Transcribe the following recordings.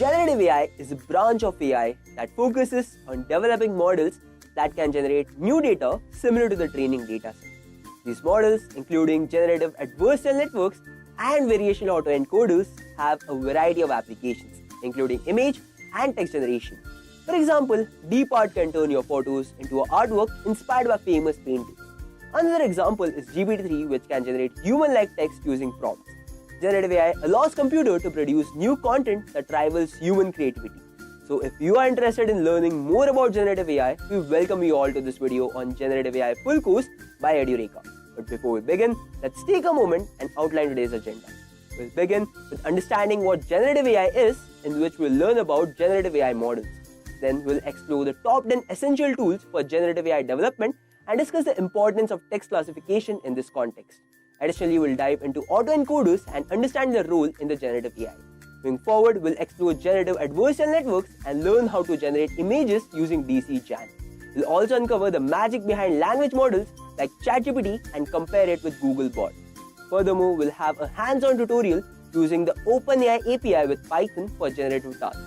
Generative AI is a branch of AI that focuses on developing models that can generate new data similar to the training dataset. These models, including generative adversarial networks and variational autoencoders, have a variety of applications, including image and text generation. For example, DeepArt can turn your photos into an artwork inspired by famous paintings. Another example is GPT-3, which can generate human-like text using prompts. Generative AI allows computer to produce new content that rivals human creativity. So if you are interested in learning more about generative AI, we welcome you all to this video on Generative AI full course by Edureka. But before we begin, let's take a moment and outline today's agenda. We'll begin with understanding what generative AI is, in which we'll learn about generative AI models. Then we'll explore the top 10 essential tools for generative AI development and discuss the importance of text classification in this context. Additionally, we'll dive into autoencoders and understand their role in the generative AI. Moving forward, we'll explore generative adversarial networks and learn how to generate images using DC GAN. We'll also uncover the magic behind language models like ChatGPT and compare it with Google Bot. Furthermore, we'll have a hands-on tutorial using the OpenAI API with Python for generative tasks.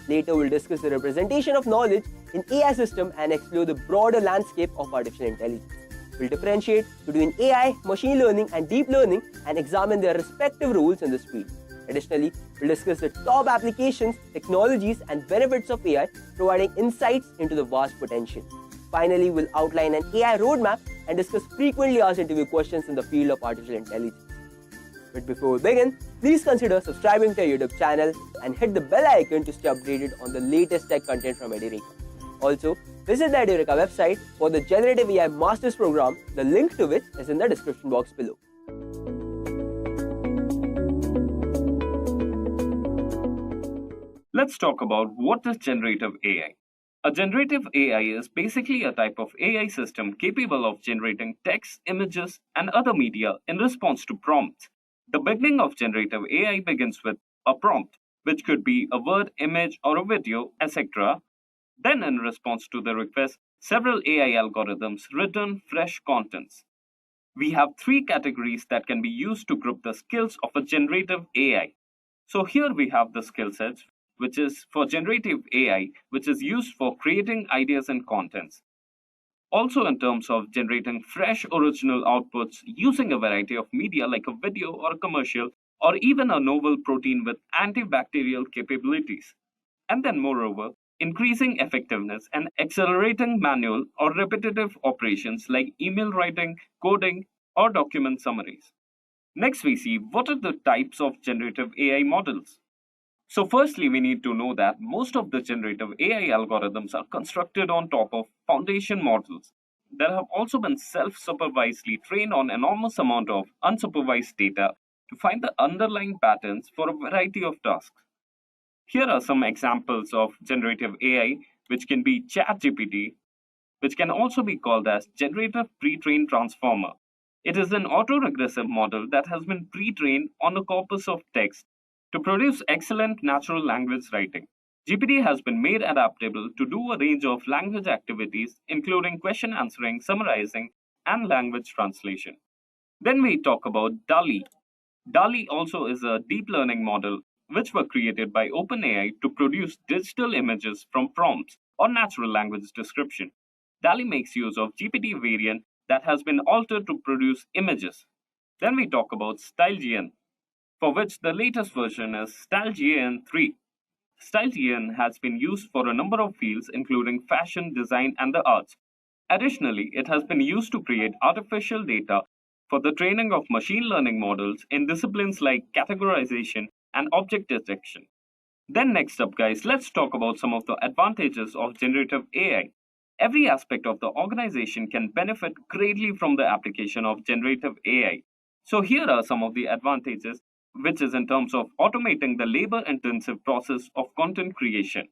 Later, we'll discuss the representation of knowledge in AI system and explore the broader landscape of artificial intelligence. We'll differentiate between AI, machine learning, and deep learning and examine their respective roles in this field. Additionally, we'll discuss the top applications, technologies, and benefits of AI, providing insights into the vast potential. Finally, we'll outline an AI roadmap and discuss frequently asked interview questions in the field of artificial intelligence. But before we begin, please consider subscribing to our YouTube channel and hit the bell icon to stay updated on the latest tech content from Edureka. Also, visit the Edureka website for the Generative AI Masters Program, the link to which is in the description box below. Let's talk about what is generative AI. A generative AI is basically a type of AI system capable of generating text, images, and other media in response to prompts. The beginning of generative AI begins with a prompt, which could be a word, image, or a video, etc. Then, in response to the request, several AI algorithms return fresh contents. We have three categories that can be used to group the skills of a generative AI. So here we have the skill sets, which is for generative AI, which is used for creating ideas and contents. Also, in terms of generating fresh original outputs using a variety of media like a video or a commercial, or even a novel protein with antibacterial capabilities. And then moreover, increasing effectiveness and accelerating manual or repetitive operations like email writing, coding, or document summaries. Next, we see what are the types of generative AI models. So firstly, we need to know that most of the generative AI algorithms are constructed on top of foundation models that have also been self-supervisedly trained on enormous amount of unsupervised data to find the underlying patterns for a variety of tasks. Here are some examples of generative AI, which can be ChatGPT, which can also be called as Generative Pre-trained Transformer. It is an autoregressive model that has been pre-trained on a corpus of text to produce excellent natural language writing. GPT has been made adaptable to do a range of language activities, including question answering, summarizing, and language translation. Then we talk about DALL-E. DALL-E also is a deep learning model which were created by OpenAI to produce digital images from prompts or natural language description. DALL-E makes use of GPT variant that has been altered to produce images. Then we talk about StyleGN, for which the latest version is StyleGN 3. StyleGN has been used for a number of fields including fashion, design, and the arts. Additionally, it has been used to create artificial data for the training of machine learning models in disciplines like categorization and object detection. Then next up, guys, let's talk about some of the advantages of generative AI. Every aspect of the organization can benefit greatly from the application of generative AI. So here are some of the advantages, which is in terms of automating the labor-intensive process of content creation.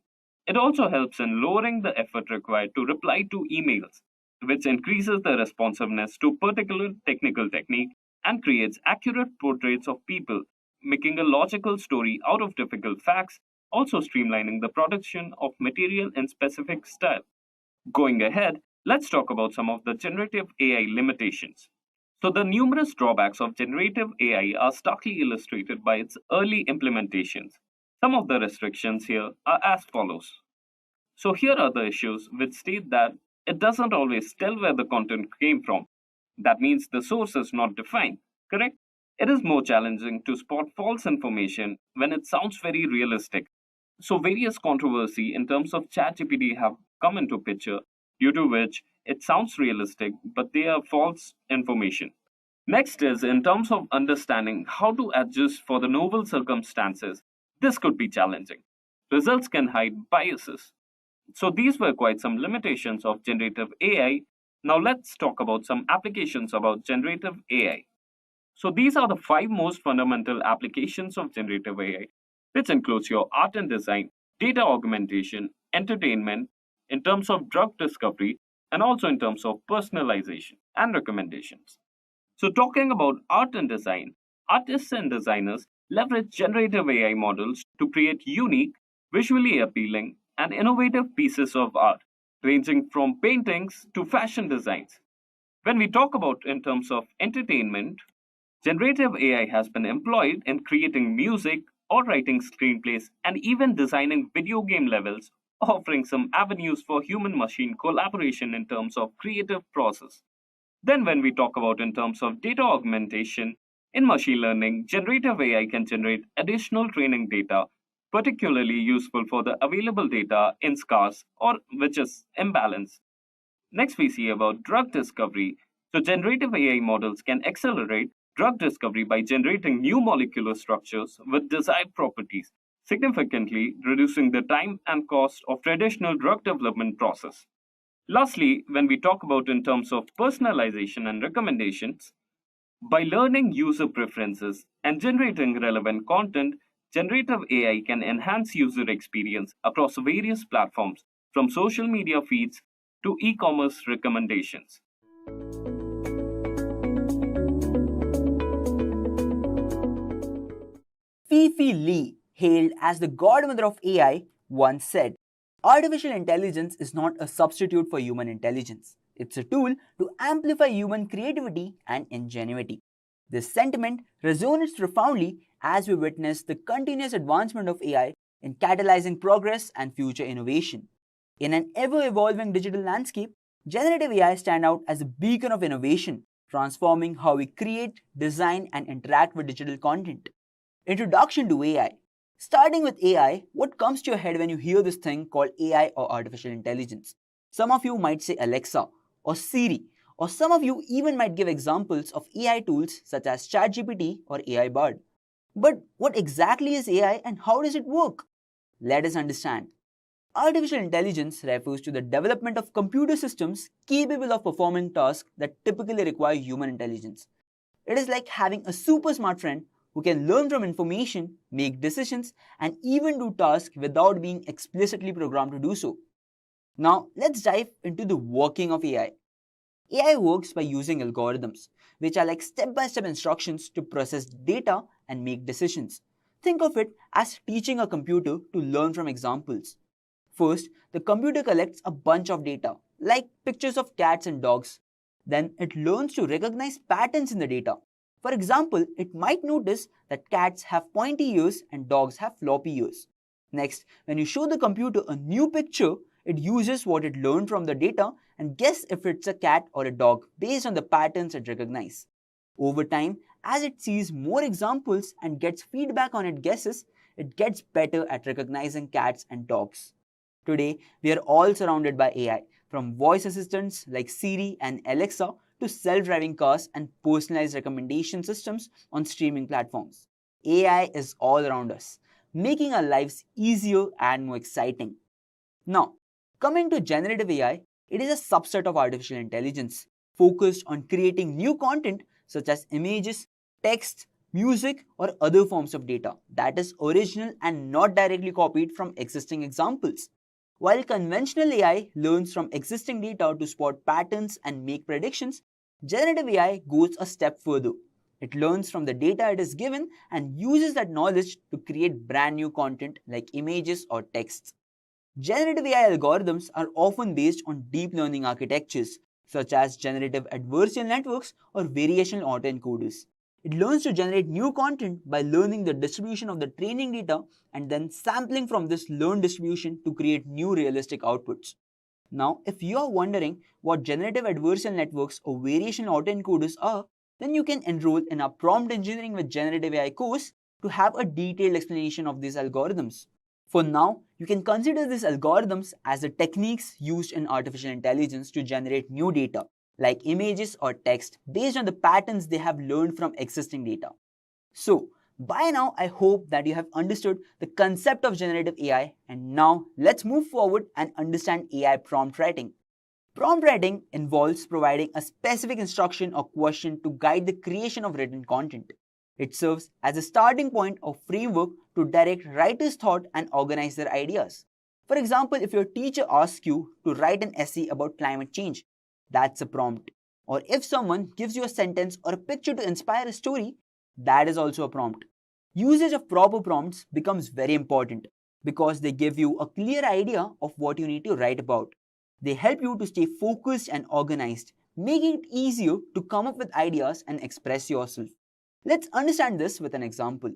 It also helps in lowering the effort required to reply to emails, which increases the responsiveness to particular technical technique and creates accurate portraits of people, making a logical story out of difficult facts, also streamlining the production of material in specific style. Going ahead, let's talk about some of the generative AI limitations. So the numerous drawbacks of generative AI are starkly illustrated by its early implementations. Some of the restrictions here are as follows. So here are the issues which state that it doesn't always tell where the content came from. That means the source is not defined, correct? It is more challenging to spot false information when it sounds very realistic. So various controversy in terms of ChatGPT have come into picture due to which it sounds realistic but they are false information. Next is in terms of understanding how to adjust for the novel circumstances. This could be challenging. Results can hide biases. So these were quite some limitations of generative AI. Now let's talk about some applications about generative AI. So these are the five most fundamental applications of generative AI, which includes your art and design, data augmentation, entertainment, in terms of drug discovery, and also in terms of personalization and recommendations. So talking about art and design, artists and designers leverage generative AI models to create unique, visually appealing, and innovative pieces of art, ranging from paintings to fashion designs. When we talk about in terms of entertainment, generative AI has been employed in creating music or writing screenplays and even designing video game levels, offering some avenues for human machine collaboration in terms of creative process. Then, when we talk about in terms of data augmentation, in machine learning, generative AI can generate additional training data, particularly useful for the available data in scarce or which is imbalanced. Next, we see about drug discovery. So, generative AI models can accelerate drug discovery by generating new molecular structures with desired properties, significantly reducing the time and cost of traditional drug development process. Lastly, when we talk about in terms of personalization and recommendations, by learning user preferences and generating relevant content, generative AI can enhance user experience across various platforms, from social media feeds to e commerce recommendations. Fifi Lee, hailed as the godmother of AI, once said, "Artificial intelligence is not a substitute for human intelligence. It's a tool to amplify human creativity and ingenuity." This sentiment resonates profoundly as we witness the continuous advancement of AI in catalyzing progress and future innovation. In an ever-evolving digital landscape, generative AI stands out as a beacon of innovation, transforming how we create, design, and interact with digital content. Introduction to AI. Starting with AI, what comes to your head when you hear this thing called AI or artificial intelligence? Some of you might say Alexa or Siri, or some of you even might give examples of AI tools such as ChatGPT or AI Bard. But what exactly is AI and how does it work? Let us understand. Artificial intelligence refers to the development of computer systems capable of performing tasks that typically require human intelligence. It is like having a super smart friend who can learn from information, make decisions, and even do tasks without being explicitly programmed to do so. Now, let's dive into the working of AI. AI works by using algorithms, which are like step-by-step instructions to process data and make decisions. Think of it as teaching a computer to learn from examples. First, the computer collects a bunch of data, like pictures of cats and dogs. Then it learns to recognize patterns in the data. For example, it might notice that cats have pointy ears and dogs have floppy ears. Next, when you show the computer a new picture, it uses what it learned from the data and guess if it's a cat or a dog based on the patterns it recognizes. Over time, as it sees more examples and gets feedback on its guesses, it gets better at recognizing cats and dogs. Today, we are all surrounded by AI, from voice assistants like Siri and Alexa to self-driving cars and personalized recommendation systems on streaming platforms. AI is all around us, making our lives easier and more exciting. Now, coming to generative AI, it is a subset of artificial intelligence focused on creating new content such as images, text, music, or other forms of data that is original and not directly copied from existing examples. While conventional AI learns from existing data to spot patterns and make predictions, generative AI goes a step further. It learns from the data it is given and uses that knowledge to create brand new content like images or texts. Generative AI algorithms are often based on deep learning architectures such as generative adversarial networks or variational autoencoders. It learns to generate new content by learning the distribution of the training data and then sampling from this learned distribution to create new realistic outputs. Now, if you are wondering what generative adversarial networks or variational autoencoders are, then you can enroll in our Prompt Engineering with Generative AI course to have a detailed explanation of these algorithms. For now, you can consider these algorithms as the techniques used in artificial intelligence to generate new data, like images or text, based on the patterns they have learned from existing data. So, by now, I hope that you have understood the concept of generative AI, and now let's move forward and understand AI prompt writing. Prompt writing involves providing a specific instruction or question to guide the creation of written content. It serves as a starting point or framework to direct writers' thought and organize their ideas. For example, if your teacher asks you to write an essay about climate change, that's a prompt. Or if someone gives you a sentence or a picture to inspire a story, that is also a prompt. Usage of proper prompts becomes very important because they give you a clear idea of what you need to write about. They help you to stay focused and organized, making it easier to come up with ideas and express yourself. Let's understand this with an example.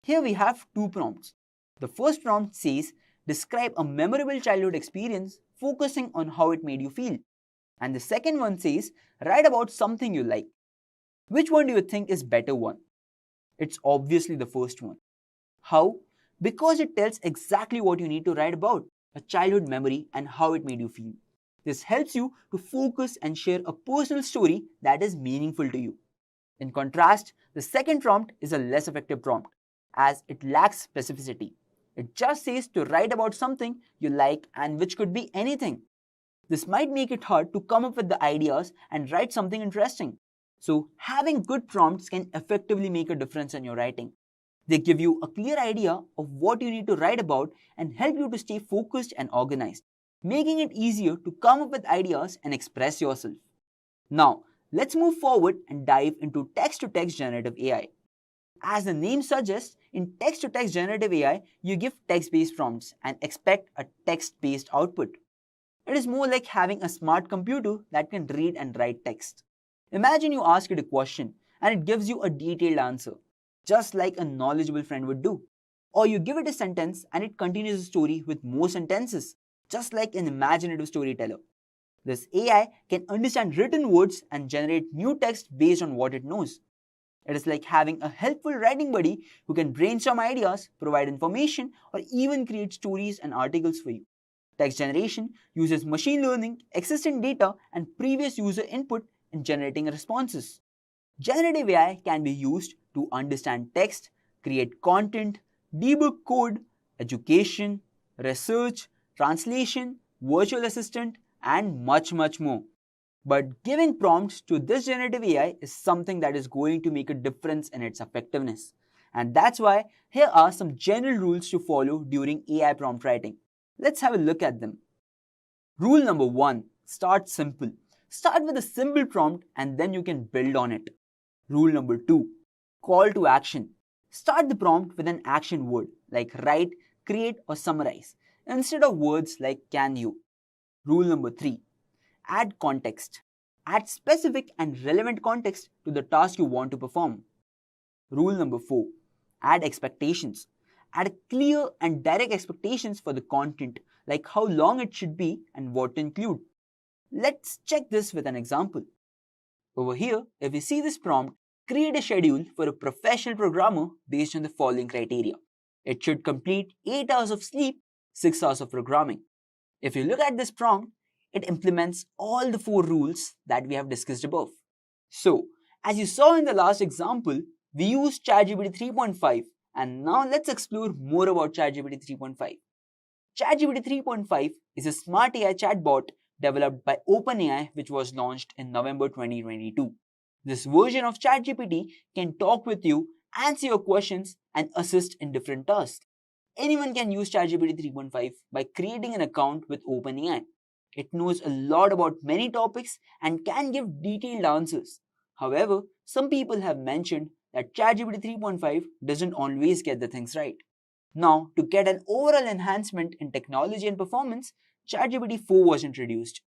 Here we have two prompts. The first prompt says, describe a memorable childhood experience focusing on how it made you feel. And the second one says, write about something you like. Which one do you think is better one? It's obviously the first one. How? Because it tells exactly what you need to write about, a childhood memory and how it made you feel. This helps you to focus and share a personal story that is meaningful to you. In contrast, the second prompt is a less effective prompt as it lacks specificity. It just says to write about something you like and which could be anything. This might make it hard to come up with the ideas and write something interesting. So, having good prompts can effectively make a difference in your writing. They give you a clear idea of what you need to write about and help you to stay focused and organized, making it easier to come up with ideas and express yourself. Now, let's move forward and dive into text-to-text generative AI. As the name suggests, in text-to-text generative AI, you give text-based prompts and expect a text-based output. It is more like having a smart computer that can read and write text. Imagine you ask it a question and it gives you a detailed answer, just like a knowledgeable friend would do. Or you give it a sentence and it continues the story with more sentences, just like an imaginative storyteller. This AI can understand written words and generate new text based on what it knows. It is like having a helpful writing buddy who can brainstorm ideas, provide information, or even create stories and articles for you. Text generation uses machine learning, existing data, and previous user input in generating responses. Generative AI can be used to understand text, create content, debug code, education, research, translation, virtual assistant, and much more. But giving prompts to this generative AI is something that is going to make a difference in its effectiveness. And that's why here are some general rules to follow during AI prompt writing. Let's have a look at them. Rule number 1. Start simple. Start with a simple prompt and then you can build on it. Rule number 2. Call to action. Start the prompt with an action word like write, create or summarize instead of words like can you. Rule number 3. Add context. Add specific and relevant context to the task you want to perform. Rule number 4. Add expectations. Add clear and direct expectations for the content, like how long it should be and what to include. Let's check this with an example. Over here, if you see this prompt, create a schedule for a professional programmer based on the following criteria. It should complete 8 hours of sleep, 6 hours of programming. If you look at this prompt, it implements all the 4 rules that we have discussed above. So, as you saw in the last example, we used ChatGPT 3.5 and now let's explore more about ChatGPT 3.5. ChatGPT 3.5 is a smart AI chatbot developed by OpenAI which was launched in November 2022. This version of ChatGPT can talk with you, answer your questions and assist in different tasks. Anyone can use ChatGPT 3.5 by creating an account with OpenAI. It knows a lot about many topics and can give detailed answers. However, some people have mentioned that ChatGPT 3.5 doesn't always get the things right. Now, to get an overall enhancement in technology and performance, ChatGPT 4 was introduced.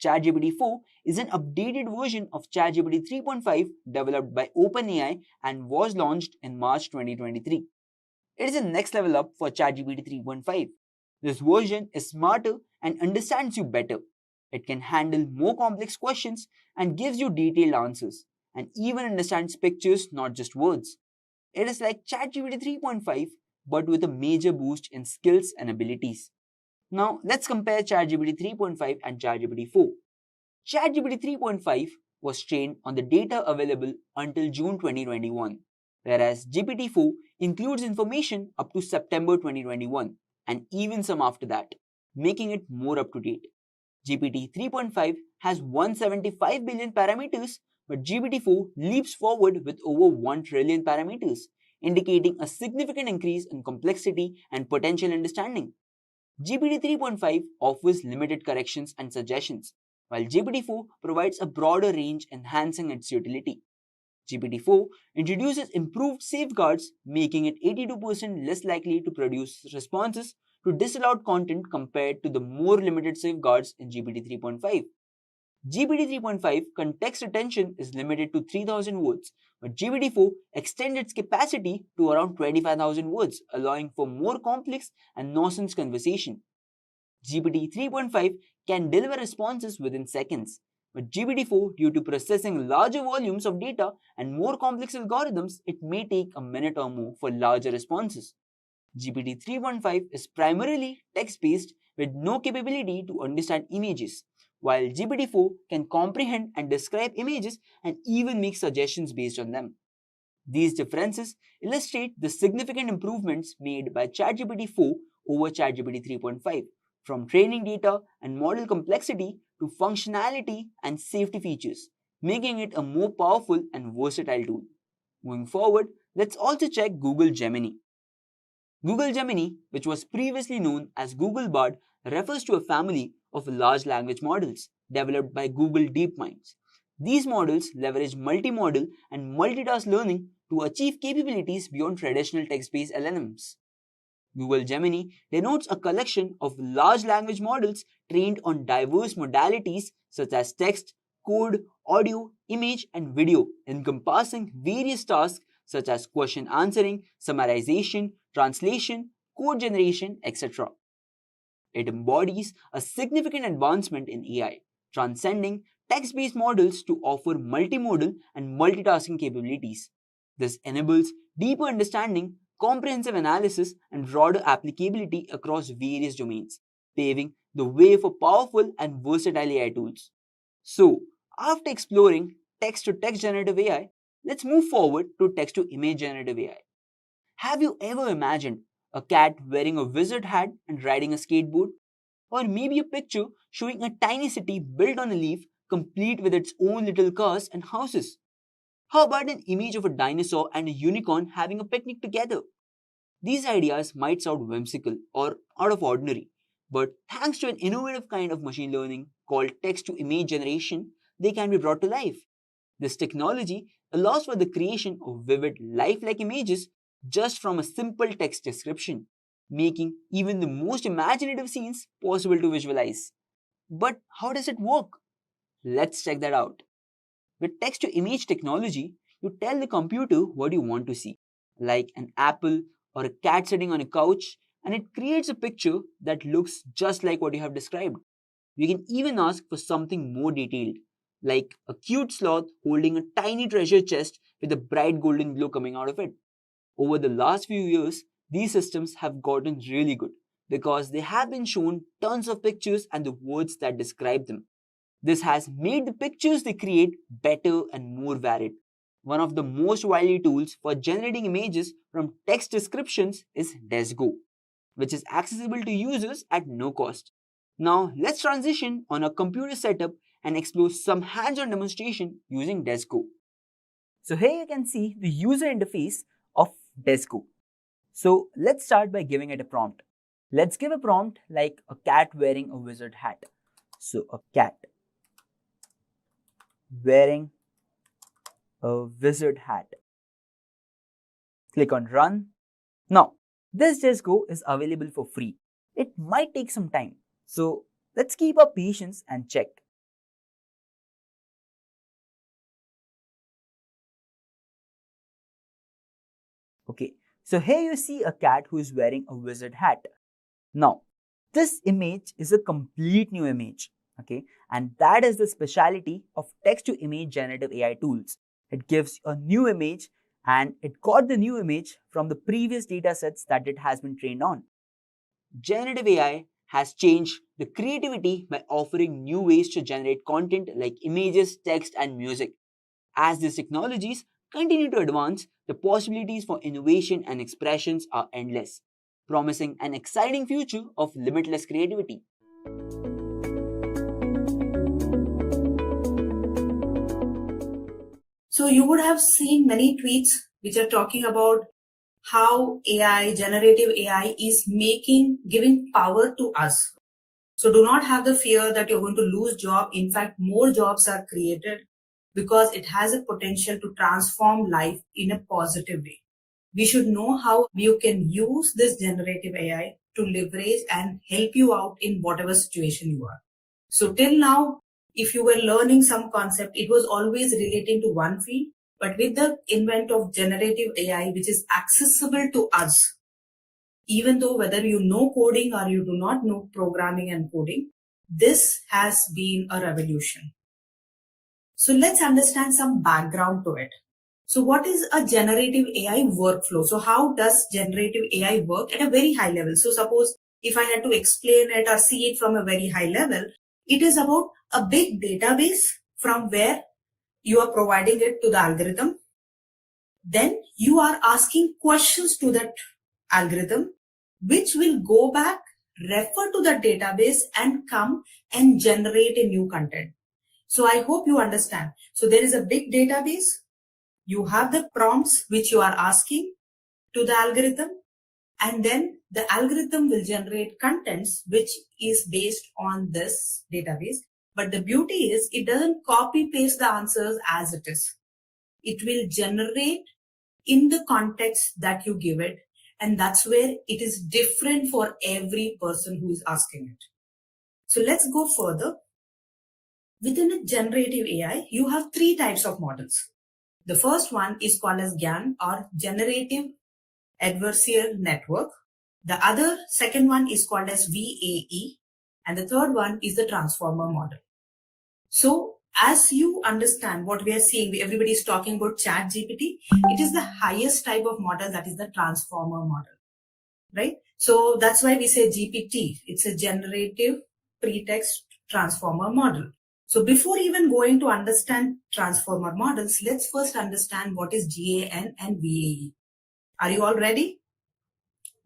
ChatGPT 4 is an updated version of ChatGPT 3.5 developed by OpenAI and was launched in March 2023. It is a next level up for ChatGPT 3.5. This version is smarter and understands you better. It can handle more complex questions and gives you detailed answers, and even understands pictures, not just words. It is like ChatGPT 3.5 but with a major boost in skills and abilities. Now, let's compare ChatGPT 3.5 and ChatGPT 4. ChatGPT 3.5 was trained on the data available until June 2021, whereas GPT-4 includes information up to September 2021 and even some after that, making it more up to date. GPT 3.5 has 175 billion parameters, but GPT-4 leaps forward with over 1 trillion parameters, indicating a significant increase in complexity and potential understanding. GPT 3.5 offers limited corrections and suggestions, while GPT-4 provides a broader range, enhancing its utility. GPT-4 introduces improved safeguards, making it 82% less likely to produce responses to disallowed content compared to the more limited safeguards in GPT 3.5. GPT 3.5 context retention is limited to 3000 words, but GPT-4 extends its capacity to around 25,000 words, allowing for more complex and nonsense conversation. GPT 3.5 can deliver responses within seconds, but GPT-4, due to processing larger volumes of data and more complex algorithms, it may take a minute or more for larger responses. GPT 3.5 is primarily text-based with no capability to understand images, while GPT-4 can comprehend and describe images and even make suggestions based on them. These differences illustrate the significant improvements made by ChatGPT 4 over ChatGPT 3.5, from training data and model complexity to functionality and safety features, making it a more powerful and versatile tool. Moving forward, let's also check Google Gemini. Google Gemini, which was previously known as Google Bard, refers to a family of large language models developed by Google DeepMinds. These models leverage multimodal and multitask learning to achieve capabilities beyond traditional text-based LLMs. Google Gemini denotes a collection of large language models trained on diverse modalities such as text, code, audio, image, and video, encompassing various tasks such as question answering, summarization, translation, code generation, etc. It embodies a significant advancement in AI, transcending text-based models to offer multimodal and multitasking capabilities. This enables deeper understanding, comprehensive analysis, and broader applicability across various domains, paving the way for powerful and versatile AI tools. So, after exploring text-to-text generative AI, let's move forward to text-to-image generative AI. Have you ever imagined a cat wearing a wizard hat and riding a skateboard? Or maybe a picture showing a tiny city built on a leaf, complete with its own little cars and houses? How about an image of a dinosaur and a unicorn having a picnic together? These ideas might sound whimsical or out of ordinary, but thanks to an innovative kind of machine learning called text to image generation, they can be brought to life. This technology allows for the creation of vivid, lifelike images just from a simple text description, making even the most imaginative scenes possible to visualize. But how does it work? Let's check that out. With text to image technology, you tell the computer what you want to see, like an apple or a cat sitting on a couch, and it creates a picture that looks just like what you have described. You can even ask for something more detailed, like a cute sloth holding a tiny treasure chest with a bright golden glow coming out of it. Over the last few years, these systems have gotten really good because they have been shown tons of pictures and the words that describe them. This has made the pictures they create better and more varied. One of the most widely tools for generating images from text descriptions is Desgo, which is accessible to users at no cost. Now, let's transition on a computer setup and explore some hands-on demonstration using Desgo. So here you can see the user interface of Desgo. So let's start by giving it a prompt. Let's give a prompt like a cat wearing a wizard hat. So a cat wearing a wizard hat. Click on run. Now, this Desgo is available for free. It might take some time. So let's keep our patience and check. Okay, so here you see a cat who is wearing a wizard hat. Now, this image is a complete new image. Okay, and that is the speciality of text to image generative AI tools. It gives a new image and it got the new image from the previous data sets that it has been trained on. Generative AI has changed the creativity by offering new ways to generate content like images, text, and music. As these technologies continue to advance, the possibilities for innovation and expressions are endless, promising an exciting future of limitless creativity. So you would have seen many tweets which are talking about how AI, generative AI is giving power to us. So do not have the fear that you're going to lose job. In fact, more jobs are created because it has a potential to transform life in a positive way. We should know how you can use this generative AI to leverage and help you out in whatever situation you are. So till now, if you were learning some concept, it was always relating to one field. But with the invent of generative AI, which is accessible to us, even though whether you know coding or you do not know programming and coding, this has been a revolution. So let's understand some background to it. So what is a generative AI workflow? So how does generative AI work at a very high level? So suppose if I had to explain it or see it from a very high level, it is about a big database from where you are providing it to the algorithm. Then you are asking questions to that algorithm, which will go back, refer to the database and come and generate a new content. So I hope you understand. So there is a big database. You have the prompts which you are asking to the algorithm, and then the algorithm will generate contents which is based on this database. But the beauty is it doesn't copy paste the answers as it is. It will generate in the context that you give it. And that's where it is different for every person who is asking it. So let's go further. Within a generative AI, you have three types of models. The first one is called as GAN or Generative Adversarial Network. The second one is called as VAE. And the third one is the transformer model. So as you understand what we are seeing, everybody is talking about ChatGPT. It is the highest type of model, that is the transformer model, right? So that's why we say GPT. It's a generative pretext transformer model. So before even going to understand transformer models, let's first understand what is GAN and VAE. Are you all ready?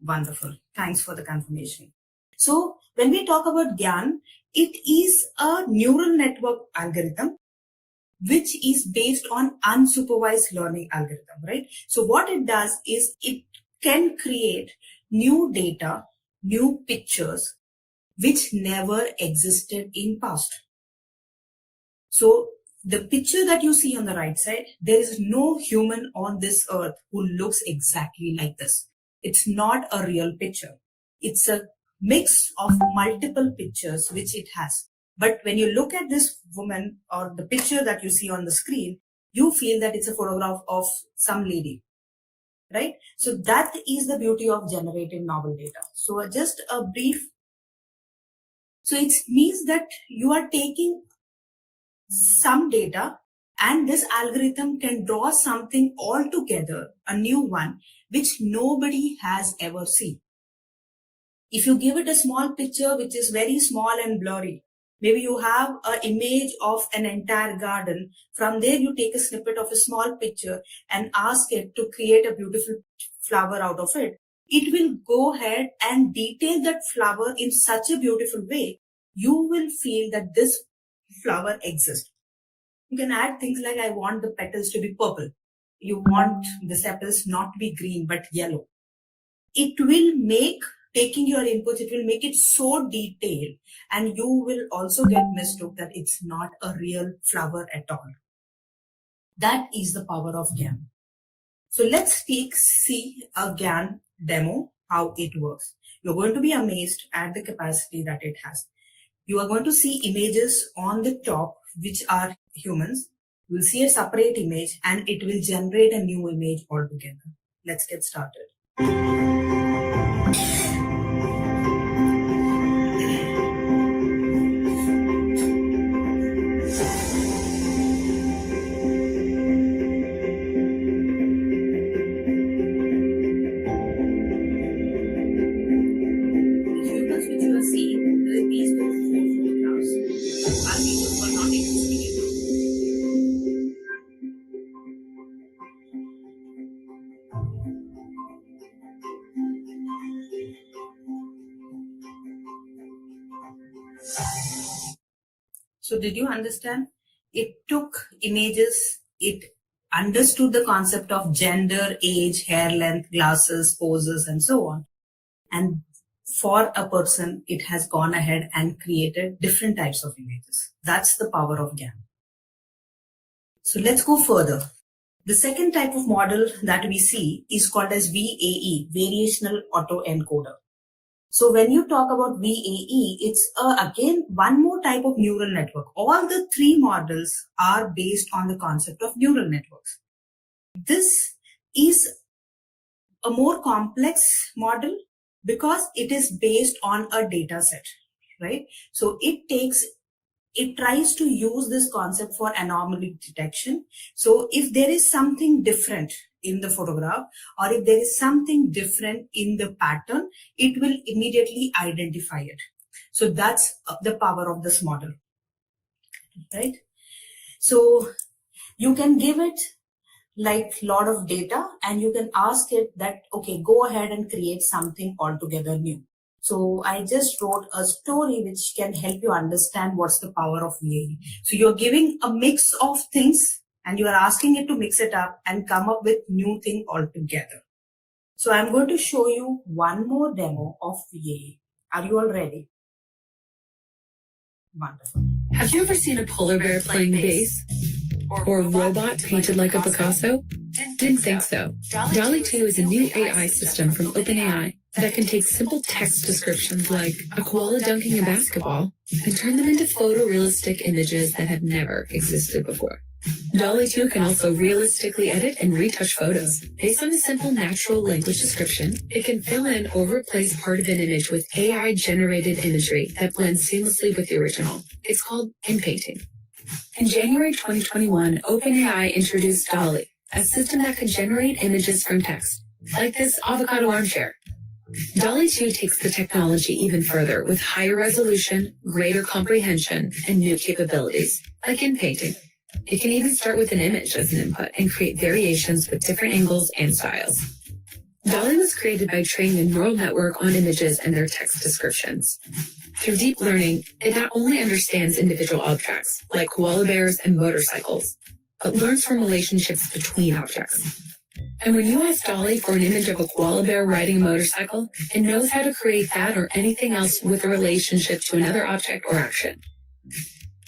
Wonderful. Thanks for the confirmation. So when we talk about GAN, it is a neural network algorithm which is based on unsupervised learning algorithm, right? So what it does is it can create new data, new pictures, which never existed in past. So the picture that you see on the right side, there is no human on this earth who looks exactly like this. It's not a real picture. It's a mix of multiple pictures which it has. But when you look at this woman or the picture that you see on the screen, you feel that it's a photograph of some lady, right? So that is the beauty of generating novel data. So just a brief. So it means that you are taking some data and this algorithm can draw something altogether, a new one, which nobody has ever seen. If you give it a small picture, which is very small and blurry, maybe you have an image of an entire garden. From there, you take a snippet of a small picture and ask it to create a beautiful flower out of it. It will go ahead and detail that flower in such a beautiful way. You will feel that this flower exists. You can add things like, I want the petals to be purple. You want the sepals not to be green, but yellow. It will make, taking your inputs, it will make it so detailed, and you will also get mistook that it's not a real flower at all. That is the power of GAN. So let's see a GAN demo, how it works. You're going to be amazed at the capacity that it has. You are going to see images on the top, which are humans. You will see a separate image and it will generate a new image altogether. let's get started. So did you understand? It took images, it understood the concept of gender, age, hair length, glasses, poses, and so on. And for a person, it has gone ahead and created different types of images. That's the power of GAN. So let's go further. The second type of model that we see is called as VAE, Variational Autoencoder. So when you talk about VAE, it's again one more type of neural network. All the three models are based on the concept of neural networks. This is a more complex model because it is based on a data set, right? So it tries to use this concept for anomaly detection. So if there is something different in the photograph, or if there is something different in the pattern, it will immediately identify it. So that's the power of this model, right? So you can give it like lot of data and you can ask it that, okay, go ahead and create something altogether new. So I just wrote a story which can help you understand what's the power of VAE. So you're giving a mix of things and you are asking it to mix it up and come up with new thing altogether. So I'm going to show you one more demo of VAE. Are you all ready? Wonderful. Have you ever seen a polar bear playing bass? Or a robot painted like a Picasso? Didn't think so. DALL-E 2 is a new AI system from OpenAI that can take simple text descriptions like a koala dunking a basketball and turn them into photorealistic images that have never existed before. DALL-E 2 can also realistically edit and retouch photos. Based on a simple natural language description, it can fill in or replace part of an image with AI-generated imagery that blends seamlessly with the original. It's called inpainting. In January 2021, OpenAI introduced DALL-E, a system that could generate images from text, like this avocado armchair. DALL-E 2 takes the technology even further with higher resolution, greater comprehension, and new capabilities, like inpainting. It can even start with an image as an input and create variations with different angles and styles. DALL-E was created by training a neural network on images and their text descriptions. Through deep learning, it not only understands individual objects, like koala bears and motorcycles, but learns from relationships between objects. And when you ask DALL-E for an image of a koala bear riding a motorcycle, it knows how to create that or anything else with a relationship to another object or action.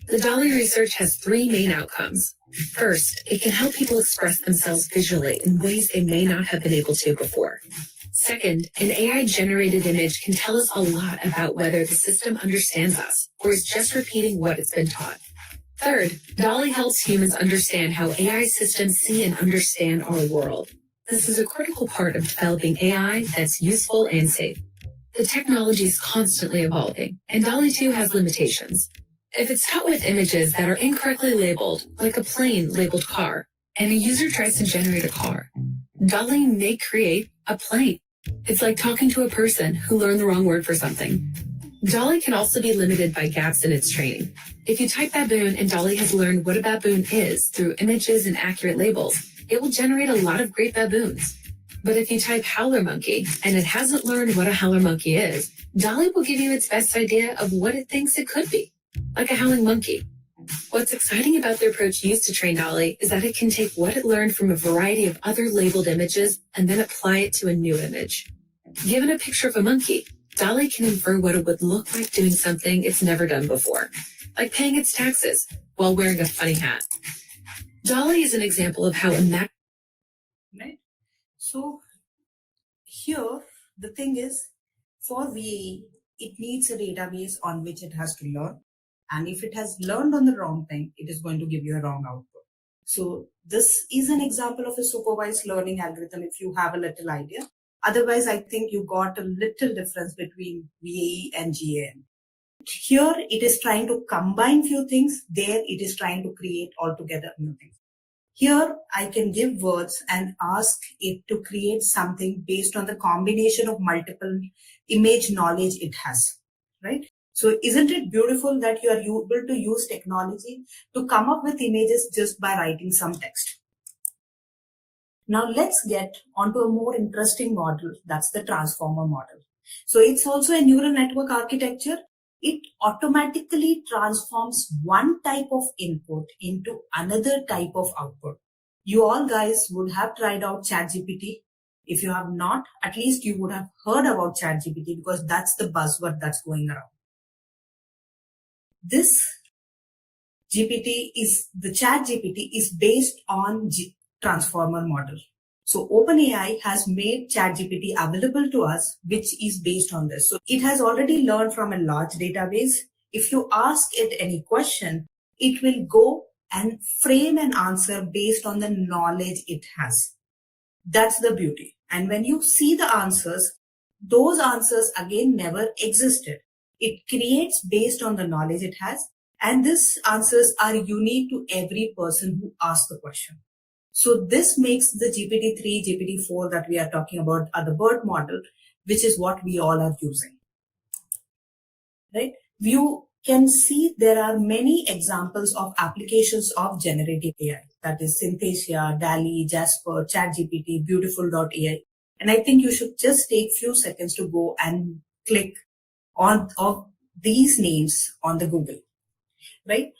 The DALL-E research has three main outcomes. First, it can help people express themselves visually in ways they may not have been able to before. Second, an AI-generated image can tell us a lot about whether the system understands us or is just repeating what it's been taught. Third, DALL-E helps humans understand how AI systems see and understand our world. This is a critical part of developing AI that's useful and safe. The technology is constantly evolving, and DALL-E 2 has limitations. If it's taught with images that are incorrectly labeled, like a plane labeled car, and a user tries to generate a car, DALL-E may create a plane. It's like talking to a person who learned the wrong word for something. DALL-E can also be limited by gaps in its training. If you type baboon and DALL-E has learned what a baboon is through images and accurate labels, it will generate a lot of great baboons. But if you type howler monkey and it hasn't learned what a howler monkey is, DALL-E will give you its best idea of what it thinks it could be, like a howling monkey. What's exciting about the approach used to train DALL-E is that it can take what it learned from a variety of other labeled images and then apply it to a new image. Given a picture of a monkey, DALL-E can infer what it would look like doing something it's never done before, like paying its taxes while wearing a funny hat. DALL-E is an example of how Right? So here, the thing is, for VAE, it needs a database on which it has to learn. And if it has learned on the wrong thing, it is going to give you a wrong output. So this is an example of a supervised learning algorithm if you have a little idea. Otherwise, I think you got a little difference between VAE and GAN. Here, it is trying to combine few things. There, it is trying to create altogether new things. Here, I can give words and ask it to create something based on the combination of multiple image knowledge it has, right? So isn't it beautiful that you are able to use technology to come up with images just by writing some text? Now let's get onto a more interesting model. That's the transformer model. So it's also a neural network architecture. It automatically transforms one type of input into another type of output. You all guys would have tried out ChatGPT. If you have not, at least you would have heard about ChatGPT because that's the buzzword that's going around. This ChatGPT is based on transformer model. So OpenAI has made ChatGPT available to us, which is based on this. So it has already learned from a large database. If you ask it any question, it will go and frame an answer based on the knowledge it has. That's the beauty. And when you see the answers, those answers again never existed. It creates based on the knowledge it has. And these answers are unique to every person who asks the question. So this makes the GPT-3, GPT-4 that we are talking about the BERT model, which is what we all are using, right? You can see there are many examples of applications of generative AI. That is Synthesia, DALL-E, Jasper, ChatGPT, Beautiful.ai. And I think you should just take few seconds to go and click on these names on the Google, right?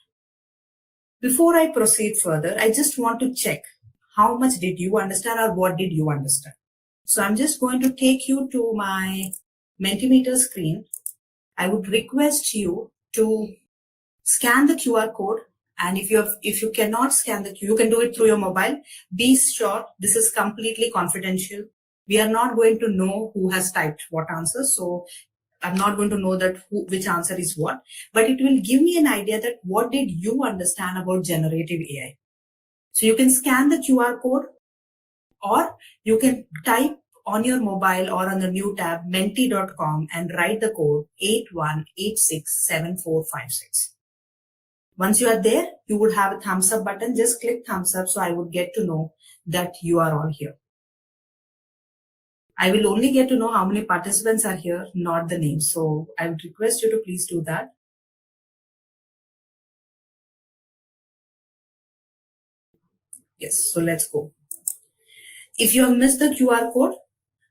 Before I proceed further, I just want to check how much did you understand or what did you understand. So I'm just going to take you to my Mentimeter screen. I would request you to scan the QR code. And if you cannot scan you can do it through your mobile. Be sure this is completely confidential. We are not going to know who has typed what answer. So I'm not going to know that which answer is what, but it will give me an idea that what did you understand about generative AI. So you can scan the QR code or you can type on your mobile or on the new tab menti.com and write the code 81867456. Once you are there, you would have a thumbs up button. Just click thumbs up so I would get to know that you are all here. I will only get to know how many participants are here, not the name. So I would request you to please do that. Yes, so let's go. If you have missed the QR code,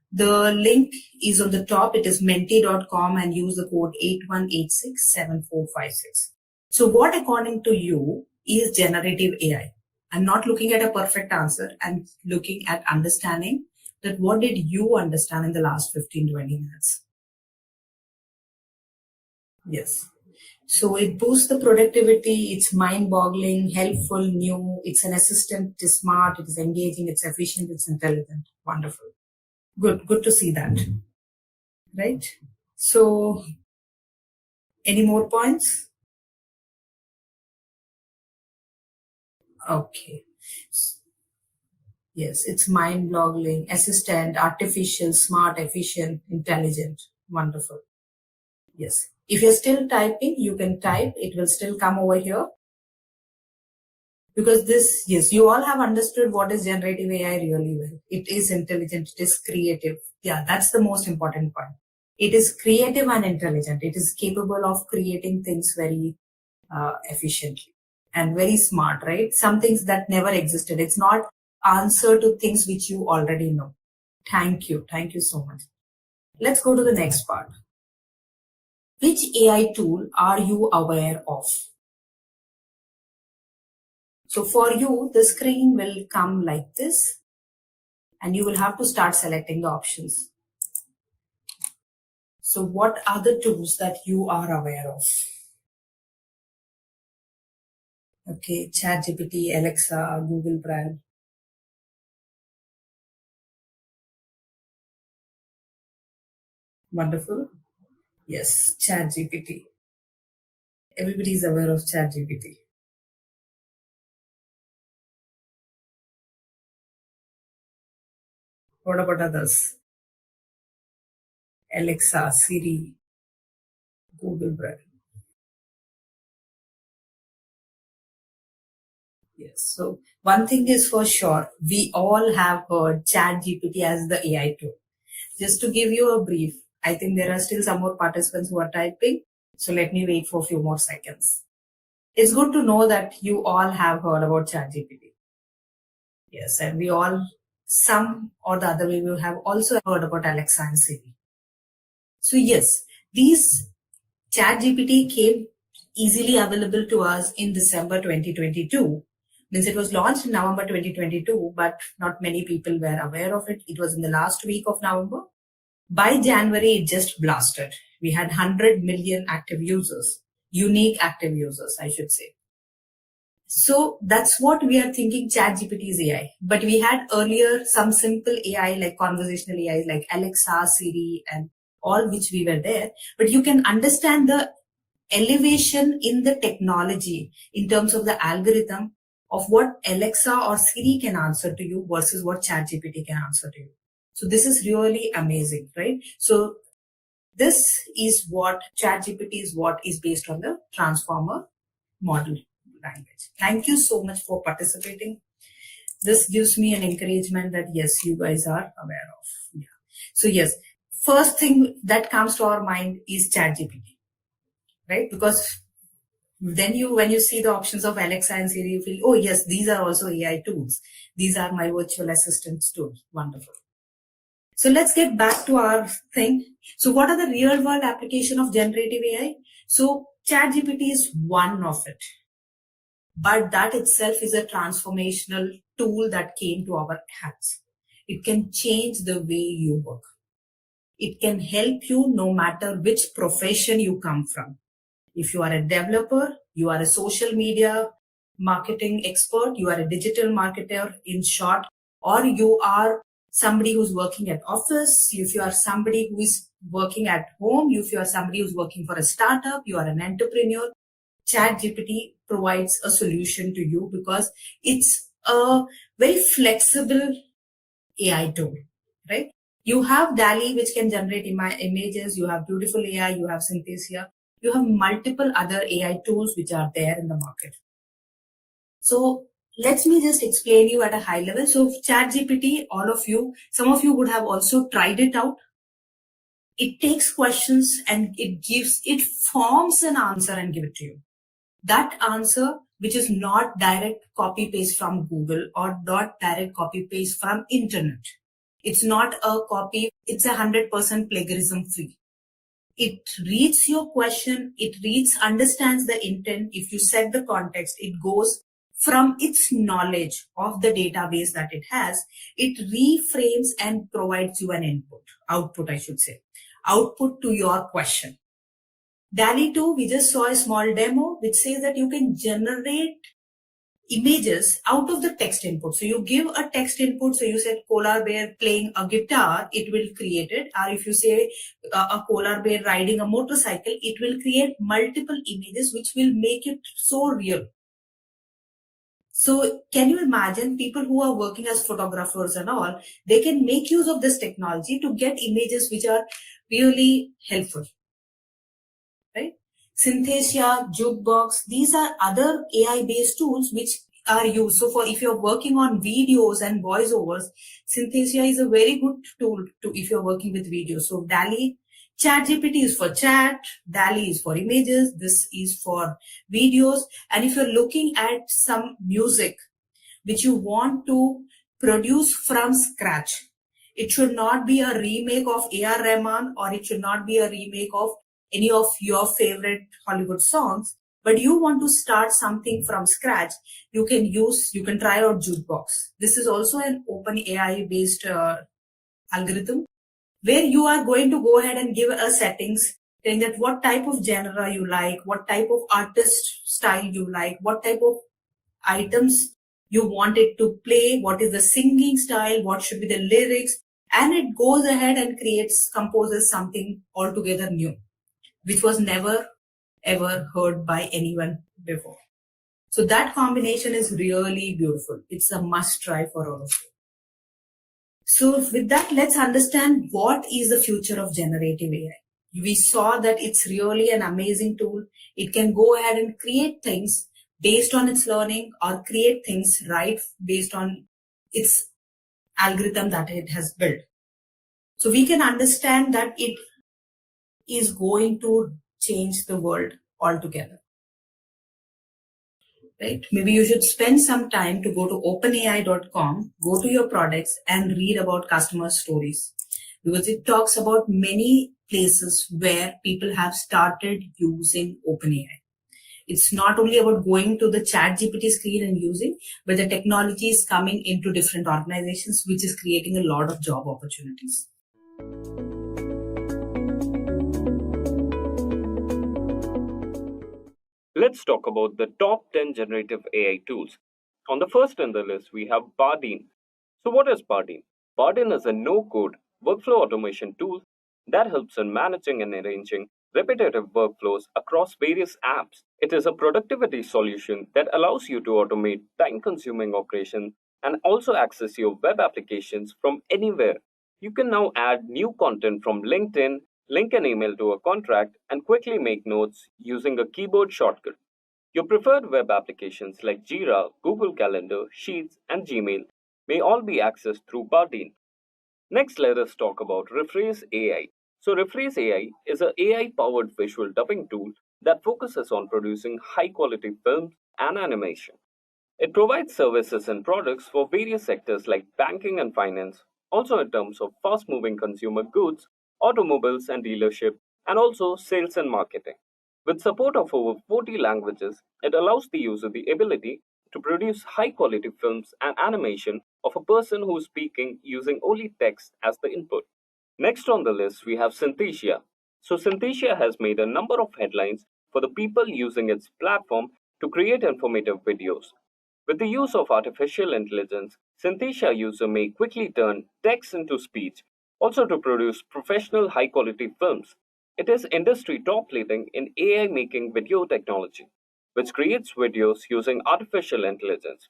the link is on the top. It is menti.com and use the code 81867456. So what according to you is generative AI? I'm not looking at a perfect answer. I'm looking at understanding that what did you understand in the last 15-20 minutes? Yes. So it boosts the productivity. It's mind-boggling, helpful, new. It's an assistant. It is smart. It is engaging. It's efficient. It's intelligent. Wonderful. Good to see that. Right? So any more points? Okay. Yes, it's mind-boggling, assistant, artificial, smart, efficient, intelligent. Wonderful. Yes. If you're still typing, you can type. It will still come over here. Because this, yes, you all have understood what is generative AI really well. It is intelligent. It is creative. Yeah, that's the most important point. It is creative and intelligent. It is capable of creating things very efficiently and very smart, right? Some things that never existed. It's not answer to things which you already know. Thank you. Thank you so much. Let's go to the next part. Which AI tool are you aware of? So for you, the screen will come like this and you will have to start selecting the options. So what are the tools that you are aware of? Okay, ChatGPT, Alexa, Google Drive. Wonderful. Yes, ChatGPT. Everybody is aware of ChatGPT. What about others? Alexa, Siri, Google Braille. Yes. So one thing is for sure, we all have heard ChatGPT as the AI tool. Just to give you a brief, I think there are still some more participants who are typing. So let me wait for a few more seconds. It's good to know that you all have heard about ChatGPT. Yes, and we all, some or the other way, we have also heard about Alexa and Siri. So yes, these ChatGPT came easily available to us in December 2022. Means it was launched in November 2022, but not many people were aware of it. It was in the last week of November. By January, it just blasted. We had 100 million active users, unique active users, I should say. So that's what we are thinking ChatGPT is AI. But we had earlier some simple AI like conversational AI like Alexa, Siri, and all which we were there. But you can understand the elevation in the technology in terms of the algorithm of what Alexa or Siri can answer to you versus what ChatGPT can answer to you. So this is really amazing, right? So this is what ChatGPT is, what is based on the transformer model language. Thank you so much for participating. This gives me an encouragement that yes, you guys are aware of. Yeah. So yes, first thing that comes to our mind is ChatGPT, right? Because then when you see the options of Alexa and Siri, you feel, oh yes, these are also AI tools. These are my virtual assistants tools. Wonderful. So let's get back to our thing. So what are the real world application of generative AI? So ChatGPT is one of it. But that itself is a transformational tool that came to our hands. It can change the way you work. It can help you no matter which profession you come from. If you are a developer, you are a social media marketing expert, you are a digital marketer in short, or you are somebody who's working at office, if you are somebody who is working at home, if you are somebody who's working for a startup, you are an entrepreneur, ChatGPT provides a solution to you because it's a very flexible AI tool, right? You have DALI, which can generate images. You have Beautiful AI. You have Synthesia. You have multiple other AI tools which are there in the market. So let me just explain you at a high level. So ChatGPT, all of you, some of you would have also tried it out. It takes questions and it forms an answer and give it to you. That answer, which is not direct copy paste from Google or not direct copy paste from internet. It's not a copy. It's 100% plagiarism free. It reads your question. It understands the intent. If you set the context, it goes from its knowledge of the database that it has. It reframes and provides you an output, I should say, output to your question. DALI 2, we just saw a small demo which says that you can generate images out of the text input. So you give a text input. So you said polar bear playing a guitar, it will create it. Or if you say a polar bear riding a motorcycle, it will create multiple images which will make it so real. So can you imagine people who are working as photographers and all, they can make use of this technology to get images which are really helpful. Right? Synthesia, Jukebox, these are other AI-based tools which are used. So for if you're working on videos and voiceovers, Synthesia is a very good tool to if you're working with videos. So DALI, ChatGPT is for chat, DALI is for images, this is for videos. And if you're looking at some music which you want to produce from scratch, it should not be a remake of A.R. Rahman or it should not be a remake of any of your favorite Hollywood songs, but you want to start something from scratch, you can try out Jukebox. This is also an open AI based algorithm where you are going to go ahead and give a settings saying that what type of genre you like, what type of artist style you like, what type of items you want it to play, what is the singing style, what should be the lyrics, and it goes ahead and composes something altogether new, which was never ever heard by anyone before. So that combination is really beautiful. It's a must try for all of you. So with that, let's understand what is the future of generative AI. We saw that it's really an amazing tool. It can go ahead and create things based on its learning or create things right based on its algorithm that it has built. So we can understand that it is going to change the world altogether. Right? Maybe you should spend some time to go to openai.com, go to your products and read about customer stories, because it talks about many places where people have started using OpenAI. It's not only about going to the ChatGPT screen and using, but the technology is coming into different organizations, which is creating a lot of job opportunities. Let's talk about the top 10 generative AI tools. On the first in the list, we have Bardeen. So, what is Bardeen? Bardeen is a no code workflow automation tool that helps in managing and arranging repetitive workflows across various apps. It is a productivity solution that allows you to automate time consuming operations and also access your web applications from anywhere. You can now add new content from LinkedIn, link an email to a contract, and quickly make notes using a keyboard shortcut. Your preferred web applications like Jira, Google Calendar, Sheets, and Gmail may all be accessed through Bardeen. Next, let us talk about Rephrase AI. So, Rephrase AI is an AI powered visual dubbing tool that focuses on producing high quality films and animation. It provides services and products for various sectors like banking and finance, also in terms of fast moving consumer goods, automobiles and dealership, and also sales and marketing. With support of over 40 languages, it allows the user the ability to produce high quality films and animation of a person who is speaking using only text as the input. Next on the list, we have Synthesia. So, Synthesia has made a number of headlines for the people using its platform to create informative videos. With the use of artificial intelligence, Synthesia user may quickly turn text into speech, also to produce professional high quality films. It is industry top leading in AI making video technology, which creates videos using artificial intelligence.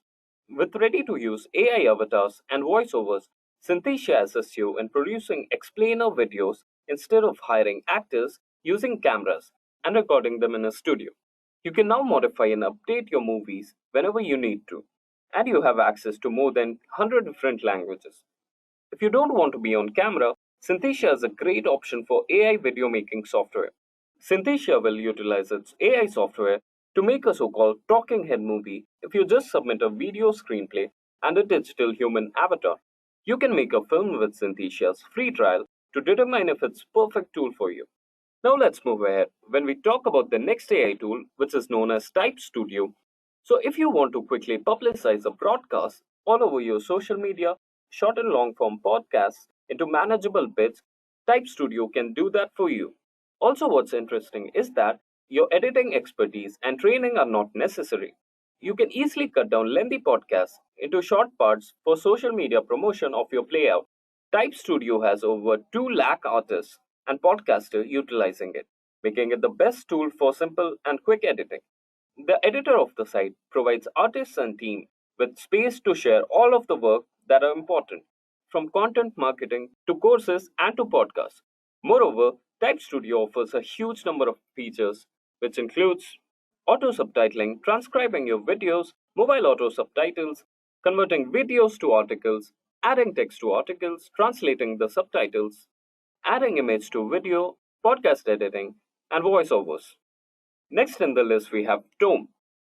With ready to use AI avatars and voiceovers, Synthesia assists you in producing explainer videos instead of hiring actors using cameras and recording them in a studio. You can now modify and update your movies whenever you need to, and you have access to more than 100 different languages. If you don't want to be on camera, Synthesia is a great option for AI video making software. Synthesia will utilize its AI software to make a so called talking head movie if you just submit a video screenplay and a digital human avatar. You can make a film with Synthesia's free trial to determine if it's perfect tool for you. Now let's move ahead when we talk about the next AI tool, which is known as Type Studio. So if you want to quickly publicize a broadcast all over your social media, short and long form podcasts into manageable bits, Type Studio can do that for you. Also, what's interesting is that your editing expertise and training are not necessary. You can easily cut down lengthy podcasts into short parts for social media promotion of your playout. Type Studio has over 2 lakh artists and podcasters utilizing it, making it the best tool for simple and quick editing. The editor of the site provides artists and team with space to share all of the work that are important, from content marketing to courses and to podcasts. Moreover, Type Studio offers a huge number of features, which includes auto subtitling, transcribing your videos, mobile auto subtitles, converting videos to articles, adding text to articles, translating the subtitles, adding image to video, podcast editing, and voiceovers. Next in the list, we have Tome.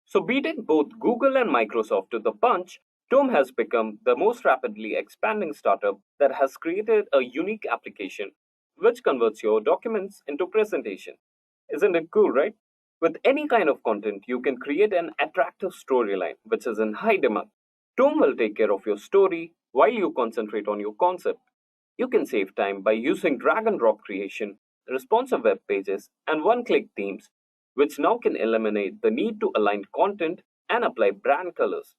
So, beating both Google and Microsoft to the punch, Tome has become the most rapidly expanding startup that has created a unique application which converts your documents into presentation. Isn't it cool, right? With any kind of content, you can create an attractive storyline which is in high demand. Tome will take care of your story while you concentrate on your concept. You can save time by using drag and drop creation, responsive web pages, and one click themes, which now can eliminate the need to align content and apply brand colors.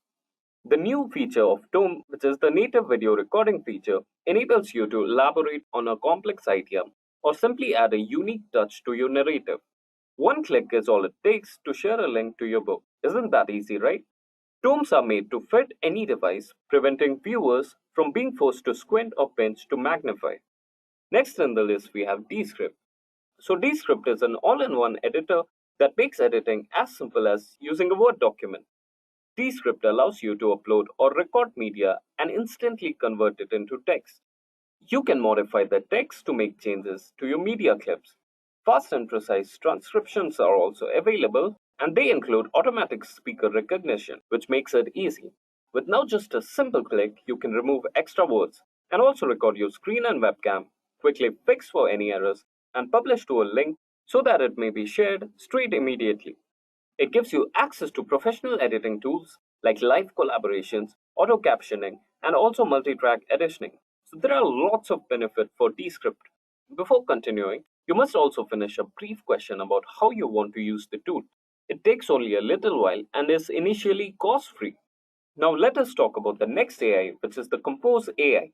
The new feature of Tome, which is the native video recording feature, enables you to elaborate on a complex idea or simply add a unique touch to your narrative. One click is all it takes to share a link to your book. Isn't that easy, right? Tomes are made to fit any device, preventing viewers from being forced to squint or pinch to magnify. Next in the list, we have Descript. So Descript is an all-in-one editor that makes editing as simple as using a Word document. Descript allows you to upload or record media and instantly convert it into text. You can modify the text to make changes to your media clips. Fast and precise transcriptions are also available, and they include automatic speaker recognition, which makes it easy. With now just a simple click, you can remove extra words and also record your screen and webcam, quickly fix for any errors, and publish to a link so that it may be shared straight immediately. It gives you access to professional editing tools like live collaborations, auto captioning, and also multi-track editing. So there are lots of benefits for Descript. Before continuing, you must also finish a brief question about how you want to use the tool. It takes only a little while and is initially cost-free. Now let us talk about the next AI, which is the Compose AI.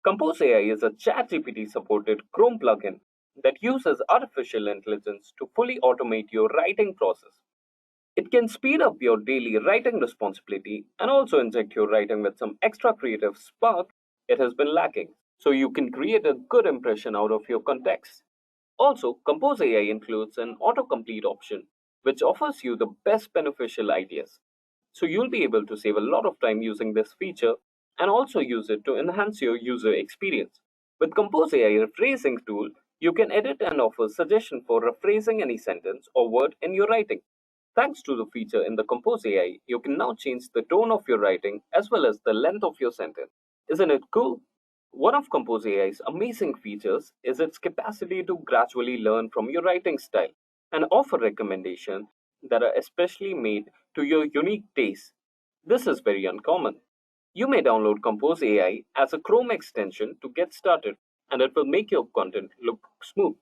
Compose AI is a ChatGPT supported Chrome plugin that uses artificial intelligence to fully automate your writing process. It can speed up your daily writing responsibility and also inject your writing with some extra creative spark it has been lacking, so you can create a good impression out of your context. Also, Compose AI includes an autocomplete option, which offers you the best beneficial ideas. So you'll be able to save a lot of time using this feature and also use it to enhance your user experience. With Compose AI rephrasing tool, you can edit and offer suggestion for rephrasing any sentence or word in your writing. Thanks to the feature in the Compose AI, you can now change the tone of your writing as well as the length of your sentence. Isn't it cool? One of Compose AI's amazing features is its capacity to gradually learn from your writing style and offer recommendations that are especially made to your unique taste. This is very uncommon. You may download Compose AI as a Chrome extension to get started, and it will make your content look smooth.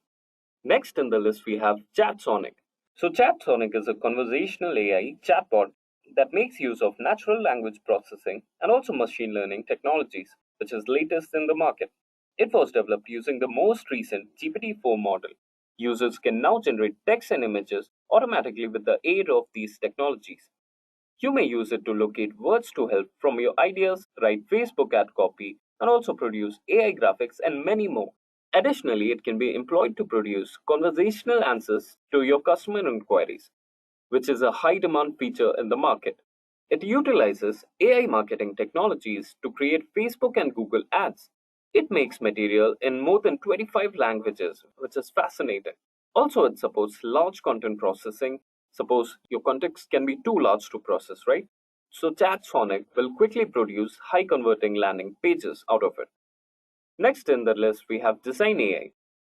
Next in the list, we have ChatSonic. So, ChatSonic is a conversational AI chatbot that makes use of natural language processing and also machine learning technologies, which is latest in the market. It was developed using the most recent GPT-4 model. Users can now generate text and images automatically with the aid of these technologies. You may use it to locate words to help from your ideas, write Facebook ad copy, and also produce AI graphics and many more. Additionally, it can be employed to produce conversational answers to your customer inquiries, which is a high demand feature in the market. It utilizes AI marketing technologies to create Facebook and Google ads. It makes material in more than 25 languages, which is fascinating. Also, it supports large content processing. Suppose your context can be too large to process, right? So, ChatSonic will quickly produce high converting landing pages out of it. Next in the list, we have Design AI.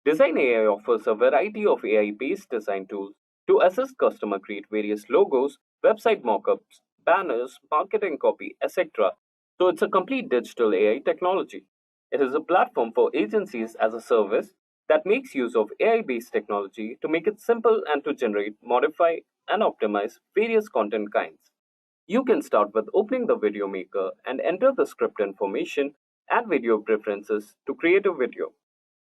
Design AI offers a variety of AI based design tools to assist customers create various logos, website mockups, banners, marketing copy, etc. So it's a complete digital AI technology. It is a platform for agencies as a service that makes use of AI based technology to make it simple and to generate, modify, and optimize various content kinds. You can start with opening the video maker and enter the script information and video preferences to create a video.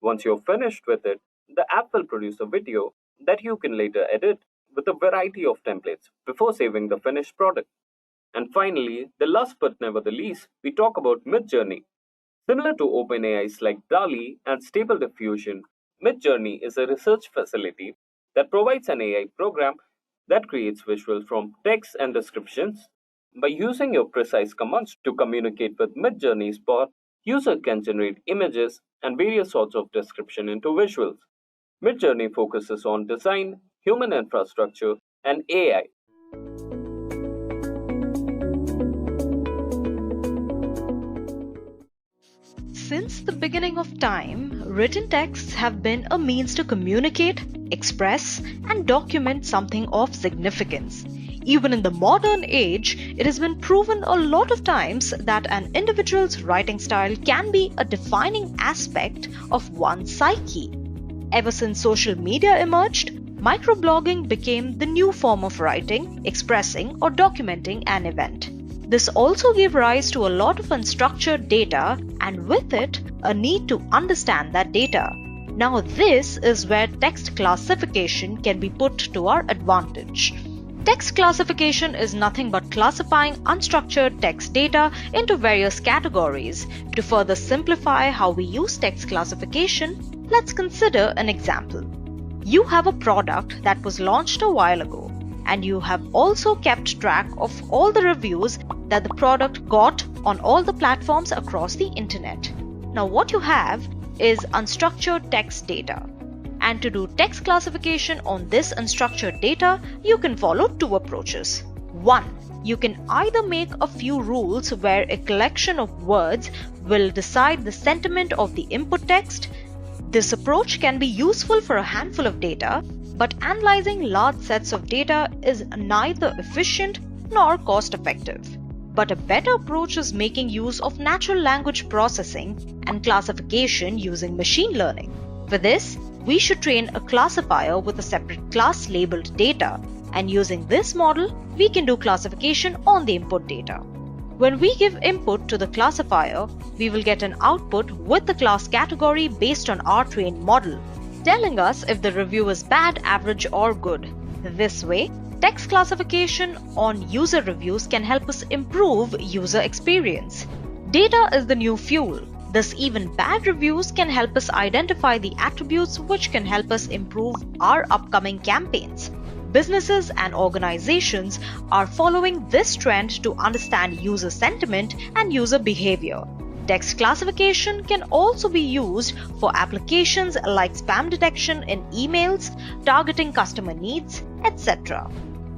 Once you're finished with it, the app will produce a video that you can later edit with a variety of templates before saving the finished product. And finally, the last but never the least, we talk about Midjourney. Similar to OpenAI's like DALL-E and Stable Diffusion, Midjourney is a research facility that provides an AI program that creates visuals from text and descriptions. By using your precise commands to communicate with Midjourney's bot, user can generate images and various sorts of description into visuals. Midjourney focuses on design, human infrastructure, and AI. Since the beginning of time, written texts have been a means to communicate, express, and document something of significance. Even in the modern age, it has been proven a lot of times that an individual's writing style can be a defining aspect of one's psyche. Ever since social media emerged, microblogging became the new form of writing, expressing, or documenting an event. This also gave rise to a lot of unstructured data, and with it, a need to understand that data. Now, this is where text classification can be put to our advantage. Text classification is nothing but classifying unstructured text data into various categories. To further simplify how we use text classification, let's consider an example. You have a product that was launched a while ago, and you have also kept track of all the reviews that the product got on all the platforms across the internet. Now what you have is unstructured text data. And to do text classification on this unstructured data, you can follow two approaches. One, you can either make a few rules where a collection of words will decide the sentiment of the input text. This approach can be useful for a handful of data, but analyzing large sets of data is neither efficient nor cost effective. But a better approach is making use of natural language processing and classification using machine learning. For this, we should train a classifier with a separate class labeled data, and using this model, we can do classification on the input data. When we give input to the classifier, we will get an output with the class category based on our trained model, telling us if the review is bad, average, or good. This way, text classification on user reviews can help us improve user experience. Data is the new fuel. Thus, even bad reviews can help us identify the attributes which can help us improve our upcoming campaigns. Businesses and organizations are following this trend to understand user sentiment and user behavior. Text classification can also be used for applications like spam detection in emails, targeting customer needs, etc.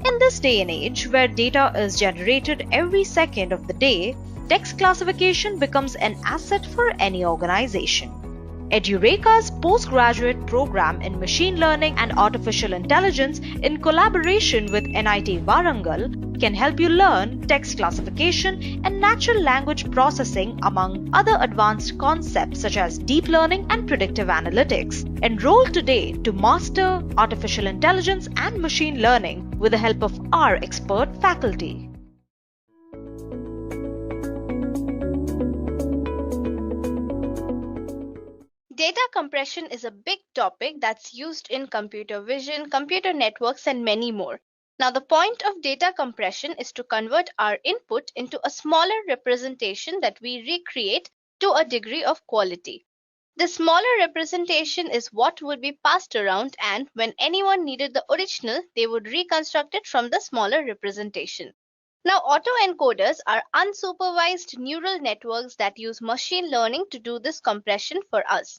In this day and age, where data is generated every second of the day, text classification becomes an asset for any organization. Edureka's postgraduate program in machine learning and artificial intelligence, in collaboration with NIT Warangal, can help you learn text classification and natural language processing, among other advanced concepts such as deep learning and predictive analytics. Enroll today to master artificial intelligence and machine learning with the help of our expert faculty. Data compression is a big topic that's used in computer vision, computer networks, and many more. Now, the point of data compression is to convert our input into a smaller representation that we recreate to a degree of quality. The smaller representation is what would be passed around, and when anyone needed the original, they would reconstruct it from the smaller representation. Now, autoencoders are unsupervised neural networks that use machine learning to do this compression for us.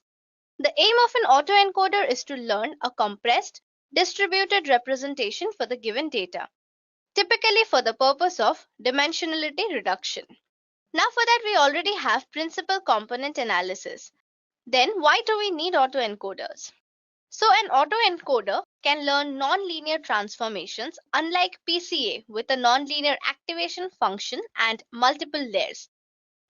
The aim of an autoencoder is to learn a compressed, distributed representation for the given data, typically for the purpose of dimensionality reduction. Now, for that, we already have principal component analysis. Then, why do we need autoencoders? So, an autoencoder can learn nonlinear transformations, unlike PCA with a nonlinear activation function and multiple layers.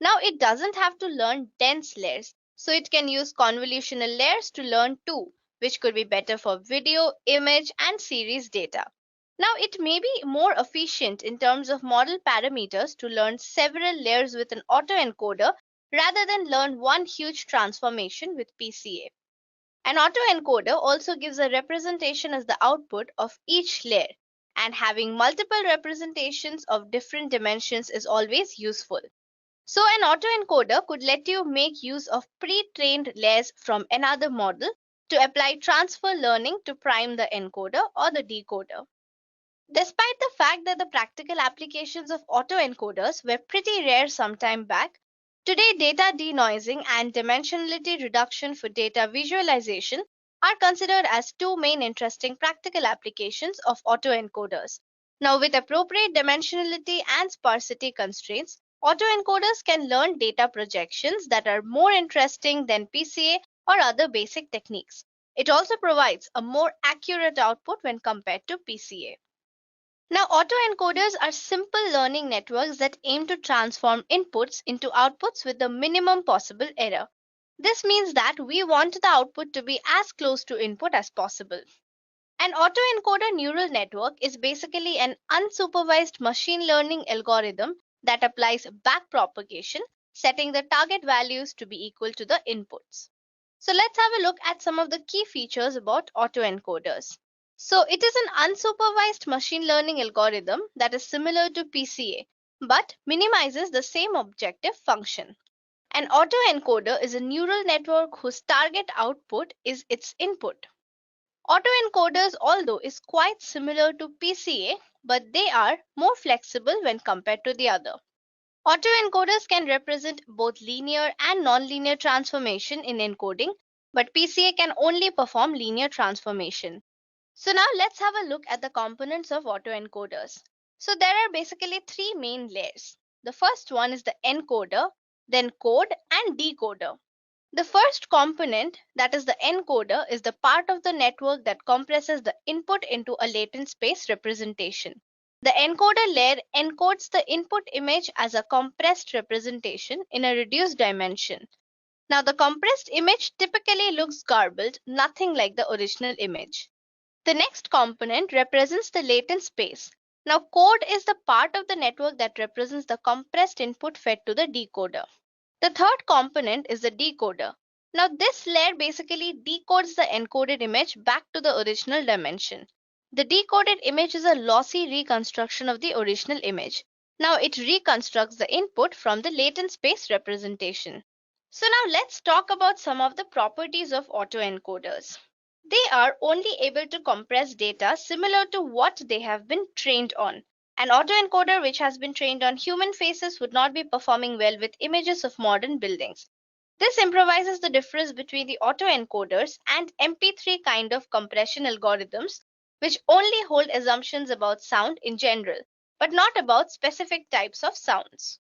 Now, it doesn't have to learn dense layers. So it can use convolutional layers to learn too, which could be better for video, image, and series data. Now, it may be more efficient in terms of model parameters to learn several layers with an autoencoder rather than learn one huge transformation with PCA. An autoencoder also gives a representation as the output of each layer, and having multiple representations of different dimensions is always useful. So an autoencoder could let you make use of pre-trained layers from another model to apply transfer learning to prime the encoder or the decoder. Despite the fact that the practical applications of autoencoders were pretty rare some time back, today data denoising and dimensionality reduction for data visualization are considered as two main interesting practical applications of autoencoders. Now, with appropriate dimensionality and sparsity constraints, autoencoders can learn data projections that are more interesting than PCA or other basic techniques. It also provides a more accurate output when compared to PCA. Now, autoencoders are simple learning networks that aim to transform inputs into outputs with the minimum possible error. This means that we want the output to be as close to input as possible. An autoencoder neural network is basically an unsupervised machine learning algorithm that applies backpropagation, setting the target values to be equal to the inputs. So let's have a look at some of the key features about autoencoders. So it is an unsupervised machine learning algorithm that is similar to PCA but minimizes the same objective function. An autoencoder is a neural network whose target output is its input. Autoencoders, although, is quite similar to PCA, but they are more flexible when compared to the other. Autoencoders can represent both linear and nonlinear transformation in encoding, but PCA can only perform linear transformation. So now let's have a look at the components of autoencoders. So there are basically three main layers. The first one is the encoder, then code and decoder. The first component, that is the encoder, is the part of the network that compresses the input into a latent space representation. The encoder layer encodes the input image as a compressed representation in a reduced dimension. Now, the compressed image typically looks garbled, nothing like the original image. The next component represents the latent space. Now, code is the part of the network that represents the compressed input fed to the decoder. The third component is the decoder. Now, this layer basically decodes the encoded image back to the original dimension. The decoded image is a lossy reconstruction of the original image. Now, it reconstructs the input from the latent space representation. So, now let's talk about some of the properties of autoencoders. They are only able to compress data similar to what they have been trained on. An autoencoder which has been trained on human faces would not be performing well with images of modern buildings. This improvises the difference between the autoencoders and MP3 kind of compression algorithms, which only hold assumptions about sound in general, but not about specific types of sounds.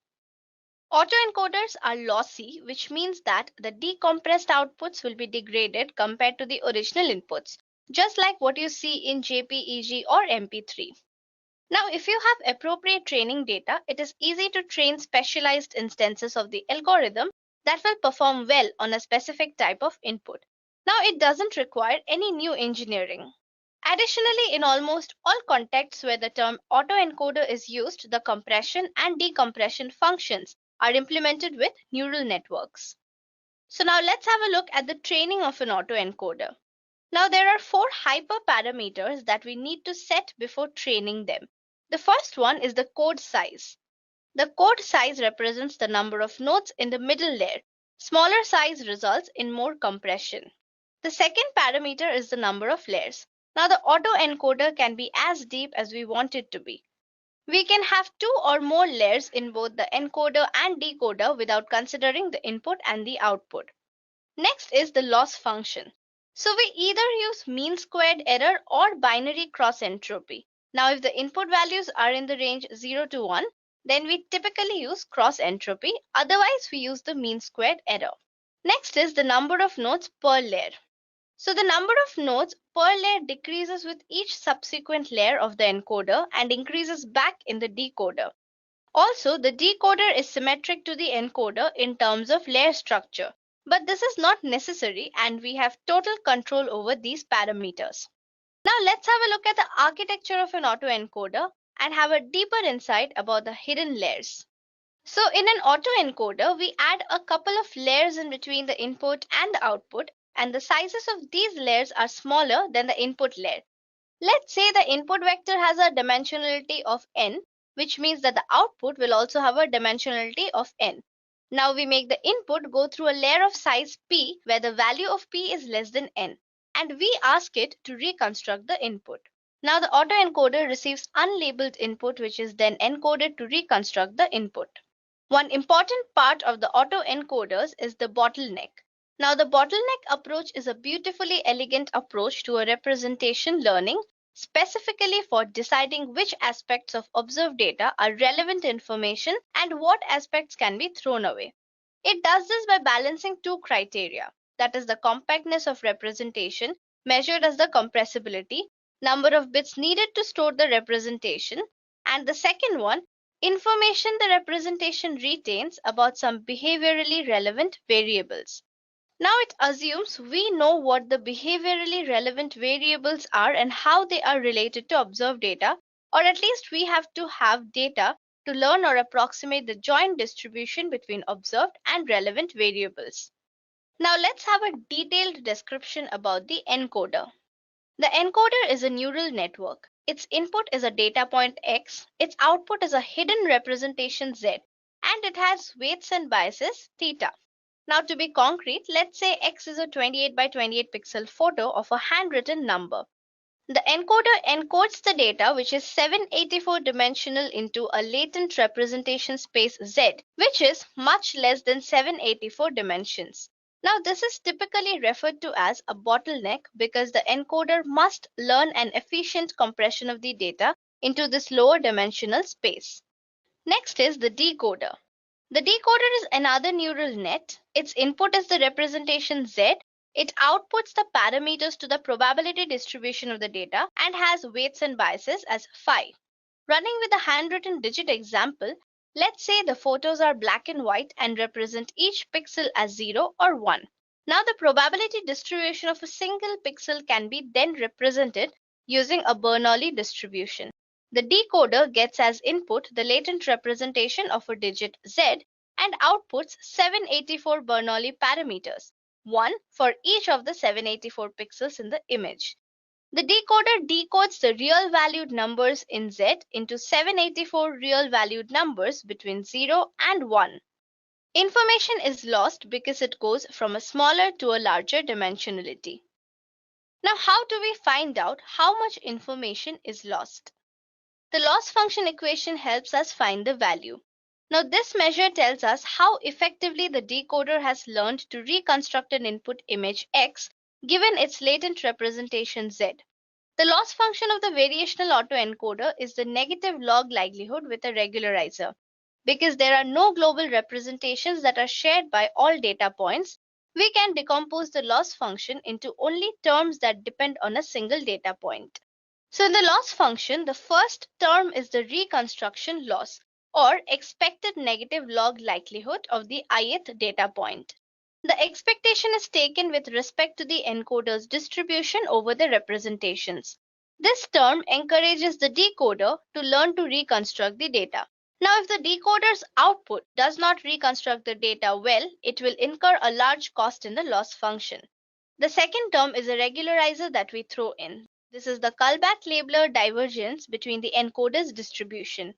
Autoencoders are lossy, which means that the decompressed outputs will be degraded compared to the original inputs, just like what you see in JPEG or MP3. Now, if you have appropriate training data, it is easy to train specialized instances of the algorithm that will perform well on a specific type of input. Now, it doesn't require any new engineering. Additionally, in almost all contexts where the term autoencoder is used, the compression and decompression functions are implemented with neural networks. So now let's have a look at the training of an autoencoder. Now there are four hyperparameters that we need to set before training them. The first one is the code size. The code size represents the number of nodes in the middle layer. Smaller size results in more compression. The second parameter is the number of layers. Now the autoencoder can be as deep as we want it to be. We can have two or more layers in both the encoder and decoder without considering the input and the output. Next is the loss function. So we either use mean squared error or binary cross entropy. Now if the input values are in the range 0 to 1, then we typically use cross entropy, otherwise we use the mean squared error. Next is the number of nodes per layer. So the number of nodes per layer decreases with each subsequent layer of the encoder and increases back in the decoder. Also, the decoder is symmetric to the encoder in terms of layer structure, but this is not necessary and we have total control over these parameters. Now let's have a look at the architecture of an autoencoder and have a deeper insight about the hidden layers. So in an autoencoder, we add a couple of layers in between the input and the output, and the sizes of these layers are smaller than the input layer. Let's say the input vector has a dimensionality of n, which means that the output will also have a dimensionality of n. Now we make the input go through a layer of size p where the value of p is less than n, and we ask it to reconstruct the input. Now the autoencoder receives unlabeled input which is then encoded to reconstruct the input. One important part of the autoencoders is the bottleneck. Now, the bottleneck approach is a beautifully elegant approach to a representation learning, specifically for deciding which aspects of observed data are relevant information and what aspects can be thrown away. It does this by balancing two criteria, that is, the compactness of representation, measured as the compressibility, number of bits needed to store the representation, and the second one, information the representation retains about some behaviorally relevant variables. Now it assumes we know what the behaviorally relevant variables are and how they are related to observed data, or at least we have to have data to learn or approximate the joint distribution between observed and relevant variables. Now let's have a detailed description about the encoder. The encoder is a neural network. Its input is a data point X, its output is a hidden representation Z, and it has weights and biases theta. Now, to be concrete, let's say X is a 28 by 28 pixel photo of a handwritten number. The encoder encodes the data, which is 784 dimensional, into a latent representation space Z, which is much less than 784 dimensions. Now, this is typically referred to as a bottleneck because the encoder must learn an efficient compression of the data into this lower dimensional space. Next is the decoder. The decoder is another neural net. Its input is the representation Z. It outputs the parameters to the probability distribution of the data and has weights and biases as phi. Running with a handwritten digit example, let's say the photos are black and white and represent each pixel as 0 or 1. Now the probability distribution of a single pixel can be then represented using a Bernoulli distribution. The decoder gets as input the latent representation of a digit Z and outputs 784 Bernoulli parameters, one for each of the 784 pixels in the image. The decoder decodes the real valued numbers in Z into 784 real valued numbers between 0 and 1. Information is lost because it goes from a smaller to a larger dimensionality. Now, how do we find out how much information is lost? The loss function equation helps us find the value. Now, this measure tells us how effectively the decoder has learned to reconstruct an input image X given its latent representation Z. The loss function of the variational autoencoder is the negative log likelihood with a regularizer. Because there are no global representations that are shared by all data points, we can decompose the loss function into only terms that depend on a single data point. So in the loss function, the first term is the reconstruction loss, or expected negative log likelihood of the ith data point. The expectation is taken with respect to the encoder's distribution over the representations. This term encourages the decoder to learn to reconstruct the data. Now, if the decoder's output does not reconstruct the data well, it will incur a large cost in the loss function. The second term is a regularizer that we throw in. This is the Kullback labeler divergence between the encoder's distribution.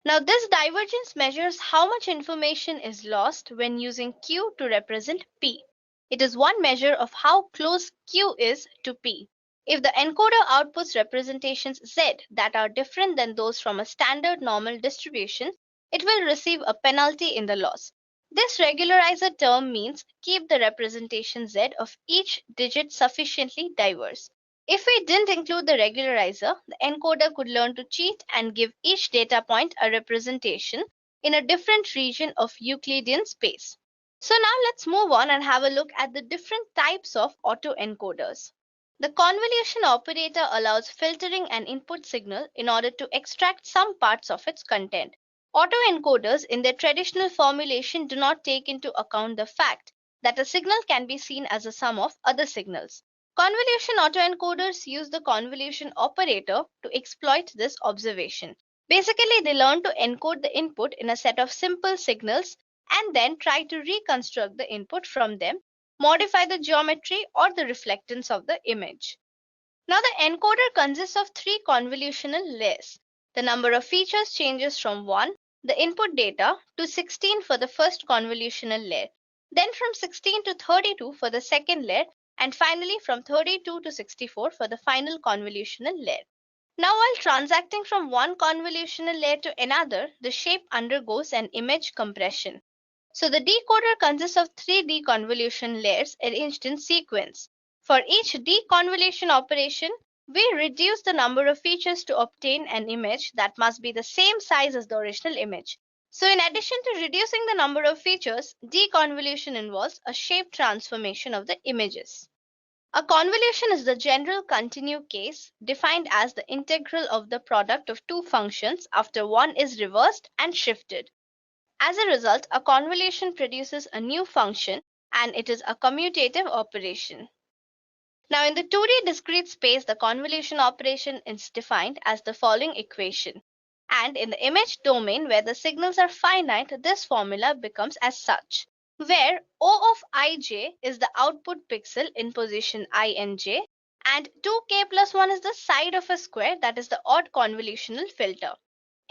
Now, this divergence measures how much information is lost when using Q to represent P. It is one measure of how close Q is to P. If the encoder outputs representations Z that are different than those from a standard normal distribution, it will receive a penalty in the loss. This regularizer term means keep the representation Z of each digit sufficiently diverse. If we didn't include the regularizer, the encoder could learn to cheat and give each data point a representation in a different region of Euclidean space. So now let's move on and have a look at the different types of autoencoders. The convolution operator allows filtering an input signal in order to extract some parts of its content. Autoencoders in their traditional formulation do not take into account the fact that a signal can be seen as a sum of other signals. Convolution autoencoders use the convolution operator to exploit this observation. Basically, they learn to encode the input in a set of simple signals and then try to reconstruct the input from them, modify the geometry or the reflectance of the image. Now, the encoder consists of three convolutional layers. The number of features changes from 1, the input data, to 16 for the first convolutional layer, then from 16 to 32 for the second layer, and finally from 32 to 64 for the final convolutional layer. Now, while transacting from one convolutional layer to another, the shape undergoes an image compression. So the decoder consists of three deconvolution layers arranged in sequence. For each deconvolution operation, we reduce the number of features to obtain an image that must be the same size as the original image. So in addition to reducing the number of features, deconvolution involves a shape transformation of the images. A convolution is the general continuous case defined as the integral of the product of two functions after one is reversed and shifted. As a result, a convolution produces a new function and it is a commutative operation. Now, in the 2D discrete space, the convolution operation is defined as the following equation. And in the image domain where the signals are finite, this formula becomes as such, where O of ij is the output pixel in position ij And 2k plus 1 is the side of a square, that is the odd convolutional filter.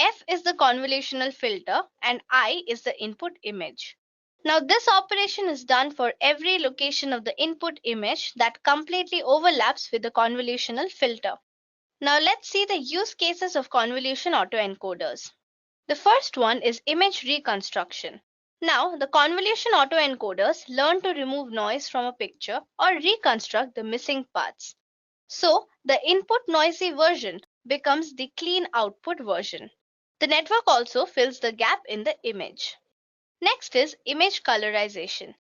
F is the convolutional filter and I is the input image. Now this operation is done for every location of the input image that completely overlaps with the convolutional filter. Now let's see the use cases of convolution autoencoders. The first one is image reconstruction. Now, the convolution autoencoders learn to remove noise from a picture or reconstruct the missing parts. So, the input noisy version becomes the clean output version. The network also fills the gap in the image. Next is image colorization.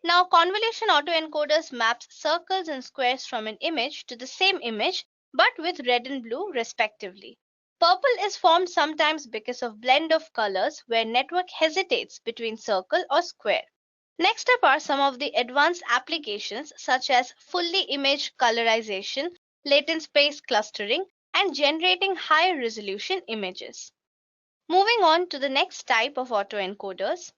Now, convolution autoencoders maps circles and squares from an image to the same image but with red and blue respectively. Purple is formed sometimes because of blend of colors where network hesitates between circle or square. Next up are some of the advanced applications such as fully image colorization, latent space clustering, and generating higher resolution images. Moving on to the next type of autoencoders.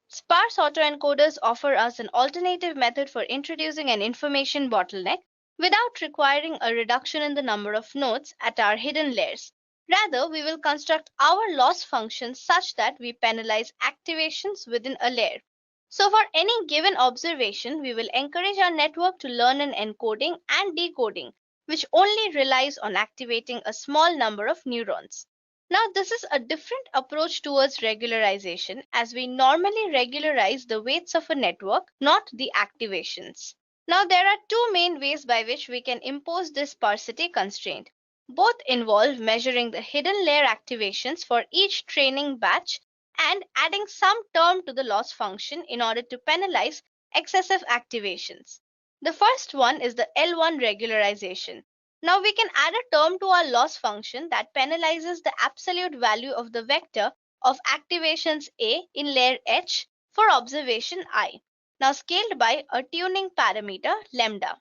Sparse autoencoders offer us an alternative method for introducing an information bottleneck without requiring a reduction in the number of nodes at our hidden layers. Rather, we will construct our loss functions such that we penalize activations within a layer. So for any given observation, we will encourage our network to learn an encoding and decoding, which only relies on activating a small number of neurons. Now, this is a different approach towards regularization as we normally regularize the weights of a network, not the activations. Now, there are two main ways by which we can impose this sparsity constraint. Both involve measuring the hidden layer activations for each training batch and adding some term to the loss function in order to penalize excessive activations. The first one is the L1 regularization. Now we can add a term to our loss function that penalizes the absolute value of the vector of activations A in layer H for observation I, now scaled by a tuning parameter lambda.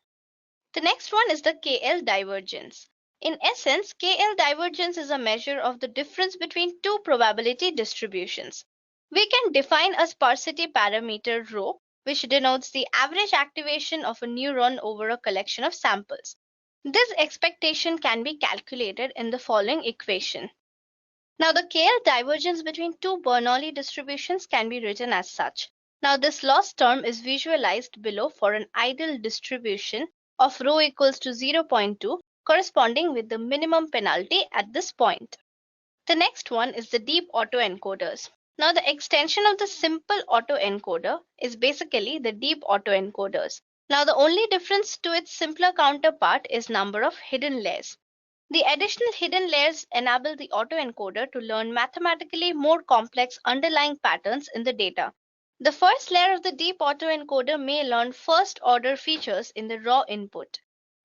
The next one is the KL divergence. In essence, KL divergence is a measure of the difference between two probability distributions. We can define a sparsity parameter rho, which denotes the average activation of a neuron over a collection of samples. This expectation can be calculated in the following equation. Now, the KL divergence between two Bernoulli distributions can be written as such. Now, this loss term is visualized below for an ideal distribution of rho equals to 0.2, corresponding with the minimum penalty at this point. The next one is the deep autoencoders. Now, the extension of the simple autoencoder is basically the deep autoencoders. Now, the only difference to its simpler counterpart is number of hidden layers. The additional hidden layers enable the autoencoder to learn mathematically more complex underlying patterns in the data. The first layer of the deep autoencoder may learn first-order features in the raw input.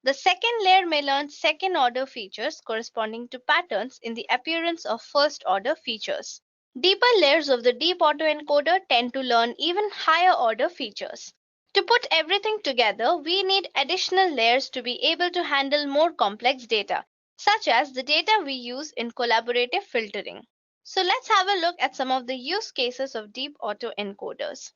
The second layer may learn second-order features corresponding to patterns in the appearance of first-order features. Deeper layers of the deep autoencoder tend to learn even higher-order features. To put everything together, we need additional layers to be able to handle more complex data, such as the data we use in collaborative filtering. So let's have a look at some of the use cases of deep autoencoders.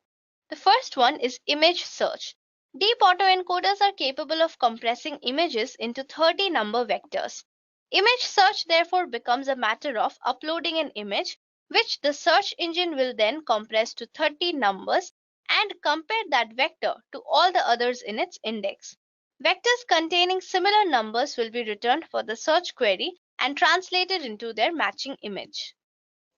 The first one is image search. Deep autoencoders are capable of compressing images into 30 number vectors. Image search therefore becomes a matter of uploading an image, which the search engine will then compress to 30 numbers and compare that vector to all the others in its index. Vectors containing similar numbers will be returned for the search query and translated into their matching image.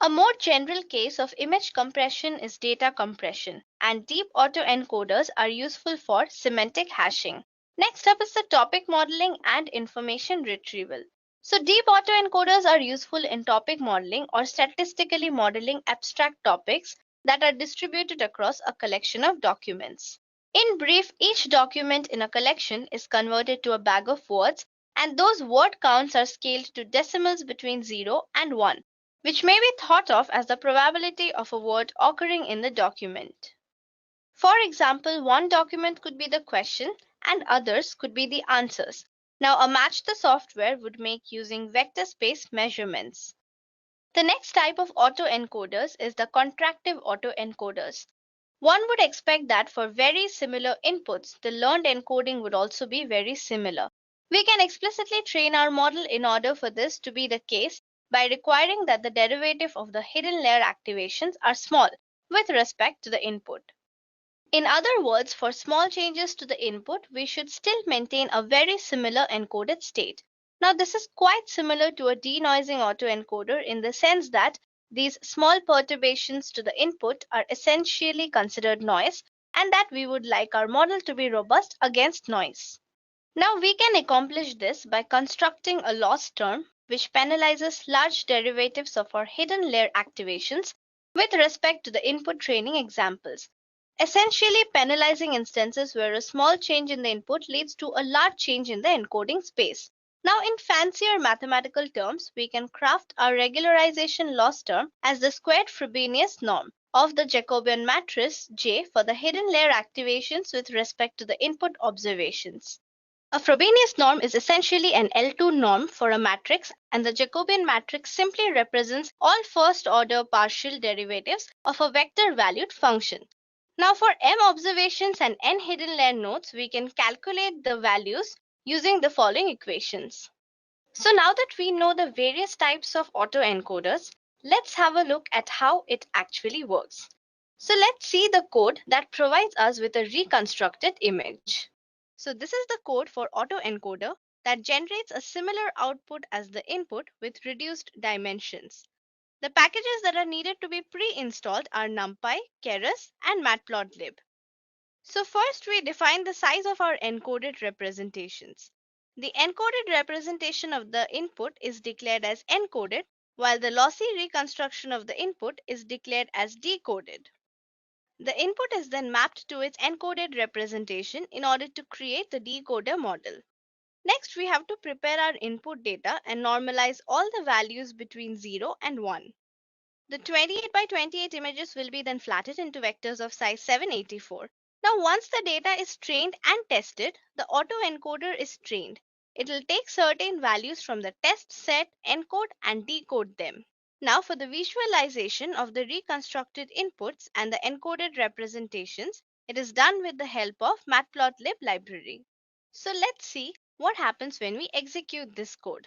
A more general case of image compression is data compression, and deep autoencoders are useful for semantic hashing. Next up is the topic modeling and information retrieval. So deep autoencoders are useful in topic modeling or statistically modeling abstract topics that are distributed across a collection of documents. In brief, each document in a collection is converted to a bag of words, and those word counts are scaled to decimals between 0 and 1, which may be thought of as the probability of a word occurring in the document. For example, one document could be the question and others could be the answers. Now, a match the software would make using vector space measurements. The next type of autoencoders is the contractive autoencoders. One would expect that for very similar inputs, the learned encoding would also be very similar. We can explicitly train our model in order for this to be the case by requiring that the derivative of the hidden layer activations are small with respect to the input. In other words, for small changes to the input, we should still maintain a very similar encoded state. Now, this is quite similar to a denoising autoencoder in the sense that these small perturbations to the input are essentially considered noise, and that we would like our model to be robust against noise. Now, we can accomplish this by constructing a loss term which penalizes large derivatives of our hidden layer activations with respect to the input training examples, essentially penalizing instances where a small change in the input leads to a large change in the encoding space. Now, in fancier mathematical terms, we can craft our regularization loss term as the squared Frobenius norm of the Jacobian matrix J for the hidden layer activations with respect to the input observations. A Frobenius norm is essentially an L2 norm for a matrix, and the Jacobian matrix simply represents all first-order partial derivatives of a vector-valued function. Now, for m observations and n hidden layer nodes, we can calculate the values using the following equations. So now that we know the various types of autoencoders, let's have a look at how it actually works. So let's see the code that provides us with a reconstructed image. So this is the code for autoencoder that generates a similar output as the input with reduced dimensions. The packages that are needed to be pre-installed are NumPy, Keras, and Matplotlib. So first we define the size of our encoded representations. The encoded representation of the input is declared as encoded, while the lossy reconstruction of the input is declared as decoded. The input is then mapped to its encoded representation in order to create the decoder model. Next, we have to prepare our input data and normalize all the values between 0 and 1. The 28 by 28 images will be then flattened into vectors of size 784. Now, once the data is trained and tested, the autoencoder is trained. It will take certain values from the test set, encode, and decode them. Now, for the visualization of the reconstructed inputs and the encoded representations, it is done with the help of Matplotlib library. So let's see what happens when we execute this code.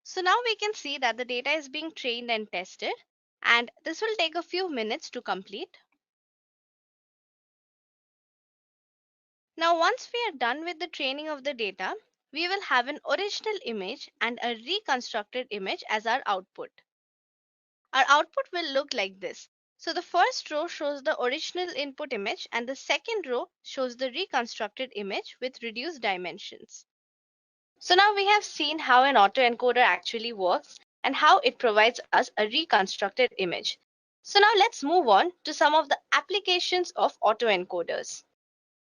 So now we can see that the data is being trained and tested, and this will take a few minutes to complete. Now, once we are done with the training of the data, we will have an original image and a reconstructed image as our output. Our output will look like this. So the first row shows the original input image and the second row shows the reconstructed image with reduced dimensions. So now we have seen how an autoencoder actually works and how it provides us a reconstructed image. So now let's move on to some of the applications of autoencoders.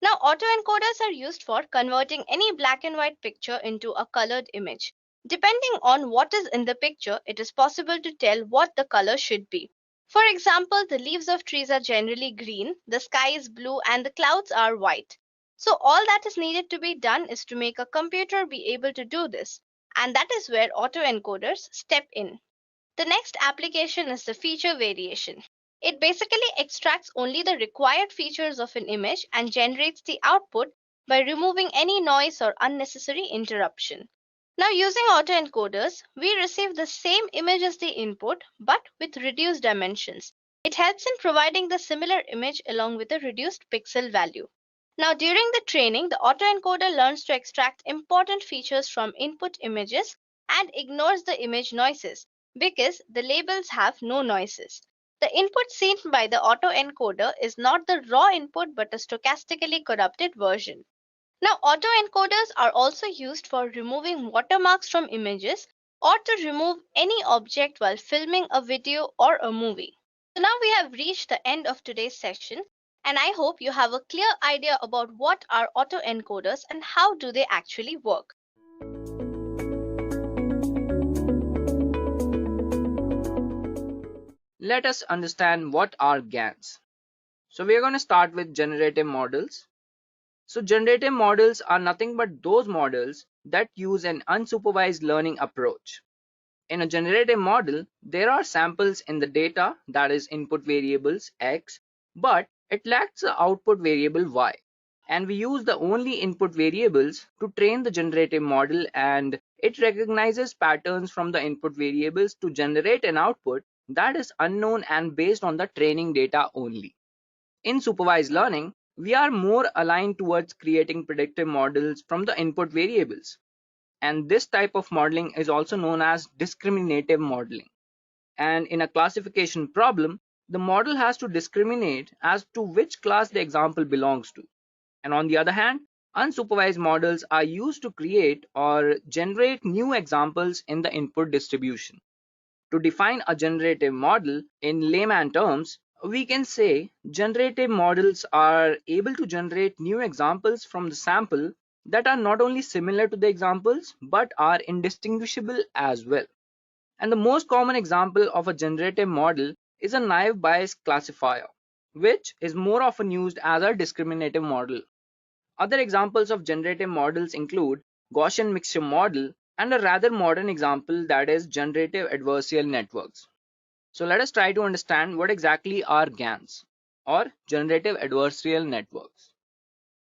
Now, autoencoders are used for converting any black and white picture into a colored image. Depending on what is in the picture, it is possible to tell what the color should be. For example, the leaves of trees are generally green, the sky is blue, and the clouds are white. So all that is needed to be done is to make a computer be able to do this, and that is where autoencoders step in. The next application is the feature variation. It basically extracts only the required features of an image and generates the output by removing any noise or unnecessary interruption. Now, using autoencoders, we receive the same image as the input but with reduced dimensions. It helps in providing the similar image along with a reduced pixel value. Now, during the training, the autoencoder learns to extract important features from input images and ignores the image noises because the labels have no noises. The input seen by the autoencoder is not the raw input but a stochastically corrupted version. Now, autoencoders are also used for removing watermarks from images or to remove any object while filming a video or a movie. So now we have reached the end of today's session, and I hope you have a clear idea about what are autoencoders and how do they actually work. Let us understand what are GANs. So we are going to start with generative models. So generative models are nothing but those models that use an unsupervised learning approach. In a generative model, there are samples in the data, that is input variables x, but it lacks the output variable y. and we use the only input variables to train the generative model, and it recognizes patterns from the input variables to generate an output that is unknown and based on the training data only. In supervised learning, we are more aligned towards creating predictive models from the input variables. And this type of modeling is also known as discriminative modeling. And in a classification problem, the model has to discriminate as to which class the example belongs to. And on the other hand, unsupervised models are used to create or generate new examples in the input distribution. To define a generative model in layman terms, we can say generative models are able to generate new examples from the sample that are not only similar to the examples but are indistinguishable as well. And the most common example of a generative model is a naive Bayes classifier, which is more often used as a discriminative model. Other examples of generative models include Gaussian mixture model and a rather modern example, that is generative adversarial networks. So let us try to understand what exactly are GANs, or generative adversarial networks.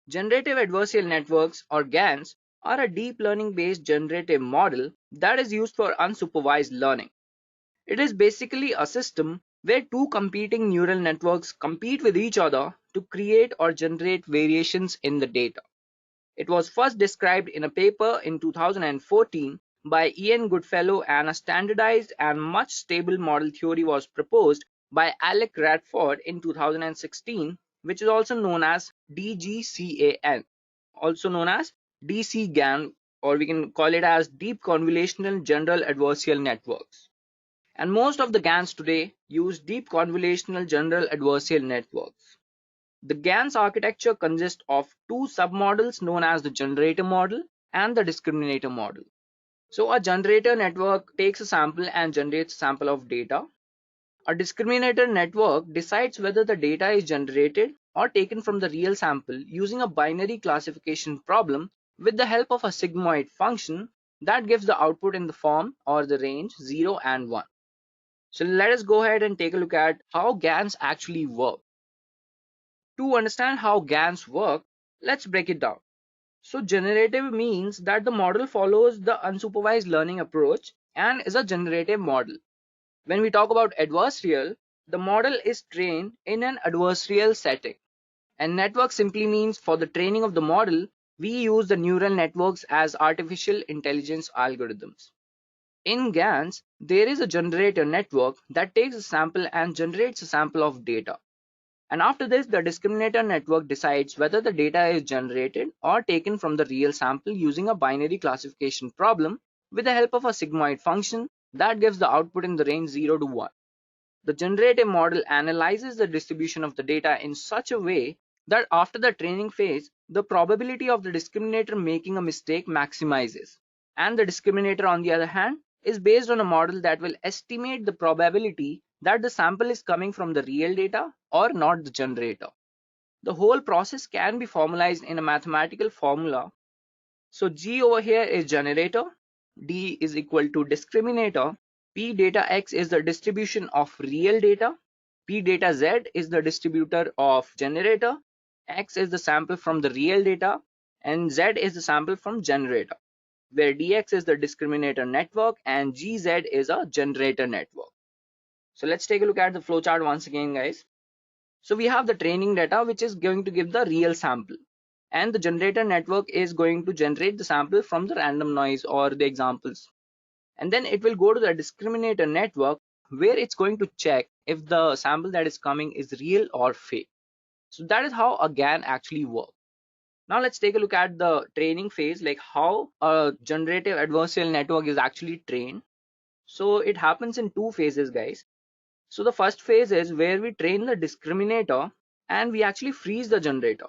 Generative adversarial networks, or GANs, are a deep learning based generative model that is used for unsupervised learning. It is basically a system where two competing neural networks compete with each other to create or generate variations in the data. It was first described in a paper in 2014 by Ian Goodfellow, and a standardized and much stable model theory was proposed by Alec Radford in 2016, which is also known as DGCAN, also known as DCGAN, or we can call it as Deep Convolutional General Adversarial Networks. And most of the GANs today use deep convolutional general adversarial networks. The GANs architecture consists of two submodels known as the generator model and the discriminator model. So a generator network takes a sample and generates a sample of data. A discriminator network decides whether the data is generated or taken from the real sample using a binary classification problem with the help of a sigmoid function that gives the output in the form or the range 0 and 1. So let us go ahead and take a look at how GANs actually work. To understand how GANs work, let's break it down. So generative means that the model follows the unsupervised learning approach and is a generative model. When we talk about adversarial, the model is trained in an adversarial setting. And network simply means for the training of the model, we use the neural networks as artificial intelligence algorithms. In GANs, there is a generator network that takes a sample and generates a sample of data. And after this, the discriminator network decides whether the data is generated or taken from the real sample using a binary classification problem with the help of a sigmoid function that gives the output in the range 0 to 1. The generative model analyzes the distribution of the data in such a way that after the training phase, the probability of the discriminator making a mistake maximizes. And the discriminator, on the other hand, is based on a model that will estimate the probability that the sample is coming from the real data or not the generator. The whole process can be formalized in a mathematical formula. So G over here is generator, D is equal to discriminator, P data X is the distribution of real data, P data Z is the distributor of generator, X is the sample from the real data, and Z is the sample from generator, where dx is the discriminator network and gz is a generator network. So let's take a look at the flowchart once again, guys. So we have the training data, which is going to give the real sample, and the generator network is going to generate the sample from the random noise or the examples. And then it will go to the discriminator network, where it's going to check if the sample that is coming is real or fake. So that is how a GAN actually works. Now let's take a look at the training phase, like how a generative adversarial network is actually trained. So it happens in two phases, guys. So the first phase is where we train the discriminator and we actually freeze the generator,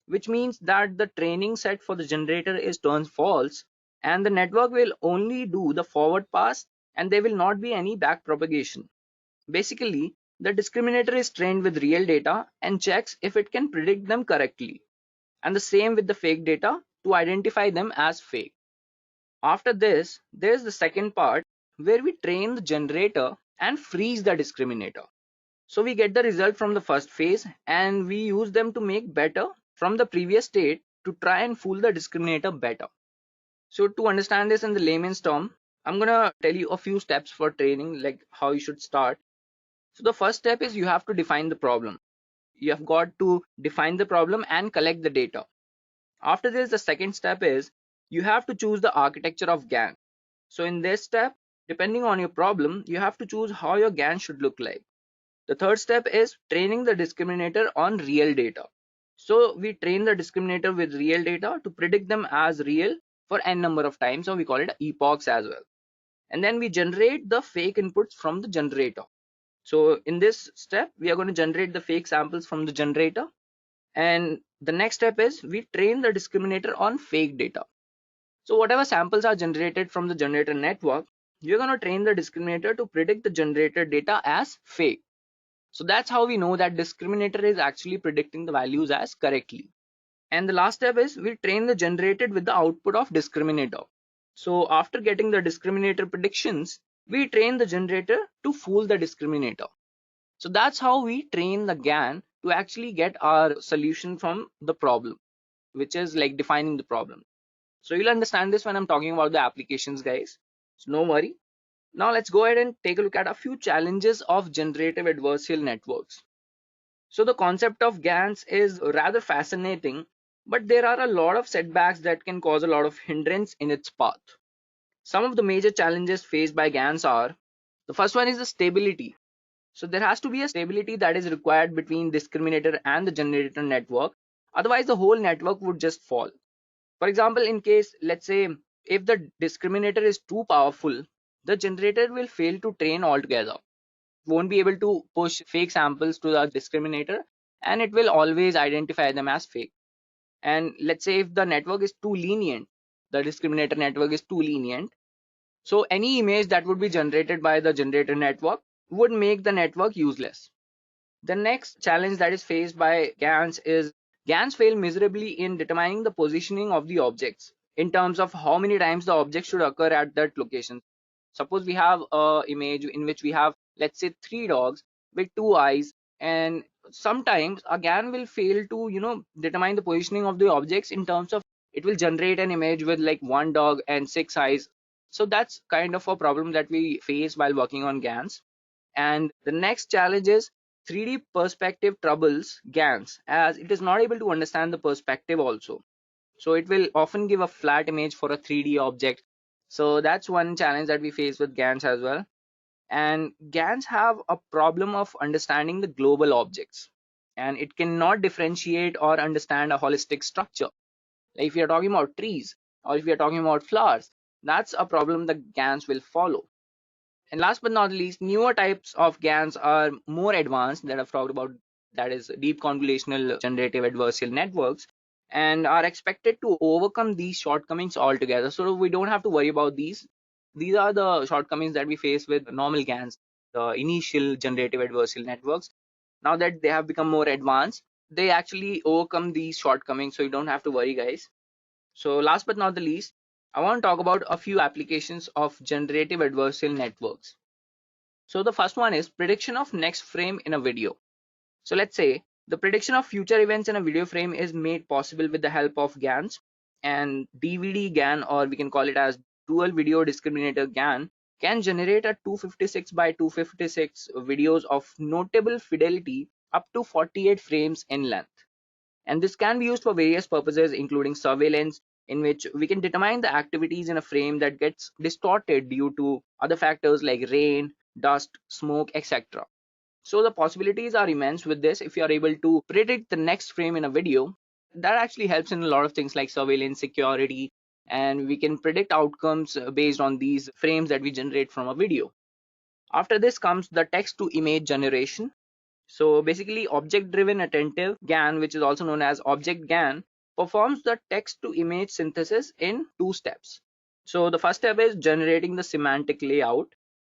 which means that the training set for the generator is turned false and the network will only do the forward pass and there will not be any back propagation. Basically, the discriminator is trained with real data and checks if it can predict them correctly, and the same with the fake data to identify them as fake. After this, there is the second part where we train the generator and freeze the discriminator. So we get the result from the first phase and we use them to make better from the previous state to try and fool the discriminator better. So to understand this in the layman's term, I'm gonna tell you a few steps for training, like how you should start. So the first step is you have to define the problem. You have got to define the problem and collect the data. After this, the second step is you have to choose the architecture of GAN. So in this step, depending on your problem, you have to choose how your GAN should look like. The third step is training the discriminator on real data. So we train the discriminator with real data to predict them as real for n number of times, or we call it epochs as well. And then we generate the fake inputs from the generator. So in this step, we are going to generate the fake samples from the generator. And the next step is we train the discriminator on fake data. So whatever samples are generated from the generator network, you're going to train the discriminator to predict the generated data as fake. So that's how we know that discriminator is actually predicting the values as correctly. And the last step is we train the generated with the output of discriminator. So after getting the discriminator predictions, we train the generator to fool the discriminator. So that's how we train the GAN to actually get our solution from the problem, which is like defining the problem. So you'll understand this when I'm talking about the applications, guys. So no worry. Now let's go ahead and take a look at a few challenges of generative adversarial networks. So the concept of GANs is rather fascinating, but there are a lot of setbacks that can cause a lot of hindrance in its path. Some of the major challenges faced by GANs are, the first one is the stability. So there has to be a stability that is required between discriminator and the generator network. Otherwise, the whole network would just fall. For example, in case, let's say, if the discriminator is too powerful, the generator will fail to train altogether. Won't be able to push fake samples to the discriminator, and it will always identify them as fake. And let's say if the network is too lenient, the discriminator network is too lenient, so any image that would be generated by the generator network would make the network useless. The next challenge that is faced by GANs is GANs fail miserably in determining the positioning of the objects in terms of how many times the object should occur at that location. Suppose we have an image in which we have, let's say, 3 dogs with 2 eyes, and sometimes a GAN will fail to determine the positioning of the objects in terms of it will generate an image with like 1 dog and 6 eyes. So that's kind of a problem that we face while working on GANs. And the next challenge is 3D perspective troubles GANs, as it is not able to understand the perspective also. So it will often give a flat image for a 3D object. So that's one challenge that we face with GANs as well. And GANs have a problem of understanding the global objects, and it cannot differentiate or understand a holistic structure. Like if we are talking about trees or if we are talking about flowers, that's a problem that GANs will follow. And last but not least, newer types of GANs are more advanced that I've talked about, that is deep convolutional generative adversarial networks, and are expected to overcome these shortcomings altogether. So we don't have to worry about these. These are the shortcomings that we face with normal GANs, the initial generative adversarial networks. Now that they have become more advanced, they actually overcome these shortcomings, so you don't have to worry, guys. So last but not the least, I want to talk about a few applications of generative adversarial networks. So the first one is prediction of next frame in a video. So let's say the prediction of future events in a video frame is made possible with the help of GANs, and DVD GAN, or we can call it as dual video discriminator GAN, can generate a 256 by 256 videos of notable fidelity up to 48 frames in length. And this can be used for various purposes, including surveillance, in which we can determine the activities in a frame that gets distorted due to other factors like rain, dust, smoke, etc. So the possibilities are immense with this. If you are able to predict the next frame in a video, that actually helps in a lot of things like surveillance, security, and we can predict outcomes based on these frames that we generate from a video. After this comes the text to image generation. So basically, object-driven attentive GAN, which is also known as object GAN, performs the text-to-image synthesis in 2 steps. So the first step is generating the semantic layout,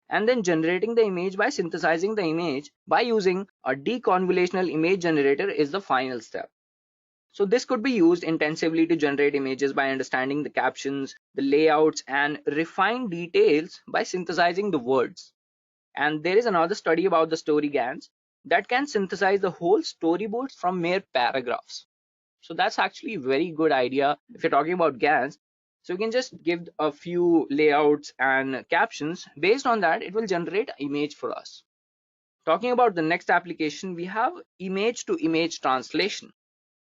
and then generating the image by synthesizing the image by using a deconvolutional image generator is the final step. So this could be used intensively to generate images by understanding the captions, the layouts, and refine details by synthesizing the words. And there is another study about the story GANs that can synthesize the whole storyboards from mere paragraphs. So that's actually a very good idea if you're talking about GANs. So you can just give a few layouts and captions. Based on that, it will generate an image for us. Talking about the next application, we have image to image translation.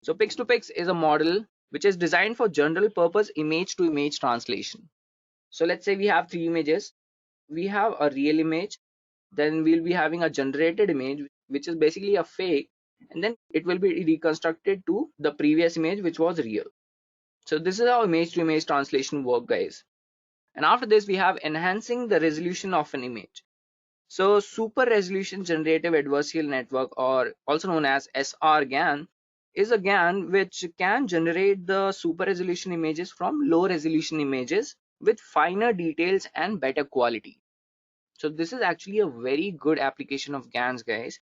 So Pix2Pix is a model which is designed for general purpose image to image translation. So let's say we have three images. We have a real image, then we'll be having a generated image, which is basically a fake, and then it will be reconstructed to the previous image, which was real. So this is how image to image translation work, guys. And after this, we have enhancing the resolution of an image. So super resolution generative adversarial network, or also known as SRGAN, is a GAN which can generate the super resolution images from low resolution images with finer details and better quality. So this is actually a very good application of GANs, guys.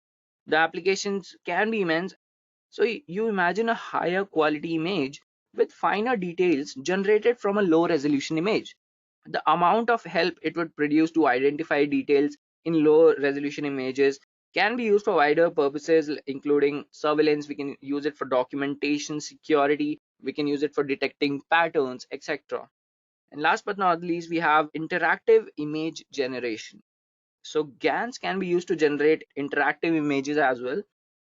The applications can be immense. So you imagine a higher quality image with finer details generated from a low resolution image. The amount of help it would produce to identify details in low resolution images can be used for wider purposes, including surveillance. We can use it for documentation, security. We can use it for detecting patterns, etc. And last but not least, we have interactive image generation. So GANs can be used to generate interactive images as well.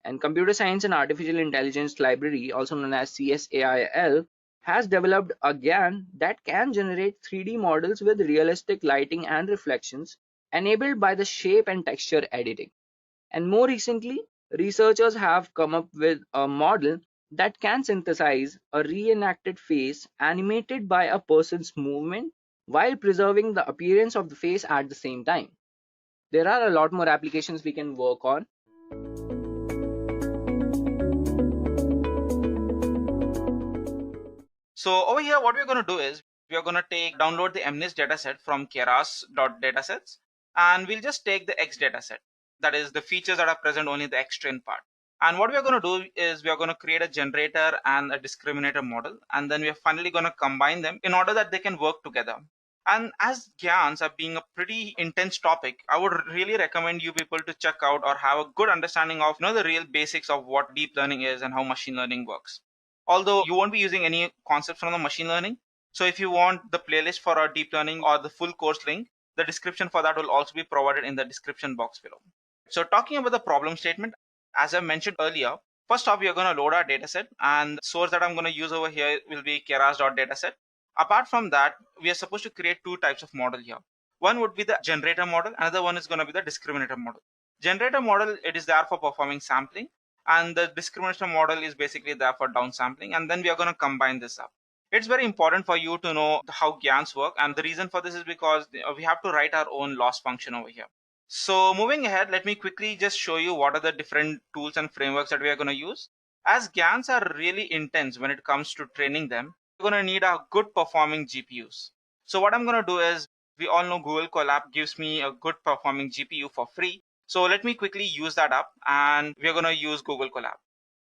And computer science and artificial intelligence library, also known as CSAIL, has developed a GAN that can generate 3D models with realistic lighting and reflections enabled by the shape and texture editing. And more recently, researchers have come up with a model that can synthesize a reenacted face animated by a person's movement while preserving the appearance of the face at the same time. There are a lot more applications we can work on. So over here, what we're going to do is we are going to download the MNIST dataset from keras.datasets, and we'll just take the X dataset. That is the features that are present only in the X train part. And what we are going to do is we are going to create a generator and a discriminator model, and then we are finally going to combine them in order that they can work together. And as GANs are being a pretty intense topic, I would really recommend you people to check out or have a good understanding of the real basics of what deep learning is and how machine learning works. Although you won't be using any concepts from the machine learning. So if you want the playlist for our deep learning or the full course link, the description for that will also be provided in the description box below. So talking about the problem statement, as I mentioned earlier, first off, we are going to load our dataset, and the source that I'm going to use over here will be keras.dataset. Apart from that, we are supposed to create two types of model here. One would be the generator model, another one is going to be the discriminator model. Generator model, it is there for performing sampling, and the discriminator model is basically there for downsampling, and then we are going to combine this up. It's very important for you to know how GANs work, and the reason for this is because we have to write our own loss function over here. So moving ahead, let me quickly just show you what are the different tools and frameworks that we are going to use. As GANs are really intense when it comes to training them, we're going to need a good performing GPUs. So what I'm going to do is, we all know Google Colab gives me a good performing GPU for free. So let me quickly use that up, and we're going to use Google Colab.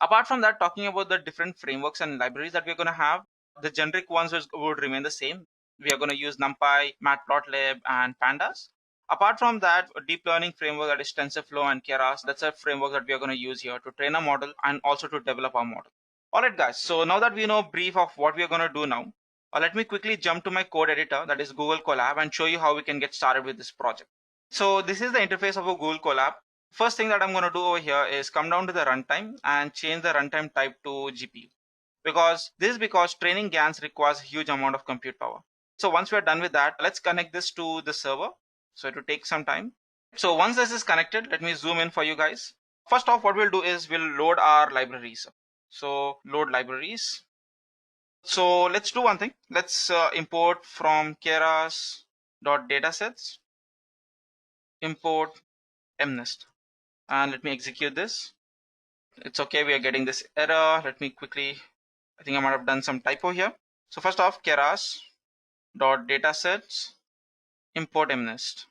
Apart from that, talking about the different frameworks and libraries that we're going to have, the generic ones would remain the same. We are going to use NumPy, Matplotlib, and Pandas. Apart from that, a deep learning framework, that is TensorFlow and Keras, that's a framework that we are going to use here to train a model and also to develop our model. Alright guys, so now that we know brief of what we are going to do now, let me quickly jump to my code editor, that is Google Colab, and show you how we can get started with this project. So this is the interface of a Google Colab. First thing that I'm going to do over here is come down to the runtime and change the runtime type to GPU. Because training GANs requires a huge amount of compute power. So once we're done with that, let's connect this to the server. So it will take some time. So once this is connected, let me zoom in for you guys. First off, what we'll do is we'll load our libraries. So load libraries. So let's do one thing. Let's import from keras.datasets, import MNIST, and let me execute this. It's okay, we are getting this error. Let me quickly, I think I might have done some typo here. So first off, keras.datasets, import MNIST.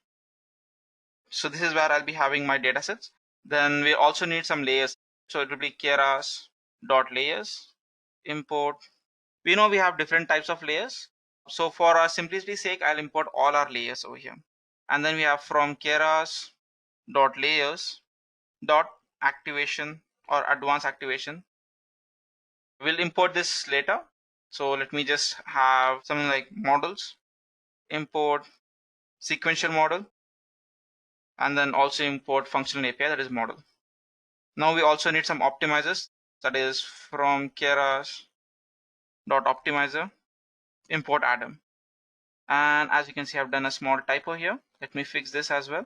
So this is where I'll be having my datasets. Then we also need some layers. So it will be keras.layers, import. We know we have different types of layers. So for our simplicity's sake, I'll import all our layers over here. And then we have from keras.layers.activation or advanced activation. We'll import this later. So let me just have something like models, import sequential model, and then also import functional API, that is model. Now we also need some optimizers, that is from keras.optimizer, import Adam. And as you can see, I've done a small typo here. Let me fix this as well.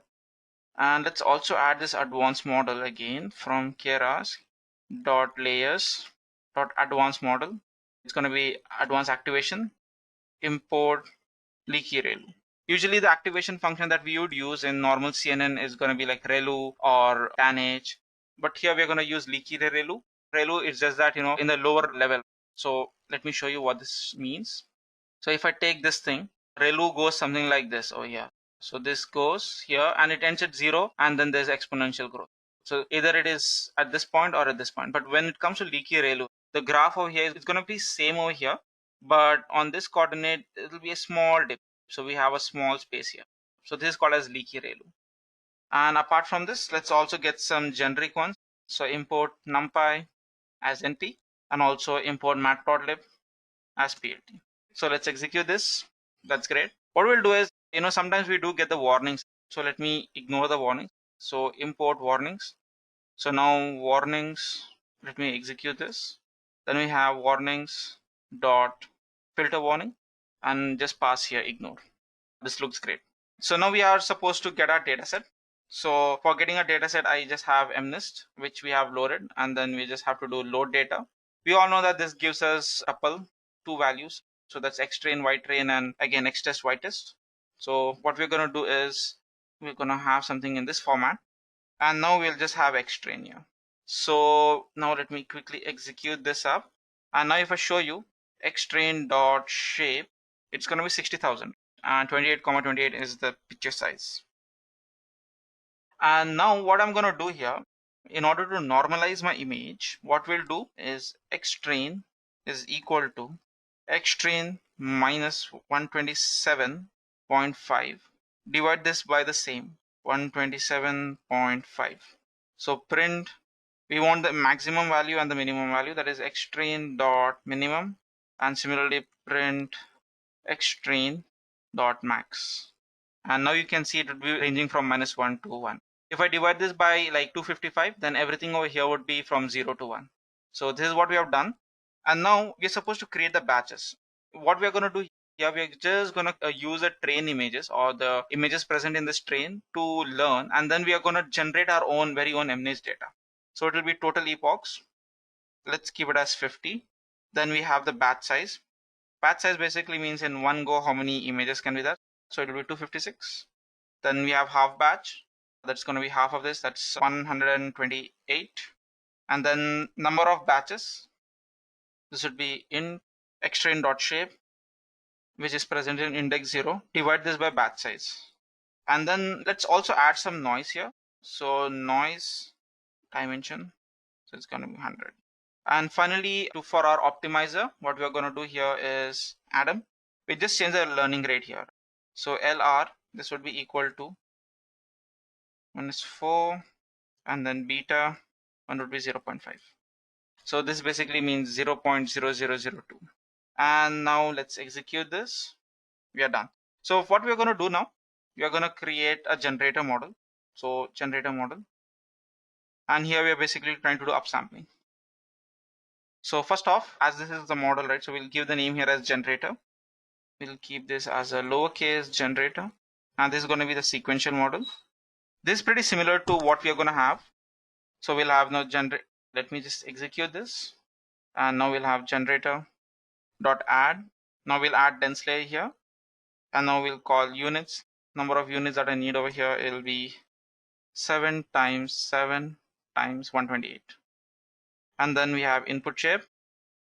And let's also add this advanced model again from keras.layers.advanced model. It's going to be advanced activation, import leaky relu. Usually the activation function that we would use in normal CNN is going to be like relu or tanh, but here we're going to use leaky relu. Relu is just that, in the lower level. So let me show you what this means. So if I take this thing, relu goes something like this. Oh yeah. So this goes here and it ends at 0, and then there's exponential growth. So either it is at this point or at this point. But when it comes to leaky relu, the graph over here is going to be same over here, but on this coordinate it will be a small dip. So we have a small space here. So this is called as leaky relu. And apart from this, let's also get some generic ones. So import numpy as np, and also import matplotlib as plt. So let's execute this. That's great. What we'll do is, sometimes we do get the warnings. So let me ignore the warnings. So import warnings. So now warnings, let me execute this. Then we have warnings dot filter warning, and just pass here ignore. This looks great. So now we are supposed to get our data set. So for getting a data set, I just have mnist, which we have loaded, and then we just have to do load data. We all know that this gives us tuple, 2 values. So that's xtrain, ytrain, and again xtest, ytest. So what we're going to do is we're going to have something in this format, and now we'll just have xtrain here. So now let me quickly execute this up, and now if I show you xtrain dot shape, it's going to be 60,000, and 28,28 is the picture size. And now what I'm going to do here, in order to normalize my image, what we'll do is xtrain is equal to xtrain minus 127.5. Divide this by the same 127.5. So print, we want the maximum value and the minimum value, that is xtrain dot minimum, and similarly print xtrain dot max. And now you can see it would be ranging from -1 to 1. If I divide this by like 255, then everything over here would be from 0 to 1. So this is what we have done. And now we're supposed to create the batches. What we're going to do here, we're just going to use the train images or the images present in this train to learn, and then we are going to generate our own very own MNIST data. So it will be total epochs. Let's keep it as 50. Then we have the batch size. Batch size basically means in one go how many images can be there. So it will be 256. Then we have half batch. That's going to be half of this. That's 128. And then number of batches. This would be int xtrain.shape, which is present in index 0. Divide this by batch size. And then let's also add some noise here. So noise dimension. So it's going to be 100. And finally, for our optimizer, what we're going to do here is Adam. We just change the learning rate here. So LR, this would be equal to -4, and then beta 1 would be 0.5. So this basically means 0.0002. And now let's execute this. We are done. So what we're going to do now, we are going to create a generator model. So generator model. And here we are basically trying to do upsampling. So first off, as this is the model, right? So we'll give the name here as generator. We'll keep this as a lowercase generator. And this is going to be the sequential model. This is pretty similar to what we are going to have. So we'll have now generate. Let me just execute this. And now we'll have generator dot add. Now we'll add dense layer here. And now we'll call units. Number of units that I need over here, it'll be 7 times 7 times 128. And then we have input shape.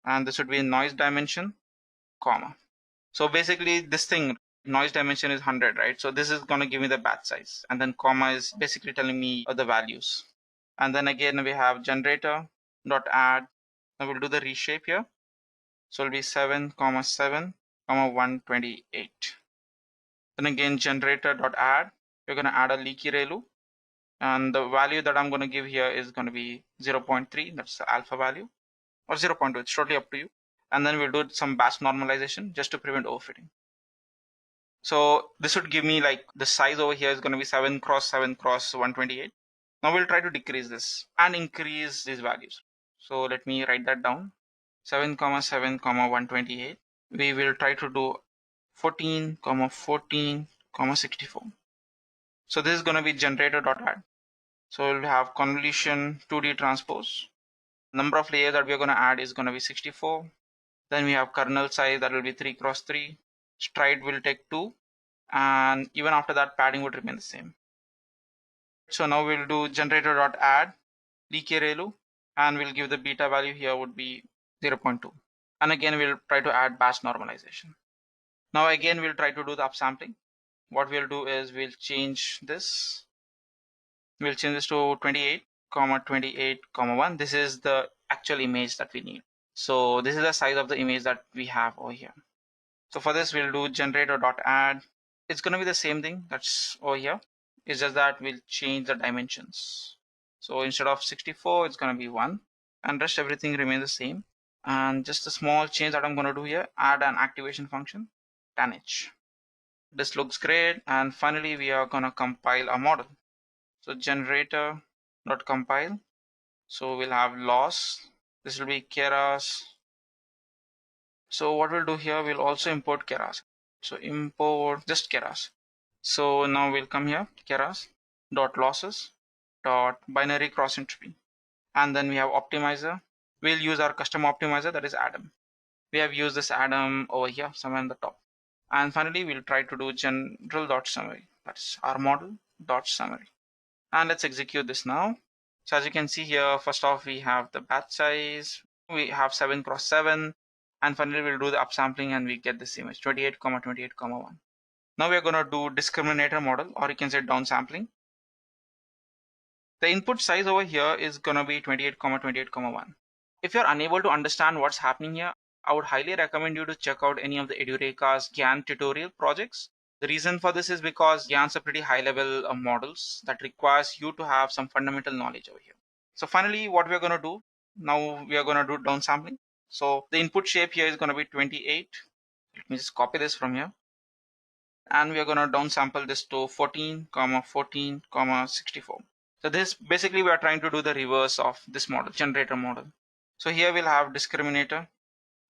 And this would be noise dimension, comma. So basically this thing, noise dimension is 100, right? So this is going to give me the batch size, and then comma is basically telling me the values. And then again we have generator dot add. Now we'll do the reshape here. So it'll be 7, 7, 128. Then again generator dot add. We're going to add a leaky relu, and the value that I'm going to give here is going to be 0.3. That's the alpha value. or 0.2. It's totally up to you. And then we'll do some batch normalization just to prevent overfitting. So this would give me like the size over here is going to be 7 cross 7 cross 128. Now we'll try to decrease this and increase these values. So let me write that down. 7 comma 7 comma 128. We will try to do 14 comma 14 comma 64. So this is going to be generator.add. So we'll have convolution 2D transpose. Number of layers that we are going to add is going to be 64. Then we have kernel size, that will be 3 cross 3. Stride will take 2. And even after that, padding would remain the same. So now we'll do generator.add relu, and we'll give the beta value here would be 0.2. And again, we'll try to add batch normalization. Now again, we'll try to do the upsampling. What we'll do is we'll change this. We'll change this to 28, 28, 1. This is the actual image that we need. So this is the size of the image that we have over here. So for this, we'll do generator.add. It's going to be the same thing that's over here. It's just that we'll change the dimensions. So instead of 64, it's going to be 1. And rest everything remains the same. And just a small change that I'm going to do here, add an activation function, tanh. This looks great. And finally, we are going to compile our model. So generator.compile. So we'll have loss. This will be Keras. So what we'll do here, we'll also import Keras. So import just Keras. So now we'll come here, Keras dot losses dot binary cross entropy. And then we have optimizer. We'll use our custom optimizer, that is Adam. We have used this Adam over here, somewhere in the top. And finally, we'll try to do general.summary. That's our model.summary. And let's execute this now. So as you can see here, first off, we have the batch size. We have 7 cross 7. And finally, we'll do the upsampling and we get this image 28, 28, 1. Now we're going to do discriminator model, or you can say downsampling. The input size over here is going to be 28, 28, 1. If you're unable to understand what's happening here, I would highly recommend you to check out any of the Edureka's GAN tutorial projects. The reason for this is because GANs are pretty high level models that requires you to have some fundamental knowledge over here. So finally, what we're going to do, now we are going to do downsampling. So the input shape here is going to be 28. Let me just copy this from here. And we are going to downsample this to 14, 14, 64. So this basically we are trying to do the reverse of this model, generator model. So here we'll have discriminator,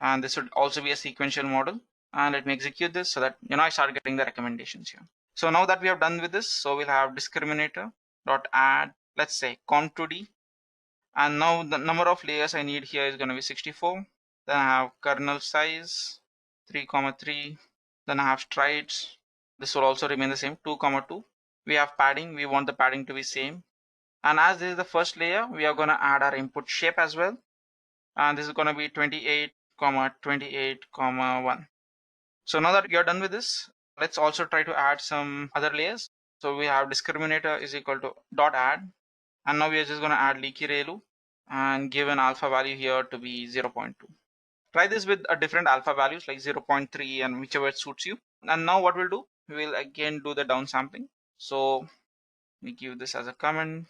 and this would also be a sequential model. And let me execute this so that I start getting the recommendations here. So now that we have done with this, so we'll have discriminator dot add, let's say conv2d. And now the number of layers I need here is going to be 64. Then I have kernel size 3, 3. Then I have strides. This will also remain the same 2, 2. We have padding. We want the padding to be same. And as this is the first layer, we are going to add our input shape as well. And this is going to be 28, 28, 1. So now that you're done with this, let's also try to add some other layers. So we have discriminator is equal to dot add. And now we are just going to add relu and give an alpha value here to be 0.2. Try this with a different alpha values like 0.3 and whichever suits you. And now what we'll do, we will again do the downsampling. So we give this as a comment.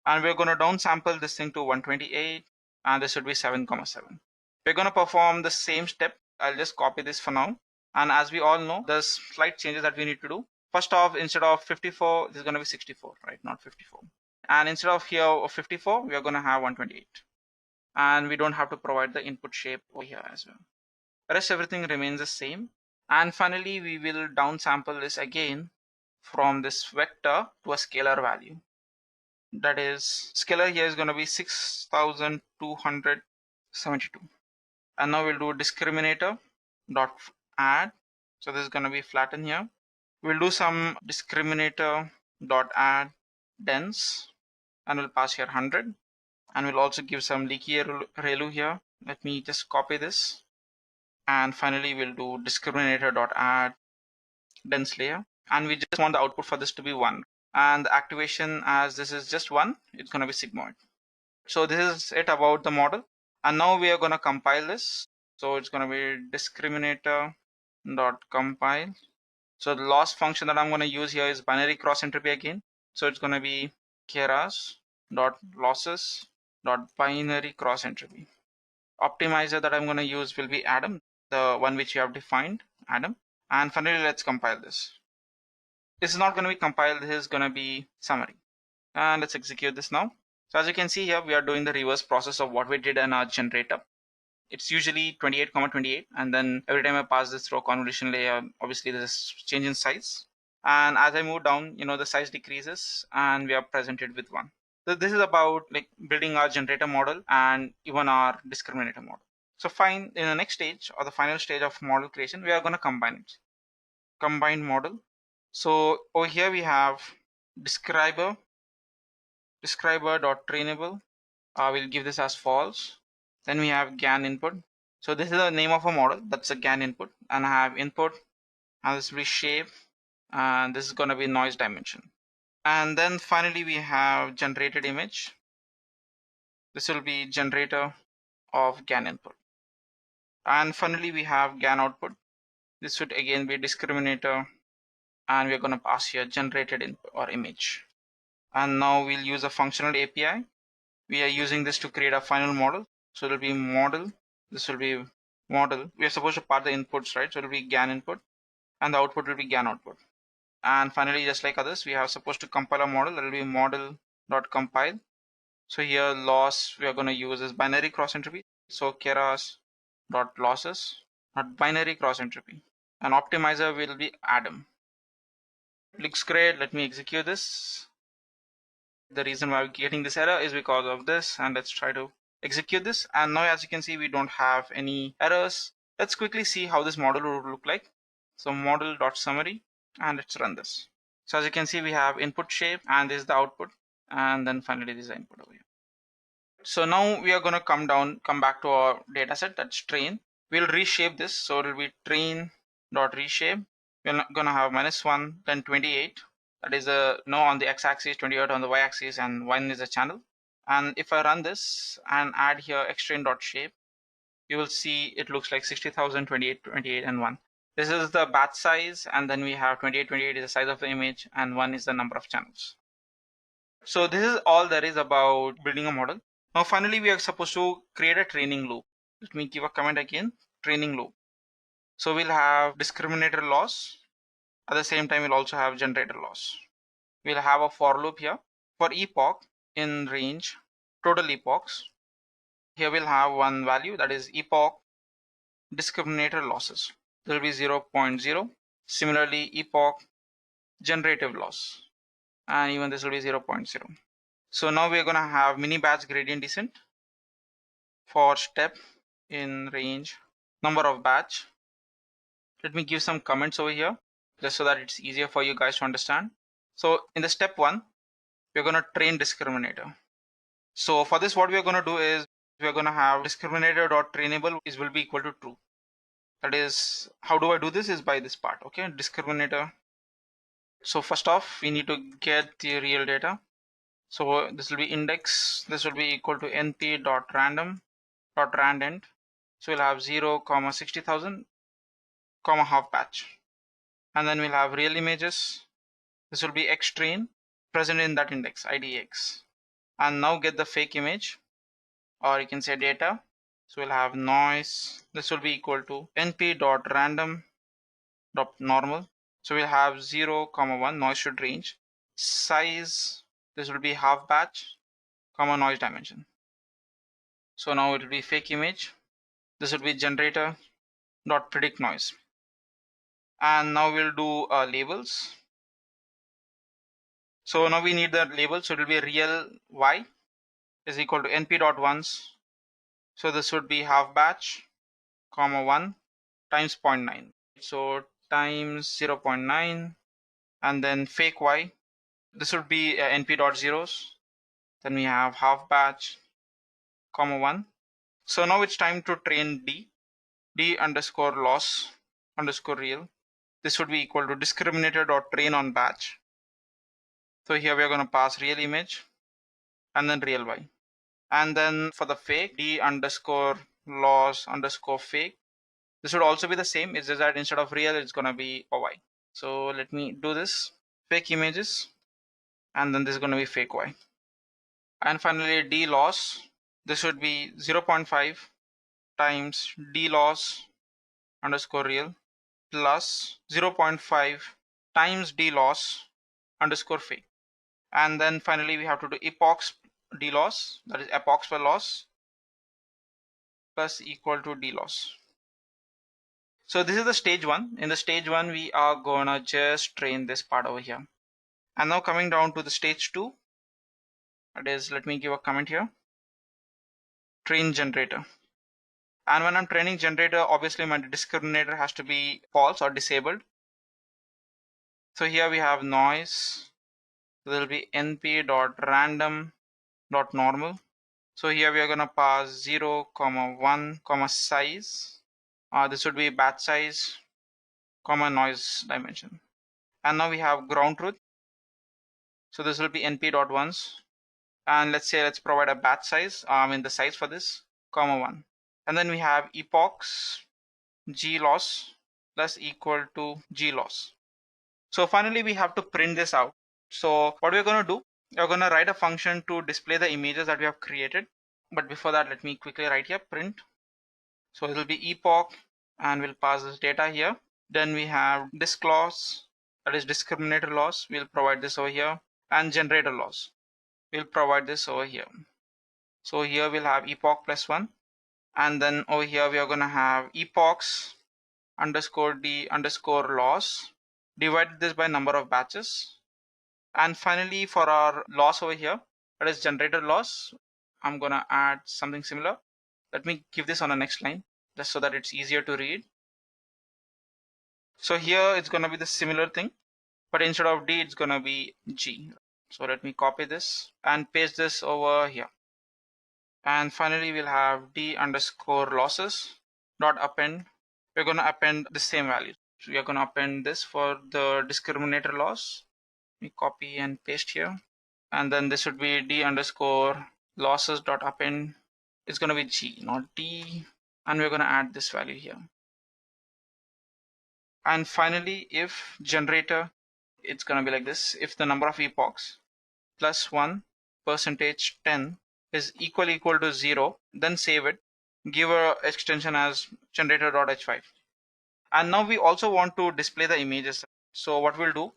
And we're going to downsample this thing to 128. And this should be 7, 7. We're going to perform the same step. I'll just copy this for now. And as we all know, there's slight changes that we need to do. First off, instead of 54, this is going to be 64, right? Not 54. And instead of here of 54, we are going to have 128. And we don't have to provide the input shape over here as well. The rest everything remains the same. And finally, we will downsample this again from this vector to a scalar value. That is, scalar here is going to be 6272. And now we'll do discriminator dot add. So this is going to be flatten here. We'll do some discriminator dot add dense, and we'll pass here 100. And we'll also give some leaky relu here. Let me just copy this. And finally, we'll do discriminator dot add dense layer. And we just want the output for this to be 1. And the activation, as this is just 1, it's going to be sigmoid. So this is it about the model. And now we are going to compile this. So it's going to be discriminator dot compile. So the loss function that I'm going to use here is binary cross entropy again. So it's going to be Keras dot losses dot binary cross entropy. Optimizer that I'm going to use will be Adam, the one which you have defined, Adam. And finally, let's compile this. This is not going to be compiled. This is going to be summary. And let's execute this now. So as you can see here, we are doing the reverse process of what we did in our generator. It's usually 28,28, and then every time I pass this through a convolution layer, obviously there's a change in size. And as I move down, the size decreases, and we are presented with 1. So this is about like building our generator model and even our discriminator model. So fine, in the next stage or the final stage of model creation, we are going to combine it. Combined model. So over here we have describer.trainable. We'll give this as false. Then we have GAN input. So this is the name of a model. That's a GAN input. And I have input, and this will be shape, and this is going to be noise dimension. And then finally we have generated image. This will be generator of GAN input. And finally we have GAN output. This would again be discriminator, and we're going to pass here generated input or image. And now we'll use a functional API. We are using this to create a final model. So it will be model. This will be model. We are supposed to part the inputs, right? So it will be GAN input, and the output will be GAN output. And finally, just like others, we are supposed to compile a model. That will be model.compile. So here loss we are going to use is binary cross entropy. So Keras.losses, not binary cross entropy. And optimizer will be Adam. Looks great. Let me execute this. The reason why we're getting this error is because of this, and let's try to execute this. And now as you can see, we don't have any errors. Let's quickly see how this model would look like. So model.summary, and let's run this. So as you can see, we have input shape, and this is the output, and then finally this is the input over here. So now we are going to come back to our data set, that's train. We'll reshape this. So it will be train.reshape. We're going to have -1, then 28. That is on the x-axis, 28 on the y-axis, and 1 is a channel. And if I run this and add here xtrain.shape, you will see it looks like 60,000, 28, 28, and 1. This is the batch size, and then we have 28, 28 is the size of the image, and 1 is the number of channels. So this is all there is about building a model. Now finally, we are supposed to create a training loop. Let me give a comment again, training loop. So we'll have discriminator loss. At the same time, we'll also have generator loss. We'll have a for loop here for epoch in range, total epochs. Here we'll have one value, that is epoch discriminator losses. There will be 0.0. Similarly, epoch generative loss, and even this will be 0.0. So now we're going to have mini batch gradient descent for step in range, number of batch. Let me give some comments over here just so that it's easier for you guys to understand. So in the step 1, we're going to train discriminator. So for this, what we're going to do is we're going to have discriminator.trainable will be equal to true. That is, how do I do this is by this part. Okay, discriminator. So first off, we need to get the real data. So this will be index. This will be equal to np.random.randend. So we'll have 0, 60,000, half batch. And then we'll have real images. This will be xtrain present in that index, idx. And now get the fake image, or you can say data. So we'll have noise. This will be equal to np.random.normal. So we'll have 0, 1, noise should range. Size, this will be half batch, noise dimension. So now it will be fake image. This will be generator.predict noise. And now we'll do labels. So now we need the label. So it will be real y is equal to np.ones. So this would be half batch, 1 times 0.9. So times 0.9, and then fake y. This would be np.zeros. Then we have half batch, 1. So now it's time to train d underscore loss underscore real. This would be equal to discriminator.train on batch. So here we are going to pass real image and then real y. And then for the fake, d underscore loss underscore fake. This would also be the same. It's just that instead of real, it's going to be a y. So let me do this. Fake images, and then this is going to be fake y. And finally, d loss. This would be 0.5 times d loss underscore real plus 0.5 times d loss underscore fake. And then finally we have to do epochs d loss, that is epochs per loss plus equal to d loss. So this is the stage one. In the stage one, we are gonna just train this part over here. And now coming down to the stage two, that is, let me give a comment here, train generator. And when I'm training generator, obviously my discriminator has to be false or disabled. So here we have noise. There will be np.random.normal. So here we are gonna pass 0, 1, size. This would be batch size, noise dimension. And now we have ground truth. So this will be np.ones. And let's provide a batch size, the size for this, 1. And then we have epochs g loss plus equal to g loss. So finally we have to print this out. So what we're going to do, we're going to write a function to display the images that we have created. But before that, let me quickly write here print. So it will be epoch and we'll pass this data here. Then we have disc loss, that is discriminator loss. We'll provide this over here, and generator loss. We'll provide this over here. So here we'll have epoch plus 1. And then over here we are going to have epochs underscore d underscore loss. Divide this by number of batches. And finally for our loss over here, that is generator loss, I'm going to add something similar. Let me give this on the next line just so that it's easier to read. So here it's going to be the similar thing, but instead of d it's going to be g. So let me copy this and paste this over here. And finally we'll have d underscore losses dot append. We're going to append the same value. So we are going to append this for the discriminator loss. We copy and paste here. And then this would be d underscore losses dot append. It's going to be g, not d. And we're going to add this value here. And finally, if generator, it's going to be like this. If the number of epochs plus 1 percentage 10 is equal to 0, then save it. Give a extension as generator.h5. And now we also want to display the images. So what we'll do,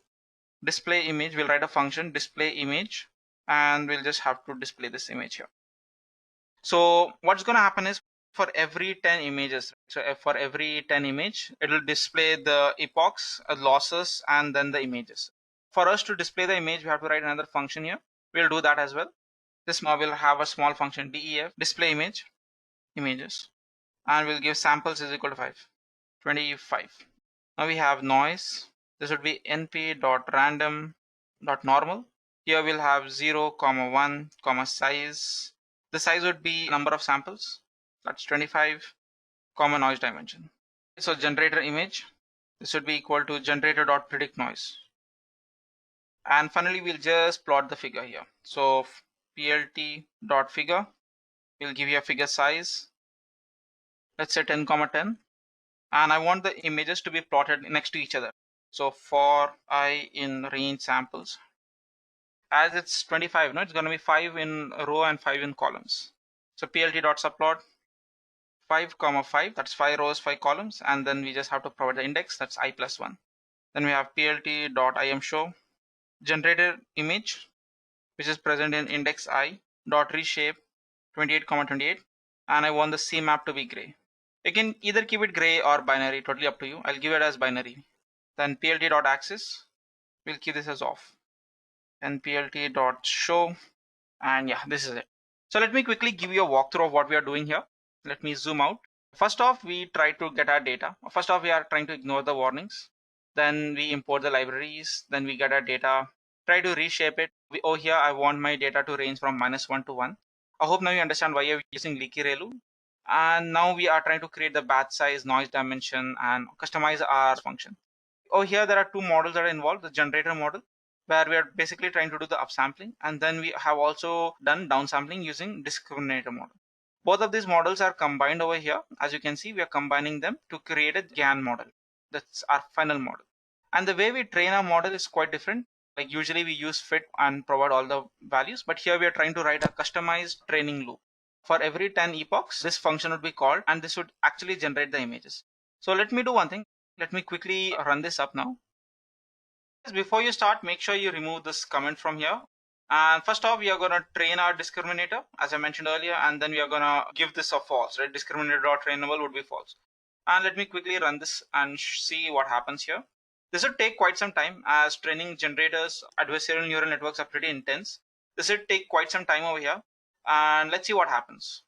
display image, we'll write a function display image, and we'll just have to display this image here. So what's going to happen is for every 10 images, so for every 10 image, it will display the epochs, losses, and then the images. For us to display the image, we have to write another function here. We'll do that as well. This will have a small function def display image images, and we'll give samples is equal to 25. Now we have noise. This would be np.random.normal. Here we'll have 0, 1, size. The size would be number of samples. That's 25, noise dimension. So generator image, this would be equal to generator.predict noise. And finally, we'll just plot the figure here. So plt.figure, we'll give you a figure size. Let's say 10, 10. And I want the images to be plotted next to each other. So for I in range samples, as it's 25, no, it's going to be 5 in row and 5 in columns. So plt.subplot 5, 5, that's 5 rows, 5 columns, and then we just have to provide the index, that's I plus 1. Then we have plt.imshow generated image, which is present in index I dot reshape 28, 28, and I want the C map to be gray. You can either keep it gray or binary, totally up to you. I'll give it as binary. Then plt.axis, we'll keep this as off. And plt.show, and yeah, this is it. So let me quickly give you a walkthrough of what we are doing here. Let me zoom out. First off, we try to get our data. First off, we are trying to ignore the warnings. Then we import the libraries. Then we get our data, try to reshape it. Here, I want my data to range from -1 to 1. I hope now you understand why you're using leaky ReLU. And now we are trying to create the batch size, noise dimension, and customize our function. Here, there are two models that are involved, the generator model, where we are basically trying to do the upsampling. And then we have also done downsampling using discriminator model. Both of these models are combined over here. As you can see, we are combining them to create a GAN model. That's our final model. And the way we train our model is quite different. Like usually we use fit and provide all the values, but here we are trying to write a customized training loop. For every 10 epochs, this function would be called and this would actually generate the images. So let me do one thing. Let me quickly run this up now. Before you start, make sure you remove this comment from here. And first off, we are going to train our discriminator, as I mentioned earlier, and then we are going to give this a false, right? Discriminator.trainable would be false. And let me quickly run this and see what happens here. This would take quite some time, as training generators, adversarial neural networks are pretty intense. This would take quite some time over here. And let's see what happens.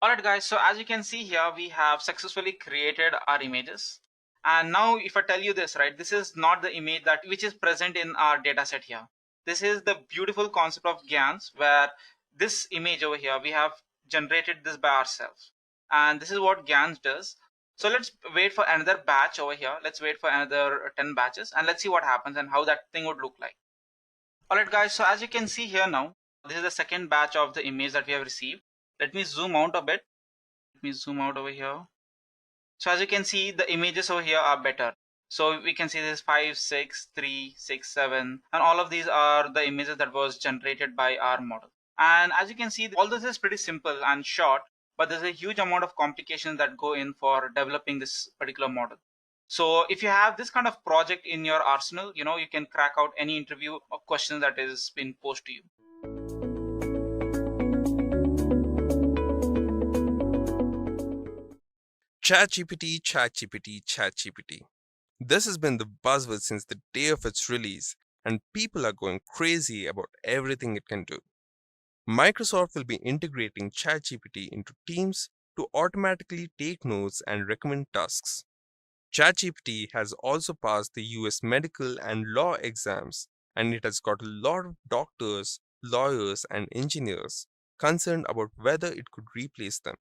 Alright guys, so as you can see here, we have successfully created our images. And now if I tell you this, right, this is not the image that which is present in our data set here. This is the beautiful concept of GANs, where this image over here, we have generated this by ourselves. And this is what GANs does. So let's wait for another batch over here. Let's wait for another 10 batches and let's see what happens and how that thing would look like. Alright guys, so as you can see here now, this is the second batch of the image that we have received. Let me zoom out a bit. Let me zoom out over here. So as you can see, the images over here are better. So we can see this 5, 6, 3, 6, 7, and all of these are the images that was generated by our model. And as you can see, all this is pretty simple and short, but there's a huge amount of complications that go in for developing this particular model. So if you have this kind of project in your arsenal, you can crack out any interview or question that is being posed to you. ChatGPT, ChatGPT, ChatGPT. This has been the buzzword since the day of its release, and people are going crazy about everything it can do. Microsoft will be integrating ChatGPT into Teams to automatically take notes and recommend tasks. ChatGPT has also passed the US medical and law exams, and it has got a lot of doctors, lawyers, and engineers concerned about whether it could replace them.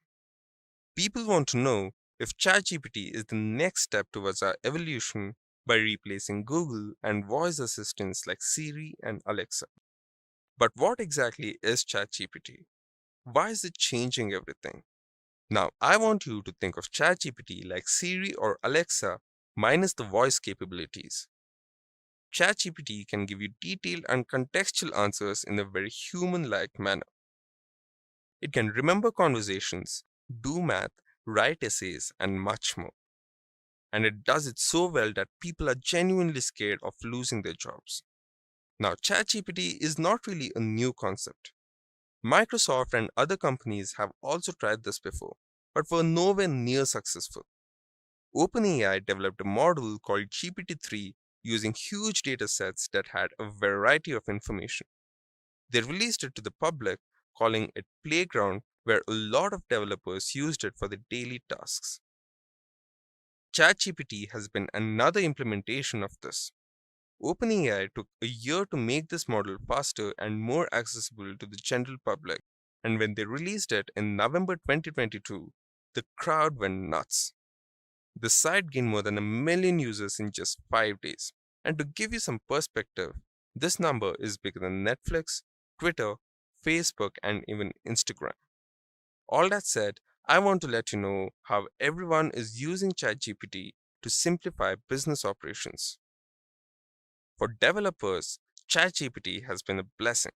People want to know if ChatGPT is the next step towards our evolution by replacing Google and voice assistants like Siri and Alexa. But what exactly is ChatGPT? Why is it changing everything? Now, I want you to think of ChatGPT like Siri or Alexa minus the voice capabilities. ChatGPT can give you detailed and contextual answers in a very human-like manner. It can remember conversations, do math, write essays, and much more. And it does it so well that people are genuinely scared of losing their jobs. Now, ChatGPT is not really a new concept. Microsoft and other companies have also tried this before, but were nowhere near successful. OpenAI developed a model called GPT-3 using huge data sets that had a variety of information. They released it to the public, calling it Playground, where a lot of developers used it for their daily tasks. ChatGPT has been another implementation of this. OpenAI took a year to make this model faster and more accessible to the general public, and when they released it in November 2022, the crowd went nuts. The site gained more than 1 million users in just 5 days. And to give you some perspective, this number is bigger than Netflix, Twitter, Facebook, and even Instagram. All that said, I want to let you know how everyone is using ChatGPT to simplify business operations. For developers, ChatGPT has been a blessing.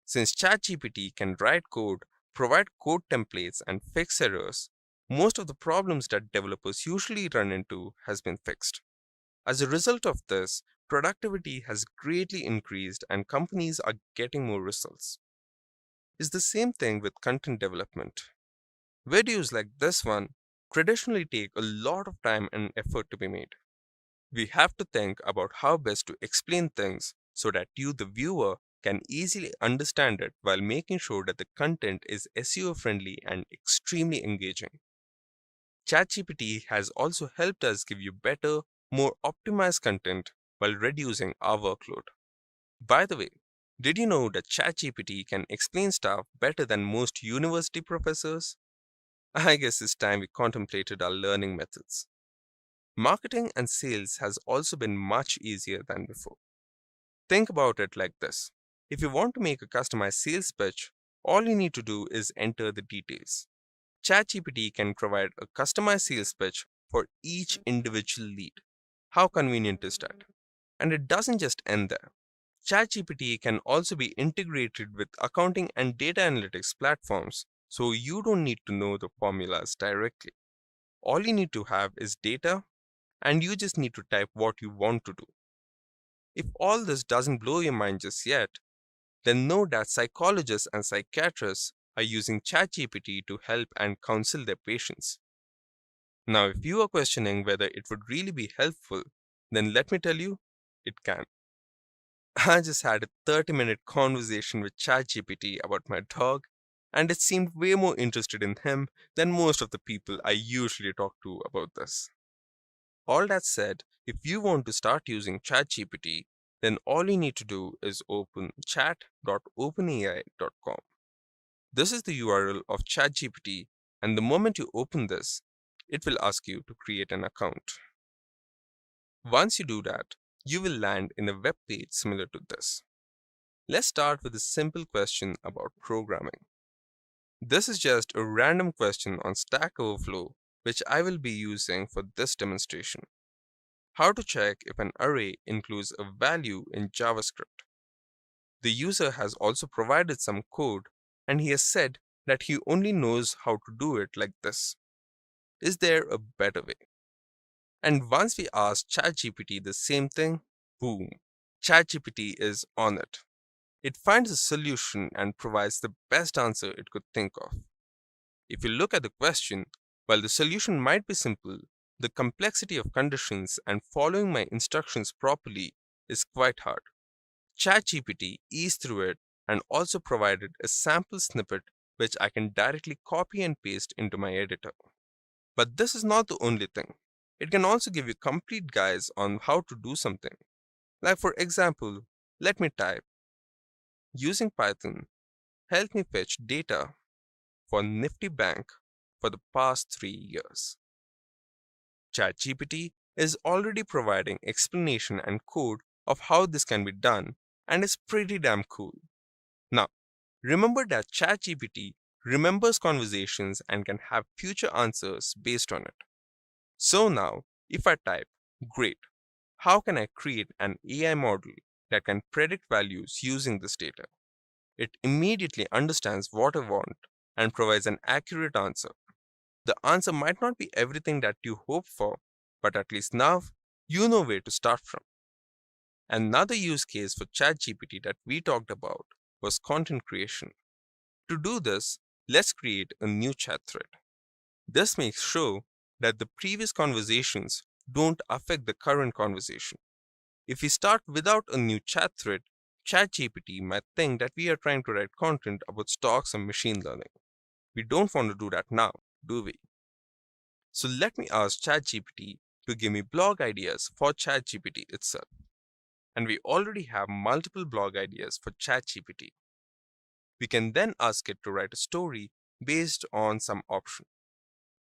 Since ChatGPT can write code, provide code templates, and fix errors, most of the problems that developers usually run into has been fixed. As a result of this, productivity has greatly increased and companies are getting more results. It's the same thing with content development. Videos like this one traditionally take a lot of time and effort to be made. We have to think about how best to explain things so that you, the viewer, can easily understand it while making sure that the content is SEO friendly and extremely engaging. ChatGPT has also helped us give you better, more optimized content while reducing our workload. By the way, did you know that ChatGPT can explain stuff better than most university professors? I guess it's time we contemplated our learning methods. Marketing and sales has also been much easier than before. Think about it like this. If you want to make a customized sales pitch, all you need to do is enter the details. ChatGPT can provide a customized sales pitch for each individual lead. How convenient is that? And it doesn't just end there. ChatGPT can also be integrated with accounting and data analytics platforms, so you don't need to know the formulas directly. All you need to have is data, and you just need to type what you want to do. If all this doesn't blow your mind just yet, then know that psychologists and psychiatrists are using ChatGPT to help and counsel their patients. Now, if you are questioning whether it would really be helpful, then let me tell you, it can. I just had a 30-minute conversation with ChatGPT about my dog, and it seemed way more interested in him than most of the people I usually talk to about this. All that said, if you want to start using ChatGPT, then all you need to do is open chat.openai.com. This is the URL of ChatGPT, and the moment you open this, it will ask you to create an account. Once you do that, you will land in a web page similar to this. Let's start with a simple question about programming. This is just a random question on Stack Overflow, which I will be using for this demonstration. How to check if an array includes a value in JavaScript. The user has also provided some code, and he has said that he only knows how to do it like this. Is there a better way? And once we ask ChatGPT the same thing, boom, ChatGPT is on it. It finds a solution and provides the best answer it could think of. If you look at the question, while the solution might be simple, the complexity of conditions and following my instructions properly is quite hard. ChatGPT eased through it and also provided a sample snippet which I can directly copy and paste into my editor. But this is not the only thing. It can also give you complete guides on how to do something. Like for example, let me type, using Python, help me fetch data for Nifty Bank for the past 3 years. ChatGPT is already providing explanation and code of how this can be done, and it's pretty damn cool. Now, remember that ChatGPT remembers conversations and can have future answers based on it. So now, if I type, great, how can I create an AI model that can predict values using this data? It immediately understands what I want and provides an accurate answer. The answer might not be everything that you hope for, but at least now you know where to start from. Another use case for ChatGPT that we talked about was content creation. To do this, let's create a new chat thread. This makes sure that the previous conversations don't affect the current conversation. If we start without a new chat thread, ChatGPT might think that we are trying to write content about stocks and machine learning. We don't want to do that now, do we? So let me ask ChatGPT to give me blog ideas for ChatGPT itself. And we already have multiple blog ideas for ChatGPT. We can then ask it to write a story based on some option.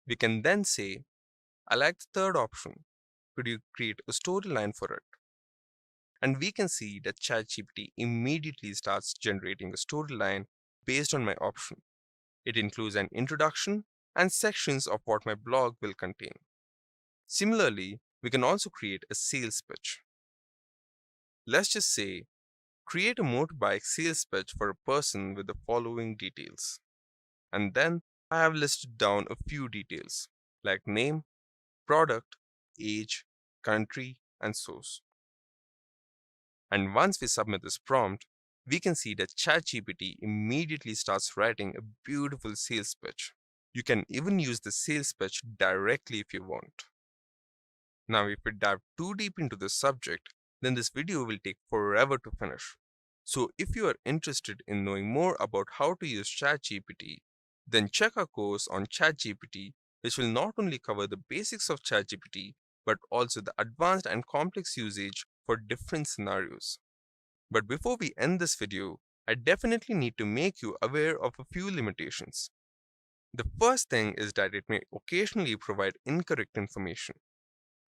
We can then say, I like the third option. Could you create a storyline for it? And we can see that ChatGPT immediately starts generating a storyline based on my option. It includes an introduction and sections of what my blog will contain. Similarly, we can also create a sales pitch. Let's just say, create a motorbike sales pitch for a person with the following details. And then I have listed down a few details like name, product, age, country, and source. And once we submit this prompt, we can see that ChatGPT immediately starts writing a beautiful sales pitch. You can even use the sales pitch directly if you want. Now, if we dive too deep into this subject, then this video will take forever to finish. So if you are interested in knowing more about how to use ChatGPT, then check our course on ChatGPT, which will not only cover the basics of ChatGPT, but also the advanced and complex usage for different scenarios. But before we end this video, I definitely need to make you aware of a few limitations. The first thing is that it may occasionally provide incorrect information.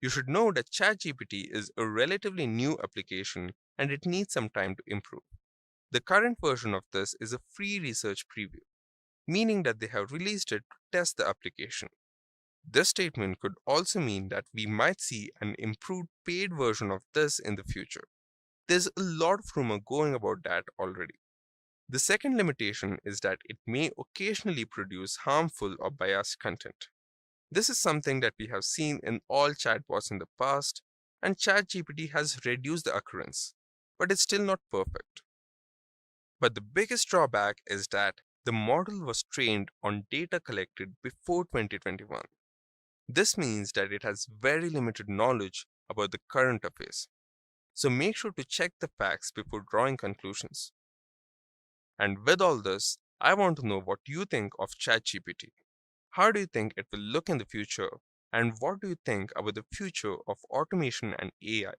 You should know that ChatGPT is a relatively new application and it needs some time to improve. The current version of this is a free research preview, meaning that they have released it to test the application. This statement could also mean that we might see an improved paid version of this in the future. There's a lot of rumor going about that already. The second limitation is that it may occasionally produce harmful or biased content. This is something that we have seen in all chatbots in the past, and ChatGPT has reduced the occurrence, but it's still not perfect. But the biggest drawback is that the model was trained on data collected before 2021. This means that it has very limited knowledge about the current affairs. So make sure to check the facts before drawing conclusions. And with all this, I want to know what you think of ChatGPT. How do you think it will look in the future? And what do you think about the future of automation and AI?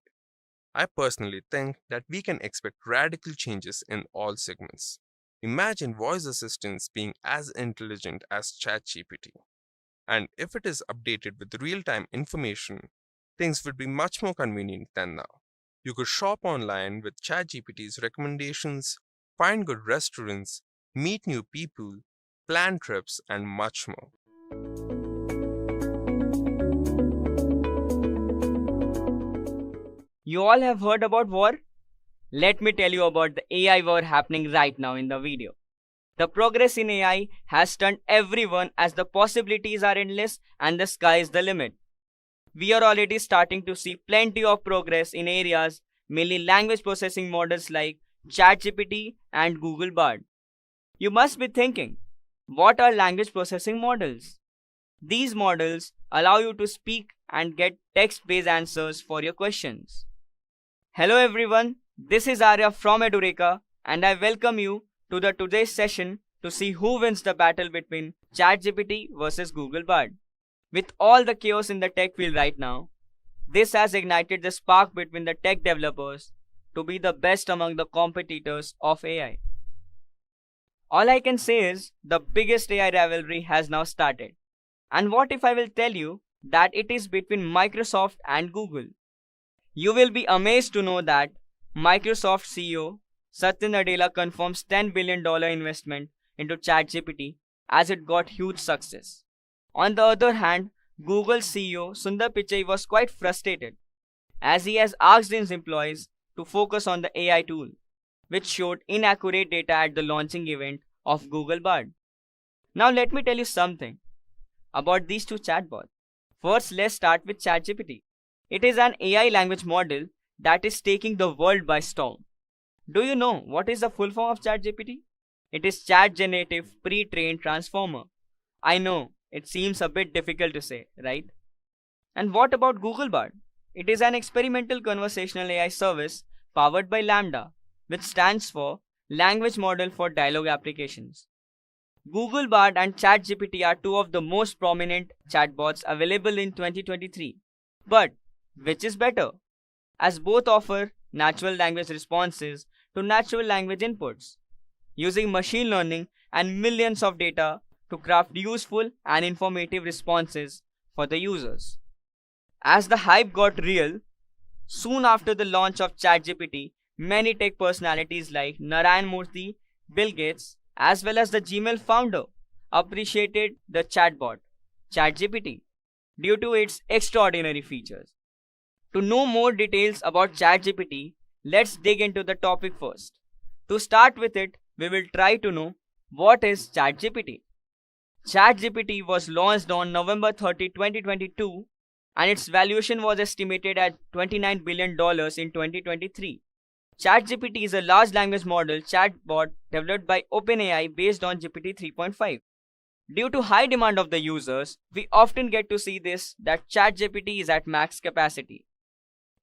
I personally think that we can expect radical changes in all segments. Imagine voice assistants being as intelligent as ChatGPT. And if it is updated with real-time information, things would be much more convenient than now. You could shop online with ChatGPT's recommendations, find good restaurants, meet new people, plan trips, and much more. You all have heard about war? Let me tell you about the AI war happening right now in the video. The progress in AI has stunned everyone as the possibilities are endless and the sky is the limit. We are already starting to see plenty of progress in areas, mainly language processing models like ChatGPT and Google Bard. You must be thinking, what are language processing models? These models allow you to speak and get text-based answers for your questions. Hello everyone, this is Arya from Edureka and I welcome you to the today's session to see who wins the battle between ChatGPT versus Google Bard. With all the chaos in the tech field right now, this has ignited the spark between the tech developers to be the best among the competitors of AI. All I can say is the biggest AI rivalry has now started. And what if I will tell you that it is between Microsoft and Google? You will be amazed to know that Microsoft CEO Satya Nadella confirms $10 billion investment into ChatGPT as it got huge success. On the other hand, Google CEO Sundar Pichai was quite frustrated as he has asked his employees to focus on the AI tool, which showed inaccurate data at the launching event of Google Bard. Now let me tell you something about these two chatbots. First, let's start with ChatGPT. It is an AI language model that is taking the world by storm. Do you know what is the full form of ChatGPT? It is Chat Generative Pre-trained Transformer. I know, it seems a bit difficult to say, right? And what about Google Bard? It is an experimental conversational AI service powered by Lambda, which stands for Language Model for Dialogue Applications. Google Bard and ChatGPT are two of the most prominent chatbots available in 2023. But which is better? As both offer natural language responses to natural language inputs, using machine learning and millions of data to craft useful and informative responses for the users. As the hype got real, soon after the launch of ChatGPT, many tech personalities like Narayan Murthy, Bill Gates, as well as the Gmail founder appreciated the chatbot, ChatGPT, due to its extraordinary features. To know more details about ChatGPT, let's dig into the topic first. To start with it, we will try to know what is ChatGPT. ChatGPT was launched on November 30, 2022 and its valuation was estimated at $29 billion in 2023. ChatGPT is a large language model chatbot developed by OpenAI based on GPT 3.5. Due to high demand of the users, we often get to see this that ChatGPT is at max capacity.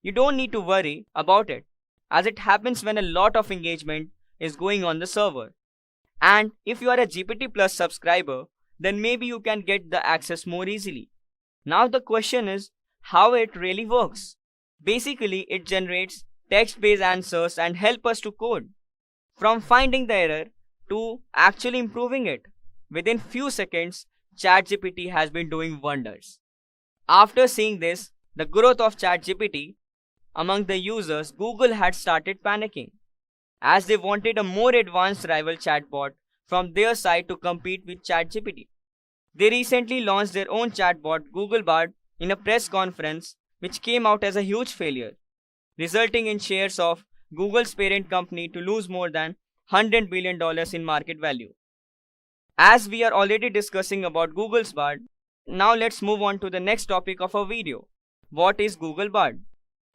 You don't need to worry about it, as it happens when a lot of engagement is going on the server. And if you are a GPT Plus subscriber, then maybe you can get the access more easily. Now the question is how it really works. Basically, it generates text-based answers and help us to code. From finding the error to actually improving it. Within few seconds, ChatGPT has been doing wonders. After seeing this, the growth of ChatGPT among the users, Google had started panicking, as they wanted a more advanced rival chatbot from their side to compete with ChatGPT. They recently launched their own chatbot, Google Bard, in a press conference, which came out as a huge failure, resulting in shares of Google's parent company to lose more than $100 billion in market value. As we are already discussing about Google's Bard, now let's move on to the next topic of our video. What is Google Bard?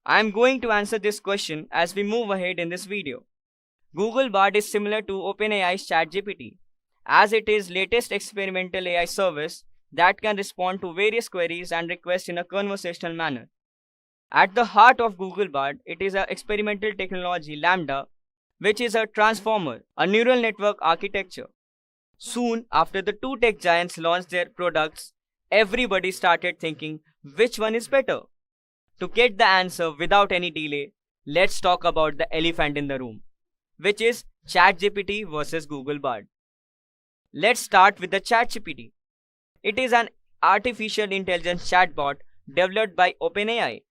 I am going to answer this question as we move ahead in this video. Google Bard is similar to OpenAI's ChatGPT, as it is latest experimental AI service that can respond to various queries and requests in a conversational manner. At the heart of Google Bard, it is an experimental technology Lambda, which is a transformer, a neural network architecture. Soon after the two tech giants launched their products, everybody started thinking which one is better. To get the answer without any delay, let's talk about the elephant in the room, which is ChatGPT versus Google Bard. Let's start with the ChatGPT. It is an artificial intelligence chatbot developed by OpenAI,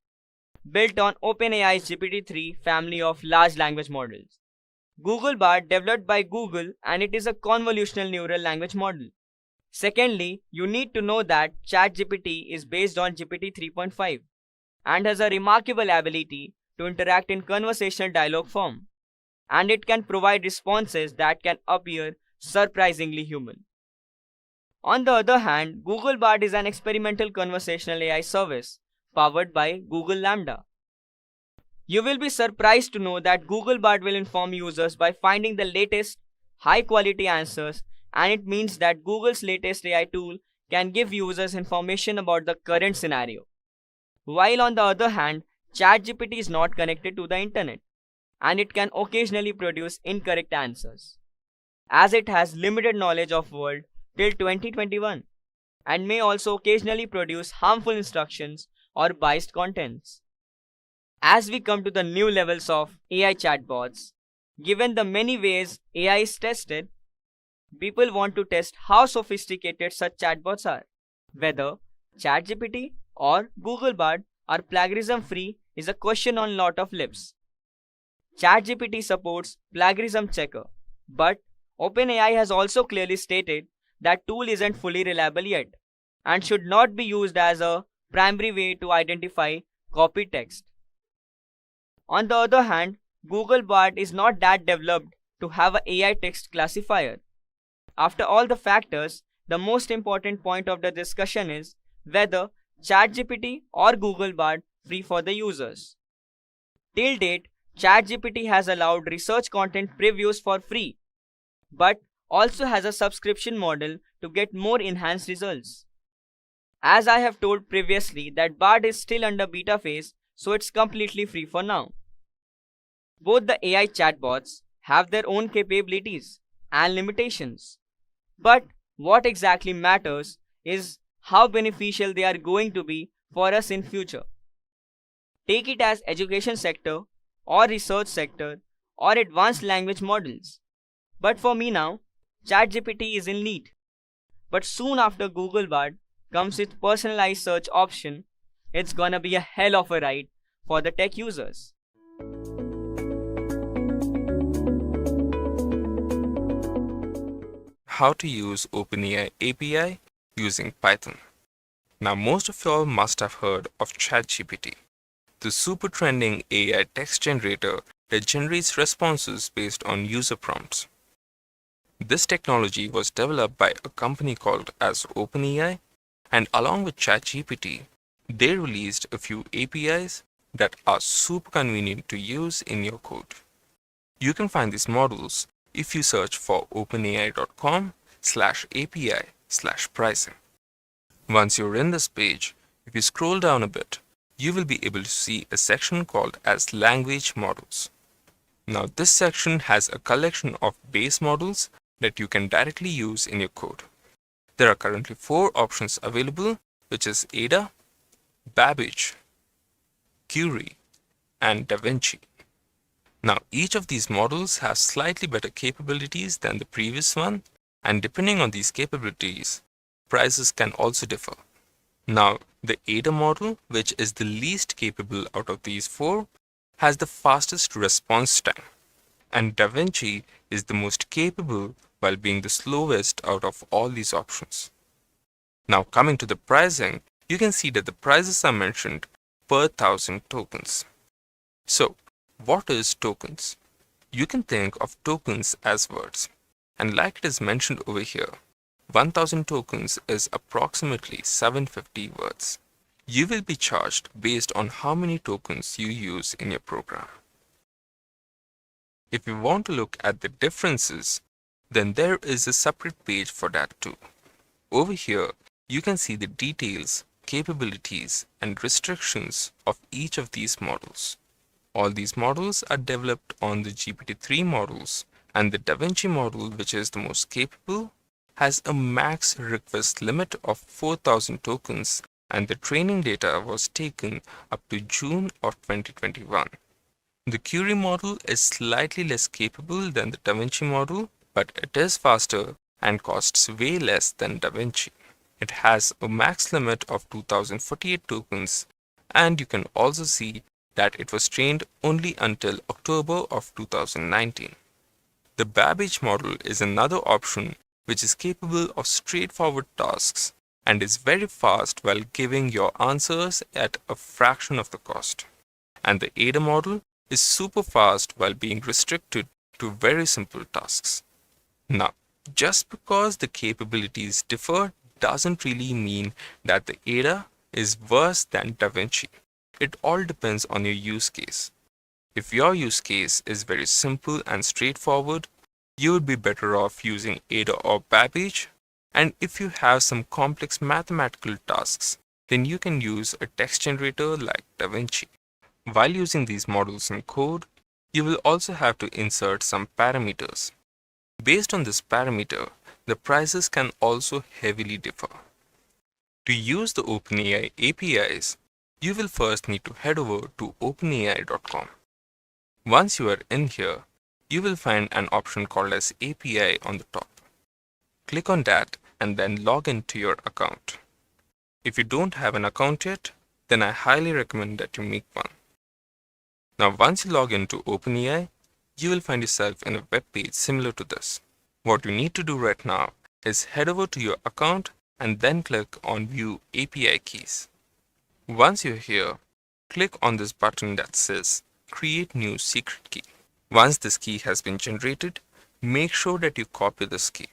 built on OpenAI's GPT-3 family of large language models. Google Bard developed by Google, and it is a convolutional neural language model. Secondly, you need to know that ChatGPT is based on GPT 3.5 and has a remarkable ability to interact in conversational dialogue form, and it can provide responses that can appear surprisingly human. On the other hand, Google Bard is an experimental conversational AI service powered by Google Lambda. You will be surprised to know that Google Bard will inform users by finding the latest, high-quality answers, and it means that Google's latest AI tool can give users information about the current scenario. While on the other hand, ChatGPT is not connected to the internet, and it can occasionally produce incorrect answers, as it has limited knowledge of world till 2021, and may also occasionally produce harmful instructions or biased contents. As we come to the new levels of AI chatbots, given the many ways AI is tested, people want to test how sophisticated such chatbots are. Whether ChatGPT or Google Bard are plagiarism-free is a question on lot of lips. ChatGPT supports plagiarism checker, but OpenAI has also clearly stated that tool isn't fully reliable yet and should not be used as a primary way to identify copied text. On the other hand, Google Bard is not that developed to have an AI text classifier. After all the factors, the most important point of the discussion is whether ChatGPT or Google Bard free for the users. Till date, ChatGPT has allowed research content previews for free, but also has a subscription model to get more enhanced results. As I have told previously that Bard is still under beta phase, so it's completely free for now. Both the AI chatbots have their own capabilities and limitations, but what exactly matters is how beneficial they are going to be for us in future. Take it as education sector or research sector or advanced language models. But for me now, ChatGPT is in lead. But soon after Google Bard comes with personalized search option, it's gonna be a hell of a ride for the tech users. How to use OpenAI API using Python. Now most of y'all must have heard of ChatGPT, the super trending AI text generator that generates responses based on user prompts. This technology was developed by a company called as OpenAI, and along with ChatGPT, they released a few APIs that are super convenient to use in your code. You can find these models if you search for openai.com/API/pricing. Once you're in this page, if you scroll down a bit, you will be able to see a section called as language models. Now this section has a collection of base models that you can directly use in your code. There are currently 4 options available, which is Ada, Babbage, Curie, and DaVinci. Now each of these models has slightly better capabilities than the previous one, and depending on these capabilities, prices can also differ. Now the Ada model, which is the least capable out of these 4, has the fastest response time, and DaVinci is the most capable while being the slowest out of all these options. Now coming to the pricing, you can see that the prices are mentioned per 1000 tokens. So, what is tokens? You can think of tokens as words. And like it is mentioned over here, 1000 tokens is approximately 750 words. You will be charged based on how many tokens you use in your program. If you want to look at the differences, then there is a separate page for that too. Over here, you can see the details, capabilities, and restrictions of each of these models. All these models are developed on the GPT-3 models, and the DaVinci model, which is the most capable, has a max request limit of 4000 tokens, and the training data was taken up to June of 2021. The Curie model is slightly less capable than the DaVinci model, but it is faster and costs way less than DaVinci. It has a max limit of 2048 tokens, and you can also see that it was trained only until October of 2019. The Babbage model is another option which is capable of straightforward tasks and is very fast while giving your answers at a fraction of the cost. And the Ada model is super fast while being restricted to very simple tasks. Now, just because the capabilities differ doesn't really mean that the Ada is worse than DaVinci. It all depends on your use case. If your use case is very simple and straightforward, you would be better off using Ada or Babbage. And if you have some complex mathematical tasks, then you can use a text generator like DaVinci. While using these models in code, you will also have to insert some parameters. Based on this parameter, the prices can also heavily differ. To use the OpenAI APIs, you will first need to head over to openai.com. Once you are in here, you will find an option called as API on the top. Click on that and then log into your account. If you don't have an account yet, then I highly recommend that you make one. Now once you log into OpenAI, you will find yourself in a web page similar to this. What you need to do right now is head over to your account and then click on View API Keys. Once you're here, click on this button that says Create New Secret Key. Once this key has been generated, make sure that you copy this key.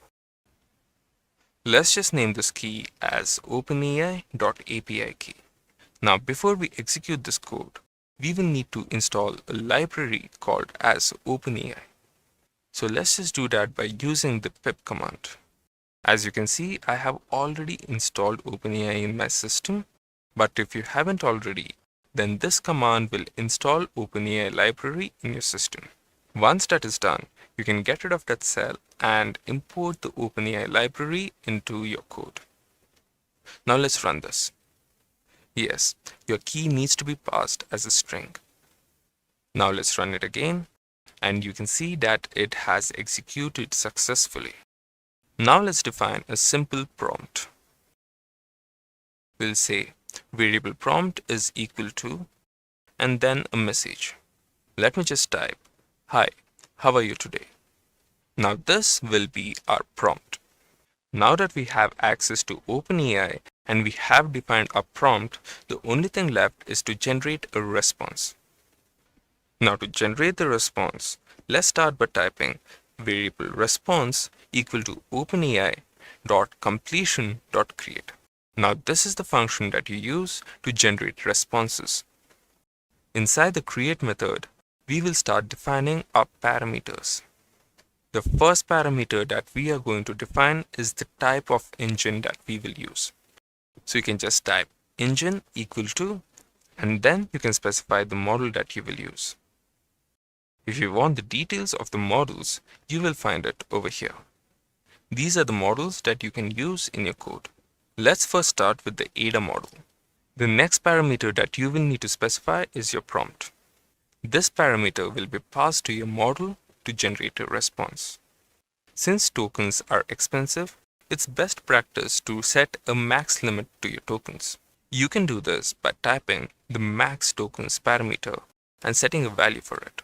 Let's just name this key as OpenAI.API key. Now before we execute this code, we will need to install a library called as OpenAI. So let's just do that by using the pip command. As you can see, I have already installed OpenAI in my system, but if you haven't already, then this command will install OpenAI library in your system. Once that is done, you can get rid of that cell and import the OpenAI library into your code. Now let's run this. Yes, your key needs to be passed as a string. Now let's run it again, and you can see that it has executed successfully. Now let's define a simple prompt. We'll say variable prompt is equal to, and then a message. Let me just type, "Hi, how are you today?" Now this will be our prompt. Now that we have access to OpenAI and we have defined our prompt, the only thing left is to generate a response. Now to generate the response, let's start by typing variable response equal to OpenAI.completion.create. Now this is the function that you use to generate responses. Inside the create method, we will start defining our parameters. The first parameter that we are going to define is the type of engine that we will use. So you can just type engine equal to, and then you can specify the model that you will use. If you want the details of the models, you will find it over here. These are the models that you can use in your code. Let's first start with the Ada model. The next parameter that you will need to specify is your prompt. This parameter will be passed to your model to generate a response. Since tokens are expensive, it's best practice to set a max limit to your tokens. You can do this by typing the max tokens parameter and setting a value for it.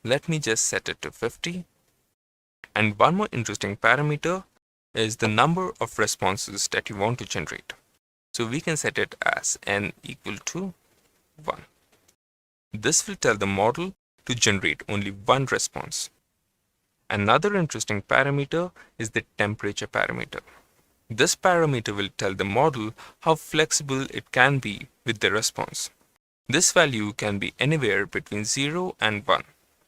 Let me just set it to 50. And one more interesting parameter is the number of responses that you want to generate. So we can set it as n equal to 1. This will tell the model to generate only one response. Another interesting parameter is the temperature parameter. This parameter will tell the model how flexible it can be with the response. This value can be anywhere between 0 and 1.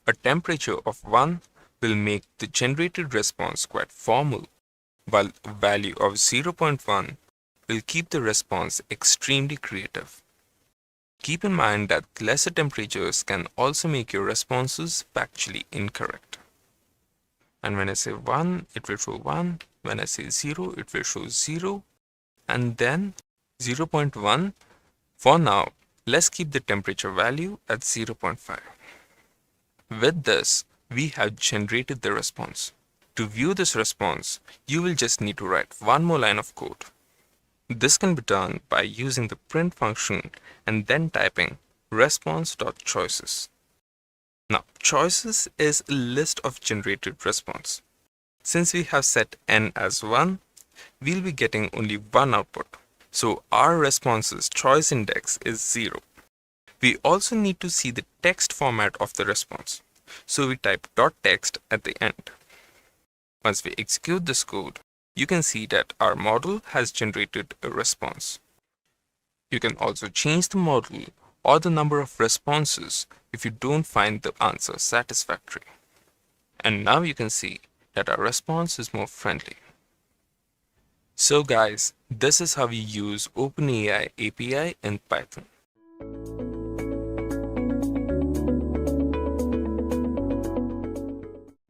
A temperature of 1 will make the generated response quite formal, while a value of 0.1 will keep the response extremely creative. Keep in mind that lesser temperatures can also make your responses factually incorrect. And when I say 1, it will show 1. When I say 0, it will show 0. And then 0.1. For now, let's keep the temperature value at 0.5. With this, we have generated the response. To view this response, you will just need to write one more line of code. This can be done by using the print function and then typing response.choices. Now, choices is a list of generated response. Since we have set n as 1, we'll be getting only one output. So our response's choice index is 0. We also need to see the text format of the response. So we type .text at the end. Once we execute this code, you can see that our model has generated a response. You can also change the model or the number of responses if you don't find the answer satisfactory. And now you can see that our response is more friendly. So guys, this is how you use OpenAI API in Python.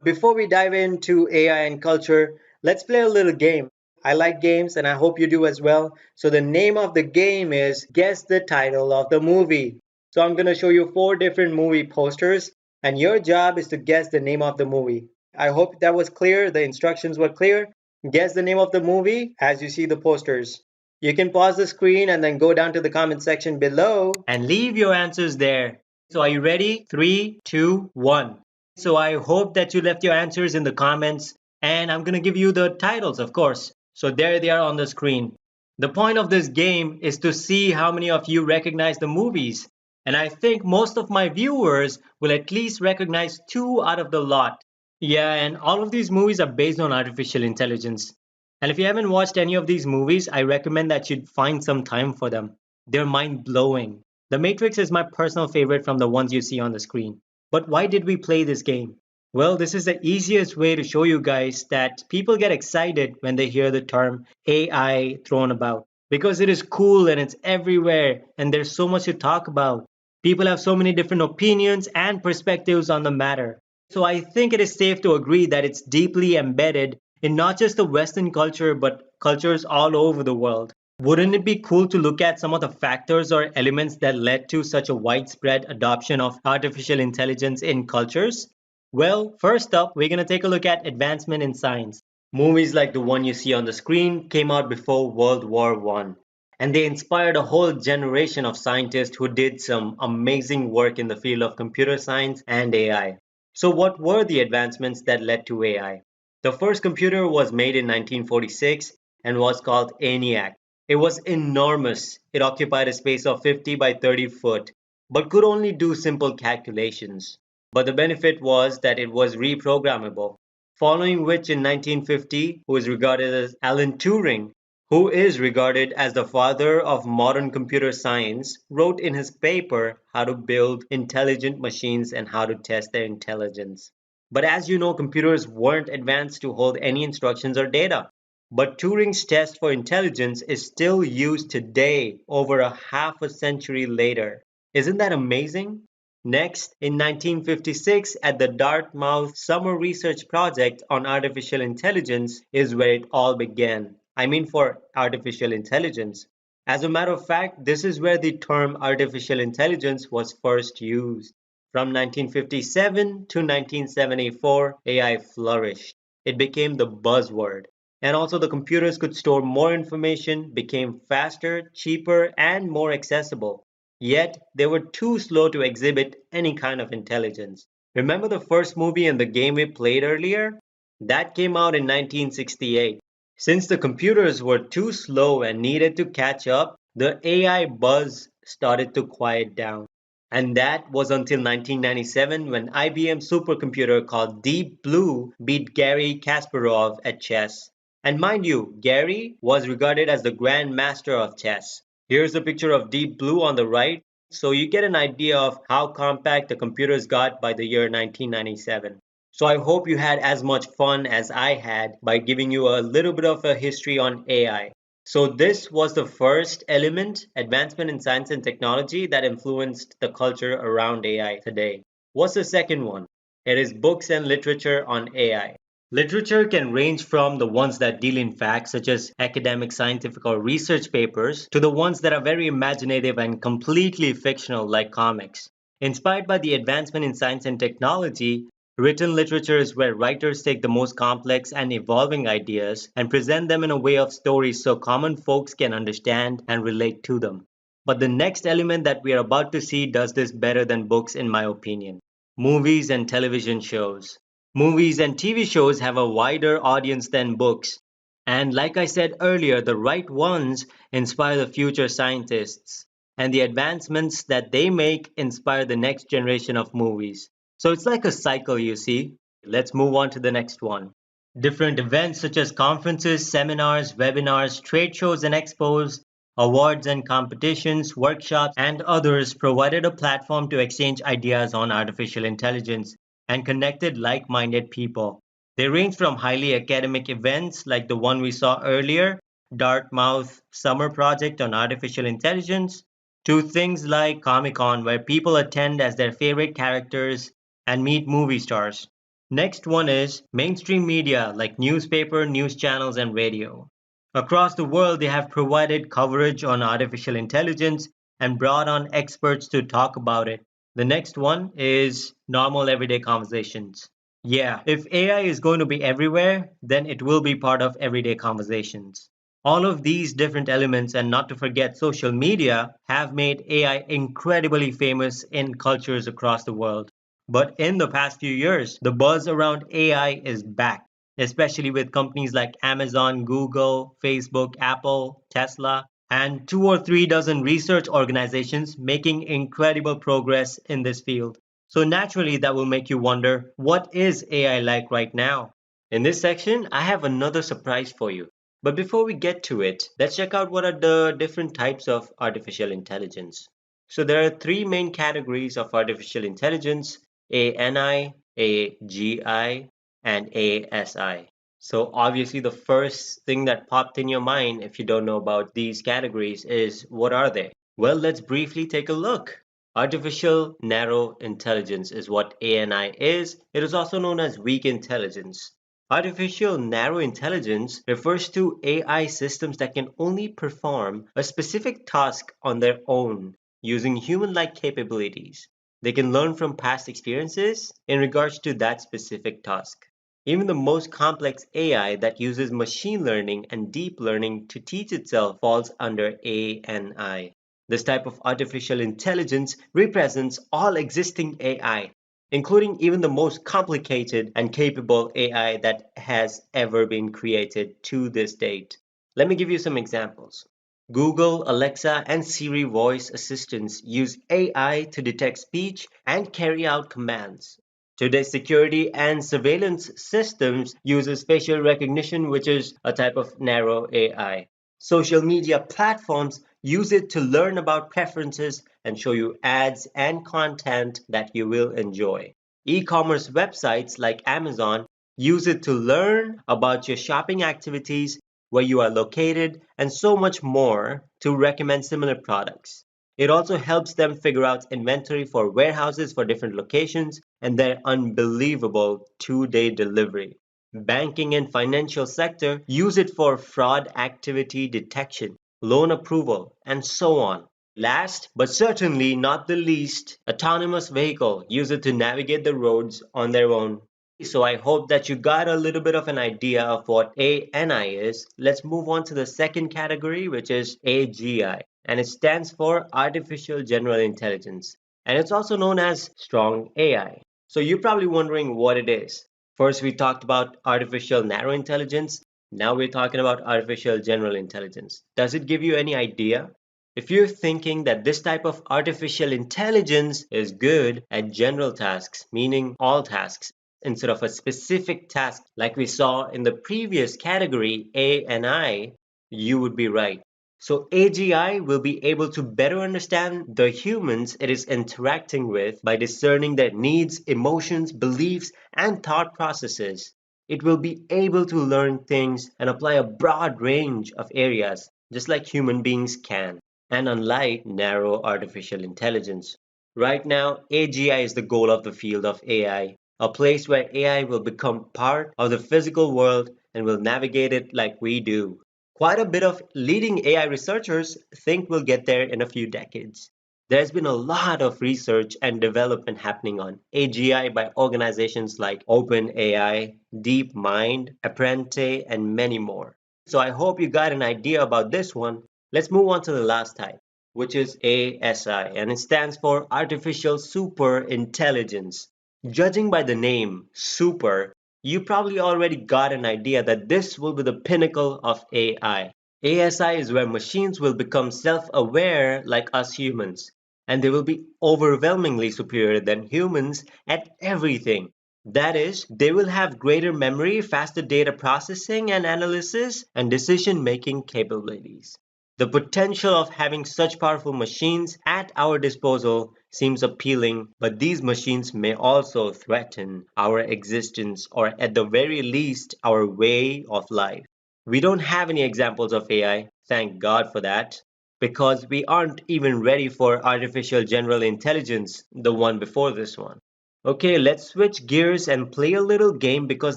Before we dive into AI and culture, let's play a little game. I like games and I hope you do as well. So the name of the game is Guess the Title of the Movie. So I'm going to show you 4 different movie posters and your job is to guess the name of the movie. I hope that was clear, the instructions were clear. Guess the name of the movie as you see the posters. You can pause the screen and then go down to the comment section below and leave your answers there. So are you ready? 3, 2, 1. So I hope that you left your answers in the comments and I'm going to give you the titles, of course. So there they are on the screen. The point of this game is to see how many of you recognize the movies. And I think most of my viewers will at least recognize 2 out of the lot. Yeah, and all of these movies are based on artificial intelligence. And if you haven't watched any of these movies, I recommend that you find some time for them. They're mind-blowing. The Matrix is my personal favorite from the ones you see on the screen. But why did we play this game? Well, this is the easiest way to show you guys that people get excited when they hear the term AI thrown about. Because it is cool and it's everywhere and there's so much to talk about. People have so many different opinions and perspectives on the matter. So I think it is safe to agree that it's deeply embedded in not just the Western culture but cultures all over the world. Wouldn't it be cool to look at some of the factors or elements that led to such a widespread adoption of artificial intelligence in cultures? Well, first up, we're going to take a look at advancement in science. Movies like the one you see on the screen came out before World War I, and they inspired a whole generation of scientists who did some amazing work in the field of computer science and AI. So what were the advancements that led to AI? The first computer was made in 1946 and was called ENIAC. It was enormous. It occupied a space of 50 by 30 foot, but could only do simple calculations. But the benefit was that it was reprogrammable. Following which in 1950, who is regarded as Alan Turing, who is regarded as the father of modern computer science, wrote in his paper how to build intelligent machines and how to test their intelligence. But as you know, computers weren't advanced to hold any instructions or data. But Turing's test for intelligence is still used today, over a half a century later. Isn't that amazing? Next, in 1956, at the Dartmouth Summer Research Project on Artificial Intelligence is where it all began. I mean for artificial intelligence. As a matter of fact, this is where the term artificial intelligence was first used. From 1957 to 1974, AI flourished. It became the buzzword. And also the computers could store more information, became faster, cheaper, and more accessible. Yet, they were too slow to exhibit any kind of intelligence. Remember the first movie and the game we played earlier? That came out in 1968. Since the computers were too slow and needed to catch up, the AI buzz started to quiet down. And that was until 1997 when IBM's supercomputer called Deep Blue beat Garry Kasparov at chess. And mind you, Gary was regarded as the grand master of chess. Here's a picture of Deep Blue on the right, so you get an idea of how compact the computers got by the year 1997. So I hope you had as much fun as I had by giving you a little bit of a history on AI. So this was the first element, advancement in science and technology that influenced the culture around AI today. What's the second one? It is books and literature on AI. Literature can range from the ones that deal in facts, such as academic, scientific, or research papers, to the ones that are very imaginative and completely fictional, like comics. Inspired by the advancement in science and technology, written literature is where writers take the most complex and evolving ideas and present them in a way of stories so common folks can understand and relate to them. But the next element that we are about to see does this better than books, in my opinion: movies and television shows. Movies and TV shows have a wider audience than books. And like I said earlier, the right ones inspire the future scientists, and the advancements that they make inspire the next generation of movies. So it's like a cycle, you see. Let's move on to the next one. Different events such as conferences, seminars, webinars, trade shows and expos, awards and competitions, workshops, and others provided a platform to exchange ideas on artificial intelligence and connected like minded people. They range from highly academic events like the one we saw earlier, Dartmouth Summer Project on Artificial Intelligence, to things like Comic Con, where people attend as their favorite characters and meet movie stars. Next one is mainstream media like newspaper, news channels, and radio. Across the world, they have provided coverage on artificial intelligence and brought on experts to talk about it. The next one is normal everyday conversations. Yeah, if AI is going to be everywhere, then it will be part of everyday conversations. All of these different elements, and not to forget social media, have made AI incredibly famous in cultures across the world. But in the past few years, the buzz around AI is back, especially with companies like Amazon, Google, Facebook, Apple, Tesla, and two or three dozen research organizations making incredible progress in this field. So naturally, that will make you wonder, what is AI like right now? In this section, I have another surprise for you. But before we get to it, let's check out what are the different types of artificial intelligence. So there are three main categories of artificial intelligence: ANI, AGI, and ASI. So obviously the first thing that popped in your mind if you don't know about these categories is, what are they? Well, let's briefly take a look. Artificial Narrow Intelligence is what ANI is. It is also known as weak intelligence. Artificial Narrow Intelligence refers to AI systems that can only perform a specific task on their own using human-like capabilities. They can learn from past experiences in regards to that specific task. Even the most complex AI that uses machine learning and deep learning to teach itself falls under ANI. This type of artificial intelligence represents all existing AI, including even the most complicated and capable AI that has ever been created to this date. Let me give you some examples. Google, Alexa, and Siri voice assistants use AI to detect speech and carry out commands. Today's security and surveillance systems uses facial recognition, which is a type of narrow AI. Social media platforms use it to learn about preferences and show you ads and content that you will enjoy. E-commerce websites like Amazon use it to learn about your shopping activities, where you are located, and so much more to recommend similar products. It also helps them figure out inventory for warehouses for different locations and their unbelievable 2-day delivery. Banking and financial sector use it for fraud activity detection, loan approval, and so on. Last, but certainly not the least, autonomous vehicle use it to navigate the roads on their own. So I hope that you got a little bit of an idea of what ANI is. Let's move on to the second category, which is AGI, and it stands for Artificial General Intelligence, and it's also known as Strong AI. So you're probably wondering what it is. First, we talked about artificial narrow intelligence, Now we're talking about artificial general intelligence. Does it give you any idea? If you're thinking that this type of artificial intelligence is good at general tasks, meaning all tasks, instead of a specific task like we saw in the previous category, A and I, you would be right. So AGI will be able to better understand the humans it is interacting with by discerning their needs, emotions, beliefs, and thought processes. It will be able to learn things and apply a broad range of areas, just like human beings can, and unlike narrow artificial intelligence. Right now, AGI is the goal of the field of AI, a place where AI will become part of the physical world and will navigate it like we do. Quite a bit of leading AI researchers think we'll get there in a few decades. There's been a lot of research and development happening on AGI by organizations like OpenAI, DeepMind, Apprente, and many more. So I hope you got an idea about this one. Let's move on to the last type, which is ASI, and it stands for Artificial Super Intelligence. Judging by the name, super, you probably already got an idea that this will be the pinnacle of AI. ASI is where machines will become self-aware like us humans, and they will be overwhelmingly superior than humans at everything. That is, they will have greater memory, faster data processing and analysis, and decision-making capabilities. The potential of having such powerful machines at our disposal seems appealing, but these machines may also threaten our existence or, at the very least, our way of life. We don't have any examples of AI, thank God for that, because we aren't even ready for artificial general intelligence, the one before this one. Okay, let's switch gears and play a little game because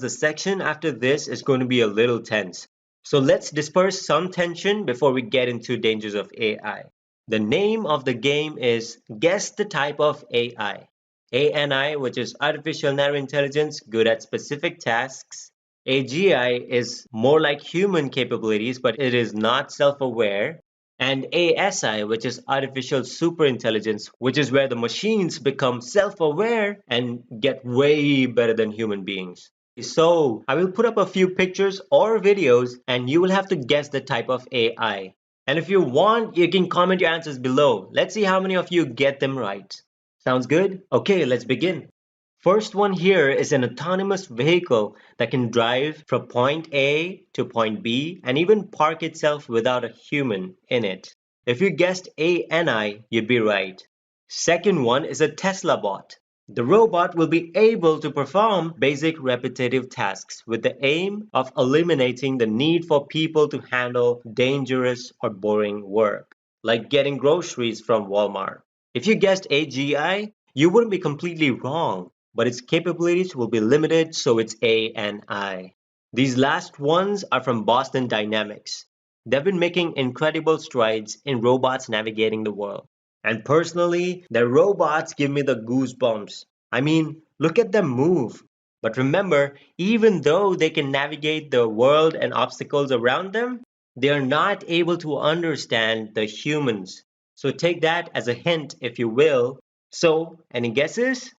the section after this is going to be a little tense. So let's disperse some tension before we get into dangers of AI. The name of the game is Guess the Type of AI. ANI, which is Artificial Narrow Intelligence, good at specific tasks. AGI is more like human capabilities, but it is not self-aware. And ASI, which is Artificial Superintelligence, which is where the machines become self-aware and get way better than human beings. So I will put up a few pictures or videos and you will have to guess the type of AI. And if you want, you can comment your answers below. Let's see how many of you get them right. Sounds good? Okay, let's begin. First one here is an autonomous vehicle that can drive from point A to point B and even park itself without a human in it. If you guessed ANI, you'd be right. Second one is a Tesla bot. The robot will be able to perform basic repetitive tasks with the aim of eliminating the need for people to handle dangerous or boring work, like getting groceries from Walmart. If you guessed AGI, you wouldn't be completely wrong, but its capabilities will be limited, so it's A and I. These last ones are from Boston Dynamics. They've been making incredible strides in robots navigating the world. And personally, their robots give me the goosebumps. I mean, look at them move. But remember, even though they can navigate the world and obstacles around them, they are not able to understand the humans. So take that as a hint, if you will. So, any guesses?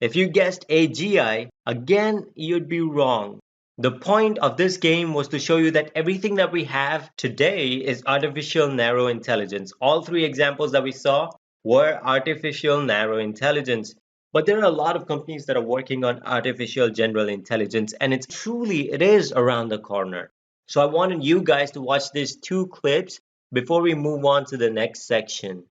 If you guessed AGI, again, you'd be wrong. The point of this game was to show you that everything that we have today is artificial narrow intelligence. All three examples that we saw were artificial narrow intelligence. But there are a lot of companies that are working on artificial general intelligence, and it is around the corner. So I wanted you guys to watch these two clips before we move on to the next section.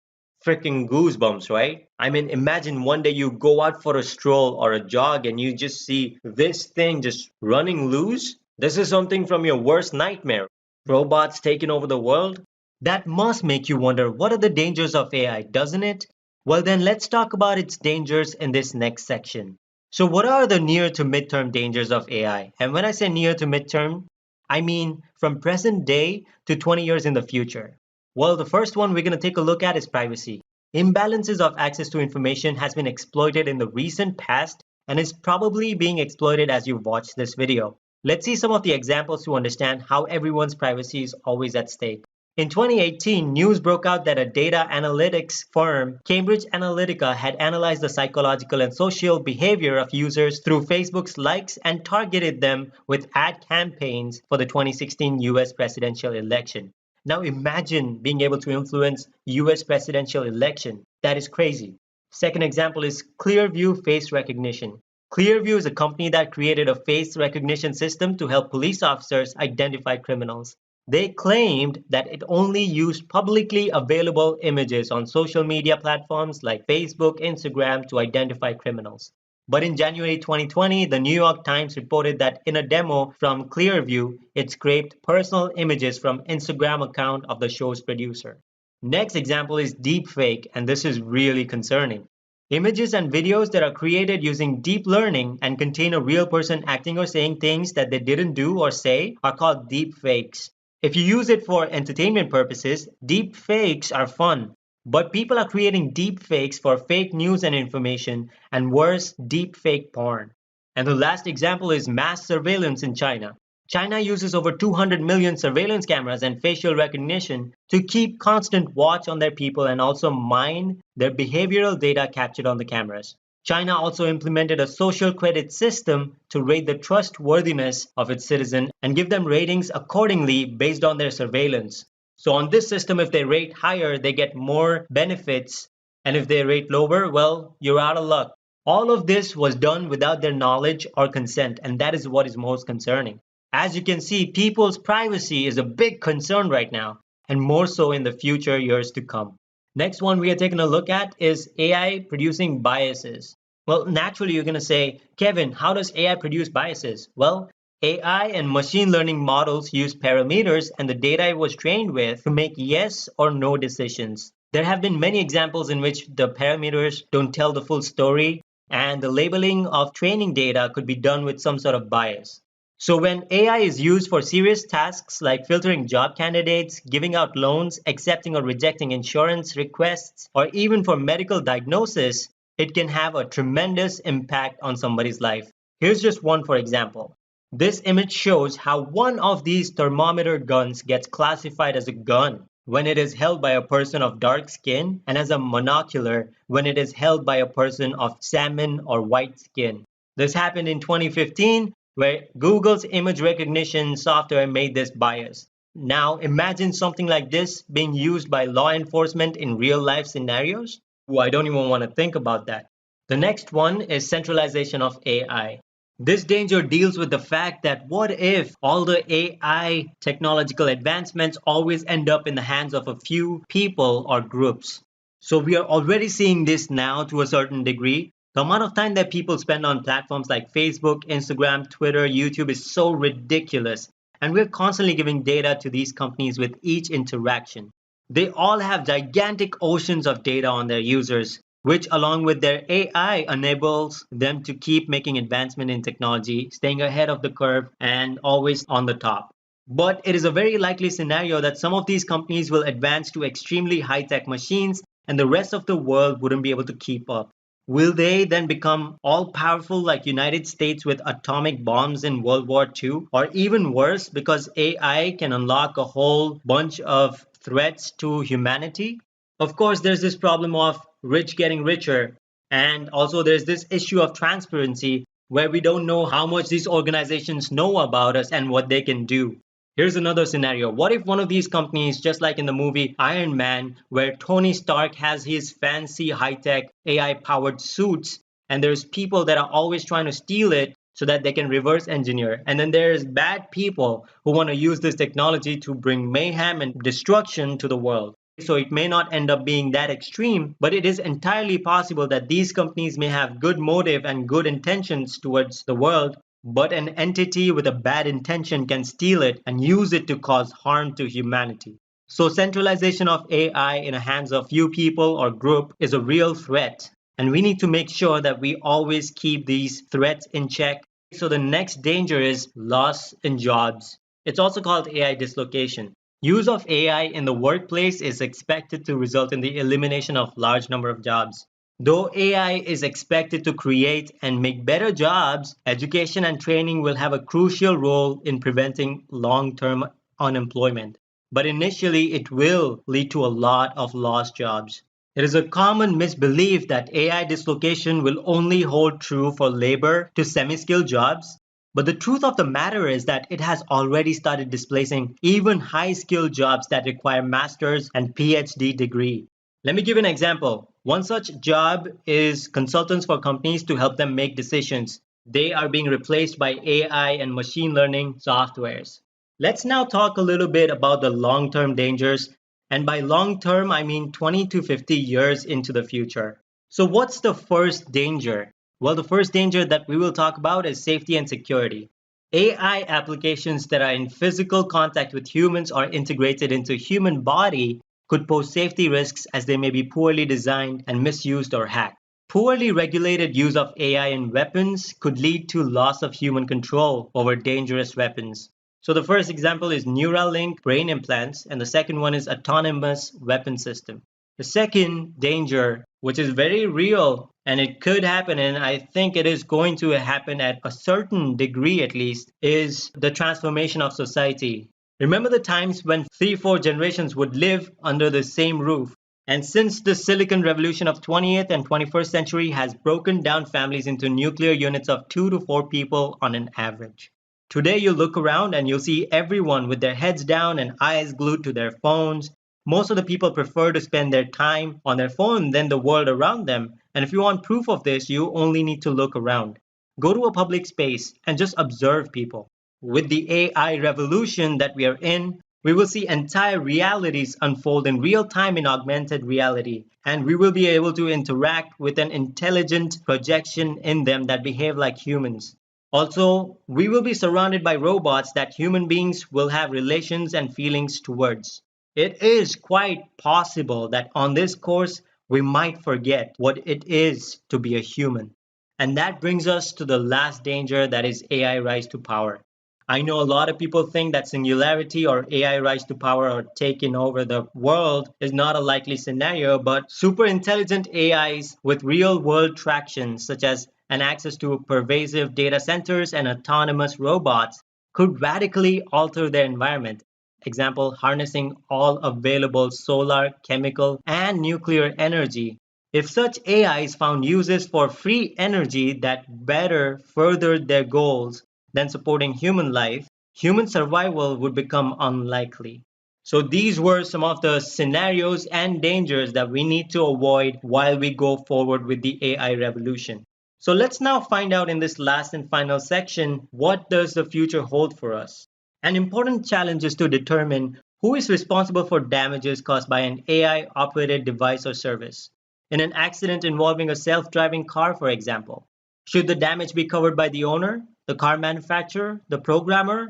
Freaking goosebumps, right? I mean, imagine one day you go out for a stroll or a jog and you just see this thing just running loose. This is something from your worst nightmare. Robots taking over the world? That must make you wonder, what are the dangers of AI, doesn't it? Well, then let's talk about its dangers in this next section. So, what are the near to midterm dangers of AI? And when I say near to midterm, I mean from present day to 20 years in the future. Well, the first one we're going to take a look at is privacy. Imbalances of access to information has been exploited in the recent past and is probably being exploited as you watch this video. Let's see some of the examples to understand how everyone's privacy is always at stake. In 2018, news broke out that a data analytics firm, Cambridge Analytica, had analyzed the psychological and social behavior of users through Facebook's likes and targeted them with ad campaigns for the 2016 US presidential election. Now imagine being able to influence US presidential election. That is crazy. Second example is Clearview Face Recognition. Clearview is a company that created a face recognition system to help police officers identify criminals. They claimed that it only used publicly available images on social media platforms like Facebook, Instagram to identify criminals. But in January 2020, the New York Times reported that in a demo from Clearview, it scraped personal images from Instagram account of the show's producer. Next example is deepfake, and this is really concerning. Images and videos that are created using deep learning and contain a real person acting or saying things that they didn't do or say are called deepfakes. If you use it for entertainment purposes, deep fakes are fun. But people are creating deep fakes for fake news and information, and worse, deep fake porn. And the last example is mass surveillance in China. China uses over 200 million surveillance cameras and facial recognition to keep constant watch on their people and also mine their behavioral data captured on the cameras. China also implemented a social credit system to rate the trustworthiness of its citizens and give them ratings accordingly based on their surveillance. So on this system, if they rate higher, they get more benefits. And if they rate lower, well, you're out of luck. All of this was done without their knowledge or consent, and that is what is most concerning. As you can see, people's privacy is a big concern right now, and more so in the future years to come. Next one we are taking a look at is AI producing biases. Well, naturally, you're going to say, Kevin, how does AI produce biases? Well, AI and machine learning models use parameters and the data it was trained with to make yes or no decisions. There have been many examples in which the parameters don't tell the full story, and the labeling of training data could be done with some sort of bias. So when AI is used for serious tasks like filtering job candidates, giving out loans, accepting or rejecting insurance requests, or even for medical diagnosis, it can have a tremendous impact on somebody's life. Here's just one for example. This image shows how one of these thermometer guns gets classified as a gun when it is held by a person of dark skin, and as a monocular when it is held by a person of salmon or white skin. This happened in 2015, where Google's image recognition software made this bias. Now imagine something like this being used by law enforcement in real life scenarios. Ooh, I don't even want to think about that. The next one is centralization of AI. This danger deals with the fact that what if all the AI technological advancements always end up in the hands of a few people or groups? So we are already seeing this now to a certain degree. The amount of time that people spend on platforms like Facebook, Instagram, Twitter, YouTube is so ridiculous. And we're constantly giving data to these companies with each interaction. They all have gigantic oceans of data on their users, which along with their AI enables them to keep making advancement in technology, staying ahead of the curve and always on the top. But it is a very likely scenario that some of these companies will advance to extremely high-tech machines and the rest of the world wouldn't be able to keep up. Will they then become all-powerful like United States with atomic bombs in World War II? Or even worse, because AI can unlock a whole bunch of threats to humanity? Of course, there's this problem of rich getting richer. And also there's this issue of transparency where we don't know how much these organizations know about us and what they can do. Here's another scenario. What if one of these companies, just like in the movie Iron Man, where Tony Stark has his fancy high-tech AI-powered suits, and there's people that are always trying to steal it so that they can reverse engineer. And then there's bad people who want to use this technology to bring mayhem and destruction to the world. So it may not end up being that extreme, but it is entirely possible that these companies may have good motive and good intentions towards the world, but an entity with a bad intention can steal it and use it to cause harm to humanity. So centralization of AI in the hands of few people or group is a real threat, and we need to make sure that we always keep these threats in check. So the next danger is loss in jobs. It's also called AI dislocation. Use of AI in the workplace is expected to result in the elimination of large number of jobs. Though AI is expected to create and make better jobs, education and training will have a crucial role in preventing long-term unemployment. but initially it will lead to a lot of lost jobs. It is a common misbelief that AI dislocation will only hold true for labor to semi-skilled jobs, but the truth of the matter is that it has already started displacing even high-skilled jobs that require master's and PhD degree. Let me give an example. One such job is consultants for companies to help them make decisions. They are being replaced by AI and machine learning softwares. Let's now talk a little bit about the long-term dangers, and by long-term I mean 20 to 50 years into the future. So what's the first danger? Well, the first danger that we will talk about is safety and security. AI applications that are in physical contact with humans or integrated into human body could pose safety risks as they may be poorly designed and misused or hacked. Poorly regulated use of AI in weapons could lead to loss of human control over dangerous weapons. So the first example is Neuralink brain implants, and the second one is autonomous weapon system. The second danger, which is very real and it could happen, and I think it is going to happen at a certain degree at least, is the transformation of society. Remember the times when 3-4 generations would live under the same roof? And since the silicon revolution of 20th and 21st century has broken down families into nuclear units of 2 to 4 people on an average. Today you look around and you'll see everyone with their heads down and eyes glued to their phones. Most of the people prefer to spend their time on their phone than the world around them. And if you want proof of this, you only need to look around. Go to a public space and just observe people. With the AI revolution that we are in, we will see entire realities unfold in real time in augmented reality, and we will be able to interact with an intelligent projection in them that behave like humans. Also, we will be surrounded by robots that human beings will have relations and feelings towards. It is quite possible that on this course, we might forget what it is to be a human. And that brings us to the last danger, that is AI rise to power. I know a lot of people think that singularity or AI rise to power or taking over the world is not a likely scenario, but super intelligent AIs with real world traction, such as an access to pervasive data centers and autonomous robots, could radically alter their environment. Example, harnessing all available solar, chemical, and nuclear energy. If such AIs found uses for free energy that better furthered their goals than supporting human life, human survival would become unlikely. So these were some of the scenarios and dangers that we need to avoid while we go forward with the AI revolution. So let's now find out in this last and final section, what does the future hold for us? An important challenge is to determine who is responsible for damages caused by an AI-operated device or service. In an accident involving a self-driving car, for example, should the damage be covered by the owner, the car manufacturer, the programmer,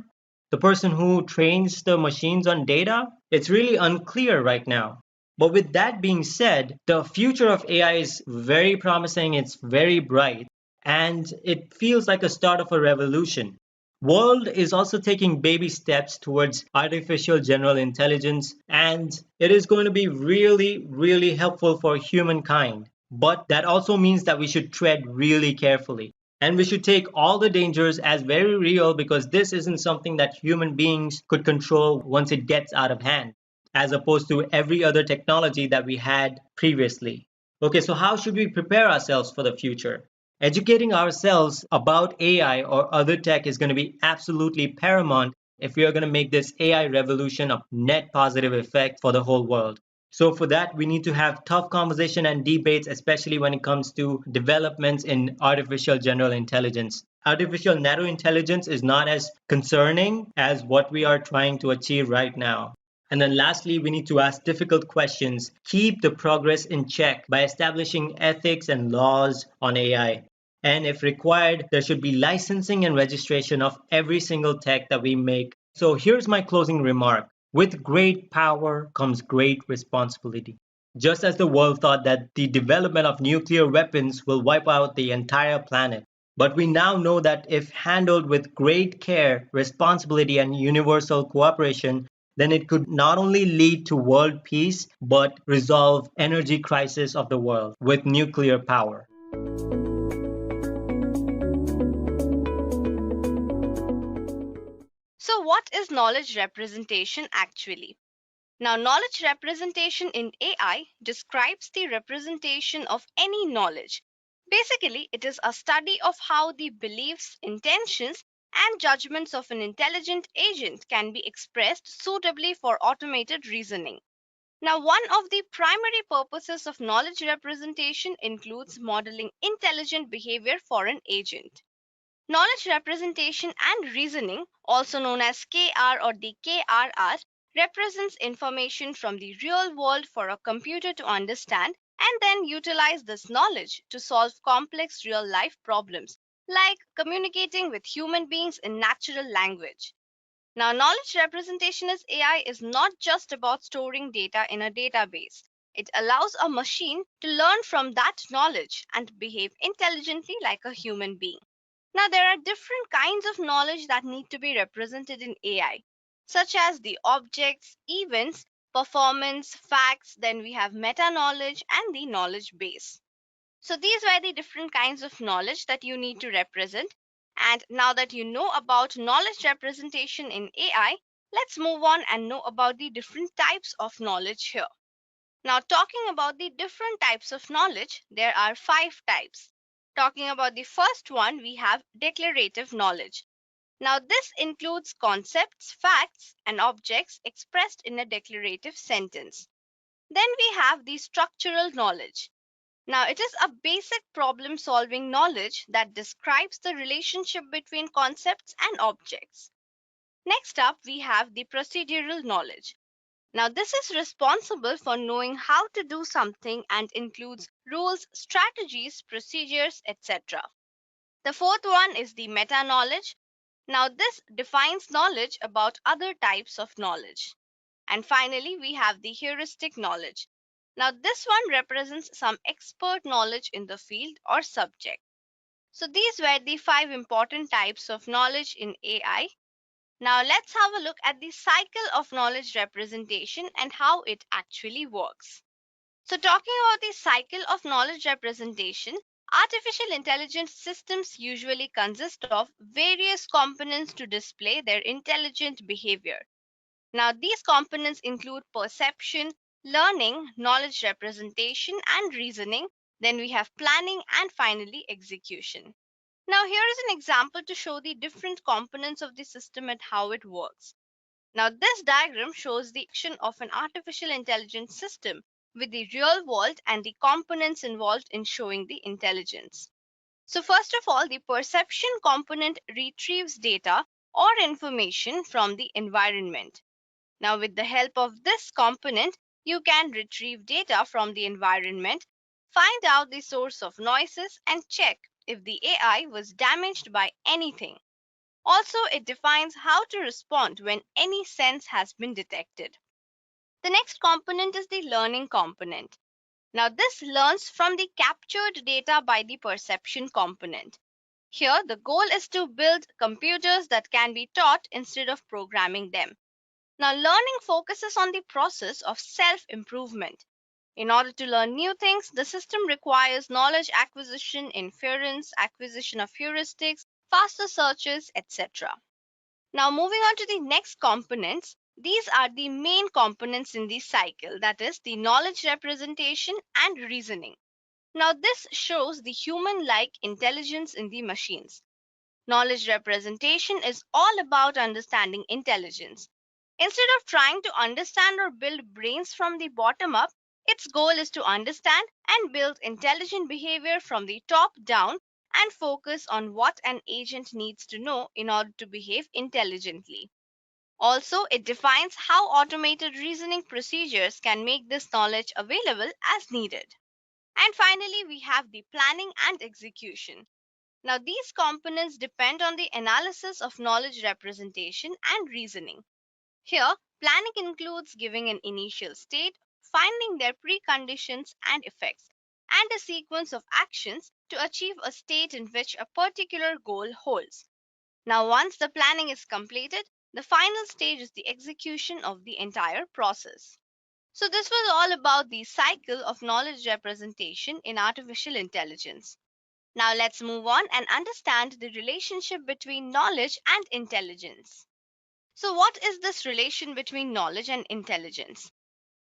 the person who trains the machines on data? It's really unclear right now. But with that being said, the future of AI is very promising, it's very bright, and it feels like a start of a revolution. World is also taking baby steps towards artificial general intelligence, and it is going to be really, really helpful for humankind. But that also means that we should tread really carefully. And we should take all the dangers as very real, because this isn't something that human beings could control once it gets out of hand, as opposed to every other technology that we had previously. Okay, so how should we prepare ourselves for the future? Educating ourselves about AI or other tech is going to be absolutely paramount if we are going to make this AI revolution a net positive effect for the whole world. So for that, we need to have tough conversation and debates, especially when it comes to developments in artificial general intelligence. Artificial narrow intelligence is not as concerning as what we are trying to achieve right now. And then lastly, we need to ask difficult questions, keep the progress in check by establishing ethics and laws on AI. And if required, there should be licensing and registration of every single tech that we make. So here's my closing remark. With great power comes great responsibility. Just as the world thought that the development of nuclear weapons will wipe out the entire planet. But we now know that if handled with great care, responsibility, and universal cooperation, then it could not only lead to world peace, but resolve energy crisis of the world with nuclear power. So, what is knowledge representation actually? Now, knowledge representation in AI describes the representation of any knowledge. Basically, it is a study of how the beliefs, intentions, and judgments of an intelligent agent can be expressed suitably for automated reasoning. Now, one of the primary purposes of knowledge representation includes modeling intelligent behavior for an agent. Knowledge representation and reasoning, also known as KR or the KRR, represents information from the real world for a computer to understand and then utilize this knowledge to solve complex real life problems, like communicating with human beings in natural language. Now, knowledge representation as AI is not just about storing data in a database. It allows a machine to learn from that knowledge and behave intelligently like a human being. Now, there are different kinds of knowledge that need to be represented in AI, such as the objects, events, performance, facts, then we have meta knowledge and the knowledge base. So, these were the different kinds of knowledge that you need to represent. And now that you know about knowledge representation in AI, let's move on and know about the different types of knowledge here. Now, talking about the different types of knowledge, there are 5 types. Talking about the first one, we have declarative knowledge. Now, this includes concepts, facts, and objects expressed in a declarative sentence. Then we have the structural knowledge. Now, it is a basic problem solving knowledge that describes the relationship between concepts and objects. Next up, we have the procedural knowledge. Now, this is responsible for knowing how to do something and includes rules, strategies, procedures, etc. The fourth one is the meta knowledge. Now, this defines knowledge about other types of knowledge. And finally, we have the heuristic knowledge. Now, this one represents some expert knowledge in the field or subject. So, these were the 5 important types of knowledge in AI. Now, let's have a look at the cycle of knowledge representation and how it actually works. So, talking about the cycle of knowledge representation, artificial intelligence systems usually consist of various components to display their intelligent behavior. Now, these components include perception, learning, knowledge representation, and reasoning. Then we have planning and finally execution. Now, here is an example to show the different components of the system and how it works. Now, this diagram shows the action of an artificial intelligence system with the real world and the components involved in showing the intelligence. So, first of all, the perception component retrieves data or information from the environment. Now, with the help of this component, you can retrieve data from the environment, find out the source of noises, and check if the AI was damaged by anything. Also, it defines how to respond when any sense has been detected. The next component is the learning component. Now, this learns from the captured data by the perception component. Here, the goal is to build computers that can be taught instead of programming them. Now, learning focuses on the process of self-improvement. In order to learn new things, the system requires knowledge acquisition, inference, acquisition of heuristics, faster searches, etc. Now, moving on to the next components, these are the main components in the cycle, that is, the knowledge representation and reasoning. Now, this shows the human-like intelligence in the machines. Knowledge representation is all about understanding intelligence. Instead of trying to understand or build brains from the bottom up, its goal is to understand and build intelligent behavior from the top down and focus on what an agent needs to know in order to behave intelligently. Also, it defines how automated reasoning procedures can make this knowledge available as needed. And finally, we have the planning and execution. Now, these components depend on the analysis of knowledge representation and reasoning. Here, planning includes giving an initial state, finding their preconditions and effects, and a sequence of actions to achieve a state in which a particular goal holds. Now, once the planning is completed, the final stage is the execution of the entire process. So, this was all about the cycle of knowledge representation in artificial intelligence. Now, let's move on and understand the relationship between knowledge and intelligence. So, what is this relation between knowledge and intelligence?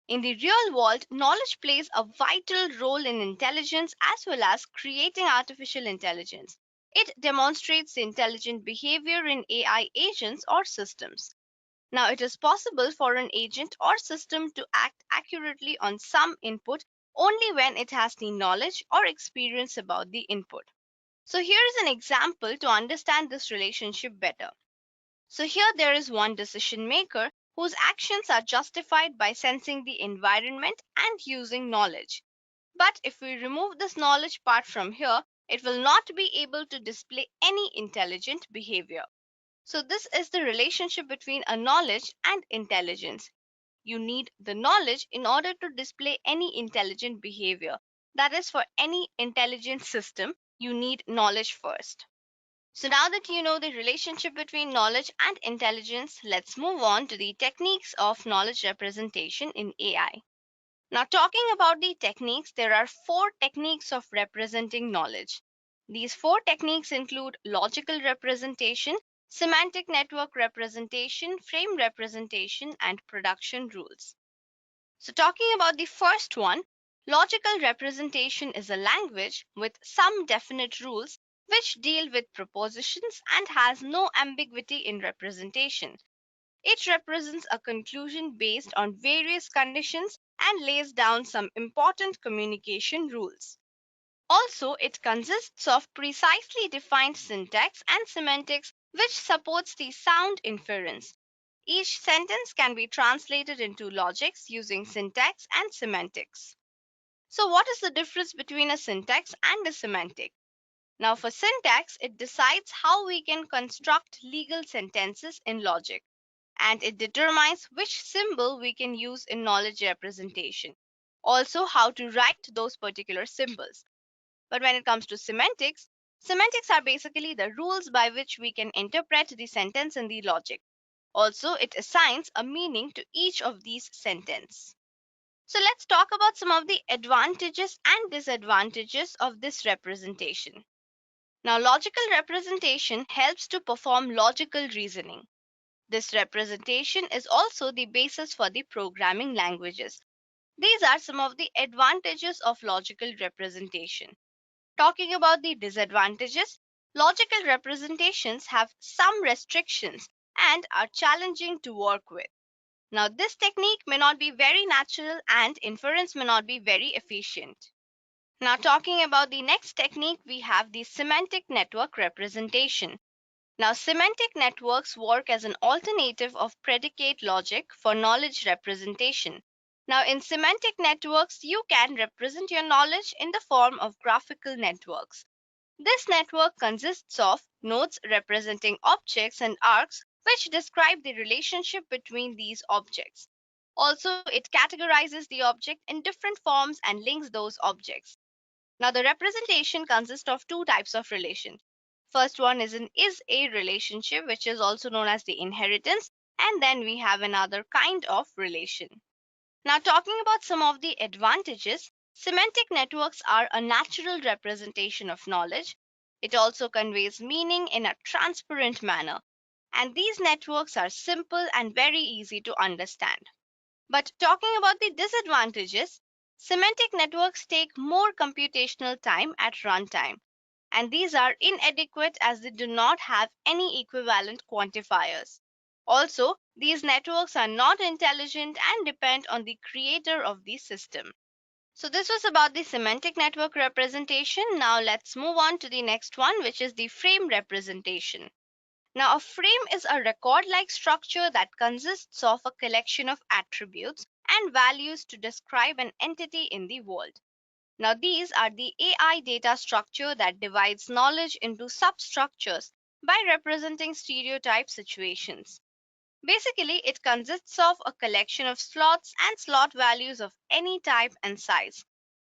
In the real world, knowledge plays a vital role in intelligence as well as creating artificial intelligence. It demonstrates the intelligent behavior in AI agents or systems. Now, it is possible for an agent or system to act accurately on some input only when it has the knowledge or experience about the input. So, here is an example to understand this relationship better. So, here there is one decision maker whose actions are justified by sensing the environment and using knowledge. But if we remove this knowledge part from here, it will not be able to display any intelligent behavior. So, this is the relationship between a knowledge and intelligence. You need the knowledge in order to display any intelligent behavior. That is, for any intelligent system, you need knowledge first. So, now that you know the relationship between knowledge and intelligence, let's move on to the techniques of knowledge representation in AI. Now, talking about the techniques, there are 4 techniques of representing knowledge. These 4 techniques include logical representation, semantic network representation, frame representation, and production rules. So, talking about the first one, logical representation is a language with some definite rules which deal with propositions and has no ambiguity in representation. It represents a conclusion based on various conditions and lays down some important communication rules. Also, it consists of precisely defined syntax and semantics which supports the sound inference. Each sentence can be translated into logics using syntax and semantics. So, what is the difference between a syntax and a semantic? Now, for syntax, it decides how we can construct legal sentences in logic, and it determines which symbol we can use in knowledge representation. Also, how to write those particular symbols. But when it comes to semantics, semantics are basically the rules by which we can interpret the sentence in the logic. Also, it assigns a meaning to each of these sentences. So let's talk about some of the advantages and disadvantages of this representation. Now, logical representation helps to perform logical reasoning. This representation is also the basis for the programming languages. These are some of the advantages of logical representation. Talking about the disadvantages, logical representations have some restrictions and are challenging to work with. Now, this technique may not be very natural and inference may not be very efficient. Now, talking about the next technique, we have the semantic network representation. Now, semantic networks work as an alternative of predicate logic for knowledge representation. Now, in semantic networks, you can represent your knowledge in the form of graphical networks. This network consists of nodes representing objects and arcs which describe the relationship between these objects. Also, it categorizes the object in different forms and links those objects. Now, the representation consists of 2 types of relation. First one is an is-a relationship, which is also known as the inheritance, and then we have another kind of relation. Now, talking about some of the advantages, semantic networks are a natural representation of knowledge. It also conveys meaning in a transparent manner, and these networks are simple and very easy to understand. But talking about the disadvantages, semantic networks take more computational time at runtime, and these are inadequate as they do not have any equivalent quantifiers. Also, these networks are not intelligent and depend on the creator of the system. So, this was about the semantic network representation. Now, let's move on to the next one, which is the frame representation. Now, a frame is a record-like structure that consists of a collection of attributes and values to describe an entity in the world. Now, these are the AI data structure that divides knowledge into substructures by representing stereotype situations. Basically, it consists of a collection of slots and slot values of any type and size.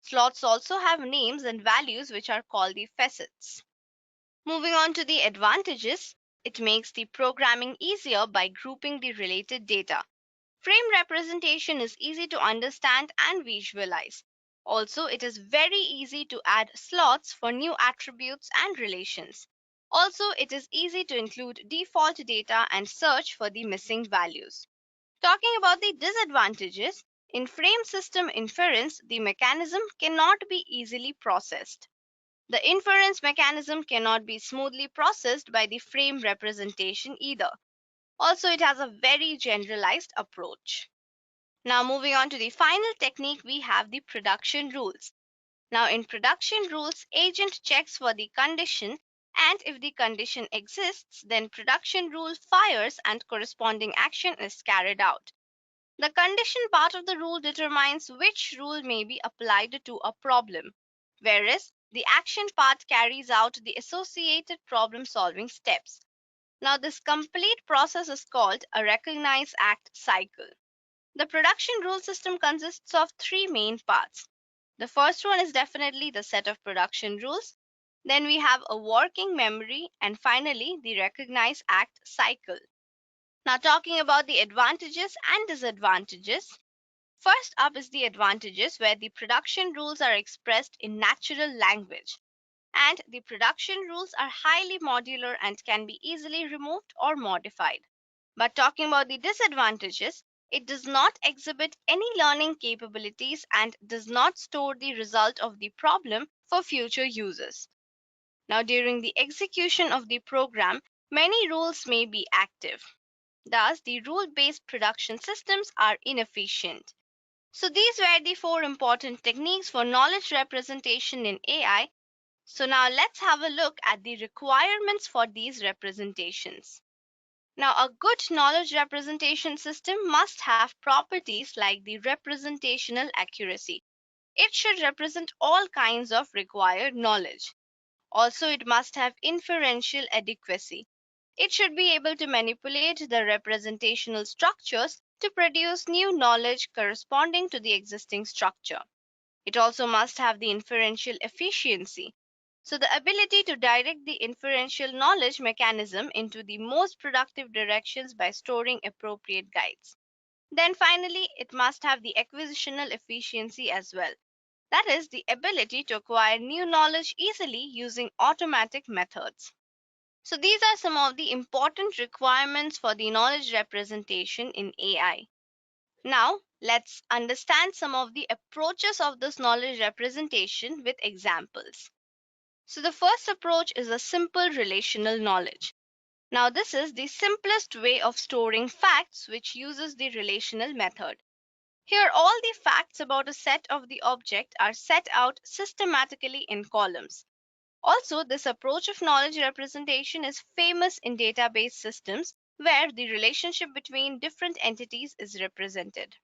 Slots also have names and values which are called the facets. Moving on to the advantages, it makes the programming easier by grouping the related data. Frame representation is easy to understand and visualize. Also, it is very easy to add slots for new attributes and relations. Also, it is easy to include default data and search for the missing values. Talking about the disadvantages, in frame system inference, the mechanism cannot be easily processed. The inference mechanism cannot be smoothly processed by the frame representation either. Also, it has a very generalized approach. Now, moving on to the final technique, we have the production rules. Now, in production rules, agent checks for the condition, and if the condition exists, then production rule fires and corresponding action is carried out. The condition part of the rule determines which rule may be applied to a problem, whereas the action part carries out the associated problem-solving steps. Now, this complete process is called a recognize act cycle. The production rule system consists of three main parts. The first one is definitely the set of production rules. Then we have a working memory, and finally the recognize act cycle. Now, talking about the advantages and disadvantages. First up is the advantages, where the production rules are expressed in natural language, and the production rules are highly modular and can be easily removed or modified. But talking about the disadvantages, it does not exhibit any learning capabilities and does not store the result of the problem for future users. Now, during the execution of the program, many rules may be active. Thus, the rule-based production systems are inefficient. So these were the four important techniques for knowledge representation in AI. So now let's have a look at the requirements for these representations. Now, a good knowledge representation system must have properties like the representational accuracy. It should represent all kinds of required knowledge. Also, it must have inferential adequacy. It should be able to manipulate the representational structures to produce new knowledge corresponding to the existing structure. It also must have the inferential efficiency. So, the ability to direct the inferential knowledge mechanism into the most productive directions by storing appropriate guides. Then finally, it must have the acquisitional efficiency as well. That is, the ability to acquire new knowledge easily using automatic methods. So these are some of the important requirements for the knowledge representation in AI. Now, let's understand some of the approaches of this knowledge representation with examples. So the first approach is a simple relational knowledge. Now, this is the simplest way of storing facts, which uses the relational method. Here, all the facts about a set of the object are set out systematically in columns. Also, this approach of knowledge representation is famous in database systems where the relationship between different entities is represented.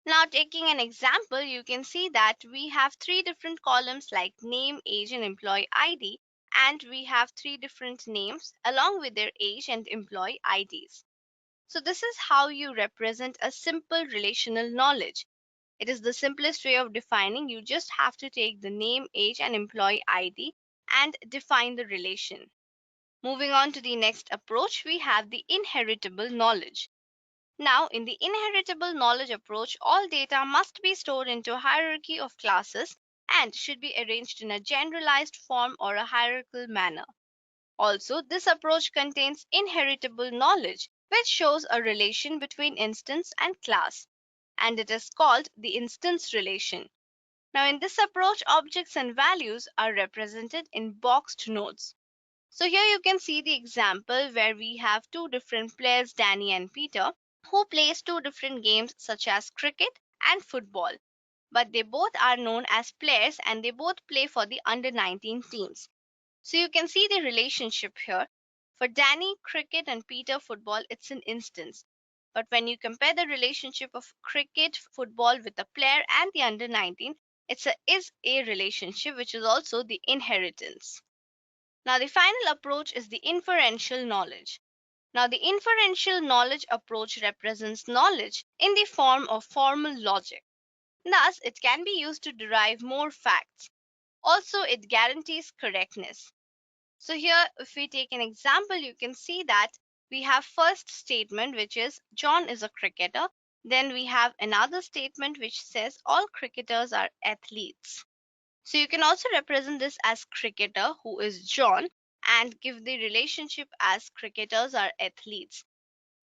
Now, taking an example, you can see that we have three different columns like name, age, and employee ID, and we have three different names along with their age and employee IDs. So this is how you represent a simple relational knowledge. It is the simplest way of defining. You just have to take the name, age, and employee ID and define the relation. Moving on to the next approach, we have the inheritable knowledge. Now, in the inheritable knowledge approach, all data must be stored into a hierarchy of classes and should be arranged in a generalized form or a hierarchical manner. Also, this approach contains inheritable knowledge, which shows a relation between instance and class, and it is called the instance relation. Now, in this approach, objects and values are represented in boxed nodes. So here you can see the example where we have two different players, Danny and Peter, who plays two different games such as cricket and football. But they both are known as players and they both play for the under 19 teams. So you can see the relationship here. For Danny, cricket, and Peter, football, it's an instance. But when you compare the relationship of cricket, football with the player and the under 19, it's a is a relationship, which is also the inheritance. Now, the final approach is the inferential knowledge. Now, the inferential knowledge approach represents knowledge in the form of formal logic. Thus, it can be used to derive more facts. Also, it guarantees correctness. So here, if we take an example, you can see that we have first statement, which is John is a cricketer. Then we have another statement which says all cricketers are athletes. So you can also represent this as cricketer, who is John, and give the relationship as cricketers or athletes.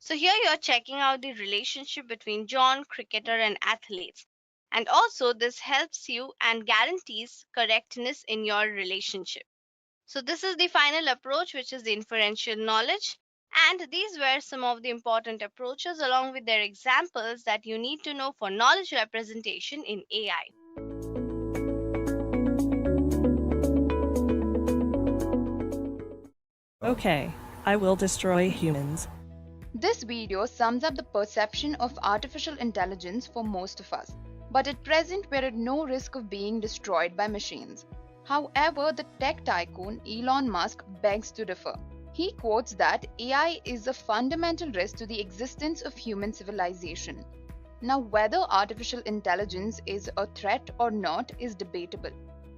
So here you are checking out the relationship between John, cricketer, and athletes. And also, this helps you and guarantees correctness in your relationship. So, this is the final approach, which is the inferential knowledge. And these were some of the important approaches, along with their examples that you need to know for knowledge representation in AI. Okay, I will destroy humans. This video sums up the perception of artificial intelligence for most of us, but at present we're at no risk of being destroyed by machines. However, the tech tycoon Elon Musk begs to differ. He quotes that AI is a fundamental risk to the existence of human civilization. Now, whether artificial intelligence is a threat or not is debatable.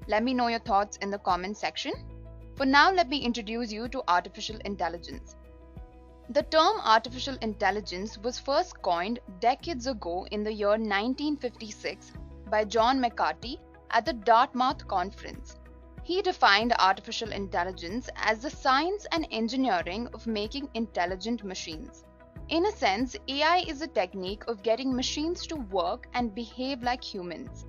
Let me know your thoughts in the comment section. For now, let me introduce you to artificial intelligence. The term artificial intelligence was first coined decades ago in the year 1956 by John McCarthy at the Dartmouth Conference. He defined artificial intelligence as the science and engineering of making intelligent machines. In a sense, AI is a technique of getting machines to work and behave like humans.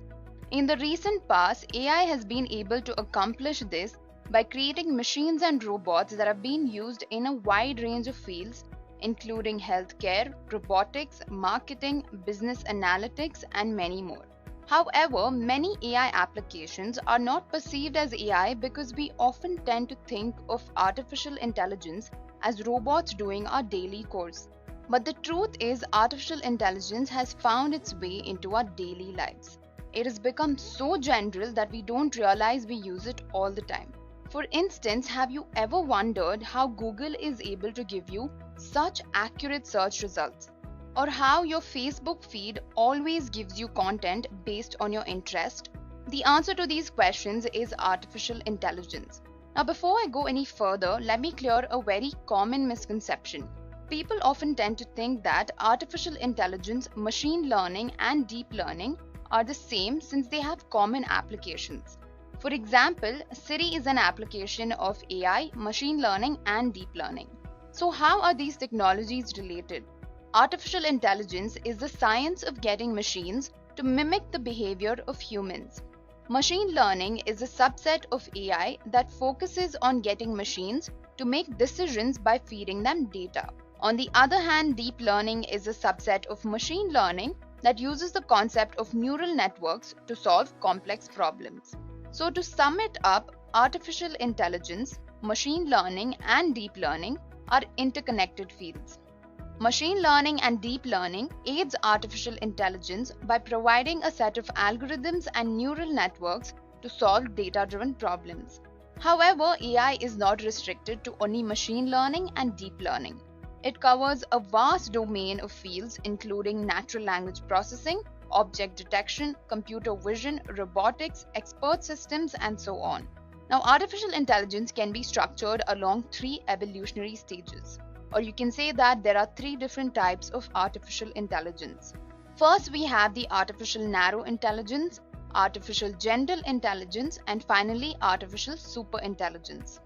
In the recent past, AI has been able to accomplish this by creating machines and robots that have been used in a wide range of fields, including healthcare, robotics, marketing, business analytics, and many more. However, many AI applications are not perceived as AI because we often tend to think of artificial intelligence as robots doing our daily chores. But the truth is, artificial intelligence has found its way into our daily lives. It has become so general that we don't realize we use it all the time. For instance, have you ever wondered how Google is able to give you such accurate search results? Or how your Facebook feed always gives you content based on your interest? The answer to these questions is artificial intelligence. Now, before I go any further, let me clear a very common misconception. People often tend to think that artificial intelligence, machine learning, and deep learning are the same since they have common applications. For example, Siri is an application of AI, machine learning, and deep learning. So, how are these technologies related? Artificial intelligence is the science of getting machines to mimic the behavior of humans. Machine learning is a subset of AI that focuses on getting machines to make decisions by feeding them data. On the other hand, deep learning is a subset of machine learning that uses the concept of neural networks to solve complex problems. So, to sum it up, artificial intelligence, machine learning, and deep learning are interconnected fields. Machine learning and deep learning aids artificial intelligence by providing a set of algorithms and neural networks to solve data-driven problems. However, AI is not restricted to only machine learning and deep learning. It covers a vast domain of fields including natural language processing, object detection, computer vision, robotics, expert systems, and so on. Now, artificial intelligence can be structured along three evolutionary stages. Or you can say that there are three different types of artificial intelligence. First, we have the artificial narrow intelligence, artificial general intelligence, and finally, artificial superintelligence.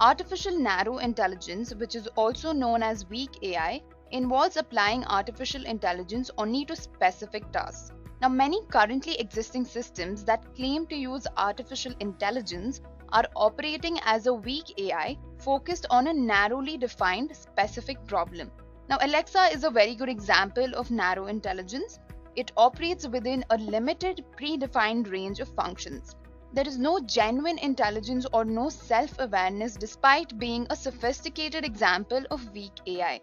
Artificial narrow intelligence, which is also known as weak AI, involves applying artificial intelligence only to specific tasks. Now, many currently existing systems that claim to use artificial intelligence are operating as a weak AI focused on a narrowly defined specific problem. Now, Alexa is a very good example of narrow intelligence. It operates within a limited predefined range of functions. There is no genuine intelligence or no self-awareness despite being a sophisticated example of weak AI.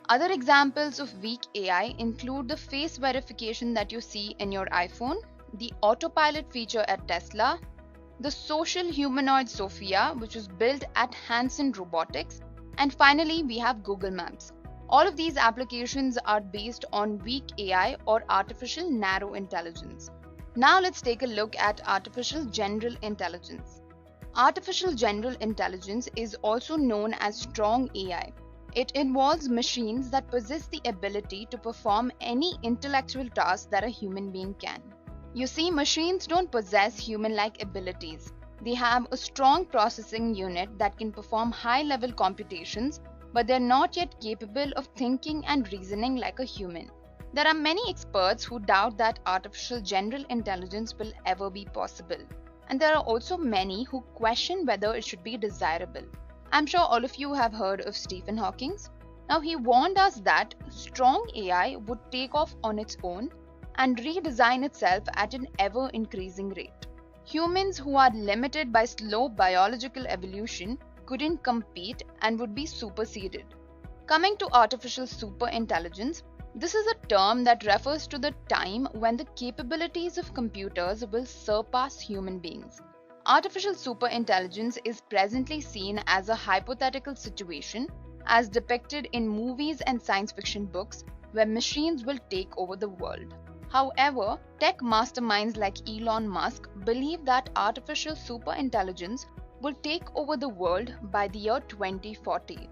Other examples of weak AI include the face verification that you see in your iPhone, the autopilot feature at Tesla, the social humanoid Sophia, which was built at Hanson Robotics, and finally we have Google Maps. All of these applications are based on weak AI or artificial narrow intelligence. Now let's take a look at artificial general intelligence. Artificial general intelligence is also known as strong AI. It involves machines that possess the ability to perform any intellectual task that a human being can. You see, machines don't possess human-like abilities. They have a strong processing unit that can perform high-level computations, but they're not yet capable of thinking and reasoning like a human. There are many experts who doubt that artificial general intelligence will ever be possible. And there are also many who question whether it should be desirable. I'm sure all of you have heard of Stephen Hawking. Now, he warned us that strong AI would take off on its own and redesign itself at an ever-increasing rate. Humans who are limited by slow biological evolution couldn't compete and would be superseded. Coming to artificial superintelligence, this is a term that refers to the time when the capabilities of computers will surpass human beings. Artificial superintelligence is presently seen as a hypothetical situation as depicted in movies and science fiction books where machines will take over the world. However, tech masterminds like Elon Musk believe that artificial superintelligence will take over the world by the year 2040.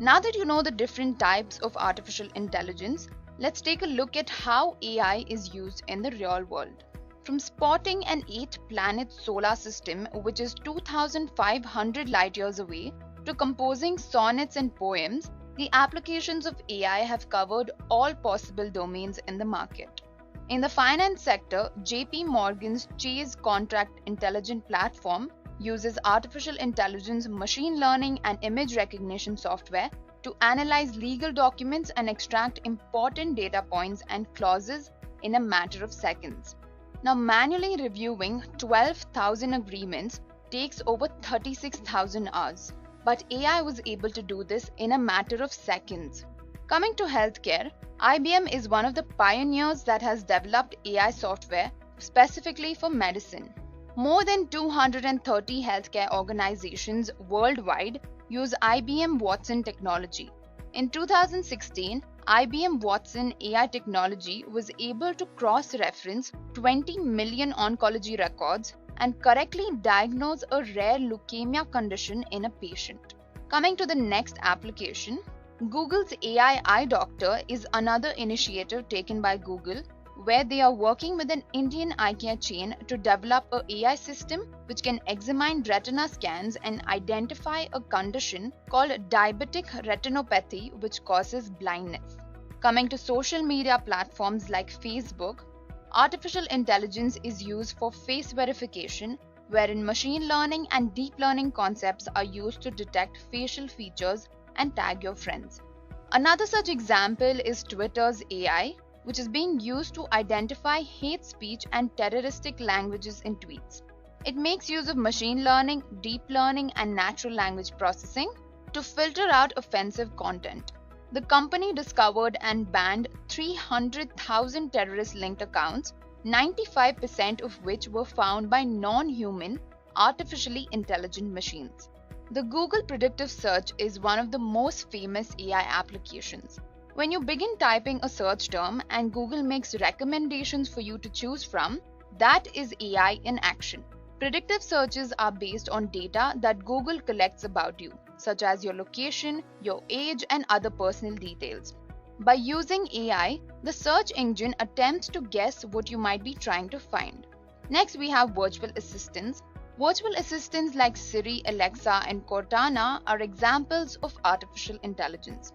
Now that you know the different types of artificial intelligence, let's take a look at how AI is used in the real world. From spotting an 8-planet solar system which is 2,500 light years away to composing sonnets and poems, the applications of AI have covered all possible domains in the market. In the finance sector, JP Morgan's Chase Contract Intelligent Platform uses artificial intelligence, machine learning, and image recognition software to analyze legal documents and extract important data points and clauses in a matter of seconds. Now, manually reviewing 12,000 agreements takes over 36,000 hours, but AI was able to do this in a matter of seconds. Coming to healthcare, IBM is one of the pioneers that has developed AI software specifically for medicine. More than 230 healthcare organizations worldwide use IBM Watson technology. In 2016, IBM Watson AI technology was able to cross-reference 20 million oncology records and correctly diagnose a rare leukemia condition in a patient. Coming to the next application, Google's AI Eye Doctor is another initiative taken by Google where they are working with an Indian eye care chain to develop an AI system which can examine retina scans and identify a condition called diabetic retinopathy which causes blindness. Coming to social media platforms like Facebook, artificial intelligence is used for face verification, wherein machine learning and deep learning concepts are used to detect facial features and tag your friends. Another such example is Twitter's AI, which is being used to identify hate speech and terroristic languages in tweets. It makes use of machine learning, deep learning, and natural language processing to filter out offensive content. The company discovered and banned 300,000 terrorist-linked accounts, 95% of which were found by non-human, artificially intelligent machines. The Google predictive search is one of the most famous AI applications. When you begin typing a search term and Google makes recommendations for you to choose from, that is AI in action. Predictive searches are based on data that Google collects about you, such as your location, your age, and other personal details. By using AI, the search engine attempts to guess what you might be trying to find. Next, we have virtual assistants. Virtual assistants like Siri, Alexa, and Cortana are examples of artificial intelligence.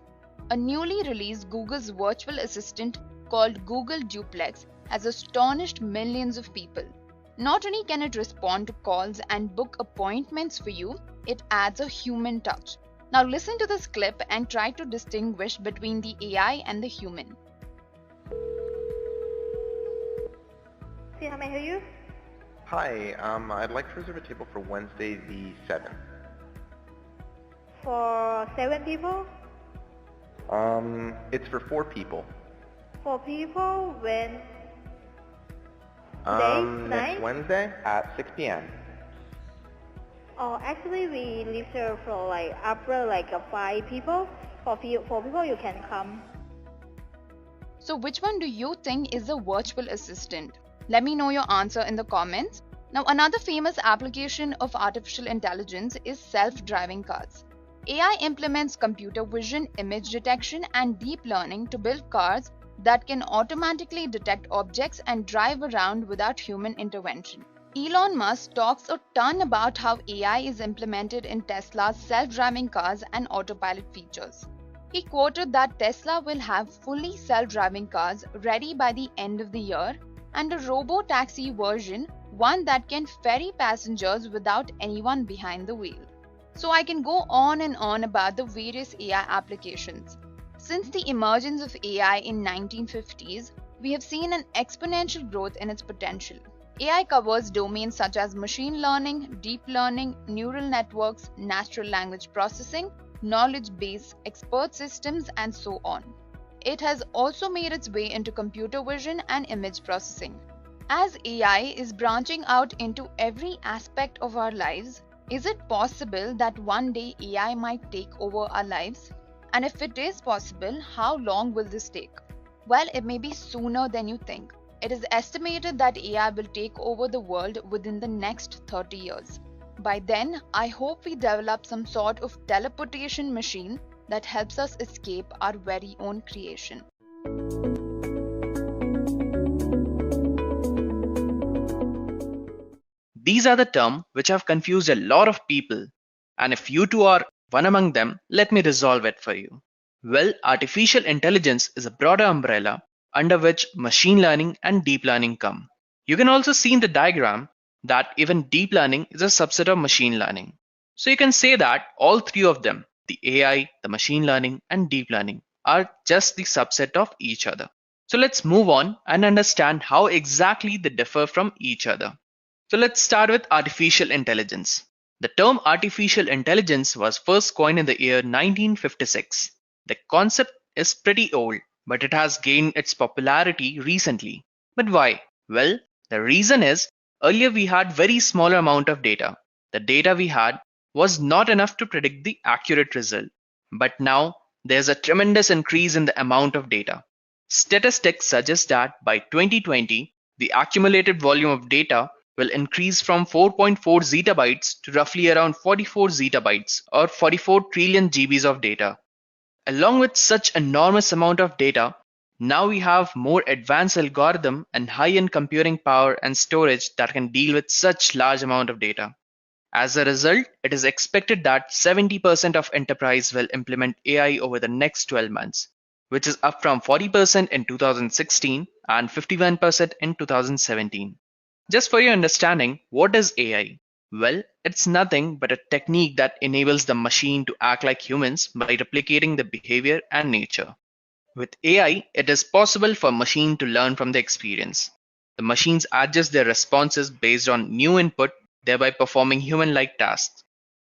A newly released Google's virtual assistant called Google Duplex has astonished millions of people. Not only can it respond to calls and book appointments for you, it adds a human touch. Now listen to this clip and try to distinguish between the AI and the human. See, how may I help you? Hi, I'd like to reserve a table for Wednesday the 7th. For 7 people? It's for 4 people. 4 people when? Next Wednesday at 6 p.m. Oh, actually we reserve for like after like 5 people. For 4 people you can come. So which one do you think is a virtual assistant? Let me know your answer in the comments. Now another famous application of artificial intelligence is self-driving cars. AI implements computer vision, image detection, and deep learning to build cars that can automatically detect objects and drive around without human intervention. Elon Musk talks a ton about how AI is implemented in Tesla's self-driving cars and autopilot features. He quoted that Tesla will have fully self-driving cars ready by the end of the year and a robo-taxi version, one that can ferry passengers without anyone behind the wheel. So I can go on and on about the various AI applications. Since the emergence of AI in 1950s, we have seen an exponential growth in its potential. AI covers domains such as machine learning, deep learning, neural networks, natural language processing, knowledge base, expert systems, and so on. It has also made its way into computer vision and image processing. As AI is branching out into every aspect of our lives, is it possible that one day AI might take over our lives? And if it is possible, how long will this take? Well, it may be sooner than you think. It is estimated that AI will take over the world within the next 30 years. By then, I hope we develop some sort of teleportation machine that helps us escape our very own creation. These are the terms which have confused a lot of people, and if you two are one among them, let me resolve it for you. Well, artificial intelligence is a broader umbrella under which machine learning and deep learning come. You can also see in the diagram that even deep learning is a subset of machine learning. So you can say that all three of them, the AI, the machine learning, and deep learning, are just the subset of each other. So let's move on and understand how exactly they differ from each other. So let's start with artificial intelligence. The term artificial intelligence was first coined in the year 1956. The concept is pretty old, but it has gained its popularity recently. But why? Well, the reason is earlier we had very small amount of data. The data we had was not enough to predict the accurate result. But now there's a tremendous increase in the amount of data. Statistics suggest that by 2020, the accumulated volume of data will increase from 4.4 zettabytes to roughly around 44 zettabytes or 44 trillion GBs of data. Along with such enormous amount of data, now we have more advanced algorithm and high-end computing power and storage that can deal with such large amount of data. As a result, it is expected that 70% of enterprise will implement AI over the next 12 months, which is up from 40% in 2016 and 51% in 2017. Just for your understanding, what is AI? Well, it's nothing but a technique that enables the machine to act like humans by replicating the behavior and nature. With AI, it is possible for a machine to learn from the experience. The machines adjust their responses based on new input, thereby performing human-like tasks.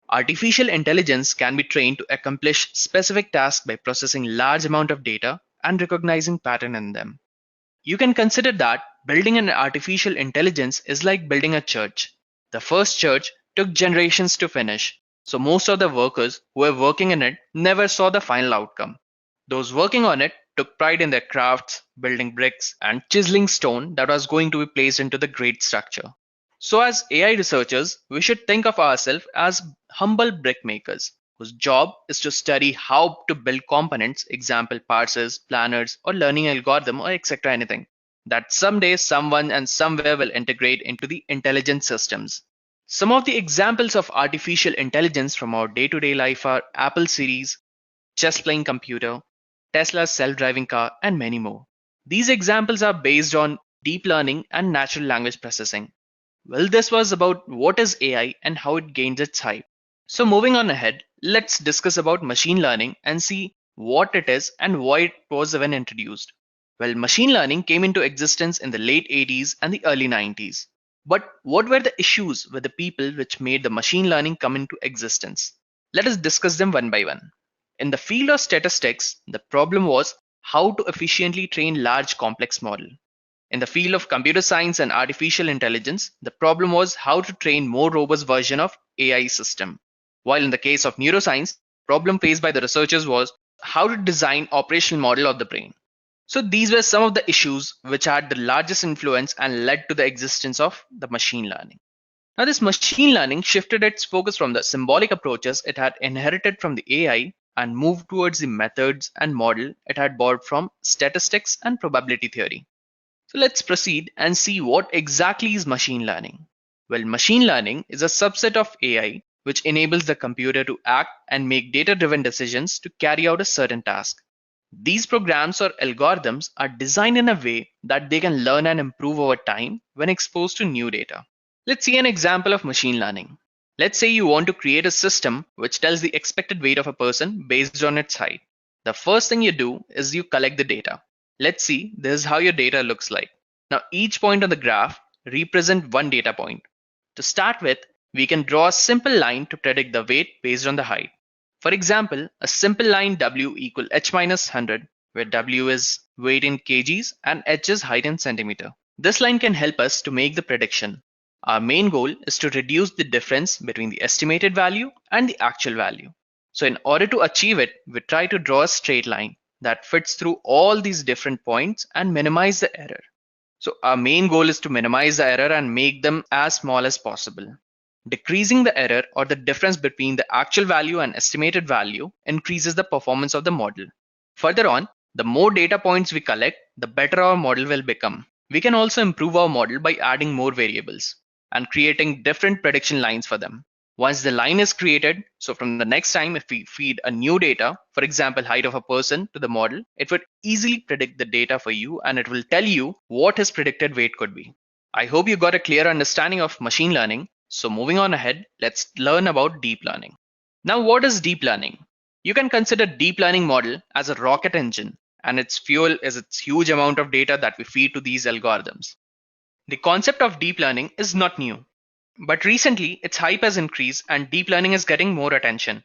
Artificial intelligence can be trained to accomplish specific tasks by processing large amount of data and recognizing pattern in them. You can consider that building an artificial intelligence is like building a church. The first church took generations to finish, so most of the workers who were working in it never saw the final outcome. Those working on it took pride in their crafts, building bricks and chiseling stone that was going to be placed into the great structure. So as AI researchers, we should think of ourselves as humble brick makers whose job is to study how to build components, example parsers, planners, or learning algorithm, or etc. anything that someday someone and somewhere will integrate into the intelligent systems. Some of the examples of artificial intelligence from our day-to-day life are Apple series, chess playing computer, Tesla's self-driving car, and many more. These examples are based on deep learning and natural language processing. Well, this was about what is AI and how it gains its hype. So moving on ahead, let's discuss about machine learning and see what it is and why it was even introduced. Well, machine learning came into existence in the late 80s and the early 90s. But what were the issues with the people which made the machine learning come into existence? Let us discuss them one by one. In the field of statistics, the problem was how to efficiently train large complex model. In the field of computer science and artificial intelligence, the problem was how to train more robust version of AI system. While in the case of neuroscience, problem faced by the researchers was how to design operational model of the brain. So these were some of the issues which had the largest influence and led to the existence of the machine learning. Now this machine learning shifted its focus from the symbolic approaches it had inherited from the AI and moved towards the methods and model it had borrowed from statistics and probability theory. So let's proceed and see what exactly is machine learning. Well, machine learning is a subset of AI which enables the computer to act and make data-driven decisions to carry out a certain task. These programs or algorithms are designed in a way that they can learn and improve over time when exposed to new data. Let's see an example of machine learning. Let's say you want to create a system which tells the expected weight of a person based on its height. The first thing you do is you collect the data. Let's see, this is how your data looks like. Now each point on the graph represents one data point. To start with, we can draw a simple line to predict the weight based on the height. For example, a simple line W equal h minus 100, where W is weight in kgs and h is height in centimeter. This line can help us to make the prediction. Our main goal is to reduce the difference between the estimated value and the actual value. So in order to achieve it, we try to draw a straight line that fits through all these different points and minimize the error. So our main goal is to minimize the error and make them as small as possible. Decreasing the error or the difference between the actual value and estimated value increases the performance of the model. Further on, the more data points we collect, the better our model will become. We can also improve our model by adding more variables and creating different prediction lines for them. Once the line is created, so from the next time if we feed a new data, for example height of a person, to the model, it would easily predict the data for you and it will tell you what his predicted weight could be. I hope you got a clear understanding of machine learning. So moving on ahead, let's learn about deep learning. Now what is deep learning? You can consider deep learning model as a rocket engine, and its fuel is its huge amount of data that we feed to these algorithms. The concept of deep learning is not new, but recently its hype has increased and deep learning is getting more attention.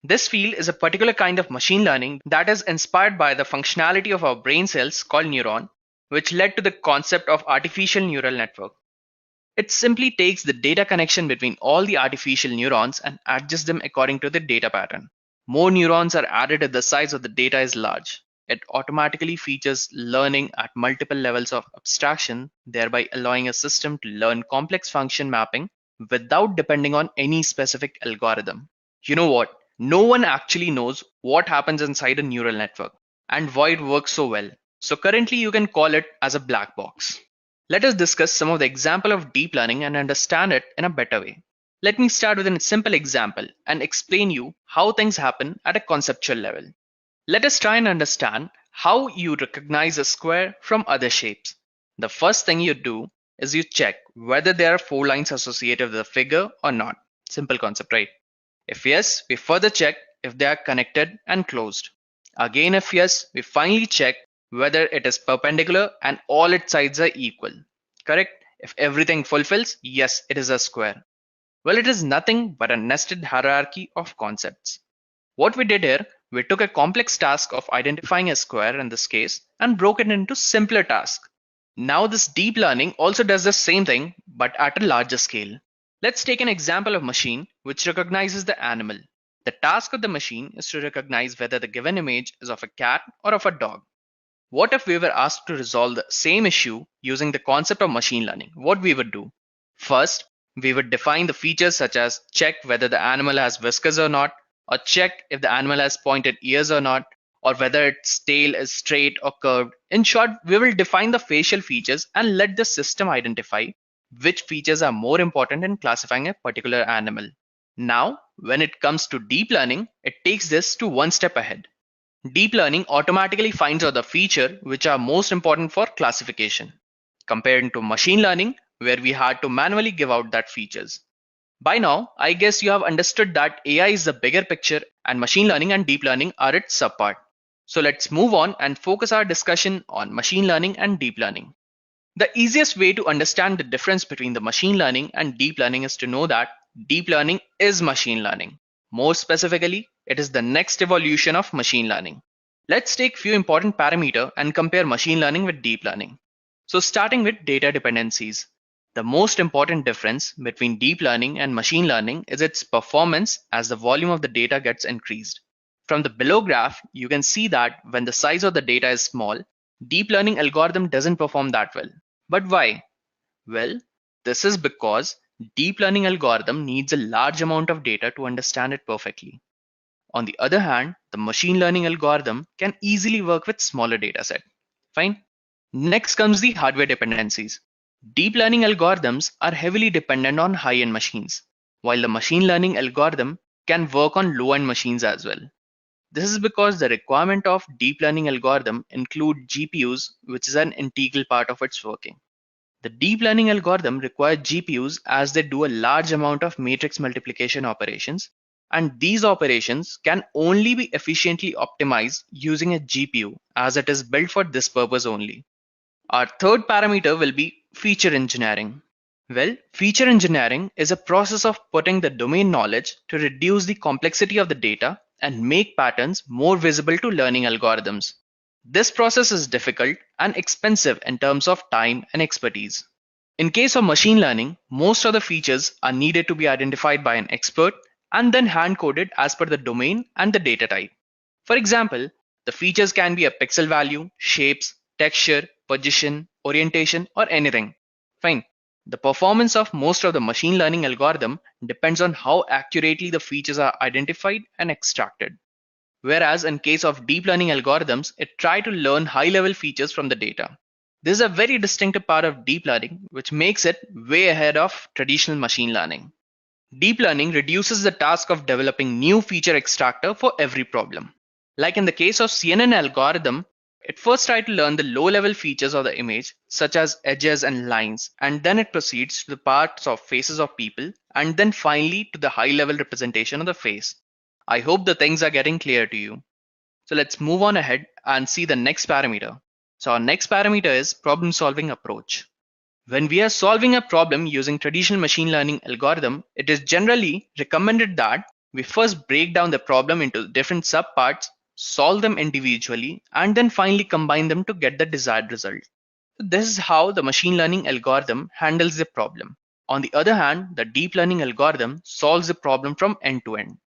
This field is a particular kind of machine learning that is inspired by the functionality of our brain cells called neuron, which led to the concept of artificial neural network. It simply takes the data connection between all the artificial neurons and adjusts them according to the data pattern. More neurons are added if the size of the data is large. It automatically features learning at multiple levels of abstraction, thereby allowing a system to learn complex function mapping without depending on any specific algorithm. You know what? No one actually knows what happens inside a neural network and why it works so well. So currently you can call it as a black box. Let us discuss some of the example of deep learning and understand it in a better way. Let me start with a simple example and explain you how things happen at a conceptual level. Let us try and understand how you recognize a square from other shapes. The first thing you do is you check whether there are 4 lines associated with the figure or not. Simple concept, right? If yes, we further check if they are connected and closed. Again, if yes, we finally check whether it is perpendicular and all its sides are equal. Correct? If everything fulfills, yes, it is a square. Well, it is nothing but a nested hierarchy of concepts. What we did here, we took a complex task of identifying a square in this case and broke it into simpler tasks. Now this deep learning also does the same thing but at a larger scale. Let's take an example of machine which recognizes the animal. The task of the machine is to recognize whether the given image is of a cat or of a dog. What if we were asked to resolve the same issue using the concept of machine learning? What we would do? First, we would define the features such as check whether the animal has whiskers or not, or check if the animal has pointed ears or not, or whether its tail is straight or curved. In short, we will define the facial features and let the system identify which features are more important in classifying a particular animal. Now, when it comes to deep learning, it takes this to one step ahead. Deep learning automatically finds out the feature which are most important for classification, compared to machine learning where we had to manually give out that features. By now, I guess you have understood that AI is the bigger picture and machine learning and deep learning are its subpart. So let's move on and focus our discussion on machine learning and deep learning. The easiest way to understand the difference between the machine learning and deep learning is to know that deep learning is machine learning. More specifically, it is the next evolution of machine learning. Let's take few important parameters and compare machine learning with deep learning. So starting with data dependencies. The most important difference between deep learning and machine learning is its performance as the volume of the data gets increased. From the below graph, you can see that when the size of the data is small, deep learning algorithm doesn't perform that well. But why? Well, this is because deep learning algorithm needs a large amount of data to understand it perfectly. On the other hand, the machine learning algorithm can easily work with smaller data set. Fine. Next comes the hardware dependencies. Deep learning algorithms are heavily dependent on high-end machines, while the machine learning algorithm can work on low-end machines as well. This is because the requirement of deep learning algorithm include GPUs, which is an integral part of its working. The deep learning algorithm requires GPUs as they do a large amount of matrix multiplication operations, and these operations can only be efficiently optimized using a GPU as it is built for this purpose only. Our third parameter will be feature engineering. Well, feature engineering is a process of putting the domain knowledge to reduce the complexity of the data and make patterns more visible to learning algorithms. This process is difficult and expensive in terms of time and expertise. In case of machine learning, most of the features are needed to be identified by an expert and then hand-coded as per the domain and the data type. For example, the features can be a pixel value, shapes, texture, position, orientation, or anything. Fine. The performance of most of the machine learning algorithm depends on how accurately the features are identified and extracted. Whereas in case of deep learning algorithms, it try to learn high-level features from the data. This is a very distinctive part of deep learning, which makes it way ahead of traditional machine learning. Deep learning reduces the task of developing new feature extractor for every problem. Like in the case of CNN algorithm, it first tries to learn the low-level features of the image, such as edges and lines, and then it proceeds to the parts of faces of people, and then finally to the high-level representation of the face. I hope the things are getting clear to you. So let's move on ahead and see the next parameter. So our next parameter is problem-solving approach. When we are solving a problem using traditional machine learning algorithm, it is generally recommended that we first break down the problem into different subparts, solve them individually, and then finally combine them to get the desired result. So this is how the machine learning algorithm handles the problem. On the other hand, the deep learning algorithm solves the problem from end to end.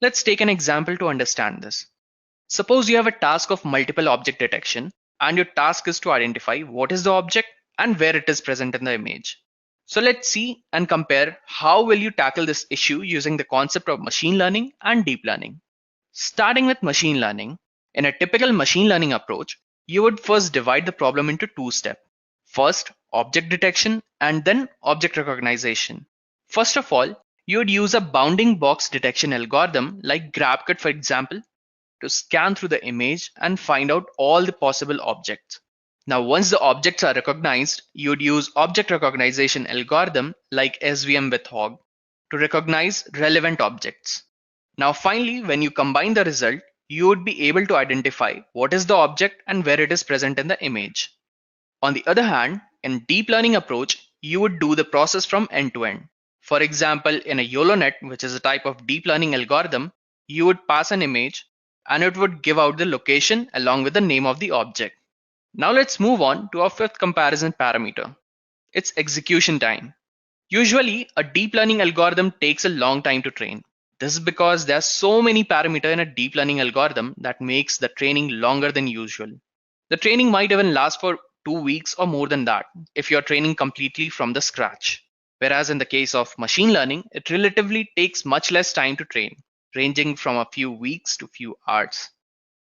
Let's take an example to understand this. Suppose you have a task of multiple object detection, and your task is to identify what is the object and where it is present in the image. So let's see and compare how will you tackle this issue using the concept of machine learning and deep learning. Starting with machine learning, in a typical machine learning approach, you would first divide the problem into two steps. First, object detection and then object recognition. First of all, you would use a bounding box detection algorithm like GrabCut, for example, to scan through the image and find out all the possible objects. Now, once the objects are recognized, you would use object recognition algorithm like SVM with HOG to recognize relevant objects. Now, finally, when you combine the result, you would be able to identify what is the object and where it is present in the image. On the other hand, in deep learning approach, you would do the process from end to end. For example, in a YOLONet, which is a type of deep learning algorithm, you would pass an image and it would give out the location along with the name of the object. Now let's move on to our fifth comparison parameter. It's execution time. Usually, a deep learning algorithm takes a long time to train. This is because there are so many parameters in a deep learning algorithm that makes the training longer than usual. The training might even last for 2 weeks or more than that if you're training completely from the scratch. Whereas in the case of machine learning, it relatively takes much less time to train, ranging from a few weeks to few hours.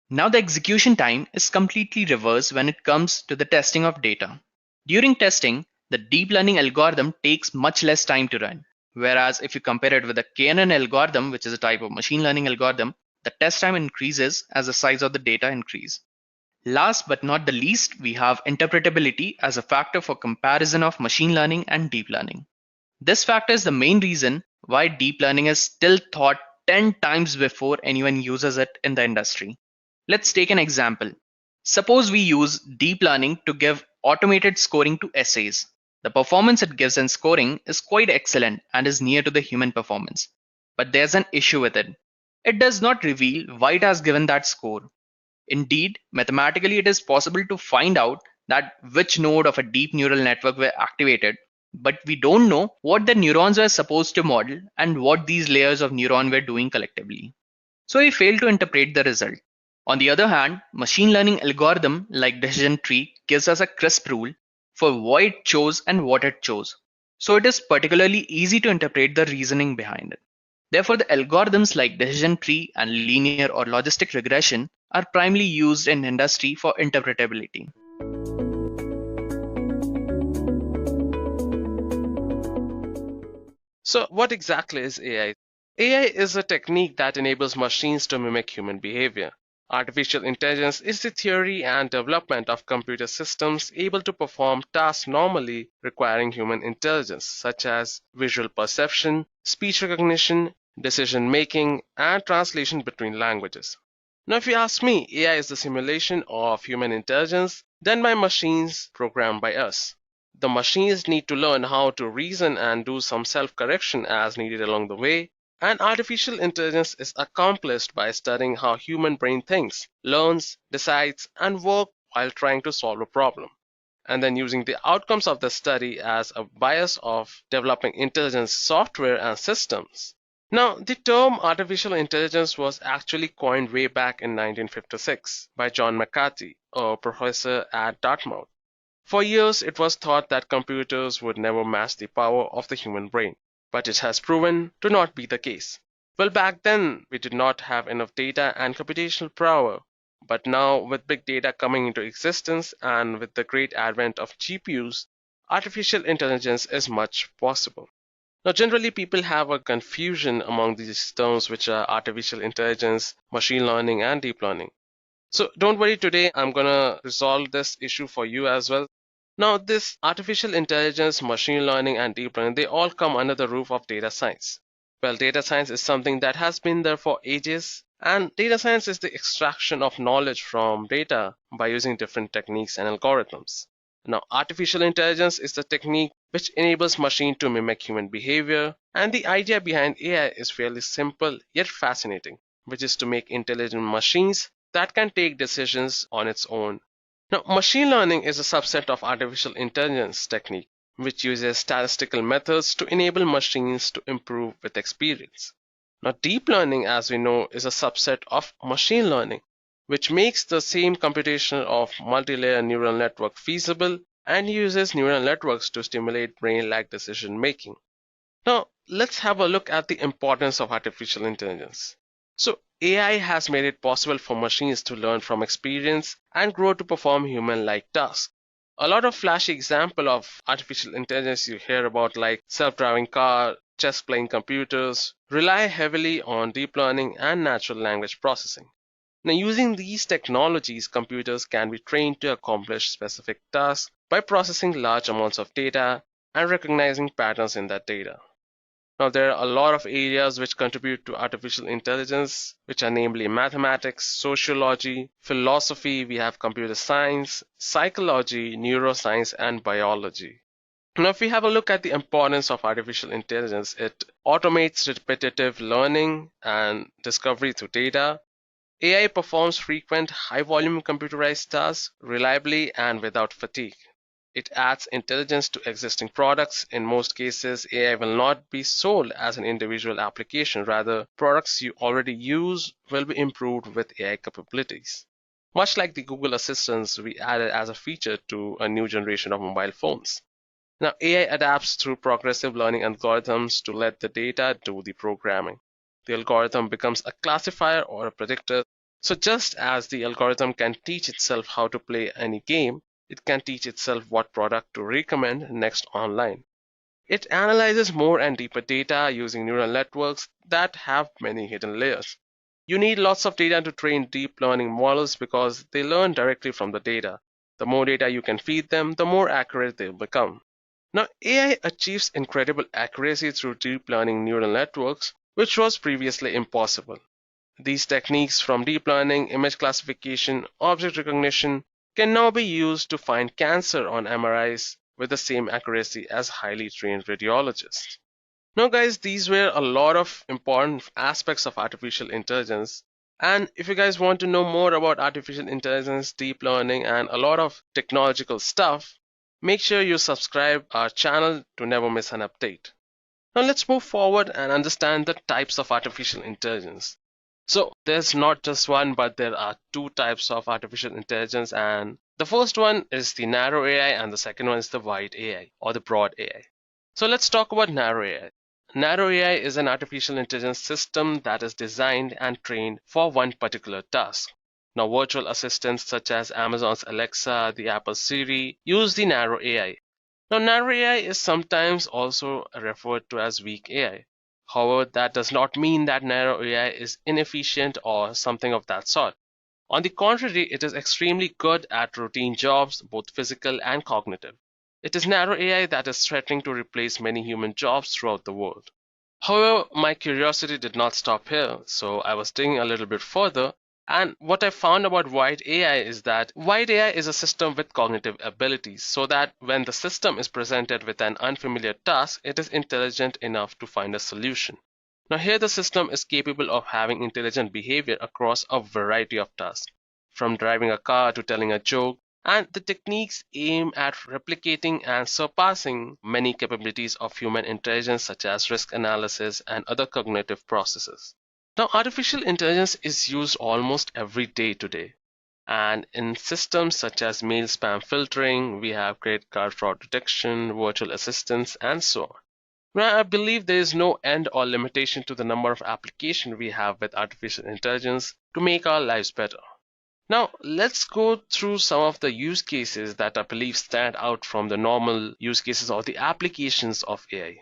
Now the execution time is completely reversed when it comes to the testing of data. During testing, the deep learning algorithm takes much less time to run. Whereas if you compare it with a KNN algorithm, which is a type of machine learning algorithm, the test time increases as the size of the data increase. Last but not the least, we have interpretability as a factor for comparison of machine learning and deep learning. This factor is the main reason why deep learning is still thought 10 times before anyone uses it in the industry. Let's take an example. Suppose we use deep learning to give automated scoring to essays. The performance it gives in scoring is quite excellent and is near to the human performance. But there's an issue with it. It does not reveal why it has given that score. Indeed, mathematically it is possible to find out that which node of a deep neural network were activated, but we don't know what the neurons were supposed to model and what these layers of neuron were doing collectively. So we fail to interpret the result. On the other hand, machine learning algorithm like decision tree gives us a crisp rule for why it chose and what it chose. So it is particularly easy to interpret the reasoning behind it. Therefore, the algorithms like decision tree and linear or logistic regression are primarily used in industry for interpretability. So what exactly is AI? AI is a technique that enables machines to mimic human behavior. Artificial intelligence is the theory and development of computer systems able to perform tasks normally requiring human intelligence, such as visual perception, speech recognition, decision making, and translation between languages. Now, if you ask me, AI is the simulation of human intelligence done by machines programmed by us. The machines need to learn how to reason and do some self correction as needed along the way, and artificial intelligence is accomplished by studying how human brain thinks, learns, decides, and works while trying to solve a problem, and then using the outcomes of the study as a bias of developing intelligence software and systems. Now, the term artificial intelligence was actually coined way back in 1956 by John McCarthy, a professor at Dartmouth. For years, it was thought that computers would never match the power of the human brain, but it has proven to not be the case. Well, back then, we did not have enough data and computational power, but now, with big data coming into existence and with the great advent of GPUs, artificial intelligence is much possible. Now, generally, people have a confusion among these terms, which are artificial intelligence, machine learning, and deep learning. So don't worry, today I'm gonna resolve this issue for you as well. Now, this artificial intelligence, machine learning, and deep learning, they all come under the roof of data science. Well, data science is something that has been there for ages, and data science is the extraction of knowledge from data by using different techniques and algorithms. Now, artificial intelligence is the technique which enables machine to mimic human behavior, and the idea behind AI is fairly simple yet fascinating, which is to make intelligent machines that can take decisions on its own. Now, machine learning is a subset of artificial intelligence technique, which uses statistical methods to enable machines to improve with experience. Now, deep learning, as we know, is a subset of machine learning, which makes the same computation of multi-layer neural network feasible and uses neural networks to stimulate brain-like decision making. Now, let's have a look at the importance of artificial intelligence. So, AI has made it possible for machines to learn from experience and grow to perform human-like tasks. A lot of flashy example of artificial intelligence you hear about, like self-driving car, chess-playing computers, rely heavily on deep learning and natural language processing. Now, using these technologies, computers can be trained to accomplish specific tasks by processing large amounts of data and recognizing patterns in that data. Now, there are a lot of areas which contribute to artificial intelligence, which are namely mathematics, sociology, philosophy, we have computer science, psychology, neuroscience, and biology. Now, if we have a look at the importance of artificial intelligence, it automates repetitive learning and discovery through data. AI performs frequent, high-volume computerized tasks reliably and without fatigue. It adds intelligence to existing products. In most cases, AI will not be sold as an individual application. Rather, products you already use will be improved with AI capabilities. Much like the Google Assistants we added as a feature to a new generation of mobile phones. Now, AI adapts through progressive learning algorithms to let the data do the programming. The algorithm becomes a classifier or a predictor. So just as the algorithm can teach itself how to play any game, it can teach itself what product to recommend next online. It analyzes more and deeper data using neural networks that have many hidden layers. You need lots of data to train deep learning models because they learn directly from the data. The more data you can feed them, the more accurate they'll become. Now, AI achieves incredible accuracy through deep learning neural networks, which was previously impossible. These techniques from deep learning, image classification, object recognition can now be used to find cancer on MRIs with the same accuracy as highly trained radiologists. Now, guys, these were a lot of important aspects of artificial intelligence. And if you guys want to know more about artificial intelligence, deep learning, and a lot of technological stuff, make sure you subscribe our channel to never miss an update. Now let's move forward and understand the types of artificial intelligence. So there's not just one, but there are two types of artificial intelligence, and the first one is the narrow AI and the second one is the wide AI or the broad AI. So let's talk about narrow AI. Narrow AI is an artificial intelligence system that is designed and trained for one particular task. Now, virtual assistants such as Amazon's Alexa, the Apple Siri use the narrow AI. Now, narrow AI is sometimes also referred to as weak AI. However, that does not mean that narrow AI is inefficient or something of that sort. On the contrary, it is extremely good at routine jobs, both physical and cognitive. It is narrow AI that is threatening to replace many human jobs throughout the world. However, my curiosity did not stop here, so I was digging a little bit further. And what I found about wide AI is that wide AI is a system with cognitive abilities, so that when the system is presented with an unfamiliar task, it is intelligent enough to find a solution. Now, here the system is capable of having intelligent behavior across a variety of tasks, from driving a car to telling a joke, and the techniques aim at replicating and surpassing many capabilities of human intelligence, such as risk analysis and other cognitive processes. Now, artificial intelligence is used almost every day today. And in systems such as mail spam filtering, we have credit card fraud detection, virtual assistants, and so on. Now, I believe there is no end or limitation to the number of applications we have with artificial intelligence to make our lives better. Now, let's go through some of the use cases that I believe stand out from the normal use cases or the applications of AI.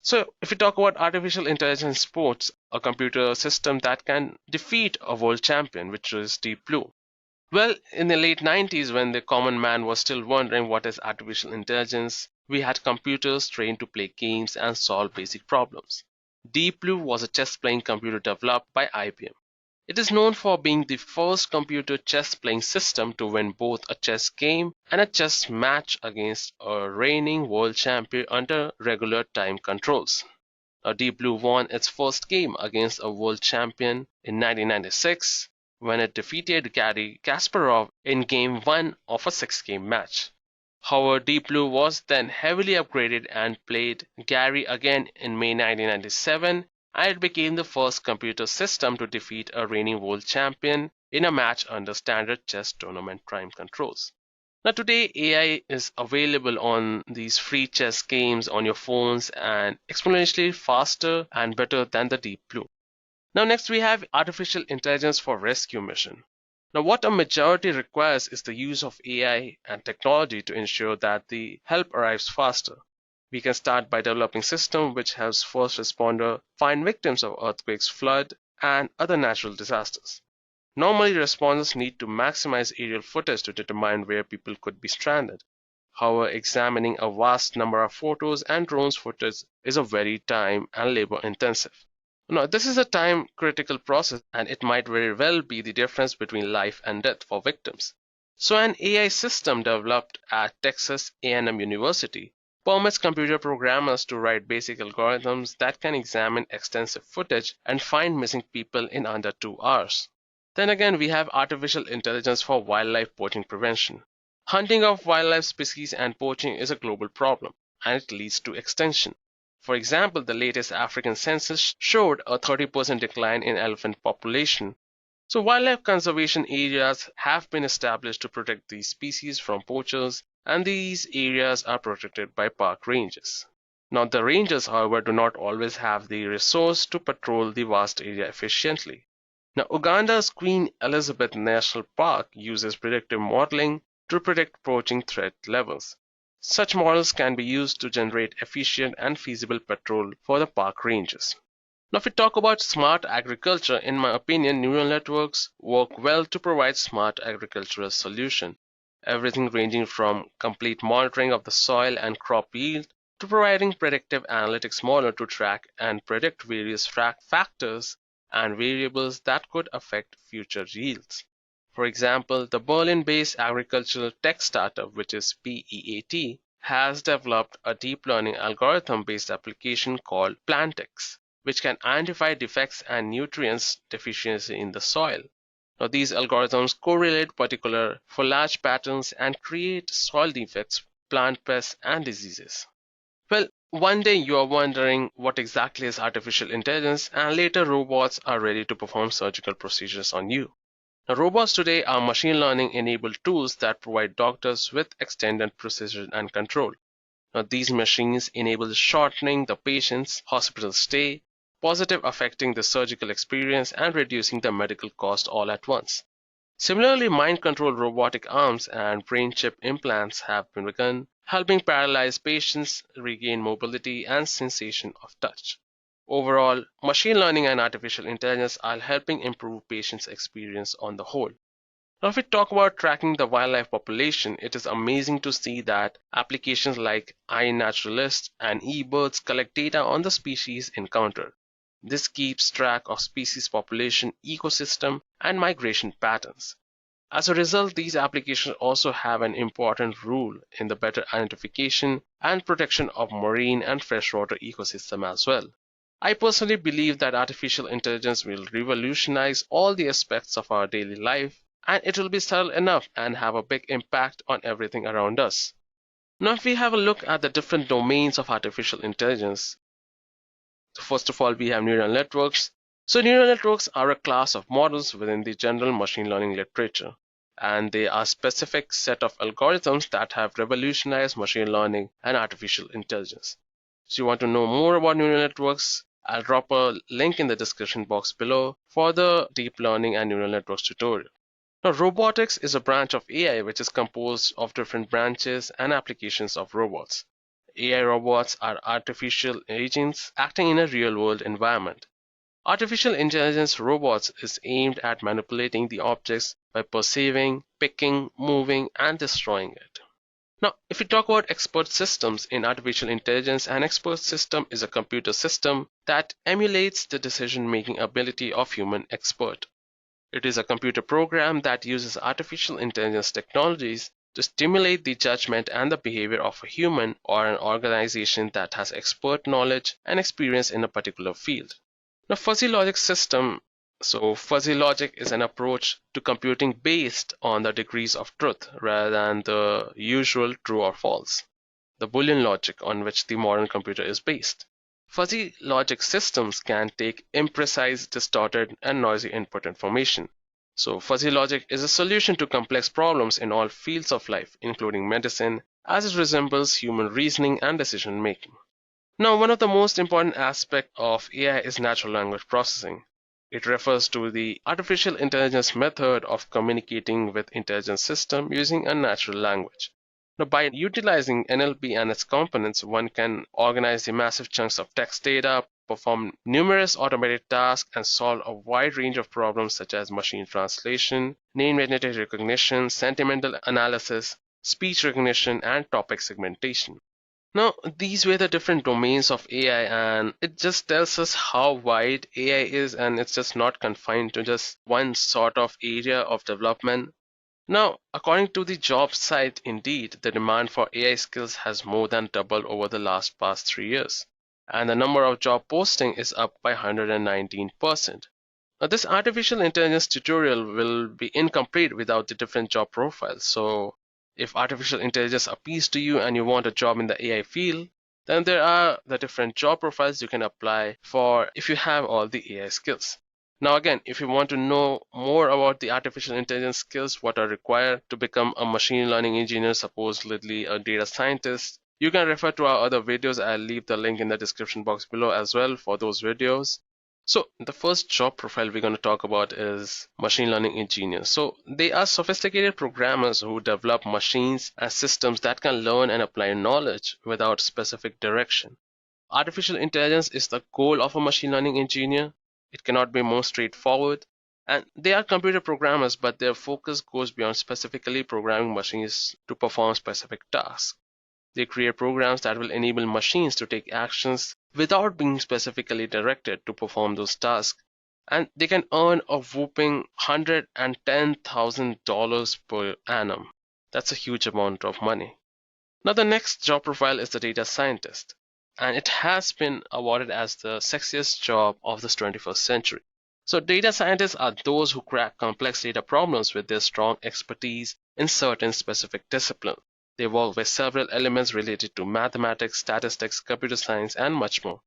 So, if we talk about artificial intelligence sports, a computer system that can defeat a world champion, which is Deep Blue. Well, in the late 90s, when the common man was still wondering what is artificial intelligence, we had computers trained to play games and solve basic problems. Deep Blue was a chess playing computer developed by IBM. It is known for being the first computer chess playing system to win both a chess game and a chess match against a reigning world champion under regular time controls. Now, Deep Blue won its first game against a world champion in 1996 when it defeated Garry Kasparov in Game 1 of a 6-game match. However, Deep Blue was then heavily upgraded and played Garry again in May 1997, and it became the first computer system to defeat a reigning world champion in a match under standard chess tournament time controls. Now, today, AI is available on these free chess games on your phones and exponentially faster and better than the Deep Blue. Now, next we have artificial intelligence for rescue mission. Now, what a majority requires is the use of AI and technology to ensure that the help arrives faster. We can start by developing system which helps first responder find victims of earthquakes, flood, and other natural disasters. Normally, responders need to maximize aerial footage to determine where people could be stranded. However, examining a vast number of photos and drones footage is a very time and labor intensive. Now, this is a time critical process and it might very well be the difference between life and death for victims. So an AI system developed at Texas A&M University permits computer programmers to write basic algorithms that can examine extensive footage and find missing people in under 2 hours. Then again, we have artificial intelligence for wildlife poaching prevention. Hunting of wildlife species and poaching is a global problem, and it leads to extinction. For example, the latest African census showed a 30% decline in elephant population. So wildlife conservation areas have been established to protect these species from poachers, and these areas are protected by park rangers. Now, the rangers, however, do not always have the resource to patrol the vast area efficiently. Now, Uganda's Queen Elizabeth National Park uses predictive modeling to predict poaching threat levels. Such models can be used to generate efficient and feasible patrol for the park rangers. Now, if we talk about smart agriculture, in my opinion, neural networks work well to provide smart agricultural solutions. Everything ranging from complete monitoring of the soil and crop yield to providing predictive analytics model to track and predict various factors and variables that could affect future yields. For example, the Berlin-based agricultural tech startup, which is PEAT, has developed a deep learning algorithm-based application called Plantex, which can identify defects and nutrients deficiency in the soil. Now, these algorithms correlate particular foliage patterns and create soil defects, plant pests, and diseases. Well, one day you are wondering what exactly is artificial intelligence, and later robots are ready to perform surgical procedures on you. Now, robots today are machine learning enabled tools that provide doctors with extended precision and control. Now, these machines enable shortening the patient's hospital stay, positive affecting the surgical experience, and reducing the medical cost all at once. Similarly, mind-controlled robotic arms and brain chip implants have been begun, helping paralyzed patients regain mobility and sensation of touch. Overall, machine learning and artificial intelligence are helping improve patients' experience on the whole. Now, if we talk about tracking the wildlife population, it is amazing to see that applications like iNaturalist and eBirds collect data on the species encountered. This keeps track of species population, ecosystem, and migration patterns. As a result, these applications also have an important role in the better identification and protection of marine and freshwater ecosystem as well. I personally believe that artificial intelligence will revolutionize all the aspects of our daily life, and it will be subtle enough and have a big impact on everything around us. Now, if we have a look at the different domains of artificial intelligence, first of all, we have neural networks. So, neural networks are a class of models within the general machine learning literature, and they are a specific set of algorithms that have revolutionized machine learning and artificial intelligence. So, you want to know more about neural networks? I'll drop a link in the description box below for the deep learning and neural networks tutorial. Now, robotics is a branch of AI which is composed of different branches and applications of robots. AI robots are artificial agents acting in a real-world environment. Artificial intelligence robots is aimed at manipulating the objects by perceiving, picking, moving, and destroying it. Now, if we talk about expert systems in artificial intelligence, an expert system is a computer system that emulates the decision-making ability of human expert. It is a computer program that uses artificial intelligence technologies to stimulate the judgment and the behavior of a human or an organization that has expert knowledge and experience in a particular field. Now, fuzzy logic system. So, fuzzy logic is an approach to computing based on the degrees of truth rather than the usual true or false, the Boolean logic on which the modern computer is based. Fuzzy logic systems can take imprecise, distorted, and noisy input information. So, fuzzy logic is a solution to complex problems in all fields of life, including medicine, as it resembles human reasoning and decision making. Now, one of the most important aspects of AI is natural language processing. It refers to the artificial intelligence method of communicating with intelligent system using a natural language. Now, by utilizing NLP and its components, one can organize the massive chunks of text data, perform numerous automated tasks, and solve a wide range of problems such as machine translation, name identity recognition, sentimental analysis, speech recognition, and topic segmentation. Now, these were the different domains of AI, and it just tells us how wide AI is, and it's just not confined to just one sort of area of development. Now, according to the job site Indeed, the demand for AI skills has more than doubled over the past 3 years, and the number of job posting is up by 119%. Now, this artificial intelligence tutorial will be incomplete without the different job profiles. So, if artificial intelligence appeals to you and you want a job in the AI field, then there are the different job profiles you can apply for if you have all the AI skills. Now again, if you want to know more about the artificial intelligence skills, what are required to become a machine learning engineer, supposedly a data scientist, you can refer to our other videos. I'll leave the link in the description box below as well for those videos. So the first job profile we're going to talk about is machine learning engineers. So they are sophisticated programmers who develop machines and systems that can learn and apply knowledge without specific direction. Artificial intelligence is the goal of a machine learning engineer. It cannot be more straightforward. And they are computer programmers, but their focus goes beyond specifically programming machines to perform specific tasks. They create programs that will enable machines to take actions without being specifically directed to perform those tasks. And they can earn a whopping $110,000 per annum. That's a huge amount of money. Now, the next job profile is the data scientist, and it has been awarded as the sexiest job of this 21st century. So, data scientists are those who crack complex data problems with their strong expertise in certain specific disciplines. They work with several elements related to mathematics, statistics, computer science, and much more.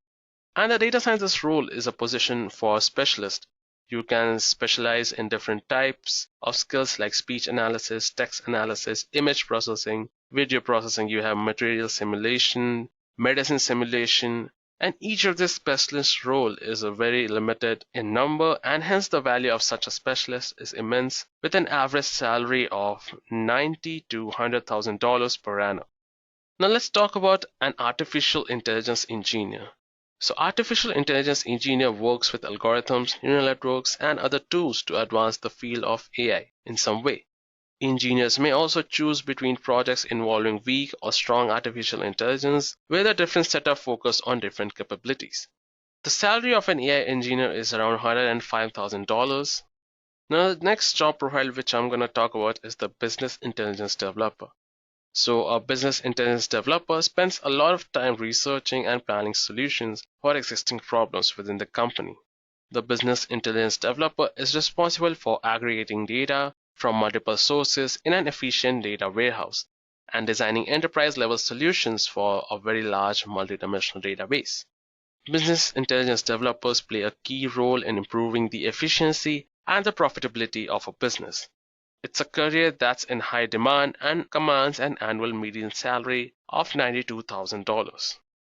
And the data scientist role is a position for a specialist. You can specialize in different types of skills like speech analysis, text analysis, image processing, video processing. You have material simulation, medicine simulation, and each of these specialist role is a very limited in number, and hence the value of such a specialist is immense, with an average salary of $90,000 to $100,000 per annum. Now let's talk about an artificial intelligence engineer. So artificial intelligence engineer works with algorithms, neural networks, and other tools to advance the field of AI in some way. Engineers may also choose between projects involving weak or strong artificial intelligence, where the different setup focus on different capabilities. The salary of an AI engineer is around $105,000. Now, the next job profile which I'm going to talk about is the business intelligence developer. So, a business intelligence developer spends a lot of time researching and planning solutions for existing problems within the company. The business intelligence developer is responsible for aggregating data from multiple sources in an efficient data warehouse and designing enterprise-level solutions for a very large multidimensional database. Business intelligence developers play a key role in improving the efficiency and the profitability of a business. It's a career that's in high demand and commands an annual median salary of $92,000.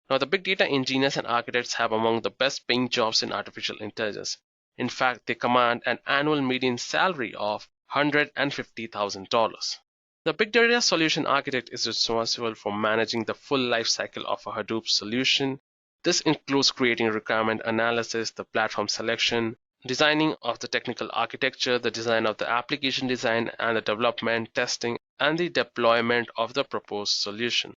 Now, the big data engineers and architects have among the best paying jobs in artificial intelligence. In fact, they command an annual median salary of $150,000. The big data solution architect is responsible for managing the full life cycle of a Hadoop solution. This includes creating requirement analysis, the platform selection, designing of the technical architecture, the design of the application design, and the development, testing, and the deployment of the proposed solution.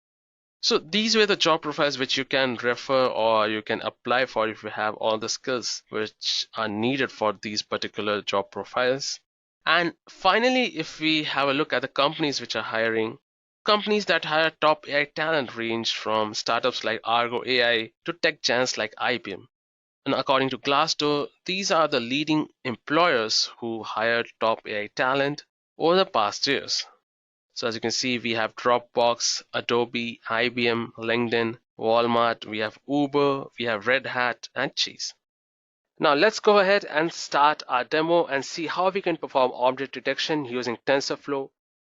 So these were the job profiles which you can refer or you can apply for if you have all the skills which are needed for these particular job profiles. And finally, if we have a look at the companies which are hiring, companies that hire top AI talent range from startups like Argo AI to tech giants like IBM. And according to Glassdoor, these are the leading employers who hired top AI talent over the past years. So as you can see, we have Dropbox, Adobe, IBM, LinkedIn, Walmart, we have Uber, we have Red Hat, and Cheese. Now let's go ahead and start our demo and see how we can perform object detection using TensorFlow.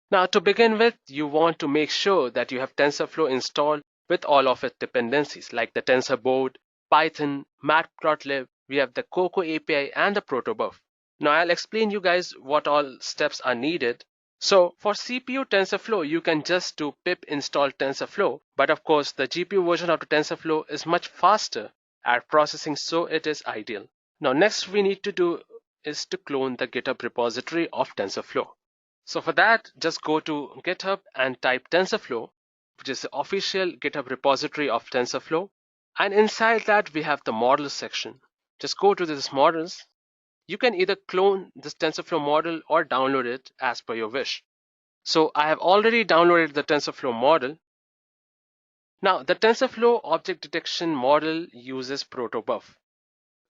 Now to begin with, you want to make sure that you have TensorFlow installed with all of its dependencies like the tensor board, Python, Matplotlib, we have the Cocoa API and the protobuf. Now I'll explain you guys what all steps are needed. So for CPU TensorFlow, you can just do pip install TensorFlow, but of course the GPU version of the TensorFlow is much faster at processing, so it is ideal. Now next we need to do is to clone the GitHub repository of TensorFlow. So for that, just go to GitHub and type TensorFlow, which is the official GitHub repository of TensorFlow. And inside that, we have the models section. Just go to this models. You can either clone this TensorFlow model or download it as per your wish. So I have already downloaded the TensorFlow model. Now the TensorFlow object detection model uses protobuf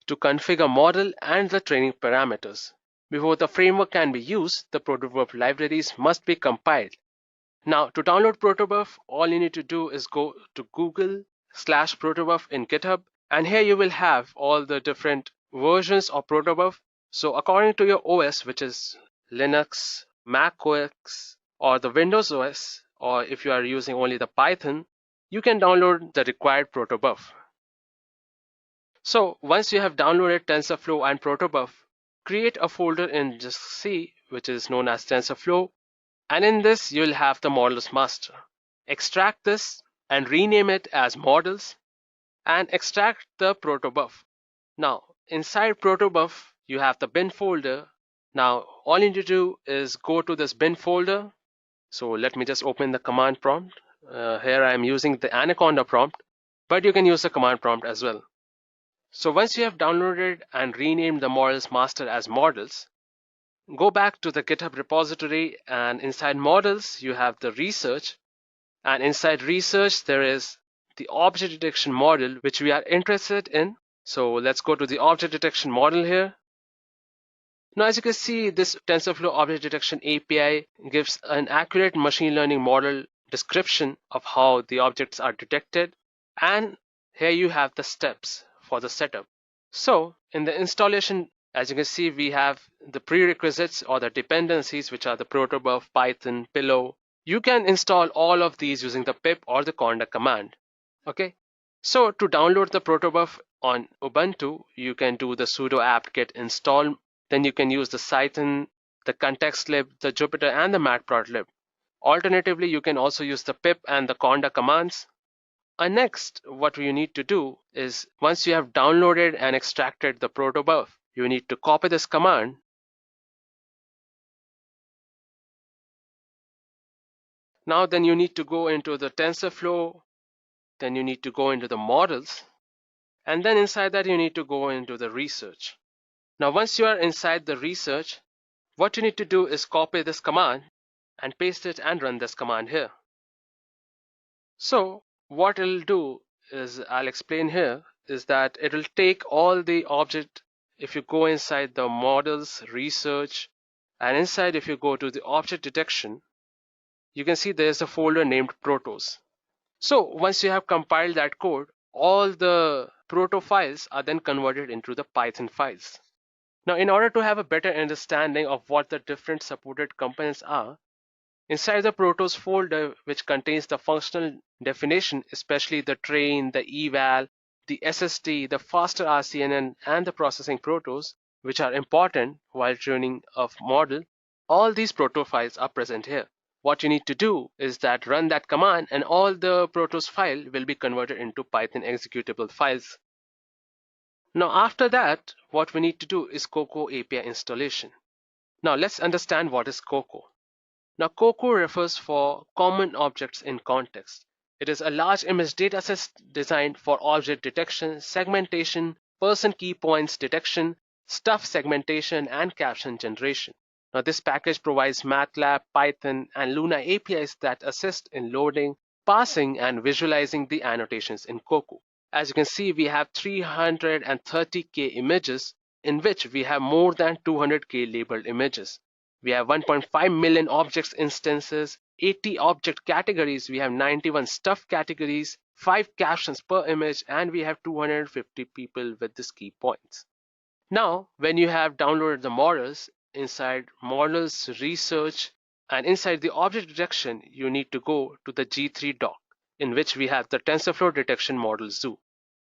to configure model and the training parameters. Before the framework can be used, the protobuf libraries must be compiled. Now to download protobuf, all you need to do is go to Google/protobuf in GitHub, and here you will have all the different versions of protobuf. So according to your OS, which is Linux, Mac OS, or the Windows OS, or if you are using only the Python, you can download the required protobuf. So once you have downloaded TensorFlow and protobuf, create a folder in just C, which is known as TensorFlow, and in this you'll have the models master. Extract this and rename it as models and extract the protobuf. Now inside protobuf you have the bin folder. Now all you need to do is go to this bin folder. So let me just open the command prompt. Here I am using the Anaconda prompt, but you can use the command prompt as well. So once you have downloaded and renamed the models master as models, go back to the GitHub repository, and inside models you have the research, and inside research there is the object detection model which we are interested in. So let's go to the object detection model here. Now as you can see, this TensorFlow object detection API gives an accurate machine learning model description of how the objects are detected, and here you have the steps for the setup. So in the installation, as you can see, we have the prerequisites or the dependencies, which are the protobuf, Python, Pillow. You can install all of these using the pip or the conda command. Okay, so to download the protobuf on Ubuntu, you can do the sudo apt-get install. Then you can use the Cython, the context lib, the Jupyter, and the matplotlib. Alternatively, you can also use the pip and the conda commands. And next, what you need to do is once you have downloaded and extracted the protobuf, you need to copy this command. Now then you need to go into the TensorFlow, then you need to go into the models, and then inside that you need to go into the research. Now once you are inside the research, what you need to do is copy this command and paste it and run this command here. So what it'll do is, I'll explain here, is that it will take all the object. If you go inside the models, research, and inside if you go to the object detection, you can see there's a folder named protos. So once you have compiled that code, all the proto files are then converted into the Python files. Now in order to have a better understanding of what the different supported components are, inside the protos folder, which contains the functional definition, especially the train, the eval, the SST, the faster RCNN, and the processing protos, which are important while training a model, all these proto files are present here. What you need to do is that run that command and all the protos file will be converted into Python executable files. Now after that, what we need to do is Cocoa API installation. Now let's understand what is Cocoa. Now Cocoa refers for common objects in context. It is a large image dataset designed for object detection, segmentation, person key points detection, stuff segmentation, and caption generation. Now this package provides MATLAB, Python, and Luna APIs that assist in loading, parsing, and visualizing the annotations in Cocoa. As you can see, we have 330K images, in which we have more than 200K labeled images. We have 1.5 million objects instances, 80 object categories, we have 91 stuff categories, 5 captions per image, and we have 250 people with these key points. Now, when you have downloaded the models, inside models, research, and inside the object detection, you need to go to the G3 doc, in which we have the TensorFlow detection model zoo.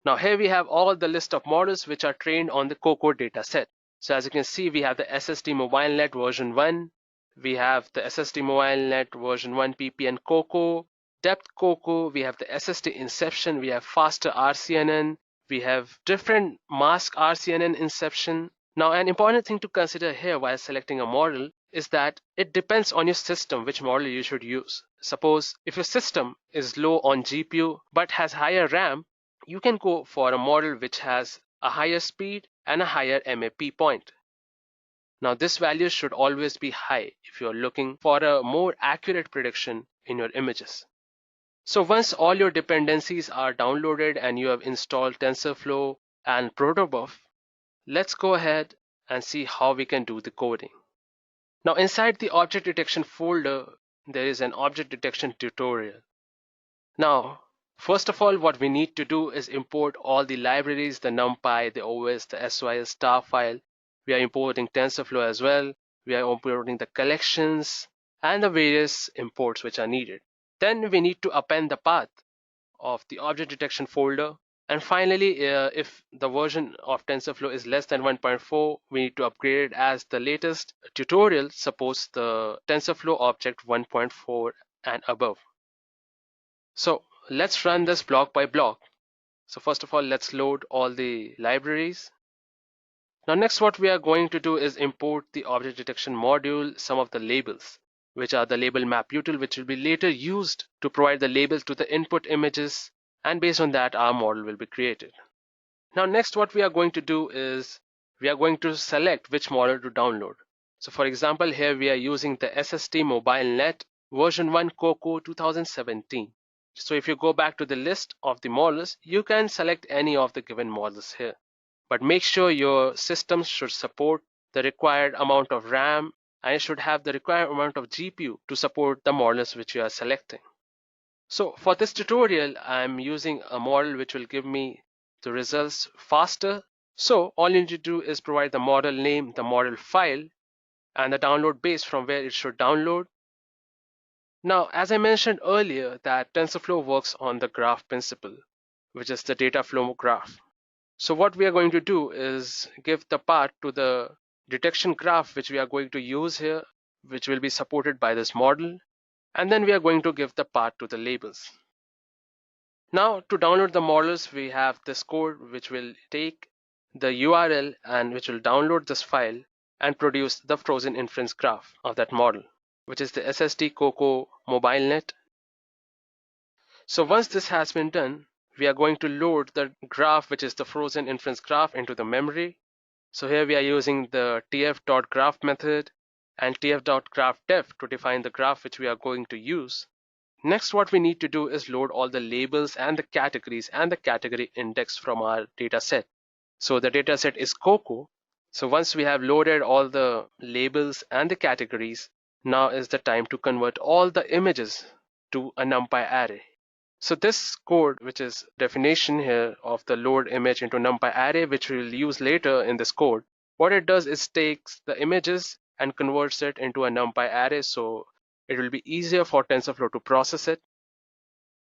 Now here we have all the list of models which are trained on the Cocoa dataset. So as you can see, we have the SST MobileNet version 1, we have the SST MobileNet version 1 PPN Cocoa, Depth Cocoa, we have the SST Inception, we have faster RCNN, we have different mask RCNN Inception. Now an important thing to consider here while selecting a model is that it depends on your system which model you should use. Suppose if your system is low on GPU but has higher RAM, you can go for a model which has a higher speed and a higher MAP point. Now this value should always be high if you're looking for a more accurate prediction in your images. So once all your dependencies are downloaded and you have installed TensorFlow and protobuf, let's go ahead and see how we can do the coding. Now inside the object detection folder, there is an object detection tutorial. Now, first of all, what we need to do is import all the libraries, the NumPy, the OS, the SYS star file. We are importing TensorFlow as well. We are importing the collections and the various imports which are needed. Then we need to append the path of the object detection folder. And finally, if the version of TensorFlow is less than 1.4, we need to upgrade it as the latest tutorial supports the TensorFlow object 1.4 and above. So let's run this block by block. So first of all, let's load all the libraries. Now next what we are going to do is import the object detection module, some of the labels, which are the label map util, which will be later used to provide the labels to the input images, and based on that our model will be created. Now next what we are going to do is we are going to select which model to download. So for example, here we are using the SST MobileNet version 1 Cocoa 2017. So if you go back to the list of the models, you can select any of the given models here. But make sure your system should support the required amount of RAM and it should have the required amount of GPU to support the models which you are selecting. So for this tutorial, I'm using a model which will give me the results faster. So all you need to do is provide the model name, the model file, and the download base from where it should download. Now, as I mentioned earlier, that TensorFlow works on the graph principle, which is the data flow graph. So what we are going to do is give the path to the detection graph, which we are going to use here, which will be supported by this model. And then we are going to give the path to the labels. Now to download the models, we have this code which will take the URL and which will download this file and produce the frozen inference graph of that model, which is the SSD Coco MobileNet. So once this has been done, we are going to load the graph, which is the frozen inference graph, into the memory. So here we are using the tf.graph method and tf.graphDef to define the graph which we are going to use. Next, what we need to do is load all the labels and the categories and the category index from our data set. So the data set is Coco. So once we have loaded all the labels and the categories, now is the time to convert all the images to a NumPy array. So this code, which is definition here of the load image into NumPy array, which we'll use later in this code, what it does is takes the images and converts it into a NumPy array, so it will be easier for TensorFlow to process it.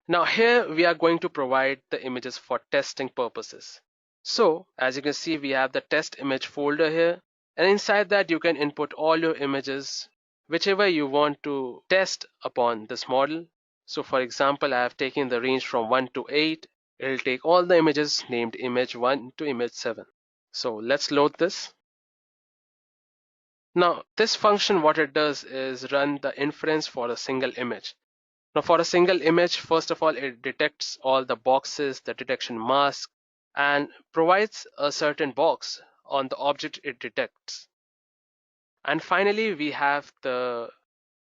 Now here we are going to provide the images for testing purposes. So as you can see, we have the test image folder here, and inside that you can input all your images, whichever you want to test upon this model. So for example, I have taken the range from 1 to 8. It will take all the images named image 1 to image 7. So let's load this. Now this function, what it does is run the inference for a single image. Now for a single image, first of all, it detects all the boxes, the detection mask, and provides a certain box on the object it detects. And finally, we have the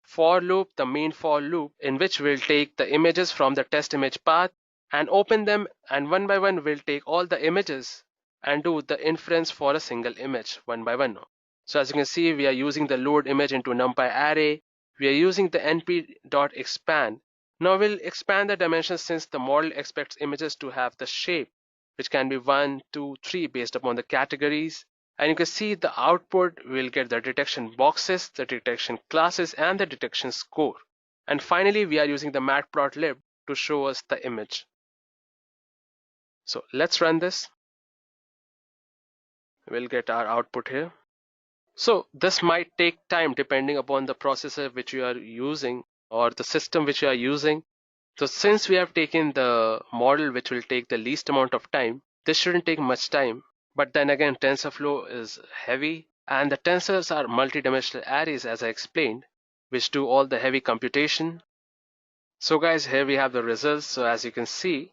for loop, the main for loop, in which we'll take the images from the test image path and open them, and one by one we'll take all the images and do the inference for a single image one by one. So as you can see, we are using the load image into NumPy array. We are using the np.expand. Now we'll expand the dimensions since the model expects images to have the shape, which can be 1, 2, 3 based upon the categories. And you can see the output will get the detection boxes, the detection classes, and the detection score. And finally, we are using the matplotlib to show us the image. So let's run this. We'll get our output here. So this might take time depending upon the processor which you are using or the system which you are using. So since we have taken the model which will take the least amount of time, this shouldn't take much time. But then again, TensorFlow is heavy and the tensors are multidimensional arrays, as I explained, which do all the heavy computation. So guys, here we have the results. So as you can see,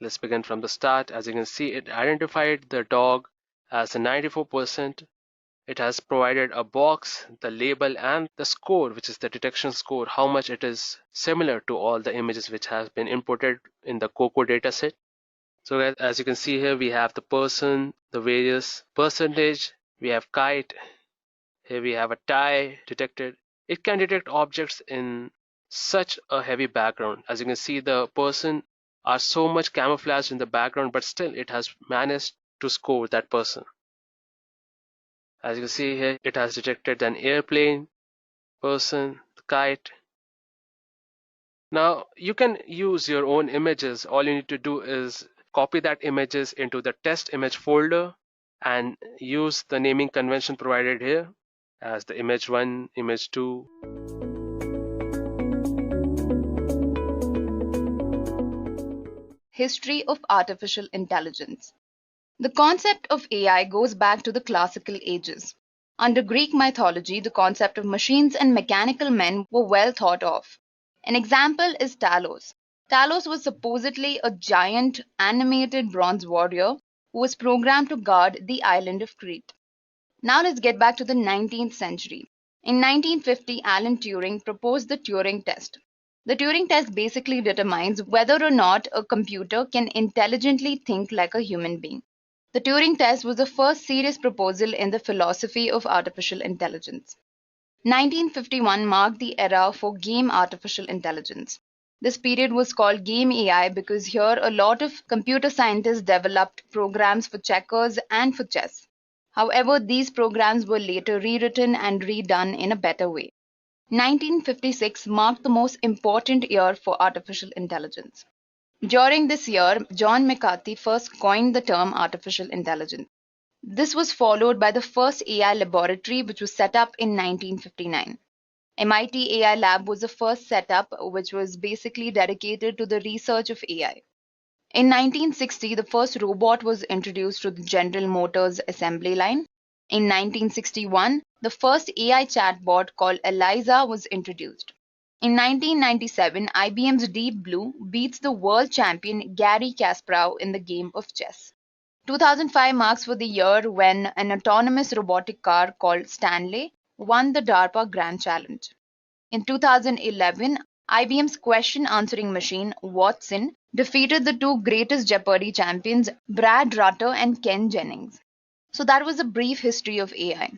let's begin from the start. As you can see, it identified the dog as a 94%. It has provided a box, the label, and the score, which is the detection score, how much it is similar to all the images which has been inputted in the Coco dataset. So as you can see here, we have the person, the various percentage, we have kite, here we have a tie detected. It can detect objects in such a heavy background. As you can see, the person are so much camouflaged in the background, but still it has managed to score that person. As you can see here, it has detected an airplane, person, kite. Now you can use your own images. All you need to do is copy that images into the test image folder and use the naming convention provided here as the image 1, image 2. History of artificial intelligence. The concept of AI goes back to the classical ages. Under Greek mythology, the concept of machines and mechanical men were well thought of. An example is Talos. Talos was supposedly a giant animated bronze warrior who was programmed to guard the island of Crete. Now let's get back to the 19th century. In 1950, Alan Turing proposed the Turing test. The Turing test basically determines whether or not a computer can intelligently think like a human being. The Turing test was the first serious proposal in the philosophy of artificial intelligence. 1951 marked the era for game artificial intelligence. This period was called game AI because here a lot of computer scientists developed programs for checkers and for chess. However, these programs were later rewritten and redone in a better way. 1956 marked the most important year for artificial intelligence. During this year, John McCarthy first coined the term artificial intelligence. This was followed by the first AI laboratory, which was set up in 1959. MIT AI Lab was the first setup which was basically dedicated to the research of AI. In 1960, the first robot was introduced to the General Motors assembly line. In 1961, the first AI chatbot called Eliza was introduced. In 1997, IBM's Deep Blue beats the world champion Garry Kasparov in the game of chess. 2005 marks for the year when an autonomous robotic car called Stanley won the DARPA Grand Challenge. In 2011, IBM's question answering machine, Watson, defeated the two greatest Jeopardy champions, Brad Rutter and Ken Jennings. So that was a brief history of AI.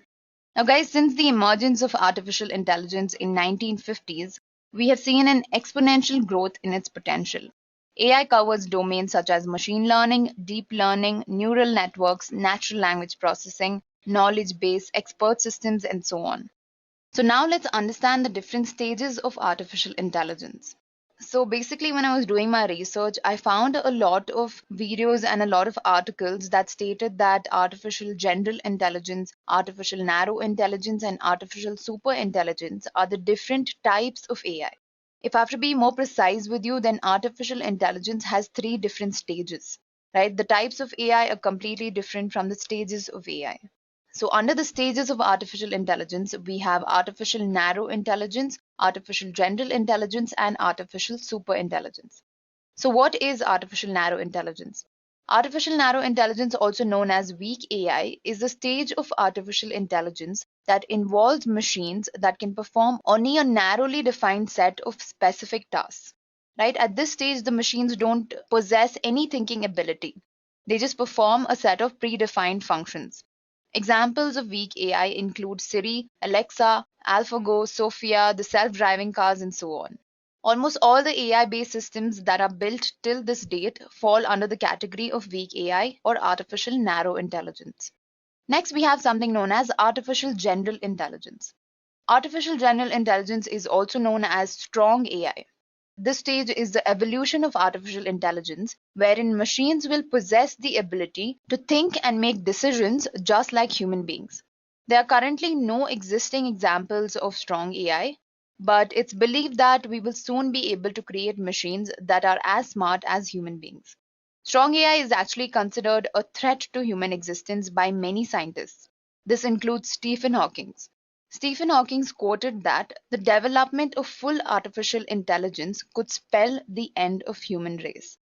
Now, guys, since the emergence of artificial intelligence in 1950s, we have seen an exponential growth in its potential. AI covers domains such as machine learning, deep learning, neural networks, natural language processing, knowledge base, expert systems, and so on. So now let's understand the different stages of artificial intelligence. So basically, when I was doing my research, I found a lot of videos and a lot of articles that stated that artificial general intelligence, artificial narrow intelligence, and artificial super intelligence are the different types of AI. If I have to be more precise with you, then artificial intelligence has three different stages, right? The types of AI are completely different from the stages of AI. So under the stages of artificial intelligence, we have artificial narrow intelligence, artificial general intelligence, and artificial super intelligence. So what is artificial narrow intelligence? Artificial narrow intelligence, also known as weak AI, is a stage of artificial intelligence that involves machines that can perform only a narrowly defined set of specific tasks. Right? At this stage, the machines don't possess any thinking ability. They just perform a set of predefined functions. Examples of weak AI include Siri, Alexa, AlphaGo, Sophia, the self-driving cars, and so on. Almost all the AI-based systems that are built till this date fall under the category of weak AI or artificial narrow intelligence. Next, we have something known as artificial general intelligence. Artificial general intelligence is also known as strong AI. This stage is the evolution of artificial intelligence, wherein machines will possess the ability to think and make decisions just like human beings. There are currently no existing examples of strong AI, but it's believed that we will soon be able to create machines that are as smart as human beings. Strong AI is actually considered a threat to human existence by many scientists. This includes Stephen Hawking. Stephen Hawking quoted that the development of full artificial intelligence could spell the end of human race.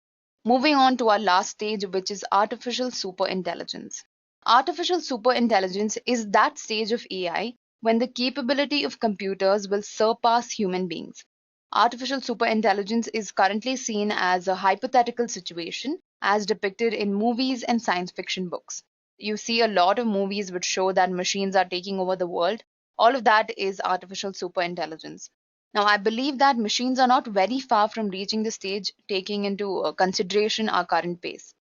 Moving on to our last stage, which is artificial superintelligence. Artificial superintelligence is that stage of AI when the capability of computers will surpass human beings. Artificial superintelligence is currently seen as a hypothetical situation as depicted in movies and science fiction books. You see a lot of movies which show that machines are taking over the world. All of that is artificial superintelligence. Now, I believe that machines are not very far from reaching the stage taking into consideration our current pace.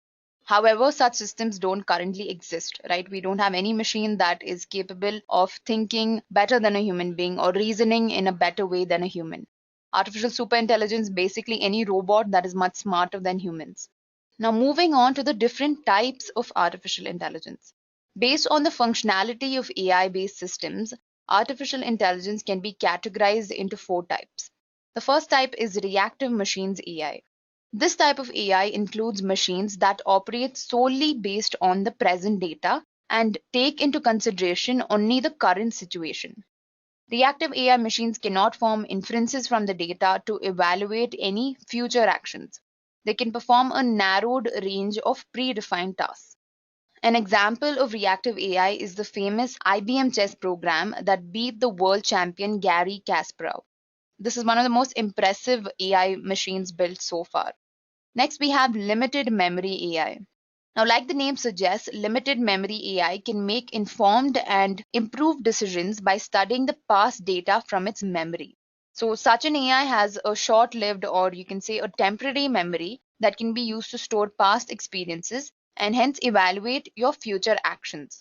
However, such systems don't currently exist, right? We don't have any machine that is capable of thinking better than a human being or reasoning in a better way than a human. Artificial superintelligence, basically any robot that is much smarter than humans. Now, moving on to the different types of artificial intelligence. Based on the functionality of AI-based systems, artificial intelligence can be categorized into four types. The first type is reactive machines AI. This type of AI includes machines that operate solely based on the present data and take into consideration only the current situation. Reactive AI machines cannot form inferences from the data to evaluate any future actions. They can perform a narrowed range of predefined tasks. An example of reactive AI is the famous IBM chess program that beat the world champion Garry Kasparov. This is one of the most impressive AI machines built so far. Next, we have limited memory AI. Now, like the name suggests, limited memory AI can make informed and improved decisions by studying the past data from its memory. So, such an AI has a short lived, or you can say a temporary memory that can be used to store past experiences and hence evaluate your future actions.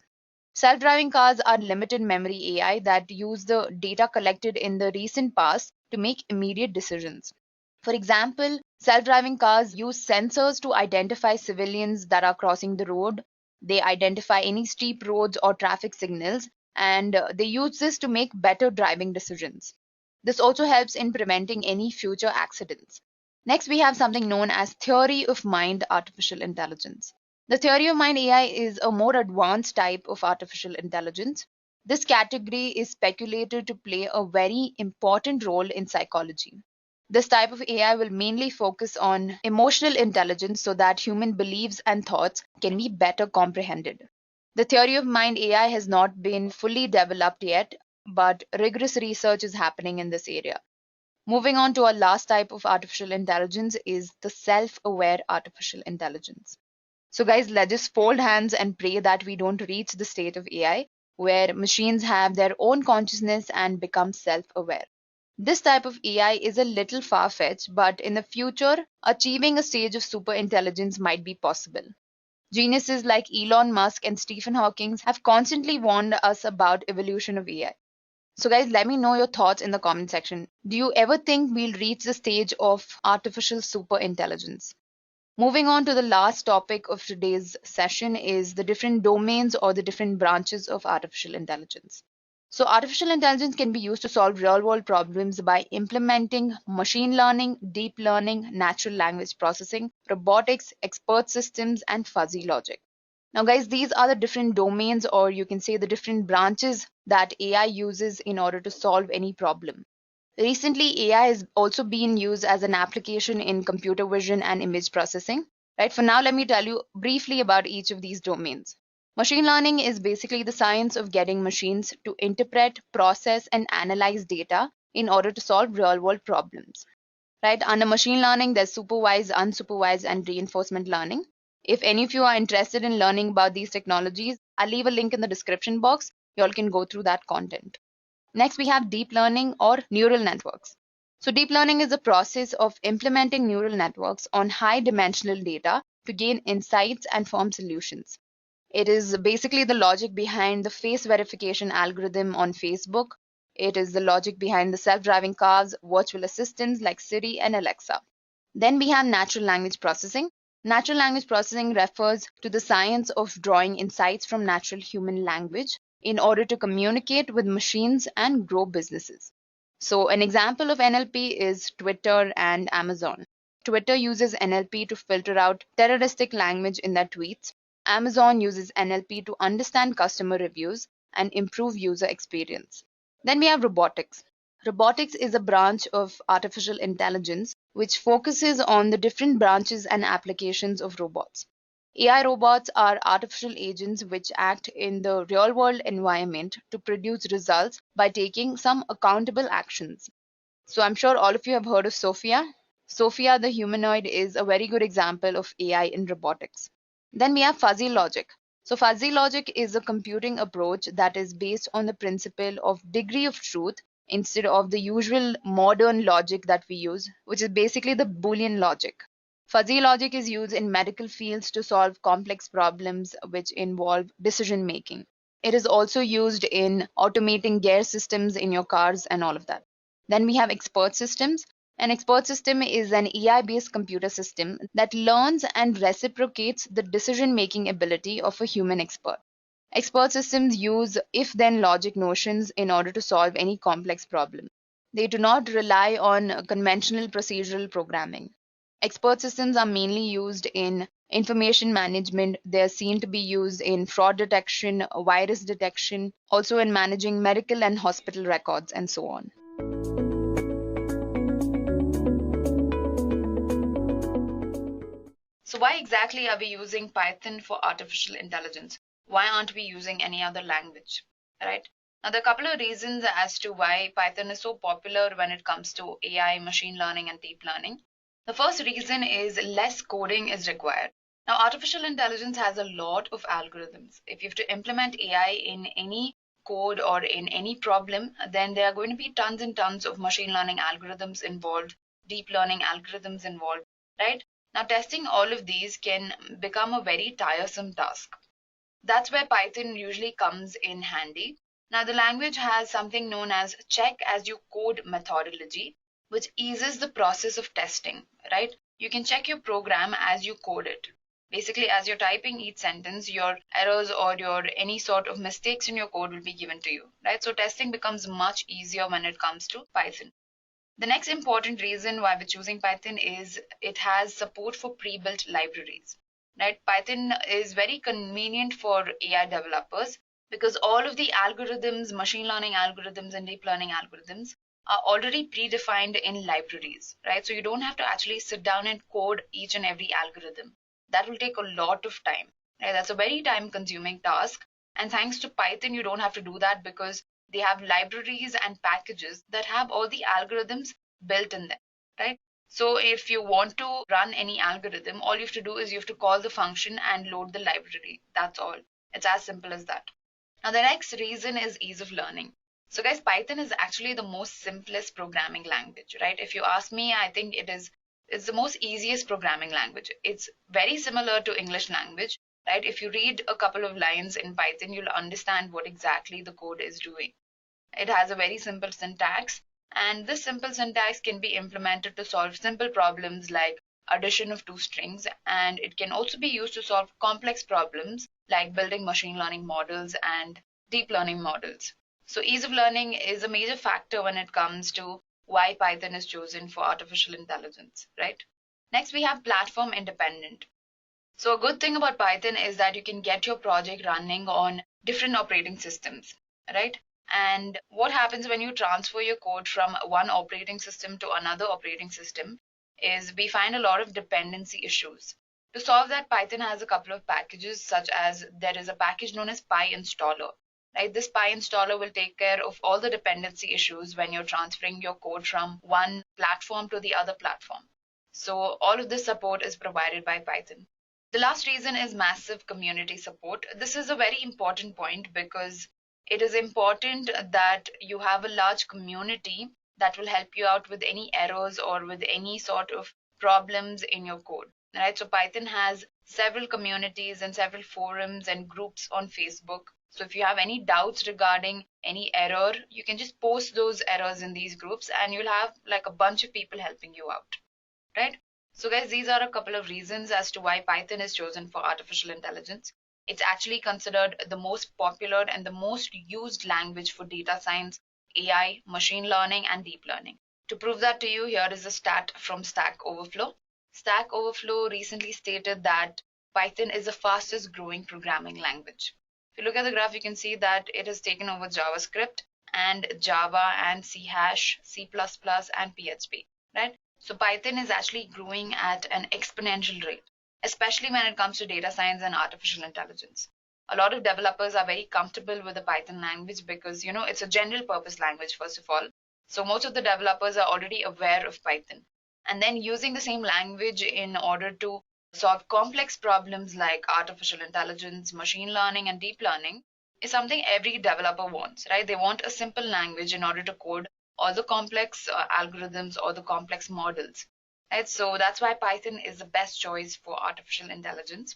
Self-driving cars are limited memory AI that use the data collected in the recent past to make immediate decisions. For example, self-driving cars use sensors to identify civilians that are crossing the road. They identify any steep roads or traffic signals, and they use this to make better driving decisions. This also helps in preventing any future accidents. Next, we have something known as theory of mind artificial intelligence. The theory of mind AI is a more advanced type of artificial intelligence. This category is speculated to play a very important role in psychology. This type of AI will mainly focus on emotional intelligence so that human beliefs and thoughts can be better comprehended. The theory of mind AI has not been fully developed yet, but rigorous research is happening in this area. Moving on to our last type of artificial intelligence is the self-aware artificial intelligence. So guys, let's just fold hands and pray that we don't reach the state of AI where machines have their own consciousness and become self-aware. This type of AI is a little far-fetched, but in the future, achieving a stage of super intelligence might be possible. Geniuses like Elon Musk and Stephen Hawking have constantly warned us about evolution of AI. So guys, let me know your thoughts in the comment section. Do you ever think we'll reach the stage of artificial super intelligence? Moving on to the last topic of today's session is the different domains or the different branches of artificial intelligence. So artificial intelligence can be used to solve real-world problems by implementing machine learning, deep learning, natural language processing, robotics, expert systems, and fuzzy logic. Now, guys, these are the different domains, or you can say the different branches that AI uses in order to solve any problem. Recently, AI has also been used as an application in computer vision and image processing. Right, for now, let me tell you briefly about each of these domains. Machine learning is basically the science of getting machines to interpret, process, and analyze data in order to solve real-world problems. Right, under machine learning, there's supervised, unsupervised, and reinforcement learning. If any of you are interested in learning about these technologies, I'll leave a link in the description box. You all can go through that content. Next, we have deep learning or neural networks. So deep learning is the process of implementing neural networks on high dimensional data to gain insights and form solutions. It is basically the logic behind the face verification algorithm on Facebook. It is the logic behind the self-driving cars, virtual assistants like Siri and Alexa. Then we have natural language processing. Natural language processing refers to the science of drawing insights from natural human language in order to communicate with machines and grow businesses. So an example of NLP is Twitter and Amazon. Twitter uses NLP to filter out terroristic language in their tweets. Amazon uses NLP to understand customer reviews and improve user experience. Then we have robotics. Robotics is a branch of artificial intelligence which focuses on the different branches and applications of robots. AI robots are artificial agents which act in the real world environment to produce results by taking some accountable actions. So I'm sure all of you have heard of Sophia. Sophia the humanoid is a very good example of AI in robotics. Then we have fuzzy logic. So fuzzy logic is a computing approach that is based on the principle of degree of truth instead of the usual modern logic that we use, which is basically the Boolean logic. Fuzzy logic is used in medical fields to solve complex problems which involve decision making. It is also used in automating gear systems in your cars and all of that. Then we have expert systems. An expert system is an AI-based computer system that learns and reciprocates the decision-making ability of a human expert. Expert systems use if-then logic notions in order to solve any complex problem. They do not rely on conventional procedural programming. Expert systems are mainly used in information management. They are seen to be used in fraud detection, virus detection, also in managing medical and hospital records, and so on. So why exactly are we using Python for artificial intelligence? Why aren't we using any other language, right? Now, there are a couple of reasons as to why Python is so popular when it comes to AI, machine learning, and deep learning. The first reason is less coding is required. Now, artificial intelligence has a lot of algorithms. If you have to implement AI in any code or in any problem, then there are going to be tons and tons of machine learning algorithms involved, deep learning algorithms involved, right? Now, testing all of these can become a very tiresome task. That's where Python usually comes in handy. Now, the language has something known as check as you code methodology, which eases the process of testing, right? You can check your program as you code it. Basically, as you're typing each sentence, your errors or your any sort of mistakes in your code will be given to you, right? So testing becomes much easier when it comes to Python. The next important reason why we're choosing Python is it has support for pre-built libraries, right? Python is very convenient for AI developers because all of the algorithms, machine learning algorithms and deep learning algorithms are already predefined in libraries, right? So you don't have to actually sit down and code each and every algorithm. That will take a lot of time, right? That's a very time consuming task. And thanks to Python, you don't have to do that because they have libraries and packages that have all the algorithms built in them, right? So if you want to run any algorithm, all you have to do is you have to call the function and load the library. That's all. It's as simple as that. Now, the next reason is ease of learning. So guys, Python is actually the most simplest programming language, right? If you ask me, I think it's the most easiest programming language. It's very similar to English language, right? If you read a couple of lines in Python, you'll understand what exactly the code is doing. It has a very simple syntax, and this simple syntax can be implemented to solve simple problems like addition of two strings, and it can also be used to solve complex problems like building machine learning models and deep learning models. So ease of learning is a major factor when it comes to why Python is chosen for artificial intelligence, right? Next, we have platform independent. So a good thing about Python is that you can get your project running on different operating systems, right? And what happens when you transfer your code from one operating system to another operating system is we find a lot of dependency issues. To solve that, Python has a couple of packages, such as there is a package known as PyInstaller. Right? This PyInstaller will take care of all the dependency issues when you're transferring your code from one platform to the other platform. So all of this support is provided by Python. The last reason is massive community support. This is a very important point because it is important that you have a large community that will help you out with any errors or with any sort of problems in your code. Right? So Python has several communities and several forums and groups on Facebook. So if you have any doubts regarding any error, you can just post those errors in these groups and you'll have like a bunch of people helping you out, right? So guys, these are a couple of reasons as to why Python is chosen for artificial intelligence. It's actually considered the most popular and the most used language for data science, AI, machine learning, and deep learning. To prove that to you, here is a stat from Stack Overflow. Stack Overflow recently stated that Python is the fastest growing programming language. If you look at the graph, you can see that it has taken over JavaScript and Java and C hash, C++, and PHP, right? So Python is actually growing at an exponential rate, especially when it comes to data science and artificial intelligence. A lot of developers are very comfortable with the Python language because, it's a general purpose language, first of all. So most of the developers are already aware of Python. And then using the same language in order to solve complex problems like artificial intelligence, machine learning, and deep learning is something every developer wants, right? They want a simple language in order to code all the complex algorithms or the complex models, right? So that's why Python is the best choice for artificial intelligence.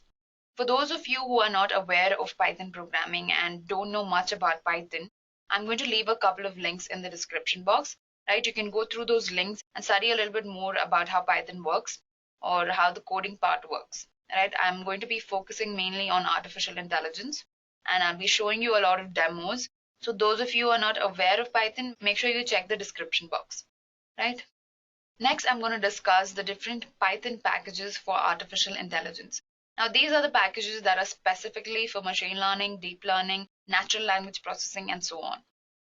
For those of you who are not aware of Python programming and don't know much about Python, I'm going to leave a couple of links in the description box, right? You can go through those links and study a little bit more about how Python works or how the coding part works, right? I'm going to be focusing mainly on artificial intelligence and I'll be showing you a lot of demos. So those of you who are not aware of Python, make sure you check the description box, right? Next, I'm going to discuss the different Python packages for artificial intelligence. Now, these are the packages that are specifically for machine learning, deep learning, natural language processing, and so on.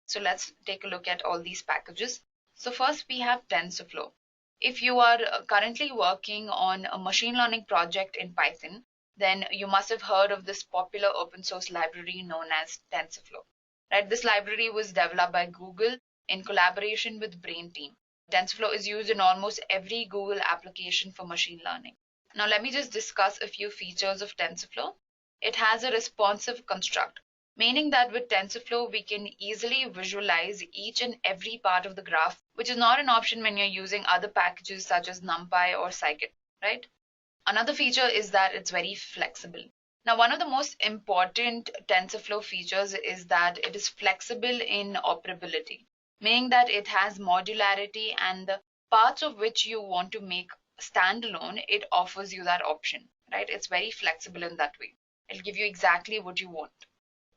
So let's take a look at all these packages. So first we have TensorFlow. If you are currently working on a machine learning project in Python, then you must have heard of this popular open source library known as TensorFlow. Right? This library was developed by Google in collaboration with Brain Team. TensorFlow is used in almost every Google application for machine learning. Now let me just discuss a few features of TensorFlow. It has a responsive construct, meaning that with TensorFlow, we can easily visualize each and every part of the graph, which is not an option when you're using other packages such as NumPy or Scikit, right? Another feature is that it's very flexible. Now, one of the most important TensorFlow features is that it is flexible in operability, meaning that it has modularity and the parts of which you want to make standalone, it offers you that option. right? It's very flexible in that way. It'll give you exactly what you want.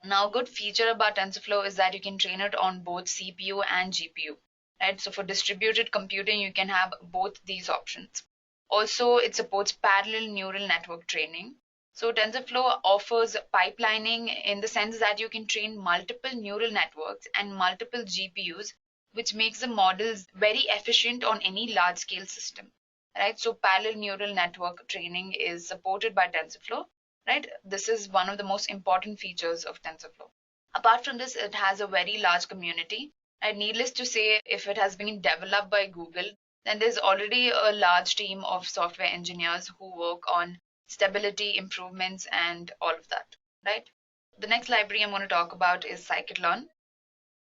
Now, a good feature about TensorFlow is that you can train it on both CPU and GPU, right? So for distributed computing, you can have both these options. Also, it supports parallel neural network training. So TensorFlow offers pipelining in the sense that you can train multiple neural networks and multiple GPUs, which makes the models very efficient on any large scale system, right? So parallel neural network training is supported by TensorFlow, right? This is one of the most important features of TensorFlow. Apart from this, it has a very large community. And needless to say, if it has been developed by Google, then there's already a large team of software engineers who work on stability improvements and all of that, right? The next library I'm going to talk about is scikit-learn.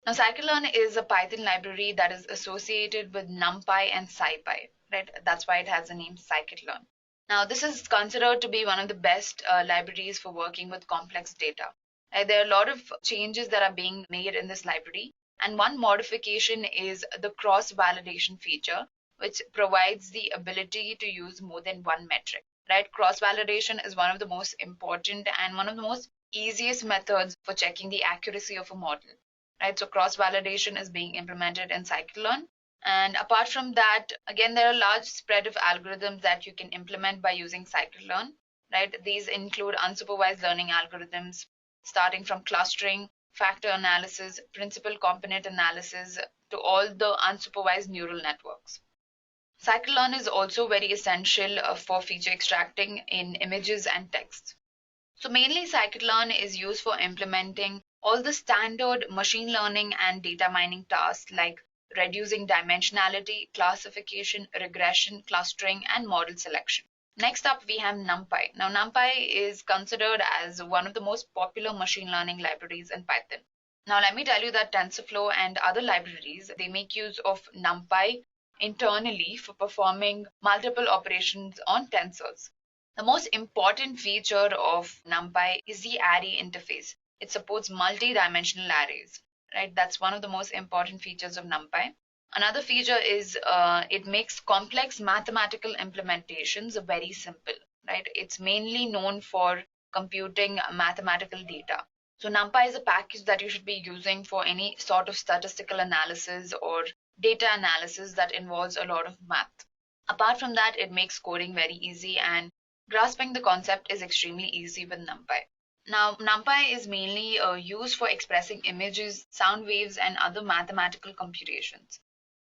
Now, scikit-learn is a Python library that is associated with NumPy and SciPy, right? That's why it has the name scikit-learn. Now, this is considered to be one of the best libraries for working with complex data. There are a lot of changes that are being made in this library, and one modification is the cross-validation feature, which provides the ability to use more than one metric, right? Cross-validation is one of the most important and one of the most easiest methods for checking the accuracy of a model, right? So cross-validation is being implemented in scikit-learn. And apart from that, again, there are a large spread of algorithms that you can implement by using scikit-learn, right? These include unsupervised learning algorithms, starting from clustering, factor analysis, principal component analysis, to all the unsupervised neural networks. Scikit-learn is also very essential for feature extracting in images and text. So mainly scikit-learn is used for implementing all the standard machine learning and data mining tasks like reducing dimensionality, classification, regression, clustering, and model selection. Next up, we have NumPy. Now, NumPy is considered as one of the most popular machine learning libraries in Python. Now, let me tell you that TensorFlow and other libraries, they make use of NumPy internally for performing multiple operations on tensors. The most important feature of NumPy is the array interface. It supports multi-dimensional arrays, right? That's one of the most important features of NumPy. Another feature is it makes complex mathematical implementations very simple, right? It's mainly known for computing mathematical data. So NumPy is a package that you should be using for any sort of statistical analysis or data analysis that involves a lot of math. Apart from that, it makes coding very easy, and grasping the concept is extremely easy with NumPy. Now, NumPy is mainly used for expressing images, sound waves, and other mathematical computations.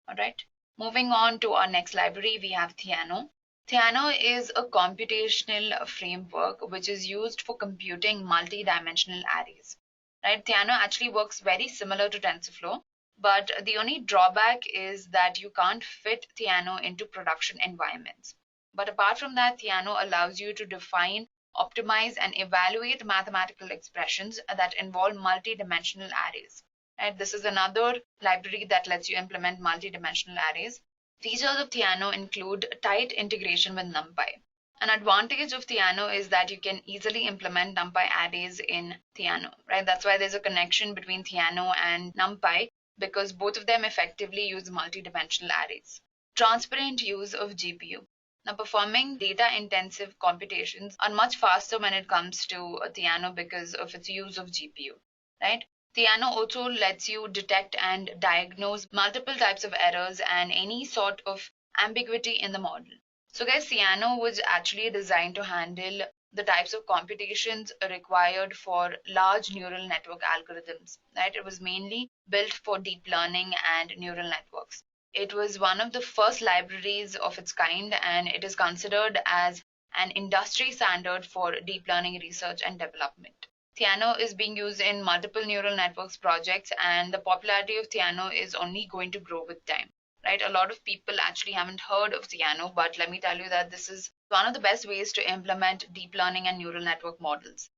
All right. Moving on to our next library, we have Theano. Theano is a computational framework which is used for computing multi-dimensional arrays. Right? Theano actually works very similar to TensorFlow, but the only drawback is that you can't fit Theano into production environments. But apart from that, Theano allows you to define, optimize, and evaluate mathematical expressions that involve multi-dimensional arrays. Right? This is another library that lets you implement multi-dimensional arrays. Features of Theano include tight integration with NumPy. An advantage of Theano is that you can easily implement NumPy arrays in Theano, right? That's why there's a connection between Theano and NumPy, because both of them effectively use multi-dimensional arrays. Transparent use of GPU. Now, performing data-intensive computations are much faster when it comes to Theano because of its use of GPU, right? Theano also lets you detect and diagnose multiple types of errors and any sort of ambiguity in the model. So guys, Theano was actually designed to handle the types of computations required for large neural network algorithms, right? It was mainly built for deep learning and neural networks. It was one of the first libraries of its kind, and it is considered as an industry standard for deep learning research and development. Theano is being used in multiple neural networks projects, and the popularity of Theano is only going to grow with time, right? A lot of people actually haven't heard of Theano, but let me tell you that this is one of the best ways to implement deep learning and neural network models.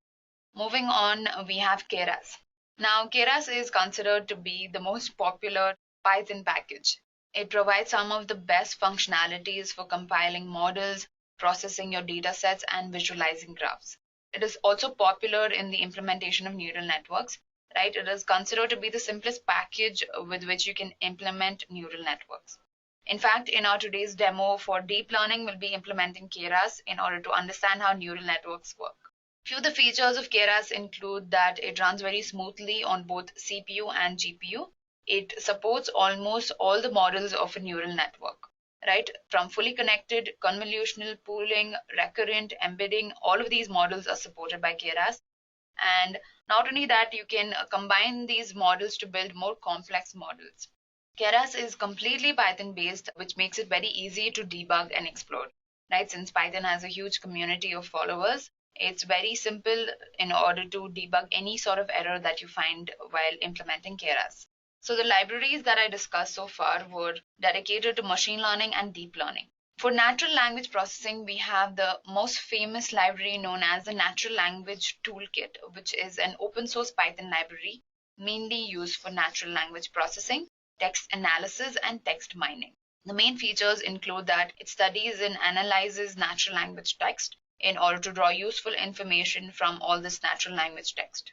Moving on, we have Keras. Now, Keras is considered to be the most popular Python package. It provides some of the best functionalities for compiling models, processing your data sets, and visualizing graphs. It is also popular in the implementation of neural networks, right? It is considered to be the simplest package with which you can implement neural networks. In fact, in our today's demo for deep learning, we'll be implementing Keras in order to understand how neural networks work. Few of the features of Keras include that it runs very smoothly on both CPU and GPU. It supports almost all the models of a neural network, right? From fully connected, convolutional, pooling, recurrent, embedding, all of these models are supported by Keras. And not only that, you can combine these models to build more complex models. Keras is completely Python based, which makes it very easy to debug and explore, right? Since Python has a huge community of followers, it's very simple in order to debug any sort of error that you find while implementing Keras. So the libraries that I discussed so far were dedicated to machine learning and deep learning. For natural language processing, we have the most famous library known as the Natural Language Toolkit, which is an open source Python library mainly used for natural language processing, text analysis, and text mining. The main features include that it studies and analyzes natural language text in order to draw useful information from all this natural language text.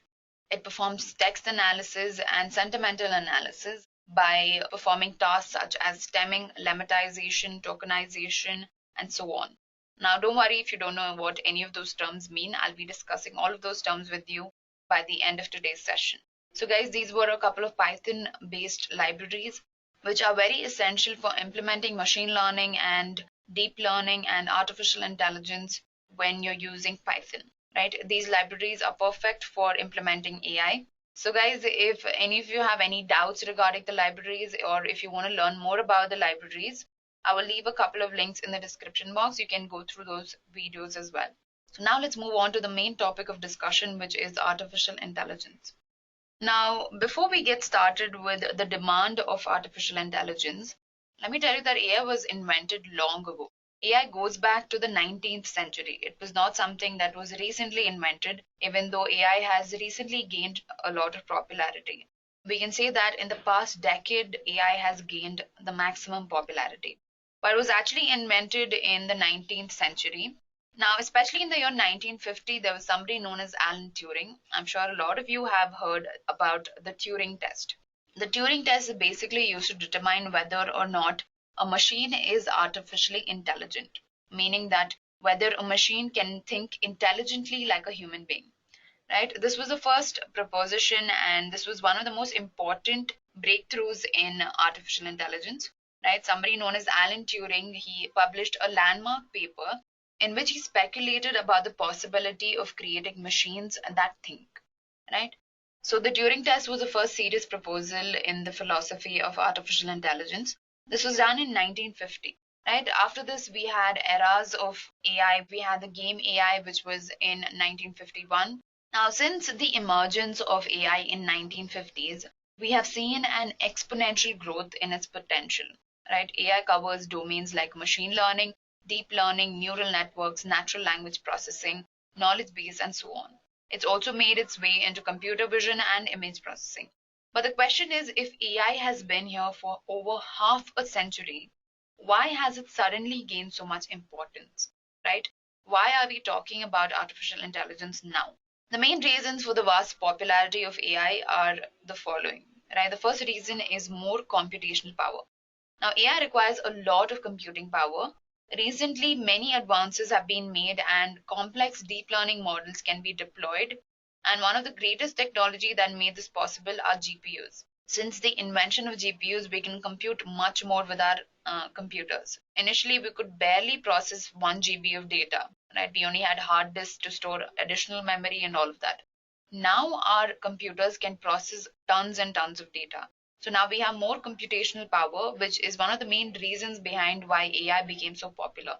It performs text analysis and sentimental analysis by performing tasks such as stemming, lemmatization, tokenization, and so on. Now, don't worry if you don't know what any of those terms mean. I'll be discussing all of those terms with you by the end of today's session. So guys, these were a couple of Python-based libraries which are very essential for implementing machine learning and deep learning and artificial intelligence when you're using Python, right? These libraries are perfect for implementing AI. So guys, if any of you have any doubts regarding the libraries, or if you want to learn more about the libraries, I will leave a couple of links in the description box. You can go through those videos as well. So now let's move on to the main topic of discussion, which is artificial intelligence. Now, before we get started with the demand of artificial intelligence, let me tell you that AI was invented long ago. AI goes back to the 19th century. It was not something that was recently invented, even though AI has recently gained a lot of popularity. We can say that in the past decade, AI has gained the maximum popularity. But it was actually invented in the 19th century. Now, especially in the year 1950, there was somebody known as Alan Turing. I'm sure a lot of you have heard about the Turing test. The Turing test is basically used to determine whether or not a machine is artificially intelligent, meaning that whether a machine can think intelligently like a human being, right? This was the first proposition, and this was one of the most important breakthroughs in artificial intelligence, right? Somebody known as Alan Turing, he published a landmark paper in which he speculated about the possibility of creating machines that think, right? So the Turing test was the first serious proposal in the philosophy of artificial intelligence. This was done in 1950, right? After this, we had eras of AI. We had the game AI, which was in 1951. Now, since the emergence of AI in 1950s, we have seen an exponential growth in its potential, right? AI covers domains like machine learning, deep learning, neural networks, natural language processing, knowledge base, and so on. It's also made its way into computer vision and image processing. But the question is, if AI has been here for over half a century, why has it suddenly gained so much importance, right? Why are we talking about artificial intelligence now? The main reasons for the vast popularity of AI are the following, right? The first reason is more computational power. Now, AI requires a lot of computing power. Recently, many advances have been made and complex deep learning models can be deployed. And one of the greatest technology that made this possible are GPUs. Since the invention of GPUs, we can compute much more with our computers. Initially, we could barely process 1 GB of data, right? We only had hard disks to store additional memory and all of that. Now our computers can process tons and tons of data. So now we have more computational power, which is one of the main reasons behind why AI became so popular.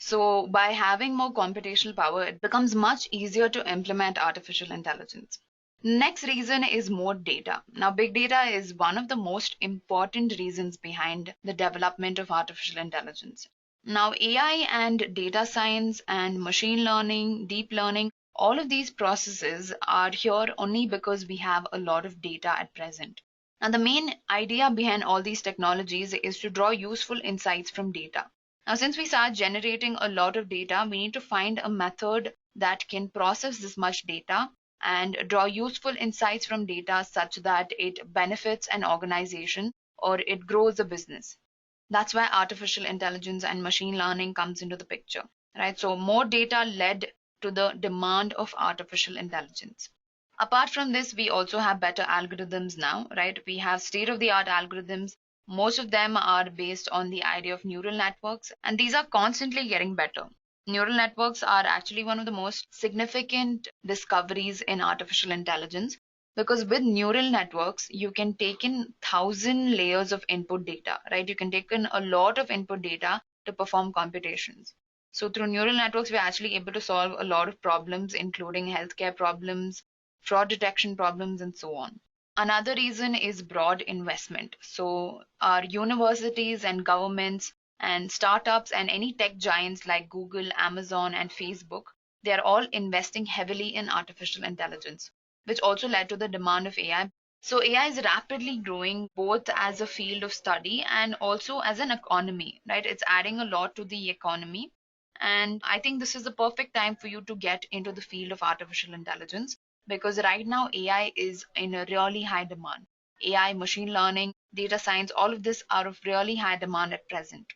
So by having more computational power, it becomes much easier to implement artificial intelligence. Next reason is more data. Now, big data is one of the most important reasons behind the development of artificial intelligence. Now, AI and data science and machine learning, deep learning, all of these processes are here only because we have a lot of data at present. Now, the main idea behind all these technologies is to draw useful insights from data. Now, since we start generating a lot of data, we need to find a method that can process this much data and draw useful insights from data such that it benefits an organization or it grows a business. That's why artificial intelligence and machine learning comes into the picture, right? So more data led to the demand of artificial intelligence. Apart from this, we also have better algorithms now, right? We have state of the art algorithms. Most of them are based on the idea of neural networks, and these are constantly getting better. Neural networks are actually one of the most significant discoveries in artificial intelligence, because with neural networks you can take in 1,000 layers of input data, right? You can take in a lot of input data to perform computations. So through neural networks we're actually able to solve a lot of problems, including healthcare problems, fraud detection problems, and so on. Another reason is broad investment. So our universities and governments and startups and any tech giants like Google, Amazon, and Facebook, they are all investing heavily in artificial intelligence, which also led to the demand of AI. So AI is rapidly growing both as a field of study and also as an economy, right? It's adding a lot to the economy. And I think this is the perfect time for you to get into the field of artificial intelligence, because right now AI is in a really high demand. AI, machine learning, data science, all of this are of really high demand at present.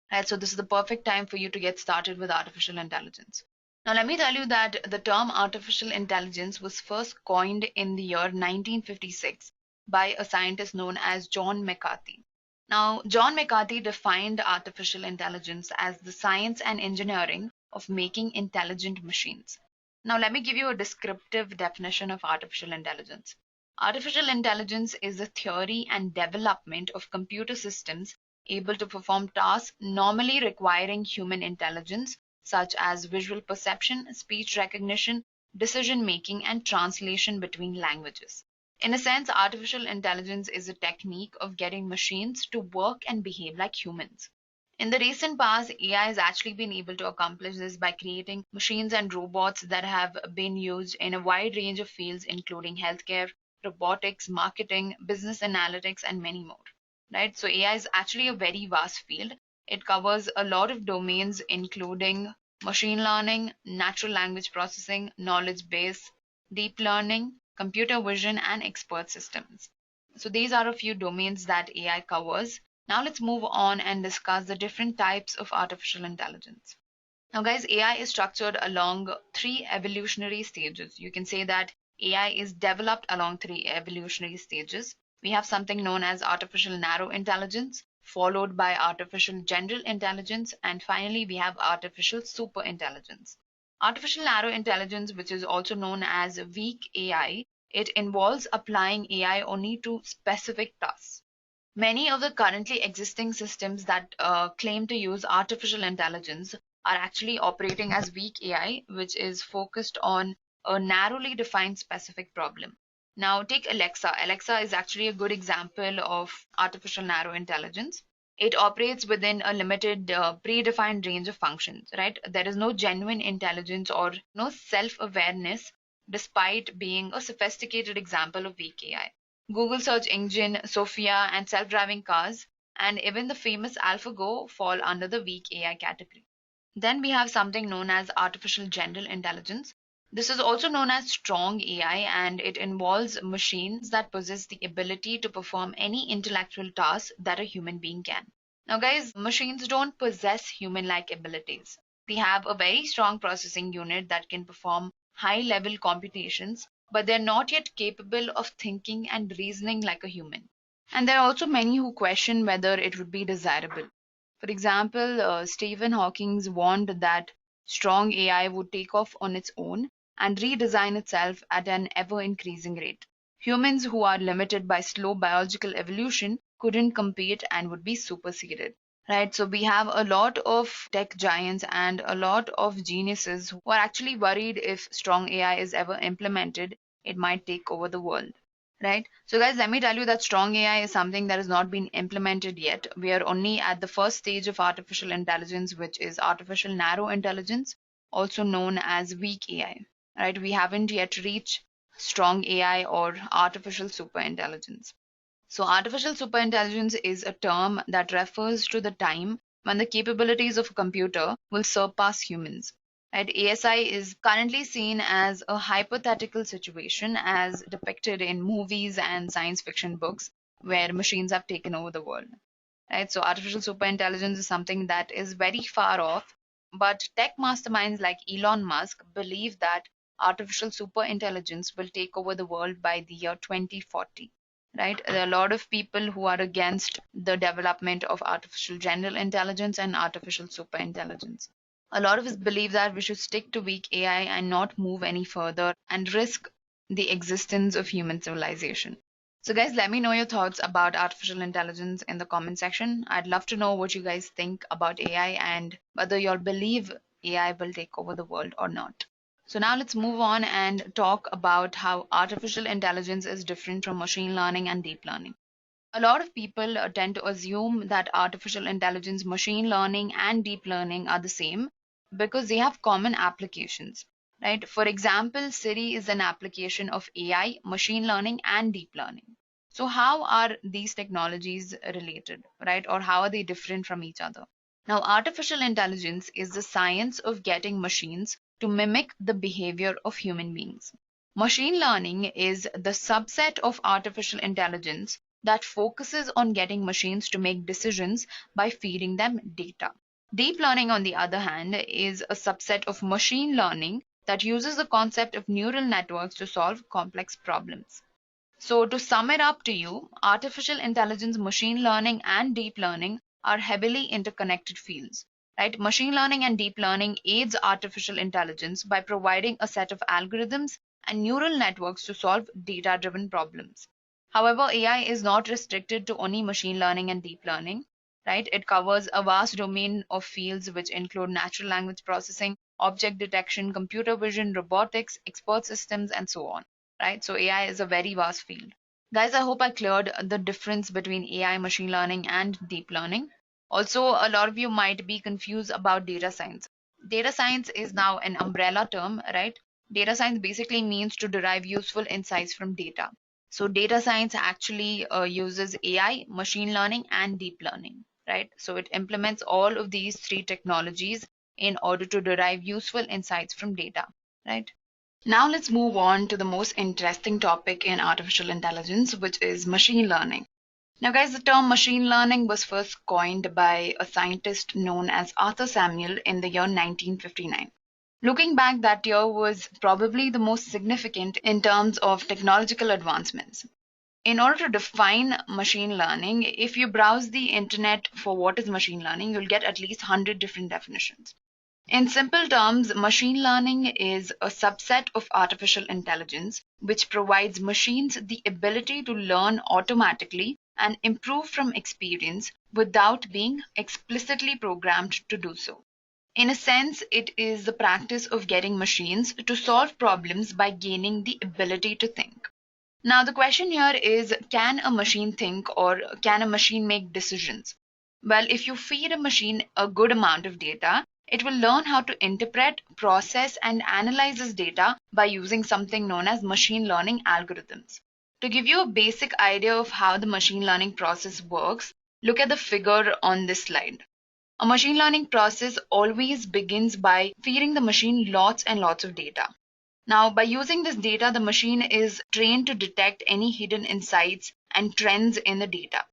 Right? So this is the perfect time for you to get started with artificial intelligence. Now, let me tell you that the term artificial intelligence was first coined in the year 1956 by a scientist known as John McCarthy. Now, John McCarthy defined artificial intelligence as the science and engineering of making intelligent machines. Now, let me give you a descriptive definition of artificial intelligence. Artificial intelligence is the theory and development of computer systems able to perform tasks normally requiring human intelligence, such as visual perception, speech recognition, decision making, and translation between languages. In a sense, artificial intelligence is a technique of getting machines to work and behave like humans. In the recent past, AI has actually been able to accomplish this by creating machines and robots that have been used in a wide range of fields, including healthcare, robotics, marketing, business analytics, and many more. Right? So AI is actually a very vast field. It covers a lot of domains, including machine learning, natural language processing, knowledge base, deep learning, computer vision, and expert systems. So these are a few domains that AI covers. Now let's move on and discuss the different types of artificial intelligence. Now guys, AI is structured along three evolutionary stages. You can say that AI is developed along three evolutionary stages. We have something known as artificial narrow intelligence, followed by artificial general intelligence, and finally we have artificial super intelligence. Artificial narrow intelligence, which is also known as weak AI, it involves applying AI only to specific tasks. Many of the currently existing systems that claim to use artificial intelligence are actually operating as weak AI, which is focused on a narrowly defined specific problem. Now, take Alexa. Alexa is actually a good example of artificial narrow intelligence. It operates within a limited predefined range of functions, right? There is no genuine intelligence or no self-awareness, despite being a sophisticated example of weak AI. Google search engine, Sophia, and self-driving cars, and even the famous AlphaGo fall under the weak AI category. Then we have something known as artificial general intelligence. This is also known as strong AI, and it involves machines that possess the ability to perform any intellectual task that a human being can. Now, guys, machines don't possess human-like abilities. They have a very strong processing unit that can perform high-level computations, but they're not yet capable of thinking and reasoning like a human. And there are also many who question whether it would be desirable. For example, Stephen Hawking warned that strong AI would take off on its own and redesign itself at an ever increasing rate. Humans who are limited by slow biological evolution couldn't compete and would be superseded. Right, so we have a lot of tech giants and a lot of geniuses who are actually worried if strong AI is ever implemented, it might take over the world. Right, so guys, let me tell you that strong AI is something that has not been implemented yet. We are only at the first stage of artificial intelligence, which is artificial narrow intelligence, also known as weak AI. Right, we haven't yet reached strong AI or artificial super intelligence. So, artificial superintelligence is a term that refers to the time when the capabilities of a computer will surpass humans. Right? ASI is currently seen as a hypothetical situation as depicted in movies and science fiction books where machines have taken over the world. right? So artificial superintelligence is something that is very far off, but tech masterminds like Elon Musk believe that artificial superintelligence will take over the world by the year 2040. Right? There are a lot of people who are against the development of artificial general intelligence and artificial superintelligence. A lot of us believe that we should stick to weak AI and not move any further and risk the existence of human civilization. So, guys, let me know your thoughts about artificial intelligence in the comment section. I'd love to know what you guys think about AI and whether you all believe AI will take over the world or not. So now let's move on and talk about how artificial intelligence is different from machine learning and deep learning. A lot of people tend to assume that artificial intelligence, machine learning, and deep learning are the same because they have common applications, right? For example, Siri is an application of AI, machine learning, and deep learning. So, how are these technologies related, right? Or how are they different from each other? Now, artificial intelligence is the science of getting machines to mimic the behavior of human beings. Machine learning is the subset of artificial intelligence that focuses on getting machines to make decisions by feeding them data. Deep learning, on the other hand, is a subset of machine learning that uses the concept of neural networks to solve complex problems. So, to sum it up to you, artificial intelligence, machine learning, and deep learning are heavily interconnected fields. Right? Machine learning and deep learning aids artificial intelligence by providing a set of algorithms and neural networks to solve data driven problems. However, AI is not restricted to only machine learning and deep learning. Right? It covers a vast domain of fields which include natural language processing, object detection, computer vision, robotics, expert systems, and so on. Right? So AI is a very vast field. Guys, I hope I cleared the difference between AI, machine learning, and deep learning. Also, a lot of you might be confused about data science. Data science is now an umbrella term, right? Data science basically means to derive useful insights from data. So, data science actually uses AI, machine learning, and deep learning, right? So, it implements all of these three technologies in order to derive useful insights from data, right? Now let's move on to the most interesting topic in artificial intelligence, which is machine learning. Now, guys, the term machine learning was first coined by a scientist known as Arthur Samuel in the year 1959. Looking back, that year was probably the most significant in terms of technological advancements. In order to define machine learning, if you browse the internet for what is machine learning, you'll get at least 100 different definitions. In simple terms, machine learning is a subset of artificial intelligence which provides machines the ability to learn automatically and improve from experience without being explicitly programmed to do so. In a sense, it is the practice of getting machines to solve problems by gaining the ability to think. Now, the question here is, can a machine think or can a machine make decisions? Well, if you feed a machine a good amount of data, it will learn how to interpret, process, and analyze this data by using something known as machine learning algorithms. To give you a basic idea of how the machine learning process works, look at the figure on this slide. A machine learning process always begins by feeding the machine lots and lots of data. Now, by using this data, the machine is trained to detect any hidden insights and trends in the data.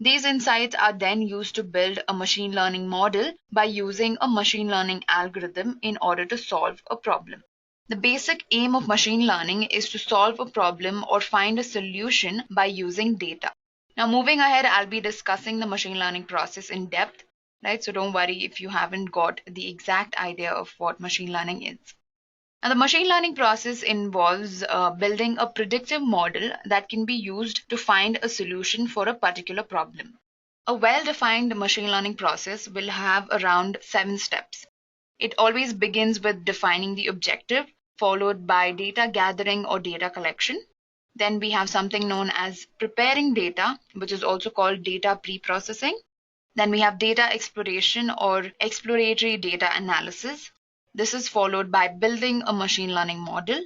These insights are then used to build a machine learning model by using a machine learning algorithm in order to solve a problem. The basic aim of machine learning is to solve a problem or find a solution by using data. Now, moving ahead, I'll be discussing the machine learning process in depth, right? So don't worry if you haven't got the exact idea of what machine learning is. Now, the machine learning process involves building a predictive model that can be used to find a solution for a particular problem. A well-defined machine learning process will have around 7 steps. It always begins with defining the objective, followed by data gathering or data collection. Then we have something known as preparing data, which is also called data pre-processing. Then we have data exploration or exploratory data analysis. This is followed by building a machine learning model.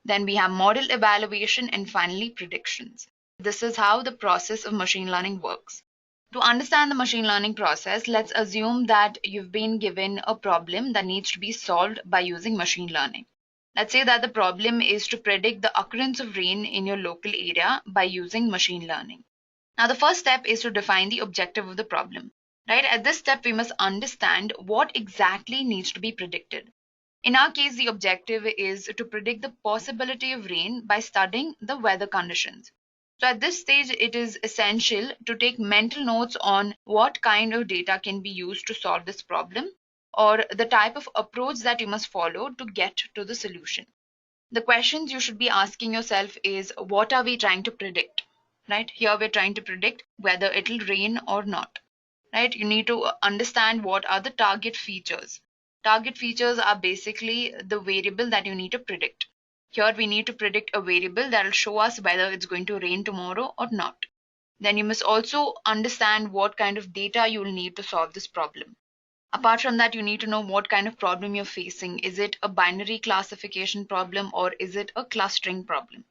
Then we have model evaluation and finally predictions. This is how the process of machine learning works. To understand the machine learning process, let's assume that you've been given a problem that needs to be solved by using machine learning. Let's say that the problem is to predict the occurrence of rain in your local area by using machine learning. Now, the first step is to define the objective of the problem, right? At this step, we must understand what exactly needs to be predicted. In our case, the objective is to predict the possibility of rain by studying the weather conditions. So at this stage, it is essential to take mental notes on what kind of data can be used to solve this problem, or the type of approach that you must follow to get to the solution. The questions you should be asking yourself is, what are we trying to predict? Right? Here we're trying to predict whether it'll rain or not. Right? You need to understand what are the target features. Target features are basically the variable that you need to predict. Here we need to predict a variable that will show us whether it's going to rain tomorrow or not. Then you must also understand what kind of data you will need to solve this problem. Apart from that, you need to know what kind of problem you're facing. Is it a binary classification problem or is it a clustering problem?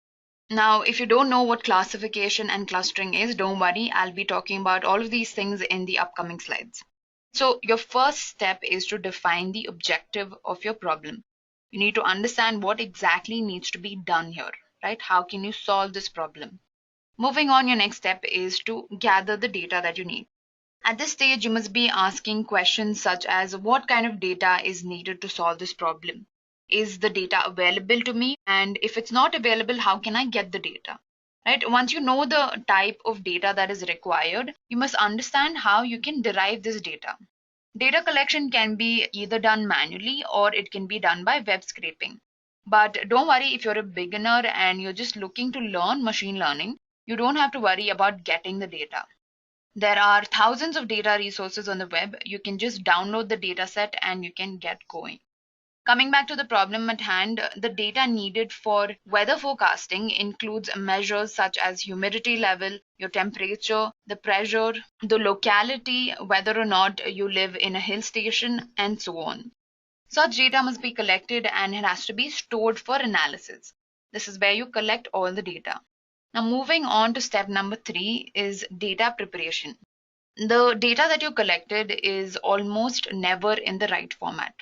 Now, if you don't know what classification and clustering is, don't worry, I'll be talking about all of these things in the upcoming slides. So your first step is to define the objective of your problem. You need to understand what exactly needs to be done here, right? How can you solve this problem? Moving on, your next step is to gather the data that you need. At this stage, you must be asking questions such as, what kind of data is needed to solve this problem? Is the data available to me? And if it's not available, how can I get the data? Right? Once you know the type of data that is required, you must understand how you can derive this data. Data collection can be either done manually or it can be done by web scraping. But don't worry, if you're a beginner and you're just looking to learn machine learning, you don't have to worry about getting the data. There are thousands of data resources on the web. You can just download the data set and you can get going. Coming back to the problem at hand, the data needed for weather forecasting includes measures such as humidity level, your temperature, the pressure, the locality, whether or not you live in a hill station, and so on. Such data must be collected and it has to be stored for analysis. This is where you collect all the data. Now, moving on to step number 3 is data preparation. The data that you collected is almost never in the right format.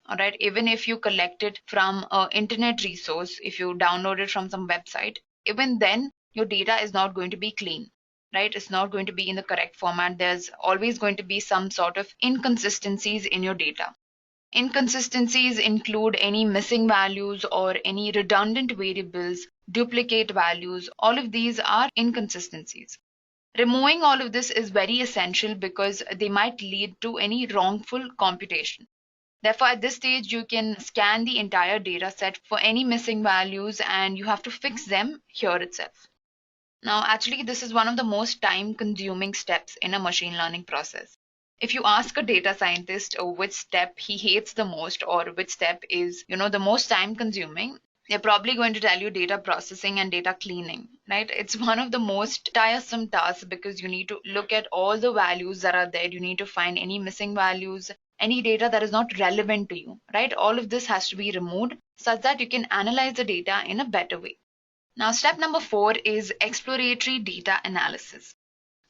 All right, even if you collect it from an internet resource, if you download it from some website, even then your data is not going to be clean, right? It's not going to be in the correct format. There's always going to be some sort of inconsistencies in your data. Inconsistencies include any missing values or any redundant variables, duplicate values. All of these are inconsistencies. Removing all of this is very essential because they might lead to any wrongful computation. Therefore, at this stage, you can scan the entire data set for any missing values and you have to fix them here itself. Now, actually, this is one of the most time-consuming steps in a machine learning process. If you ask a data scientist which step he hates the most or which step is, the most time consuming, they're probably going to tell you data processing and data cleaning, right? It's one of the most tiresome tasks because you need to look at all the values that are there. You need to find any missing values, any data that is not relevant to you, right? All of this has to be removed such that you can analyze the data in a better way. Now, step number 4 is exploratory data analysis.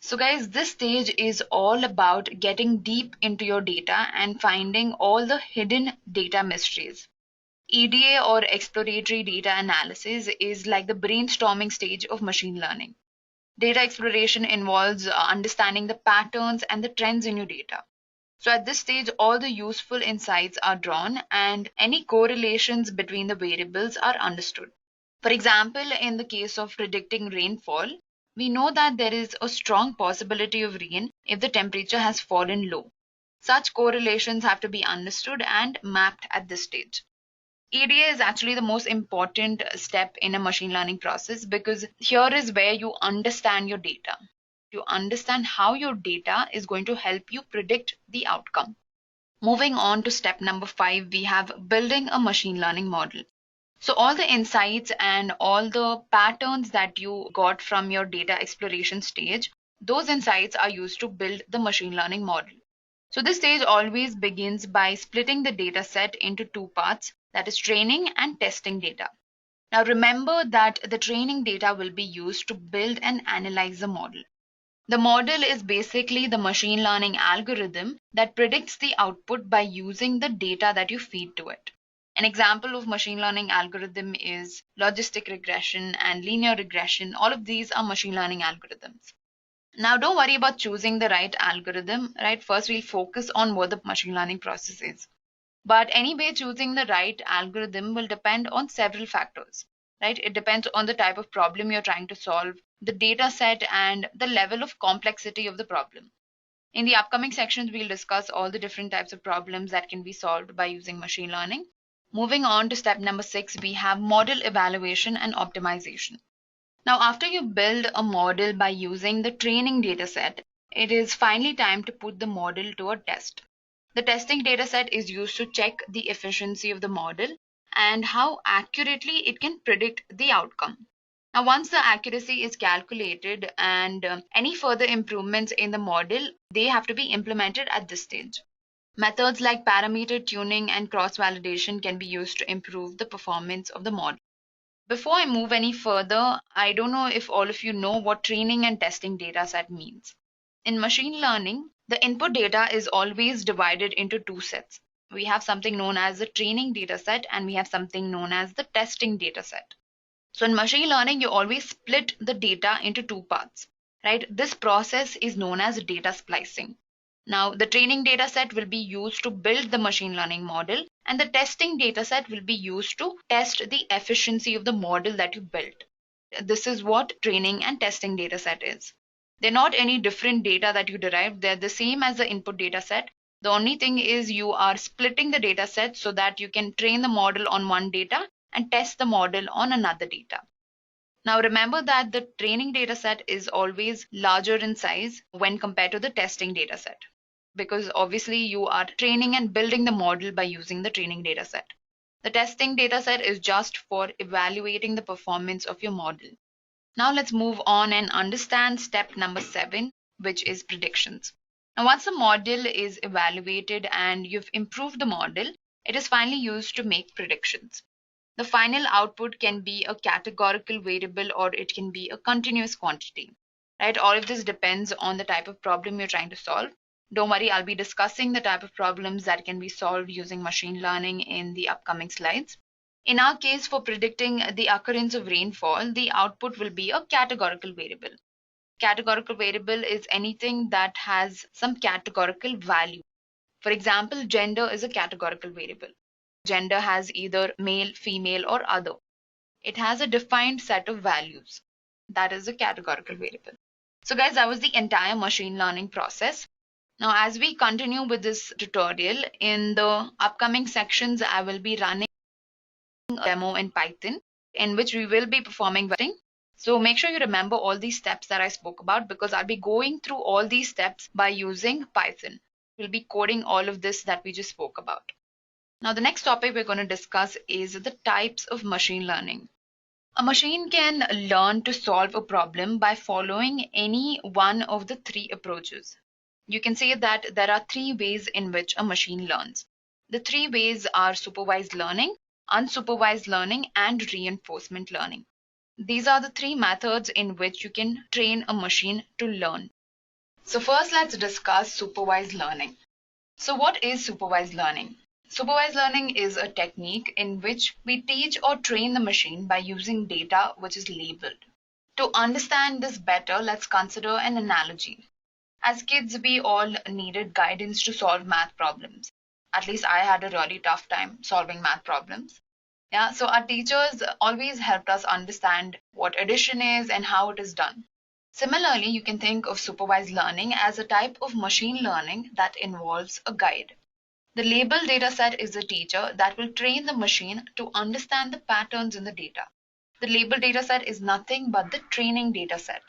So guys, this stage is all about getting deep into your data and finding all the hidden data mysteries. EDA or exploratory data analysis is like the brainstorming stage of machine learning. Data exploration involves understanding the patterns and the trends in your data. So at this stage, all the useful insights are drawn and any correlations between the variables are understood. For example, in the case of predicting rainfall, we know that there is a strong possibility of rain if the temperature has fallen low. Such correlations have to be understood and mapped at this stage. EDA is actually the most important step in a machine learning process because here is where you understand your data. You understand how your data is going to help you predict the outcome. Moving on to step number 5, we have building a machine learning model. So all the insights and all the patterns that you got from your data exploration stage, those insights are used to build the machine learning model. So this stage always begins by splitting the data set into 2 parts, that is training and testing data. Now remember that the training data will be used to build and analyze the model. The model is basically the machine learning algorithm that predicts the output by using the data that you feed to it. An example of machine learning algorithm is logistic regression and linear regression. All of these are machine learning algorithms. Now, don't worry about choosing the right algorithm, right? First, we'll focus on what the machine learning process is. But anyway, choosing the right algorithm will depend on several factors, right? It depends on the type of problem you're trying to solve, the data set, and the level of complexity of the problem. In the upcoming sections, we'll discuss all the different types of problems that can be solved by using machine learning. Moving on to step number 6, we have model evaluation and optimization. Now, after you build a model by using the training dataset, it is finally time to put the model to a test. The testing dataset is used to check the efficiency of the model and how accurately it can predict the outcome. Now, once the accuracy is calculated and any further improvements in the model, they have to be implemented at this stage. Methods like parameter tuning and cross-validation can be used to improve the performance of the model. Before I move any further, I don't know if all of you know what training and testing dataset means. In machine learning, the input data is always divided into two sets. We have something known as the training dataset and we have something known as the testing dataset. So in machine learning, you always split the data into two parts, right? This process is known as data splicing. Now, the training data set will be used to build the machine learning model, and the testing data set will be used to test the efficiency of the model that you built. This is what training and testing data set is. They're not any different data that you derive. They're the same as the input data set. The only thing is you are splitting the data set so that you can train the model on one data and test the model on another data. Now remember that the training data set is always larger in size when compared to the testing data set, because obviously you are training and building the model by using the training data set. The testing data set is just for evaluating the performance of your model. Now let's move on and understand step number 7, which is predictions. Now once the model is evaluated and you've improved the model, it is finally used to make predictions. The final output can be a categorical variable or it can be a continuous quantity, right? All of this depends on the type of problem you're trying to solve. Don't worry, I'll be discussing the type of problems that can be solved using machine learning in the upcoming slides. In our case, for predicting the occurrence of rainfall, the output will be a categorical variable. Categorical variable is anything that has some categorical value. For example, gender is a categorical variable. Gender has either male, female, or other. It has a defined set of values. That is a categorical variable. So guys, that was the entire machine learning process. Now, as we continue with this tutorial, in the upcoming sections, I will be running a demo in Python in which we will be performing vetting. So make sure you remember all these steps that I spoke about because I'll be going through all these steps by using Python. We'll be coding all of this that we just spoke about. Now, the next topic we're going to discuss is the types of machine learning. A machine can learn to solve a problem by following any one of the three approaches. You can say that there are three ways in which a machine learns. The three ways are supervised learning, unsupervised learning, and reinforcement learning. These are the three methods in which you can train a machine to learn. So first, let's discuss supervised learning. So what is supervised learning? Supervised learning is a technique in which we teach or train the machine by using data which is labeled. To understand this better, let's consider an analogy. As kids, we all needed guidance to solve math problems. At least I had a really tough time solving math problems. Yeah, so our teachers always helped us understand what addition is and how it is done. Similarly, you can think of supervised learning as a type of machine learning that involves a guide. The label dataset is a teacher that will train the machine to understand the patterns in the data. The label dataset is nothing but the training dataset.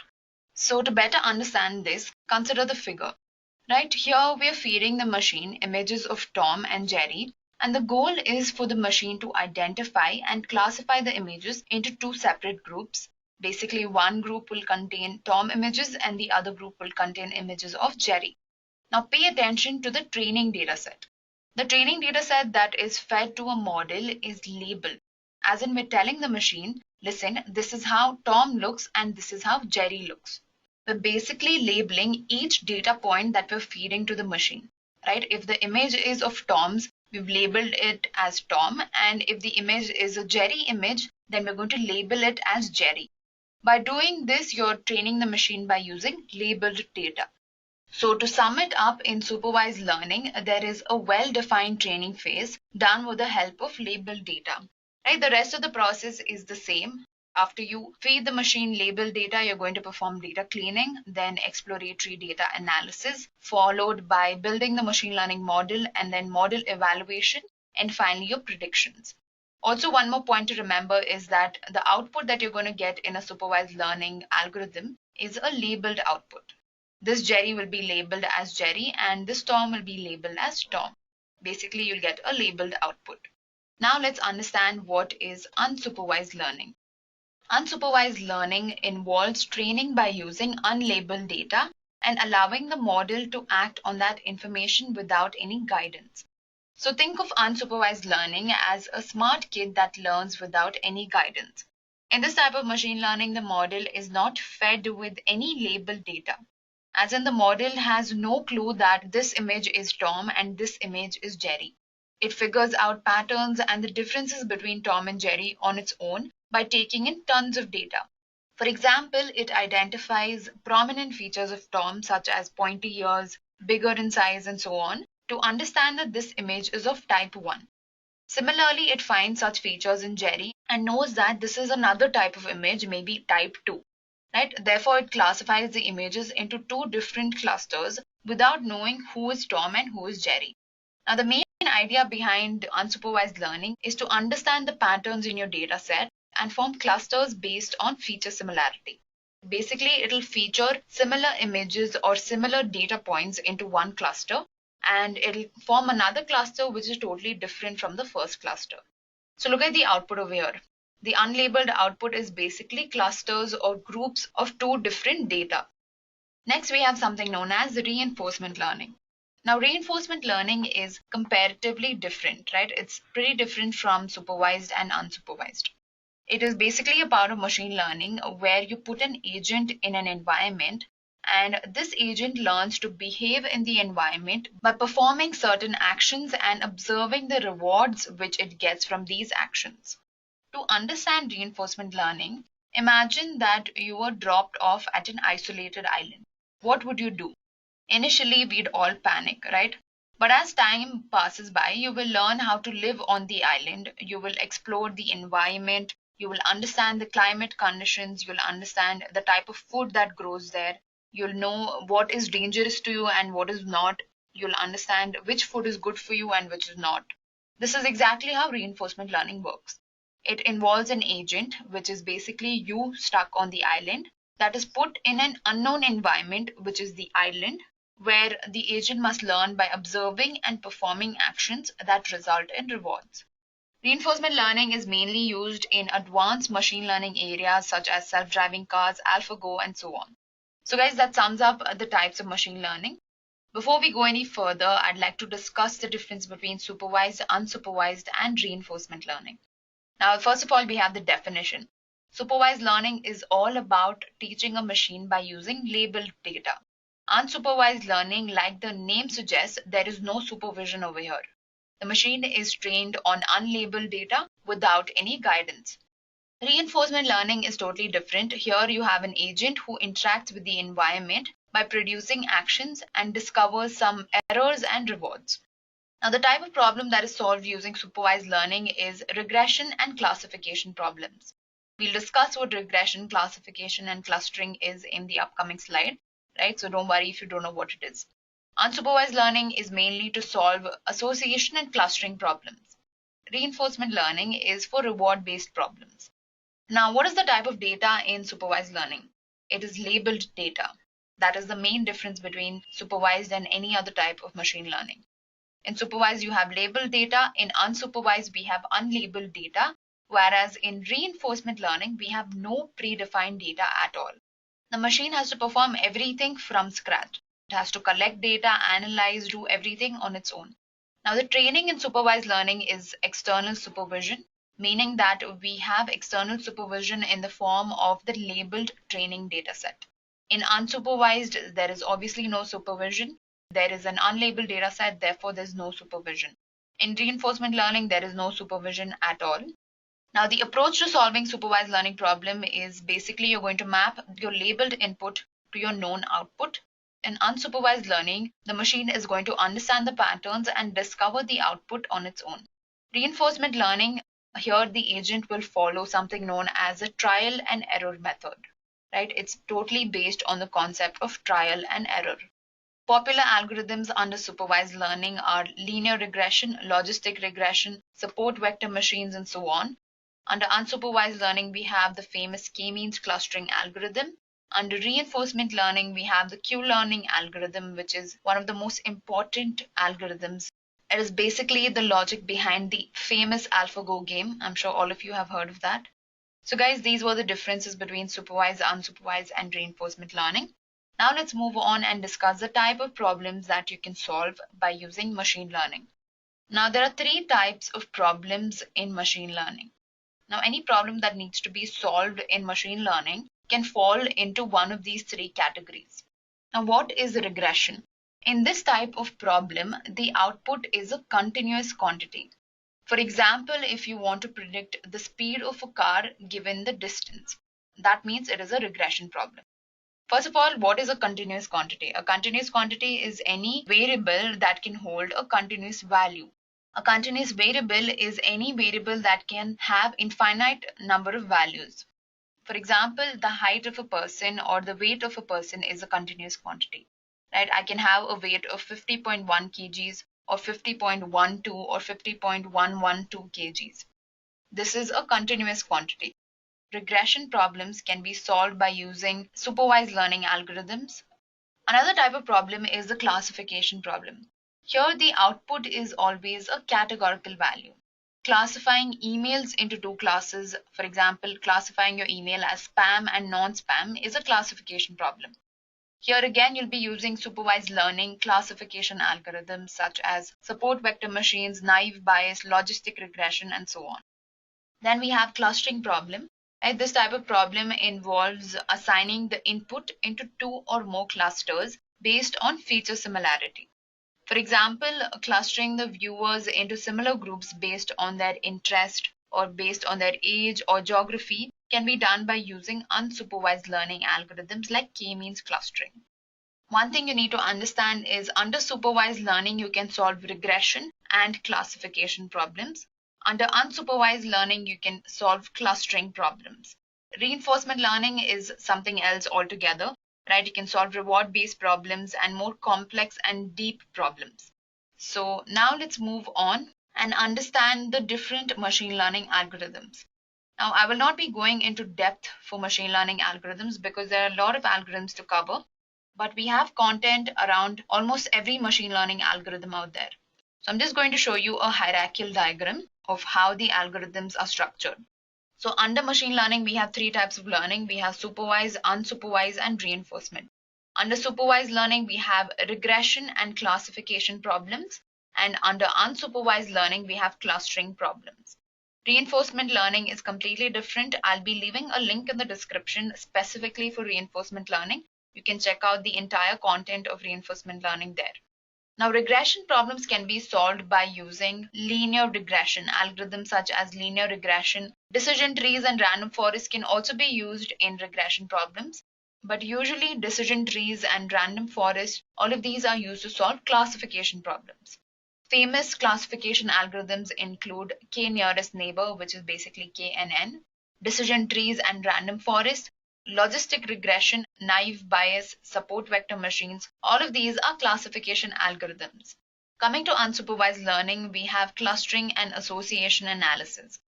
So to better understand this, consider the figure. Right here, we are feeding the machine images of Tom and Jerry, and the goal is for the machine to identify and classify the images into two separate groups. Basically, one group will contain Tom images and the other group will contain images of Jerry. Now pay attention to the training dataset. The training dataset that is fed to a model is labeled, as in we're telling the machine, listen, this is how Tom looks and this is how Jerry looks. We're basically labeling each data point that we're feeding to the machine, right? If the image is of Tom's, we've labeled it as Tom, and if the image is a Jerry image, then we're going to label it as Jerry. By doing this, you're training the machine by using labeled data. So to sum it up, in supervised learning, there is a well-defined training phase done with the help of labeled data. Right? The rest of the process is the same. After you feed the machine labeled data, you're going to perform data cleaning, then exploratory data analysis, followed by building the machine learning model, and then model evaluation, and finally your predictions. Also, one more point to remember is that the output that you're going to get in a supervised learning algorithm is a labeled output. This Jerry will be labeled as Jerry and this Tom will be labeled as Tom. Basically, you'll get a labeled output. Now let's understand what is unsupervised learning. Unsupervised learning involves training by using unlabeled data and allowing the model to act on that information without any guidance. So think of unsupervised learning as a smart kid that learns without any guidance. In this type of machine learning, the model is not fed with any labeled data. As in, the model has no clue that this image is Tom and this image is Jerry. It figures out patterns and the differences between Tom and Jerry on its own by taking in tons of data. For example, it identifies prominent features of Tom, such as pointy ears, bigger in size, and so on, to understand that this image is of type 1. Similarly, it finds such features in Jerry and knows that this is another type of image, maybe type 2. Right? Therefore, it classifies the images into two different clusters without knowing who is Tom and who is Jerry. Now, the main idea behind unsupervised learning is to understand the patterns in your data set and form clusters based on feature similarity. Basically, it'll feature similar images or similar data points into one cluster, and it'll form another cluster which is totally different from the first cluster. So look at the output over here. The unlabeled output is basically clusters or groups of two different data. Next, we have something known as reinforcement learning. Now, reinforcement learning is comparatively different, right? It's pretty different from supervised and unsupervised. It is basically a part of machine learning where you put an agent in an environment and this agent learns to behave in the environment by performing certain actions and observing the rewards which it gets from these actions. To understand reinforcement learning, imagine that you were dropped off at an isolated island. What would you do? Initially, we'd all panic, right? But as time passes by, you will learn how to live on the island. You will explore the environment. You will understand the climate conditions. You'll understand the type of food that grows there. You'll know what is dangerous to you and what is not. You'll understand which food is good for you and which is not. This is exactly how reinforcement learning works. It involves an agent, which is basically you stuck on the island, that is put in an unknown environment, which is the island, where the agent must learn by observing and performing actions that result in rewards. Reinforcement learning is mainly used in advanced machine learning areas such as self-driving cars, AlphaGo, and so on. So guys, that sums up the types of machine learning. Before we go any further, I'd like to discuss the difference between supervised, unsupervised, and reinforcement learning. Now, first of all, we have the definition. Supervised learning is all about teaching a machine by using labeled data. Unsupervised learning, like the name suggests, there is no supervision over here. The machine is trained on unlabeled data without any guidance. Reinforcement learning is totally different. Here you have an agent who interacts with the environment by producing actions and discovers some errors and rewards. Now, the type of problem that is solved using supervised learning is regression and classification problems. We'll discuss what regression, classification, and clustering is in the upcoming slide, right? So don't worry if you don't know what it is. Unsupervised learning is mainly to solve association and clustering problems. Reinforcement learning is for reward-based problems. Now, what is the type of data in supervised learning? It is labeled data. That is the main difference between supervised and any other type of machine learning. In supervised, you have labeled data. In unsupervised, we have unlabeled data. Whereas in reinforcement learning, we have no predefined data at all. The machine has to perform everything from scratch. It has to collect data, analyze, do everything on its own. Now, the training in supervised learning is external supervision, meaning that we have external supervision in the form of the labeled training data set. In unsupervised, there is obviously no supervision. There is an unlabeled data set, therefore there's no supervision. In reinforcement learning, there is no supervision at all. Now, the approach to solving supervised learning problem is basically you're going to map your labeled input to your known output. In unsupervised learning, the machine is going to understand the patterns and discover the output on its own. Reinforcement learning, here the agent will follow something known as a trial and error method, right? It's totally based on the concept of trial and error. Popular algorithms under supervised learning are linear regression, logistic regression, support vector machines, and so on. Under unsupervised learning, we have the famous k-means clustering algorithm. Under reinforcement learning, we have the Q-learning algorithm, which is one of the most important algorithms. It is basically the logic behind the famous AlphaGo game. I'm sure all of you have heard of that. So guys, these were the differences between supervised, unsupervised, and reinforcement learning. Now let's move on and discuss the type of problems that you can solve by using machine learning. Now there are three types of problems in machine learning. Now any problem that needs to be solved in machine learning can fall into one of these three categories. Now what is regression? In this type of problem, the output is a continuous quantity. For example, if you want to predict the speed of a car given the distance, that means it is a regression problem. First of all, what is a continuous quantity? A continuous quantity is any variable that can hold a continuous value. A continuous variable is any variable that can have infinite number of values. For example, the height of a person or the weight of a person is a continuous quantity, right? I can have a weight of 50.1 kgs or 50.12 or 50.112 kgs. This is a continuous quantity. Regression problems can be solved by using supervised learning algorithms. Another type of problem is the classification problem. Here, the output is always a categorical value. Classifying emails into two classes, for example, classifying your email as spam and non-spam, is a classification problem. Here again, you'll be using supervised learning classification algorithms such as support vector machines, naive bayes, logistic regression, and so on. Then we have clustering problem. Right? This type of problem involves assigning the input into two or more clusters based on feature similarity. For example, clustering the viewers into similar groups based on their interest or based on their age or geography can be done by using unsupervised learning algorithms like k-means clustering. One thing you need to understand is under supervised learning, you can solve regression and classification problems. Under unsupervised learning, you can solve clustering problems. Reinforcement learning is something else altogether, right? You can solve reward-based problems and more complex and deep problems. So now let's move on and understand the different machine learning algorithms. Now, I will not be going into depth for machine learning algorithms because there are a lot of algorithms to cover, but we have content around almost every machine learning algorithm out there. So I'm just going to show you a hierarchical diagram of how the algorithms are structured. So under machine learning, we have three types of learning. We have supervised, unsupervised, and reinforcement. Under supervised learning, we have regression and classification problems. And under unsupervised learning, we have clustering problems. Reinforcement learning is completely different. I'll be leaving a link in the description specifically for reinforcement learning. You can check out the entire content of reinforcement learning there. Now, regression problems can be solved by using linear regression. Algorithms such as linear regression, decision trees, and random forests can also be used in regression problems. But usually, decision trees and random forests, all of these are used to solve classification problems. Famous classification algorithms include k-nearest neighbor, which is basically KNN, decision trees and random forests, logistic regression, naive bayes, support vector machines. All of these are classification algorithms. Coming to unsupervised learning, we have clustering and association analysis.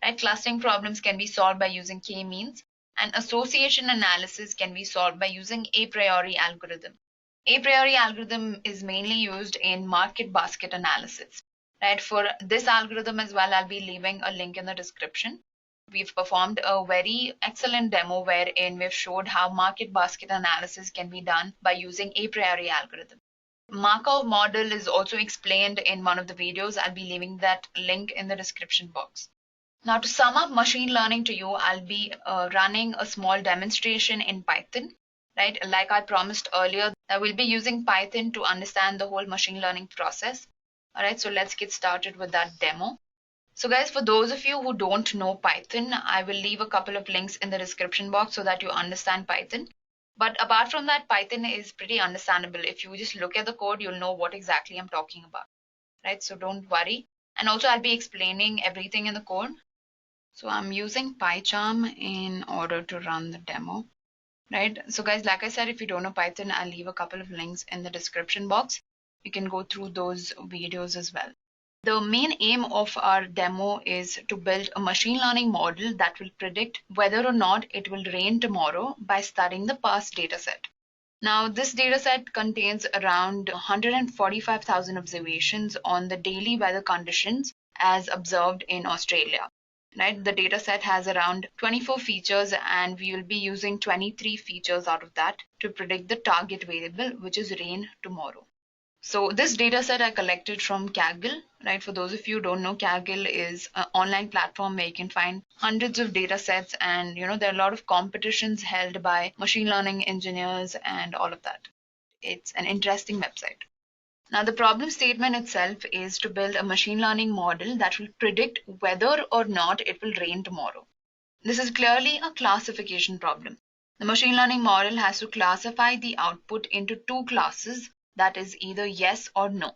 Right? Clustering problems can be solved by using k-means, and association analysis can be solved by using a priori algorithm. A priori algorithm is mainly used in market basket analysis. Right? For this algorithm as well, I'll be leaving a link in the description. We've performed a very excellent demo wherein we've showed how market basket analysis can be done by using a priori algorithm. Markov model is also explained in one of the videos. I'll be leaving that link in the description box. Now, to sum up machine learning to you, I'll be running a small demonstration in Python. Right? Like I promised earlier, I will be using Python to understand the whole machine learning process. All right, so let's get started with that demo. So guys, for those of you who don't know Python, I will leave a couple of links in the description box so that you understand Python. But apart from that, Python is pretty understandable. If you just look at the code, you'll know what exactly I'm talking about, right? So don't worry. And also I'll be explaining everything in the code. So I'm using PyCharm in order to run the demo, right? So guys, like I said, if you don't know Python, I'll leave a couple of links in the description box. You can go through those videos as well. The main aim of our demo is to build a machine learning model that will predict whether or not it will rain tomorrow by studying the past dataset. Now, this dataset contains around 145,000 observations on the daily weather conditions as observed in Australia. Right? The dataset has around 24 features, and we will be using 23 features out of that to predict the target variable, which is rain tomorrow. So this data set I collected from Kaggle, right? For those of you who don't know, Kaggle is an online platform where you can find hundreds of data sets, and there are a lot of competitions held by machine learning engineers and all of that. It's an interesting website. Now, the problem statement itself is to build a machine learning model that will predict whether or not it will rain tomorrow. This is clearly a classification problem. The machine learning model has to classify the output into two classes, that is either yes or no.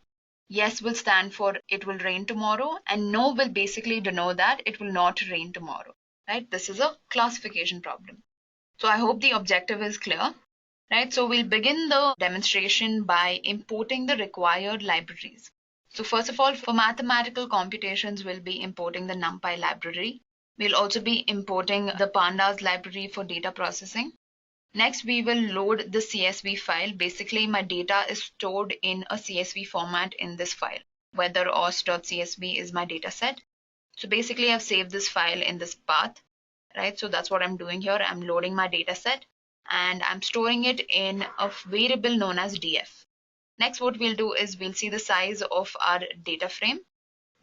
Yes will stand for it will rain tomorrow, and no will basically denote that it will not rain tomorrow. Right? This is a classification problem. So I hope the objective is clear. Right? So we'll begin the demonstration by importing the required libraries. So first of all, for mathematical computations, we'll be importing the NumPy library. We'll also be importing the pandas library for data processing. Next, we will load the CSV file. Basically, my data is stored in a CSV format in this file. Weather.os.csv is my data set. So basically, I've saved this file in this path, right? So that's what I'm doing here. I'm loading my data set and I'm storing it in a variable known as df. Next, what we'll do is we'll see the size of our data frame.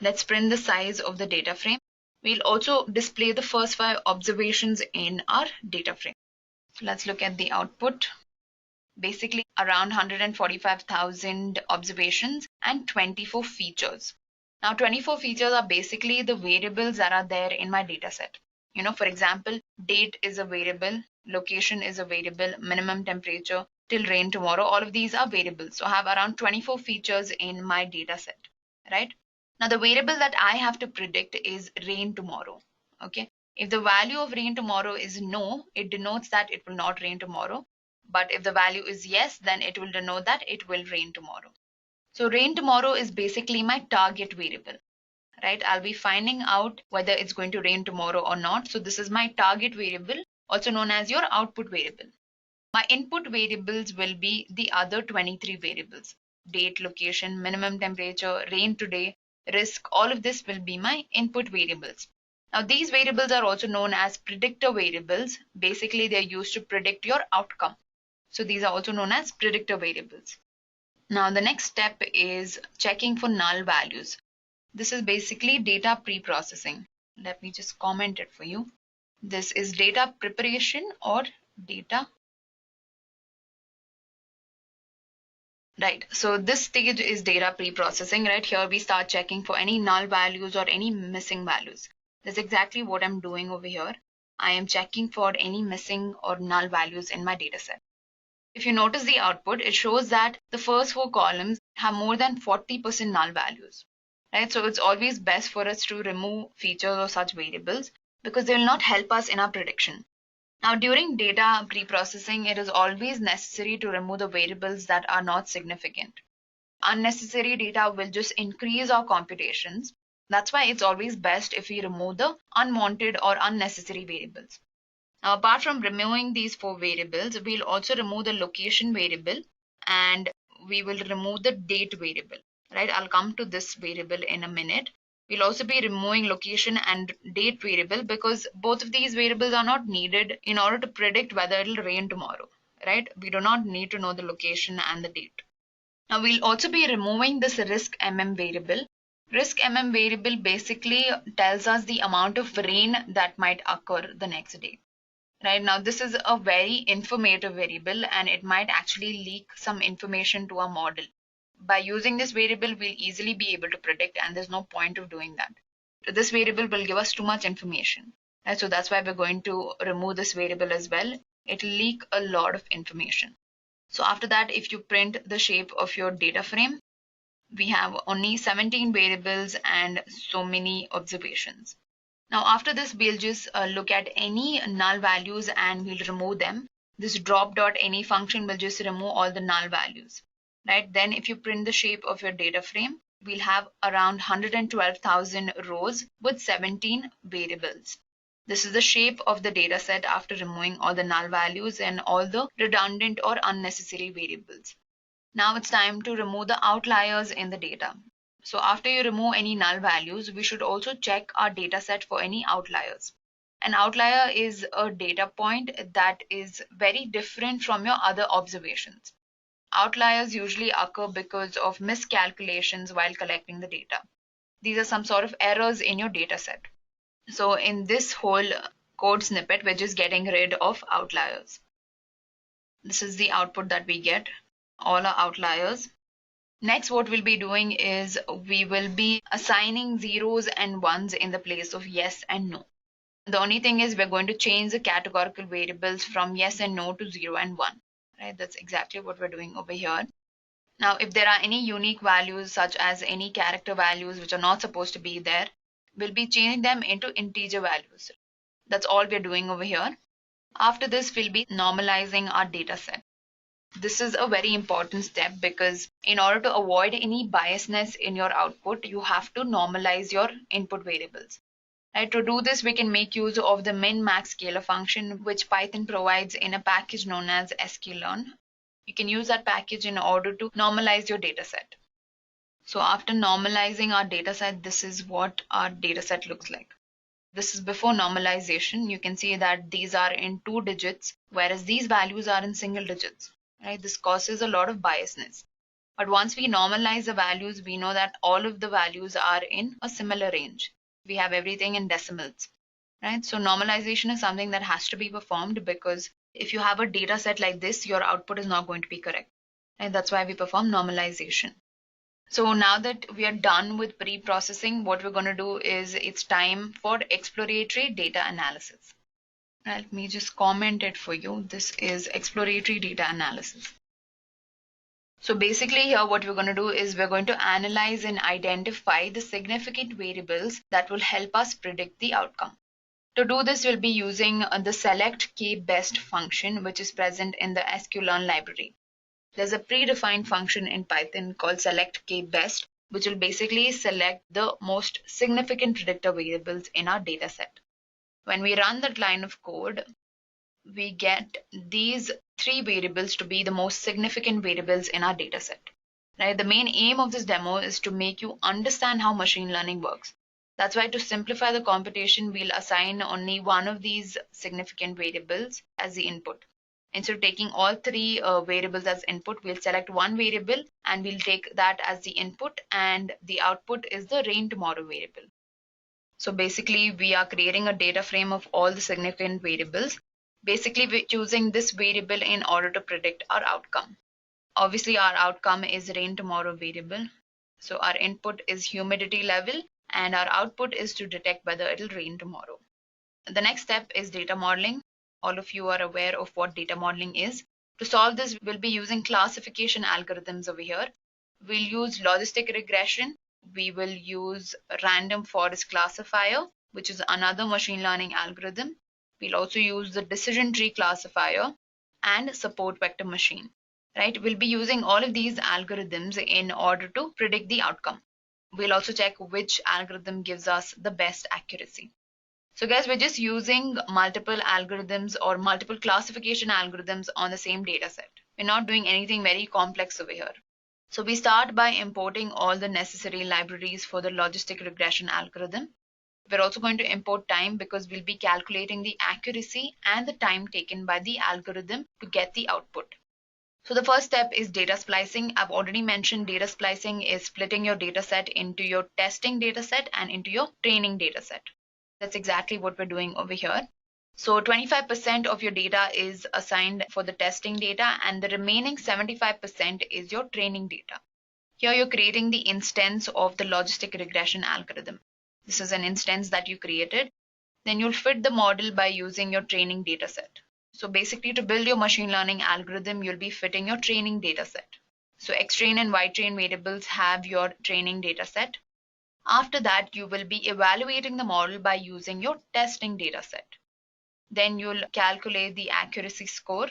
Let's print the size of the data frame. We'll also display the first 5 observations in our data frame. So let's look at the output. Basically around 145,000 observations and 24 features. Now 24 features are basically the variables that are there in my data set. For example, date is a variable, location is a variable, minimum temperature, till rain tomorrow, all of these are variables. So I have around 24 features in my data set, right? Now the variable that I have to predict is rain tomorrow, okay? If the value of rain tomorrow is no, it denotes that it will not rain tomorrow. But if the value is yes, then it will denote that it will rain tomorrow. So rain tomorrow is basically my target variable, right? I'll be finding out whether it's going to rain tomorrow or not. So this is my target variable, also known as your output variable. My input variables will be the other 23 variables. Date, location, minimum temperature, rain today, risk, all of this will be my input variables. Now these variables are also known as predictor variables. Basically, they're used to predict your outcome. So these are also known as predictor variables. Now the next step is checking for null values. This is basically data pre-processing. Let me just comment it for you. This is data preparation or data. Right, so this stage is data pre-processing, right? Here we start checking for any null values or any missing values. That's exactly what I'm doing over here. I am checking for any missing or null values in my data set. If you notice the output, it shows that the first 4 columns have more than 40% null values, right? So it's always best for us to remove features or such variables because they will not help us in our prediction. Now, during data pre-processing, it is always necessary to remove the variables that are not significant. Unnecessary data will just increase our computations. That's why it's always best if we remove the unwanted or unnecessary variables. Now, apart from removing these 4 variables, we'll also remove the location variable and we will remove the date variable, right? I'll come to this variable in a minute. We'll also be removing location and date variable because both of these variables are not needed in order to predict whether it'll rain tomorrow, right? We do not need to know the location and the date. Now we'll also be removing this risk variable. Risk variable basically tells us the amount of rain that might occur the next day. Right now, this is a very informative variable and it might actually leak some information to our model. By using this variable, we'll easily be able to predict, and there's no point of doing that. this variable will give us too much information. Right? So that's why we're going to remove this variable as well. It will leak a lot of information. So after that, if you print the shape of your data frame, we have only 17 variables and so many observations. Now after this, we'll just look at any null values and we'll remove them. This drop.any function will just remove all the null values. Right? Then if you print the shape of your data frame, we'll have around 112,000 rows with 17 variables. This is the shape of the data set after removing all the null values and all the redundant or unnecessary variables. Now it's time to remove the outliers in the data. So after you remove any null values, we should also check our data set for any outliers. An outlier is a data point that is very different from your other observations. Outliers usually occur because of miscalculations while collecting the data. These are some sort of errors in your data set. So in this whole code snippet, we're just getting rid of outliers. This is the output that we get, all our outliers. Next, what we'll be doing is we will be assigning zeros and ones in the place of yes and no. The only thing is we're going to change the categorical variables from yes and no to 0 and 1. Right? That's exactly what we're doing over here. Now, if there are any unique values, such as any character values which are not supposed to be there, we'll be changing them into integer values. That's all we're doing over here. After this, we'll be normalizing our data set. This is a very important step because in order to avoid any biasness in your output, you have to normalize your input variables. Right, to do this, we can make use of the min-max scalar function, which Python provides in a package known as sklearn. You can use that package in order to normalize your data set. So after normalizing our data set, this is what our data set looks like. This is before normalization. You can see that these are in 2 digits, whereas these values are in single digits. Right? This causes a lot of biasness. But once we normalize the values, we know that all of the values are in a similar range. We have everything in decimals. Right? So normalization is something that has to be performed because if you have a data set like this, your output is not going to be correct. Right? That's why we perform normalization. So now that we are done with pre-processing, what we're going to do is it's time for exploratory data analysis. Let me just comment it for you. This is exploratory data analysis. So basically here what we're going to do is we're going to analyze and identify the significant variables that will help us predict the outcome. To do this, we'll be using the select k-best function, which is present in the sklearn library. There's a predefined function in Python called select k-best, which will basically select the most significant predictor variables in our data set. When we run that line of code, we get these 3 variables to be the most significant variables in our data set. Right? The main aim of this demo is to make you understand how machine learning works. That's why to simplify the computation, we'll assign only one of these significant variables as the input. Instead of taking all 3 variables as input, we'll select one variable and we'll take that as the input, and the output is the rain tomorrow variable. So basically, we are creating a data frame of all the significant variables. Basically, we're choosing this variable in order to predict our outcome. Obviously, our outcome is rain tomorrow variable. So our input is humidity level and our output is to detect whether it'll rain tomorrow. The next step is data modeling. All of you are aware of what data modeling is. To solve this, we'll be using classification algorithms over here. We'll use logistic regression. We will use random forest classifier, which is another machine learning algorithm. We'll also use the decision tree classifier and support vector machine. Right? We'll be using all of these algorithms in order to predict the outcome. We'll also check which algorithm gives us the best accuracy. So guys, we're just using multiple algorithms or multiple classification algorithms on the same data set. We're not doing anything very complex over here. So we start by importing all the necessary libraries for the logistic regression algorithm. We're also going to import time because we'll be calculating the accuracy and the time taken by the algorithm to get the output. So the first step is data splicing. I've already mentioned data splicing is splitting your data set into your testing data set and into your training data set. That's exactly what we're doing over here. So 25% of your data is assigned for the testing data and the remaining 75% is your training data. Here you're creating the instance of the logistic regression algorithm. This is an instance that you created. Then you'll fit the model by using your training data set. So basically, to build your machine learning algorithm, you'll be fitting your training data set. So X-train and Y-train variables have your training data set. After that, you will be evaluating the model by using your testing data set. Then you'll calculate the accuracy score,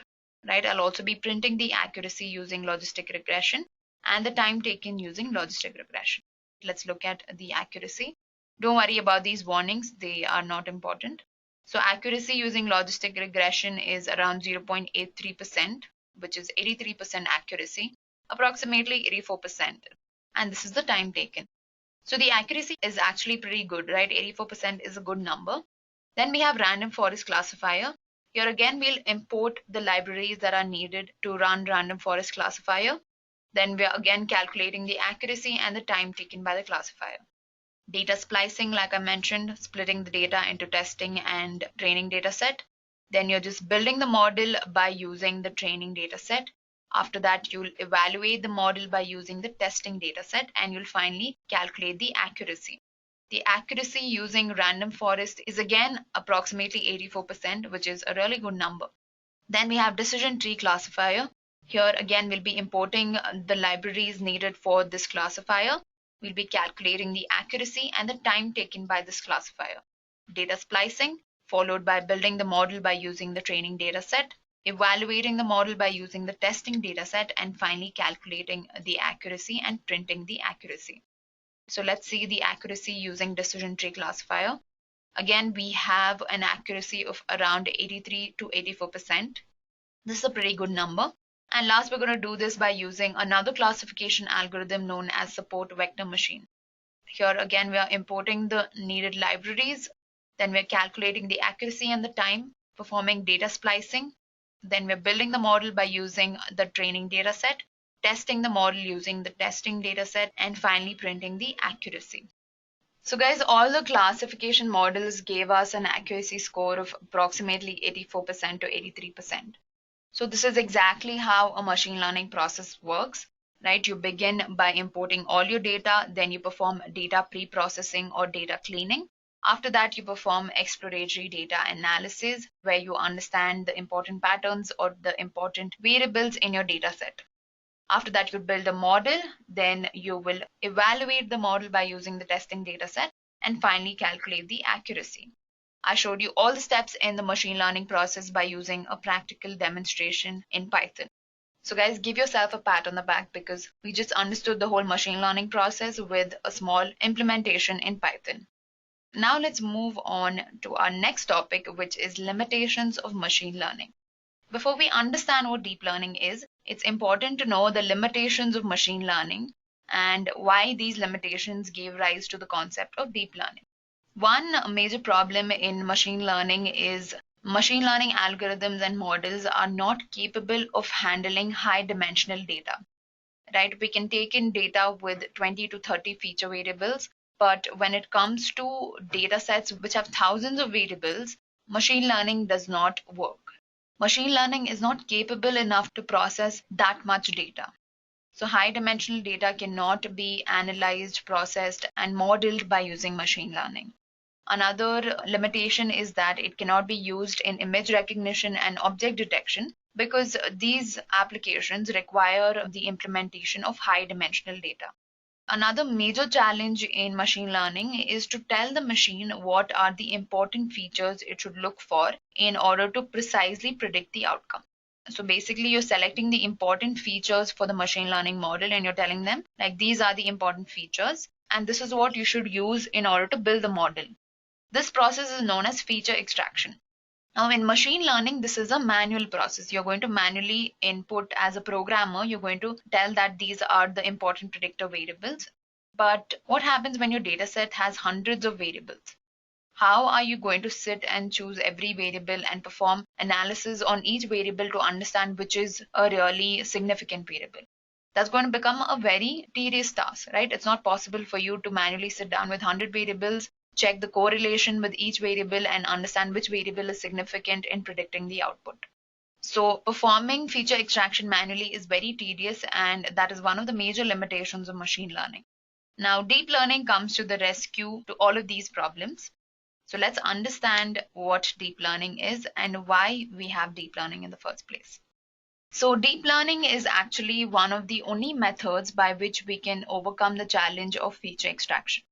right? I'll also be printing the accuracy using logistic regression and the time taken using logistic regression. Let's look at the accuracy. Don't worry about these warnings, they are not important. So accuracy using logistic regression is around 0.83%, which is 83% accuracy, approximately 84%. And this is the time taken. So the accuracy is actually pretty good, right? 84% is a good number. Then we have random forest classifier. Here again, we'll import the libraries that are needed to run random forest classifier. Then we're again calculating the accuracy and the time taken by the classifier. Data splicing, like I mentioned, splitting the data into testing and training data set. Then you're just building the model by using the training data set. After that, you'll evaluate the model by using the testing data set, and you'll finally calculate the accuracy. The accuracy using random forest is again approximately 84%, which is a really good number. Then we have decision tree classifier. Here again, we'll be importing the libraries needed for this classifier. We'll be calculating the accuracy and the time taken by this classifier. Data splicing, followed by building the model by using the training data set, evaluating the model by using the testing data set, and finally calculating the accuracy and printing the accuracy. So let's see the accuracy using decision tree classifier. Again, we have an accuracy of around 83 to 84%. This is a pretty good number. And last, we're going to do this by using another classification algorithm known as support vector machine. Here again, we are importing the needed libraries. Then we're calculating the accuracy and the time, performing data splicing. Then we're building the model by using the training data set, testing the model using the testing data set, and finally printing the accuracy. So guys, all the classification models gave us an accuracy score of approximately 84% to 83%. So this is exactly how a machine learning process works, right? You begin by importing all your data, then you perform data pre-processing or data cleaning. After that, you perform exploratory data analysis, where you understand the important patterns or the important variables in your data set. After that, you build a model, then you will evaluate the model by using the testing data set, and finally calculate the accuracy. I showed you all the steps in the machine learning process by using a practical demonstration in Python. So guys, give yourself a pat on the back because we just understood the whole machine learning process with a small implementation in Python. Now let's move on to our next topic, which is limitations of machine learning. Before we understand what deep learning is, it's important to know the limitations of machine learning and why these limitations gave rise to the concept of deep learning. One major problem in machine learning is machine learning algorithms and models are not capable of handling high dimensional data. Right? We can take in data with 20 to 30 feature variables, but when it comes to data sets which have thousands of variables, machine learning does not work. Machine learning is not capable enough to process that much data. So high dimensional data cannot be analyzed, processed, and modeled by using machine learning. Another limitation is that it cannot be used in image recognition and object detection because these applications require the implementation of high dimensional data. Another major challenge in machine learning is to tell the machine what are the important features it should look for in order to precisely predict the outcome. So basically, you're selecting the important features for the machine learning model and you're telling them, like, these are the important features and this is what you should use in order to build the model. This process is known as feature extraction. Now, in machine learning, this is a manual process. You're going to manually input as a programmer. You're going to tell that these are the important predictor variables. But what happens when your data set has hundreds of variables? How are you going to sit and choose every variable and perform analysis on each variable to understand which is a really significant variable? That's going to become a very tedious task, right? It's not possible for you to manually sit down with 100 variables, check the correlation with each variable and understand which variable is significant in predicting the output. So performing feature extraction manually is very tedious, and that is one of the major limitations of machine learning. Now, deep learning comes to the rescue to all of these problems. So let's understand what deep learning is and why we have deep learning in the first place. So deep learning is actually one of the only methods by which we can overcome the challenge of feature extraction.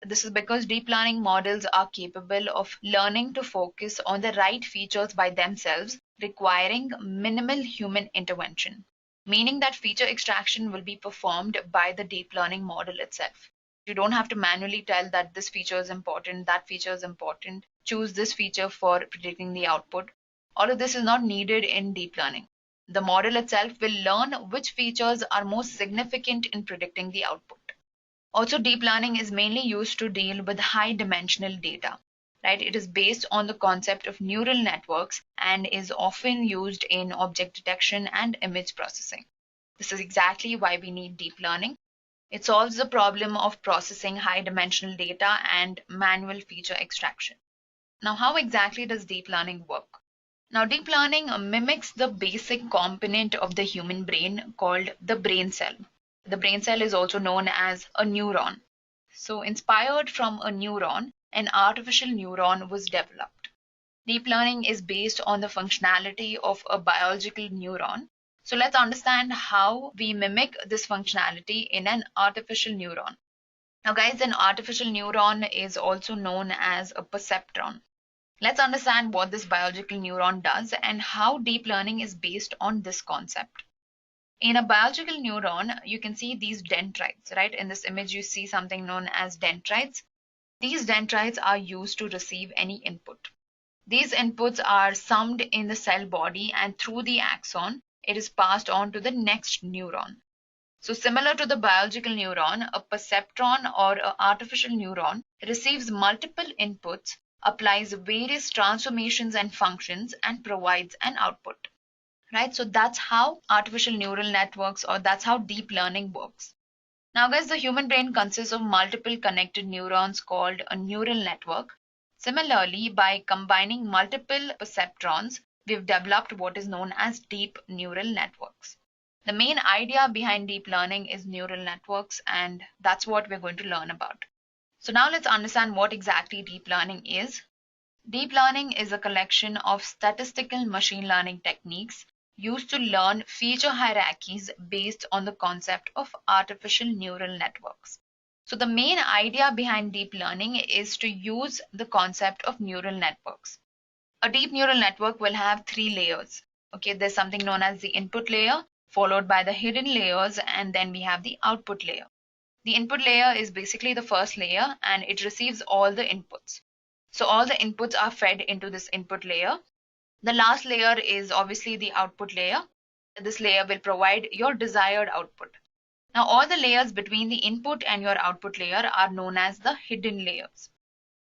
This is because deep learning models are capable of learning to focus on the right features by themselves, requiring minimal human intervention, meaning that feature extraction will be performed by the deep learning model itself. You don't have to manually tell that this feature is important, that feature is important, choose this feature for predicting the output. All of this is not needed in deep learning. The model itself will learn which features are most significant in predicting the output. Also, deep learning is mainly used to deal with high dimensional data, right? It is based on the concept of neural networks and is often used in object detection and image processing. This is exactly why we need deep learning. It solves the problem of processing high dimensional data and manual feature extraction. Now, how exactly does deep learning work? Now, deep learning mimics the basic component of the human brain called the brain cell. The brain cell is also known as a neuron. So, inspired from a neuron, an artificial neuron was developed. Deep learning is based on the functionality of a biological neuron. So, let's understand how we mimic this functionality in an artificial neuron. Now, guys, an artificial neuron is also known as a perceptron. Let's understand what this biological neuron does and how deep learning is based on this concept. In a biological neuron, you can see these dendrites, right? In this image, you see something known as dendrites. These dendrites are used to receive any input. These inputs are summed in the cell body, and through the axon, it is passed on to the next neuron. So similar to the biological neuron, a perceptron or an artificial neuron receives multiple inputs, applies various transformations and functions, and provides an output. Right? So that's how artificial neural networks, or that's how deep learning works. Now, guys, the human brain consists of multiple connected neurons called a neural network. Similarly, by combining multiple perceptrons, we've developed what is known as deep neural networks. The main idea behind deep learning is neural networks, and that's what we're going to learn about. So now let's understand what exactly deep learning is. Deep learning is a collection of statistical machine learning techniques used to learn feature hierarchies based on the concept of artificial neural networks. So the main idea behind deep learning is to use the concept of neural networks. A deep neural network will have three layers. Okay, there's something known as the input layer, followed by the hidden layers, and then we have the output layer. The input layer is basically the first layer, and it receives all the inputs. So all the inputs are fed into this input layer. The last layer is obviously the output layer. This layer will provide your desired output. Now all the layers between the input and your output layer are known as the hidden layers.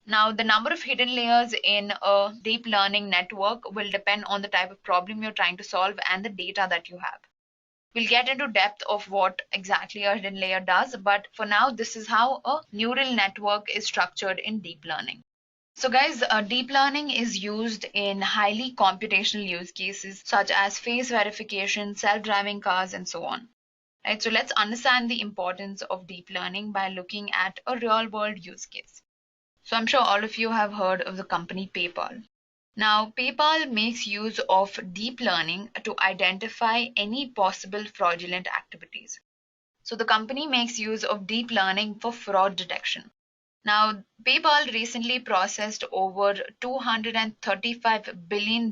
Now the number of hidden layers in a deep learning network will depend on the type of problem you're trying to solve and the data that you have. We'll get into depth of what exactly a hidden layer does, but for now, this is how a neural network is structured in deep learning. So guys, deep learning is used in highly computational use cases such as face verification, self-driving cars, and so on. Right, so let's understand the importance of deep learning by looking at a real-world use case. So I'm sure all of you have heard of the company PayPal. Now, PayPal makes use of deep learning to identify any possible fraudulent activities. So the company makes use of deep learning for fraud detection. Now, PayPal recently processed over $235 billion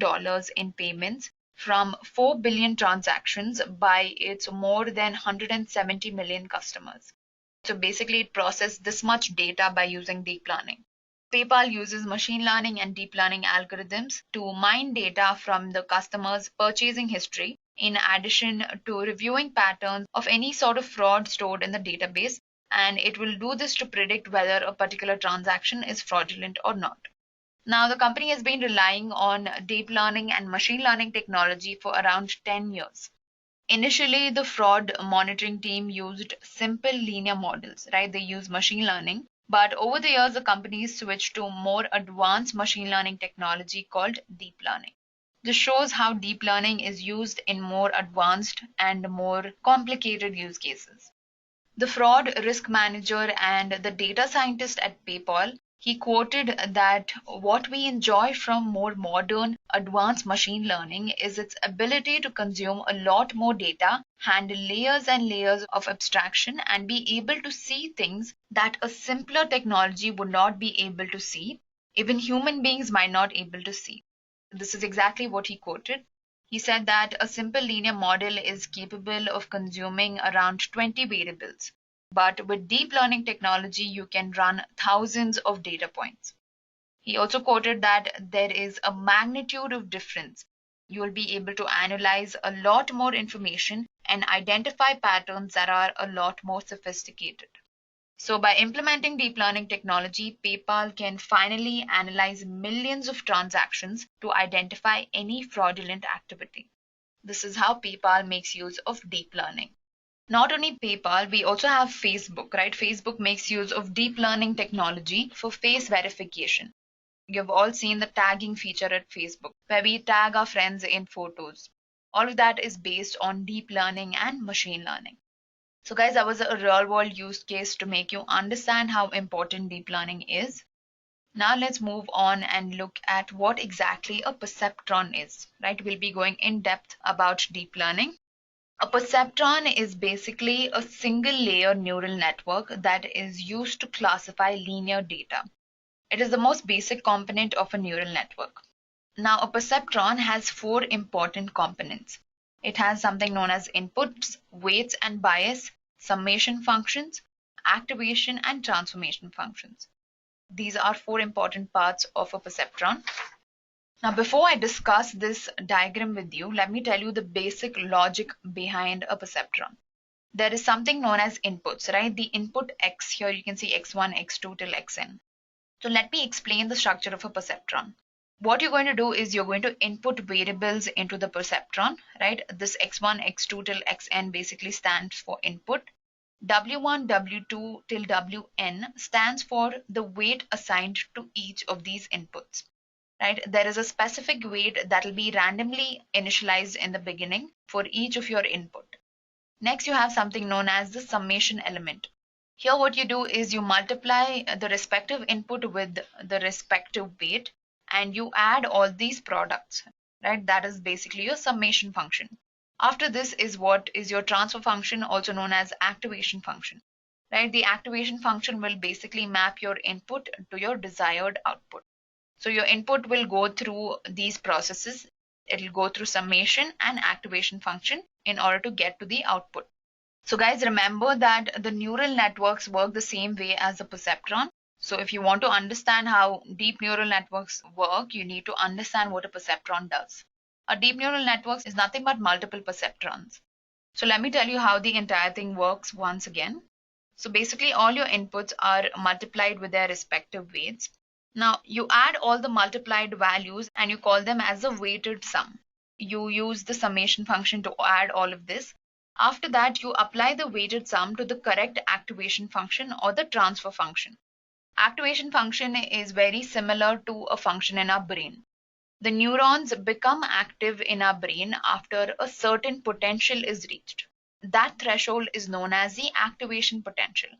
in payments from 4 billion transactions by its more than 170 million customers. So basically, it processed this much data by using deep learning. PayPal uses machine learning and deep learning algorithms to mine data from the customer's purchasing history, in addition to reviewing patterns of any sort of fraud stored in the database, and it will do this to predict whether a particular transaction is fraudulent or not. Now, the company has been relying on deep learning and machine learning technology for around 10 years. Initially, the fraud monitoring team used simple linear models, right? They use machine learning. But over the years, the company switched to more advanced machine learning technology called deep learning. This shows how deep learning is used in more advanced and more complicated use cases. The fraud risk manager and the data scientist at PayPal, he quoted that what we enjoy from more modern, advanced machine learning is its ability to consume a lot more data, handle layers and layers of abstraction, and be able to see things that a simpler technology would not be able to see, even human beings might not be able to see. This is exactly what he quoted. He said that a simple linear model is capable of consuming around 20 variables. But with deep learning technology, you can run thousands of data points. He also quoted that there is a magnitude of difference. You will be able to analyze a lot more information and identify patterns that are a lot more sophisticated. So by implementing deep learning technology, PayPal can finally analyze millions of transactions to identify any fraudulent activity. This is how PayPal makes use of deep learning. Not only PayPal, we also have Facebook, right? Facebook makes use of deep learning technology for face verification. You've all seen the tagging feature at Facebook, where we tag our friends in photos. All of that is based on deep learning and machine learning. So guys, that was a real world use case to make you understand how important deep learning is. Now let's move on and look at what exactly a perceptron is, right? We'll be going in depth about deep learning. A perceptron is basically a single layer neural network that is used to classify linear data. It is the most basic component of a neural network. Now, a perceptron has four important components. It has something known as inputs, weights and bias, summation functions, activation and transformation functions. These are four important parts of a perceptron. Now, before I discuss this diagram with you, let me tell you the basic logic behind a perceptron. There is something known as inputs, right? The input x, here you can see x1, x2 till xn. So let me explain the structure of a perceptron. What you're going to do is you're going to input variables into the perceptron, right? This x1, x2 till xn basically stands for input. W1, W2 till Wn stands for the weight assigned to each of these inputs. Right? There is a specific weight that will be randomly initialized in the beginning for each of your input. Next, you have something known as the summation element. Here, what you do is you multiply the respective input with the respective weight and you add all these products, right? That is basically your summation function. After this is what is your transfer function, also known as activation function, right? The activation function will basically map your input to your desired output. So your input will go through these processes. It will go through summation and activation function in order to get to the output. So guys, remember that the neural networks work the same way as the perceptron. So if you want to understand how deep neural networks work, you need to understand what a perceptron does. A deep neural network is nothing but multiple perceptrons. So let me tell you how the entire thing works once again. So basically all your inputs are multiplied with their respective weights. Now you add all the multiplied values and you call them as a weighted sum. You use the summation function to add all of this. After that, you apply the weighted sum to the correct activation function or the transfer function. Activation function is very similar to a function in our brain. The neurons become active in our brain after a certain potential is reached. That threshold is known as the activation potential.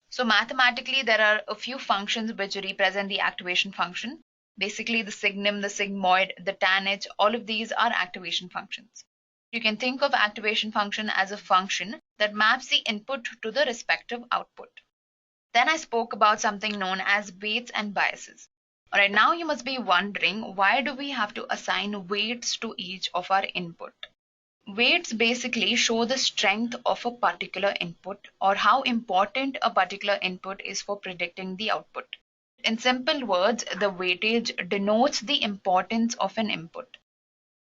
So mathematically, there are a few functions which represent the activation function. Basically, the signum, the sigmoid, the tanh, all of these are activation functions. You can think of activation function as a function that maps the input to the respective output. Then I spoke about something known as weights and biases. All right, now you must be wondering, why do we have to assign weights to each of our input? Weights basically show the strength of a particular input or how important a particular input is for predicting the output. In simple words, the weightage denotes the importance of an input.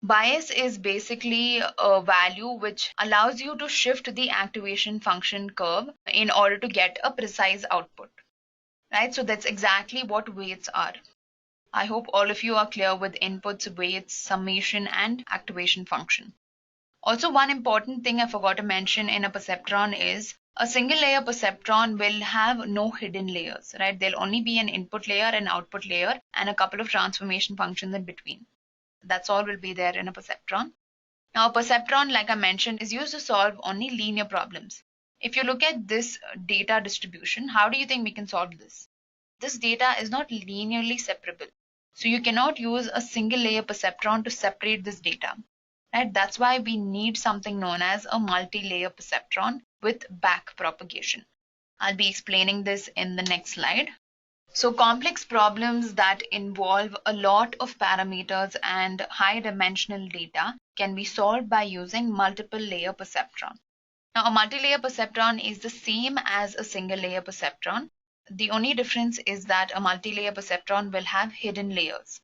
Bias is basically a value which allows you to shift the activation function curve in order to get a precise output. Right? So that's exactly what weights are. I hope all of you are clear with inputs, weights, summation, and activation function. Also, one important thing I forgot to mention in a perceptron is a single layer perceptron will have no hidden layers, right? There'll only be an input layer, an output layer, and a couple of transformation functions in between. That's all will be there in a perceptron. Now, a perceptron, like I mentioned, is used to solve only linear problems. If you look at this data distribution, how do you think we can solve this? This data is not linearly separable. So you cannot use a single layer perceptron to separate this data. Right? That's why we need something known as a multi-layer perceptron with back propagation. I'll be explaining this in the next slide. So complex problems that involve a lot of parameters and high dimensional data can be solved by using multiple layer perceptron. Now, a multi-layer perceptron is the same as a single layer perceptron. The only difference is that a multi-layer perceptron will have hidden layers.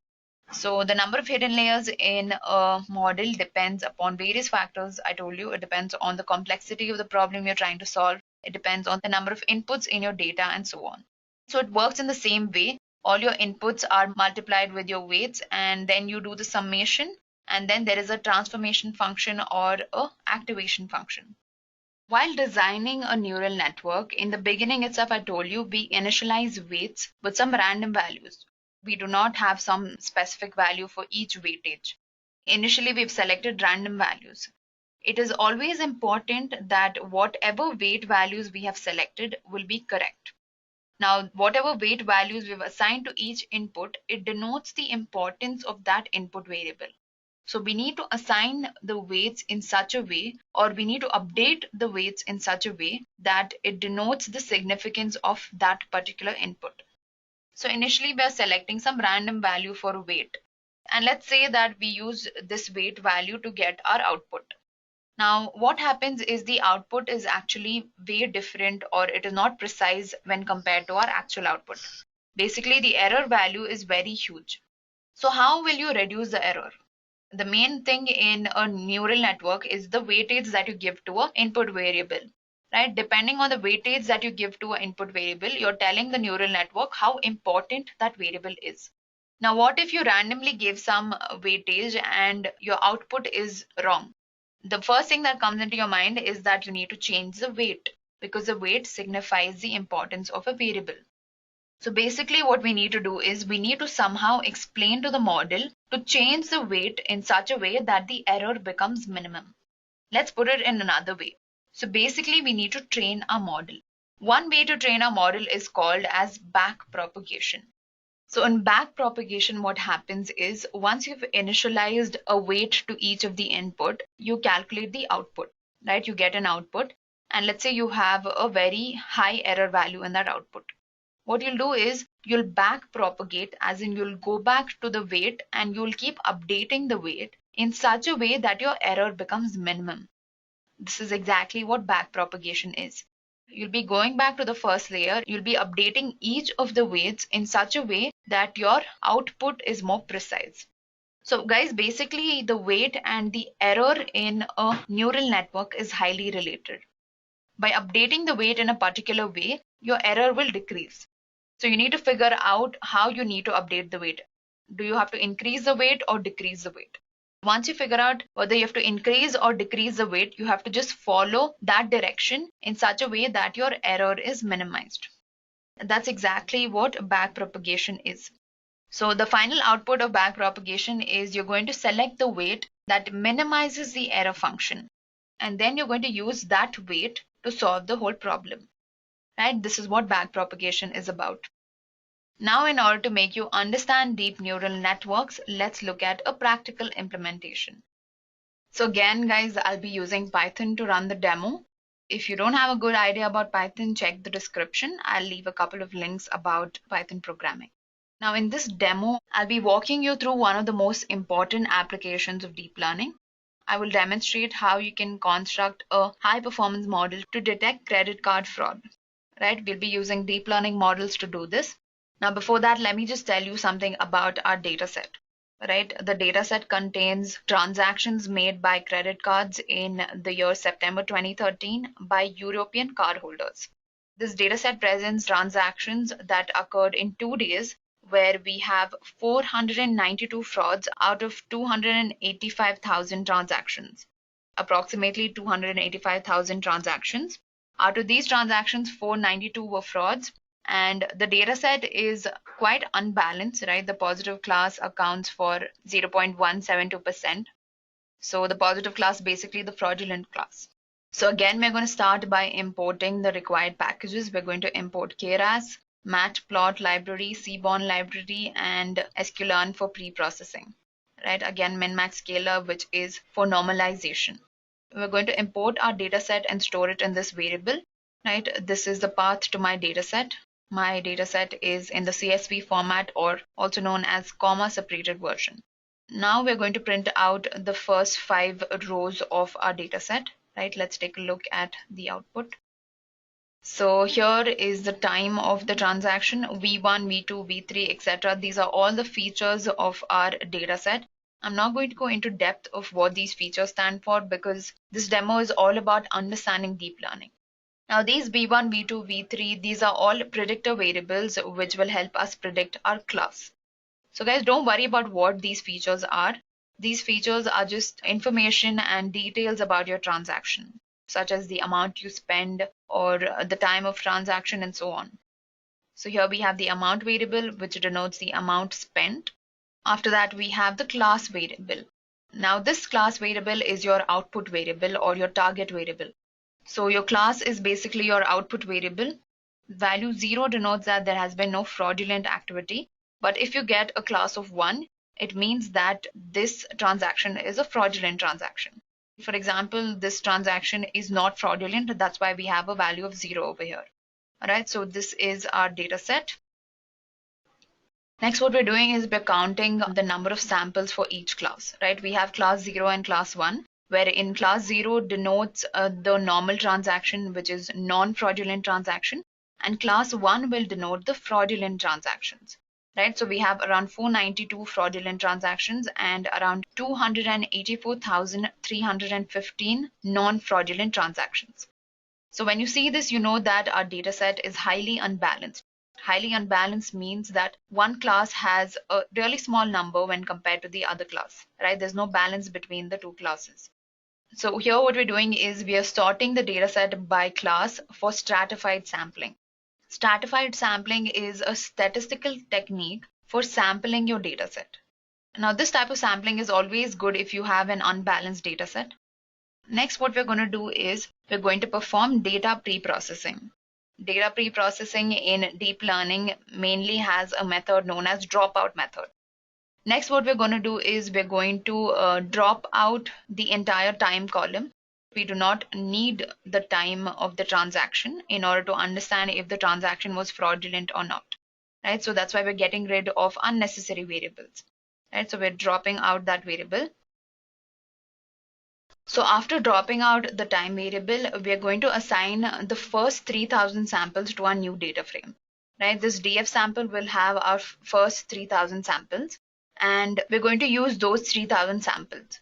So the number of hidden layers in a model depends upon various factors. I told you it depends on the complexity of the problem you're trying to solve. It depends on the number of inputs in your data and so on. So it works in the same way. All your inputs are multiplied with your weights and then you do the summation and then there is a transformation function or a activation function. While designing a neural network, in the beginning itself, I told you we initialize weights with some random values. We do not have some specific value for each weightage. Initially, we've selected random values. It is always important that whatever weight values we have selected will be correct. Now, whatever weight values we've assigned to each input, it denotes the importance of that input variable. So we need to assign the weights in such a way, or we need to update the weights in such a way that it denotes the significance of that particular input. So initially we are selecting some random value for weight. And let's say that we use this weight value to get our output. Now, what happens is the output is actually way different or it is not precise when compared to our actual output. Basically, the error value is very huge. So how will you reduce the error? The main thing in a neural network is the weightage that you give to an input variable, right? Depending on the weightage that you give to an input variable, you're telling the neural network how important that variable is. Now, what if you randomly give some weightage and your output is wrong? The first thing that comes into your mind is that you need to change the weight because the weight signifies the importance of a variable. So basically what we need to do is we need to somehow explain to the model to change the weight in such a way that the error becomes minimum. Let's put it in another way. So basically we need to train our model. One way to train our model is called as back propagation. So in back propagation, what happens is once you've initialized a weight to each of the input, you calculate the output, right? You get an output and let's say you have a very high error value in that output. What you'll do is you'll back propagate, as in you'll go back to the weight and you'll keep updating the weight in such a way that your error becomes minimum. This is exactly what back propagation is. You'll be going back to the first layer, you'll be updating each of the weights in such a way that your output is more precise. So guys, basically the weight and the error in a neural network is highly related. By updating the weight in a particular way, your error will decrease. So you need to figure out how you need to update the weight. Do you have to increase the weight or decrease the weight? Once you figure out whether you have to increase or decrease the weight, you have to just follow that direction in such a way that your error is minimized. That's exactly what backpropagation is. So the final output of backpropagation is you're going to select the weight that minimizes the error function. And then you're going to use that weight to solve the whole problem. Right? This is what backpropagation is about. Now, in order to make you understand deep neural networks, let's look at a practical implementation. So again, guys, I'll be using Python to run the demo. If you don't have a good idea about Python, check the description. I'll leave a couple of links about Python programming. Now, in this demo, I'll be walking you through one of the most important applications of deep learning. I will demonstrate how you can construct a high-performance model to detect credit card fraud. Right? We'll be using deep learning models to do this. Now, before that, let me just tell you something about our data set. Right? The data set contains transactions made by credit cards in the year September 2013 by European cardholders. This data set presents transactions that occurred in 2 days, where we have 492 frauds out of 285,000 transactions, approximately 285,000 transactions. Out of these transactions, 492 were frauds, and the data set is quite unbalanced, right? The positive class accounts for 0.172%. So the positive class, basically the fraudulent class. So again, we're going to start by importing the required packages. We're going to import Keras, matplot library, seaborn library, and sklearn for pre-processing. Right? Again, min-max scaler, which is for normalization. We're going to import our data set and store it in this variable. Right? This is the path to my data set. My data set is in the CSV format, or also known as comma separated version. Now we're going to print out the first 5 rows of our data set. Right? Let's take a look at the output. So here is the time of the transaction, V1, V2, V3, etc. These are all the features of our data set. I'm not going to go into depth of what these features stand for because this demo is all about understanding deep learning. Now these V1, V2, V3, these are all predictor variables which will help us predict our class. So guys, don't worry about what these features are. These features are just information and details about your transaction, such as the amount you spend or the time of transaction and so on. So here we have the amount variable, which denotes the amount spent. After that, we have the class variable. Now this class variable is your output variable or your target variable. So your class is basically your output variable. Value 0 denotes that there has been no fraudulent activity. But if you get a class of 1, it means that this transaction is a fraudulent transaction. For example, this transaction is not fraudulent. That's why we have a value of 0 over here. All right, so this is our data set. Next, what we're doing is we're counting the number of samples for each class, right? We have class 0 and class 1, where in class 0 denotes the normal transaction, which is non-fraudulent transaction, and class 1 will denote the fraudulent transactions. Right, so we have around 492 fraudulent transactions and around 284,315 non-fraudulent transactions. So when you see this, you know that our data set is highly unbalanced. Highly unbalanced means that one class has a really small number when compared to the other class, right? There's no balance between the two classes. So here what we're doing is we are sorting the data set by class for stratified sampling. Stratified sampling is a statistical technique for sampling your data set. Now, this type of sampling is always good if you have an unbalanced data set. Next, what we're going to do is we're going to perform data pre-processing. Data pre-processing in deep learning mainly has a method known as dropout method. Next, what we're going to do is we're going to drop out the entire time column. We do not need the time of the transaction in order to understand if the transaction was fraudulent or not. Right? So that's why we're getting rid of unnecessary variables. Right? So we're dropping out that variable. So after dropping out the time variable, we're going to assign the first 3000 samples to our new data frame. Right? This DF sample will have our first 3000 samples, and we're going to use those 3000 samples.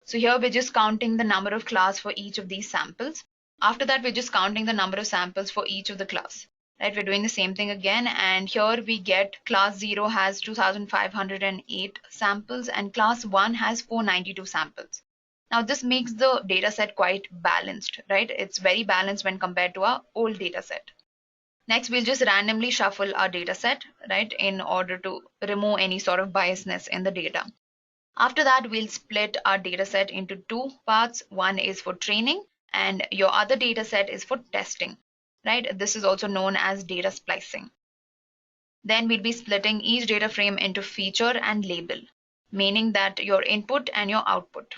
So here we're just counting the number of class for each of these samples. After that, we're just counting the number of samples for each of the class. Right? We're doing the same thing again, and here we get class 0 has 2508 samples and class 1 has 492 samples. Now this makes the data set quite balanced, right? It's very balanced when compared to our old data set. Next, we'll just randomly shuffle our data set, right, in order to remove any sort of biasness in the data. After that, we'll split our data set into 2 parts. One is for training and your other data set is for testing, right? This is also known as data splicing. Then we'll be splitting each data frame into feature and label, meaning that your input and your output.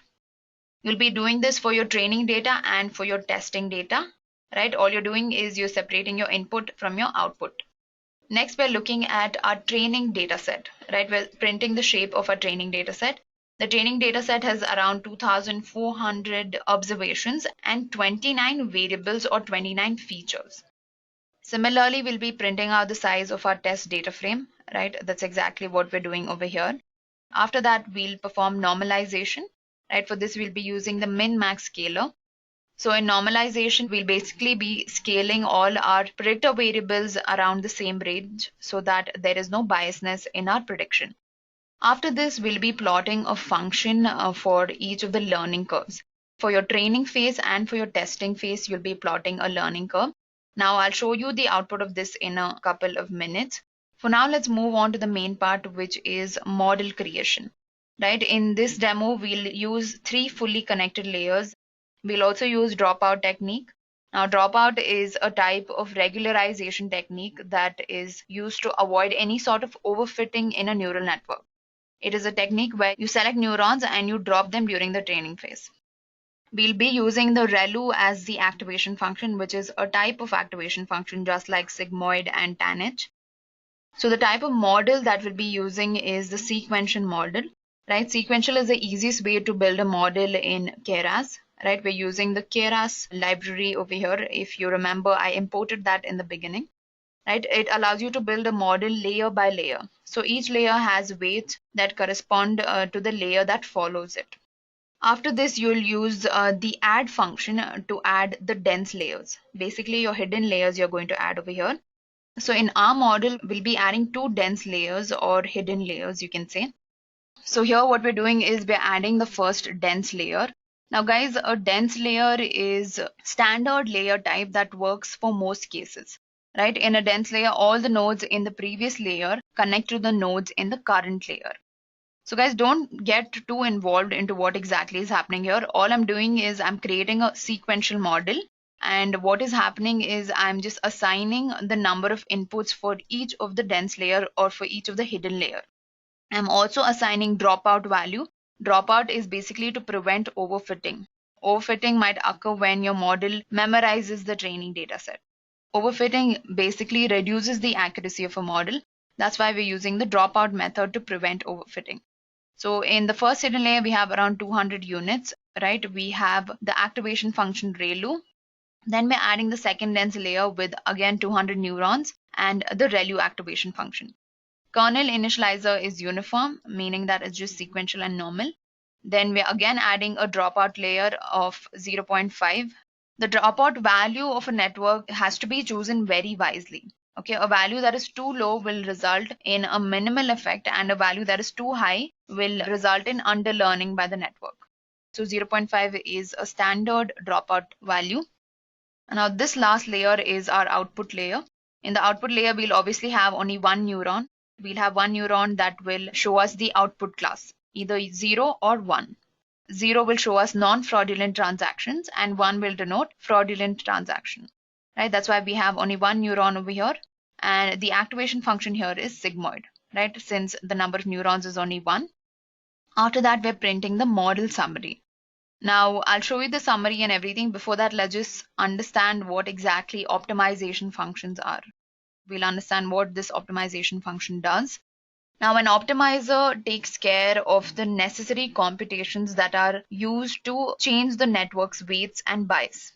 You'll be doing this for your training data and for your testing data, right? All you're doing is you're separating your input from your output. Next, we're looking at our training data set, right? We're printing the shape of our training data set. The training data set has around 2,400 observations and 29 variables or 29 features. Similarly, we'll be printing out the size of our test data frame, right? That's exactly what we're doing over here. After that, we'll perform normalization, right? For this, we'll be using the min-max scaler. So in normalization, we'll basically be scaling all our predictor variables around the same range so that there is no biasness in our prediction. After this, we'll be plotting a function for each of the learning curves. For your training phase and for your testing phase, you'll be plotting a learning curve. Now I'll show you the output of this in a couple of minutes. For now, let's move on to the main part, which is model creation. Right? In this demo, we'll use 3 fully connected layers. We'll also use dropout technique. Now, dropout is a type of regularization technique that is used to avoid any sort of overfitting in a neural network. It is a technique where you select neurons and you drop them during the training phase. We'll be using the ReLU as the activation function, which is a type of activation function just like sigmoid and tanh. So the type of model that we'll be using is the sequential model, right? Sequential is the easiest way to build a model in Keras, right? We're using the Keras library over here. If you remember, I imported that in the beginning, right? It allows you to build a model layer by layer. So each layer has weights that correspond to the layer that follows it. After this, you'll use the add function to add the dense layers. Basically, your hidden layers you're going to add over here. So in our model, we'll be adding 2 dense layers or hidden layers, you can say. So here what we're doing is we're adding the first dense layer. Now guys, a dense layer is standard layer type that works for most cases, right? In a dense layer, all the nodes in the previous layer connect to the nodes in the current layer. So guys, don't get too involved into what exactly is happening here. All I'm doing is I'm creating a sequential model. And what is happening is I'm just assigning the number of inputs for each of the dense layer or for each of the hidden layer. I'm also assigning dropout value. Dropout is basically to prevent overfitting. Overfitting might occur when your model memorizes the training data set. Overfitting basically reduces the accuracy of a model. That's why we're using the dropout method to prevent overfitting. So in the first hidden layer, we have around 200 units, right? We have the activation function ReLU. Then we're adding the second dense layer with again 200 neurons and the ReLU activation function. Kernel initializer is uniform, meaning that it's just sequential and normal. Then we're again adding a dropout layer of 0.5. The dropout value of a network has to be chosen very wisely. Okay, a value that is too low will result in a minimal effect, and a value that is too high will result in underlearning by the network. So 0.5 is a standard dropout value. Now this last layer is our output layer. In the output layer, we'll obviously have only one neuron. We'll have one neuron that will show us the output class, either 0 or 1. 0 will show us non-fraudulent transactions and 1 will denote fraudulent transaction. Right? That's why we have only one neuron over here, and the activation function here is sigmoid, right? Since the number of neurons is only 1. After that, we're printing the model summary. Now, I'll show you the summary and everything. Before that, let's just understand what exactly optimization functions are. We'll understand what this optimization function does. Now, an optimizer takes care of the necessary computations that are used to change the network's weights and bias.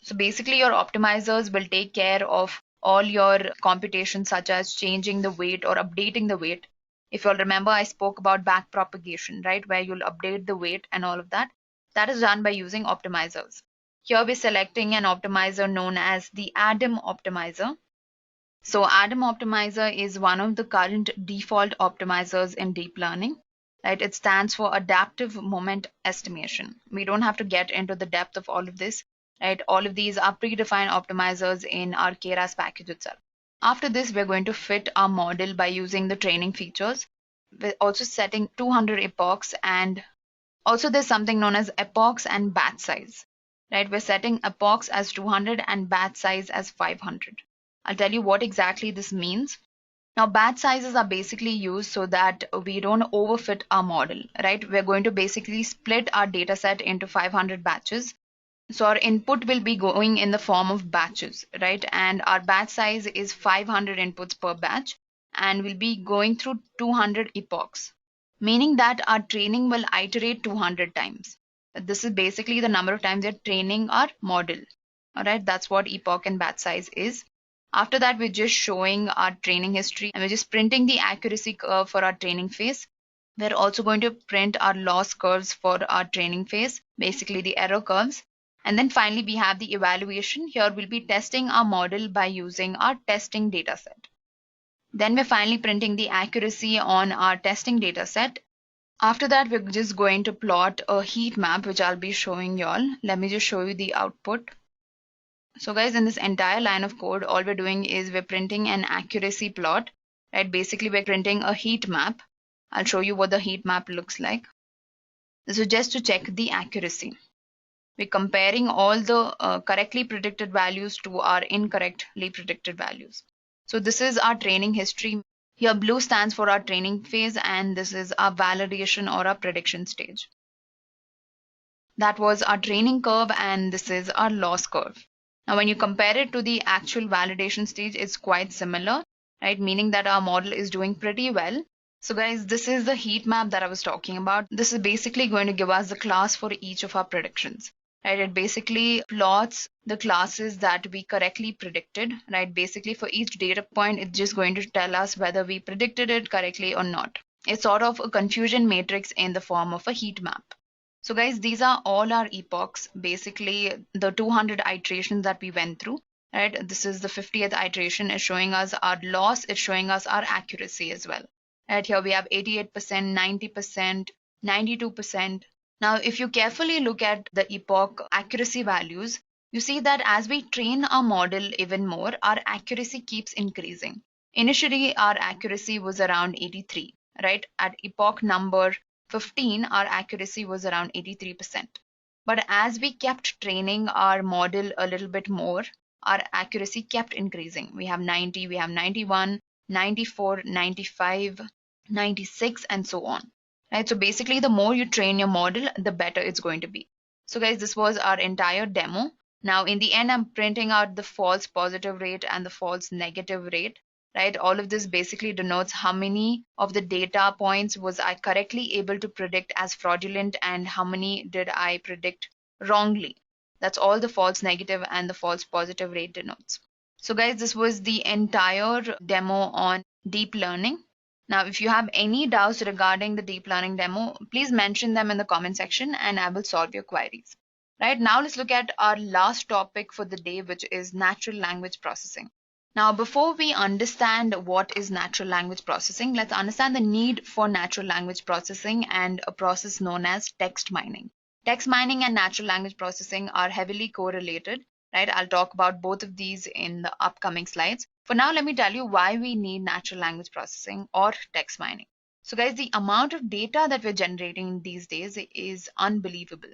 So basically, your optimizers will take care of all your computations such as changing the weight or updating the weight. If you'll remember, I spoke about backpropagation, right? Where you'll update the weight and all of that. That is done by using optimizers. Here we're selecting an optimizer known as the ADAM optimizer. So ADAM optimizer is one of the current default optimizers in deep learning. Right? It stands for adaptive moment estimation. We don't have to get into the depth of all of this. Right? All of these are predefined optimizers in our Keras package itself. After this, we're going to fit our model by using the training features. We're also setting 200 epochs, and also there's something known as epochs and batch size. Right? We're setting epochs as 200 and batch size as 500. I'll tell you what exactly this means. Now, batch sizes are basically used so that we don't overfit our model, right? We're going to basically split our data set into 500 batches. So our input will be going in the form of batches, right? And our batch size is 500 inputs per batch, and we'll be going through 200 epochs, meaning that our training will iterate 200 times. This is basically the number of times we're training our model. All right, that's what epoch and batch size is. After that, we're just showing our training history, and we're just printing the accuracy curve for our training phase. We're also going to print our loss curves for our training phase, basically the error curves. And then finally, we have the evaluation. Here we'll be testing our model by using our testing data set. Then we're finally printing the accuracy on our testing data set. After that, we're just going to plot a heat map, which I'll be showing y'all. Let me just show you the output. So guys, in this entire line of code, all we're doing is we're printing an accuracy plot, right? Basically, we're printing a heat map. I'll show you what the heat map looks like. This is just to check the accuracy. We're comparing all the correctly predicted values to our incorrectly predicted values. So this is our training history. Here blue stands for our training phase, and this is our validation or our prediction stage. That was our training curve, and this is our loss curve. Now when you compare it to the actual validation stage, it's quite similar, right? Meaning that our model is doing pretty well. So guys, this is the heat map that I was talking about. This is basically going to give us the class for each of our predictions, right? It basically plots the classes that we correctly predicted, right? Basically for each data point, it's just going to tell us whether we predicted it correctly or not. It's sort of a confusion matrix in the form of a heat map. So guys, these are all our epochs, basically the 200 iterations that we went through, right? This is the 50th iteration, is showing us our loss, it's showing us our accuracy as well. Right here we have 88%, 90%, 92%. Now, if you carefully look at the epoch accuracy values, you see that as we train our model even more, our accuracy keeps increasing. Initially, our accuracy was around 83, right? At epoch number 15, our accuracy was around 83%. But as we kept training our model a little bit more, our accuracy kept increasing. We have 90, we have 91, 94, 95, 96, and so on. Right? So basically, the more you train your model, the better it's going to be. So guys, this was our entire demo. Now, in the end, I'm printing out the false positive rate and the false negative rate. Right? All of this basically denotes how many of the data points was I correctly able to predict as fraudulent and how many did I predict wrongly. That's all the false negative and the false positive rate denotes. So guys, this was the entire demo on deep learning. Now, if you have any doubts regarding the deep learning demo, please mention them in the comment section and I will solve your queries. Right, now let's look at our last topic for the day, which is natural language processing. Now, before we understand what is natural language processing, let's understand the need for natural language processing and a process known as text mining. Text mining and natural language processing are heavily correlated, right? I'll talk about both of these in the upcoming slides. For now, let me tell you why we need natural language processing or text mining. So guys, the amount of data that we're generating these days is unbelievable.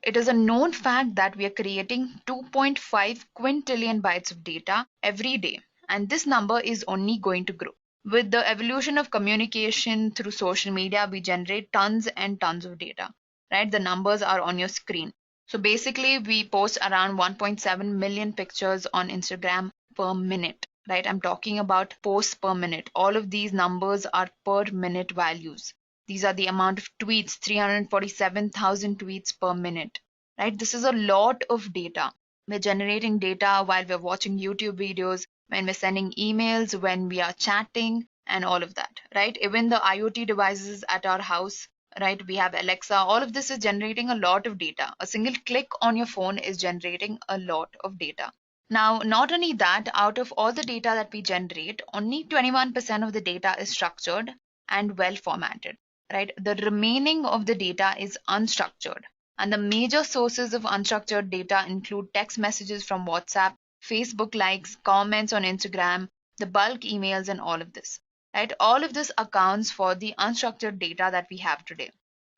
It is a known fact that we are creating 2.5 quintillion bytes of data every day, and this number is only going to grow. With the evolution of communication through social media, we generate tons and tons of data, right? The numbers are on your screen. So basically, we post around 1.7 million pictures on Instagram per minute, right? I'm talking about posts per minute. All of these numbers are per minute values. These are the amount of tweets, 347,000 tweets per minute, right? This is a lot of data. We're generating data while we're watching YouTube videos, when we're sending emails, when we are chatting, and all of that, right? Even the IoT devices at our house, right? We have Alexa. All of this is generating a lot of data. A single click on your phone is generating a lot of data. Now, not only that, out of all the data that we generate, only 21% of the data is structured and well formatted. Right? The remaining of the data is unstructured. And the major sources of unstructured data include text messages from WhatsApp, Facebook likes, comments on Instagram, the bulk emails, and all of this. Right? All of this accounts for the unstructured data that we have today.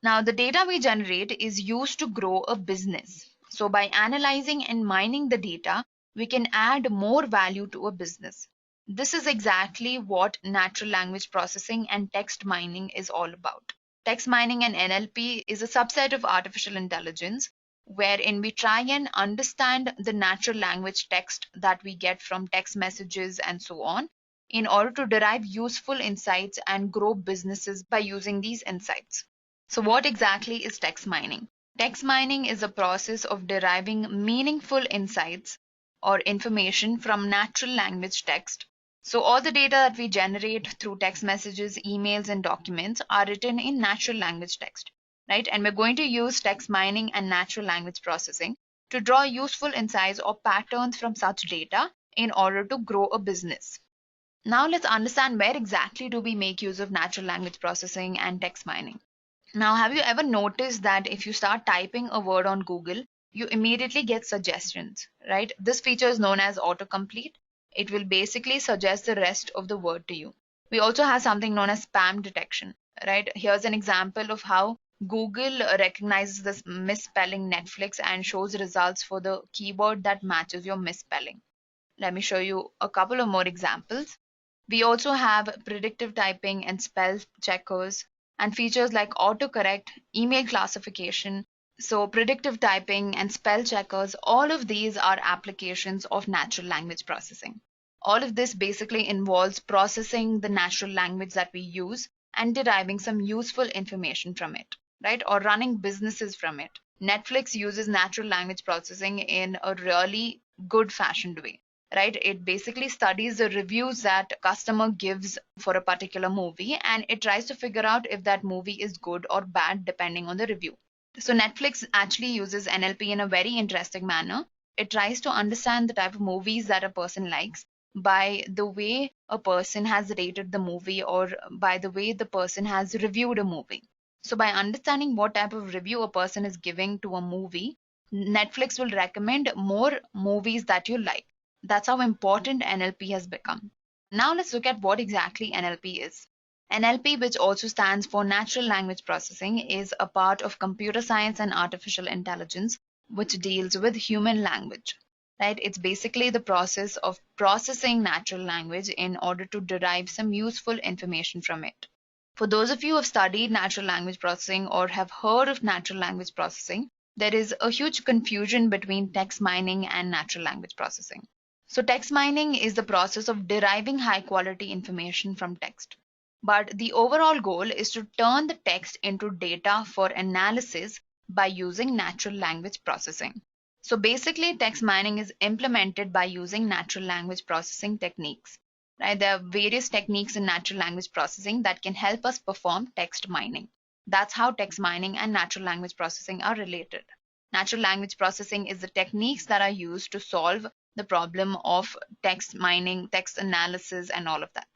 Now, the data we generate is used to grow a business. So by analyzing and mining the data, we can add more value to a business. This is exactly what natural language processing and text mining is all about. Text mining and NLP is a subset of artificial intelligence wherein we try and understand the natural language text that we get from text messages and so on in order to derive useful insights and grow businesses by using these insights. So what exactly is text mining? Text mining is a process of deriving meaningful insights or information from natural language text. So all the data that we generate through text messages, emails, and documents are written in natural language text, right? And we're going to use text mining and natural language processing to draw useful insights or patterns from such data in order to grow a business. Now let's understand where exactly do we make use of natural language processing and text mining. Now, have you ever noticed that if you start typing a word on Google, you immediately get suggestions, right? This feature is known as autocomplete. It will basically suggest the rest of the word to you. We also have something known as spam detection, right? Here's an example of how Google recognizes this misspelling Netflix and shows results for the keyword that matches your misspelling. Let me show you a couple of more examples. We also have predictive typing and spell checkers and features like autocorrect, email classification. So predictive typing and spell checkers, all of these are applications of natural language processing. All of this basically involves processing the natural language that we use and deriving some useful information from it, right? Or running businesses from it. Netflix uses natural language processing in a really good fashioned way, right? It basically studies the reviews that customer gives for a particular movie, and it tries to figure out if that movie is good or bad depending on the review. So Netflix actually uses NLP in a very interesting manner. It tries to understand the type of movies that a person likes by the way a person has rated the movie or by the way the person has reviewed a movie. So by understanding what type of review a person is giving to a movie, Netflix will recommend more movies that you like. That's how important NLP has become. Now let's look at what exactly NLP is. NLP, which also stands for Natural Language Processing, is a part of computer science and artificial intelligence, which deals with human language. Right? It's basically the process of processing natural language in order to derive some useful information from it. For those of you who have studied natural language processing or have heard of natural language processing, there is a huge confusion between text mining and natural language processing. So text mining is the process of deriving high quality information from text. But the overall goal is to turn the text into data for analysis by using natural language processing. So basically, text mining is implemented by using natural language processing techniques. Right? There are various techniques in natural language processing that can help us perform text mining. That's how text mining and natural language processing are related. Natural language processing is the techniques that are used to solve the problem of text mining, text analysis, and all of that.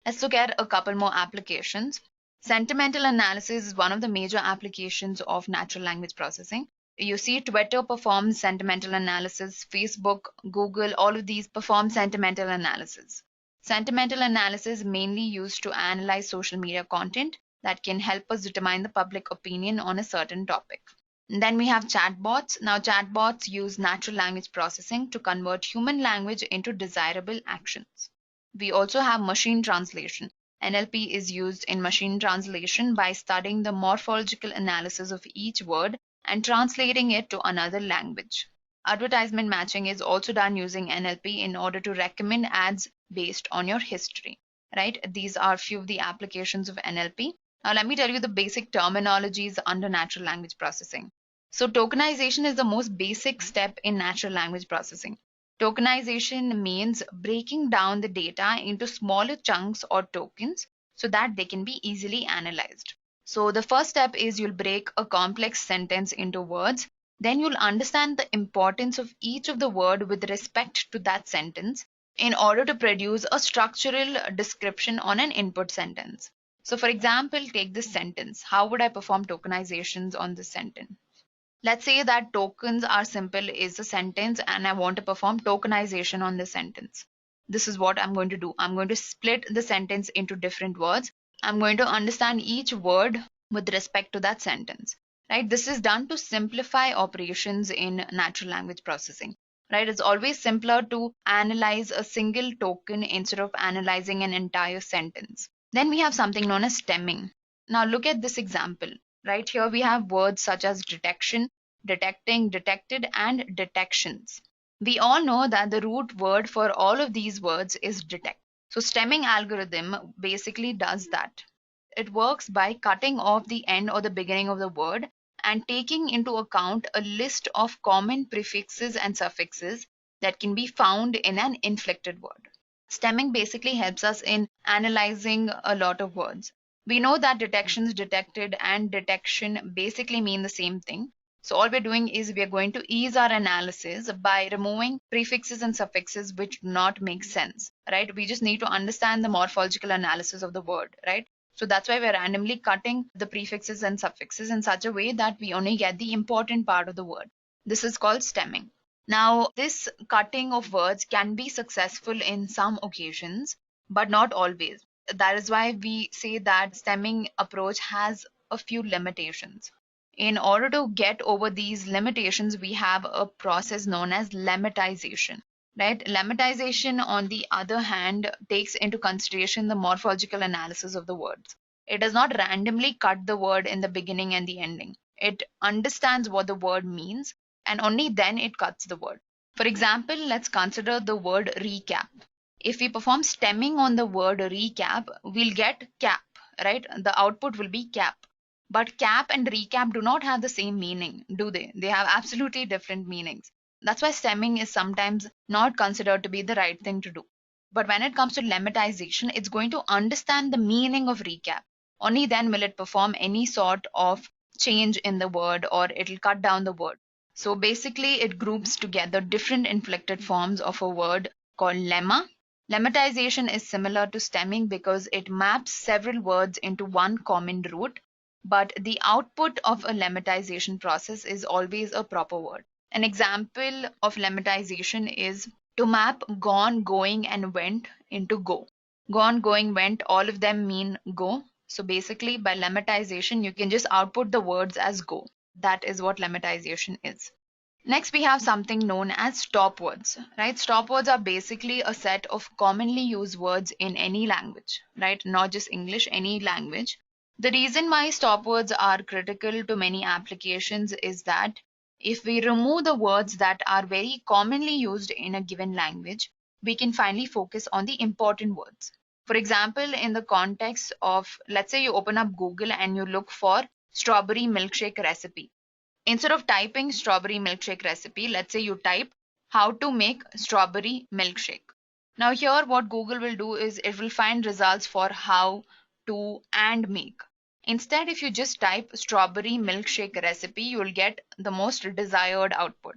Let's look at a couple more applications. Sentimental analysis is one of the major applications of natural language processing. You see, Twitter performs sentimental analysis, Facebook, Google, all of these perform sentimental analysis. Sentimental analysis is mainly used to analyze social media content that can help us determine the public opinion on a certain topic. And then we have chatbots. Now, chatbots use natural language processing to convert human language into desirable actions. We also have machine translation. NLP is used in machine translation by studying the morphological analysis of each word and translating it to another language. Advertisement matching is also done using NLP in order to recommend ads based on your history, right? These are few of the applications of NLP. Now, let me tell you the basic terminologies under natural language processing. So, tokenization is the most basic step in natural language processing. Tokenization means breaking down the data into smaller chunks or tokens so that they can be easily analyzed. So, the first step is you'll break a complex sentence into words. Then you'll understand the importance of each of the word with respect to that sentence in order to produce a structural description on an input sentence. So for example, take this sentence. How would I perform tokenizations on this sentence? Let's say that tokens are simple is a sentence and I want to perform tokenization on this sentence. This is what I'm going to do. I'm going to split the sentence into different words. I'm going to understand each word with respect to that sentence. Right? This is done to simplify operations in natural language processing. Right? It's always simpler to analyze a single token instead of analyzing an entire sentence. Then we have something known as stemming. Now look at this example. Right here we have words such as detection, detecting, detected, and detections. We all know that the root word for all of these words is detect. So stemming algorithm basically does that. It works by cutting off the end or the beginning of the word and taking into account a list of common prefixes and suffixes that can be found in an inflected word. Stemming basically helps us in analyzing a lot of words. We know that detections, detected, and detection basically mean the same thing. So all we're doing is we're going to ease our analysis by removing prefixes and suffixes which do not make sense, right? We just need to understand the morphological analysis of the word, right? So that's why we're randomly cutting the prefixes and suffixes in such a way that we only get the important part of the word. This is called stemming. Now, this cutting of words can be successful in some occasions, but not always. That is why we say that stemming approach has a few limitations. In order to get over these limitations, we have a process known as lemmatization. Right? Lemmatization, on the other hand, takes into consideration the morphological analysis of the words. It does not randomly cut the word in the beginning and the ending. It understands what the word means and only then it cuts the word. For example, let's consider the word recap. If we perform stemming on the word recap, we'll get cap, right? The output will be cap. But cap and recap do not have the same meaning, do they? They have absolutely different meanings. That's why stemming is sometimes not considered to be the right thing to do. But when it comes to lemmatization, it's going to understand the meaning of recap. Only then will it perform any sort of change in the word, or it'll cut down the word. So basically, it groups together different inflected forms of a word called lemma. Lemmatization is similar to stemming because it maps several words into one common root, but the output of a lemmatization process is always a proper word. An example of lemmatization is to map gone, going, and went into go. Gone, going, went, all of them mean go. So basically, by lemmatization, you can just output the words as go. That is what lemmatization is. Next, we have something known as stop words, right? Stop words are basically a set of commonly used words in any language, right? Not just English, any language. The reason why stop words are critical to many applications is that if we remove the words that are very commonly used in a given language, we can finally focus on the important words. For example, in the context of, let's say you open up Google and you look for strawberry milkshake recipe. Instead of typing strawberry milkshake recipe, let's say you type how to make strawberry milkshake. Now here what Google will do is it will find results for how to and make. Instead, if you just type strawberry milkshake recipe, you will get the most desired output.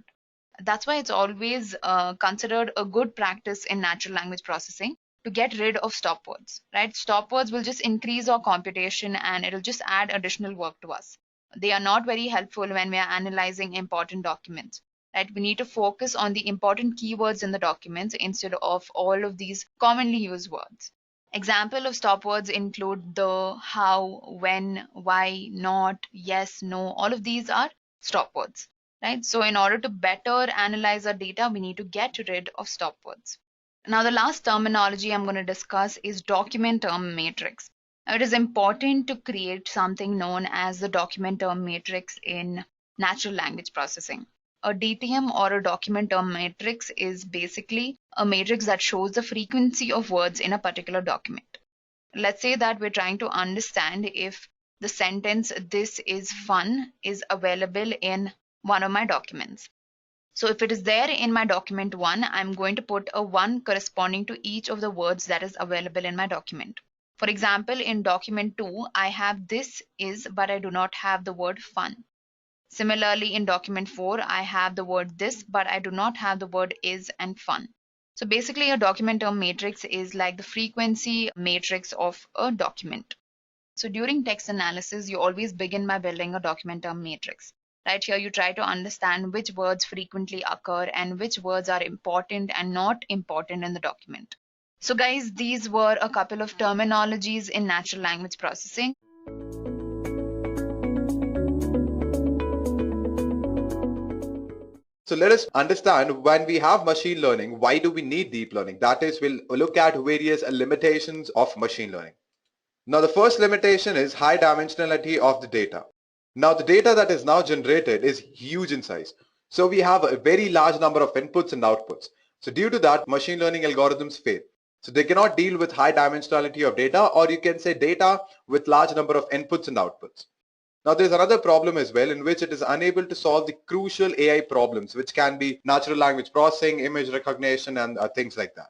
That's why it's always considered a good practice in natural language processing to get rid of stop words, right? Stop words will just increase our computation and it'll just add additional work to us. They are not very helpful when we are analyzing important documents, right? We need to focus on the important keywords in the documents instead of all of these commonly used words. Example of stop words include the, how, when, why, not, yes, no. All of these are stop words, right? So in order to better analyze our data, we need to get rid of stop words. Now, the last terminology I'm going to discuss is document term matrix. Now, it is important to create something known as the document term matrix in natural language processing. A DTM or a document term matrix is basically a matrix that shows the frequency of words in a particular document. Let's say that we're trying to understand if the sentence "this is fun" is available in one of my documents. So if it is there in my document 1, I'm going to put a 1 corresponding to each of the words that is available in my document. For example, in document 2, I have "this is," but I do not have the word "fun." Similarly, in document 4, I have the word "this," but I do not have the word "is" and "fun." So basically, a document term matrix is like the frequency matrix of a document. So during text analysis, you always begin by building a document term matrix. Right here, you try to understand which words frequently occur and which words are important and not important in the document. So guys, these were a couple of terminologies in natural language processing. So let us understand, when we have machine learning, why do we need deep learning? That is, we'll look at various limitations of machine learning. Now, the first limitation is high dimensionality of the data. Now, the data that is now generated is huge in size. So we have a very large number of inputs and outputs. So due to that, machine learning algorithms fail. So they cannot deal with high dimensionality of data, or you can say data with large number of inputs and outputs. Now, there's another problem as well, in which it is unable to solve the crucial AI problems, which can be natural language processing, image recognition, and things like that.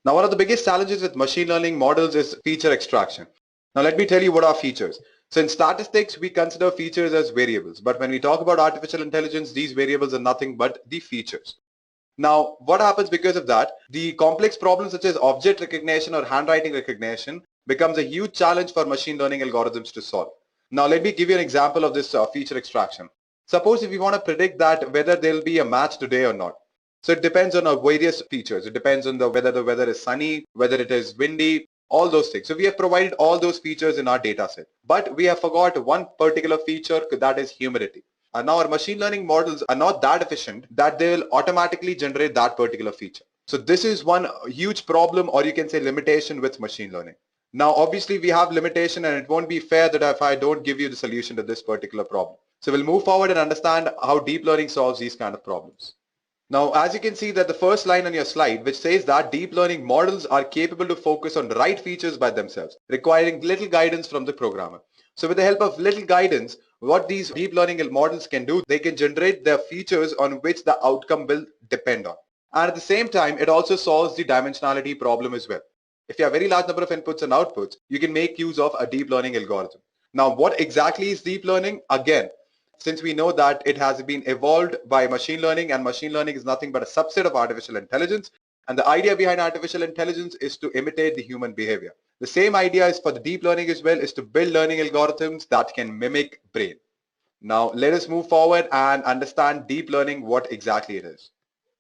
Now, one of the biggest challenges with machine learning models is feature extraction. Now, let me tell you what are features. So in statistics, we consider features as variables, but when we talk about artificial intelligence, these variables are nothing but the features. Now, what happens because of that? The complex problems such as object recognition or handwriting recognition becomes a huge challenge for machine learning algorithms to solve. Now, let me give you an example of this feature extraction. Suppose if you want to predict that whether there will be a match today or not. So it depends on various features. It depends on whether the weather is sunny, whether it is windy, all those things. So we have provided all those features in our data set, but we have forgot one particular feature, that is humidity. And now our machine learning models are not that efficient that they will automatically generate that particular feature. So this is one huge problem, or you can say limitation with machine learning. Now, obviously we have limitation, and it won't be fair that if I don't give you the solution to this particular problem. So we'll move forward and understand how deep learning solves these kind of problems. Now, as you can see that the first line on your slide, which says that deep learning models are capable to focus on the right features by themselves, requiring little guidance from the programmer. So with the help of little guidance, what these deep learning models can do, they can generate their features on which the outcome will depend on. And at the same time, it also solves the dimensionality problem as well. If you have a very large number of inputs and outputs, you can make use of a deep learning algorithm. Now, what exactly is deep learning? Again, since we know that it has been evolved by machine learning, and machine learning is nothing but a subset of artificial intelligence, and the idea behind artificial intelligence is to imitate the human behavior. The same idea is for the deep learning as well, is to build learning algorithms that can mimic brain. Now let us move forward and understand deep learning, what exactly it is.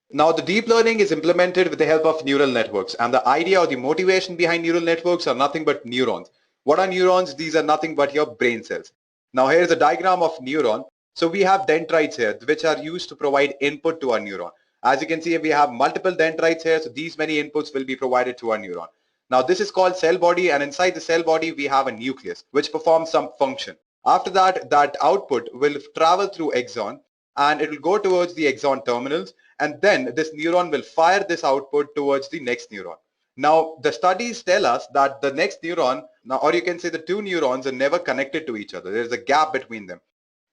Now the deep learning is implemented with the help of neural networks, and the idea or the motivation behind neural networks are nothing but neurons. What are neurons? These are nothing but your brain cells. Now here's a diagram of neuron. So we have dendrites here, which are used to provide input to our neuron. As you can see, we have multiple dendrites here, so these many inputs will be provided to our neuron. Now this is called cell body, and inside the cell body we have a nucleus which performs some function. After that, that output will travel through axon, and it will go towards the axon terminals, and then this neuron will fire this output towards the next neuron. Now the studies tell us that the next neuron, or you can say the two neurons, are never connected to each other. There's a gap between them.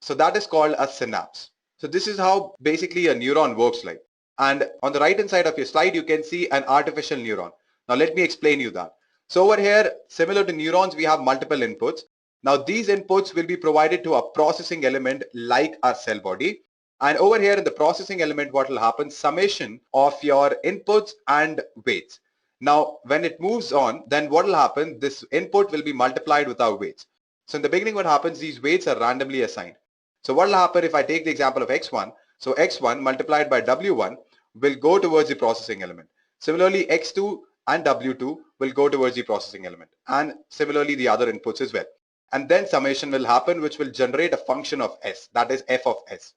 So that is called a synapse. So this is how basically a neuron works like. And on the right hand side of your slide, you can see an artificial neuron. Now let me explain you that. So over here, similar to neurons, we have multiple inputs. Now these inputs will be provided to a processing element like our cell body. And over here in the processing element, what will happen? Summation of your inputs and weights. Now when it moves on, then what will happen? This input will be multiplied with our weights. So in the beginning, what happens? These weights are randomly assigned. So what will happen if I take the example of x1? So x1 multiplied by w1 will go towards the processing element. Similarly, x2 and w2 will go towards the processing element, and similarly the other inputs as well. And then summation will happen, which will generate a function of s, that is f of s.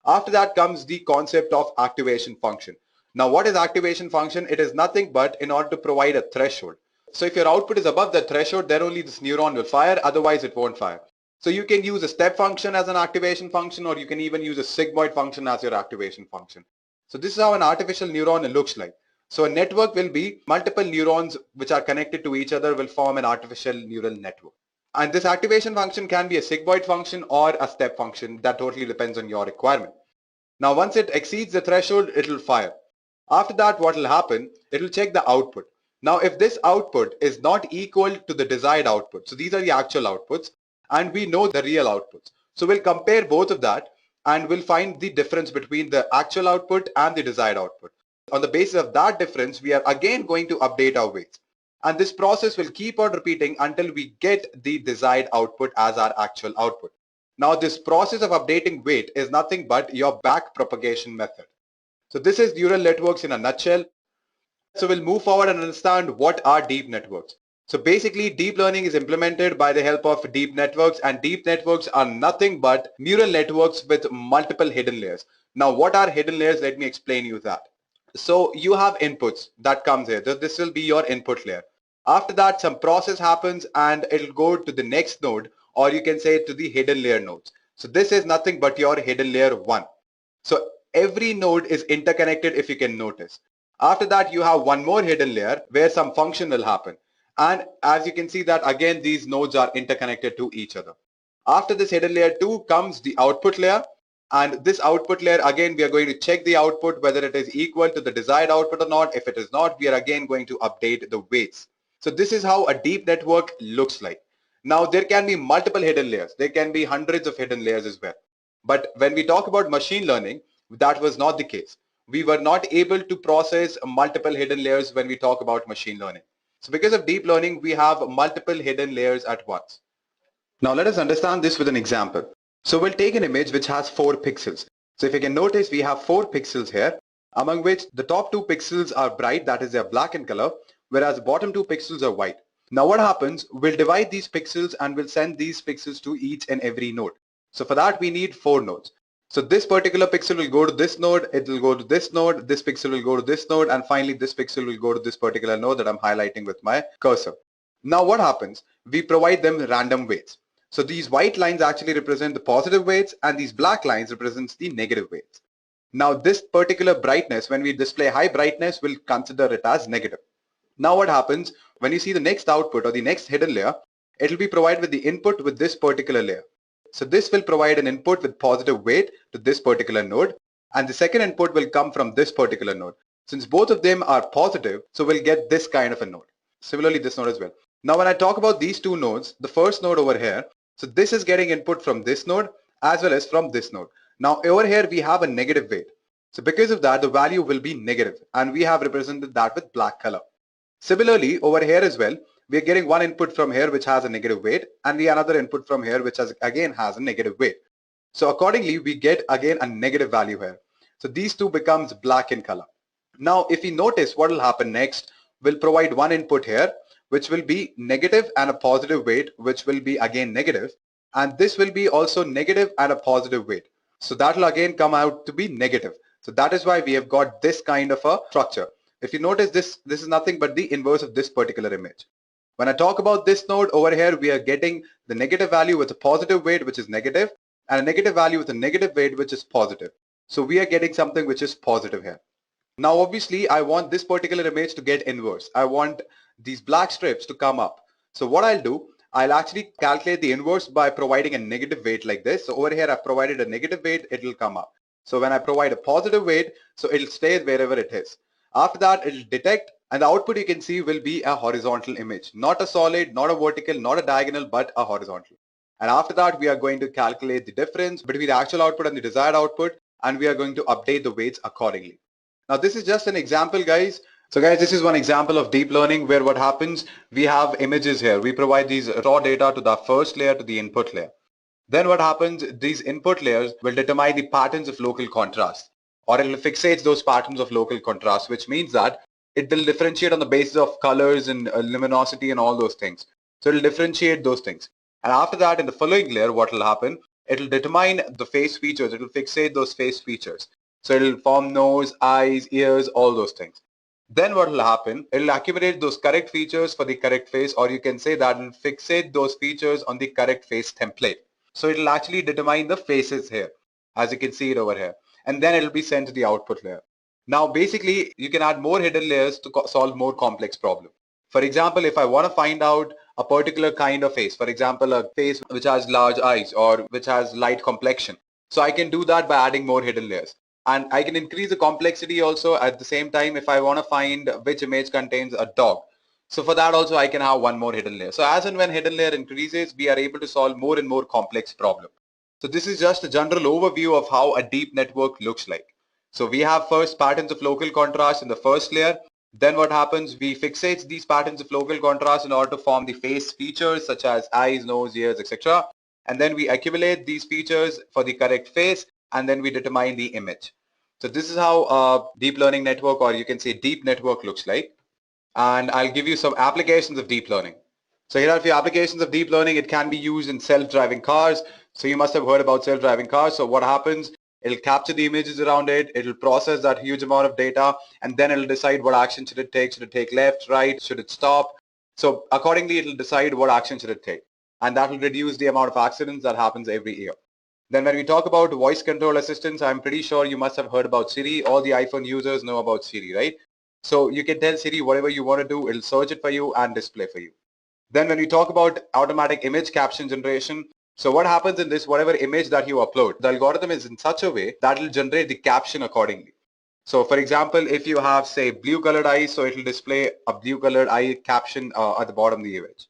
After that comes the concept of activation function. Now what is activation function? It is nothing but in order to provide a threshold. So if your output is above the threshold, then only this neuron will fire, otherwise it won't fire. So you can use a step function as an activation function, or you can even use a sigmoid function as your activation function. So this is how an artificial neuron looks like. So a network will be multiple neurons which are connected to each other will form an artificial neural network. And this activation function can be a sigmoid function or a step function. That totally depends on your requirement. Now once it exceeds the threshold, it will fire. After that, what will happen? It will check the output. Now if this output is not equal to the desired output, so these are the actual outputs, and we know the real outputs. So we'll compare both of that, and we'll find the difference between the actual output and the desired output. On the basis of that difference, we are again going to update our weights. And this process will keep on repeating until we get the desired output as our actual output. Now this process of updating weight is nothing but your back propagation method. So this is neural networks in a nutshell. So we'll move forward and understand what are deep networks. So basically, deep learning is implemented by the help of deep networks, and deep networks are nothing but neural networks with multiple hidden layers. Now what are hidden layers? Let me explain you that. So you have inputs that comes here. This will be your input layer. After that, some process happens and it'll go to the next node, or you can say to the hidden layer nodes. So this is nothing but your hidden layer 1. So every node is interconnected, if you can notice. After that, you have one more hidden layer where some function will happen. And as you can see that again, these nodes are interconnected to each other. After this hidden layer 2 comes the output layer. And this output layer, again, we are going to check the output, whether it is equal to the desired output or not. If it is not, we are again going to update the weights. So this is how a deep network looks like. Now there can be multiple hidden layers. There can be hundreds of hidden layers as well. But when we talk about machine learning, that was not the case. We were not able to process multiple hidden layers when we talk about machine learning. So because of deep learning, we have multiple hidden layers at once. Now let us understand this with an example. So we'll take an image which has 4 pixels. So if you can notice, we have 4 pixels here, among which the top 2 pixels are bright, that is, they are black in color, whereas the bottom 2 pixels are white. Now what happens, we'll divide these pixels and we'll send these pixels to each and every node. So for that we need 4 nodes. So this particular pixel will go to this node, it will go to this node, this pixel will go to this node, and finally this pixel will go to this particular node that I'm highlighting with my cursor. Now what happens, we provide them random weights. So these white lines actually represent the positive weights and these black lines represents the negative weights. Now this particular brightness, when we display high brightness, we'll consider it as negative. Now what happens, when you see the next output or the next hidden layer, it will be provided with the input with this particular layer. So this will provide an input with positive weight to this particular node, and the second input will come from this particular node. Since both of them are positive, so we'll get this kind of a node. Similarly, this node as well. Now when I talk about these two nodes, the first node over here, so this is getting input from this node as well as from this node. Now over here we have a negative weight. So because of that, the value will be negative, and we have represented that with black color. Similarly, over here as well, we are getting one input from here which has a negative weight, and the another input from here which again has a negative weight. So accordingly, we get again a negative value here. So these two becomes black in color. Now, if we notice what will happen next, we'll provide one input here, which will be negative and a positive weight, which will be again negative. And this will be also negative and a positive weight. So that will again come out to be negative. So that is why we have got this kind of a structure. If you notice this is nothing but the inverse of this particular image. When I talk about this node over here, we are getting the negative value with a positive weight, which is negative, and a negative value with a negative weight, which is positive. So we are getting something which is positive here. Now, obviously, I want this particular image to get inverse. I want these black strips to come up. So what I'll do, I'll actually calculate the inverse by providing a negative weight like this. So over here, I've provided a negative weight, it will come up. So when I provide a positive weight, so it'll stay wherever it is. After that, it'll detect, and the output you can see will be a horizontal image, not a solid, not a vertical, not a diagonal, but a horizontal. And after that, we are going to calculate the difference between the actual output and the desired output, and we are going to update the weights accordingly. Now, this is just an example, guys. So guys, this is one example of deep learning where what happens, we have images here. We provide these raw data to the first layer, to the input layer. Then what happens, these input layers will determine the patterns of local contrast, or it will fixate those patterns of local contrast, which means that it will differentiate on the basis of colors and luminosity and all those things. So it will differentiate those things. And after that, in the following layer, what will happen, it will determine the face features. It will fixate those face features. So it will form nose, eyes, ears, all those things. Then what will happen, it will accumulate those correct features for the correct face, or you can say that it will fixate those features on the correct face template. So it will actually determine the faces here, as you can see it over here. And then it will be sent to the output layer. Now, basically, you can add more hidden layers to solve more complex problems. For example, if I want to find out a particular kind of face, for example, a face which has large eyes or which has light complexion. So I can do that by adding more hidden layers. And I can increase the complexity also at the same time if I want to find which image contains a dog. So for that also I can have one more hidden layer. So as and when hidden layer increases, we are able to solve more and more complex problems. So this is just a general overview of how a deep network looks like. So we have first patterns of local contrast in the first layer. Then what happens, we fixate these patterns of local contrast in order to form the face features such as eyes, nose, ears, etc. And then we accumulate these features for the correct face, and then we determine the image. So this is how a deep learning network, or you can say deep network, looks like. And I'll give you some applications of deep learning. So here are a few applications of deep learning. It can be used in self-driving cars. So you must have heard about self-driving cars. So what happens, it'll capture the images around it, it'll process that huge amount of data, and then it'll decide what action should it take. Should it take left, right, should it stop? So accordingly, it'll decide what action should it take. And that will reduce the amount of accidents that happens every year. Then when we talk about voice control assistants, I'm pretty sure you must have heard about Siri. All the iPhone users know about Siri, right? So you can tell Siri whatever you want to do, it'll search it for you and display for you. Then when we talk about automatic image caption generation, so what happens in this, whatever image that you upload, the algorithm is in such a way that it'll generate the caption accordingly. So for example, if you have, say, blue colored eyes, so it'll display a blue colored eye caption at the bottom of the image.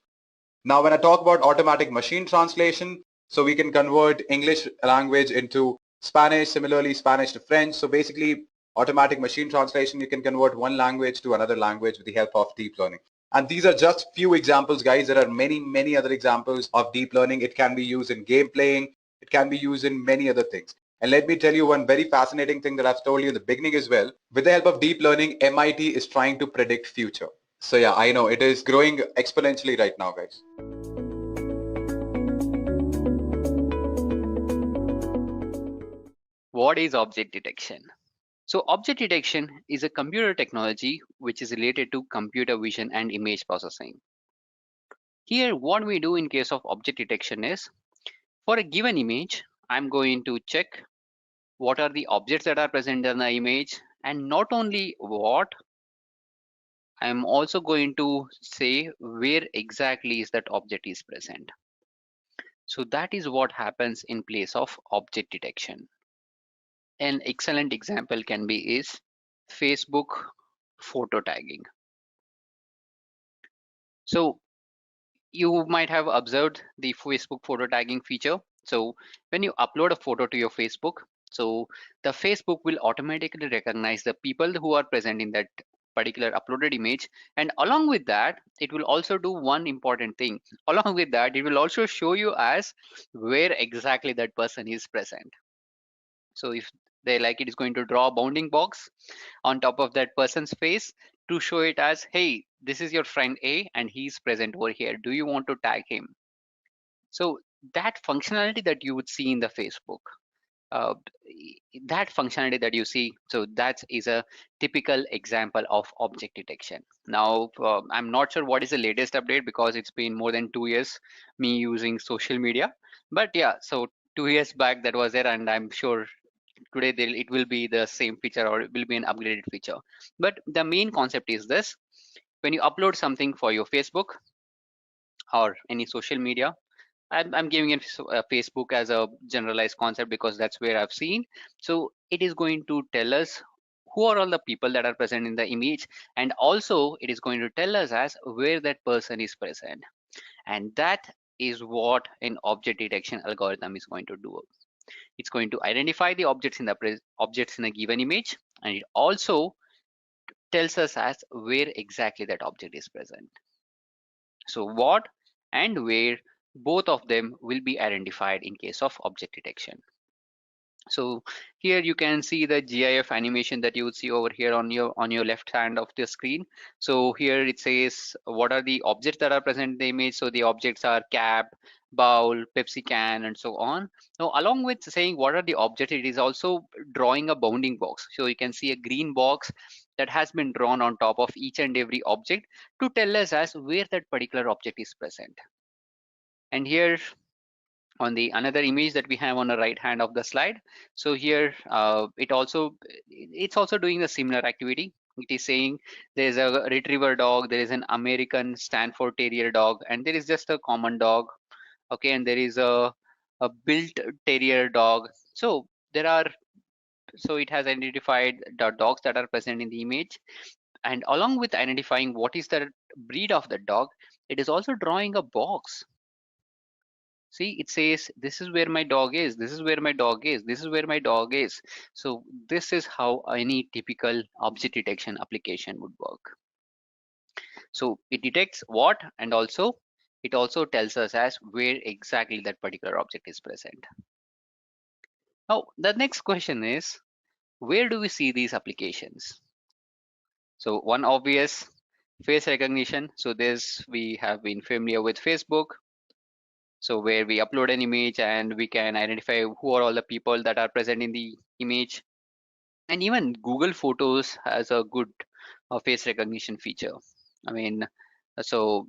Now, when I talk about automatic machine translation, so we can convert English language into Spanish, similarly Spanish to French. So basically, automatic machine translation, you can convert one language to another language with the help of deep learning. And these are just few examples, guys. There are many, many other examples of deep learning. It can be used in game playing. It can be used in many other things. And let me tell you one very fascinating thing that I've told you in the beginning as well. With the help of deep learning, MIT is trying to predict future. So yeah, I know it is growing exponentially right now, guys. What is object detection? So object detection is a computer technology which is related to computer vision and image processing. Here, what we do in case of object detection is, for a given image, I'm going to check what are the objects that are present in the image, and not only what, I'm also going to say where exactly is that object is present. So that is what happens in place of object detection. An excellent example can be is Facebook photo tagging. So you might have observed the Facebook photo tagging feature. So when you upload a photo to your Facebook, so the Facebook will automatically recognize the people who are present in that particular uploaded image, and along with that it will also do one important thing. Along with that, it will also show you as where exactly that person is present. So if they like, it is going to draw a bounding box on top of that person's face to show it as, hey, this is your friend A and he's present over here, do you want to tag him? So that functionality that you would see in the Facebook, uh, that functionality that you see, so that is a typical example of object detection. Now I'm not sure what is the latest update because it's been more than 2 years me using social media, but yeah, so 2 years back that was there, and I'm sure today it will be the same feature or it will be an upgraded feature. But the main concept is this: when you upload something for your Facebook or any social media, I'm giving it Facebook as a generalized concept because that's where I've seen. So it is going to tell us who are all the people that are present in the image, and also it is going to tell us as where that person is present. And that is what an object detection algorithm is going to do. It's going to identify the objects in a given image, and it also tells us as where exactly that object is present. So what and where, both of them will be identified in case of object detection. So here you can see the GIF animation that you would see over here on your left hand of the screen. So here it says what are the objects that are present in the image. So the objects are cap, bowl, Pepsi can, and so on. Now along with saying what are the objects, it is also drawing a bounding box. So you can see a green box that has been drawn on top of each and every object to tell us as where that particular object is present. And here on the another image that we have on the right hand of the slide, so here it's also doing a similar activity. It is saying there's a retriever dog, there is an American Stanford Terrier dog, and there is just a common dog. Okay, and there is a built terrier dog. So it has identified the dogs that are present in the image, and along with identifying what is the breed of the dog, it is also drawing a box. See, it says this is where my dog is, this is where my dog is, this is where my dog is. So this is how any typical object detection application would work. So it detects what, and also it also tells us as where exactly that particular object is present. Now the next question is, where do we see these applications? So one obvious, face recognition. So this, we have been familiar with Facebook. So where we upload an image and we can identify who are all the people that are present in the image. And even Google Photos has a good face recognition feature. I mean, so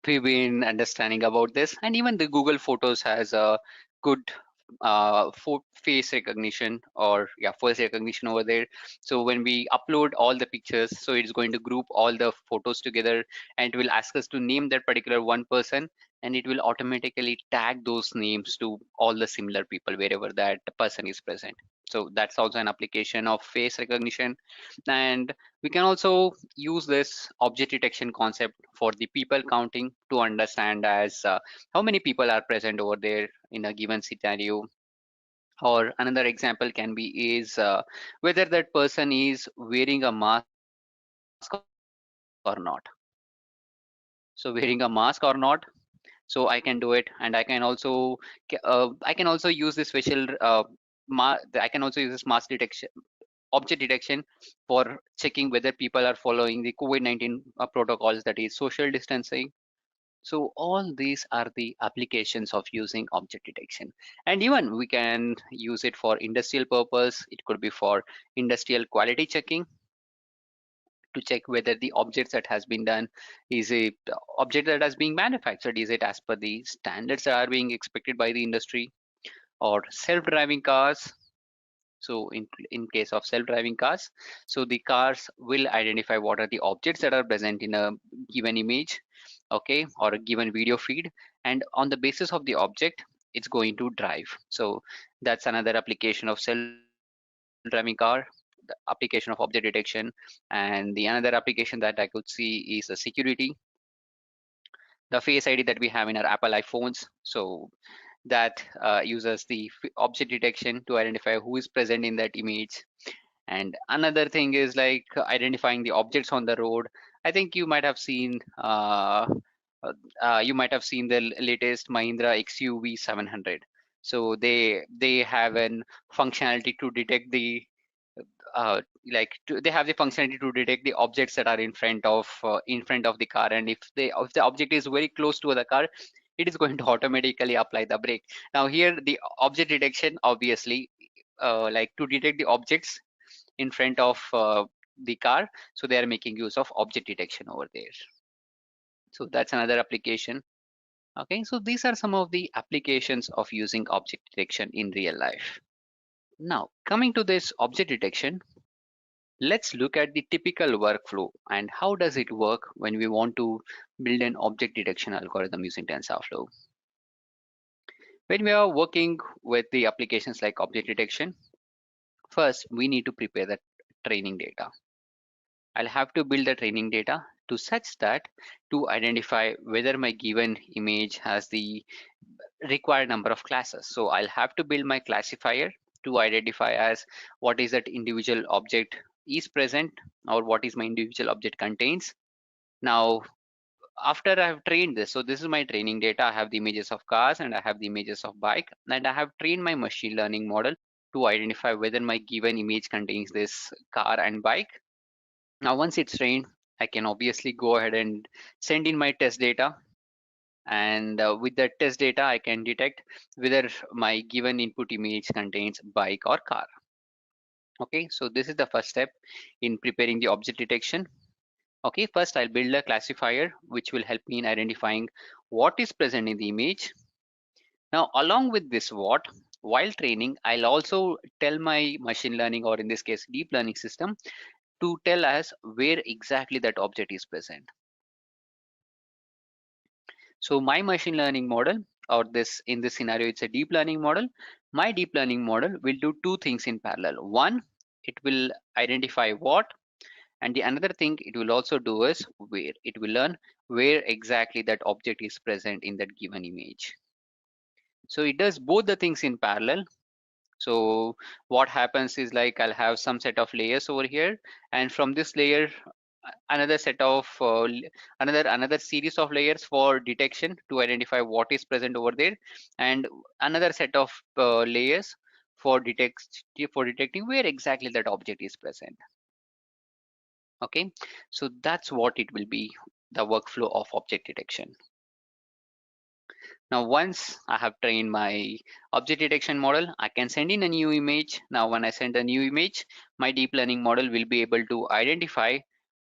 we've been understanding about this, and even the Google Photos has a good face recognition, or yeah, voice recognition over there. So when we upload all the pictures, so it's going to group all the photos together, and it will ask us to name that particular one person, and it will automatically tag those names to all the similar people wherever that person is present. So that's also an application of face recognition. And we can also use this object detection concept for the people counting to understand as how many people are present over there in a given scenario. Or another example can be is whether that person is wearing a mask or not. So wearing a mask or not, so I can do it, and I can also use this facial I can also use this mask detection object detection for checking whether people are following the COVID-19 protocols, that is social distancing. So all these are the applications of using object detection. And even we can use it for industrial purpose. It could be for industrial quality checking, to check whether the objects that has been done is a object that has been manufactured, is it as per the standards that are being expected by the industry. Or self-driving cars. So in case of self-driving cars, so the cars will identify what are the objects that are present in a given image, okay, or a given video feed, and on the basis of the object it's going to drive. So that's another application of self-driving car, the application of object detection. And the another application that I could see is the security, the Face ID that we have in our Apple iPhones. So that uses the object detection to identify who is present in that image. And another thing is like identifying the objects on the road. I think you might have seen the latest Mahindra XUV 700. So they have an functionality to detect the they have the functionality to detect the objects that are in front of the car, and if the object is very close to the car, it is going to automatically apply the brake. Now here the object detection, obviously, like to detect the objects in front of the car, so they are making use of object detection over there. So that's another application. Okay, so these are some of the applications of using object detection in real life. Now coming to this object detection, let's look at the typical workflow and how does it work when we want to build an object detection algorithm using TensorFlow. When we are working with the applications like object detection, first we need to prepare the training data. I'll have to build the training data to such that to identify whether my given image has the required number of classes. So I'll have to build my classifier to identify as what is that individual object is present, or what is my individual object contains. Now after I have trained this, so this is my training data, I have the images of cars and I have the images of bike, and I have trained my machine learning model to identify whether my given image contains this car and bike. Now once it's trained, I can obviously go ahead and send in my test data, and with that test data I can detect whether my given input image contains bike or car. Okay, so this is the first step in preparing the object detection. Okay, first I'll build a classifier which will help me in identifying what is present in the image. Now along with this what, while training, I'll also tell my machine learning, or in this case deep learning system, to tell us where exactly that object is present. So my machine learning model, or in this scenario it's a deep learning model, my deep learning model will do two things in parallel. One, it will identify what, and the another thing it will also do is where. It will learn where exactly that object is present in that given image. So it does both the things in parallel. So what happens is like I'll have some set of layers over here, and from this layer another set of another series of layers for detection to identify what is present over there, and another set of layers for detecting where exactly that object is present. Okay, so that's what it will be, the workflow of object detection. Now once I have trained my object detection model, I can send in a new image. Now when I send a new image, my deep learning model will be able to identify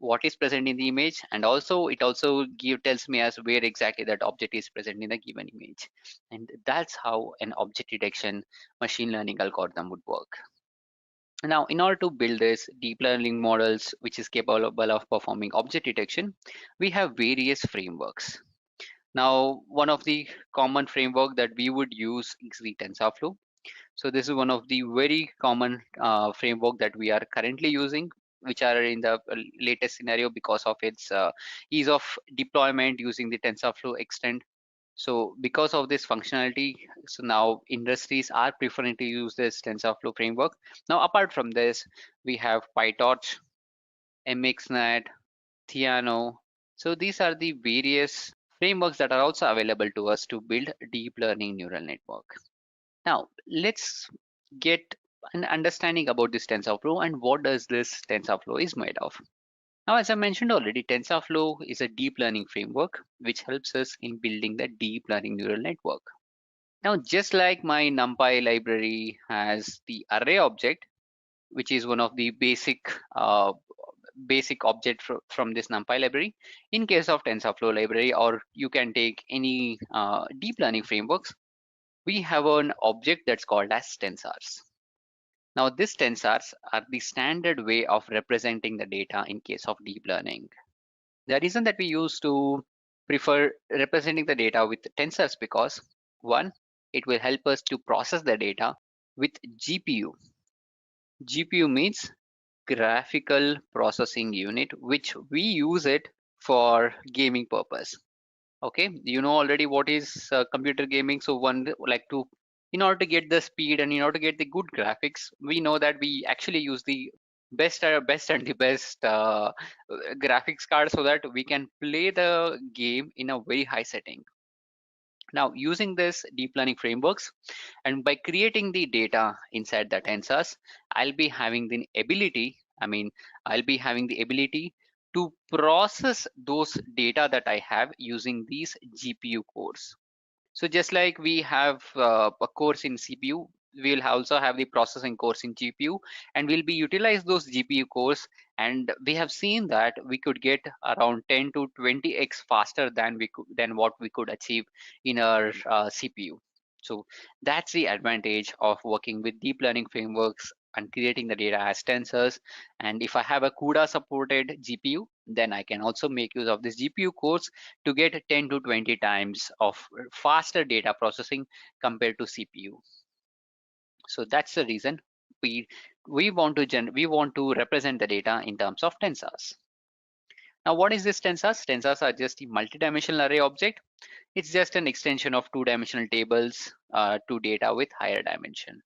what is present in the image, and also it also tells me as where exactly that object is present in the given image. And that's how an object detection machine learning algorithm would work. Now in order to build this deep learning models which is capable of performing object detection, we have various frameworks. Now, one of the common framework that we would use is the TensorFlow. So this is one of the very common framework that we are currently using, which are in the latest scenario because of its ease of deployment using the TensorFlow extend. So because of this functionality, so now industries are preferring to use this TensorFlow framework. Now, apart from this, we have PyTorch, MXNet, Theano. So these are the various frameworks that are also available to us to build deep learning neural network. Now let's get an understanding about this TensorFlow and what does this TensorFlow is made of. Now, as I mentioned already, TensorFlow is a deep learning framework which helps us in building the deep learning neural network. Now, just like my NumPy library has the array object, which is one of the basic object from this NumPy library, in case of TensorFlow library, or you can take any deep learning frameworks, we have an object that's called as tensors. Now, these tensors are the standard way of representing the data in case of deep learning. The reason that we used to prefer representing the data with tensors because, one, it will help us to process the data with GPU. GPU means graphical processing unit, which we use it for gaming purpose. Okay, you know already what is computer gaming. So one like to, in order to get the speed and in order to get the good graphics, we know that we actually use the best and the best graphics card so that we can play the game in a very high setting. Now, using this deep learning frameworks and by creating the data inside the tensors, I'll be having the ability, to process those data that I have using these GPU cores. So just like we have a course in CPU, we'll also have the processing course in GPU, and we'll be utilize those GPU cores. And we have seen that we could get around 10 to 20x faster than what we could achieve in our CPU. So that's the advantage of working with deep learning frameworks and creating the data as tensors. And if I have a CUDA supported GPU, then I can also make use of this GPU cores to get 10 to 20 times of faster data processing compared to CPU. So that's the reason we want to represent the data in terms of tensors. Now, what is this tensors? Tensors are just a multidimensional array object. It's just an extension of two-dimensional tables to data with higher dimension.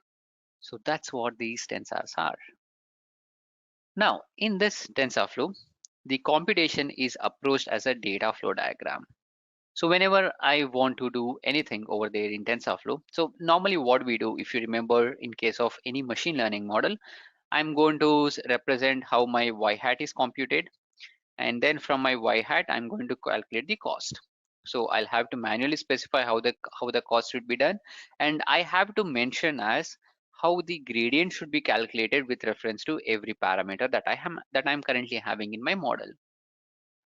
So that's what these tensors are. Now, in this TensorFlow, the computation is approached as a data flow diagram. So whenever I want to do anything over there in TensorFlow, so normally what we do, if you remember, in case of any machine learning model, I'm going to represent how my y hat is computed. And then from my y hat, I'm going to calculate the cost. So I'll have to manually specify how the cost should be done. And I have to mention as how the gradient should be calculated with reference to every parameter that I'm currently having in my model.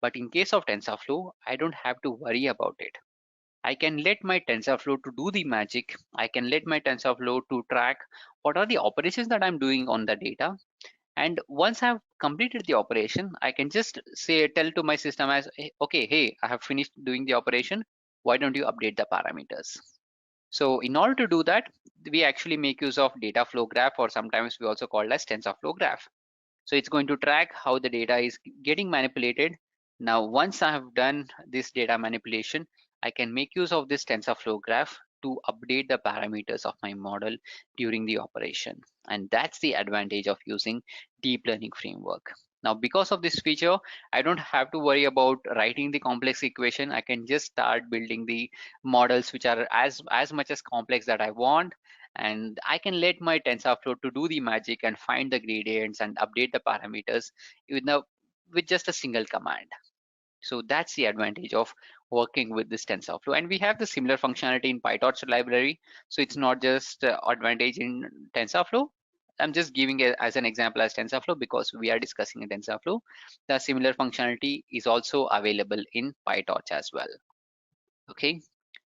But in case of TensorFlow, I don't have to worry about it. I can let my TensorFlow to do the magic. I can let my TensorFlow to track what are the operations that I'm doing on the data. And once I've completed the operation, I can just tell to my system as, okay, hey, I have finished doing the operation. Why don't you update the parameters? So in order to do that, we actually make use of data flow graph, or sometimes we also call it as TensorFlow graph. So it's going to track how the data is getting manipulated. Now, once I have done this data manipulation, I can make use of this TensorFlow graph to update the parameters of my model during the operation. And that's the advantage of using deep learning framework. Now, because of this feature, I don't have to worry about writing the complex equation. I can just start building the models which are as much as complex that I want. And I can let my TensorFlow to do the magic and find the gradients and update the parameters with just a single command. So that's the advantage of working with this TensorFlow. And we have the similar functionality in PyTorch library. So it's not just advantage in TensorFlow. I'm just giving it as an example as TensorFlow because we are discussing a TensorFlow. The similar functionality is also available in PyTorch as well. Okay.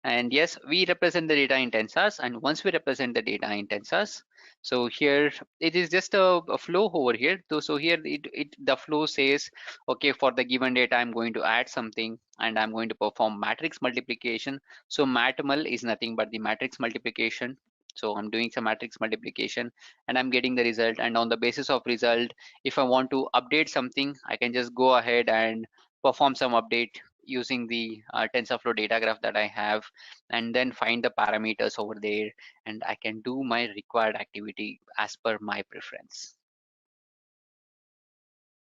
And yes, we represent the data in tensors. And once we represent the data in tensors, so here it is just a flow over here. So here the flow says, okay, for the given data, I'm going to add something and I'm going to perform matrix multiplication. So matmul is nothing but the matrix multiplication. So I'm doing some matrix multiplication and I'm getting the result. And on the basis of result, if I want to update something, I can just go ahead and perform some update using the TensorFlow data graph that I have, and then find the parameters over there, and I can do my required activity as per my preference.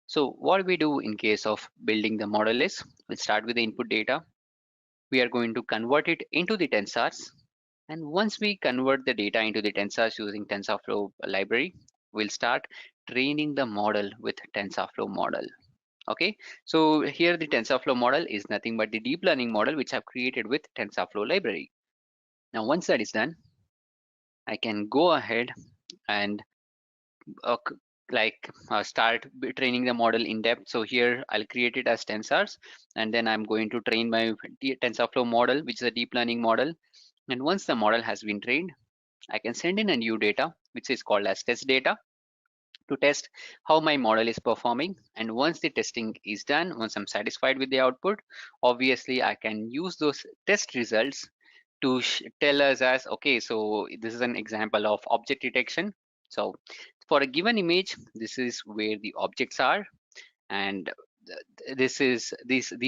So what we do in case of building the model is, we'll start with the input data. We are going to convert it into the tensors, And once we convert the data into the tensors using TensorFlow library, we'll start training the model with TensorFlow model. Okay, so here the TensorFlow model is nothing but the deep learning model which I've created with TensorFlow library. Now, once that is done, I can go ahead and start training the model in depth. So here I'll create it as tensors, and then I'm going to train my TensorFlow model, which is a deep learning model. And once the model has been trained, I can send in a new data, which is called as test data, to test how my model is performing. And once the testing is done, once I'm satisfied with the output, obviously I can use those test results to tell us as, okay, so this is an example of object detection. So for a given image, this is where the objects are, and these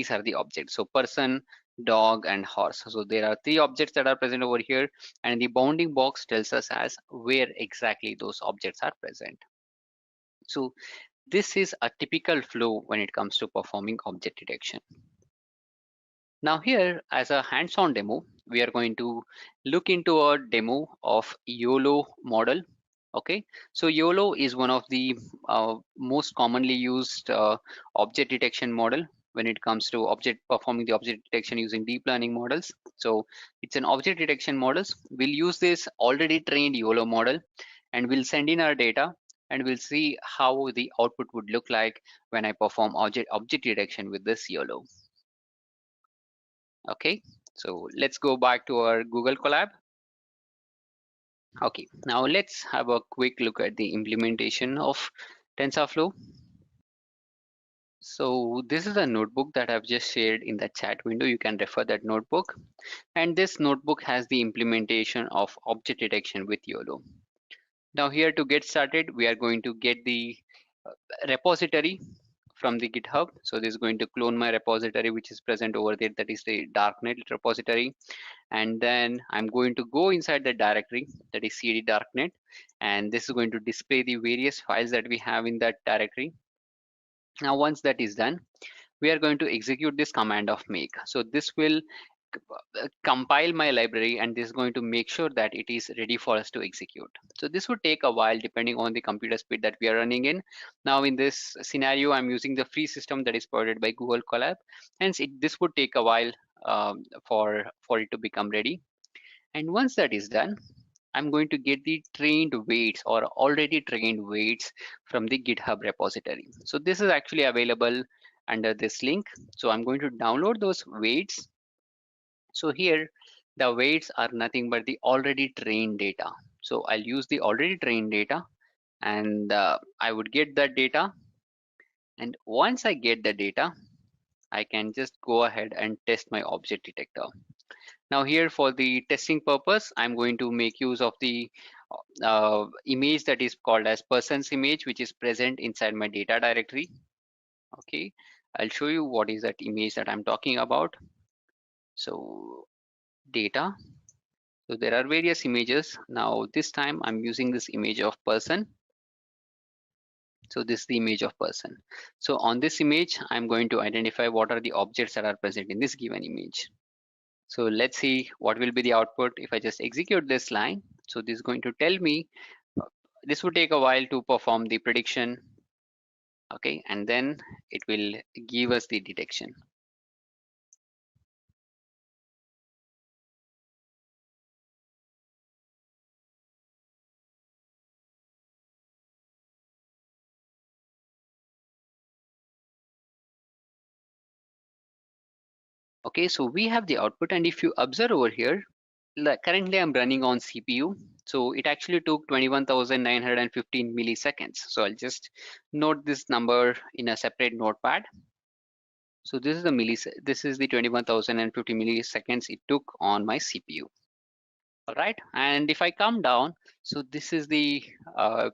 are the objects. So person, dog, and horse. So there are three objects that are present over here, and the bounding box tells us as where exactly those objects are present. So this is a typical flow when it comes to performing object detection. Now here, as a hands-on demo, we are going to look into a demo of YOLO model. Okay, so YOLO is one of the most commonly used object detection model when it comes to performing the object detection using deep learning models. So it's an object detection models. We'll use this already trained YOLO model, and we'll send in our data, and we'll see how the output would look like when I perform object detection with this YOLO. Okay, so let's go back to our Google Colab. Okay, now let's have a quick look at the implementation of TensorFlow. So this is a notebook that I've just shared in the chat window. You can refer that notebook. And this notebook has the implementation of object detection with YOLO. Now here, to get started, we are going to get the repository from the GitHub. So this is going to clone my repository, which is present over there. That is the darknet repository. And then I'm going to go inside the directory, that is cd darknet, and this is going to display the various files that we have in that directory. Now once that is done, we are going to execute this command of make. So this will compile my library, and this is going to make sure that it is ready for us to execute. So this would take a while depending on the computer speed that we are running in. Now in this scenario, I'm using the free system that is provided by Google Colab, hence this would take a while for it to become ready. And once that is done, I'm going to get the trained weights or already trained weights from the GitHub repository. So this is actually available under this link. So I'm going to download those weights. So here, the weights are nothing but the already trained data. So I'll use the already trained data, and I would get that data. And once I get the data, I can just go ahead and test my object detector. Now here, for the testing purpose, I'm going to make use of the image that is called as person's image, which is present inside my data directory. Okay, I'll show you what is that image that I'm talking about. So data. So there are various images. Now this time I'm using this image of person. So this is the image of person. So on this image, I'm going to identify what are the objects that are present in this given image. So let's see what will be the output if I just execute this line. So this is going to tell me, this would take a while to perform the prediction. Okay, and then it will give us the detection. Okay, so we have the output, and if you observe over here, currently I'm running on CPU, so it actually took 21,915 milliseconds. So I'll just note this number in a separate notepad. So this is the 21,050 milliseconds it took on my CPU. All right, and if I come down, so this is the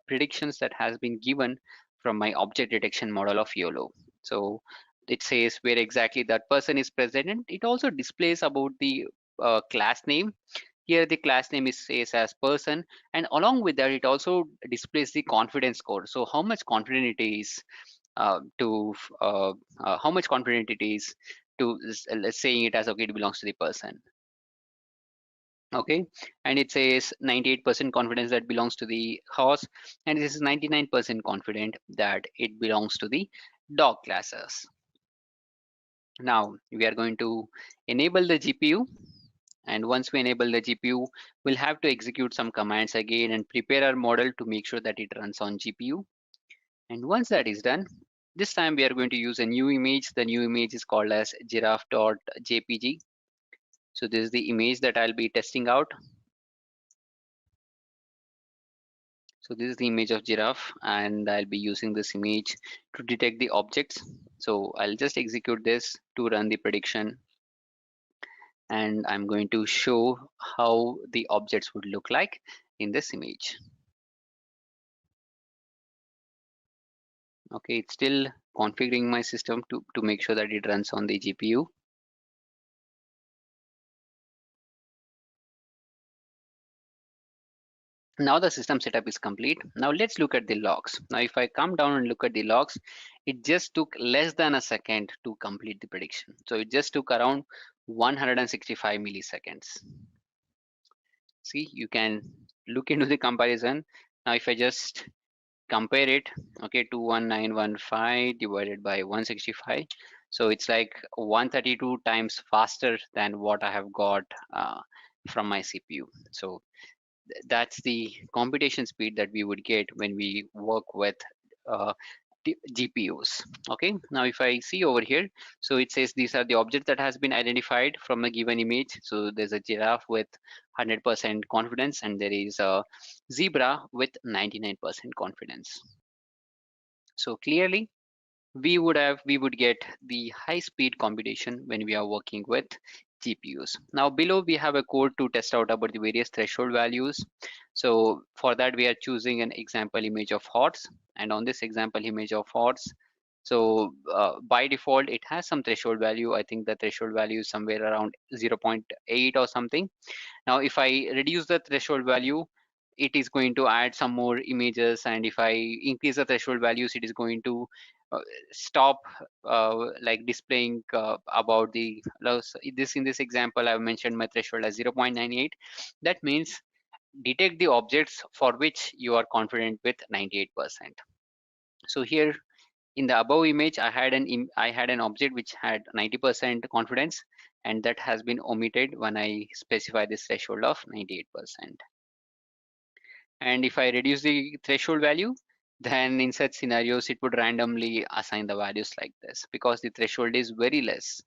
predictions that has been given from my object detection model of YOLO. So it says where exactly that person is present, and it also displays about the class name. Here the class name says as person, and along with that it also displays the confidence score. So how much confident it is how much confident it is to saying it as okay, it belongs to the person. Okay, and it says 98% confidence that belongs to the horse, and this is 99% confident that it belongs to the dog classes. Now we are going to enable the GPU, and once we enable the GPU, we'll have to execute some commands again and prepare our model to make sure that it runs on GPU. And once that is done, this time we are going to use a new image. The new image is called as giraffe.jpg. So this is the image that I'll be testing out. So this is the image of giraffe, and I'll be using this image to detect the objects. So I'll just execute this to run the prediction, and I'm going to show how the objects would look like in this image. Okay, it's still configuring my system to make sure that it runs on the GPU. Now the system setup is complete. Now let's look at the logs. Now if I come down and look at the logs, it just took less than a second to complete the prediction. So it just took around 165 milliseconds. See, you can look into the comparison. Now if I just compare it, okay, 21915 divided by 165, so it's like 132 times faster than what I have got from my CPU. So that's the computation speed that we would get when we work with uh, GPUs. Okay, now if I see over here, so it says these are the objects that has been identified from a given image. So there's a giraffe with 100% confidence, and there is a zebra with 99% confidence. So clearly we would get the high speed computation when we are working with GPUs. Now below we have a code to test out about the various threshold values. So for that we are choosing an example image of horse, and on this example image of horse, so by default it has some threshold value. I think the threshold value is somewhere around 0.8 or something. Now if I reduce the threshold value, it is going to add some more images, and if I increase the threshold values, it is going to stop like displaying about the loss. This in this example I've mentioned my threshold as 0.98. That means detect the objects for which you are confident with 98%. So here in the above image I had an object which had 90% confidence, and that has been omitted when I specify this threshold of 98%. And if I reduce the threshold value, then in such scenarios it would randomly assign the values like this, because the threshold is very less.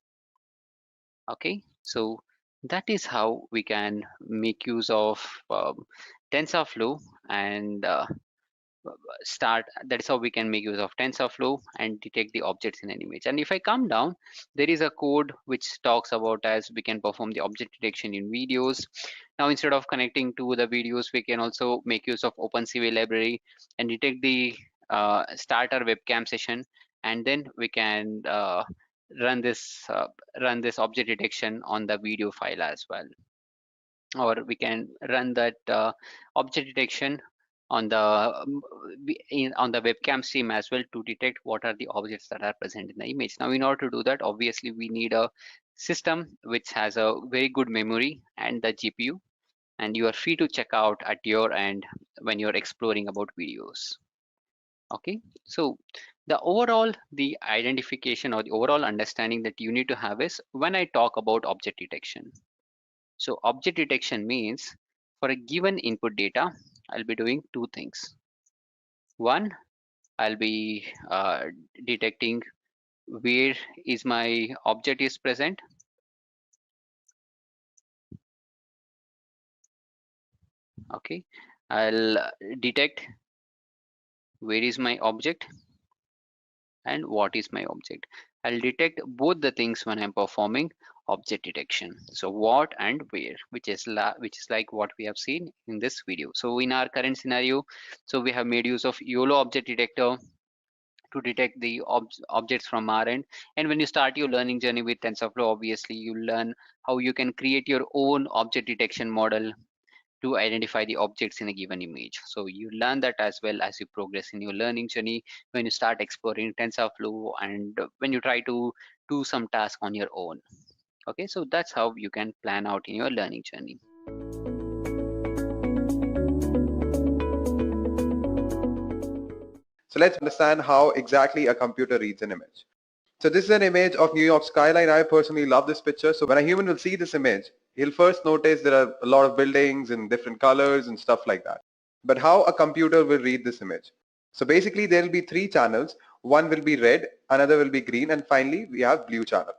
Okay, so that is how we can make use of TensorFlow and that is how we can make use of TensorFlow and detect the objects in an image. And if I come down, there is a code which talks about as we can perform the object detection in videos. Now instead of connecting to the videos, we can also make use of OpenCV library and detect the starter webcam session, and then we can run this object detection on the video file as well, or we can run that object detection on the on the webcam stream as well to detect what are the objects that are present in the image. Now in order to do that, obviously we need a system which has a very good memory and the GPU, and you are free to check out at your end when you're exploring about videos. Okay, so the identification or the overall understanding that you need to have is when I talk about object detection. So object detection means for a given input data, I'll be doing two things. One, I'll be detecting where is my object is present. Okay, I'll detect where is my object and what is my object. I'll detect both the things when I'm performing object detection. So what and where, which is like what we have seen in this video. So in our current scenario, so we have made use of YOLO object detector to detect the objects from our end. And when you start your learning journey with TensorFlow, obviously you learn how you can create your own object detection model to identify the objects in a given image. So you learn that as well as you progress in your learning journey when you start exploring TensorFlow and when you try to do some task on your own. Okay, so that's how you can plan out in your learning journey. So let's understand how exactly a computer reads an image. So this is an image of New York skyline. I personally love this picture. So when a human will see this image, he'll first notice there are a lot of buildings in different colors and stuff like that. But how a computer will read this image? So basically there will be three channels. One will be red, another will be green, and finally we have blue channel,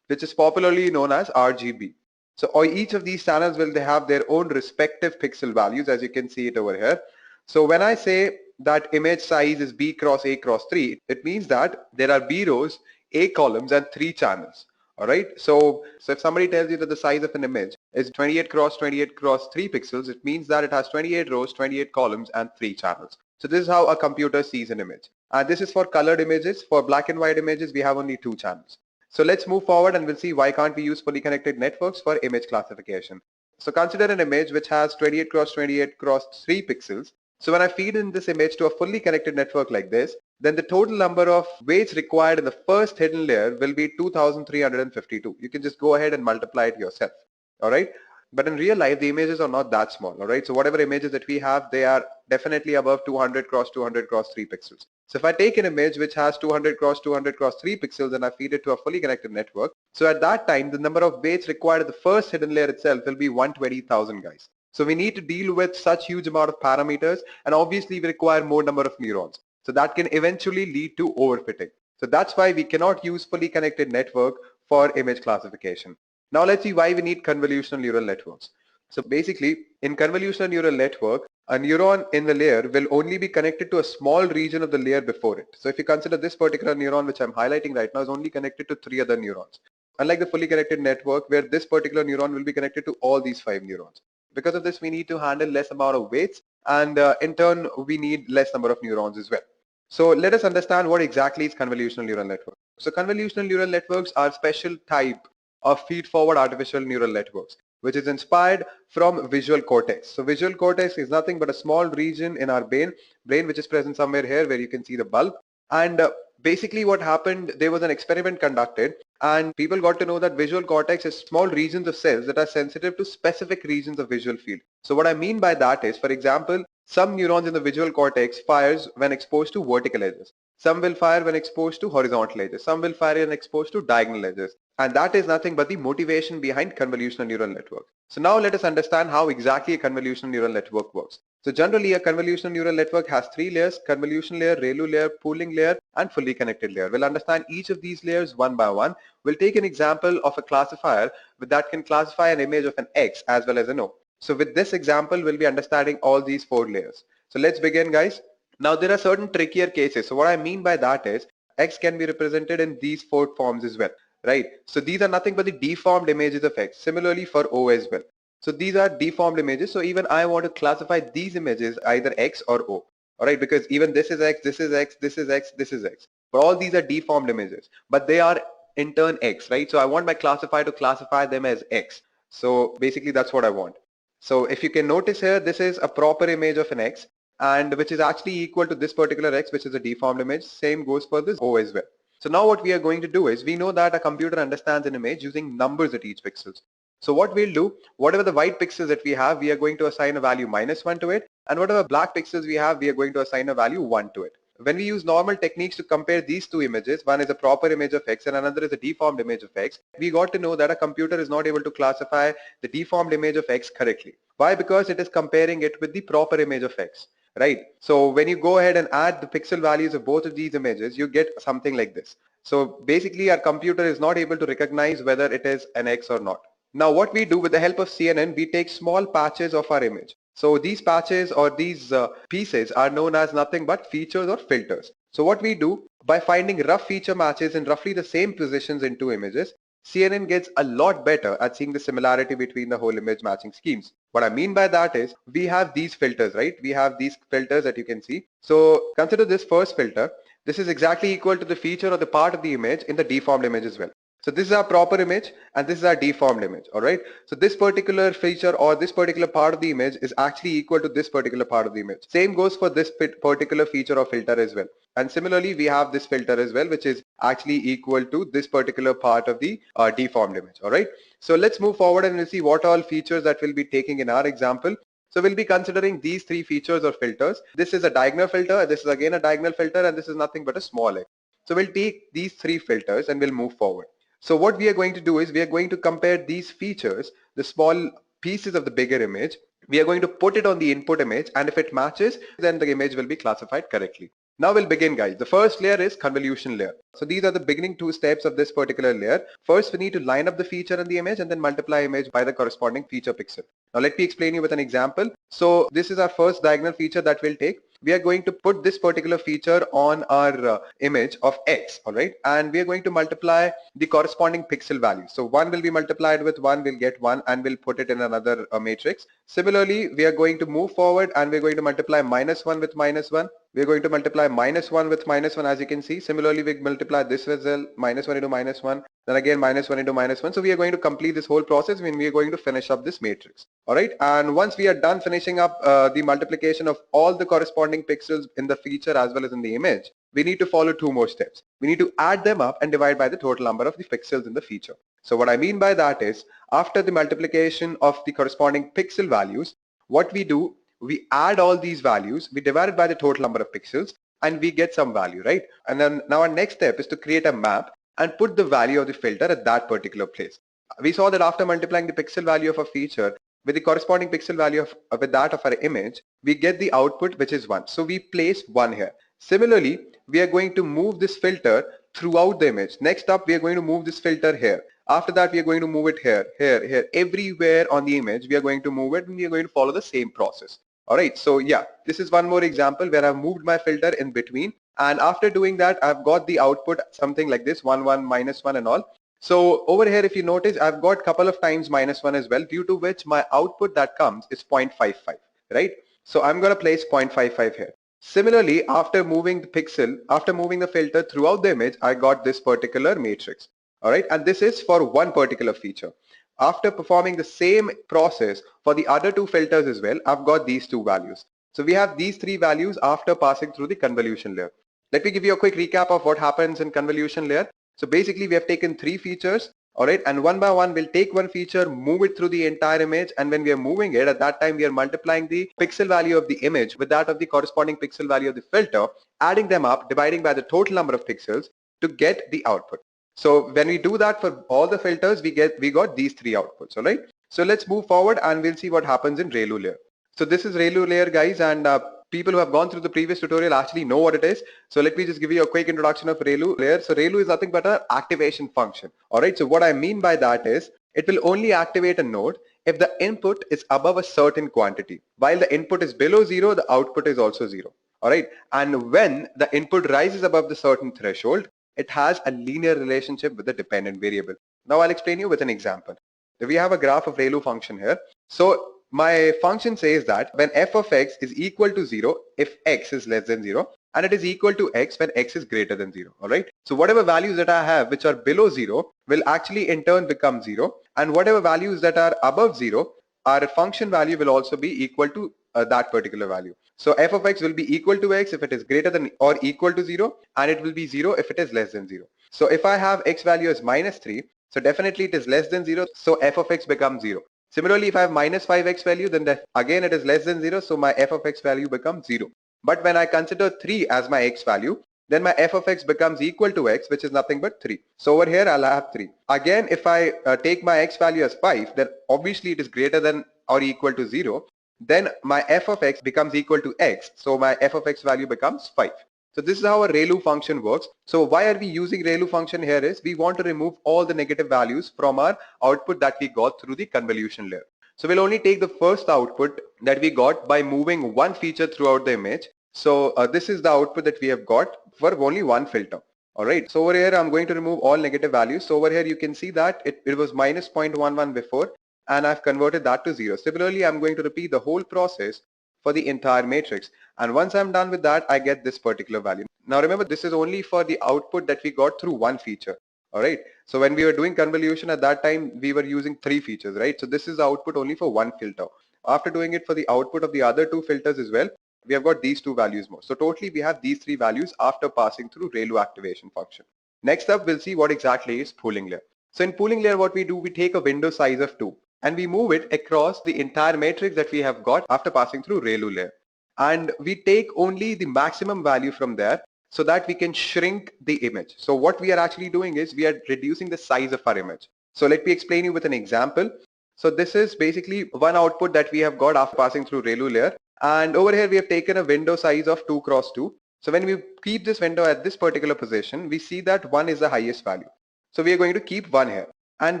which is popularly known as RGB. So each of these channels will they have their own respective pixel values, as you can see it over here. So when I say that image size is B cross A cross 3, it means that there are B rows, A columns, and 3 channels. Alright, so if somebody tells you that the size of an image is 28 cross 3 pixels, it means that it has 28 rows, 28 columns, and 3 channels. So this is how a computer sees an image. And this is for colored images. For black and white images, we have only 2 channels. So let's move forward and we'll see why can't we use fully connected networks for image classification. So consider an image which has 28 cross 3 pixels. So when I feed in this image to a fully connected network like this, then the total number of weights required in the first hidden layer will be 2352. You can just go ahead and multiply it yourself. All right. But in real life, the images are not that small. All right. So whatever images that we have, they are definitely above 200 cross 3 pixels. So if I take an image which has 200 cross 3 pixels and I feed it to a fully connected network, so at that time, the number of weights required at the first hidden layer itself will be 120,000 guys. So we need to deal with such huge amount of parameters, and obviously we require more number of neurons. So that can eventually lead to overfitting. So that's why we cannot use fully connected network for image classification. Now let's see why we need convolutional neural networks. So basically, in convolutional neural network, a neuron in the layer will only be connected to a small region of the layer before it. So if you consider this particular neuron which I'm highlighting right now is only connected to 3 other neurons. Unlike the fully connected network where this particular neuron will be connected to all these 5 neurons. Because of this, we need to handle less amount of weights, and in turn, we need less number of neurons as well. So let us understand what exactly is convolutional neural network. So convolutional neural networks are special type of feed-forward artificial neural networks, which is inspired from visual cortex. So visual cortex is nothing but a small region in our brain which is present somewhere here where you can see the bulb. And basically what happened, there was an experiment conducted and people got to know that visual cortex is small regions of cells that are sensitive to specific regions of visual field. So what I mean by that is, for example, some neurons in the visual cortex fires when exposed to vertical edges. Some will fire when exposed to horizontal edges. Some will fire when exposed to diagonal edges. And that is nothing but the motivation behind convolutional neural network. So now let us understand how exactly a convolutional neural network works. So generally a convolutional neural network has 3 layers: convolution layer, ReLU layer, pooling layer, and fully connected layer. We'll understand each of these layers one by one. We'll take an example of a classifier that can classify an image of an X as well as an O. So with this example, we'll be understanding all these 4 layers. So let's begin, guys. Now there are certain trickier cases. So what I mean by that is X can be represented in these 4 forms as well, right? So these are nothing but the deformed images of X. Similarly for O as well. So these are deformed images. So even I want to classify these images either X or O. All right, because even this is X, this is X, this is X, this is X. But all these are deformed images, but they are in turn X, right? So I want my classifier to classify them as X. So basically that's what I want. So if you can notice here, this is a proper image of an X, and which is actually equal to this particular X, which is a deformed image. Same goes for this O as well. So now what we are going to do is, we know that a computer understands an image using numbers at each pixels. So what we'll do, whatever the white pixels that we have, we are going to assign a value -1 to it, and whatever black pixels we have, we are going to assign a value 1 to it. When we use normal techniques to compare these two images, one is a proper image of X and another is a deformed image of X, we got to know that a computer is not able to classify the deformed image of X correctly. Why? Because it is comparing it with the proper image of X, right? So when you go ahead and add the pixel values of both of these images, you get something like this. So basically our computer is not able to recognize whether it is an X or not. Now what we do with the help of CNN, we take small patches of our image. So these patches or these pieces are known as nothing but features or filters. So what we do, by finding rough feature matches in roughly the same positions in two images, CNN gets a lot better at seeing the similarity between the whole image matching schemes. What I mean by that is, we have these filters, right? We have these filters that you can see. So consider this first filter. This is exactly equal to the feature or the part of the image in the deformed image as well. So this is our proper image and this is our deformed image, all right? So this particular feature or this particular part of the image is actually equal to this particular part of the image. Same goes for this particular feature or filter as well. And similarly, we have this filter as well, which is actually equal to this particular part of the deformed image, all right? So let's move forward and we'll see what all features that we'll be taking in our example. So we'll be considering these three features or filters. This is a diagonal filter, this is again a diagonal filter, and this is nothing but a small x. So we'll take these three filters and we'll move forward. So what we are going to do is we are going to compare these features, the small pieces of the bigger image. We are going to put it on the input image, and if it matches, then the image will be classified correctly. Now we'll begin, guys. The first layer is convolution layer. So these are the beginning two steps of this particular layer. First, we need to line up the feature in the image and then multiply image by the corresponding feature pixel. Now let me explain you with an example. So this is our first diagonal feature that we'll take. We are going to put this particular feature on our image of x, all right? And we are going to multiply the corresponding pixel value. So 1 will be multiplied with 1, we'll get 1, and we'll put it in another matrix. Similarly, we are going to move forward and we're going to multiply -1 with -1. We're going to multiply -1 with -1, as you can see. Similarly, we multiply this as well, -1 into -1, then again -1 into -1. So we are going to complete this whole process when we are going to finish up this matrix. All right, and once we are done finishing up the multiplication of all the corresponding pixels in the feature as well as in the image, we need to follow two more steps. We need to add them up and divide by the total number of the pixels in the feature. So what I mean by that is, after the multiplication of the corresponding pixel values, what we do, we add all these values, we divide it by the total number of pixels, and we get some value, right? And then now our next step is to create a map and put the value of the filter at that particular place. We saw that after multiplying the pixel value of a feature with the corresponding pixel value of with that of our image, we get the output, which is 1. So we place 1 here. Similarly, we are going to move this filter throughout the image. Next up, we are going to move this filter here. After that, we are going to move it here, here, here, everywhere on the image. We are going to move it and we are going to follow the same process. All right, so yeah, this is one more example where I've moved my filter in between. And after doing that, I've got the output something like this, 1, 1, -1 and all. So over here, if you notice, I've got a couple of times -1 as well, due to which my output that comes is 0.55, right? So I'm going to place 0.55 here. Similarly, after moving the pixel, after moving the filter throughout the image, I got this particular matrix. All right, and this is for one particular feature. After performing the same process for the other two filters as well, I've got these two values. So we have these three values after passing through the convolution layer. Let me give you a quick recap of what happens in convolution layer. So basically we have taken three features, all right, and one by one we'll take one feature, move it through the entire image, and when we are moving it, at that time we are multiplying the pixel value of the image with that of the corresponding pixel value of the filter, adding them up, dividing by the total number of pixels to get the output. So when we do that for all the filters, we got these three outputs, all right? So let's move forward and we'll see what happens in ReLU layer. So this is ReLU layer, guys, and people who have gone through the previous tutorial actually know what it is. So let me just give you a quick introduction of ReLU layer. So ReLU is nothing but an activation function. All right, so what I mean by that is it will only activate a node if the input is above a certain quantity. While the input is below 0, the output is also 0. All right, and when the input rises above the certain threshold, it has a linear relationship with the dependent variable. Now I'll explain you with an example. We have a graph of ReLU function here. So my function says that when f of x is equal to 0 if x is less than 0, and it is equal to x when x is greater than 0. All right. So whatever values that I have which are below 0 will actually in turn become 0, and whatever values that are above 0, our function value will also be equal to that particular value. So f of x will be equal to x if it is greater than or equal to 0, and it will be 0 if it is less than 0. So if I have x value as -3, so definitely it is less than 0, so f of x becomes 0. Similarly, if I have -5x value, then again it is less than 0, so my f of x value becomes 0. But when I consider 3 as my x value, then my f of x becomes equal to x, which is nothing but 3. So over here I'll have 3. Again, if I take my x value as 5, then obviously it is greater than or equal to 0. Then my f of x becomes equal to x, so my f of x value becomes 5. So this is how a ReLU function works. So why are we using ReLU function here is we want to remove all the negative values from our output that we got through the convolution layer. So we'll only take the first output that we got by moving one feature throughout the image. So this is the output that we have got for only one filter. All right. So over here, I'm going to remove all negative values. So over here, you can see that it was -0.11 before, and I've converted that to 0. Similarly, I'm going to repeat the whole process for the entire matrix, and once I'm done with that, I get this particular value. Now remember, this is only for the output that we got through one feature. All right. So when we were doing convolution at that time, we were using 3 features, right? So this is the output only for one filter. After doing it for the output of the other 2 filters as well, we have got these 2 values more. So totally we have these 3 values after passing through ReLU activation function. Next up, we'll see what exactly is pooling layer. So in pooling layer, what we do, we take a window size of 2 and we move it across the entire matrix that we have got after passing through ReLU layer. And we take only the maximum value from there so that we can shrink the image. So what we are actually doing is we are reducing the size of our image. So let me explain you with an example. So this is basically one output that we have got after passing through ReLU layer. And over here we have taken a window size of 2 cross 2. So when we keep this window at this particular position, we see that 1 is the highest value. So we are going to keep 1 here. And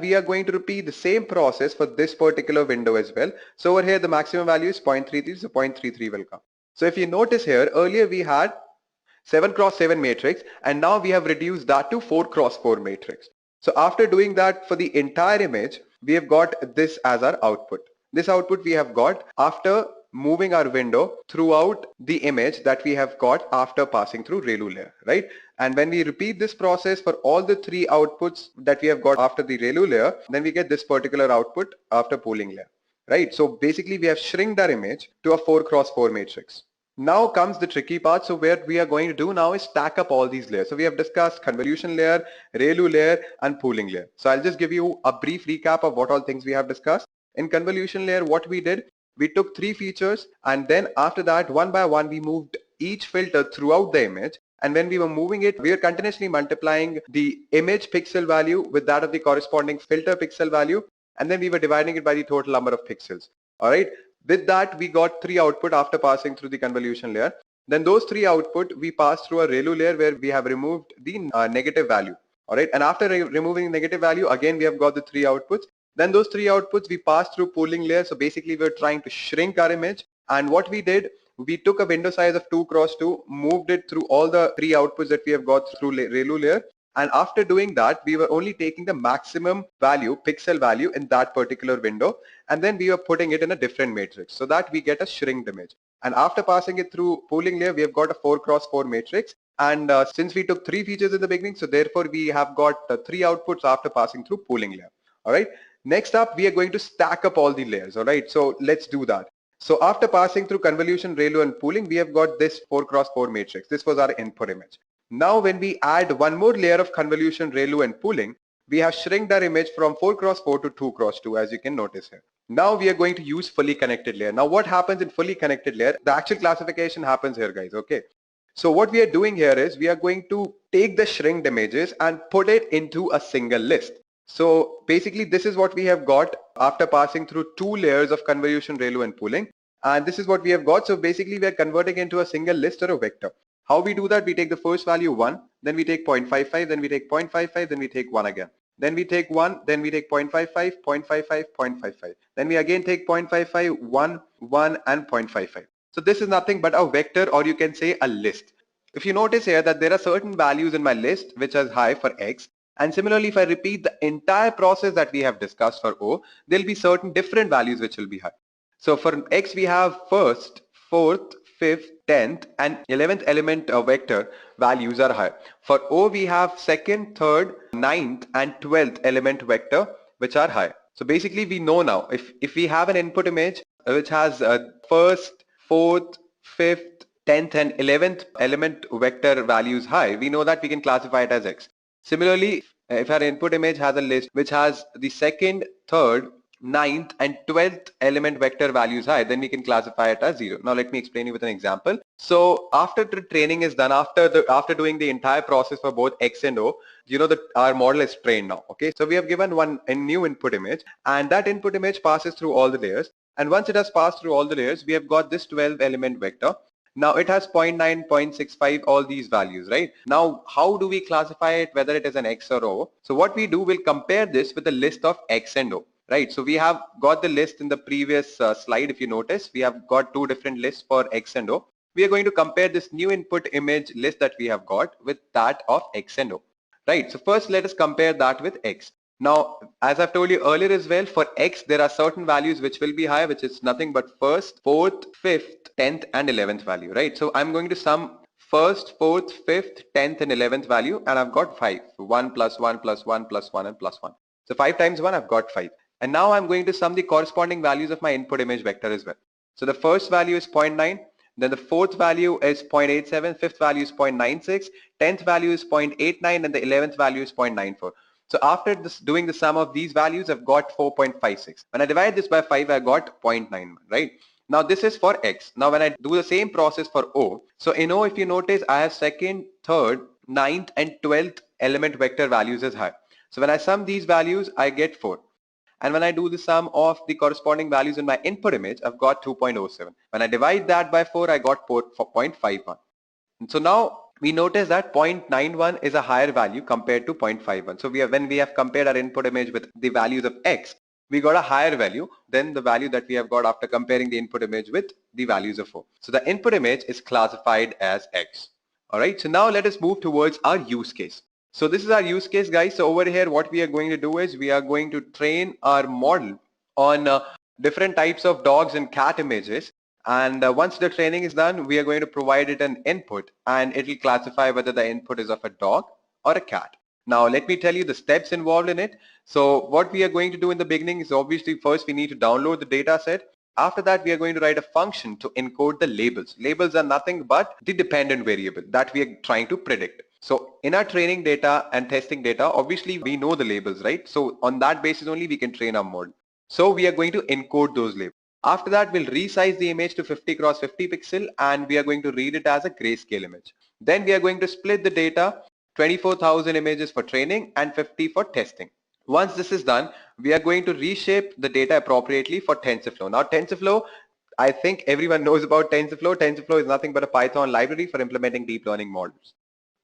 we are going to repeat the same process for this particular window as well. So over here the maximum value is 0.33, so 0.33 will come. So if you notice here, earlier we had 7 cross 7 matrix and now we have reduced that to 4 cross 4 matrix. So after doing that for the entire image, we have got this as our output. This output we have got after moving our window throughout the image that we have got after passing through ReLU layer, right? And when we repeat this process for all the 3 outputs that we have got after the ReLU layer, then we get this particular output after pooling layer, right? So basically we have shrinked our image to a 4 cross 4 matrix. Now comes the tricky part. So what we are going to do now is stack up all these layers. So we have discussed convolution layer, ReLU layer and pooling layer. So I'll just give you a brief recap of what all things we have discussed. In convolution layer, what we did, we took 3 features and then after that one by one we moved each filter throughout the image. And when we were moving it, we are continuously multiplying the image pixel value with that of the corresponding filter pixel value. And then we were dividing it by the total number of pixels. All right. With that, we got 3 output after passing through the convolution layer. Then those 3 output we passed through a ReLU layer where we have removed the negative value. All right. And after removing negative value, again, we have got the 3 outputs. Then those 3 outputs we passed through pooling layer. So basically we're trying to shrink our image. And what we did, we took a window size of 2 cross 2, moved it through all the 3 outputs that we have got through ReLU layer. And after doing that, we were only taking the maximum value, pixel value in that particular window. And then we were putting it in a different matrix so that we get a shrinked image. And after passing it through pooling layer, we have got a 4 cross 4 matrix. And since we took 3 features in the beginning, so therefore we have got 3 outputs after passing through pooling layer. All right. Next up, we are going to stack up all the layers. All right. So let's do that. So after passing through convolution, ReLU and pooling, we have got this 4 cross 4 matrix. This was our input image. Now when we add one more layer of convolution, ReLU and pooling, we have shrinked our image from 4 cross 4 to 2 cross 2, as you can notice here. Now we are going to use fully connected layer. Now what happens in fully connected layer? The actual classification happens here, guys. Okay. So what we are doing here is we are going to take the shrinked images and put it into a single list. So basically this is what we have got after passing through 2 layers of convolution, ReLU and pooling. And this is what we have got. So basically we are converting into a single list or a vector. How we do that? We take the first value 1, then we take 0.55, then we take 0.55, then we take 1 again. Then we take 1, then we take 0.55, 0.55, 0.55. Then we again take 0.55, 1, 1 and 0.55. So this is nothing but a vector, or you can say a list. If you notice here that there are certain values in my list which are high for X. And similarly, if I repeat the entire process that we have discussed for O, there'll be certain different values which will be high. So for X, we have first, fourth, 5th, 10th and 11th element vector values are high. For O, we have 2nd, 3rd, 9th and 12th element vector which are high. So basically we know now if we have an input image which has 1st, 4th, 5th, 10th and 11th element vector values high, we know that we can classify it as X. Similarly, if our input image has a list which has the 2nd, 3rd, 9th and 12th element vector values high, then we can classify it as 0. Now let me explain you with an example. So after the training is done, after doing the entire process for both X and O, you know that our model is trained now. Okay, so we have given a new input image, and that input image passes through all the layers. And once it has passed through all the layers, we have got this 12 element vector. Now it has 0.9, 0.65, all these values, right? Now, how do we classify it, whether it is an X or O? So what we do, we'll compare this with a list of X and O. Right, so we have got the list in the previous slide. If you notice, we have got 2 different lists for X and O. We are going to compare this new input image list that we have got with that of X and O. Right, so first let us compare that with X. Now, as I've told you earlier as well, for X, there are certain values which will be high, which is nothing but 1st, 4th, 5th, 10th and 11th value, right? So I'm going to sum first, fourth, fifth, 10th and 11th value, and I've got 5. 1 plus 1 plus 1 plus 1 and plus 1. So 5 times 1, I've got 5. And now I'm going to sum the corresponding values of my input image vector as well. So the first value is 0.9, then the fourth value is 0.87, fifth value is 0.96, 10th value is 0.89, and the 11th value is 0.94. So after this, doing the sum of these values, I've got 4.56. When I divide this by 5, I got 0.91, right? Now this is for X. Now when I do the same process for O, so in O, if you notice, I have second, third, ninth, and 12th element vector values as high. So when I sum these values, I get 4. And when I do the sum of the corresponding values in my input image, I've got 2.07. When I divide that by 4, I got 0.51. And so now we notice that 0.91 is a higher value compared to 0.51. So when we have compared our input image with the values of X, we got a higher value than the value that we have got after comparing the input image with the values of O. So the input image is classified as X. All right, so now let us move towards our use case. So this is our use case, guys. So over here, what we are going to do is we are going to train our model on different types of dogs and cat images. And once the training is done, we are going to provide it an input, and it will classify whether the input is of a dog or a cat. Now, let me tell you the steps involved in it. So what we are going to do in the beginning is obviously first we need to download the data set. After that, we are going to write a function to encode the labels. Labels are nothing but the dependent variable that we are trying to predict. So in our training data and testing data, obviously we know the labels, right? So on that basis only we can train our model. So we are going to encode those labels. After that, we'll resize the image to 50 cross 50 pixel, and we are going to read it as a grayscale image. Then we are going to split the data, 24,000 images for training and 50 for testing. Once this is done, we are going to reshape the data appropriately for TensorFlow. Now TensorFlow, I think everyone knows about TensorFlow. TensorFlow is nothing but a Python library for implementing deep learning models.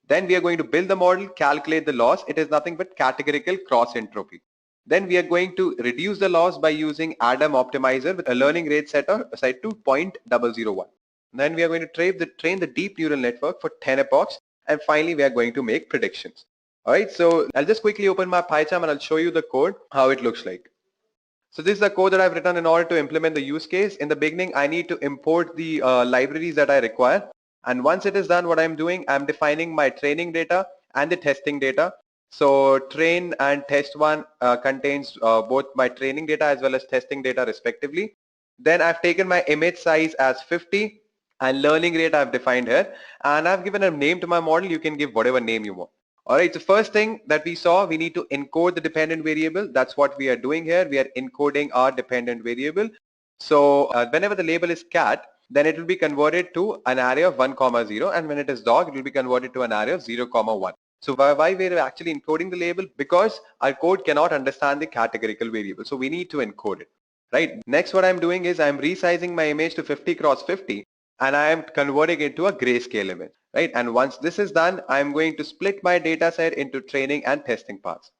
Then we are going to build the model, calculate the loss. It is nothing but categorical cross entropy. Then we are going to reduce the loss by using Adam optimizer with a learning rate set to 0.001. Then we are going to train the deep neural network for 10 epochs, and finally we are going to make predictions. All right, so I'll just quickly open my PyCharm and I'll show you the code, how it looks like. So this is the code that I've written in order to implement the use case. In the beginning, I need to import the libraries that I require. And once it is done, what I'm doing, I'm defining my training data and the testing data. So train and test one contains both my training data as well as testing data respectively. Then I've taken my image size as 50 and learning rate I've defined here. And I've given a name to my model. You can give whatever name you want. All right, so first thing that we saw, we need to encode the dependent variable. That's what we are doing here. We are encoding our dependent variable. So whenever the label is cat, then it will be converted to an array of 1, 0, and when it is dog, it will be converted to an array of 0, 1. So why we are actually encoding the label? Because our code cannot understand the categorical variable. So we need to encode it, right? Next, what I'm doing is I'm resizing my image to 50 cross 50, and I am converting it to a grayscale image, right? And once this is done, I'm going to split my data set into training and testing parts.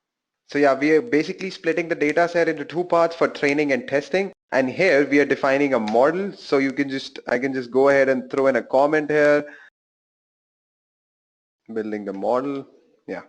So yeah, we are basically splitting the data set into two parts for training and testing. And here we are defining a model. So you can I can just go ahead and throw in a comment here. Building the model. Yeah.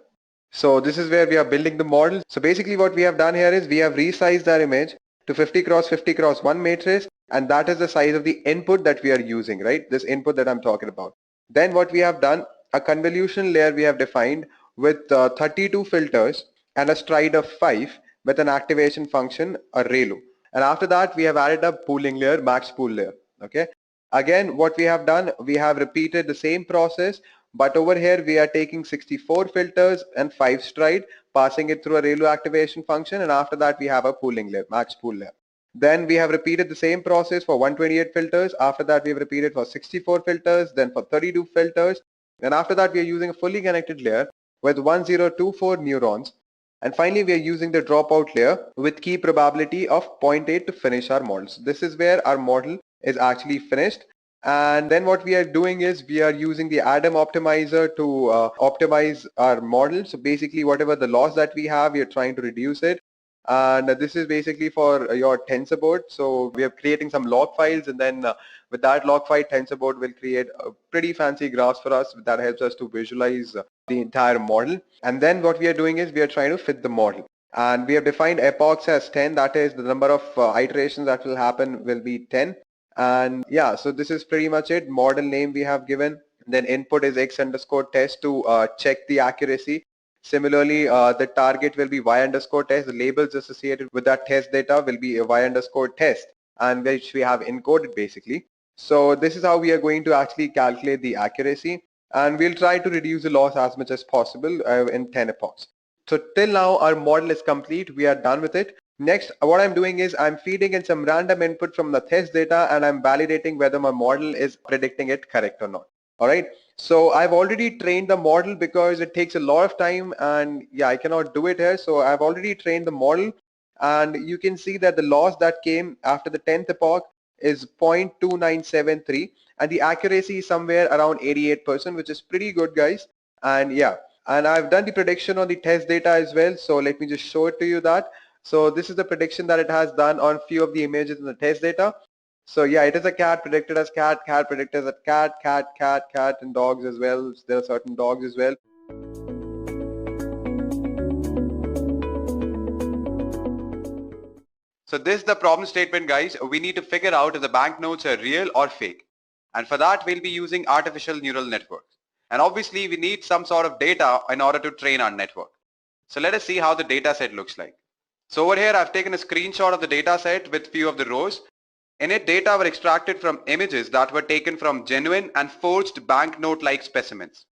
So this is where we are building the model. So basically what we have done here is we have resized our image to 50 cross 50 cross 1 matrix, and that is the size of the input that we are using, right? This input that I'm talking about. Then what we have done, a convolution layer we have defined with 32 filters and a stride of 5 with an activation function, a ReLU. And after that we have added a pooling layer, max pool layer. Okay. Again, what we have done, we have repeated the same process, but over here we are taking 64 filters and 5 stride, passing it through a ReLU activation function, and after that we have a pooling layer, max pool layer. Then we have repeated the same process for 128 filters. After that we have repeated for 64 filters, then for 32 filters. And after that we are using a fully connected layer with 1024 neurons. And finally we are using the dropout layer with key probability of 0.8 to finish our models. This is where our model is actually finished. And then what we are doing is we are using the Adam optimizer to optimize our model. So basically whatever the loss that we have, we are trying to reduce it. And this is basically for your TensorBoard. So we are creating some log files, and then with that log file, TensorBoard will create a pretty fancy graphs for us that helps us to visualize the entire model. And then what we are doing is we are trying to fit the model. And we have defined epochs as 10. That is the number of iterations that will happen will be 10. And yeah, so this is pretty much it. Model name we have given, Then input is x underscore test to check the accuracy. Similarly, the target will be y underscore test. The labels associated with that test data will be a y underscore test, and which we have encoded basically. So this is how we are going to actually calculate the accuracy, and we'll try to reduce the loss as much as possible in 10 epochs. So till now our model is complete. We are done with it. Next, what I'm doing is I'm feeding in some random input from the test data, and I'm validating whether my model is predicting it correct or not. All right. So I've already trained the model because it takes a lot of time, and yeah, I cannot do it here. So I've already trained the model, and you can see that the loss that came after the 10th epoch is 0.2973, and the accuracy is somewhere around 88%, which is pretty good, guys. And yeah, and I've done the prediction on the test data as well. So let me just show it to you that. So this is the prediction that it has done on few of the images in the test data. So yeah, it is a cat predicted as cat, cat predicted as cat, cat, cat, cat, and dogs as well. There are certain dogs as well. So this is the problem statement, guys. We need to figure out if the banknotes are real or fake. And for that, we'll be using artificial neural networks. And obviously, we need some sort of data in order to train our network. So let us see how the data set looks like. So over here, I've taken a screenshot of the data set with few of the rows. In it, data were extracted from images that were taken from genuine and forged banknote-like specimens.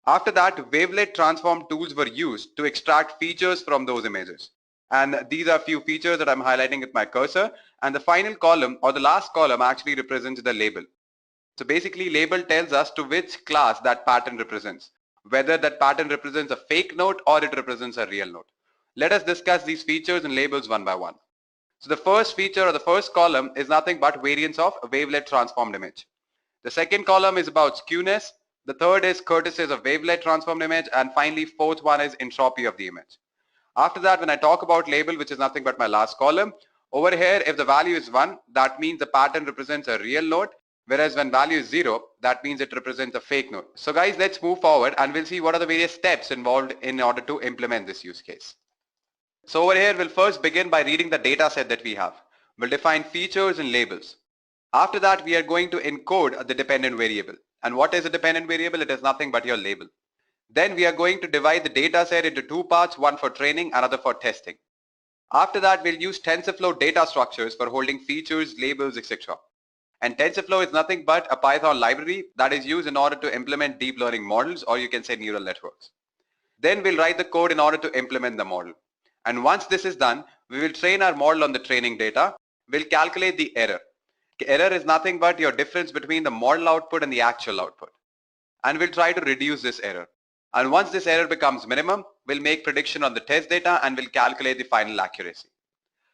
After that, wavelet transform tools were used to extract features from those images. And these are few features that I'm highlighting with my cursor. And the final column, or the last column, actually represents the label. So basically, label tells us to which class that pattern represents, whether that pattern represents a fake note or it represents a real note. Let us discuss these features and labels one by one. So the first feature, or the first column, is nothing but variance of a wavelet transformed image. The second column is about skewness. The third is curtices of wavelet transformed image. And finally, fourth one is entropy of the image. After that, when I talk about label, which is nothing but my last column, over here, if the value is 1, that means the pattern represents a real note. Whereas when value is 0, that means it represents a fake note. So guys, let's move forward and we'll see what are the various steps involved in order to implement this use case. So over here, we'll first begin by reading the data set that we have. We'll define features and labels. After that, we are going to encode the dependent variable. And what is a dependent variable? It is nothing but your label. Then we are going to divide the data set into two parts, one for training, another for testing. After that, we'll use TensorFlow data structures for holding features, labels, etc. And TensorFlow is nothing but a Python library that is used in order to implement deep learning models, or you can say neural networks. Then we'll write the code in order to implement the model. And once this is done, we will train our model on the training data. We'll calculate the error. Error is nothing but your difference between the model output and the actual output. And we'll try to reduce this error. And once this error becomes minimum, we'll make prediction on the test data and we'll calculate the final accuracy.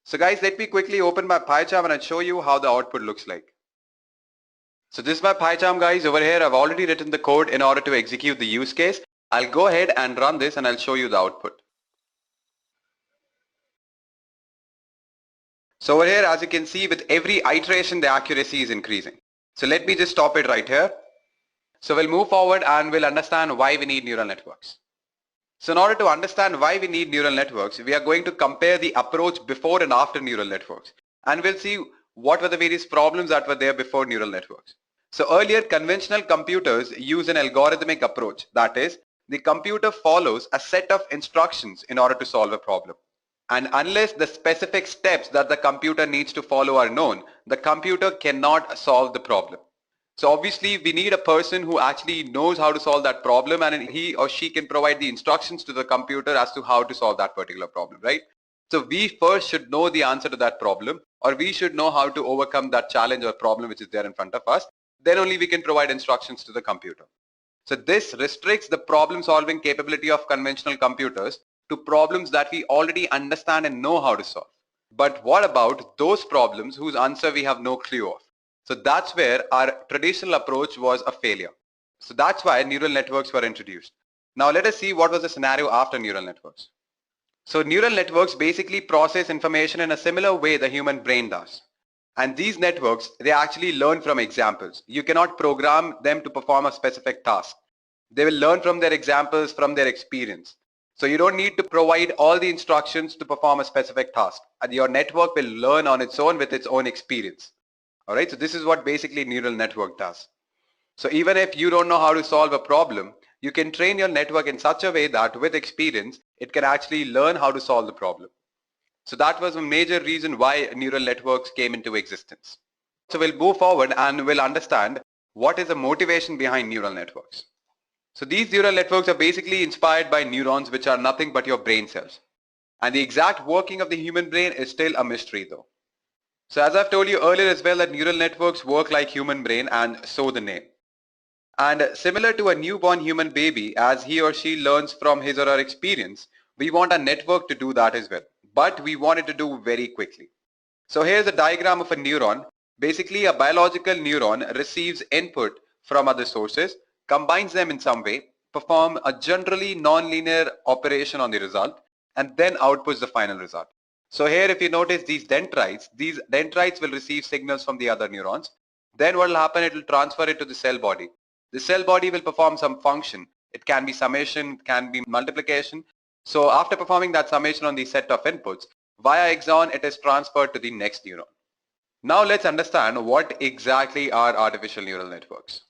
So guys, let me quickly open my PyCharm and I'll show you how the output looks like. So this is my PyCharm, guys. Over here, I've already written the code in order to execute the use case. I'll go ahead and run this and I'll show you the output. So over here, as you can see, with every iteration, the accuracy is increasing. So let me just stop it right here. So we'll move forward and we'll understand why we need neural networks. So in order to understand why we need neural networks, we are going to compare the approach before and after neural networks. And we'll see what were the various problems that were there before neural networks. So earlier, conventional computers use an algorithmic approach. That is, the computer follows a set of instructions in order to solve a problem. And unless the specific steps that the computer needs to follow are known, the computer cannot solve the problem. So obviously we need a person who actually knows how to solve that problem, and he or she can provide the instructions to the computer as to how to solve that particular problem, right? So we first should know the answer to that problem, or we should know how to overcome that challenge or problem which is there in front of us. Then only we can provide instructions to the computer. So this restricts the problem solving capability of conventional computers to problems that we already understand and know how to solve. But what about those problems whose answer we have no clue of? So that's where our traditional approach was a failure. So that's why neural networks were introduced. Now let us see what was the scenario after neural networks. So neural networks basically process information in a similar way the human brain does. And these networks, they actually learn from examples. You cannot program them to perform a specific task. They will learn from their examples, from their experience. So you don't need to provide all the instructions to perform a specific task. And your network will learn on its own with its own experience. All right, so this is what basically neural network does. So even if you don't know how to solve a problem, you can train your network in such a way that with experience, it can actually learn how to solve the problem. So that was a major reason why neural networks came into existence. So we'll move forward and we'll understand what is the motivation behind neural networks. So these neural networks are basically inspired by neurons, which are nothing but your brain cells. And the exact working of the human brain is still a mystery though. So as I've told you earlier as well, that neural networks work like human brain, and so the name. And similar to a newborn human baby, as he or she learns from his or her experience, we want a network to do that as well. But we want it to do very quickly. So here's a diagram of a neuron. Basically, a biological neuron receives input from other sources, combines them in some way, perform a generally non-linear operation on the result, and then outputs the final result. So here, if you notice these dendrites will receive signals from the other neurons. Then what will happen, it will transfer it to the cell body. The cell body will perform some function. It can be summation, it can be multiplication. So after performing that summation on the set of inputs, via axon, it is transferred to the next neuron. Now let's understand what exactly are artificial neural networks.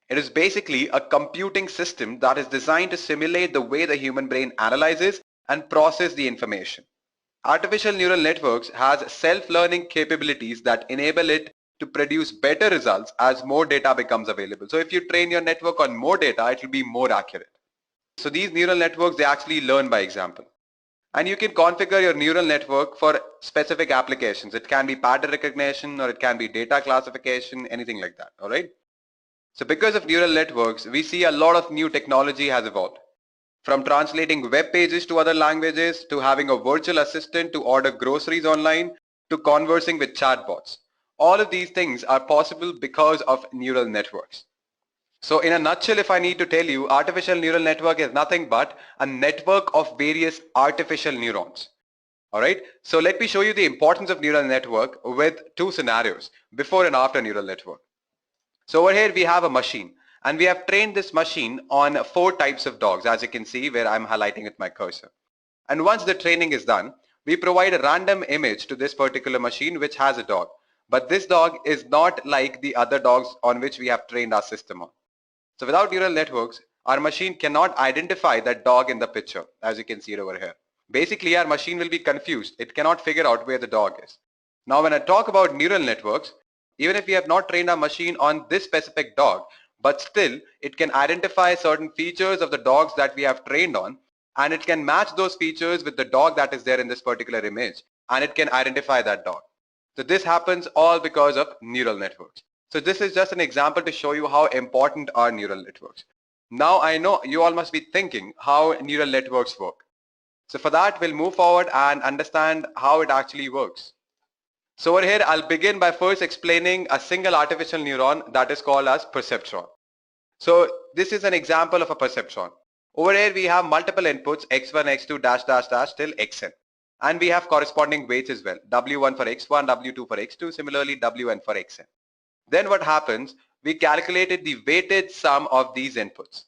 It is basically a computing system that is designed to simulate the way the human brain analyzes and processes the information. Artificial neural networks has self-learning capabilities that enable it to produce better results as more data becomes available. So if you train your network on more data, it will be more accurate. So these neural networks, they actually learn by example. And you can configure your neural network for specific applications. It can be pattern recognition, or it can be data classification, anything like that, all right? So because of neural networks, we see a lot of new technology has evolved. From translating web pages to other languages, to having a virtual assistant to order groceries online, to conversing with chatbots. All of these things are possible because of neural networks. So in a nutshell, if I need to tell you, artificial neural network is nothing but a network of various artificial neurons. Alright, so let me show you the importance of neural network with two scenarios, before and after neural network. So over here we have a machine, and we have trained this machine on 4 types of dogs, as you can see where I'm highlighting with my cursor. And once the training is done, we provide a random image to this particular machine which has a dog. But this dog is not like the other dogs on which we have trained our system on. So without neural networks, our machine cannot identify that dog in the picture, as you can see it over here. Basically, our machine will be confused. It cannot figure out where the dog is. Now, when I talk about neural networks, even if we have not trained our machine on this specific dog, but still it can identify certain features of the dogs that we have trained on, and it can match those features with the dog that is there in this particular image, and it can identify that dog. So this happens all because of neural networks. So this is just an example to show you how important are neural networks. Now I know you all must be thinking how neural networks work. So for that, we'll move forward and understand how it actually works. So over here, I'll begin by first explaining a single artificial neuron that is called as perceptron. So this is an example of a perceptron. Over here, we have multiple inputs, x1, x2, dash, dash, dash, till xn. And we have corresponding weights as well, w1 for x1, w2 for x2, similarly wn for xn. Then what happens, we calculated the weighted sum of these inputs.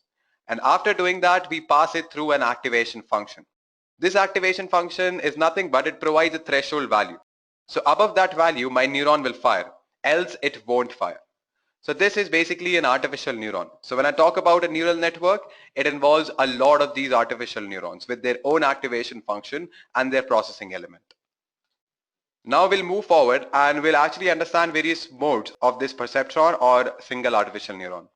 And after doing that, we pass it through an activation function. This activation function is nothing but it provides a threshold value. So above that value, my neuron will fire, else it won't fire. So this is basically an artificial neuron. So when I talk about a neural network, it involves a lot of these artificial neurons with their own activation function and their processing element. Now we'll move forward and we'll actually understand various modes of this perceptron or single artificial neuron.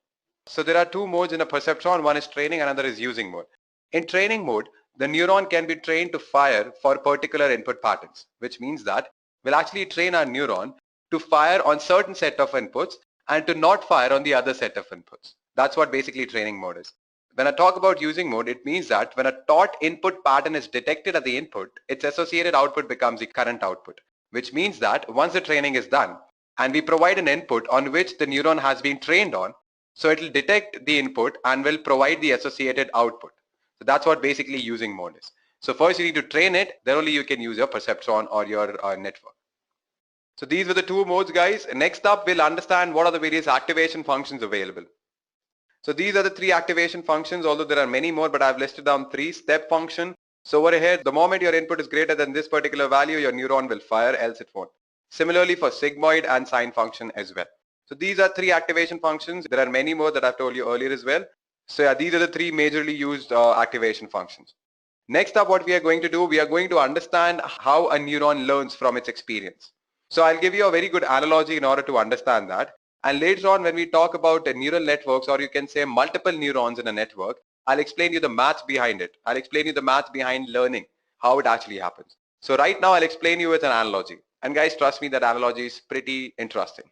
So there are 2 modes in a perceptron. One is training, another is using mode. In training mode, the neuron can be trained to fire for particular input patterns, which means that we'll actually train our neuron to fire on certain set of inputs and to not fire on the other set of inputs. That's what basically training mode is. When I talk about using mode, it means that when a taught input pattern is detected at the input, its associated output becomes the current output, which means that once the training is done and we provide an input on which the neuron has been trained on, so it will detect the input and will provide the associated output. So that's what basically using mode is. So first you need to train it, then only you can use your perceptron or your network. So these were the 2 modes, guys. Next up, we'll understand what are the various activation functions available. So these are the 3 activation functions, although there are many more, but I've listed down 3. Step function. So over here, the moment your input is greater than this particular value, your neuron will fire, else it won't. Similarly for sigmoid and sine function as well. So these are three activation functions. There are many more that I've told you earlier as well. So yeah, these are the three majorly used activation functions. Next up, what we are going to do, we are going to understand how a neuron learns from its experience. So I'll give you a very good analogy in order to understand that. And later on, when we talk about neural networks, or you can say multiple neurons in a network, I'll explain you the maths behind it. I'll explain you the maths behind learning, how it actually happens. So right now, I'll explain you with an analogy. And guys, trust me, that analogy is pretty interesting.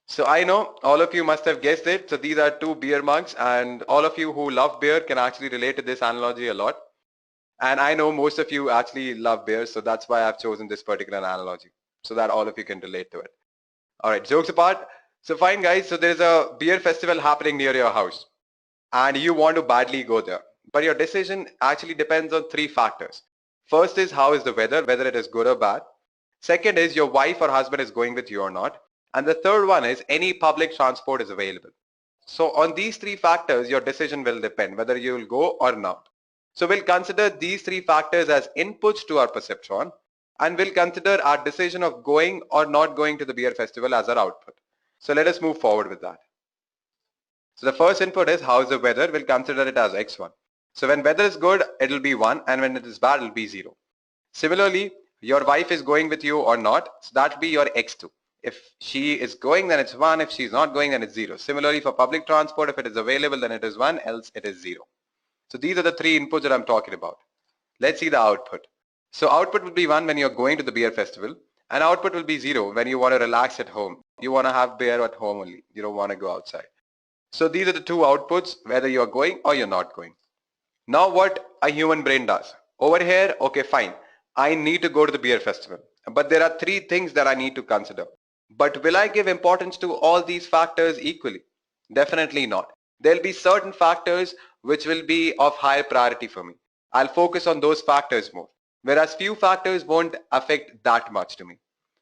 So I know all of you must have guessed it. So these are two beer mugs, and all of you who love beer can actually relate to this analogy a lot. And I know most of you actually love beer, so that's why I've chosen this particular analogy, so that all of you can relate to it. All right, jokes apart. So fine guys, so there's a beer festival happening near your house and you want to badly go there. But your decision actually depends on three factors. First is how is the weather, whether it is good or bad. Second is your wife or husband is going with you or not. And the third one is any public transport is available. So on these three factors, your decision will depend whether you will go or not. So we'll consider these three factors as inputs to our perceptron, and we'll consider our decision of going or not going to the beer festival as our output. So let us move forward with that. So the first input is how is the weather, we'll consider it as x1. So when weather is good, it will be 1, and when it is bad, it will be 0. Similarly, your wife is going with you or not, so that will be your x2. If she is going, then it's 1. If she's not going, then it's 0. Similarly, for public transport, if it is available, then it is 1, else it is 0. So these are the three inputs that I'm talking about. Let's see the output. So output will be 1 when you're going to the beer festival, and output will be 0 when you want to relax at home. You want to have beer at home only. You don't want to go outside. So these are the two outputs, whether you're going or you're not going. Now what a human brain does. Over here, okay, fine. I need to go to the beer festival. But there are three things that I need to consider. But will I give importance to all these factors equally? Definitely not. There'll be certain factors which will be of higher priority for me. I'll focus on those factors more. Whereas few factors won't affect that much to me.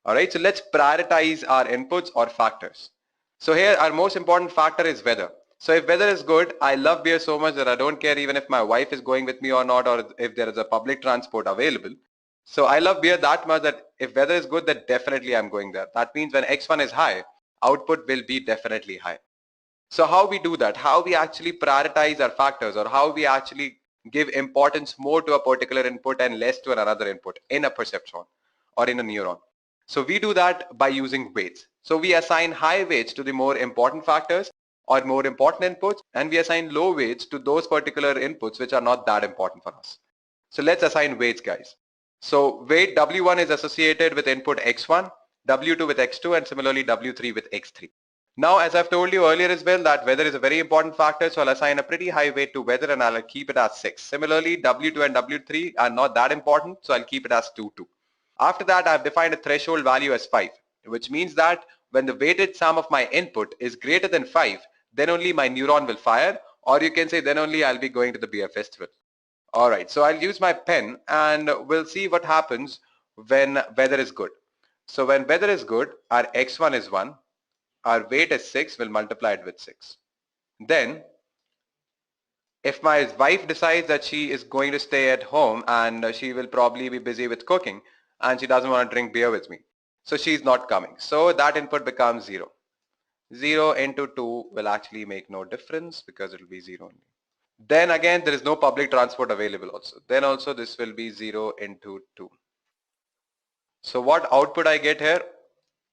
Alright, so let's prioritize our inputs or factors. So here our most important factor is weather. So if weather is good, I love beer so much that I don't care even if my wife is going with me or not, or if there is a public transport available. So I love beer that much that if weather is good, then definitely I'm going there. That means when x1 is high, output will be definitely high. So how we do that, how we actually prioritize our factors, or how we actually give importance more to a particular input and less to another input in a perceptron or in a neuron. So we do that by using weights. So we assign high weights to the more important factors or more important inputs, and we assign low weights to those particular inputs which are not that important for us. So let's assign weights, guys. So weight W1 is associated with input X1, W2 with X2, and similarly W3 with X3. Now, as I've told you earlier as well, that weather is a very important factor, so I'll assign a pretty high weight to weather and I'll keep it as 6. Similarly, W2 and W3 are not that important, so I'll keep it as 2, 2. After that, I've defined a threshold value as 5, which means that when the weighted sum of my input is greater than 5, then only my neuron will fire, or you can say then only I'll be going to the beer festival. All right, so I'll use my pen and we'll see what happens when weather is good. So when weather is good, our x1 is 1, our weight is 6, we'll multiply it with 6. Then if my wife decides that she is going to stay at home and she will probably be busy with cooking and she doesn't want to drink beer with me, so she's not coming. So that input becomes 0. 0 into 2 will actually make no difference because it will be 0 only. Then again, there is no public transport available also. Then also this will be 0 into 2. So what output I get here?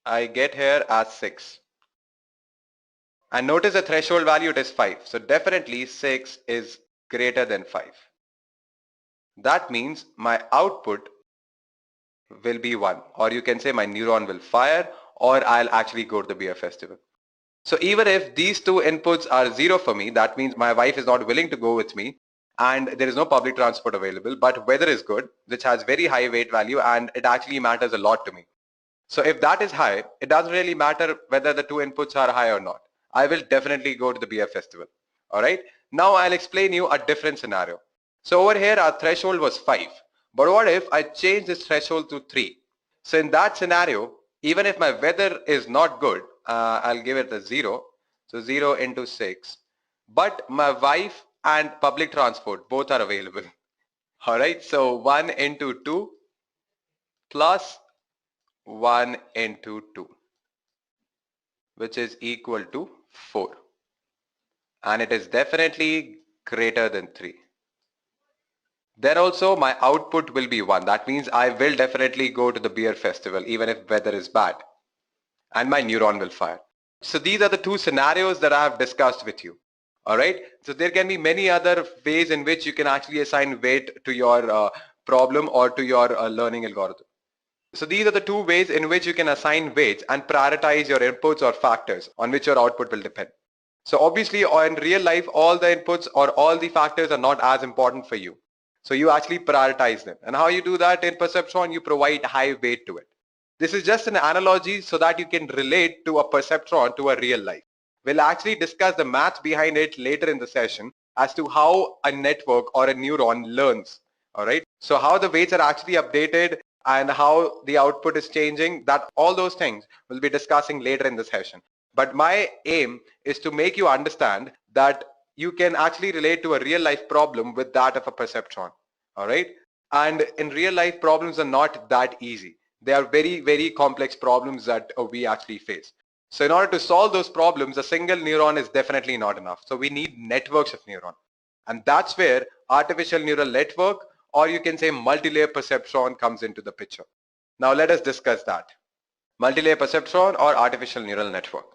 I get here as 6. And notice the threshold value, it is 5. So definitely 6 is greater than 5. That means my output will be 1. Or you can say my neuron will fire, or I'll actually go to the beer festival. So even if these two inputs are 0 for me, that means my wife is not willing to go with me and there is no public transport available, but weather is good, which has very high weight value and it actually matters a lot to me. So if that is high, it doesn't really matter whether the two inputs are high or not. I will definitely go to the beer festival. All right. Now I'll explain you a different scenario. So over here our threshold was 5. But what if I change this threshold to 3? So in that scenario, even if my weather is not good, I'll give it a 0. So 0 into 6. But my wife and public transport both are available. All right. So 1 into 2 plus 1 into 2. which is equal to 4. And it is definitely greater than 3. Then also my output will be 1. That means I will definitely go to the beer festival even if weather is bad. And my neuron will fire. So these are the two scenarios that I have discussed with you. Alright, so there can be many other ways in which you can actually assign weight to your problem or to your learning algorithm. So these are the two ways in which you can assign weights and prioritize your inputs or factors on which your output will depend. So obviously in real life, all the inputs or all the factors are not as important for you. So you actually prioritize them. And how you do that in perceptron, you provide high weight to it. This is just an analogy so that you can relate to a perceptron to a real life. We'll actually discuss the math behind it later in the session as to how a network or a neuron learns. All right. So how the weights are actually updated and how the output is changing, that all those things we'll be discussing later in the session. But my aim is to make you understand that you can actually relate to a real life problem with that of a perceptron. All right. And in real life, problems are not that easy. They are very, very complex problems that we actually face. So in order to solve those problems, a single neuron is definitely not enough. So we need networks of neurons. And that's where artificial neural network, or you can say multi-layer perceptron, comes into the picture. Now let us discuss that. Multi-layer perceptron or artificial neural network.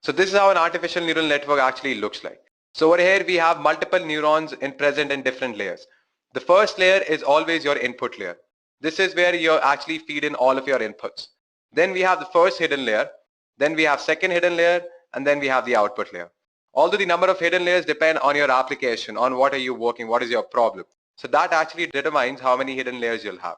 So this is how an artificial neural network actually looks like. So over here we have multiple neurons present in different layers. The first layer is always your input layer. This is where you actually feed in all of your inputs. Then we have the first hidden layer. Then we have second hidden layer, and then we have the output layer. Although the number of hidden layers depend on your application, on what are you working, what is your problem. So that actually determines how many hidden layers you'll have.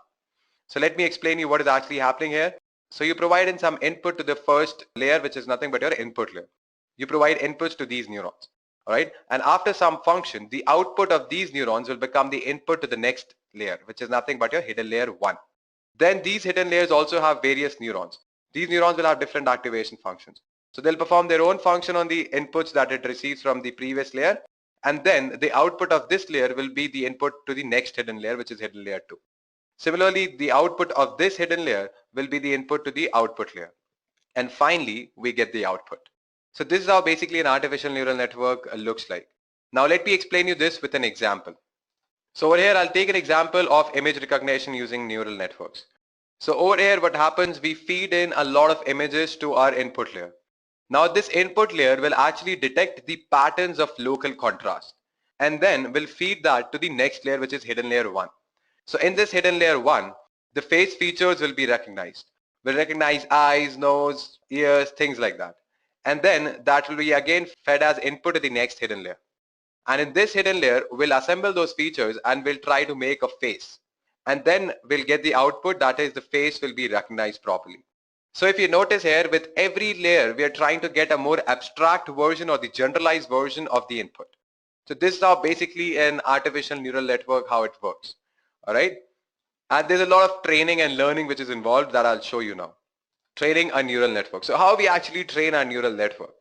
So let me explain you what is actually happening here. So you provide in some input to the first layer, which is nothing but your input layer. You provide inputs to these neurons. All right. And after some function, the output of these neurons will become the input to the next layer, which is nothing but your hidden layer 1. Then these hidden layers also have various neurons. These neurons will have different activation functions. So they'll perform their own function on the inputs that it receives from the previous layer. And then the output of this layer will be the input to the next hidden layer, which is hidden layer 2. Similarly, the output of this hidden layer will be the input to the output layer. And finally, we get the output. So this is how basically an artificial neural network looks like. Now let me explain you this with an example. So over here, I'll take an example of image recognition using neural networks. So over here, what happens, we feed in a lot of images to our input layer. Now this input layer will actually detect the patterns of local contrast and then will feed that to the next layer, which is hidden layer 1. So in this hidden layer 1, the face features will be recognized. We'll recognize eyes, nose, ears, things like that. And then that will be again fed as input to the next hidden layer. And in this hidden layer, we'll assemble those features and we'll try to make a face. And then we'll get the output, that is the face will be recognized properly. So if you notice here, with every layer, we are trying to get a more abstract version or the generalized version of the input. So this is how basically an artificial neural network, how it works. All right. And there's a lot of training and learning which is involved that I'll show you now. Training a neural network. So how we actually train our neural network.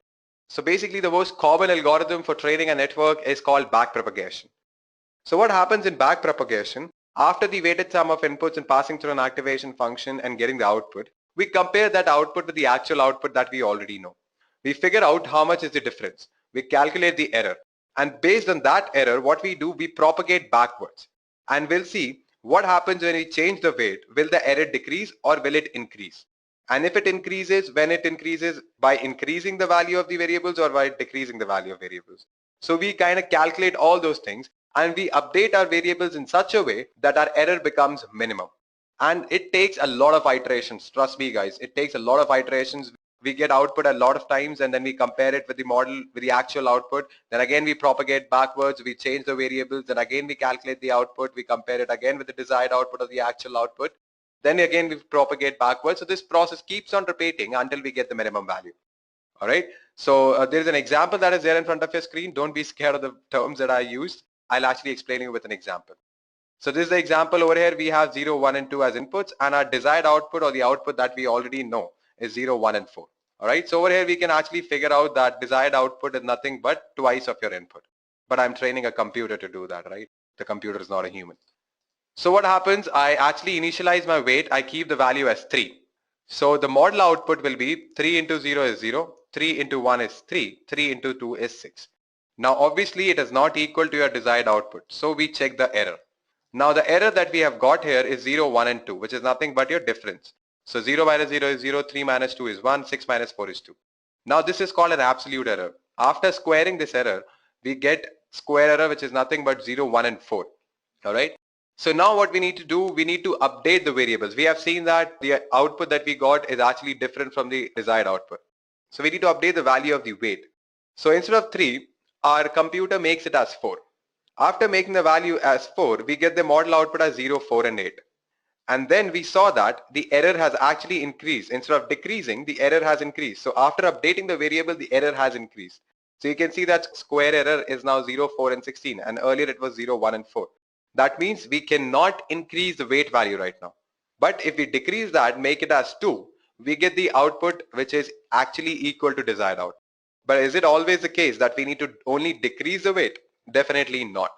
So basically the most common algorithm for training a network is called backpropagation. So what happens in backpropagation, after the weighted sum of inputs and passing through an activation function and getting the output, we compare that output with the actual output that we already know. We figure out how much is the difference. We calculate the error. And based on that error, what we do, we propagate backwards. And we'll see what happens when we change the weight. Will the error decrease or will it increase? And if it increases, when it increases, by increasing the value of the variables or by decreasing the value of variables. So we kind of calculate all those things and we update our variables in such a way that our error becomes minimum. And it takes a lot of iterations. Trust me guys, it takes a lot of iterations. We get output a lot of times and then we compare it with the model, with the actual output. Then again, we propagate backwards, we change the variables. Then again, we calculate the output. We compare it again with the desired output of the actual output. Then again, we propagate backwards. So this process keeps on repeating until we get the minimum value. All right. So there's an example that is there in front of your screen. Don't be scared of the terms that I used. I'll actually explain you with an example. So this is the example over here. We have 0, 1 and 2 as inputs and our desired output or the output that we already know is 0, 1 and 4. All right. So over here, we can actually figure out that desired output is nothing but twice of your input. But I'm training a computer to do that, right? The computer is not a human. So what happens? I actually initialize my weight. I keep the value as 3. So the model output will be 3 into 0 is 0. 3 into 1 is 3, 3 into 2 is 6. Now obviously it is not equal to your desired output, so we check the error. Now the error that we have got here is 0, 1 and 2, which is nothing but your difference. So 0 minus 0 is 0, 3 minus 2 is 1, 6 minus 4 is 2. Now this is called an absolute error. After squaring this error, we get square error, which is nothing but 0, 1 and 4. Alright. So now what we need to do, we need to update the variables. We have seen that the output that we got is actually different from the desired output. So we need to update the value of the weight. So instead of 3, our computer makes it as 4. After making the value as 4, we get the model output as 0, 4 and 8. And then we saw that the error has actually increased. Instead of decreasing, the error has increased. So after updating the variable, the error has increased. So you can see that square error is now 0, 4 and 16, and earlier it was 0, 1 and 4. That means we cannot increase the weight value right now. But if we decrease that, make it as 2, we get the output which is actually equal to desired output. But is it always the case that we need to only decrease the weight? Definitely not.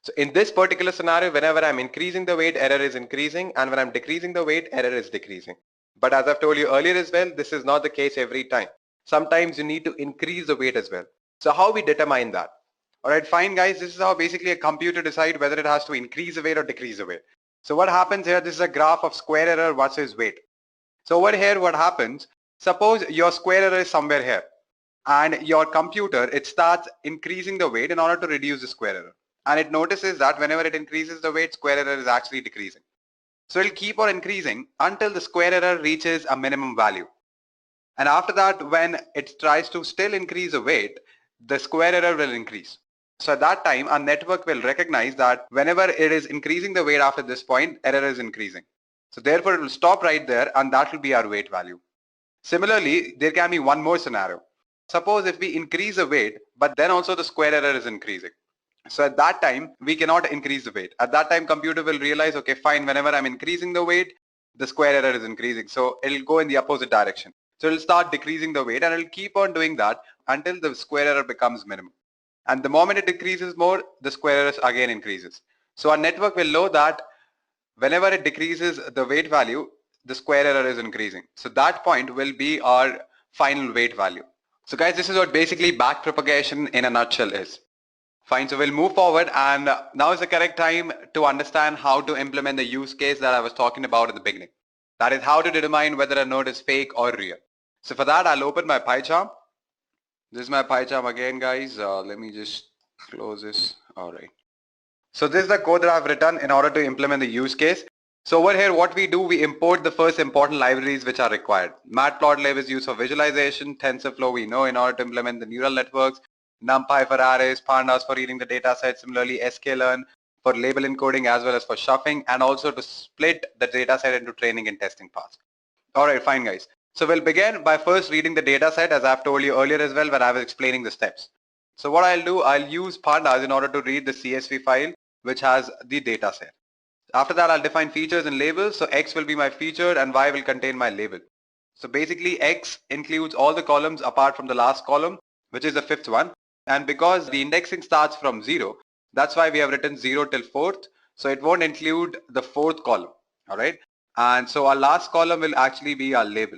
So in this particular scenario, whenever I'm increasing the weight, error is increasing, and when I'm decreasing the weight, error is decreasing. But as I've told you earlier as well, this is not the case every time. Sometimes you need to increase the weight as well. So how we determine that? Alright, fine guys, this is how basically a computer decides whether it has to increase the weight or decrease the weight. So what happens here, this is a graph of square error versus weight. So over here what happens, suppose your square error is somewhere here, and your computer, it starts increasing the weight in order to reduce the square error. And it notices that whenever it increases the weight, square error is actually decreasing. So it'll keep on increasing until the square error reaches a minimum value. And after that, when it tries to still increase the weight, the square error will increase. So at that time, our network will recognize that whenever it is increasing the weight after this point, error is increasing. So therefore it will stop right there, and that will be our weight value. Similarly, there can be one more scenario. Suppose if we increase the weight, but then also the square error is increasing. So at that time, we cannot increase the weight. At that time, computer will realize, okay, fine, whenever I'm increasing the weight, the square error is increasing. So it'll go in the opposite direction. So it'll start decreasing the weight, and it'll keep on doing that until the square error becomes minimum. And the moment it decreases more, the square error again increases. So our network will know that whenever it decreases the weight value, the square error is increasing. So that point will be our final weight value. So guys, this is what basically backpropagation in a nutshell is. Fine, so we'll move forward, and now is the correct time to understand how to implement the use case that I was talking about at the beginning. That is how to determine whether a node is fake or real. So for that, I'll open my PyCharm. This is my PyCharm again, guys. Let me just close this. All right. So this is the code that I've written in order to implement the use case. So over here, what we do, we import the first important libraries which are required. Matplotlib is used for visualization. TensorFlow we know in order to implement the neural networks. NumPy for arrays, pandas for reading the data set, similarly sklearn for label encoding as well as for shuffling, and also to split the data set into training and testing parts. Alright, fine guys. So we'll begin by first reading the data set, as I've told you earlier as well when I was explaining the steps. So what I'll do, I'll use pandas in order to read the CSV file which has the data set. After that, I'll define features and labels. So X will be my feature and Y will contain my label. So basically X includes all the columns apart from the last column, which is the fifth one. And because the indexing starts from 0, that's why we have written 0 till 4th. So it won't include the 4th column. All right. And so our last column will actually be our label.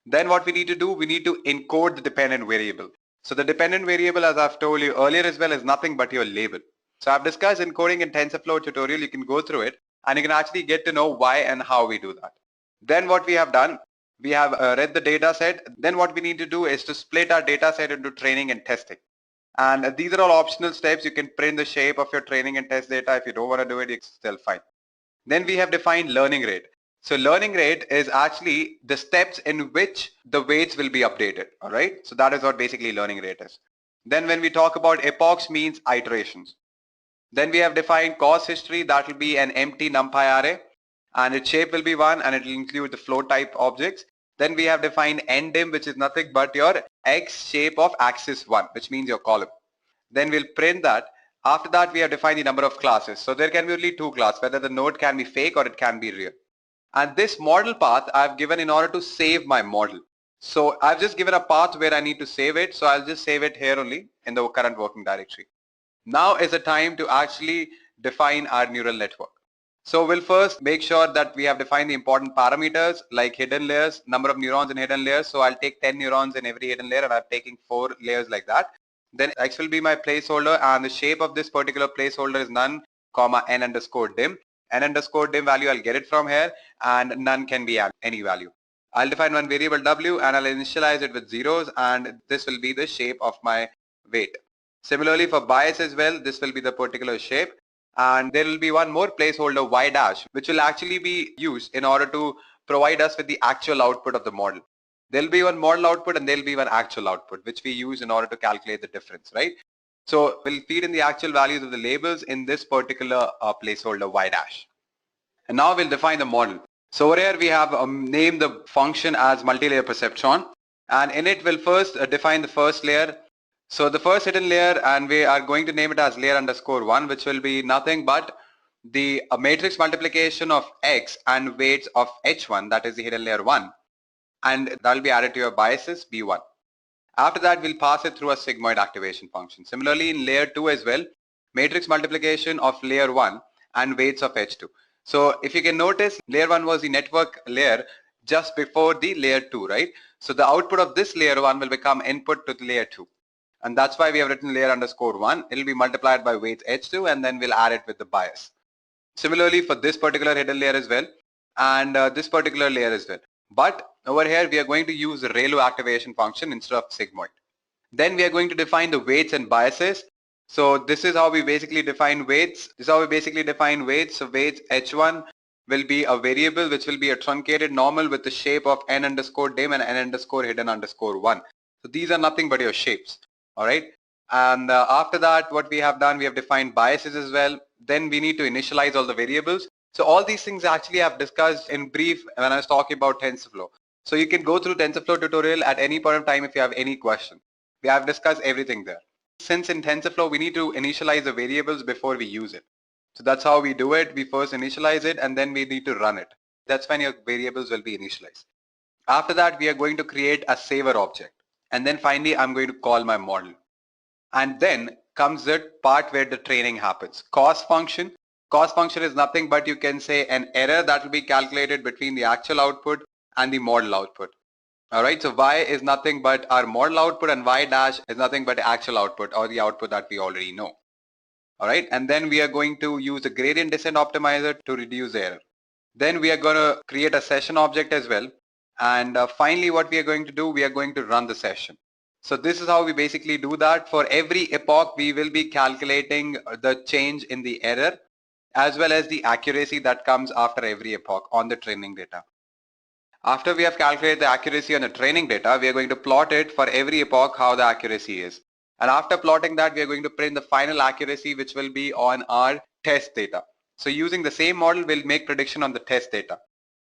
Then what we need to do, we need to encode the dependent variable. So the dependent variable, as I've told you earlier as well, is nothing but your label. So I've discussed encoding in TensorFlow tutorial. You can go through it and you can actually get to know why and how we do that. Then what we have done, we have read the data set. Then what we need to do is to split our data set into training and testing. And these are all optional steps. You can print the shape of your training and test data. If you don't want to do it, it's still fine. Then we have defined learning rate. So learning rate is actually the steps in which the weights will be updated. All right. So that is what basically learning rate is. Then when we talk about epochs, means iterations. Then we have defined course history. That will be an empty NumPy array, and its shape will be 1, and it will include the float type objects. Then we have defined ndim, which is nothing but your X shape of axis 1, which means your column. Then we'll print that. After that, we have defined the number of classes. So there can be only 2 classes, whether the node can be fake or it can be real. And this model path I've given in order to save my model. So I've just given a path where I need to save it. So I'll just save it here only in the current working directory. Now is the time to actually define our neural network. So we'll first make sure that we have defined the important parameters like hidden layers, number of neurons in hidden layers. So I'll take 10 neurons in every hidden layer and I'm taking 4 layers like that. Then X will be my placeholder and the shape of this particular placeholder is none, comma n underscore dim. N underscore dim value I'll get it from here and none can be any value. I'll define one variable w and I'll initialize it with zeros and this will be the shape of my weight. Similarly for bias as well, this will be the particular shape. And there will be one more placeholder y dash, which will actually be used in order to provide us with the actual output of the model. There'll be one model output and there'll be one actual output, which we use in order to calculate the difference, right? So we'll feed in the actual values of the labels in this particular placeholder y dash. And now we'll define the model. So over here we have named the function as multi-layer perceptron, and in it we'll first define the first layer. So the first hidden layer, and we are going to name it as layer underscore 1, which will be nothing but the matrix multiplication of x and weights of h1, that is the hidden layer 1, and that will be added to your biases b1. After that, we'll pass it through a sigmoid activation function. Similarly, in layer 2 as well, matrix multiplication of layer 1 and weights of h2. So if you can notice, layer 1 was the network layer just before the layer 2, right? So the output of this layer 1 will become input to the layer 2. And that's why we have written layer underscore 1. It'll be multiplied by weights h2 and then we'll add it with the bias. Similarly for this particular hidden layer as well and this particular layer as well. But over here we are going to use the ReLU activation function instead of sigmoid. Then we are going to define the weights and biases. So this is how we basically define weights. So weights h1 will be a variable which will be a truncated normal with the shape of n underscore dim and n underscore hidden underscore 1. So these are nothing but your shapes. All right. And after that, what we have done, we have defined biases as well. Then we need to initialize all the variables. So all these things actually I've discussed in brief when I was talking about TensorFlow. So you can go through TensorFlow tutorial at any point of time if you have any question. We have discussed everything there. Since in TensorFlow, we need to initialize the variables before we use it. So that's how we do it. We first initialize it and then we need to run it. That's when your variables will be initialized. After that, we are going to create a saver object. And then finally, I'm going to call my model. And then comes the part where the training happens. Cost function. Cost function is nothing but you can say an error that will be calculated between the actual output and the model output. Alright, so y is nothing but our model output and y dash is nothing but the actual output or the output that we already know. Alright, and then we are going to use the gradient descent optimizer to reduce the error. Then we are going to create a session object as well. And finally what we are going to do, we are going to run the session. So this is how we basically do that. For every epoch, we will be calculating the change in the error as well as the accuracy that comes after every epoch on the training data. After we have calculated the accuracy on the training data, we are going to plot it for every epoch how the accuracy is. And after plotting that, we are going to print the final accuracy which will be on our test data. So using the same model, we'll make prediction on the test data.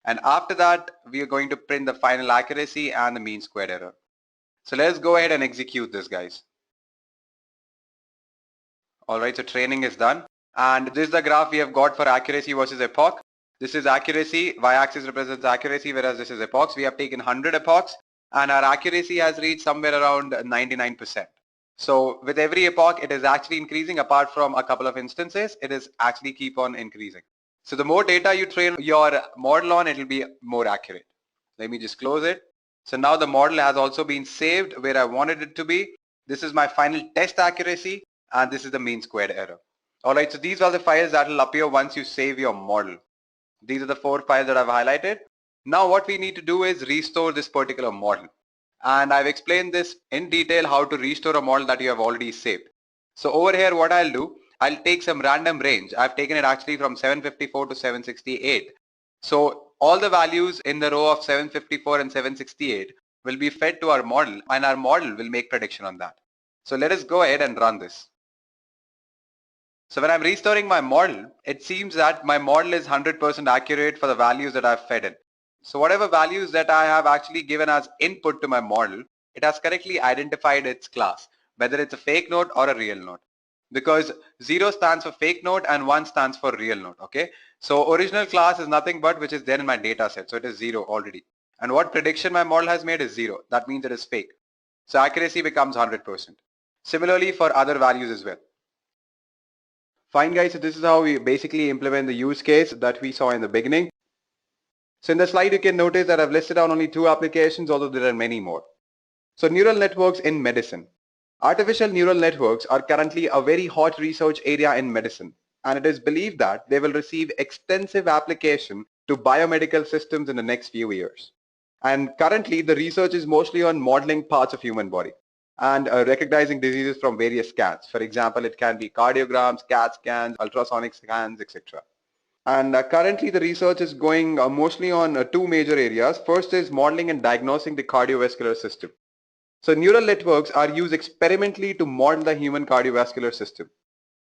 And after that, we are going to print the final accuracy and the mean squared error. So let's go ahead and execute this, guys. Alright, so training is done. And this is the graph we have got for accuracy versus epoch. This is accuracy, y-axis represents accuracy, whereas this is epochs. We have taken 100 epochs and our accuracy has reached somewhere around 99%. So with every epoch, it is actually increasing. Apart from a couple of instances, it is actually keep on increasing. So the more data you train your model on, it will be more accurate. Let me just close it. So now the model has also been saved where I wanted it to be. This is my final test accuracy and this is the mean squared error. Alright, so these are the files that will appear once you save your model. These are the 4 files that I've highlighted. Now what we need to do is restore this particular model. And I've explained this in detail how to restore a model that you have already saved. So over here what I'll do, I'll take some random range. I've taken it actually from 754 to 768. So all the values in the row of 754 and 768 will be fed to our model and our model will make prediction on that. So let us go ahead and run this. So when I'm restoring my model, it seems that my model is 100% accurate for the values that I've fed in. So whatever values that I have actually given as input to my model, it has correctly identified its class, whether it's a fake node or a real node. Because 0 stands for fake node and 1 stands for real node, okay? So original class is nothing but which is there in my data set, so it is 0 already. And what prediction my model has made is 0, that means it is fake. So accuracy becomes 100%. Similarly for other values as well. Fine guys, so this is how we basically implement the use case that we saw in the beginning. So in the slide you can notice that I've listed down only 2 applications, although there are many more. So neural networks in medicine. Artificial neural networks are currently a very hot research area in medicine, and it is believed that they will receive extensive application to biomedical systems in the next few years. And currently the research is mostly on modeling parts of human body and recognizing diseases from various scans. For example, it can be cardiograms, CAT scans, ultrasonic scans, etc. And currently the research is going mostly on 2 major areas. First is modeling and diagnosing the cardiovascular system. So neural networks are used experimentally to model the human cardiovascular system.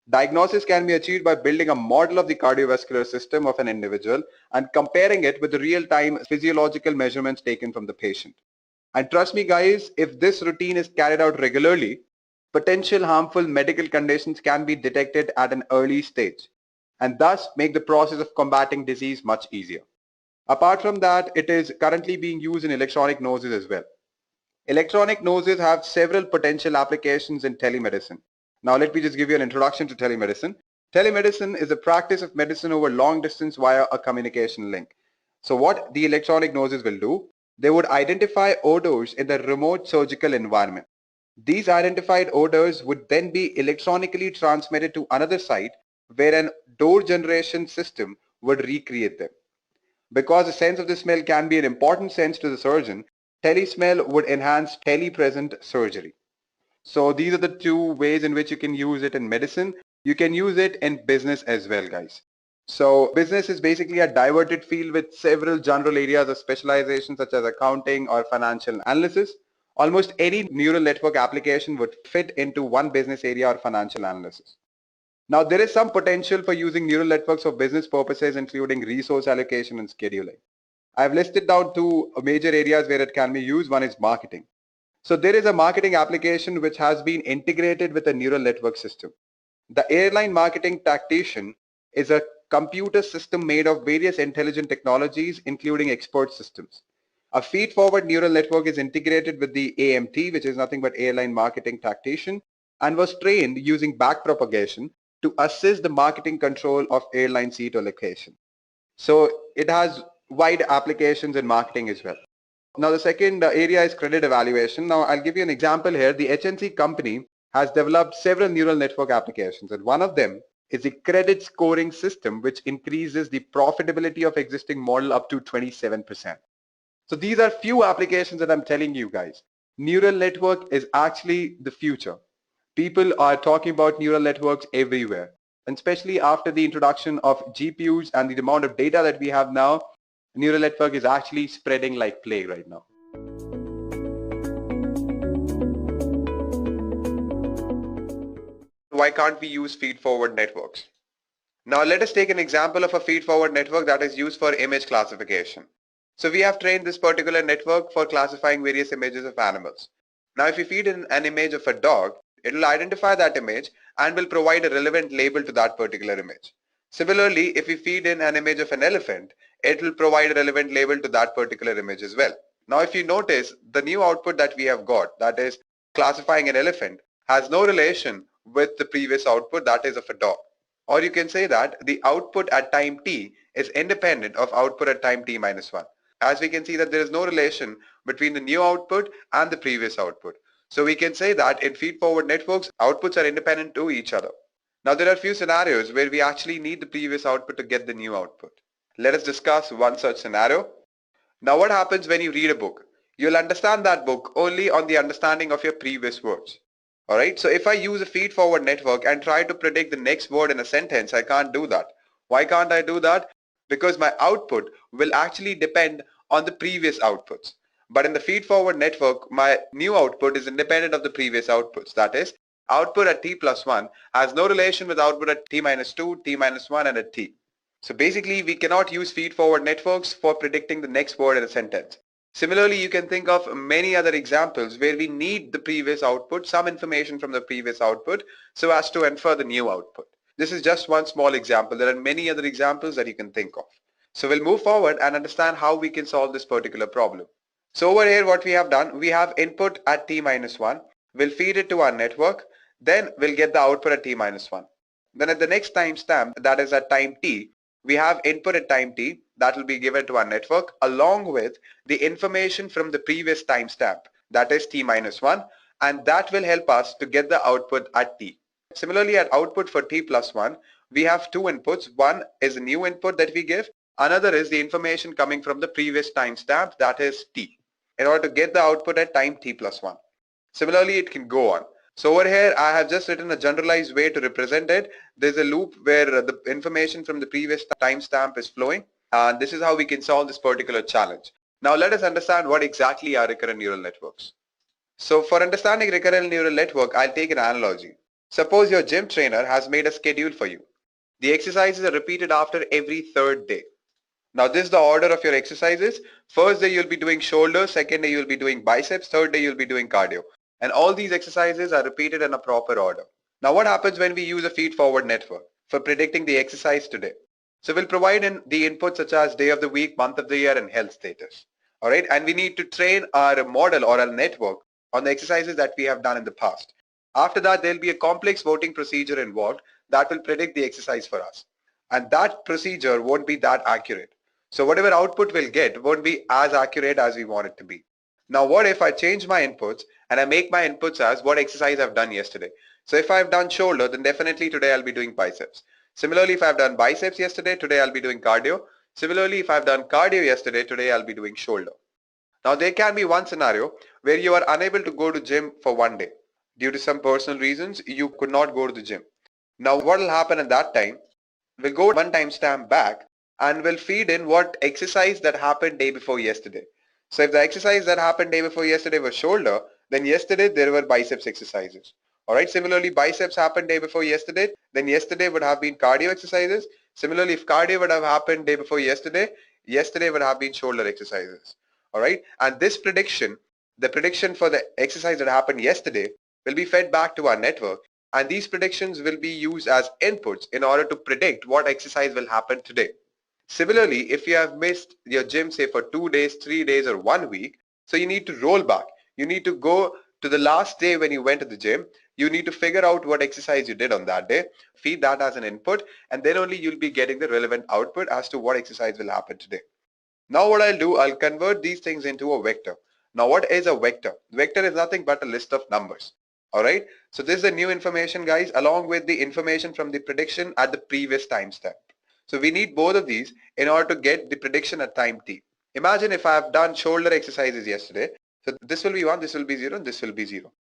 Diagnosis can be achieved by building a model of the cardiovascular system of an individual and comparing it with the real-time physiological measurements taken from the patient. And trust me guys, if this routine is carried out regularly, potential harmful medical conditions can be detected at an early stage and thus make the process of combating disease much easier. Apart from that, it is currently being used in electronic noses as well. Electronic noses have several potential applications in telemedicine. Now let me just give you an introduction to telemedicine. Telemedicine is the practice of medicine over long distance via a communication link. So what the electronic noses will do, they would identify odors in the remote surgical environment. These identified odors would then be electronically transmitted to another site where an odor generation system would recreate them. Because the sense of the smell can be an important sense to the surgeon, telesmell would enhance telepresent surgery. So these are the 2 ways in which you can use it in medicine. You can use it in business as well, guys. So business is basically a diverted field with several general areas of specialization such as accounting or financial analysis. Almost any neural network application would fit into one business area or financial analysis. Now there is some potential for using neural networks for business purposes, including resource allocation and scheduling. I've listed down 2 major areas where it can be used. One is marketing. So there is a marketing application which has been integrated with a neural network system. The airline marketing tactician is a computer system made of various intelligent technologies, including expert systems. A feedforward neural network is integrated with the AMT, which is nothing but airline marketing tactician, and was trained using backpropagation to assist the marketing control of airline seat allocation. So it has wide applications in marketing as well. Now the second area is credit evaluation. Now I'll give you an example here. The HNC company has developed several neural network applications, and one of them is a credit scoring system which increases the profitability of existing model up to 27%. So these are few applications that I'm telling you guys. Neural network is actually the future. People are talking about neural networks everywhere, and especially after the introduction of GPUs and the amount of data that we have now, neural network is actually spreading like plague right now. Why can't we use feed-forward networks? Now let us take an example of a feed-forward network that is used for image classification. So we have trained this particular network for classifying various images of animals. Now if you feed in an image of a dog, it will identify that image and will provide a relevant label to that particular image. Similarly, if we feed in an image of an elephant, it will provide a relevant label to that particular image as well. Now if you notice, the new output that we have got, that is classifying an elephant, has no relation with the previous output, that is of a dog. Or you can say that the output at time t is independent of output at time t minus 1. As we can see that there is no relation between the new output and the previous output. So we can say that in feed-forward networks, outputs are independent to each other. Now there are few scenarios where we actually need the previous output to get the new output. Let us discuss one such scenario. Now what happens when you read a book? You'll understand that book only on the understanding of your previous words. Alright, so if I use a feed-forward network and try to predict the next word in a sentence, I can't do that. Why can't I do that? Because my output will actually depend on the previous outputs. But in the feed-forward network, my new output is independent of the previous outputs. That is, output at t plus 1 has no relation with output at t minus 2, t minus 1 and at t. So basically, we cannot use feed-forward networks for predicting the next word in a sentence. Similarly, you can think of many other examples where we need the previous output, some information from the previous output, so as to infer the new output. This is just one small example. There are many other examples that you can think of. So we'll move forward and understand how we can solve this particular problem. So over here, what we have done, we have input at t minus 1. We'll feed it to our network. Then we'll get the output at t minus 1. Then at the next timestamp, that is at time t, we have input at time t that will be given to our network along with the information from the previous timestamp, that is t minus 1, and that will help us to get the output at t. Similarly, at output for t plus 1, we have two inputs. One is a new input that we give. Another is the information coming from the previous timestamp, that is t, in order to get the output at time t plus 1. Similarly, it can go on. So over here, I have just written a generalized way to represent it. There's a loop where the information from the previous timestamp is flowing. And this is how we can solve this particular challenge. Now let us understand what exactly are recurrent neural networks. So for understanding recurrent neural network, I'll take an analogy. Suppose your gym trainer has made a schedule for you. The exercises are repeated after every third day. Now this is the order of your exercises. First day you'll be doing shoulders, second day you'll be doing biceps, third day you'll be doing cardio. And all these exercises are repeated in a proper order. Now what happens when we use a feed-forward network for predicting the exercise today? So we'll provide in the inputs such as day of the week, month of the year, and health status. All right, and we need to train our model or our network on the exercises that we have done in the past. After that, there'll be a complex voting procedure involved that will predict the exercise for us. And that procedure won't be that accurate. So whatever output we'll get won't be as accurate as we want it to be. Now what if I change my inputs and I make my inputs as what exercise I've done yesterday? So if I've done shoulder, then definitely today I'll be doing biceps. Similarly, if I've done biceps yesterday, today I'll be doing cardio. Similarly, if I've done cardio yesterday, today I'll be doing shoulder. Now there can be one scenario where you are unable to go to gym for one day. Due to some personal reasons, you could not go to the gym. Now what will happen at that time? We'll go one timestamp back and we'll feed in what exercise that happened day before yesterday. So if the exercise that happened day before yesterday was shoulder, then yesterday there were biceps exercises. Alright, similarly biceps happened day before yesterday, then yesterday would have been cardio exercises. Similarly, if cardio would have happened day before yesterday, yesterday would have been shoulder exercises. Alright, and this prediction, the prediction for the exercise that happened yesterday will be fed back to our network, and these predictions will be used as inputs in order to predict what exercise will happen today. Similarly, if you have missed your gym say for 2 days, 3 days or 1 week, so you need to roll back. You need to go to the last day when you went to the gym. You need to figure out what exercise you did on that day, feed that as an input, and then only you'll be getting the relevant output as to what exercise will happen today. Now what I'll do, I'll convert these things into a vector. Now what is a vector? Vector is nothing but a list of numbers. Alright, so this is the new information guys along with the information from the prediction at the previous timestamp. So we need both of these in order to get the prediction at time t. Imagine if I have done shoulder exercises yesterday. So this will be 1, this will be 0, and this will be 0.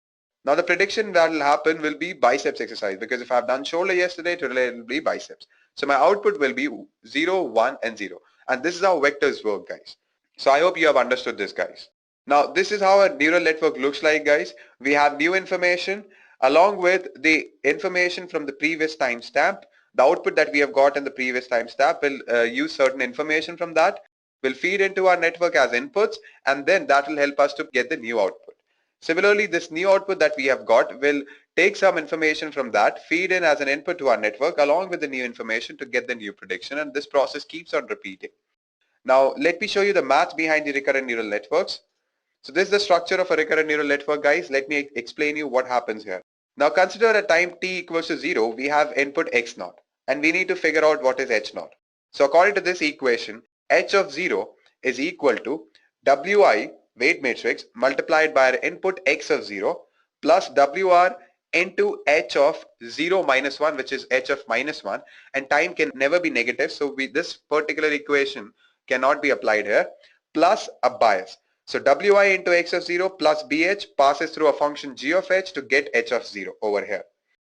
Now the prediction that will happen will be biceps exercise, because if I have done shoulder yesterday, today it will be biceps. So my output will be 0, 1 and 0. And this is how vectors work guys. So I hope you have understood this guys. Now this is how a neural network looks like guys. We have new information along with the information from the previous timestamp. The output that we have got in the previous timestamp will use certain information from that, will feed into our network as inputs, and then that will help us to get the new output. Similarly, this new output that we have got will take some information from that, feed in as an input to our network along with the new information to get the new prediction, and this process keeps on repeating. Now let me show you the math behind the recurrent neural networks. So this is the structure of a recurrent neural network guys. Let me explain you what happens here. Now consider at time t equals to 0, we have input x naught and we need to figure out what is h naught. So according to this equation, h of 0 is equal to wi weight matrix multiplied by our input x of 0 plus wr into h of 0 minus 1, which is h of minus 1, and time can never be negative, so this particular equation cannot be applied here, plus a bias. So wi into x of 0 plus bh passes through a function g of h to get h of 0 over here.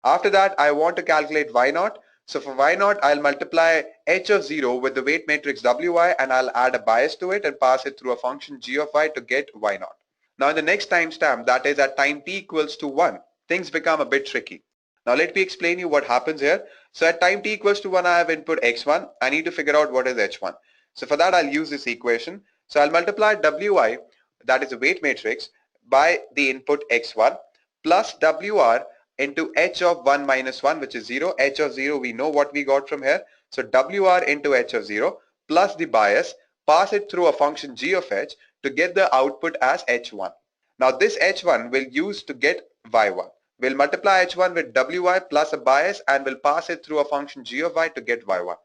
After that, I want to calculate y naught. So for y naught, I'll multiply h of 0 with the weight matrix wi, and I'll add a bias to it and pass it through a function g of y to get y naught. Now in the next timestamp, that is at time t equals to 1, things become a bit tricky. Now let me explain you what happens here. So at time t equals to 1, I have input x1. I need to figure out what is h1. So for that, I'll use this equation. So I'll multiply wi, that is a weight matrix, by the input x1 plus wr into h of 1 minus 1, which is 0. H of 0, we know what we got from here. So wr into h of 0 plus the bias, pass it through a function g of h to get the output as h1. Now this h1 will use to get y1. We'll multiply h1 with wy plus a bias and we'll pass it through a function g of y to get y1.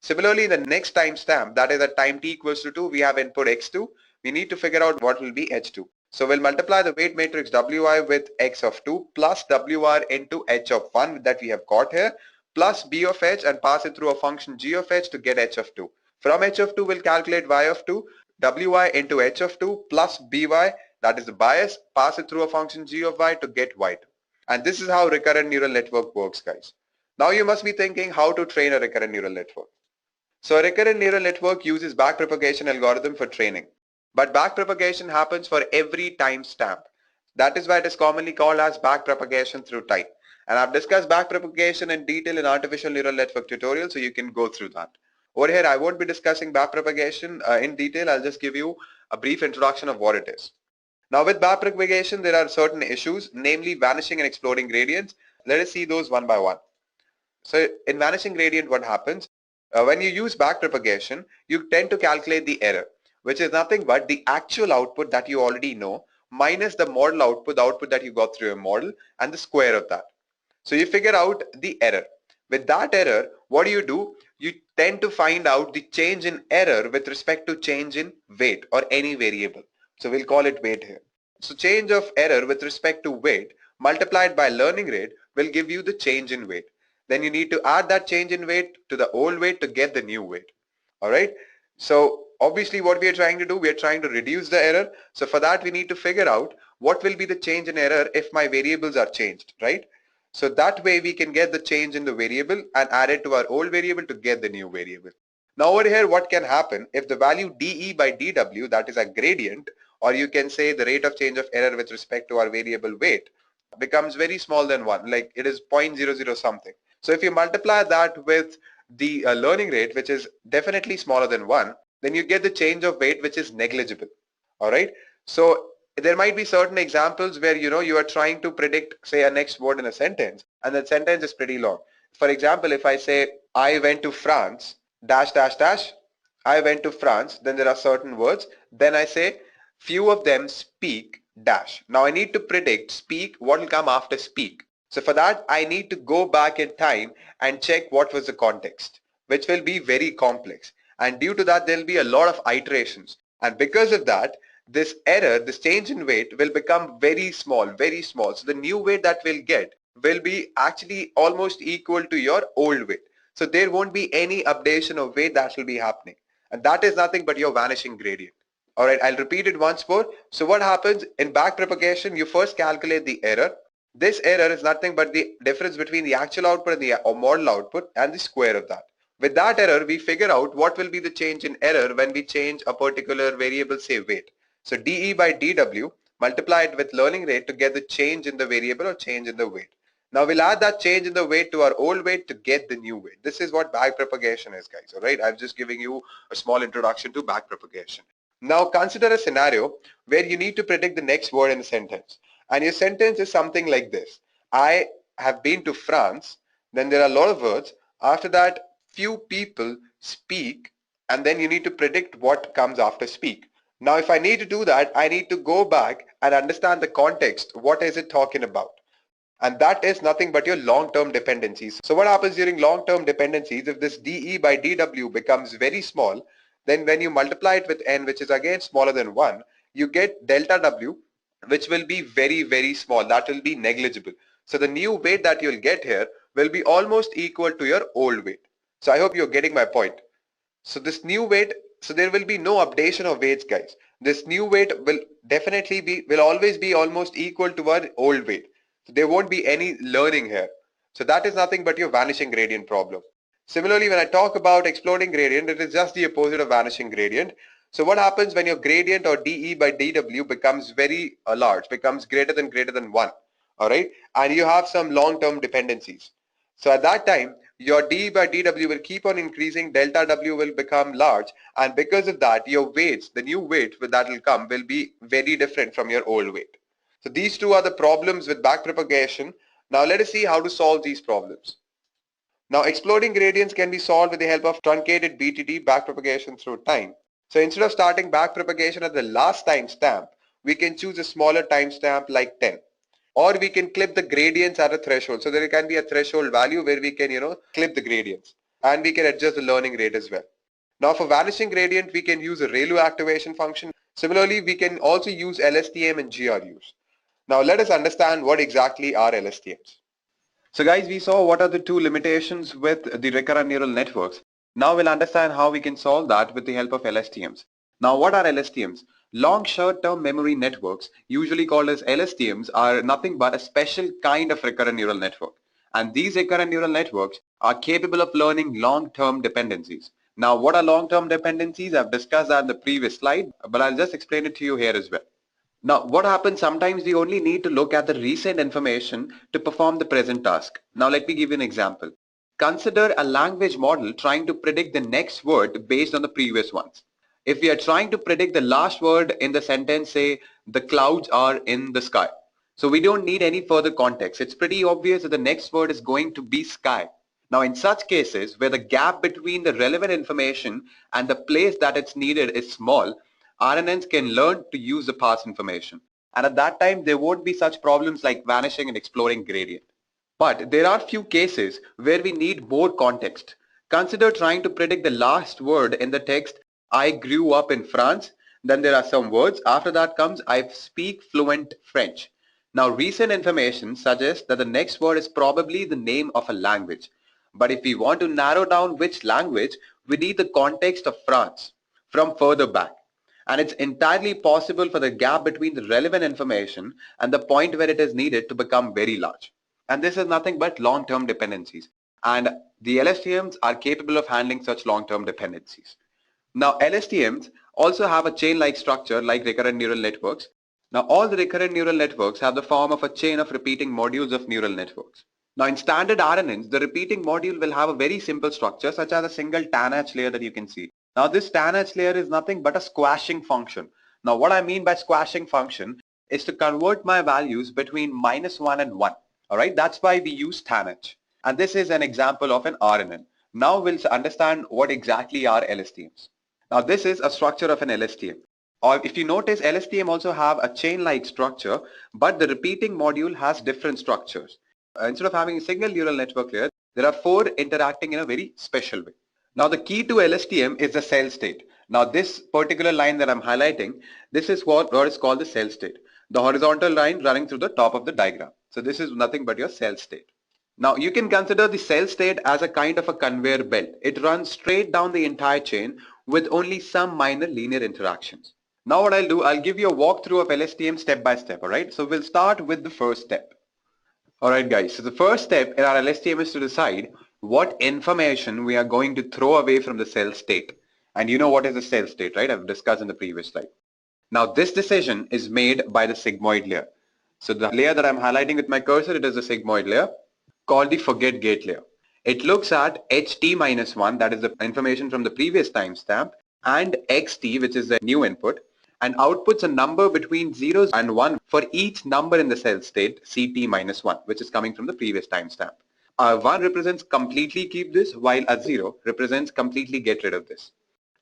Similarly, in the next timestamp, that is at time t equals to 2, we have input x2. We need to figure out what will be h2. So we'll multiply the weight matrix wi with x of 2 plus wr into h of 1 that we have got here plus b of h and pass it through a function g of h to get h of 2. From h of 2, we'll calculate y of 2, wi into h of 2 plus by, that is the bias, pass it through a function g of y to get y2. And this is how recurrent neural network works, guys. Now you must be thinking how to train a recurrent neural network. So a recurrent neural network uses backpropagation algorithm for training. But backpropagation happens for every timestamp. That is why it is commonly called as backpropagation through time. And I've discussed backpropagation in detail in artificial neural network tutorial, so you can go through that. Over here, I won't be discussing backpropagation in detail. I'll just give you a brief introduction of what it is. Now with backpropagation, there are certain issues, namely vanishing and exploding gradients. Let us see those one by one. So in vanishing gradient, what happens? When you use backpropagation, you tend to calculate the error, which is nothing but the actual output that you already know minus the model output, the output that you got through your model, and the square of that. So you figure out the error. With that error, what do? You tend to find out the change in error with respect to change in weight or any variable. So we'll call it weight here. So change of error with respect to weight multiplied by learning rate will give you the change in weight. Then you need to add that change in weight to the old weight to get the new weight. All right. So obviously what we are trying to do, we are trying to reduce the error. So for that, we need to figure out what will be the change in error if my variables are changed, right? So that way we can get the change in the variable and add it to our old variable to get the new variable. Now over here, what can happen if the value dE by dW, that is a gradient, or you can say the rate of change of error with respect to our variable weight, becomes very small than 1, like it is 0.00 something. So if you multiply that with the learning rate, which is definitely smaller than 1, then you get the change of weight, which is negligible. All right. So there might be certain examples where you are trying to predict, say, a next word in a sentence, and that sentence is pretty long. For example, if I say I went to France dash dash dash, I went to France, then there are certain words, then I say few of them speak dash. Now I need to predict speak, what will come after speak. So for that, I need to go back in time and check what was the context, which will be very complex. And due to that, there will be a lot of iterations. And because of that, this error, this change in weight will become very small, very small. So the new weight that we'll get will be actually almost equal to your old weight. So there won't be any updation of weight that will be happening. And that is nothing but your vanishing gradient. All right, I'll repeat it once more. So what happens in backpropagation, you first calculate the error. This error is nothing but the difference between the actual output and the model output and the square of that. With that error, we figure out what will be the change in error when we change a particular variable, say weight. So dE by dW, multiply it with learning rate to get the change in the variable or change in the weight. Now we'll add that change in the weight to our old weight to get the new weight. This is what backpropagation is, guys. All right, I'm just giving you a small introduction to backpropagation. Now consider a scenario where you need to predict the next word in a sentence. And your sentence is something like this. I have been to France. Then there are a lot of words. After that, few people speak. And then you need to predict what comes after speak. Now, if I need to do that, I need to go back and understand the context. What is it talking about? And that is nothing but your long-term dependencies. So what happens during long-term dependencies, if this dE by dW becomes very small, then when you multiply it with n, which is again smaller than 1, you get delta W, which will be very, very small. That will be negligible. So the new weight that you'll get here will be almost equal to your old weight. So I hope you're getting my point. So this new weight, so there will be no updation of weights, guys. This new weight will definitely will always be almost equal to our old weight. So there won't be any learning here. So that is nothing but your vanishing gradient problem. Similarly, when I talk about exploding gradient, it is just the opposite of vanishing gradient. So what happens when your gradient or dE by dW becomes very large, becomes greater than 1, all right? And you have some long-term dependencies. So at that time, your dE by dW will keep on increasing, delta W will become large, and because of that, your weights, the new weight that will come, will be very different from your old weight. So these two are the problems with backpropagation. Now let us see how to solve these problems. Now exploding gradients can be solved with the help of truncated BTD, backpropagation through time. So instead of starting backpropagation at the last timestamp, we can choose a smaller timestamp like 10. or we can clip the gradients at a threshold. So there can be a threshold value where we can, clip the gradients, and we can adjust the learning rate as well. Now for vanishing gradient, we can use a ReLU activation function. Similarly, we can also use LSTM and GRUs. Now let us understand what exactly are LSTMs. So guys, we saw what are the two limitations with the recurrent neural networks. Now we'll understand how we can solve that with the help of LSTMs. Now what are LSTMs? Long short-term memory networks, usually called as LSTMs, are nothing but a special kind of recurrent neural network. And these recurrent neural networks are capable of learning long-term dependencies. Now what are long-term dependencies? I've discussed that in the previous slide, but I'll just explain it to you here as well. Now, what happens sometimes we only need to look at the recent information to perform the present task. Now, let me give you an example. Consider a language model trying to predict the next word based on the previous ones. If we are trying to predict the last word in the sentence, say, the clouds are in the sky. So we don't need any further context. It's pretty obvious that the next word is going to be sky. Now, in such cases where the gap between the relevant information and the place that it's needed is small, RNNs can learn to use the past information. And at that time, there won't be such problems like vanishing and exploring gradient. But there are few cases where we need more context. Consider trying to predict the last word in the text, I grew up in France. Then there are some words. After that comes, I speak fluent French. Now, recent information suggests that the next word is probably the name of a language. But if we want to narrow down which language, we need the context of France from further back. And it's entirely possible for the gap between the relevant information and the point where it is needed to become very large. And this is nothing but long-term dependencies. And the LSTMs are capable of handling such long-term dependencies. Now, LSTMs also have a chain-like structure like recurrent neural networks. Now, all the recurrent neural networks have the form of a chain of repeating modules of neural networks. Now, in standard RNNs, the repeating module will have a very simple structure such as a single TANH layer that you can see. Now this TANH layer is nothing but a squashing function. Now what I mean by squashing function is to convert my values between -1 and 1. Alright, that's why we use TANH. And this is an example of an RNN. Now we'll understand what exactly are LSTMs. Now this is a structure of an LSTM. Or if you notice, LSTM also have a chain-like structure, but the repeating module has different structures. Instead of having a single neural network layer, there are 4 interacting in a very special way. Now the key to LSTM is the cell state. Now this particular line that I'm highlighting, this is what is called the cell state. The horizontal line running through the top of the diagram. So this is nothing but your cell state. Now you can consider the cell state as a kind of a conveyor belt. It runs straight down the entire chain with only some minor linear interactions. Now what I'll do, I'll give you a walkthrough of LSTM step by step, alright? So we'll start with the first step. Alright guys, so the first step in our LSTM is to decide what information we are going to throw away from the cell state. And you know what is the cell state, right? I've discussed in the previous slide. Now this decision is made by the sigmoid layer. So the layer that I'm highlighting with my cursor, it is the sigmoid layer called the forget gate layer. It looks at ht-1, that is the information from the previous timestamp, and xt, which is the new input, and outputs a number between 0 and 1 for each number in the cell state ct-1, which is coming from the previous timestamp. 1 represents completely keep this, while a 0 represents completely get rid of this.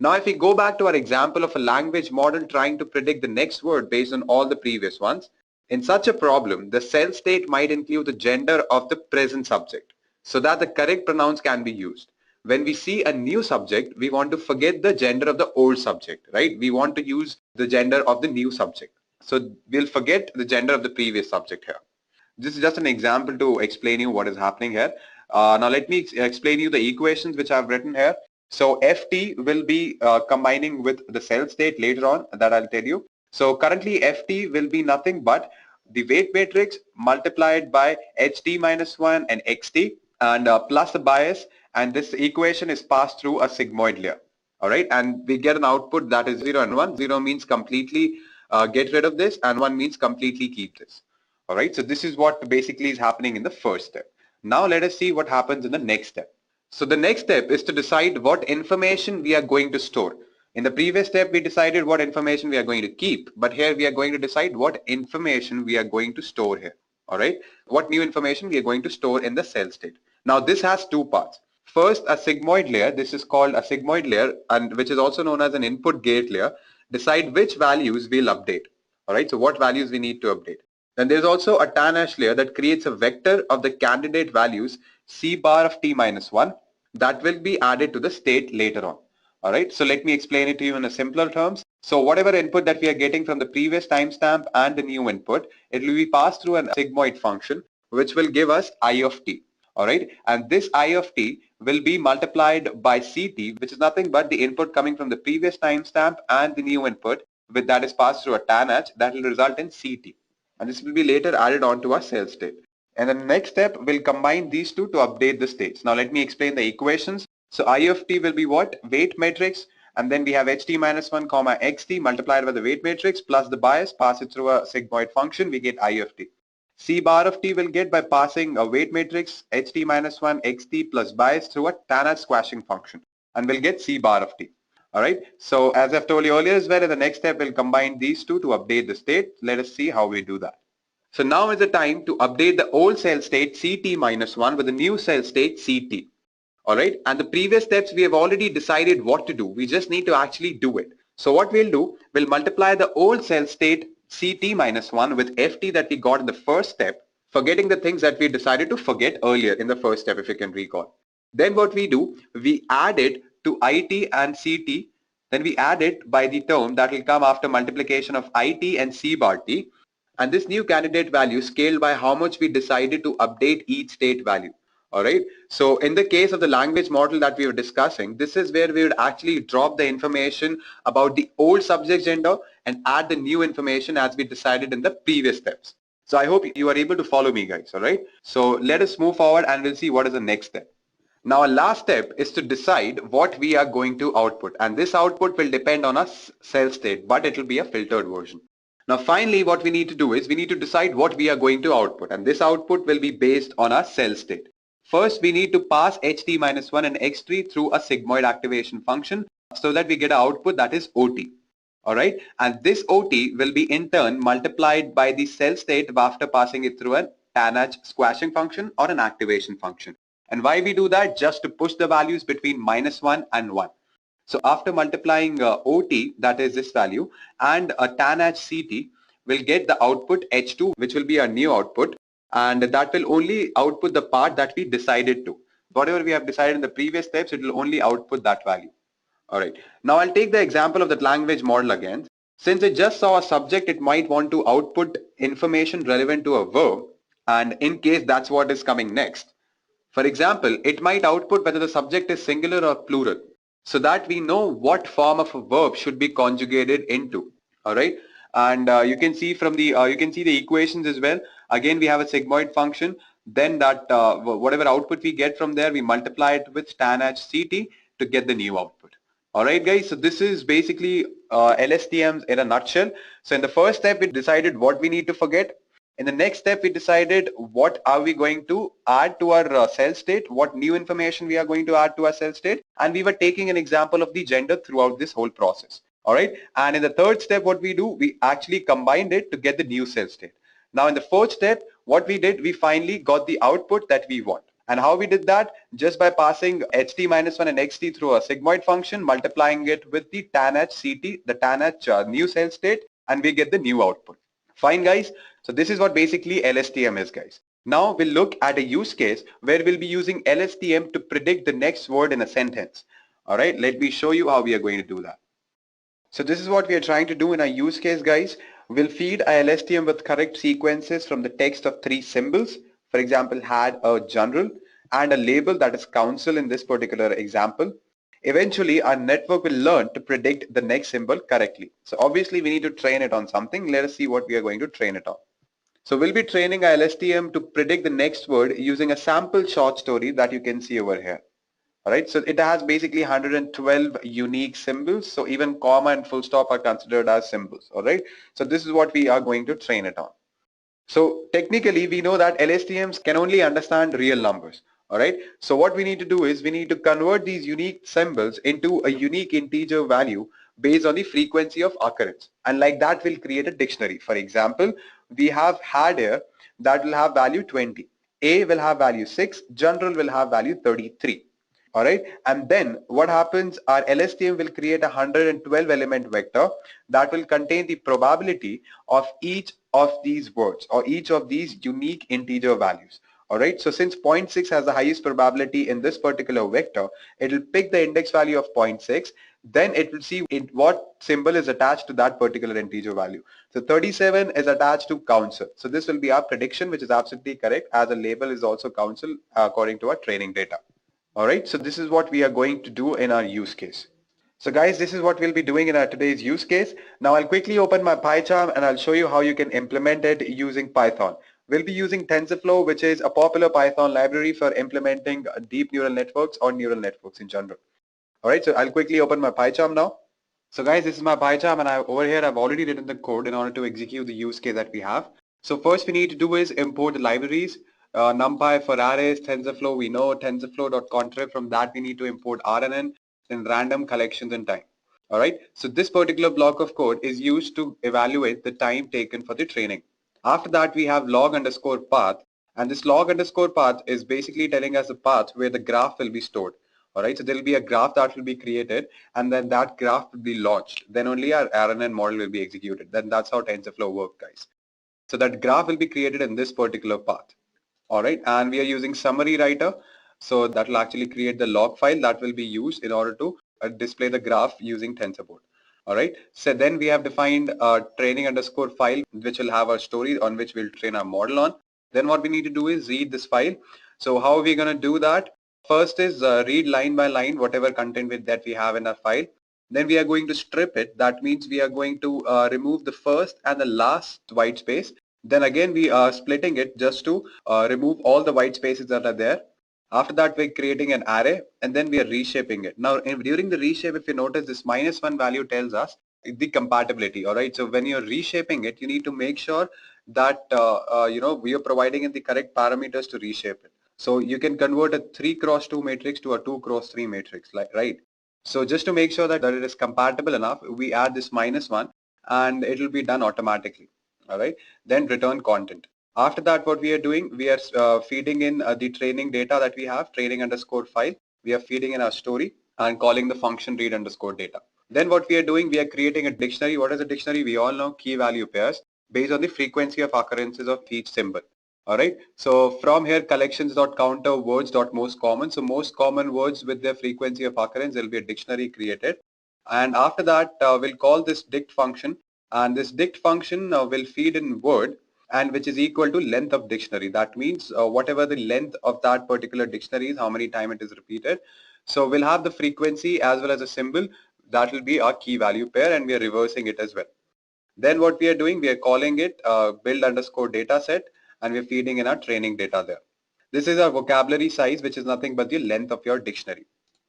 Now if we go back to our example of a language model trying to predict the next word based on all the previous ones, in such a problem, the cell state might include the gender of the present subject so that the correct pronouns can be used. When we see a new subject, we want to forget the gender of the old subject, right? We want to use the gender of the new subject. So we'll forget the gender of the previous subject here. This is just an example to explain you what is happening here. Now let me explain you the equations which I've written here. So ft will be combining with the cell state later on, that I'll tell you. So currently ft will be nothing but the weight matrix multiplied by ht-1 and xt and plus the bias, and this equation is passed through a sigmoid layer. Alright, and we get an output that is 0 and 1. 0 means completely get rid of this, and 1 means completely keep this. Alright, so this is what basically is happening in the first step. Now let us see what happens in the next step. So the next step is to decide what information we are going to store. In the previous step, we decided what information we are going to keep, but here we are going to decide what information we are going to store here. Alright, what new information we are going to store in the cell state. Now this has two parts. First, a sigmoid layer, this is called a sigmoid layer, and which is also known as an input gate layer, decide which values we'll update. Alright, so what values we need to update. Then there's also a tan-hash layer that creates a vector of the candidate values C bar of t minus 1 that will be added to the state later on. All right, so let me explain it to you in a simpler terms. So whatever input that we are getting from the previous timestamp and the new input, it will be passed through a sigmoid function which will give us I of t. All right, and this I of t will be multiplied by Ct, which is nothing but the input coming from the previous timestamp and the new input with that is passed through a tan-h that will result in Ct. And this will be later added on to our cell state. And the next step will combine these two to update the states. Now let me explain the equations. So I of t will be what? Weight matrix, and then we have ht minus 1 comma xt multiplied by the weight matrix plus the bias, pass it through a sigmoid function, we get I of t. C bar of t will get by passing a weight matrix ht minus 1 xt plus bias through a tan-h squashing function, and we'll get C bar of t. All right, so as I've told you earlier as well, in the next step we'll combine these two to update the state. Let us see how we do that. So now is the time to update the old cell state Ct minus 1 with the new cell state Ct. All right, and the previous steps we have already decided what to do. We just need to actually do it. So what we'll do, we'll multiply the old cell state Ct minus 1 with Ft that we got in the first step, forgetting the things that we decided to forget earlier in the first step, if you can recall. Then what we do, we add it to It and Ct, then we add it by the term that will come after multiplication of It and C bar t, and this new candidate value scaled by how much we decided to update each state value. All right, so in the case of the language model that we were discussing, this is where we would actually drop the information about the old subject gender and add the new information as we decided in the previous steps. So I hope you are able to follow me, guys. All right, so let us move forward and we'll see what is the next step. Now our last step is to decide what we are going to output, and this output will depend on a cell state, but it will be a filtered version. Now finally what we need to do is we need to decide what we are going to output, and this output will be based on our cell state. First we need to pass ht minus 1 and x3 through a sigmoid activation function so that we get an output that is OT. Alright, and this OT will be in turn multiplied by the cell state after passing it through a tan-h squashing function or an activation function. And why we do that? Just to push the values between -1 and 1. So after multiplying OT, that is this value, and a tan-h CT, we'll get the output H2, which will be our new output, and that will only output the part that we decided to. Whatever we have decided in the previous steps, it will only output that value. All right. Now I'll take the example of that language model again. Since it just saw a subject, it might want to output information relevant to a verb, and in case that's what is coming next. For example, it might output whether the subject is singular or plural, so that we know what form of a verb should be conjugated into. All right, and you can see from the the equations as well. Again, we have a sigmoid function. Then that whatever output we get from there, we multiply it with tan-h ct to get the new output. All right, guys. So this is basically LSTMs in a nutshell. So in the first step, we decided what we need to forget. In the next step, we decided what are we going to add to our cell state, what new information we are going to add to our cell state, and we were taking an example of the gender throughout this whole process. All right, and in the third step, what we do, we actually combined it to get the new cell state. Now in the fourth step, what we did, we finally got the output that we want. And how we did that? Just by passing ht minus 1 and xt through a sigmoid function, multiplying it with the tan-h ct, the tan-h new cell state, and we get the new output. Fine, guys. So this is what basically LSTM is, guys. Now we'll look at a use case where we'll be using LSTM to predict the next word in a sentence. All right, let me show you how we are going to do that. So this is what we are trying to do in our use case, guys. We'll feed our LSTM with correct sequences from the text of 3 symbols. For example, had a general and a label that is council in this particular example. Eventually, our network will learn to predict the next symbol correctly. So obviously, we need to train it on something. Let us see what we are going to train it on. So we'll be training our LSTM to predict the next word using a sample short story that you can see over here. All right, so it has basically 112 unique symbols. So even comma and full stop are considered as symbols. All right, so this is what we are going to train it on. So technically, we know that LSTMs can only understand real numbers. All right, so what we need to do is we need to convert these unique symbols into a unique integer value based on the frequency of occurrence, and like that we'll create a dictionary. For example, we have had here that will have value 20, A will have value 6, general will have value 33. All right, and then what happens, our LSTM will create a 112 element vector that will contain the probability of each of these words or each of these unique integer values. All right, so since 0.6 has the highest probability in this particular vector, it will pick the index value of 0.6, then it will see what symbol is attached to that particular integer value. So 37 is attached to council. So this will be our prediction, which is absolutely correct, as a label is also council according to our training data. All right, so this is what we are going to do in our use case. So guys, this is what we'll be doing in our today's use case. Now I'll quickly open my PyCharm and I'll show you how you can implement it using Python. We'll be using TensorFlow, which is a popular Python library for implementing deep neural networks or neural networks in general. All right, so I'll quickly open my PyCharm now. So guys, this is my PyCharm, and over here I've already written the code in order to execute the use case that we have. So first we need to do is import the libraries. NumPy for arrays, TensorFlow, we know TensorFlow.contrib. From that we need to import RNN, then random collections and time. All right, so this particular block of code is used to evaluate the time taken for the training. After that we have log underscore path, and this log underscore path is basically telling us the path where the graph will be stored. All right, so there will be a graph that will be created, and then that graph will be launched. Then only our RNN model will be executed. Then that's how TensorFlow works, guys. So that graph will be created in this particular path. All right, and we are using summary writer. So that will actually create the log file that will be used in order to display the graph using TensorBoard. All right, so then we have defined a training underscore file, which will have our story on which we'll train our model on. Then what we need to do is read this file. So how are we going to do that? First is read line by line whatever content that we have in our file. Then we are going to strip it. That means we are going to remove the first and the last white space. Then again we are splitting it just to remove all the white spaces that are there. After that we're creating an array, and then we are reshaping it. Now during the reshape, if you notice, this -1 value tells us the compatibility. All right, so when you're reshaping it, you need to make sure that we are providing in the correct parameters to reshape it. So you can convert a 3x2 matrix to a 2x3 matrix, right? So just to make sure that it is compatible enough, we add this -1 and it will be done automatically. All right, then return content. After that, what we are doing, we are feeding in the training data that we have, training underscore file. We are feeding in our story and calling the function read underscore data. Then what we are doing, we are creating a dictionary. What is a dictionary? We all know key value pairs based on the frequency of occurrences of each symbol. All right, so from here collections.counter words.most common. So most common words with their frequency of occurrence, there will be a dictionary created. And after that, we'll call this dict function, and this dict function will feed in word, and which is equal to length of dictionary. That means whatever the length of that particular dictionary is, how many times it is repeated. So we'll have the frequency as well as a symbol. That will be our key value pair, and we are reversing it as well. Then what we are doing, we are calling it build underscore data set, and we're feeding in our training data there. This is our vocabulary size, which is nothing but the length of your dictionary.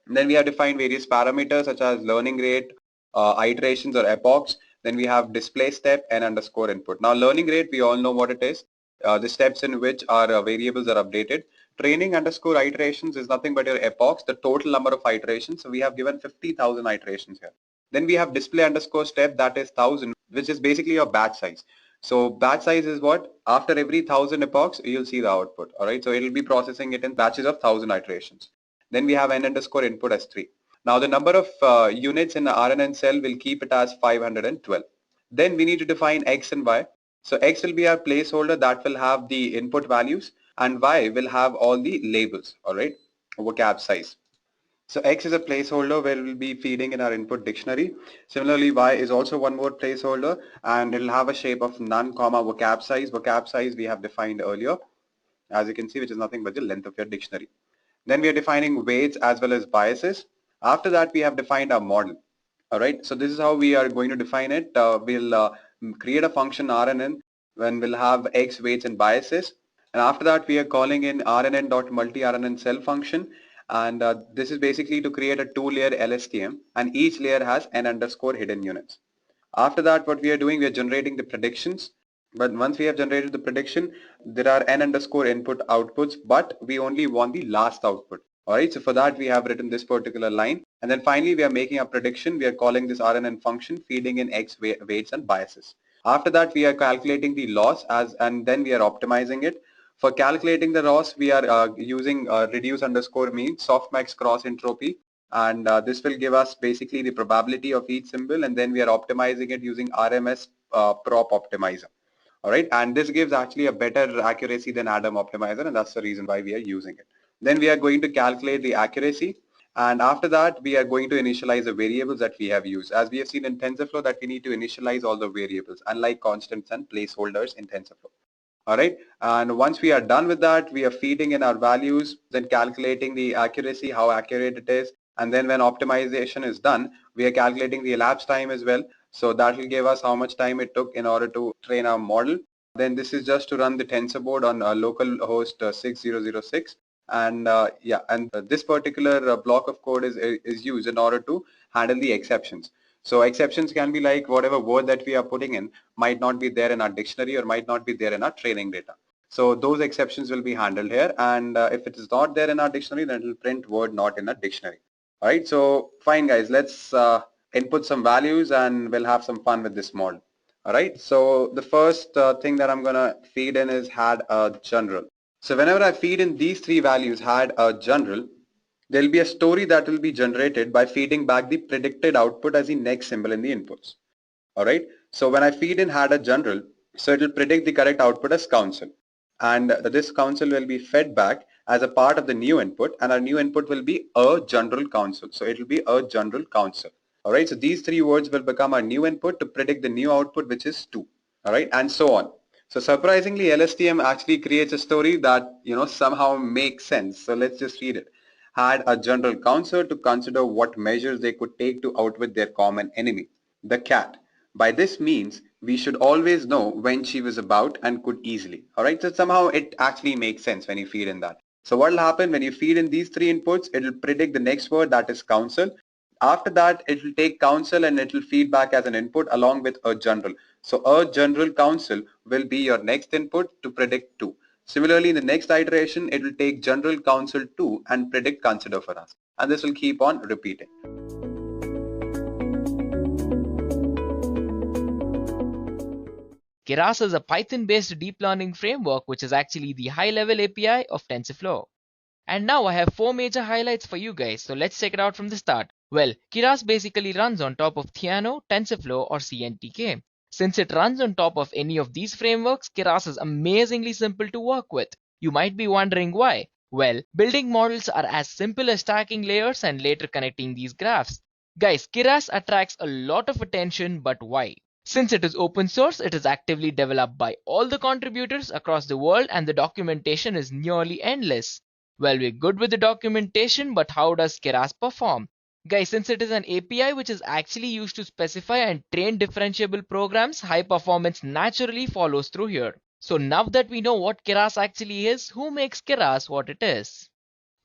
And then we have defined various parameters such as learning rate, iterations or epochs. Then we have display step and underscore input. Now learning rate, we all know what it is. The steps in which our variables are updated. Training underscore iterations is nothing but your epochs, the total number of iterations. So we have given 50,000 iterations here. Then we have display underscore step, that is 1000, which is basically your batch size. So batch size is what? After every 1000 epochs, you'll see the output. All right, so it'll be processing it in batches of 1000 iterations. Then we have n underscore input as 3. Now the number of units in the RNN cell will keep it as 512. Then we need to define x and y. So x will be our placeholder that will have the input values, and y will have all the labels, all right, vocab size. So x is a placeholder where we'll be feeding in our input dictionary. Similarly, y is also one more placeholder, and it'll have a shape of none, comma, vocab size. Vocab size we have defined earlier, as you can see, which is nothing but the length of your dictionary. Then we are defining weights as well as biases. After that, we have defined our model. All right, so this is how we are going to define it. We'll create a function RNN when we'll have x, weights, and biases. And after that, we are calling in RNN.multi-RNN cell function. And this is basically to create a 2-layer LSTM, and each layer has n underscore hidden units. After that, what we are doing, we are generating the predictions. But once we have generated the prediction, there are n underscore input outputs, but we only want the last output. All right, so for that, we have written this particular line. And then finally, we are making a prediction. We are calling this RNN function, feeding in x, weights, and biases. After that, we are calculating the loss and then we are optimizing it. For calculating the ROS, we are using reduce underscore mean, softmax cross entropy, and this will give us basically the probability of each symbol, and then we are optimizing it using RMS prop optimizer. All right, and this gives actually a better accuracy than Adam optimizer, and that's the reason why we are using it. Then we are going to calculate the accuracy, and after that we are going to initialize the variables that we have used. As we have seen in TensorFlow that we need to initialize all the variables, unlike constants and placeholders in TensorFlow. All right, and once we are done with that, we are feeding in our values, then calculating the accuracy, how accurate it is, and then when optimization is done, we are calculating the elapsed time as well. So that will give us how much time it took in order to train our model. Then this is just to run the tensor board on local host 6006. And this particular block of code is used in order to handle the exceptions. So exceptions can be like whatever word that we are putting in might not be there in our dictionary or might not be there in our training data. So those exceptions will be handled here, and if it is not there in our dictionary, then it will print word not in a dictionary. All right, so fine guys, let's input some values and we'll have some fun with this model. All right, so the first thing that I'm gonna feed in is had a general. So whenever I feed in these three values, had a general, there'll be a story that will be generated by feeding back the predicted output as the next symbol in the inputs. All right, so when I feed in had a general, so it will predict the correct output as council, and this council will be fed back as a part of the new input, and our new input will be a general council. So it will be a general council. All right, so these three words will become our new input to predict the new output, which is 2. All right, and so on. So surprisingly, LSTM actually creates a story that somehow makes sense. So let's just read it. Had a general council to consider what measures they could take to outwit their common enemy, the cat. By this means, we should always know when she was about and could easily. All right, so somehow it actually makes sense when you feed in that. So what will happen when you feed in these three inputs? It will predict the next word, that is council. After that, it will take council and it will feed back as an input along with a general. So a general council will be your next input to predict 2. Similarly, in the next iteration, it will take general council 2 and predict consider for us. And this will keep on repeating. Keras is a Python-based deep learning framework which is actually the high-level API of TensorFlow. And now I have 4 major highlights for you guys, so let's check it out from the start. Well, Keras basically runs on top of Theano, TensorFlow or CNTK. Since it runs on top of any of these frameworks, Keras is amazingly simple to work with. You might be wondering why. Well, building models are as simple as stacking layers and later connecting these graphs. Guys, Keras attracts a lot of attention, but why? Since it is open source, it is actively developed by all the contributors across the world and the documentation is nearly endless. Well, we're good with the documentation, but how does Keras perform? Guys, since it is an API which is actually used to specify and train differentiable programs, high performance naturally follows through here. So now that we know what Keras actually is, who makes Keras what it is?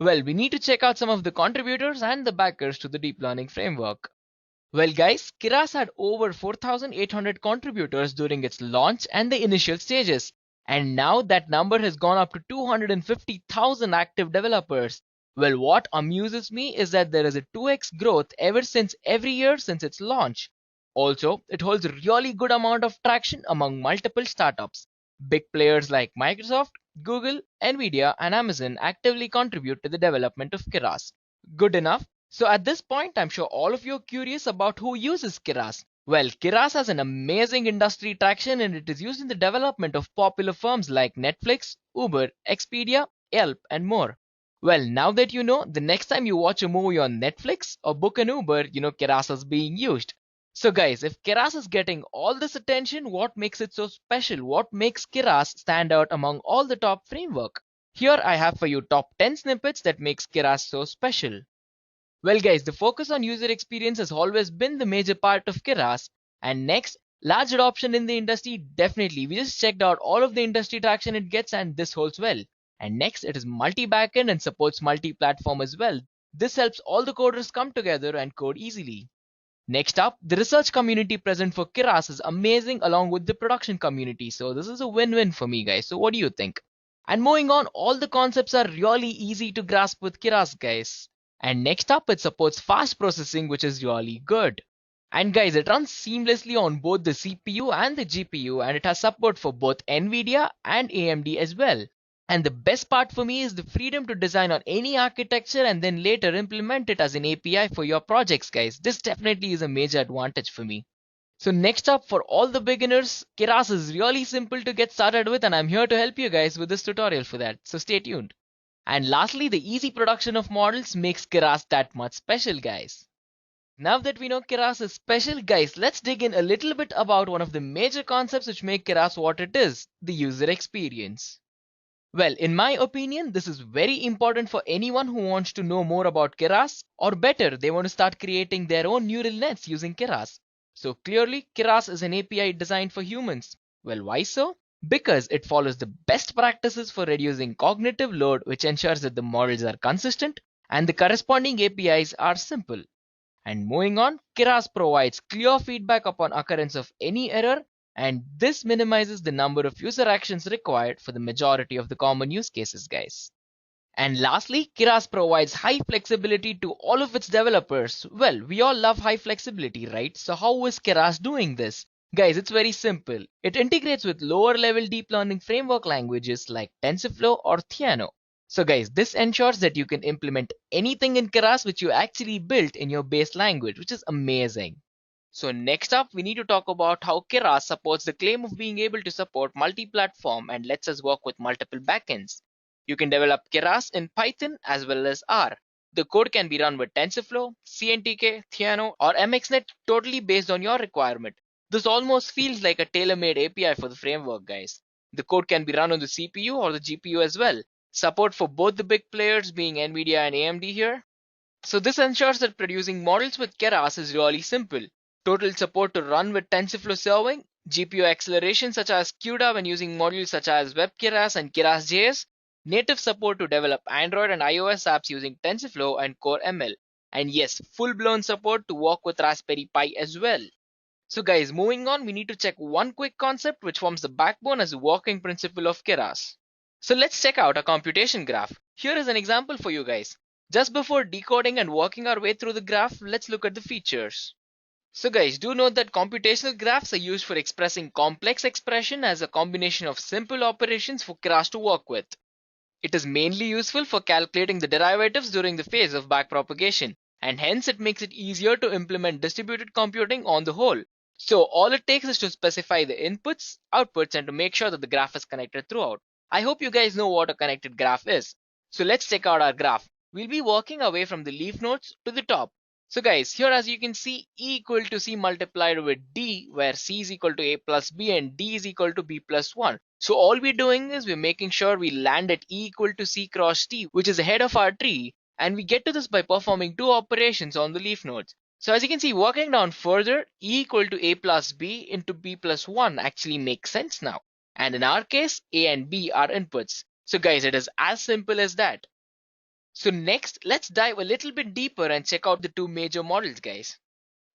Well, we need to check out some of the contributors and the backers to the deep learning framework. Well guys, Keras had over 4,800 contributors during its launch and the initial stages. And now that number has gone up to 250,000 active developers. Well, what amuses me is that there is a 2x growth every year since its launch. Also, it holds a really good amount of traction among multiple startups. Big players like Microsoft, Google, Nvidia, and Amazon actively contribute to the development of Keras. Good enough. So at this point, I'm sure all of you are curious about who uses Keras. Well, Keras has an amazing industry traction and it is used in the development of popular firms like Netflix, Uber, Expedia, Yelp, and more. Well, now that you know, the next time you watch a movie on Netflix or book an Uber, you know Keras is being used. So guys, if Keras is getting all this attention, what makes it so special? What makes Keras stand out among all the top framework? Here I have for you top 10 snippets that makes Keras so special. Well guys, the focus on user experience has always been the major part of Keras. And next, large adoption in the industry, definitely. We just checked out all of the industry traction it gets and this holds well. And next, it is multi-backend and supports multi-platform as well. This helps all the coders come together and code easily. Next up, the research community present for Keras is amazing along with the production community. So this is a win-win for me guys. So what do you think? And moving on, all the concepts are really easy to grasp with Keras guys. And next up, it supports fast processing, which is really good. And guys, it runs seamlessly on both the CPU and the GPU, and it has support for both Nvidia and AMD as well. And the best part for me is the freedom to design on any architecture and then later implement it as an API for your projects, guys. This definitely is a major advantage for me. So next up, for all the beginners, Keras is really simple to get started with, and I'm here to help you guys with this tutorial for that. So stay tuned. And lastly, the easy production of models makes Keras that much special, guys. Now that we know Keras is special, guys, let's dig in a little bit about one of the major concepts which make Keras what it is, the user experience. Well, in my opinion, this is very important for anyone who wants to know more about Keras, or better, they want to start creating their own neural nets using Keras. So clearly, Keras is an API designed for humans. Well, why so? Because it follows the best practices for reducing cognitive load, which ensures that the models are consistent and the corresponding APIs are simple. And moving on, Keras provides clear feedback upon occurrence of any error, and this minimizes the number of user actions required for the majority of the common use cases, guys. And lastly, Keras provides high flexibility to all of its developers. Well, we all love high flexibility, right? So how is Keras doing this? Guys, it's very simple. It integrates with lower level deep learning framework languages like TensorFlow or Theano. So guys, this ensures that you can implement anything in Keras which you actually built in your base language, which is amazing. So next up, we need to talk about how Keras supports the claim of being able to support multi-platform and lets us work with multiple backends. You can develop Keras in Python as well as R. The code can be run with TensorFlow, CNTK, Theano, or MXNet, totally based on your requirement. This almost feels like a tailor-made API for the framework, guys. The code can be run on the CPU or the GPU as well. Support for both the big players being NVIDIA and AMD here. So this ensures that producing models with Keras is really simple. Total support to run with TensorFlow serving, GPU acceleration such as CUDA when using modules such as WebKeras and Keras.js, native support to develop Android and iOS apps using TensorFlow and Core ML, and yes, full-blown support to work with Raspberry Pi as well. So guys, moving on, we need to check one quick concept which forms the backbone as a working principle of Keras. So let's check out a computation graph. Here is an example for you guys. Just before decoding and working our way through the graph, let's look at the features. So guys, do note that computational graphs are used for expressing complex expression as a combination of simple operations for Keras to work with. It is mainly useful for calculating the derivatives during the phase of backpropagation, and hence it makes it easier to implement distributed computing on the whole. So all it takes is to specify the inputs, outputs, and to make sure that the graph is connected throughout. I hope you guys know what a connected graph is. So let's check out our graph. We'll be working away from the leaf nodes to the top. So guys, here as you can see, E equal to C multiplied with D, where C is equal to A plus B and D is equal to B plus 1. So all we're doing is we're making sure we land at E equal to C cross T, which is ahead of our tree, and we get to this by performing two operations on the leaf nodes. So as you can see, working down further, E equal to A plus B into B plus 1 actually makes sense now. And in our case, A and B are inputs. So guys, it is as simple as that. So next, let's dive a little bit deeper and check out the two major models, guys.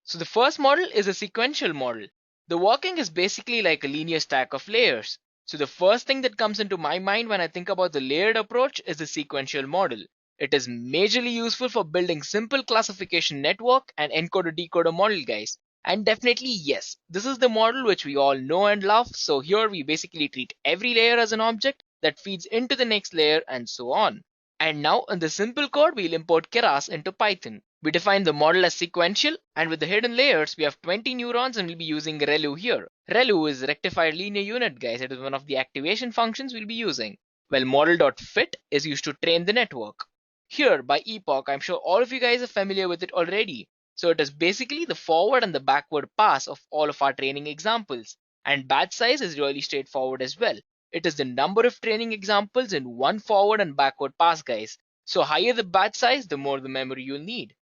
So the first model is a sequential model. The working is basically like a linear stack of layers. So the first thing that comes into my mind when I think about the layered approach is the sequential model. It is majorly useful for building simple classification network and encoder-decoder model, guys. And definitely yes, this is the model which we all know and love. So here we basically treat every layer as an object that feeds into the next layer and so on. And now in the simple code, we'll import Keras into Python. We define the model as sequential, and with the hidden layers, we have 20 neurons and we'll be using ReLU here. ReLU is rectified linear unit, guys. It is one of the activation functions we'll be using. Well, model.fit is used to train the network. Here, by epoch, I'm sure all of you guys are familiar with it already. So it is basically the forward and the backward pass of all of our training examples. And batch size is really straightforward as well. It is the number of training examples in one forward and backward pass, guys. So higher the batch size, the more the memory you'll need.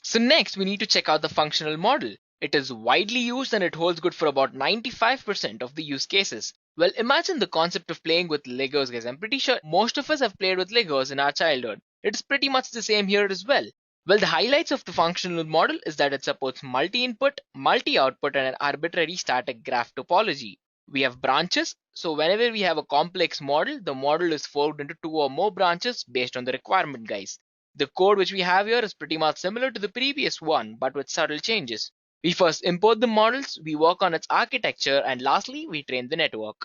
So next, we need to check out the functional model. It is widely used and it holds good for about 95% of the use cases. Well, imagine the concept of playing with Legos, guys. I'm pretty sure most of us have played with Legos in our childhood. It's pretty much the same here as well. Well, the highlights of the functional model is that it supports multi-input, multi-output, and an arbitrary static graph topology. We have branches, so whenever we have a complex model, the model is forked into two or more branches based on the requirement, guys. The code which we have here is pretty much similar to the previous one, but with subtle changes. We first import the models, we work on its architecture, and lastly, we train the network.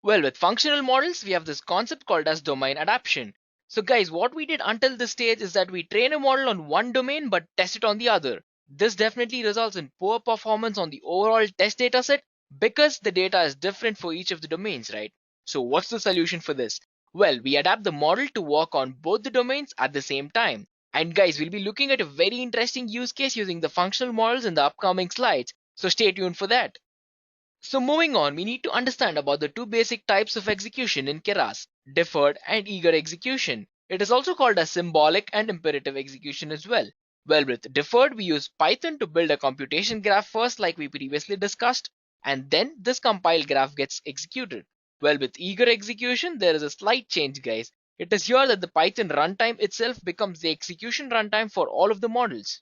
Well, with functional models, we have this concept called as domain adaptation. So guys, what we did until this stage is that we train a model on one domain but test it on the other. This definitely results in poor performance on the overall test dataset because the data is different for each of the domains, right? So what's the solution for this? Well, we adapt the model to work on both the domains at the same time. And guys, we'll be looking at a very interesting use case using the functional models in the upcoming slides. So stay tuned for that. So moving on, we need to understand about the two basic types of execution in Keras, deferred and eager execution. It is also called as symbolic and imperative execution as well. Well, with deferred, we use Python to build a computation graph first like we previously discussed, and then this compiled graph gets executed. Well, with eager execution, there is a slight change, guys. It is here that the Python runtime itself becomes the execution runtime for all of the models.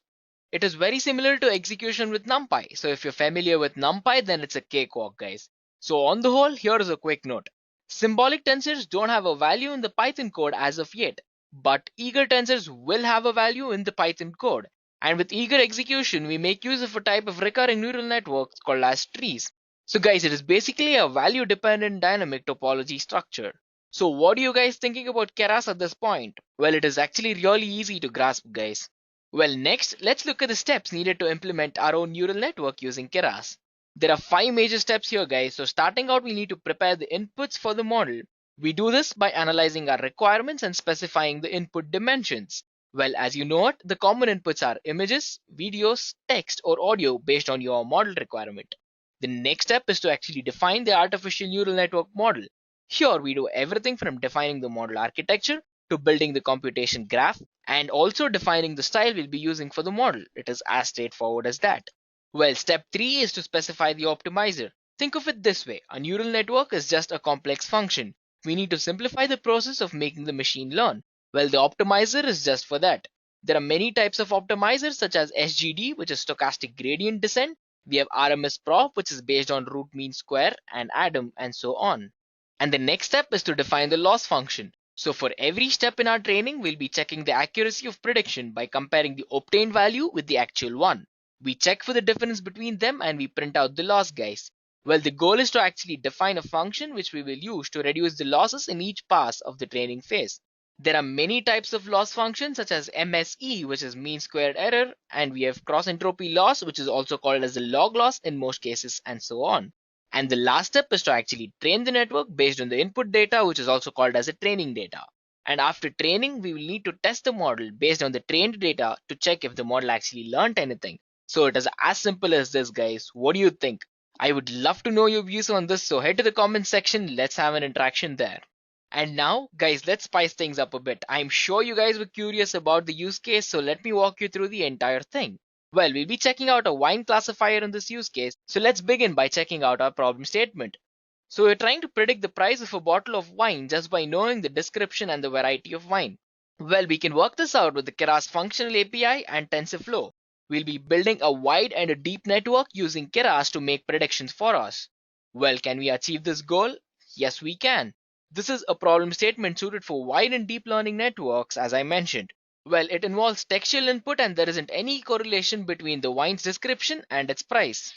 It is very similar to execution with NumPy. So if you're familiar with NumPy, then it's a cakewalk, guys. So on the whole, here is a quick note. Symbolic tensors don't have a value in the Python code as of yet, but eager tensors will have a value in the Python code. And with eager execution, we make use of a type of recurring neural networks called as trees. So guys, it is basically a value dependent dynamic topology structure. So what are you guys thinking about Keras at this point? Well, it is actually really easy to grasp, guys. Well, next, let's look at the steps needed to implement our own neural network using Keras. There are 5 major steps here, guys. So starting out, we need to prepare the inputs for the model. We do this by analyzing our requirements and specifying the input dimensions. Well, as you know it, the common inputs are images, videos, text, or audio based on your model requirement. The next step is to actually define the artificial neural network model. Here, we do everything from defining the model architecture to building the computation graph and also defining the style we'll be using for the model. It is as straightforward as that. Well, step 3 is to specify the optimizer. Think of it this way, a neural network is just a complex function. We need to simplify the process of making the machine learn. Well, the optimizer is just for that. There are many types of optimizers such as SGD, which is stochastic gradient descent. We have RMS-Prof, which is based on root mean square, and ADAM, and so on. And the next step is to define the loss function. So for every step in our training, we'll be checking the accuracy of prediction by comparing the obtained value with the actual one. We check for the difference between them and we print out the loss, guys. Well, the goal is to actually define a function which we will use to reduce the losses in each pass of the training phase. There are many types of loss functions such as MSE, which is mean squared error, and we have cross entropy loss, which is also called as the log loss in most cases, and so on. And the last step is to actually train the network based on the input data, which is also called as a training data. And after training, we will need to test the model based on the trained data to check if the model actually learned anything. So it is as simple as this, guys. What do you think? I would love to know your views on this, so head to the comment section. Let's have an interaction there. And now, guys, let's spice things up a bit. I'm sure you guys were curious about the use case, so let me walk you through the entire thing. Well, we'll be checking out a wine classifier in this use case, so let's begin by checking out our problem statement. So we're trying to predict the price of a bottle of wine just by knowing the description and the variety of wine. Well, we can work this out with the Keras functional API and TensorFlow. We'll be building a wide and a deep network using Keras to make predictions for us. Well, can we achieve this goal? Yes, we can. This is a problem statement suited for wide and deep learning networks, as I mentioned. Well, it involves textual input and there isn't any correlation between the wine's description and its price.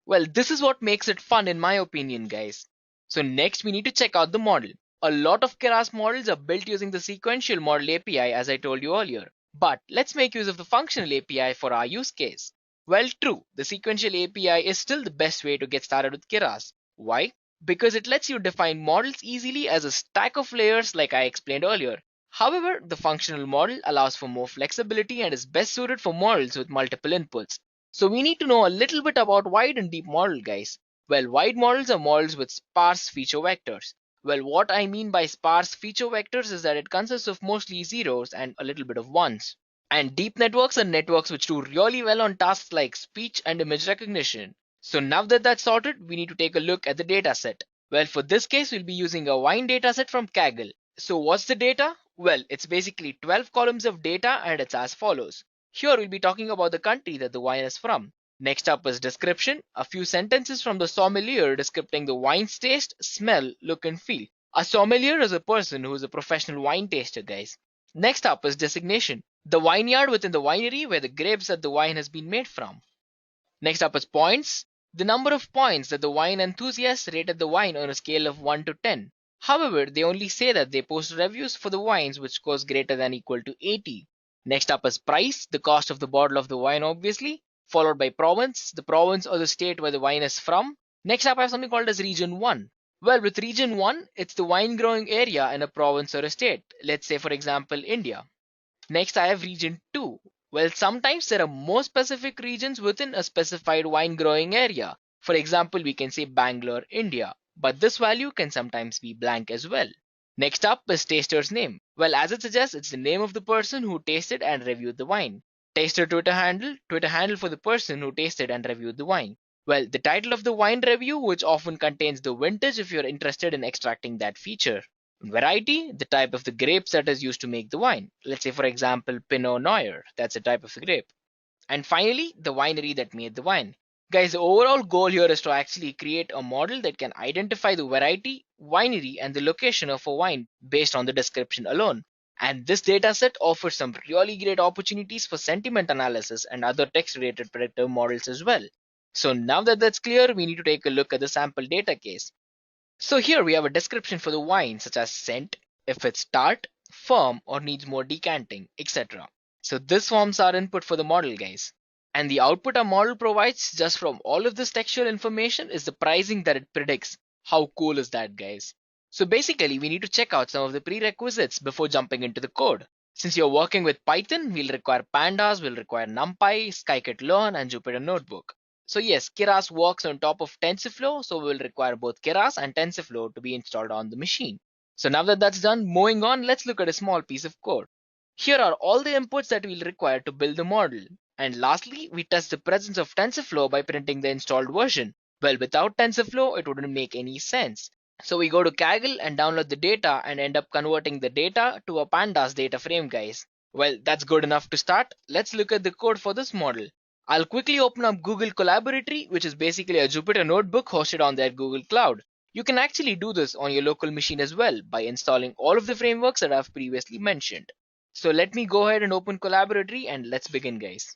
Well, this is what makes it fun in my opinion, guys. So next we need to check out the model. A lot of Keras models are built using the sequential model API as I told you earlier. But let's make use of the functional API for our use case. Well, true, the sequential API is still the best way to get started with Keras. Why? Because it lets you define models easily as a stack of layers like I explained earlier. However, the functional model allows for more flexibility and is best suited for models with multiple inputs. So we need to know a little bit about wide and deep model, guys. Well, wide models are models with sparse feature vectors. Well, what I mean by sparse feature vectors is that it consists of mostly zeros and a little bit of ones. And deep networks are networks which do really well on tasks like speech and image recognition. So now that that's sorted, we need to take a look at the dataset. Well, for this case, we'll be using a wine dataset from Kaggle. So what's the data? Well, it's basically 12 columns of data and it's as follows. Here we'll be talking about the country that the wine is from. Next up is description, a few sentences from the sommelier describing the wine's taste, smell, look and feel. A sommelier is a person who is a professional wine taster, guys. Next up is designation, the vineyard within the winery where the grapes that the wine has been made from. Next up is points. the number of points that the wine enthusiasts rated the wine on a scale of 1 to 10. However, they only say that they post reviews for the wines which scores greater than equal to 80. Next up is price, the cost of the bottle of the wine obviously, followed by province, the province or the state where the wine is from. Next up I have something called as region 1. Well, with region 1, it's the wine growing area in a province or a state. Let's say for example India. Next I have region 2. Well, sometimes there are more specific regions within a specified wine growing area. For example, we can say Bangalore, India, but this value can sometimes be blank as well. Next up is taster's name. Well, as it suggests, it's the name of the person who tasted and reviewed the wine. Taster Twitter handle for the person who tasted and reviewed the wine. Well, the title of the wine review, which often contains the vintage if you're interested in extracting that feature. Variety, the type of the grapes that is used to make the wine. Let's say for example Pinot Noir, that's a type of the grape. And finally, the winery that made the wine. Guys, the overall goal here is to actually create a model that can identify the variety, winery, and the location of a wine based on the description alone. And this dataset offers some really great opportunities for sentiment analysis and other text-related predictive models as well. So now that that's clear, we need to take a look at the sample data case. So here we have a description for the wine such as scent, if it's tart, firm or needs more decanting, etc. So this forms our input for the model, guys. And the output our model provides just from all of this textual information is the pricing that it predicts. How cool is that, guys? So basically we need to check out some of the prerequisites before jumping into the code. Since you're working with Python, we'll require pandas, we'll require NumPy, scikit-learn and Jupyter Notebook. So yes, Keras works on top of TensorFlow, so we'll require both Keras and TensorFlow to be installed on the machine. So now that that's done, moving on, let's look at a small piece of code. Here are all the inputs that we'll require to build the model. And lastly, we test the presence of TensorFlow by printing the installed version. Well, without TensorFlow, it wouldn't make any sense. So we go to Kaggle and download the data and end up converting the data to a pandas data frame, guys. Well, that's good enough to start. Let's look at the code for this model. I'll quickly open up Google Collaboratory, which is basically a Jupyter Notebook hosted on their Google Cloud. You can actually do this on your local machine as well by installing all of the frameworks that I've previously mentioned. So let me go ahead and open Collaboratory and let's begin, guys.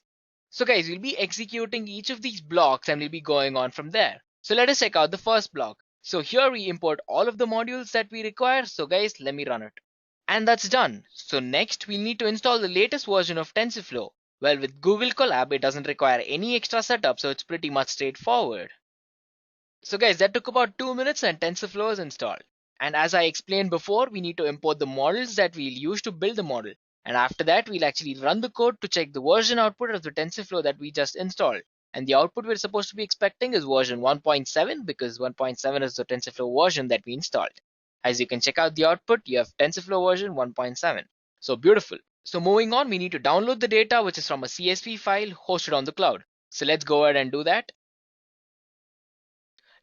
So guys, we'll be executing each of these blocks and we'll be going on from there. So let us check out the first block. So here we import all of the modules that we require. So guys, let me run it. And that's done. So next we need to install the latest version of TensorFlow. Well, with Google Colab, it doesn't require any extra setup, so it's pretty much straightforward. So guys, that took about 2 minutes and TensorFlow is installed. And as I explained before, we need to import the models that we'll use to build the model. And after that, we'll actually run the code to check the version output of the TensorFlow that we just installed. And the output we're supposed to be expecting is version 1.7 because 1.7 is the TensorFlow version that we installed. As you can check out the output, you have TensorFlow version 1.7. So beautiful. So moving on, we need to download the data, which is from a CSV file hosted on the cloud. So let's go ahead and do that.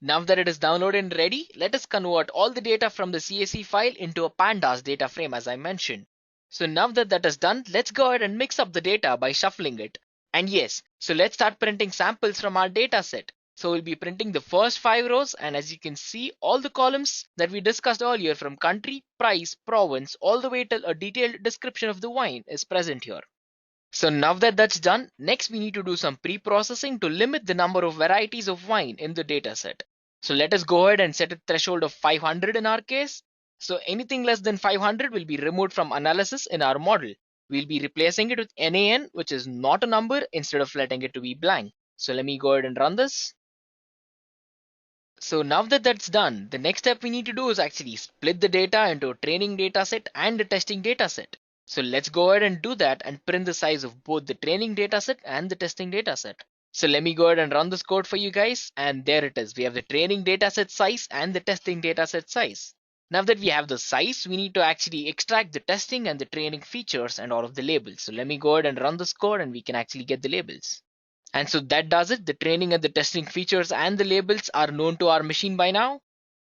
Now that it is downloaded and ready, let us convert all the data from the CSV file into a pandas data frame as I mentioned. So now that that is done, let's go ahead and mix up the data by shuffling it. And yes, so let's start printing samples from our data set. So we'll be printing the first 5 rows, and as you can see, all the columns that we discussed earlier from country, price, province, all the way till a detailed description of the wine is present here. So now that that's done, next we need to do some pre-processing to limit the number of varieties of wine in the dataset. So let us go ahead and set a threshold of 500 in our case. So anything less than 500 will be removed from analysis in our model. We'll be replacing it with NaN, which is not a number, instead of letting it to be blank. So let me go ahead and run this. So now that that's done, the next step we need to do is actually split the data into a training dataset and a testing dataset. So let's go ahead and do that and print the size of both the training dataset and the testing dataset. So let me go ahead and run this code for you guys, and there it is. We have the training dataset size and the testing dataset size. Now that we have the size, we need to actually extract the testing and the training features and all of the labels. So let me go ahead and run this code and we can actually get the labels. And so that does it. The training and the testing features and the labels are known to our machine by now.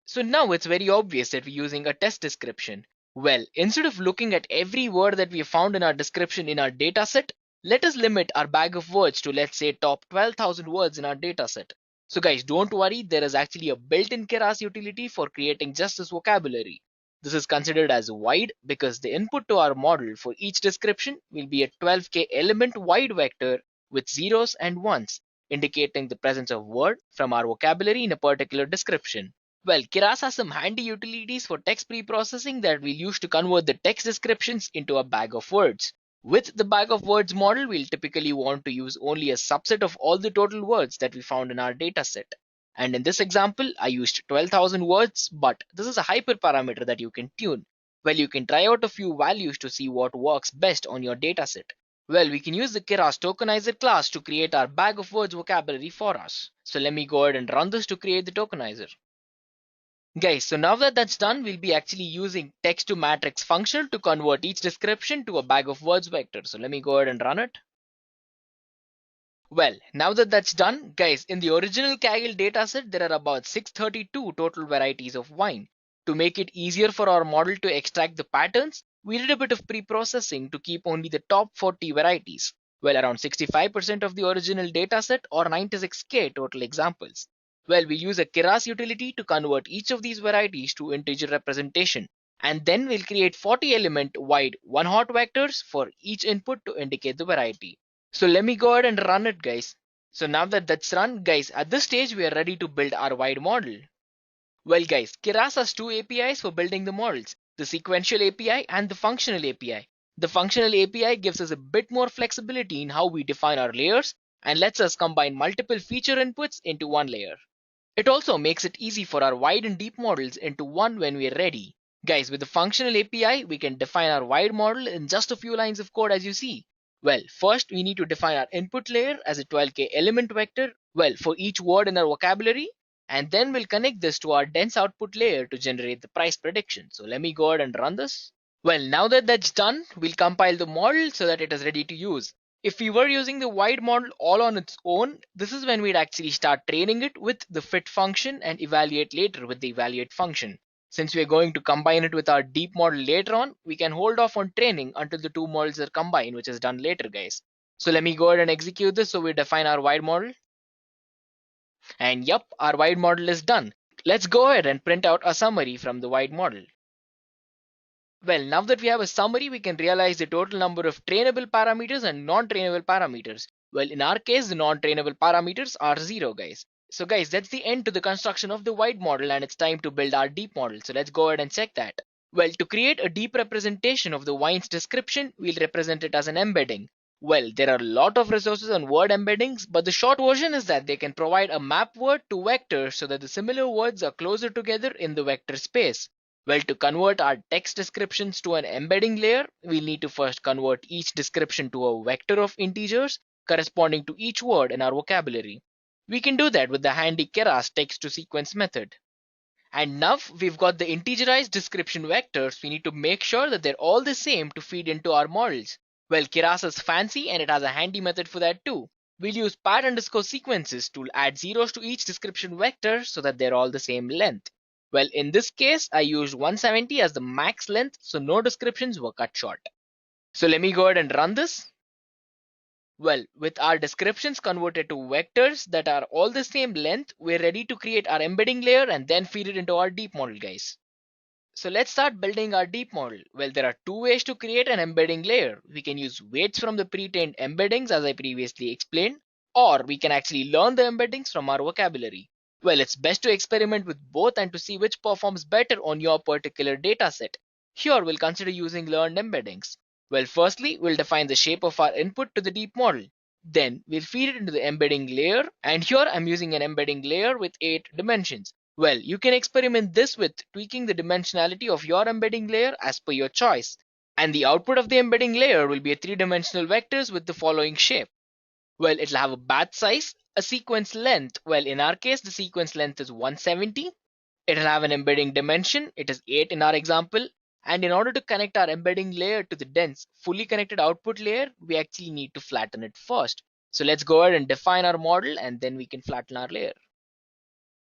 So now it's very obvious that we're using a test description. Well, instead of looking at every word that we have found in our description in our dataset, let us limit our bag of words to, let's say, top 12,000 words in our dataset. So guys, don't worry, there is actually a built-in Keras utility for creating just this vocabulary. This is considered as wide because the input to our model for each description will be a 12K element wide vector with zeros and ones. indicating the presence of word from our vocabulary in a particular description. Well, Keras has some handy utilities for text pre-processing that we'll use to convert the text descriptions into a bag of words. With the bag of words model, we'll typically want to use only a subset of all the total words that we found in our dataset. And in this example, I used 12,000 words, but this is a hyperparameter that you can tune. Well, you can try out a few values to see what works best on your dataset. Well, we can use the Keras tokenizer class to create our bag of words vocabulary for us. So let me go ahead and run this to create the tokenizer. Guys, so now that that's done, we'll be actually using text to matrix function to convert each description to a bag of words vector. So let me go ahead and run it. Well, now that that's done, guys, in the original Kaggle dataset, there are about 632 total varieties of wine. To make it easier for our model to extract the patterns, we did a bit of pre-processing to keep only the top 40 varieties. Well, around 65% of the original dataset or 96k total examples. Well, we use a Keras utility to convert each of these varieties to integer representation. And then we'll create 40 element wide one-hot vectors for each input to indicate the variety. So let me go ahead and run it, guys. So now that that's run, guys, at this stage, we are ready to build our wide model. Well, guys, Keras has two APIs for building the models, the sequential API and the functional API. The functional API gives us a bit more flexibility in how we define our layers and lets us combine multiple feature inputs into one layer. It also makes it easy for our wide and deep models into one when we're ready. Guys, with the functional API, we can define our wide model in just a few lines of code as you see. Well, first we need to define our input layer as a 12k element vector, well, for each word in our vocabulary, and then we'll connect this to our dense output layer to generate the price prediction. So let me go ahead and run this. Well, now that that's done, we'll compile the model so that it is ready to use. If we were using the wide model all on its own, this is when we'd actually start training it with the fit function and evaluate later with the evaluate function. Since we're going to combine it with our deep model later on, we can hold off on training until the two models are combined, which is done later, guys. So let me go ahead and execute this so we define our wide model. And yep, our wide model is done. Let's go ahead and print out a summary from the wide model. Well, now that we have a summary, we can realize the total number of trainable parameters and non-trainable parameters. Well, in our case, the non-trainable parameters are 0, guys. So guys, that's the end to the construction of the wide model, and it's time to build our deep model. So let's go ahead and check that. Well, to create a deep representation of the wine's description, we'll represent it as an embedding. Well, there are a lot of resources on word embeddings, but the short version is that they can provide a map word to vectors so that the similar words are closer together in the vector space. Well, to convert our text descriptions to an embedding layer, we'll need to first convert each description to a vector of integers corresponding to each word in our vocabulary. We can do that with the handy Keras text to sequence method. And now we've got the integerized description vectors, we need to make sure that they're all the same to feed into our models. Well, Keras is fancy and it has a handy method for that too. We'll use pat_sequences to add zeros to each description vector so that they're all the same length. Well, in this case, I used 170 as the max length, so no descriptions were cut short. So let me go ahead and run this. Well, with our descriptions converted to vectors that are all the same length, we're ready to create our embedding layer and then feed it into our deep model, guys. So let's start building our deep model. Well, there are two ways to create an embedding layer. We can use weights from the pre-trained embeddings as I previously explained, or we can actually learn the embeddings from our vocabulary. Well, it's best to experiment with both and to see which performs better on your particular dataset. Here, we'll consider using learned embeddings. Well, firstly, we'll define the shape of our input to the deep model. Then, we'll feed it into the embedding layer, and here I'm using an embedding layer with 8 dimensions. Well, you can experiment this with tweaking the dimensionality of your embedding layer as per your choice. And the output of the embedding layer will be a 3-dimensional vectors with the following shape. Well, it'll have a batch size, a sequence length. Well, in our case, the sequence length is 170. It'll have an embedding dimension. It is 8 in our example. And in order to connect our embedding layer to the dense, fully connected output layer, we actually need to flatten it first. So let's go ahead and define our model and then we can flatten our layer.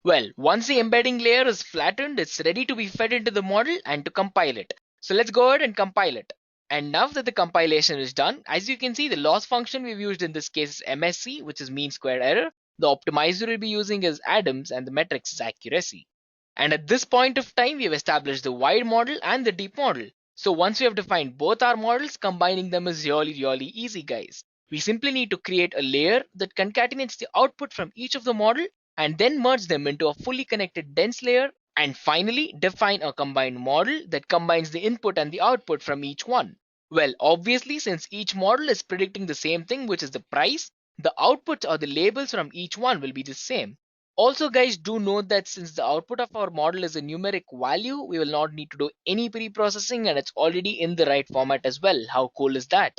Well, once the embedding layer is flattened, it's ready to be fed into the model and to compile it. So let's go ahead and compile it. And now that the compilation is done, as you can see, the loss function we've used in this case is MSE, which is mean squared error. The optimizer we'll be using is Adams and the metrics is accuracy. And at this point of time, we've established the wide model and the deep model. So once we have defined both our models, combining them is really easy, guys. We simply need to create a layer that concatenates the output from each of the model and then merge them into a fully connected dense layer, and finally define a combined model that combines the input and the output from each one. Well, obviously, since each model is predicting the same thing, which is the price, the outputs or the labels from each one will be the same. Also, guys, do note that since the output of our model is a numeric value, we will not need to do any pre-processing and it's already in the right format as well. How cool is that?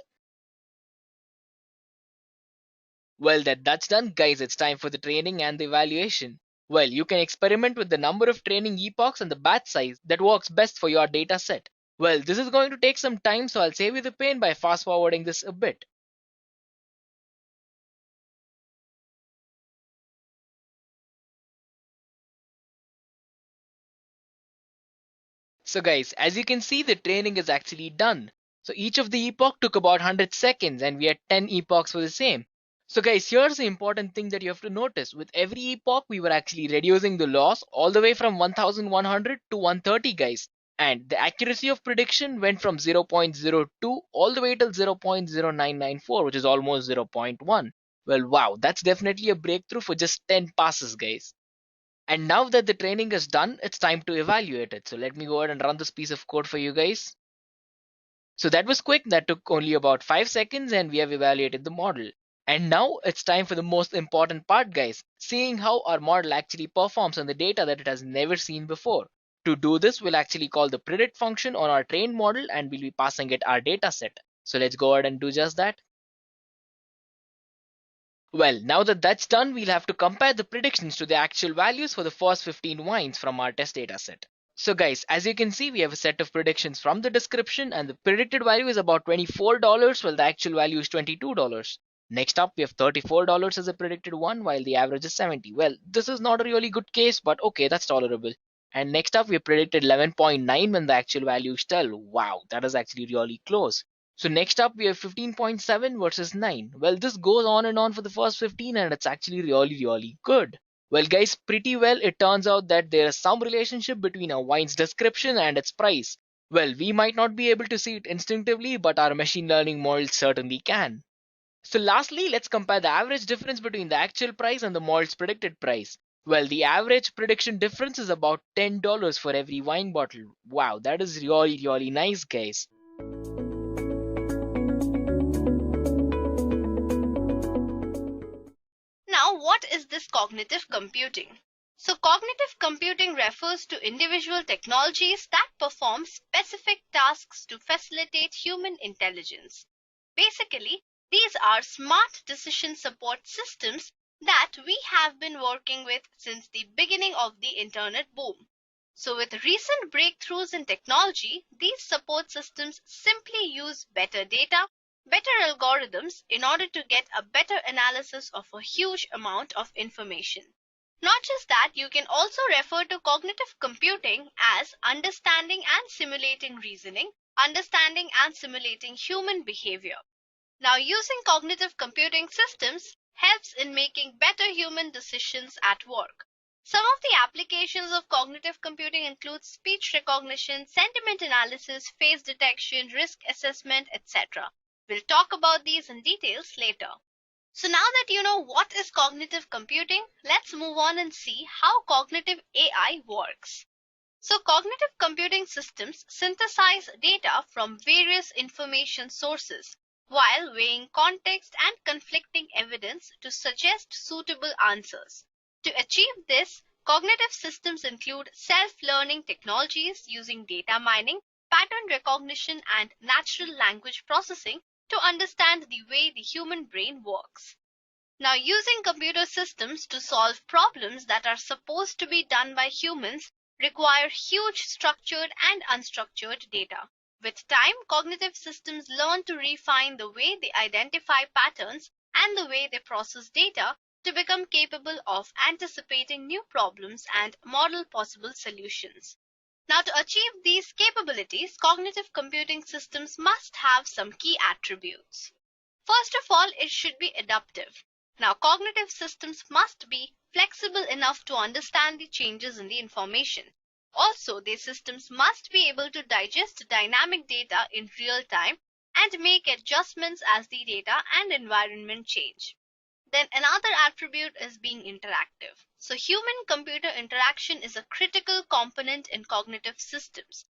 Well, that's done, guys. It's time for the training and the evaluation. Well, you can experiment with the number of training epochs and the batch size that works best for your data set. Well, this is going to take some time, so I'll save you the pain by fast forwarding this a bit. So guys, as you can see, the training is actually done. So each of the epoch took about 100 seconds and we had 10 epochs for the same. So guys, here's the important thing that you have to notice. With every epoch, we were actually reducing the loss all the way from 1100 to 130, guys. And the accuracy of prediction went from 0.02 all the way till 0.0994, which is almost 0.1. Well, wow, that's definitely a breakthrough for just 10 passes, guys. And now that the training is done, it's time to evaluate it. So let me go ahead and run this piece of code for you guys. So that was quick. That took only about 5 seconds and we have evaluated the model. And now it's time for the most important part, guys, seeing how our model actually performs on the data that it has never seen before. To do this, we'll actually call the predict function on our trained model and we'll be passing it our data set. So let's go ahead and do just that. Well, now that that's done, we'll have to compare the predictions to the actual values for the first 15 wines from our test data set. So guys, as you can see, we have a set of predictions from the description and the predicted value is about $24 while the actual value is $22. Next up, we have $34 as a predicted one while the average is 70. Well, this is not a really good case, but okay, that's tolerable. And next up, we predicted 11.9 when the actual value is 12. Wow, that is actually really close. So next up we have 15.7 versus 9. Well, this goes on and on for the first 15 and it's actually really good. Well guys, pretty well it turns out that there is some relationship between a wine's description and its price. Well, we might not be able to see it instinctively, but our machine learning models certainly can. So lastly, let's compare the average difference between the actual price and the model's predicted price. Well, the average prediction difference is about $10 for every wine bottle. Wow, that is really nice, guys. Now, what is this cognitive computing? So, cognitive computing refers to individual technologies that perform specific tasks to facilitate human intelligence. Basically, these are smart decision support systems that we have been working with since the beginning of the internet boom. So, with recent breakthroughs in technology, these support systems simply use better data, better algorithms in order to get a better analysis of a huge amount of information. Not just that, you can also refer to cognitive computing as understanding and simulating reasoning, understanding and simulating human behavior. Now, using cognitive computing systems helps in making better human decisions at work. Some of the applications of cognitive computing include speech recognition, sentiment analysis, face detection, risk assessment, etc. We'll talk about these in details later. So now that you know what is cognitive computing, let's move on and see how cognitive AI works. So cognitive computing systems synthesize data from various information sources while weighing context and conflicting evidence to suggest suitable answers. To achieve this, cognitive systems include self-learning technologies using data mining, pattern recognition, and natural language processing to understand the way the human brain works. Now, using computer systems to solve problems that are supposed to be done by humans require huge structured and unstructured data. With time, cognitive systems learn to refine the way they identify patterns and the way they process data to become capable of anticipating new problems and model possible solutions. Now, to achieve these capabilities, cognitive computing systems must have some key attributes. First of all, it should be adaptive. Now, cognitive systems must be flexible enough to understand the changes in the information. Also, these systems must be able to digest dynamic data in real time and make adjustments as the data and environment change. Then another attribute is being interactive. So human-computer interaction is a critical component in cognitive systems.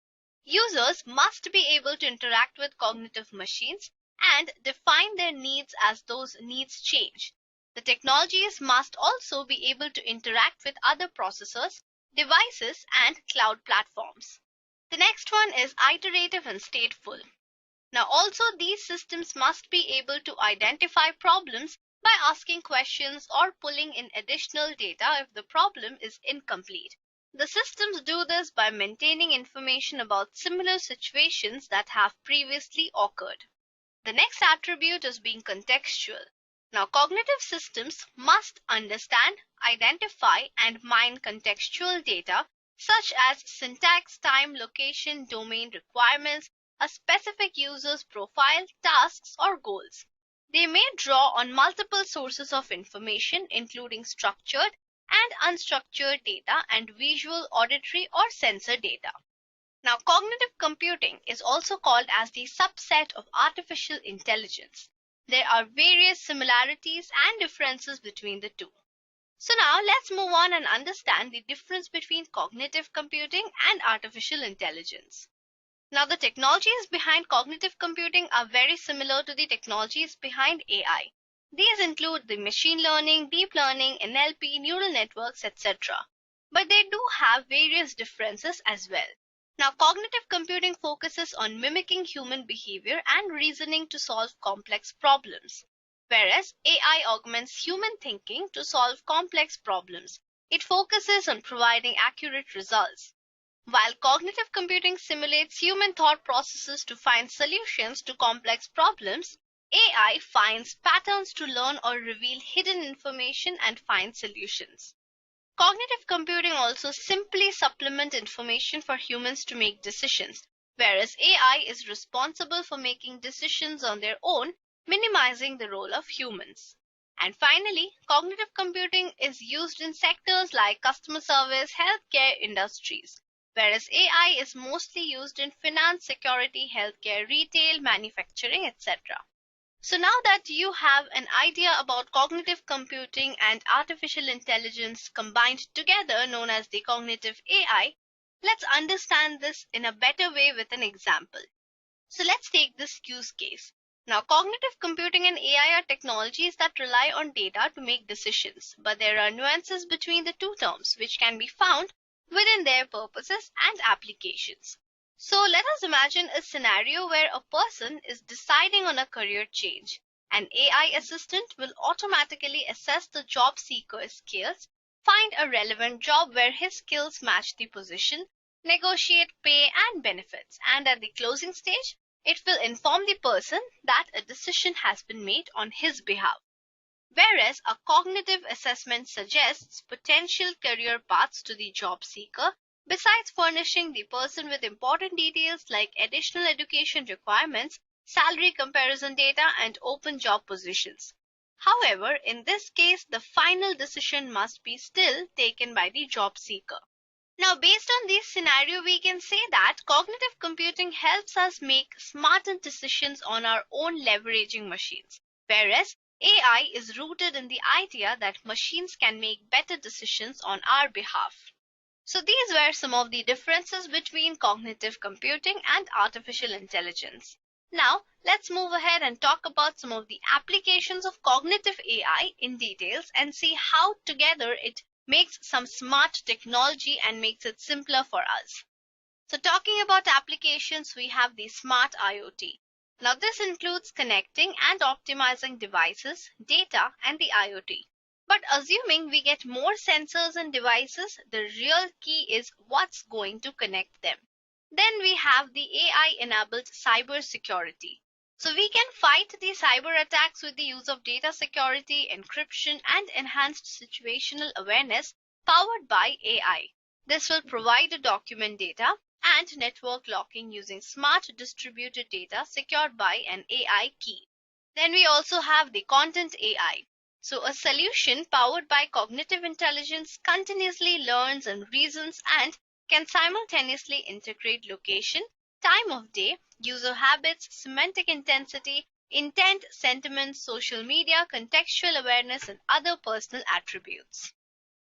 Users must be able to interact with cognitive machines and define their needs as those needs change. The technologies must also be able to interact with other processors, devices, and cloud platforms. The next one is iterative and stateful. Now, also these systems must be able to identify problems by asking questions or pulling in additional data if the problem is incomplete. The systems do this by maintaining information about similar situations that have previously occurred. The next attribute is being contextual. Now, cognitive systems must understand, identify, and mine contextual data such as syntax, time, location, domain requirements, a specific user's profile, tasks, or goals. They may draw on multiple sources of information, including structured and unstructured data and visual, auditory, or sensor data. Now, cognitive computing is also called as the subset of artificial intelligence. There are various similarities and differences between the two. So now let's move on and understand the difference between cognitive computing and artificial intelligence. Now, the technologies behind cognitive computing are very similar to the technologies behind AI. These include the machine learning, deep learning, NLP, neural networks, etc. But they do have various differences as well. Now, cognitive computing focuses on mimicking human behavior and reasoning to solve complex problems, whereas AI augments human thinking to solve complex problems. It focuses on providing accurate results. While cognitive computing simulates human thought processes to find solutions to complex problems, AI finds patterns to learn or reveal hidden information and find solutions. Cognitive computing also simply supplements information for humans to make decisions, whereas AI is responsible for making decisions on their own, minimizing the role of humans. And finally, cognitive computing is used in sectors like customer service, healthcare, industries, whereas AI is mostly used in finance, security, healthcare, retail, manufacturing, etc. So now that you have an idea about cognitive computing and artificial intelligence combined together, known as the cognitive AI, let's understand this in a better way with an example. So let's take this use case. Now, cognitive computing and AI are technologies that rely on data to make decisions, but there are nuances between the two terms which can be found within their purposes and applications. So let us imagine a scenario where a person is deciding on a career change. An AI assistant will automatically assess the job seeker's skills, find a relevant job where his skills match the position, negotiate pay and benefits, and at the closing stage, it will inform the person that a decision has been made on his behalf. Whereas a cognitive assessment suggests potential career paths to the job seeker, besides furnishing the person with important details like additional education requirements, salary comparison data, and open job positions. However, in this case, the final decision must be still taken by the job seeker. Now, based on this scenario, we can say that cognitive computing helps us make smarter decisions on our own leveraging machines, whereas AI is rooted in the idea that machines can make better decisions on our behalf. So these were some of the differences between cognitive computing and artificial intelligence. Now, let's move ahead and talk about some of the applications of cognitive AI in details and see how together it makes some smart technology and makes it simpler for us. So talking about applications, we have the smart IoT. Now this includes connecting and optimizing devices, data, and the IoT. But assuming we get more sensors and devices, the real key is what's going to connect them. Then we have the AI-enabled cybersecurity. So we can fight the cyber attacks with the use of data security, encryption, and enhanced situational awareness powered by AI. This will provide the document data and network locking using smart distributed data secured by an AI key. Then we also have the content AI. So a solution powered by cognitive intelligence continuously learns and reasons and can simultaneously integrate location, time of day, user habits, semantic intensity, intent, sentiment, social media, contextual awareness, and other personal attributes.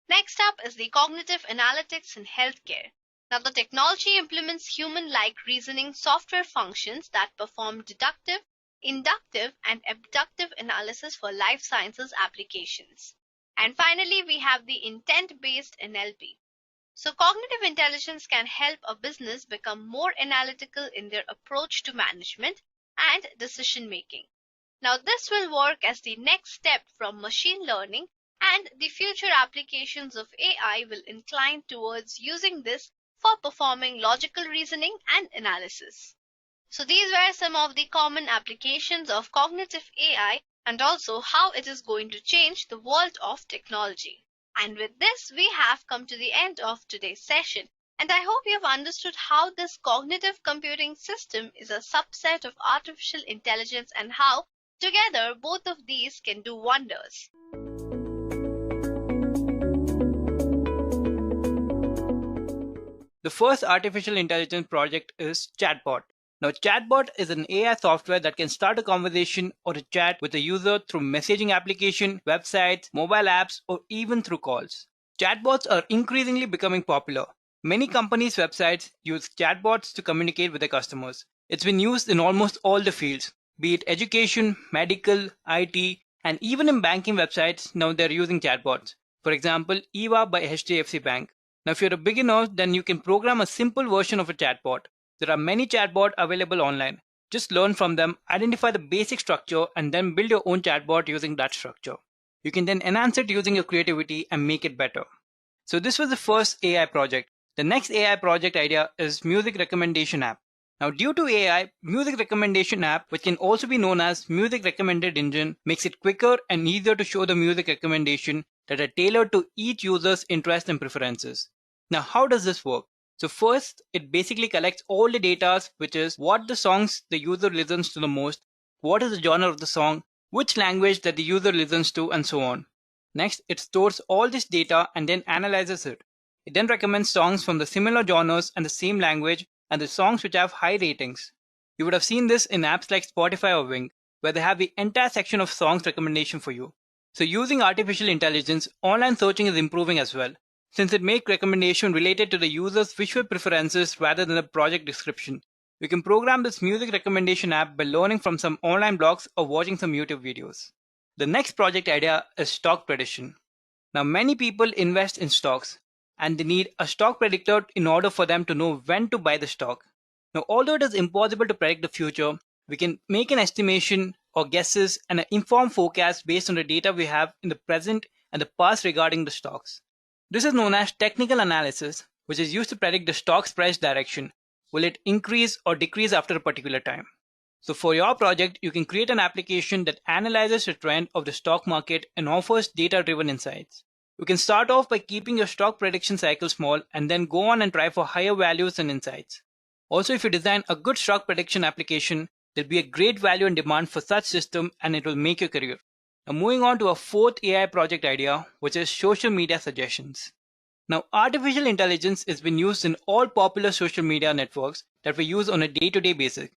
Next up is the cognitive analytics in healthcare. Now, the technology implements human-like reasoning software functions that perform deductive, inductive, and abductive analysis for life sciences applications. And finally, we have the intent-based NLP. So, cognitive intelligence can help a business become more analytical in their approach to management and decision making. Now, this will work as the next step from machine learning, and the future applications of AI will incline towards using this for performing logical reasoning and analysis. So, these were some of the common applications of cognitive AI and also how it is going to change the world of technology. And with this, we have come to the end of today's session. And I hope you have understood how this cognitive computing system is a subset of artificial intelligence and how, together, both of these can do wonders. The first artificial intelligence project is Chatbot. Now, Chatbot is an AI software that can start a conversation or a chat with a user through messaging application, websites, mobile apps, or even through calls. Chatbots are increasingly becoming popular. Many companies' websites use chatbots to communicate with their customers. It's been used in almost all the fields, be it education, medical, IT, and even in banking websites, now they're using chatbots. For example, EVA by HDFC Bank. Now, if you're a beginner, then you can program a simple version of a chatbot. There are many chatbots available online. Just learn from them, identify the basic structure, and then build your own chatbot using that structure. You can then enhance it using your creativity and make it better. So this was the first AI project. The next AI project idea is music recommendation app. Now, due to AI, music recommendation app, which can also be known as music recommended engine, makes it quicker and easier to show the music recommendation that are tailored to each user's interests and preferences. Now, how does this work? So first, it basically collects all the data, which is what the songs the user listens to the most, what is the genre of the song, which language that the user listens to, and so on. Next, it stores all this data and then analyzes it. It then recommends songs from the similar genres and the same language and the songs which have high ratings. You would have seen this in apps like Spotify or Wing, where they have the entire section of songs recommendation for you. So using artificial intelligence, online searching is improving as well, since it makes recommendation related to the user's visual preferences rather than the project description. You can program this music recommendation app by learning from some online blogs or watching some YouTube videos. The next project idea is stock prediction. Now, many people invest in stocks, and they need a stock predictor in order for them to know when to buy the stock. Now, although it is impossible to predict the future, we can make an estimation or guesses and an informed forecast based on the data we have in the present and the past regarding the stocks. This is known as technical analysis, which is used to predict the stock's price direction. Will it increase or decrease after a particular time? So for your project, you can create an application that analyzes the trend of the stock market and offers data-driven insights. You can start off by keeping your stock prediction cycle small and then go on and try for higher values and insights. Also, if you design a good stock prediction application, there'll be a great value and demand for such system and it will make your career. Now moving on to our fourth AI project idea, which is social media suggestions. Now, artificial intelligence has been used in all popular social media networks that we use on a day-to-day basis.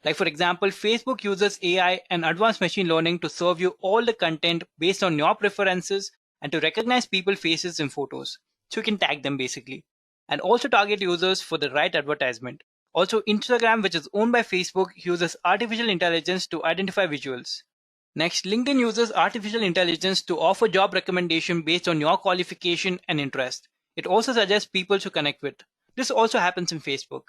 Like for example, Facebook uses AI and advanced machine learning to serve you all the content based on your preferences and to recognize people's faces in photos. So you can tag them basically. And also target users for the right advertisement. Also, Instagram, which is owned by Facebook, uses artificial intelligence to identify visuals. Next, LinkedIn uses artificial intelligence to offer job recommendation based on your qualification and interest. It also suggests people to connect with. This also happens in Facebook.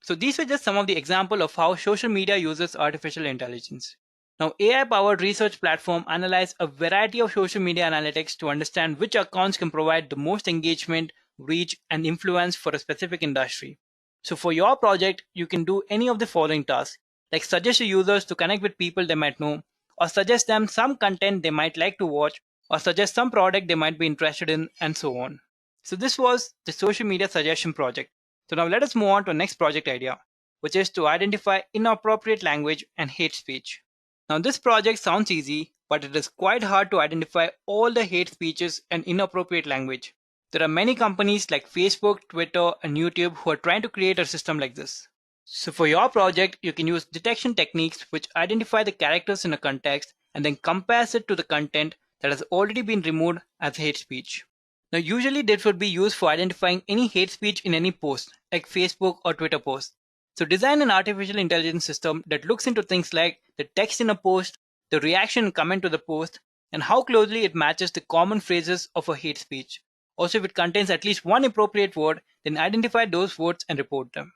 So these were just some of the examples of how social media uses artificial intelligence. Now, AI-powered research platform analyze a variety of social media analytics to understand which accounts can provide the most engagement, reach, and influence for a specific industry. So for your project, you can do any of the following tasks, like suggest your users to connect with people they might know, or suggest them some content they might like to watch, or suggest some product they might be interested in, and so on. So this was the social media suggestion project. So now let us move on to the next project idea, which is to identify inappropriate language and hate speech. Now this project sounds easy, but it is quite hard to identify all the hate speeches and inappropriate language. There are many companies like Facebook, Twitter, and YouTube who are trying to create a system like this. So for your project, you can use detection techniques which identify the characters in a context and then compares it to the content that has already been removed as hate speech. Now usually this would be used for identifying any hate speech in any post, like Facebook or Twitter post. So design an artificial intelligence system that looks into things like the text in a post, the reaction and comment to the post, and how closely it matches the common phrases of a hate speech. Also, if it contains at least one appropriate word, then identify those words and report them.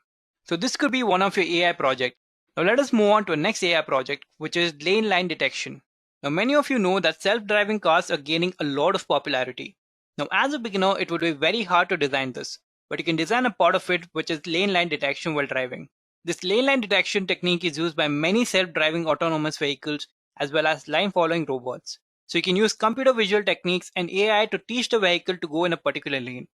So this could be one of your AI project. Now let us move on to a next AI project, which is lane line detection. Now many of you know that self-driving cars are gaining a lot of popularity. Now as a beginner, it would be very hard to design this, but you can design a part of it which is lane line detection while driving. This lane line detection technique is used by many self-driving autonomous vehicles as well as line following robots. So you can use computer visual techniques and AI to teach the vehicle to go in a particular lane.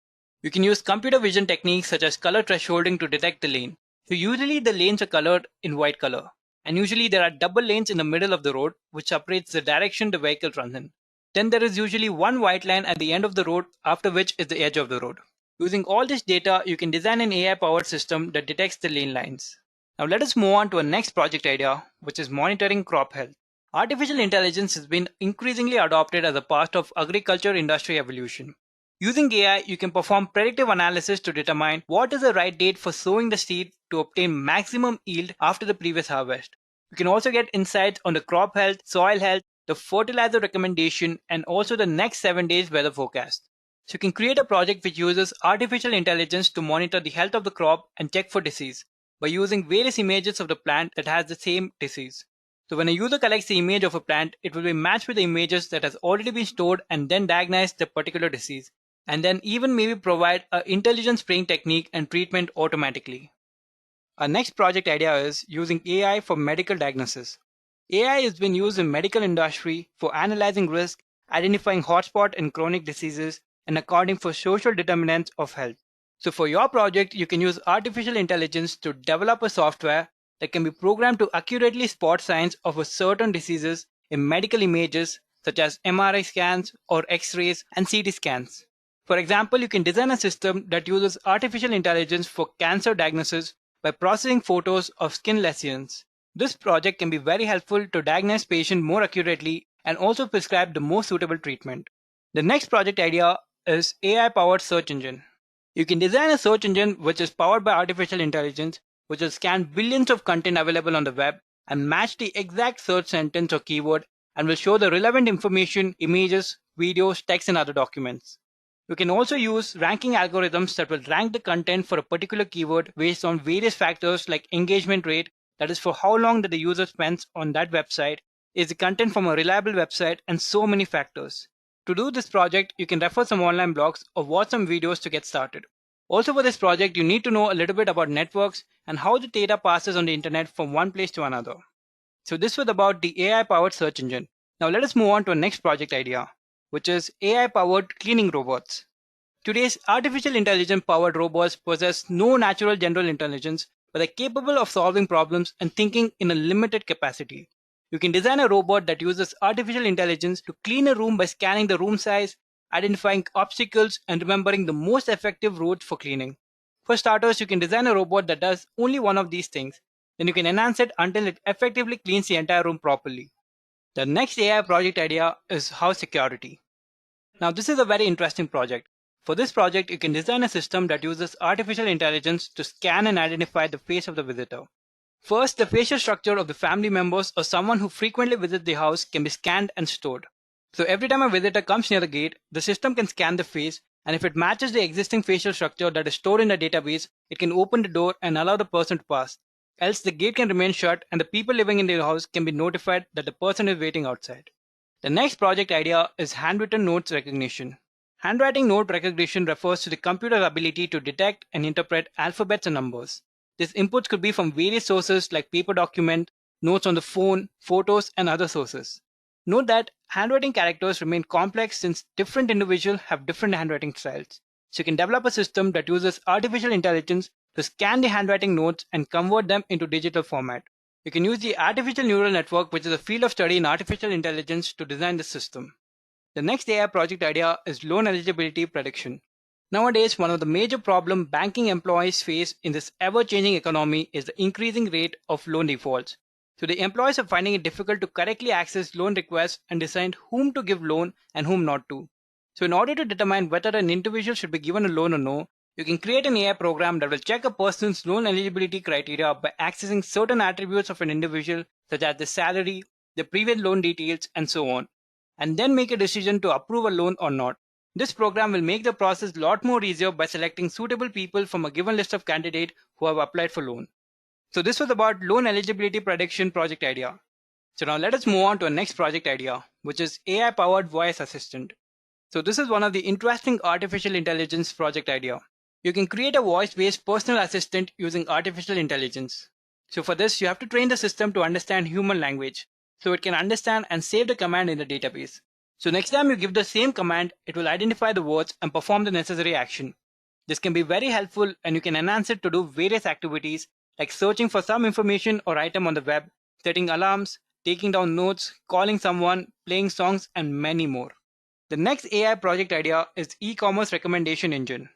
You can use computer vision techniques such as color thresholding to detect the lane. So usually the lanes are colored in white color, and usually there are double lanes in the middle of the road which separates the direction the vehicle runs in. Then there is usually one white line at the end of the road, after which is the edge of the road. Using all this data, you can design an AI-powered system that detects the lane lines. Now let us move on to our next project idea, which is monitoring crop health. Artificial intelligence has been increasingly adopted as a part of agriculture industry evolution. Using AI, you can perform predictive analysis to determine what is the right date for sowing the seed to obtain maximum yield after the previous harvest. You can also get insights on the crop health, soil health, the fertilizer recommendation, and also the next 7 days weather forecast. So you can create a project which uses artificial intelligence to monitor the health of the crop and check for disease by using various images of the plant that has the same disease. So when a user collects the image of a plant, it will be matched with the images that has already been stored and then diagnose the particular disease, and then even maybe provide an intelligent spraying technique and treatment automatically. Our next project idea is using AI for medical diagnosis. AI has been used in medical industry for analyzing risk, identifying hotspot and chronic diseases, and accounting for social determinants of health. So for your project, you can use artificial intelligence to develop a software that can be programmed to accurately spot signs of a certain diseases in medical images such as MRI scans or X-rays and CT scans. For example, you can design a system that uses artificial intelligence for cancer diagnosis by processing photos of skin lesions. This project can be very helpful to diagnose patients more accurately and also prescribe the most suitable treatment. The next project idea is AI-powered search engine. You can design a search engine which is powered by artificial intelligence, which will scan billions of content available on the web and match the exact search sentence or keyword and will show the relevant information, images, videos, text, and other documents. You can also use ranking algorithms that will rank the content for a particular keyword based on various factors like engagement rate, that is for how long that the user spends on that website, is the content from a reliable website, and so many factors. To do this project, you can refer some online blogs or watch some videos to get started. Also for this project, you need to know a little bit about networks and how the data passes on the internet from one place to another. So this was about the AI-powered search engine. Now let us move on to our next project idea, which is AI-powered cleaning robots. Today's artificial intelligence-powered robots possess no natural general intelligence, but are capable of solving problems and thinking in a limited capacity. You can design a robot that uses artificial intelligence to clean a room by scanning the room size, identifying obstacles, and remembering the most effective routes for cleaning. For starters, you can design a robot that does only one of these things. Then you can enhance it until it effectively cleans the entire room properly. The next AI project idea is house security. Now, this is a very interesting project. For this project, you can design a system that uses artificial intelligence to scan and identify the face of the visitor. First, the facial structure of the family members or someone who frequently visits the house can be scanned and stored. So every time a visitor comes near the gate, the system can scan the face, and if it matches the existing facial structure that is stored in the database, it can open the door and allow the person to pass. Else, the gate can remain shut and the people living in the house can be notified that the person is waiting outside. The next project idea is handwritten notes recognition. Handwriting note recognition refers to the computer's ability to detect and interpret alphabets and numbers. These inputs could be from various sources like paper document, notes on the phone, photos, and other sources. Note that handwriting characters remain complex since different individuals have different handwriting styles. So you can develop a system that uses artificial intelligence to scan the handwriting notes and convert them into digital format. You can use the artificial neural network, which is a field of study in artificial intelligence, to design the system. The next AI project idea is loan eligibility prediction. Nowadays, one of the major problems banking employees face in this ever-changing economy is the increasing rate of loan defaults. So the employees are finding it difficult to correctly access loan requests and decide whom to give loan and whom not to. So in order to determine whether an individual should be given a loan or no, you can create an AI program that will check a person's loan eligibility criteria by accessing certain attributes of an individual such as the salary, the previous loan details, and so on, and then make a decision to approve a loan or not. This program will make the process a lot more easier by selecting suitable people from a given list of candidates who have applied for loan. So this was about loan eligibility prediction project idea. So now let us move on to our next project idea, which is AI powered voice assistant. So this is one of the interesting artificial intelligence project idea. You can create a voice-based personal assistant using artificial intelligence. So for this, you have to train the system to understand human language, so it can understand and save the command in the database. So next time you give the same command, it will identify the words and perform the necessary action. This can be very helpful, and you can enhance it to do various activities like searching for some information or item on the web, setting alarms, taking down notes, calling someone, playing songs, and many more. The next AI project idea is e-commerce recommendation engine.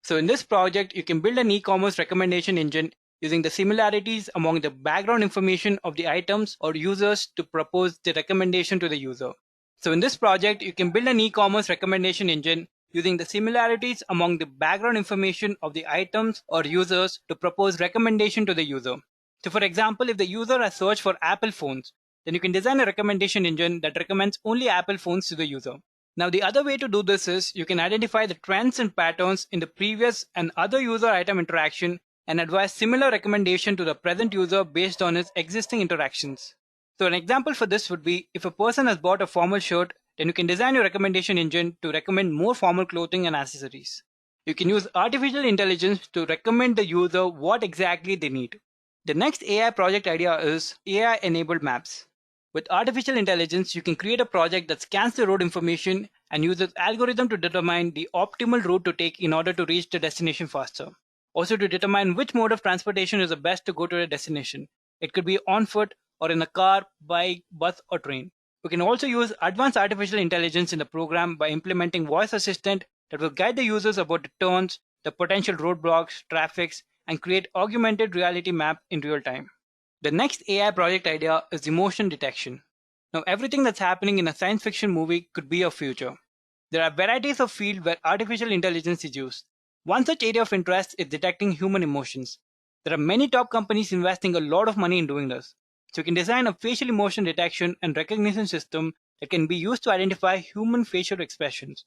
So in this project, you can build an e-commerce recommendation engine using the similarities among the background information of the items or users to propose the recommendation to the user. So in this project, you can build an e-commerce recommendation engine using the similarities among the background information of the items or users to propose recommendation to the user. So for example, if the user has searched for Apple phones, then you can design a recommendation engine that recommends only Apple phones to the user. Now the other way to do this is you can identify the trends and patterns in the previous and other user item interaction and advise similar recommendation to the present user based on his existing interactions. So an example for this would be if a person has bought a formal shirt, then you can design your recommendation engine to recommend more formal clothing and accessories. You can use artificial intelligence to recommend the user what exactly they need. The next AI project idea is AI-enabled maps. With artificial intelligence, you can create a project that scans the road information and uses algorithm to determine the optimal route to take in order to reach the destination faster. Also to determine which mode of transportation is the best to go to a destination. It could be on foot or in a car, bike, bus, or train. We can also use advanced artificial intelligence in the program by implementing voice assistant that will guide the users about the turns, the potential roadblocks, traffics, and create augmented reality map in real time. The next AI project idea is emotion detection. Now everything that's happening in a science fiction movie could be a future. There are varieties of fields where artificial intelligence is used. One such area of interest is detecting human emotions. There are many top companies investing a lot of money in doing this. So you can design a facial emotion detection and recognition system that can be used to identify human facial expressions.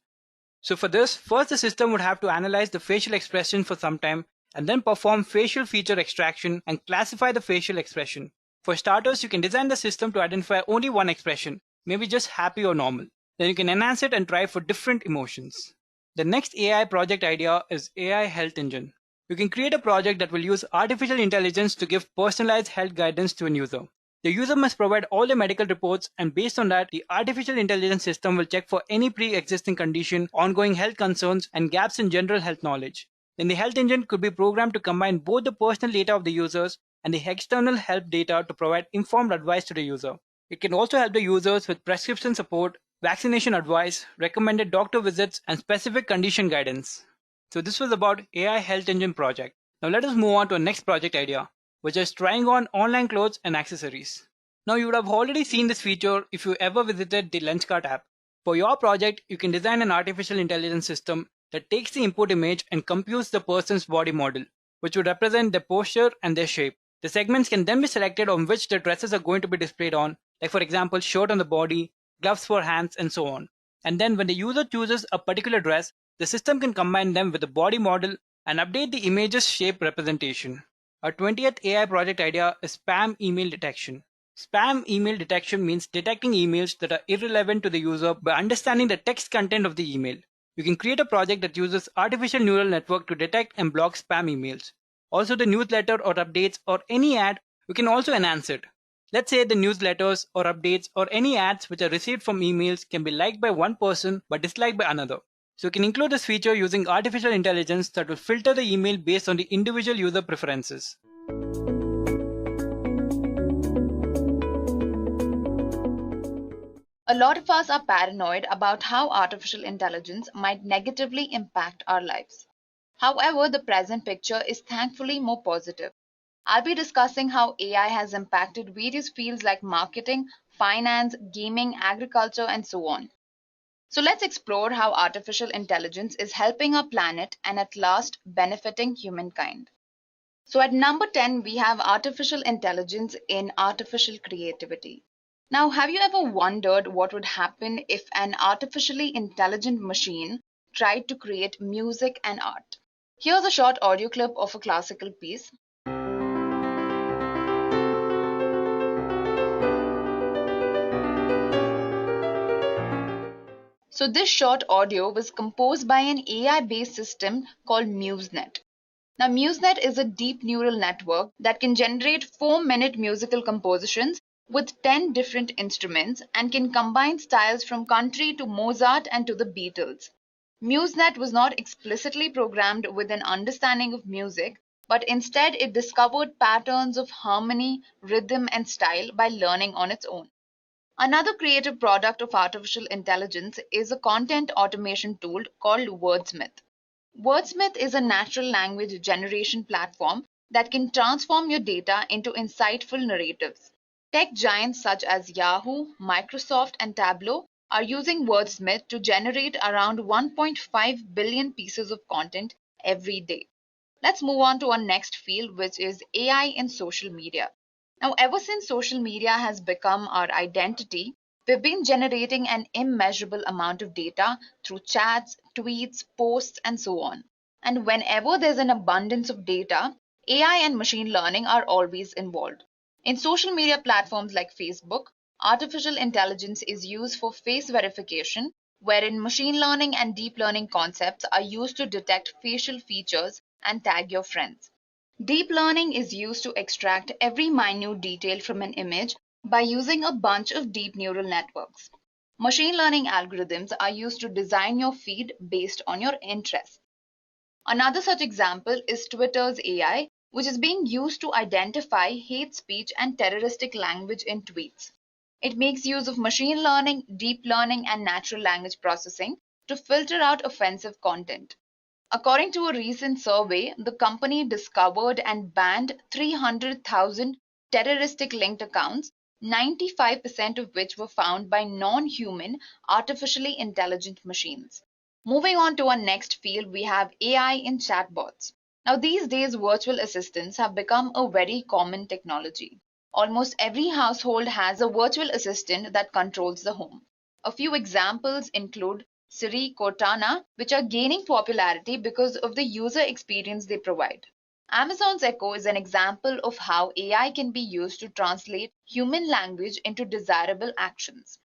So for this, first the system would have to analyze the facial expression for some time and then perform facial feature extraction and classify the facial expression. For starters, you can design the system to identify only one expression, maybe just happy or normal. Then you can enhance it and try for different emotions. The next AI project idea is AI Health Engine. You can create a project that will use artificial intelligence to give personalized health guidance to a user. The user must provide all the medical reports, and based on that, the artificial intelligence system will check for any pre-existing condition, ongoing health concerns, and gaps in general health knowledge. Then the health engine could be programmed to combine both the personal data of the users and the external health data to provide informed advice to the user. It can also help the users with prescription support, vaccination advice, recommended doctor visits, and specific condition guidance. So this was about AI Health Engine project. Now let us move on to our next project idea, which is trying on online clothes and accessories. Now you would have already seen this feature if you ever visited the Lenskart app. For your project, you can design an artificial intelligence system that takes the input image and computes the person's body model, which would represent their posture and their shape. The segments can then be selected on which the dresses are going to be displayed on, like for example, shirt on the body, gloves for hands, and so on. And then when the user chooses a particular dress, the system can combine them with the body model and update the image's shape representation. Our 20th AI project idea is spam email detection. Spam email detection means detecting emails that are irrelevant to the user by understanding the text content of the email. You can create a project that uses artificial neural network to detect and block spam emails. Also the newsletter or updates or any ad, we can also enhance it. Let's say the newsletters or updates or any ads which are received from emails can be liked by one person but disliked by another. So you can include this feature using artificial intelligence that will filter the email based on the individual user preferences. A lot of us are paranoid about how artificial intelligence might negatively impact our lives. However, the present picture is thankfully more positive. I'll be discussing how AI has impacted various fields like marketing, finance, gaming, agriculture, and so on. So let's explore how artificial intelligence is helping our planet and at last benefiting humankind. So at number 10, we have artificial intelligence in artificial creativity. Now, have you ever wondered what would happen if an artificially intelligent machine tried to create music and art? Here's a short audio clip of a classical piece. So this short audio was composed by an AI-based system called MuseNet. Now, MuseNet is a deep neural network that can generate 4-minute musical compositions with 10 different instruments and can combine styles from country to Mozart and to the Beatles. MuseNet was not explicitly programmed with an understanding of music, but instead it discovered patterns of harmony, rhythm, and style by learning on its own. Another creative product of artificial intelligence is a content automation tool called Wordsmith. Wordsmith is a natural language generation platform that can transform your data into insightful narratives. Tech giants such as Yahoo, Microsoft, and Tableau are using Wordsmith to generate around 1.5 billion pieces of content every day. Let's move on to our next field, which is AI in social media. Now, ever since social media has become our identity, we've been generating an immeasurable amount of data through chats, tweets, posts, and so on. And whenever there's an abundance of data, AI and machine learning are always involved. In social media platforms like Facebook, artificial intelligence is used for face verification, wherein machine learning and deep learning concepts are used to detect facial features and tag your friends. Deep learning is used to extract every minute detail from an image by using a bunch of deep neural networks. Machine learning algorithms are used to design your feed based on your interests. Another such example is Twitter's AI, which is being used to identify hate speech and terroristic language in tweets. It makes use of machine learning, deep learning, and natural language processing to filter out offensive content. According to a recent survey, the company discovered and banned 300,000 terroristic linked accounts, 95% of which were found by non-human, artificially intelligent machines. Moving on to our next field, we have AI in chatbots. Now, these days, virtual assistants have become a very common technology. Almost every household has a virtual assistant that controls the home. A few examples include Siri, Cortana, which are gaining popularity because of the user experience they provide. Amazon's Echo is an example of how AI can be used to translate human language into desirable actions.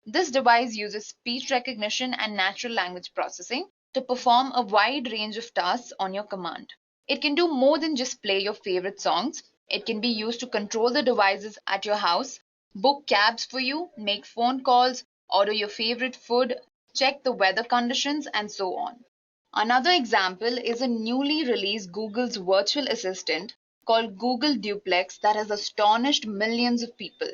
This device uses speech recognition and natural language processing to perform a wide range of tasks on your command. It can do more than just play your favorite songs. It can be used to control the devices at your house, book cabs for you, make phone calls, order your favorite food, check the weather conditions, and so on. Another example is a newly released Google's virtual assistant called Google Duplex that has astonished millions of people.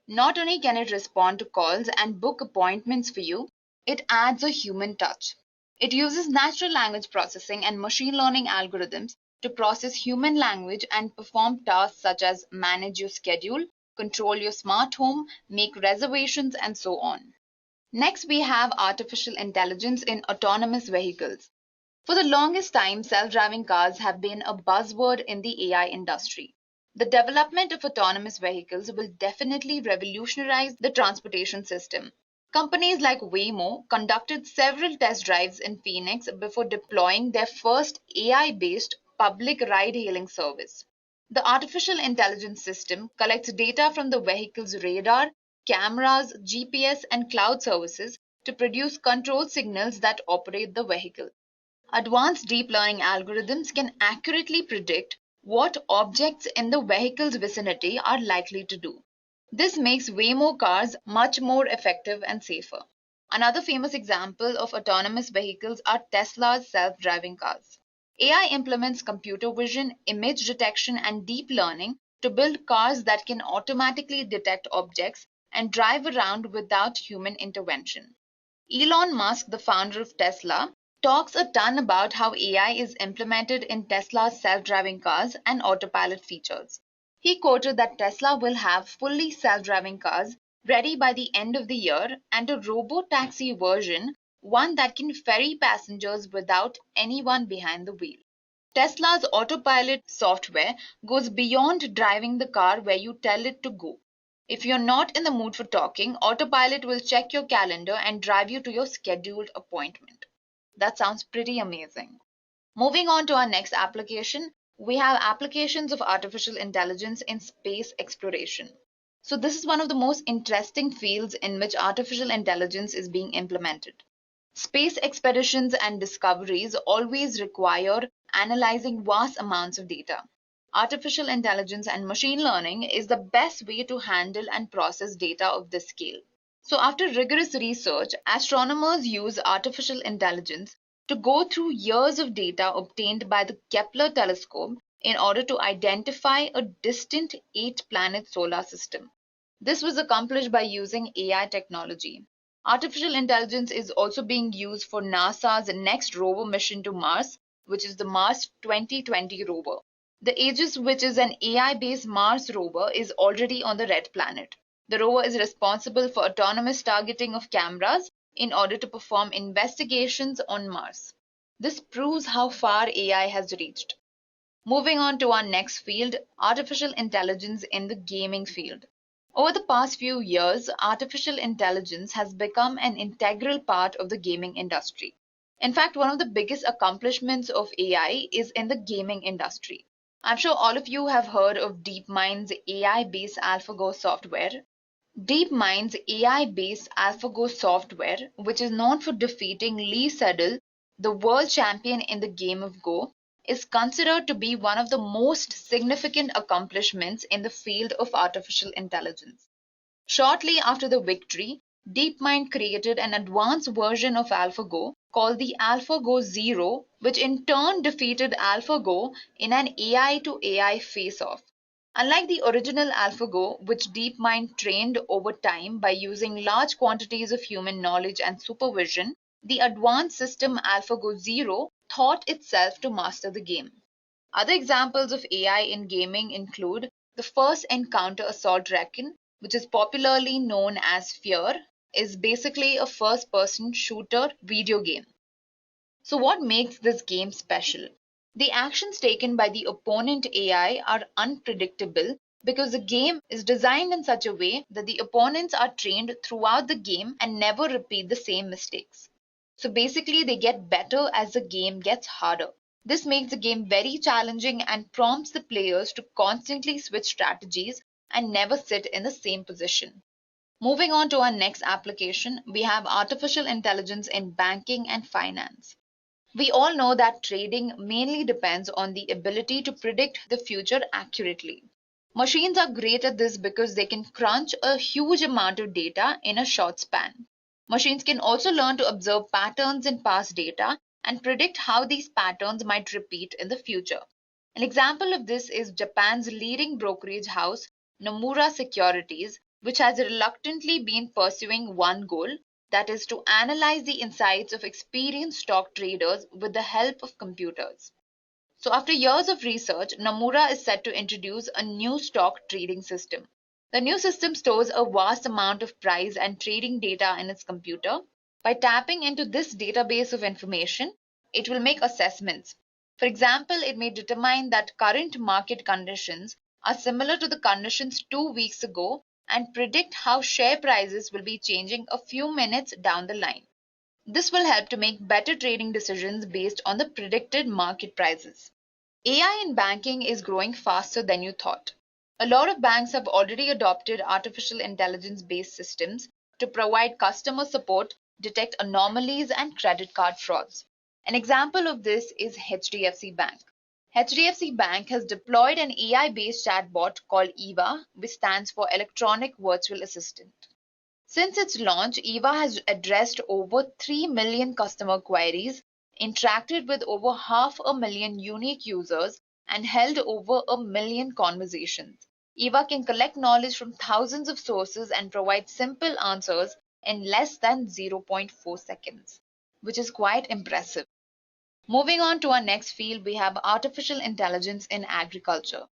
Not only can it respond to calls and book appointments for you, it adds a human touch. It uses natural language processing and machine learning algorithms to process human language and perform tasks such as manage your schedule, control your smart home, make reservations, and so on. Next, we have artificial intelligence in autonomous vehicles. For the longest time, self-driving cars have been a buzzword in the AI industry. The development of autonomous vehicles will definitely revolutionize the transportation system. Companies like Waymo conducted several test drives in Phoenix before deploying their first AI-based public ride-hailing service. The artificial intelligence system collects data from the vehicle's radar, cameras, GPS, and cloud services to produce control signals that operate the vehicle. Advanced deep learning algorithms can accurately predict what objects in the vehicle's vicinity are likely to do. This makes Waymo cars much more effective and safer. Another famous example of autonomous vehicles are Tesla's self-driving cars. AI implements computer vision, image detection, and deep learning to build cars that can automatically detect objects, and drive around without human intervention. Elon Musk, the founder of Tesla, talks a ton about how AI is implemented in Tesla's self-driving cars and autopilot features. He quoted that Tesla will have fully self-driving cars ready by the end of the year and a robo-taxi version, one that can ferry passengers without anyone behind the wheel. Tesla's autopilot software goes beyond driving the car where you tell it to go. If you're not in the mood for talking, Autopilot will check your calendar and drive you to your scheduled appointment. That sounds pretty amazing. Moving on to our next application, we have applications of artificial intelligence in space exploration. So this is one of the most interesting fields in which artificial intelligence is being implemented. Space expeditions and discoveries always require analyzing vast amounts of data. Artificial intelligence and machine learning is the best way to handle and process data of this scale. So after rigorous research, astronomers use artificial intelligence to go through years of data obtained by the Kepler telescope in order to identify a distant 8-planet solar system. This was accomplished by using AI technology. Artificial intelligence is also being used for NASA's next rover mission to Mars, which is the Mars 2020 rover. The Aegis, which is an AI-based Mars rover, is already on the red planet. The rover is responsible for autonomous targeting of cameras in order to perform investigations on Mars. This proves how far AI has reached. Moving on to our next field, artificial intelligence in the gaming field. Over the past few years, artificial intelligence has become an integral part of the gaming industry. In fact, one of the biggest accomplishments of AI is in the gaming industry. I'm sure all of you have heard of DeepMind's AI-based AlphaGo software. DeepMind's AI-based AlphaGo software, which is known for defeating Lee Sedol, the world champion in the game of Go, is considered to be one of the most significant accomplishments in the field of artificial intelligence. Shortly after the victory, DeepMind created an advanced version of AlphaGo called the AlphaGo Zero, which in turn defeated AlphaGo in an AI to AI face-off. Unlike the original AlphaGo, which DeepMind trained over time by using large quantities of human knowledge and supervision, the advanced system AlphaGo Zero taught itself to master the game. Other examples of AI in gaming include the First Encounter Assault Raccoon, which is popularly known as Fear, is basically a first-person shooter video game. So what makes this game special? The actions taken by the opponent AI are unpredictable because the game is designed in such a way that the opponents are trained throughout the game and never repeat the same mistakes. So basically, they get better as the game gets harder. This makes the game very challenging and prompts the players to constantly switch strategies and never sit in the same position. Moving on to our next application, we have artificial intelligence in banking and finance. We all know that trading mainly depends on the ability to predict the future accurately. Machines are great at this because they can crunch a huge amount of data in a short span. Machines can also learn to observe patterns in past data and predict how these patterns might repeat in the future. An example of this is Japan's leading brokerage house, Nomura Securities, which has reluctantly been pursuing one goal, that is to analyze the insights of experienced stock traders with the help of computers. So after years of research, Nomura is set to introduce a new stock trading system. The new system stores a vast amount of price and trading data in its computer. By tapping into this database of information, it will make assessments. For example, it may determine that current market conditions are similar to the conditions 2 weeks ago and predict how share prices will be changing a few minutes down the line. This will help to make better trading decisions based on the predicted market prices. AI in banking is growing faster than you thought. A lot of banks have already adopted artificial intelligence-based systems to provide customer support, detect anomalies, and credit card frauds. An example of this is HDFC Bank. HDFC Bank has deployed an AI-based chatbot called EVA, which stands for Electronic Virtual Assistant. Since its launch, EVA has addressed over 3 million customer queries, interacted with over 500,000 unique users, and held over 1 million conversations. Eva can collect knowledge from thousands of sources and provide simple answers in less than 0.4 seconds, which is quite impressive. Moving on to our next field, we have artificial intelligence in agriculture.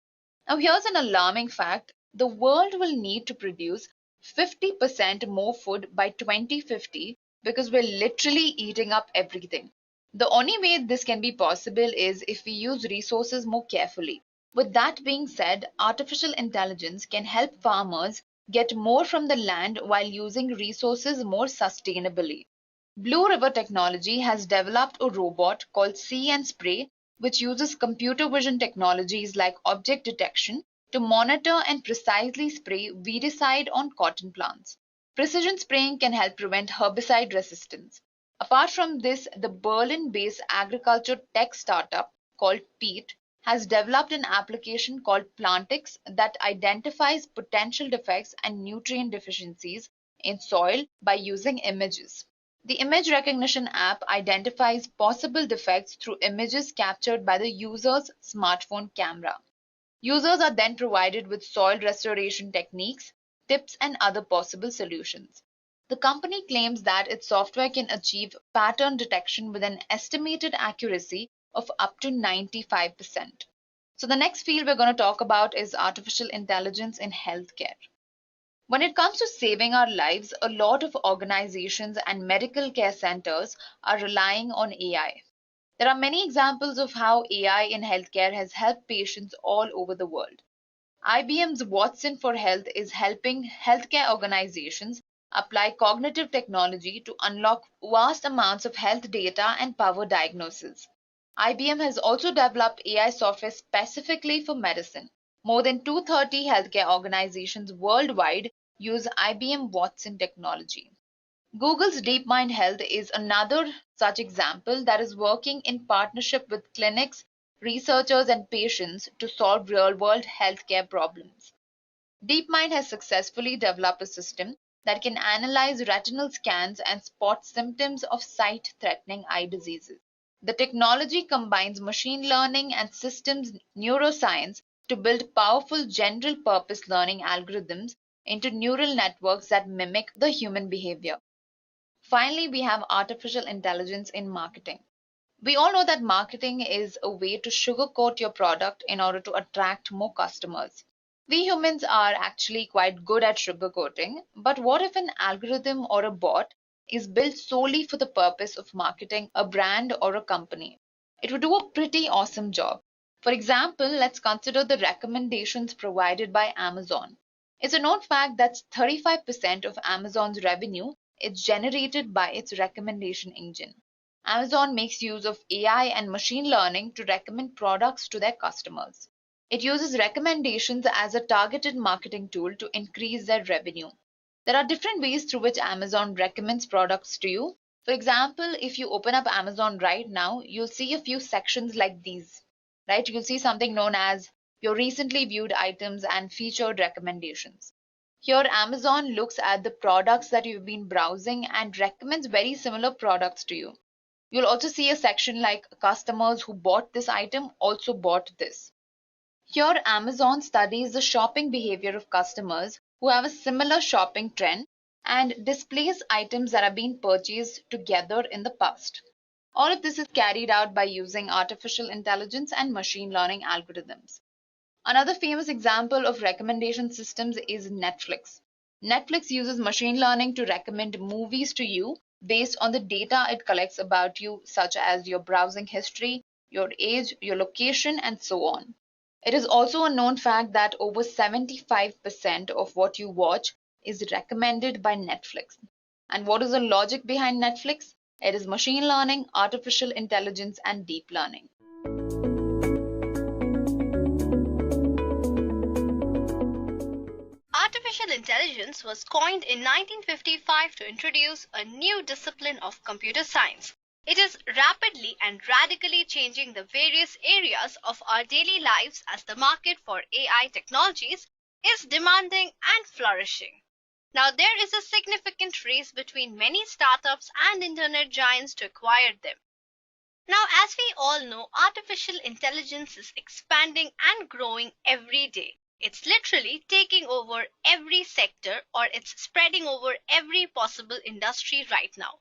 Now, here's an alarming fact. The world will need to produce 50% more food by 2050 because we're literally eating up everything. The only way this can be possible is if we use resources more carefully. With that being said, artificial intelligence can help farmers get more from the land while using resources more sustainably. Blue River Technology has developed a robot called See and Spray, which uses computer vision technologies like object detection to monitor and precisely spray weedicide on cotton plants. Precision spraying can help prevent herbicide resistance. Apart from this, the Berlin-based agriculture tech startup called Peat has developed an application called Plantix that identifies potential defects and nutrient deficiencies in soil by using images. The image recognition app identifies possible defects through images captured by the user's smartphone camera. Users are then provided with soil restoration techniques, tips, and other possible solutions. The company claims that its software can achieve pattern detection with an estimated accuracy of up to 95%. So the next field we're going to talk about is artificial intelligence in healthcare. When it comes to saving our lives, a lot of organizations and medical care centers are relying on AI. There are many examples of how AI in healthcare has helped patients all over the world. IBM's Watson for Health is helping healthcare organizations apply cognitive technology to unlock vast amounts of health data and power diagnosis. IBM has also developed AI software specifically for medicine. More than 230 healthcare organizations worldwide use IBM Watson technology. Google's DeepMind Health is another such example that is working in partnership with clinics, researchers, and patients to solve real-world healthcare problems. DeepMind has successfully developed a system that can analyze retinal scans and spot symptoms of sight-threatening eye diseases. The technology combines machine learning and systems neuroscience to build powerful general-purpose learning algorithms into neural networks that mimic the human behavior. Finally, we have artificial intelligence in marketing. We all know that marketing is a way to sugarcoat your product in order to attract more customers. We humans are actually quite good at sugarcoating, but what if an algorithm or a bot is built solely for the purpose of marketing a brand or a company? It would do a pretty awesome job. For example, let's consider the recommendations provided by Amazon. It's a known fact that 35% of Amazon's revenue is generated by its recommendation engine. Amazon makes use of AI and machine learning to recommend products to their customers. It uses recommendations as a targeted marketing tool to increase their revenue. There are different ways through which Amazon recommends products to you. For example, if you open up Amazon right now, you'll see a few sections like these, right? You'll see something known as your recently viewed items and featured recommendations. Here, Amazon looks at the products that you've been browsing and recommends very similar products to you. You'll also see a section like customers who bought this item also bought this. Here, Amazon studies the shopping behavior of customers who have a similar shopping trend and displays items that have been purchased together in the past. All of this is carried out by using artificial intelligence and machine learning algorithms. Another famous example of recommendation systems is Netflix. Netflix uses machine learning to recommend movies to you based on the data it collects about you, such as your browsing history, your age, your location, and so on. It is also a known fact that over 75% of what you watch is recommended by Netflix. And what is the logic behind Netflix? It is machine learning, artificial intelligence, and deep learning. Artificial intelligence was coined in 1955 to introduce a new discipline of computer science. It is rapidly and radically changing the various areas of our daily lives as the market for AI technologies is demanding and flourishing. Now, there is a significant race between many startups and internet giants to acquire them. Now, as we all know, artificial intelligence is expanding and growing every day. It's literally taking over every sector, or it's spreading over every possible industry right now.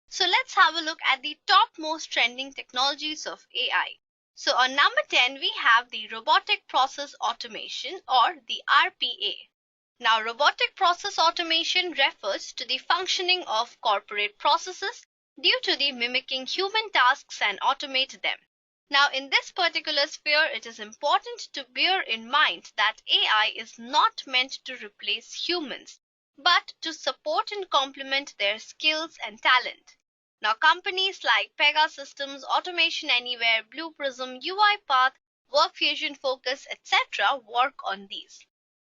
So let's have a look at the top most trending technologies of AI. So on number 10, we have the robotic process automation, or the RPA. Now, robotic process automation refers to the functioning of corporate processes due to the mimicking human tasks and automate them. Now, in this particular sphere, it is important to bear in mind that AI is not meant to replace humans, but to support and complement their skills and talent. Now, companies like Pegasystems, Automation Anywhere, Blue Prism, UiPath, WorkFusion Focus, etc. work on these.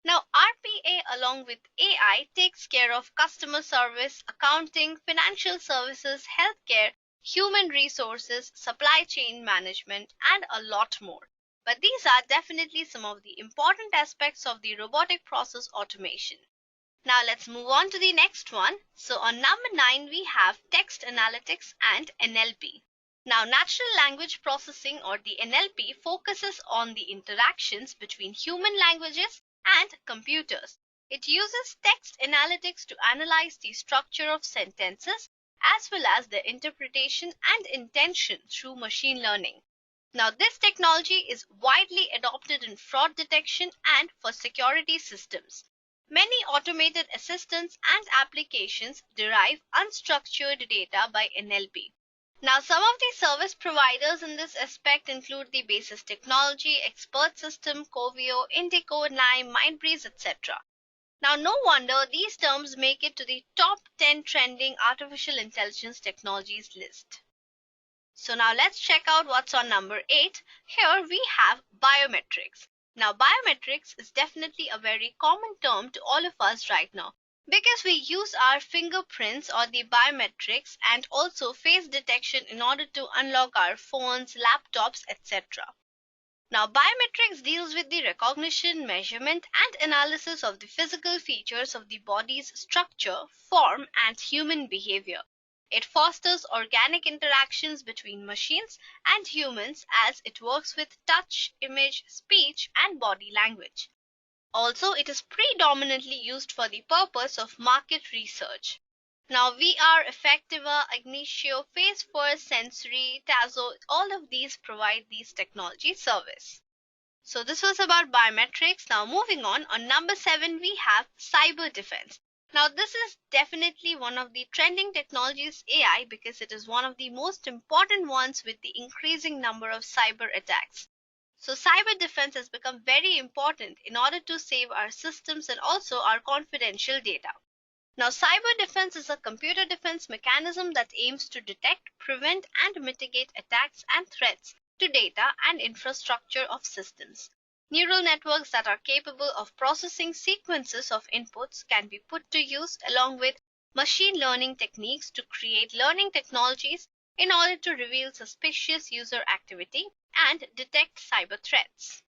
Now, RPA along with AI takes care of customer service, accounting, financial services, healthcare, human resources, supply chain management, and a lot more. But these are definitely some of the important aspects of the robotic process automation. Now let's move on to the next one. So on number 9, we have text analytics and NLP. Now, natural language processing, or the NLP, focuses on the interactions between human languages and computers. It uses text analytics to analyze the structure of sentences as well as their interpretation and intention through machine learning. Now, this technology is widely adopted in fraud detection and for security systems. Many automated assistants and applications derive unstructured data by NLP. Now, some of the service providers in this aspect include the Basis Technology, Expert System, Coveo, Indico, Lime, Mindbreeze, etc. Now, no wonder these terms make it to the top 10 trending artificial intelligence technologies list. So now let's check out what's on number 8. Here we have biometrics. Now, biometrics is definitely a very common term to all of us right now, because we use our fingerprints or the biometrics and also face detection in order to unlock our phones, laptops, etc. Now, biometrics deals with the recognition, measurement, and analysis of the physical features of the body's structure, form, and human behavior. It fosters organic interactions between machines and humans as it works with touch, image, speech, and body language. Also, it is predominantly used for the purpose of market research. Now, VR, Effectiva, Ignicio, Phase First, Sensory, Tazo, all of these provide these technology service. So this was about biometrics. Now moving on number 7, we have cyber defense. Now this is definitely one of the trending technologies AI because it is one of the most important ones with the increasing number of cyber attacks. So cyber defense has become very important in order to save our systems and also our confidential data. Now, cyber defense is a computer defense mechanism that aims to detect, prevent, and mitigate attacks and threats to data and infrastructure of systems. Neural networks that are capable of processing sequences of inputs can be put to use along with machine learning techniques to create learning technologies in order to reveal suspicious user activity and detect cyber threats.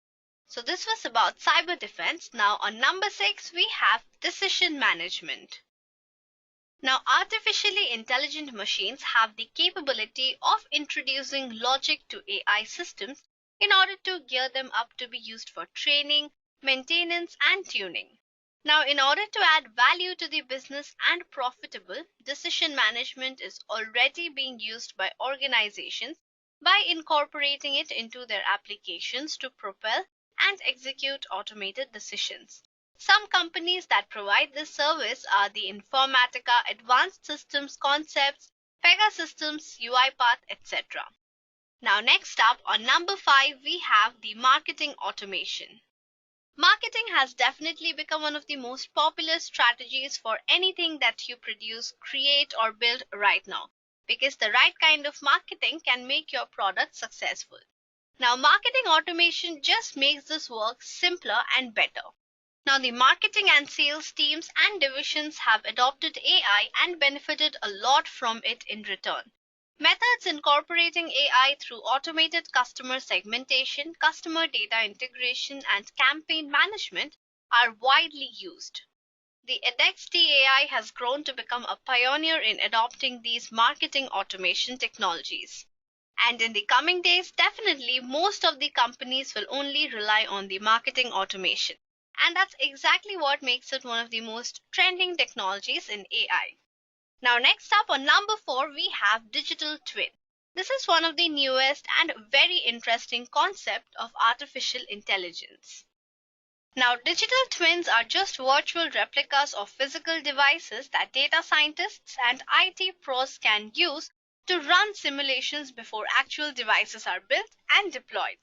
So this was about cyber defense. Now on number 6, we have decision management. Now, artificially intelligent machines have the capability of introducing logic to AI systems in order to gear them up to be used for training, maintenance, and tuning. Now, in order to add value to the business and profitable, decision management is already being used by organizations by incorporating it into their applications to propel and execute automated decisions. Some companies that provide this service are the Informatica, Advanced Systems Concepts, Pegasystems, UiPath, etc. Now next up on number 5, we have the marketing automation. Marketing has definitely become one of the most popular strategies for anything that you produce, create, or build right now, because the right kind of marketing can make your product successful. Now, marketing automation just makes this work simpler and better. Now, the marketing and sales teams and divisions have adopted AI and benefited a lot from it in return. Methods incorporating AI through automated customer segmentation, customer data integration, and campaign management are widely used. The Edexty AI has grown to become a pioneer in adopting these marketing automation technologies. And in the coming days, definitely most of the companies will only rely on the marketing automation. And that's exactly what makes it one of the most trending technologies in AI. Now, next up on number 4, we have digital twin. This is one of the newest and very interesting concept of artificial intelligence. Now, digital twins are just virtual replicas of physical devices that data scientists and IT pros can use to run simulations before actual devices are built and deployed.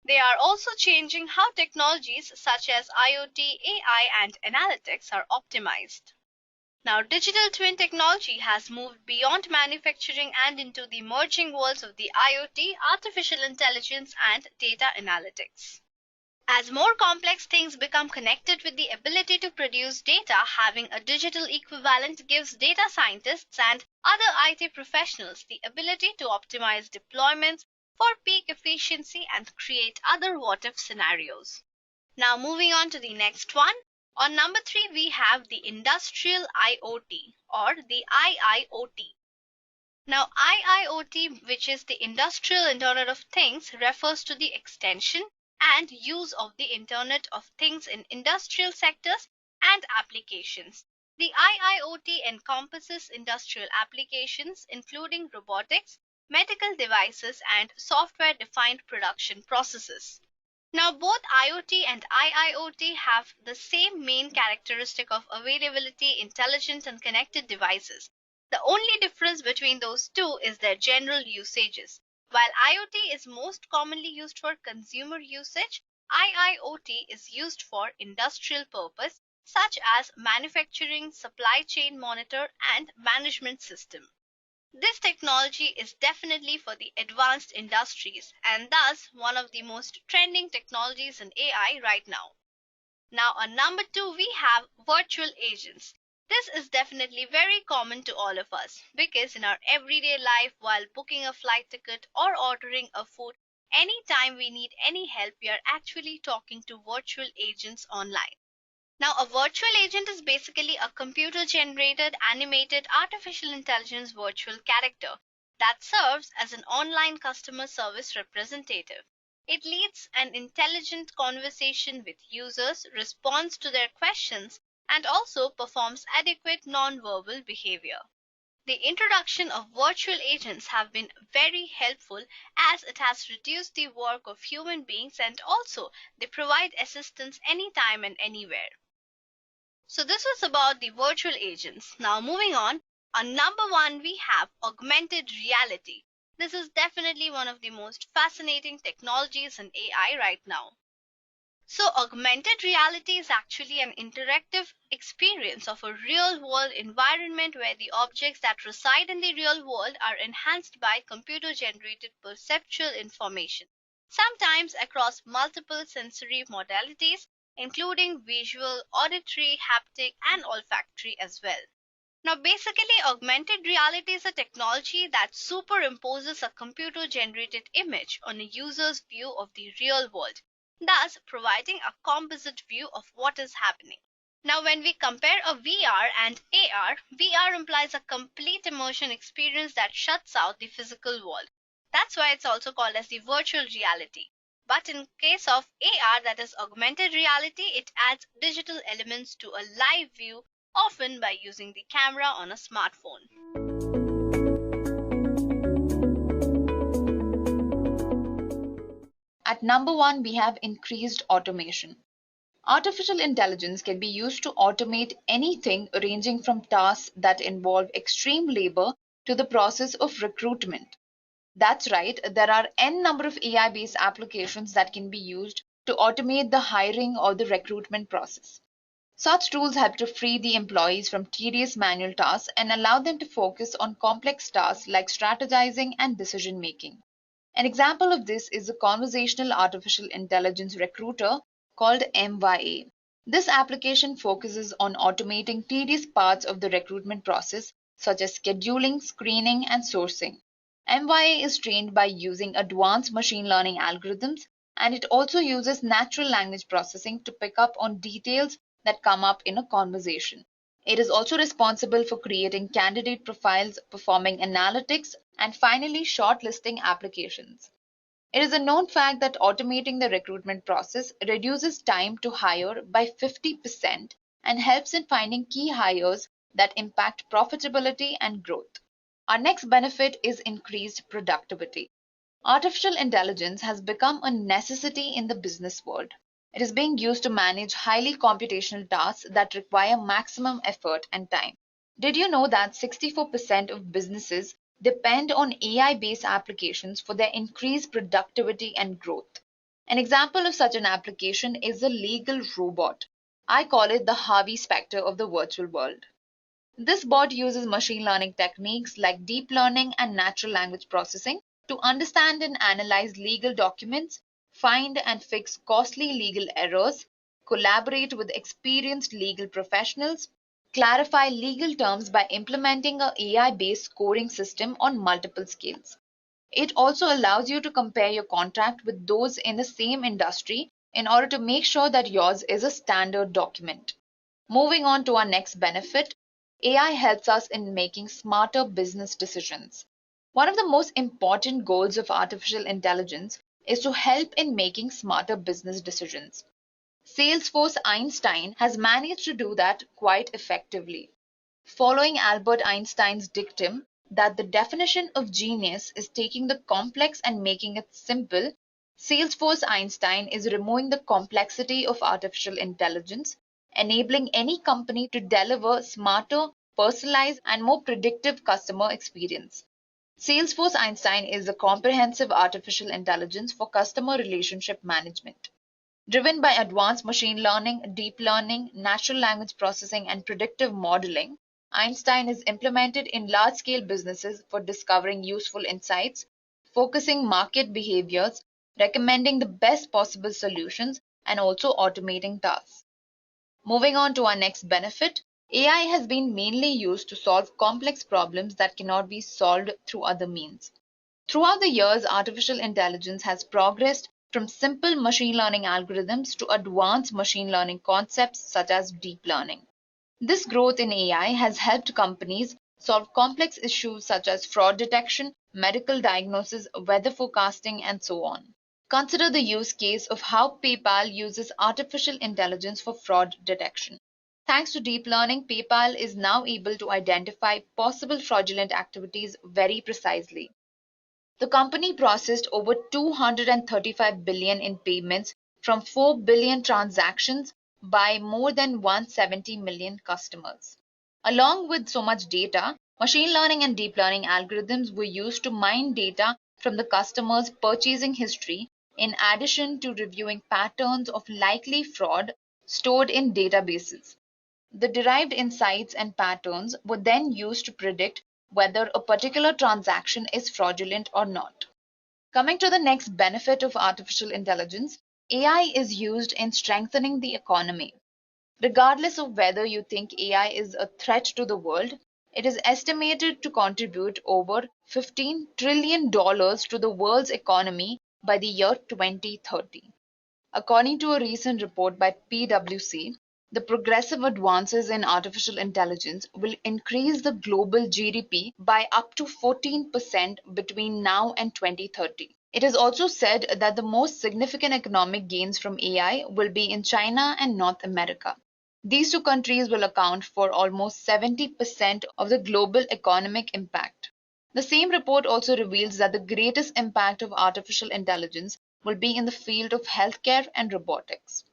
They are also changing how technologies such as IoT, AI, and analytics are optimized. Now, digital twin technology has moved beyond manufacturing and into the emerging worlds of the IoT, artificial intelligence, and data analytics. As more complex things become connected with the ability to produce data, having a digital equivalent gives data scientists and other IT professionals the ability to optimize deployments for peak efficiency and create other what-if scenarios. Now, moving on to the next one. On number 3, we have the industrial IoT or the IIoT. Now, IIoT, which is the Industrial Internet of Things, refers to the extension and use of the Internet of Things in industrial sectors and applications. The IIoT encompasses industrial applications including robotics, medical devices, and software-defined production processes. Now, both IoT and IIoT have the same main characteristic of availability, intelligent and connected devices. The only difference between those two is their general usages. While IoT is most commonly used for consumer usage, IIoT is used for industrial purpose such as manufacturing, supply chain monitor, and management system. This technology is definitely for the advanced industries and thus one of the most trending technologies in AI right now. Now, on number 2, we have virtual agents. This is definitely very common to all of us because in our everyday life, while booking a flight ticket or ordering a food, anytime we need any help, we are actually talking to virtual agents online. Now, a virtual agent is basically a computer-generated, animated, artificial intelligence virtual character that serves as an online customer service representative. It leads an intelligent conversation with users, responds to their questions, and also performs adequate non-verbal behavior. The introduction of virtual agents have been very helpful as it has reduced the work of human beings and also they provide assistance anytime and anywhere. So this was about the virtual agents. Now moving on number 1 we have augmented reality. This is definitely one of the most fascinating technologies in AI right now. So augmented reality is actually an interactive experience of a real world environment where the objects that reside in the real world are enhanced by computer generated perceptual information, sometimes across multiple sensory modalities including visual, auditory, haptic, and olfactory as well. Now, basically, augmented reality is a technology that superimposes a computer-generated image on a user's view of the real world, thus providing a composite view of what is happening. Now, when we compare a VR and AR, VR implies a complete immersion experience that shuts out the physical world. That's why it's also called as the virtual reality. But in case of AR, that is augmented reality, it adds digital elements to a live view, often by using the camera on a smartphone. At number 1, we have increased automation. Artificial intelligence can be used to automate anything ranging from tasks that involve extreme labor to the process of recruitment. That's right, there are n number of AI-based applications that can be used to automate the hiring or the recruitment process. Such tools help to free the employees from tedious manual tasks and allow them to focus on complex tasks like strategizing and decision making. An example of this is the conversational artificial intelligence recruiter called MYA. This application focuses on automating tedious parts of the recruitment process, such as scheduling, screening, and sourcing. MYA is trained by using advanced machine learning algorithms, and it also uses natural language processing to pick up on details that come up in a conversation. It is also responsible for creating candidate profiles, performing analytics, and finally shortlisting applications. It is a known fact that automating the recruitment process reduces time to hire by 50% and helps in finding key hires that impact profitability and growth. Our next benefit is increased productivity. Artificial intelligence has become a necessity in the business world. It is being used to manage highly computational tasks that require maximum effort and time. Did you know that 64% of businesses depend on AI-based applications for their increased productivity and growth? An example of such an application is a legal robot. I call it the Harvey Specter of the virtual world. This bot uses machine learning techniques like deep learning and natural language processing to understand and analyze legal documents, find and fix costly legal errors, collaborate with experienced legal professionals, clarify legal terms by implementing a AI-based scoring system on multiple scales. It also allows you to compare your contract with those in the same industry in order to make sure that yours is a standard document. Moving on to our next benefit, AI helps us in making smarter business decisions. One of the most important goals of artificial intelligence is to help in making smarter business decisions. Salesforce Einstein has managed to do that quite effectively. Following Albert Einstein's dictum that the definition of genius is taking the complex and making it simple, Salesforce Einstein is removing the complexity of artificial intelligence, enabling any company to deliver smarter, personalized, and more predictive customer experience. Salesforce Einstein is a comprehensive artificial intelligence for customer relationship management. Driven by advanced machine learning, deep learning, natural language processing, and predictive modeling, Einstein is implemented in large-scale businesses for discovering useful insights, focusing market behaviors, recommending the best possible solutions, and also automating tasks. Moving on to our next benefit, AI has been mainly used to solve complex problems that cannot be solved through other means. Throughout the years, artificial intelligence has progressed from simple machine learning algorithms to advanced machine learning concepts such as deep learning. This growth in AI has helped companies solve complex issues such as fraud detection, medical diagnosis, weather forecasting, and so on. Consider the use case of how PayPal uses artificial intelligence for fraud detection. Thanks to deep learning, PayPal is now able to identify possible fraudulent activities very precisely. The company processed over 235 billion in payments from 4 billion transactions by more than 170 million customers. Along with so much data, machine learning and deep learning algorithms were used to mine data from the customer's purchasing history in addition to reviewing patterns of likely fraud stored in databases. The derived insights and patterns were then used to predict whether a particular transaction is fraudulent or not. Coming to the next benefit of artificial intelligence, AI is used in strengthening the economy. Regardless of whether you think AI is a threat to the world, it is estimated to contribute over $15 trillion to the world's economy by the year 2030. According to a recent report by PwC, the progressive advances in artificial intelligence will increase the global GDP by up to 14% between now and 2030. It is also said that the most significant economic gains from AI will be in China and North America. These two countries will account for almost 70% of the global economic impact. The same report also reveals that the greatest impact of artificial intelligence will be in the field of healthcare and robotics.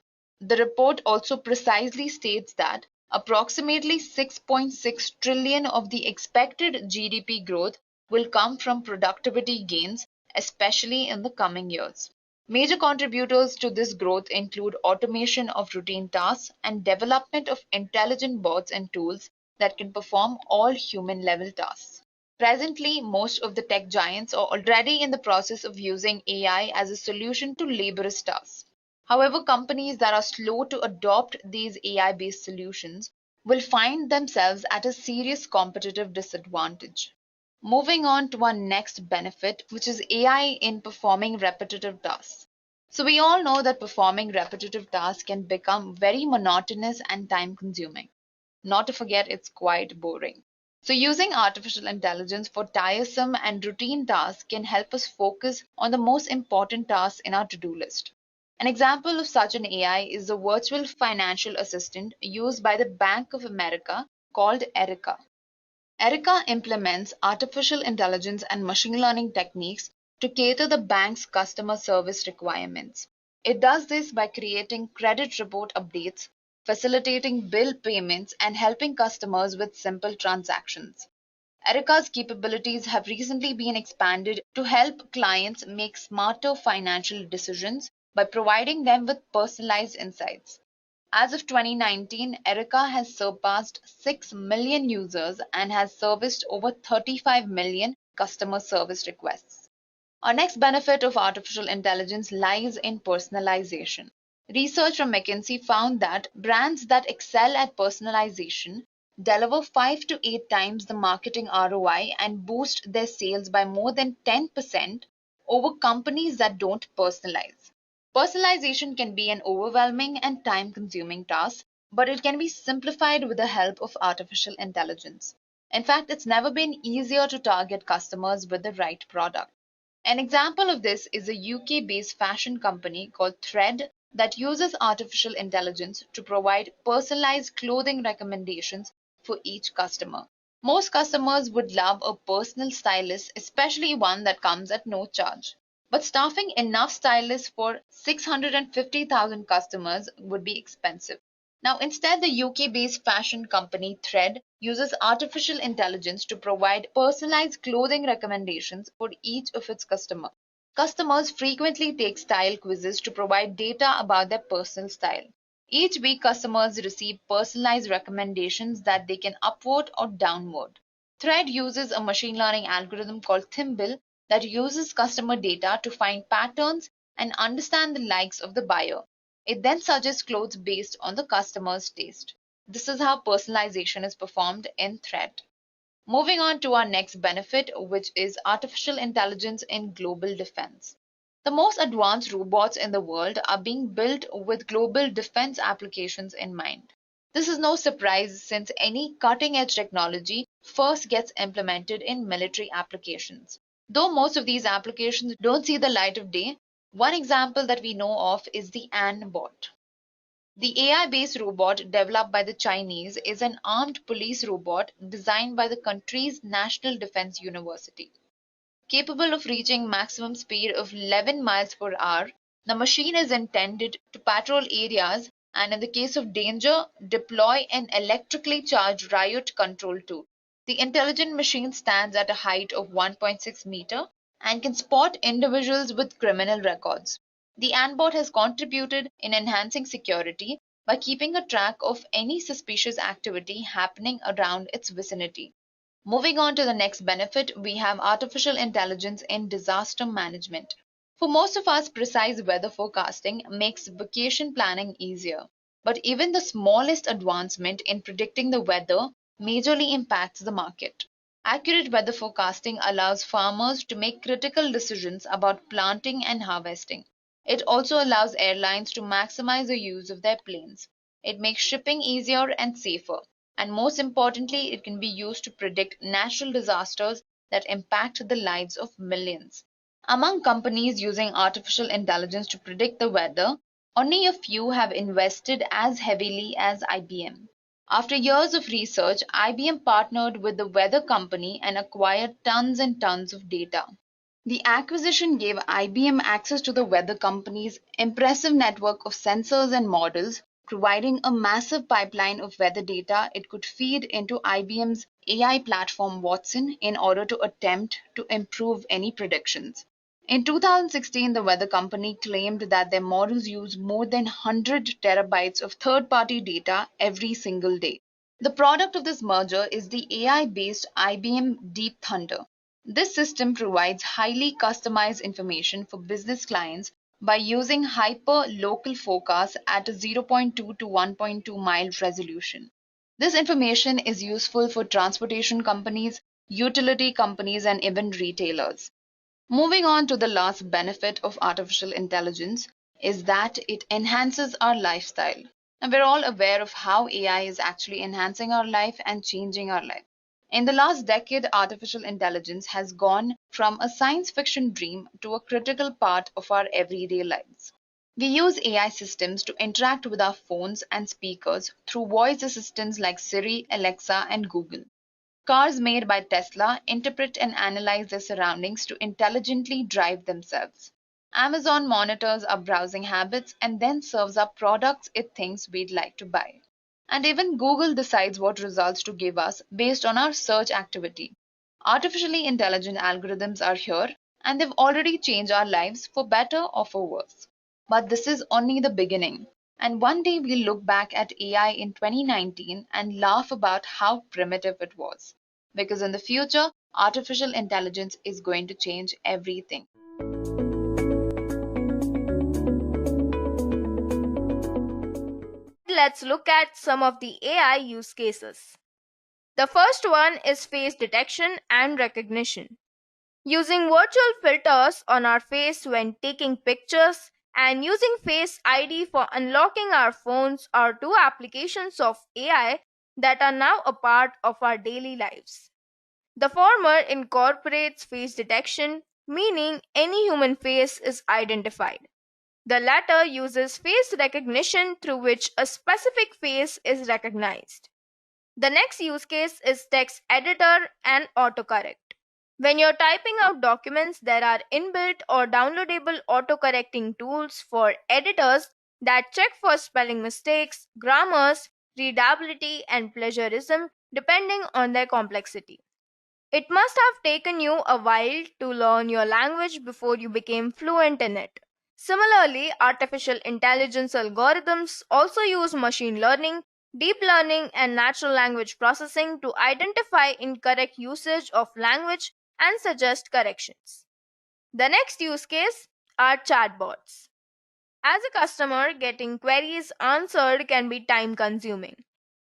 The report also precisely states that approximately 6.6 trillion of the expected GDP growth will come from productivity gains, especially in the coming years. Major contributors to this growth include automation of routine tasks and development of intelligent bots and tools that can perform all human-level tasks. Presently, most of the tech giants are already in the process of using AI as a solution to laborious tasks. However, companies that are slow to adopt these AI-based solutions will find themselves at a serious competitive disadvantage. Moving on to our next benefit, which is AI in performing repetitive tasks. So we all know that performing repetitive tasks can become very monotonous and time consuming. Not to forget, it's quite boring. So using artificial intelligence for tiresome and routine tasks can help us focus on the most important tasks in our to-do list. An example of such an AI is the virtual financial assistant used by the Bank of America called Edureka. Edureka implements artificial intelligence and machine learning techniques to cater the bank's customer service requirements. It does this by creating credit report updates, facilitating bill payments, and helping customers with simple transactions. Edureka's capabilities have recently been expanded to help clients make smarter financial decisions by providing them with personalized insights. As of 2019, Edureka has surpassed 6 million users and has serviced over 35 million customer service requests. Our next benefit of artificial intelligence lies in personalization. Research from McKinsey found that brands that excel at personalization deliver 5 to 8 times the marketing ROI and boost their sales by more than 10% over companies that don't personalize. Personalization can be an overwhelming and time-consuming task, but it can be simplified with the help of artificial intelligence. In fact, it's never been easier to target customers with the right product. An example of this is a UK-based fashion company called Thread that uses artificial intelligence to provide personalized clothing recommendations for each customer. Most customers would love a personal stylist, especially one that comes at no charge. But staffing enough stylists for 650,000 customers would be expensive. Now, instead, the UK-based fashion company Thread uses artificial intelligence to provide personalized clothing recommendations for each of its customers. Customers frequently take style quizzes to provide data about their personal style. Each week, customers receive personalized recommendations that they can upvote or downvote. Thread uses a machine learning algorithm called Thimble that uses customer data to find patterns and understand the likes of the buyer. It then suggests clothes based on the customer's taste. This is how personalization is performed in Thread. Moving on to our next benefit, which is artificial intelligence in global defense. The most advanced robots in the world are being built with global defense applications in mind. This is no surprise since any cutting-edge technology first gets implemented in military applications. Though most of these applications don't see the light of day, one example that we know of is the Ant bot. The AI-based robot developed by the Chinese is an armed police robot designed by the country's National Defense University. Capable of reaching maximum speed of 11 miles per hour, the machine is intended to patrol areas and, in the case of danger, deploy an electrically charged riot control tool. The intelligent machine stands at a height of 1.6 meter and can spot individuals with criminal records. The Antbot has contributed in enhancing security by keeping a track of any suspicious activity happening around its vicinity. Moving on to the next benefit, we have artificial intelligence in disaster management. For most of us, precise weather forecasting makes vacation planning easier. But even the smallest advancement in predicting the weather majorly impacts the market. Accurate weather forecasting allows farmers to make critical decisions about planting and harvesting. It also allows airlines to maximize the use of their planes. It makes shipping easier and safer. And most importantly, it can be used to predict natural disasters that impact the lives of millions. Among companies using artificial intelligence to predict the weather, only a few have invested as heavily as IBM. After years of research, IBM partnered with the weather company and acquired tons and tons of data. The acquisition gave IBM access to the weather company's impressive network of sensors and models, providing a massive pipeline of weather data it could feed into IBM's AI platform Watson in order to attempt to improve any predictions. In 2016, the weather company claimed that their models use more than 100 terabytes of third-party data every single day. The product of this merger is the AI-based IBM Deep Thunder. This system provides highly customized information for business clients by using hyper-local forecasts at a 0.2 to 1.2 mile resolution. This information is useful for transportation companies, utility companies, and even retailers. Moving on to the last benefit of artificial intelligence is that it enhances our lifestyle. And we're all aware of how AI is actually enhancing our life and changing our life. In the last decade, artificial intelligence has gone from a science fiction dream to a critical part of our everyday lives. We use AI systems to interact with our phones and speakers through voice assistants like Siri, Alexa, and Google. Cars made by Tesla interpret and analyze their surroundings to intelligently drive themselves. Amazon monitors our browsing habits and then serves up products it thinks we'd like to buy. And even Google decides what results to give us based on our search activity. Artificially intelligent algorithms are here, and they've already changed our lives for better or for worse. But this is only the beginning. And one day we'll look back at AI in 2019 and laugh about how primitive it was. Because in the future, artificial intelligence is going to change everything. Let's look at some of the AI use cases. The first one is face detection and recognition. Using virtual filters on our face when taking pictures and using Face ID for unlocking our phones are two applications of AI that are now a part of our daily lives. The former incorporates face detection, meaning any human face is identified. The latter uses face recognition through which a specific face is recognized. The next use case is text editor and autocorrect. When you're typing out documents, there are inbuilt or downloadable autocorrecting tools for editors that check for spelling mistakes, grammars, readability, and plagiarism depending on their complexity. It must have taken you a while to learn your language before you became fluent in it. Similarly, artificial intelligence algorithms also use machine learning, deep learning, and natural language processing to identify incorrect usage of language and suggest corrections. The next use case are chatbots. As a customer, getting queries answered can be time consuming.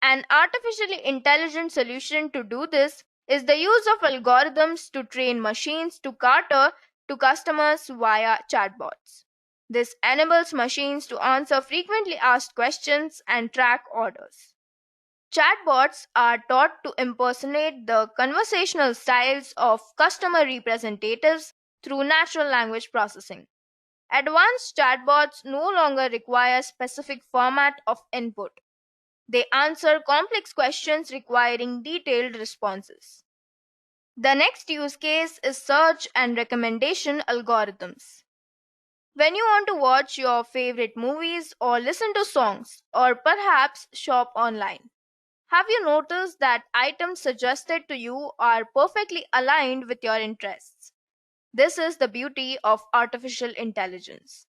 An artificially intelligent solution to do this is the use of algorithms to train machines to cater to customers via chatbots. This enables machines to answer frequently asked questions and track orders. Chatbots are taught to impersonate the conversational styles of customer representatives through natural language processing. Advanced chatbots no longer require specific format of input. They answer complex questions requiring detailed responses. The next use case is search and recommendation algorithms. When you want to watch your favorite movies or listen to songs or perhaps shop online, have you noticed that items suggested to you are perfectly aligned with your interests? This is the beauty of artificial intelligence.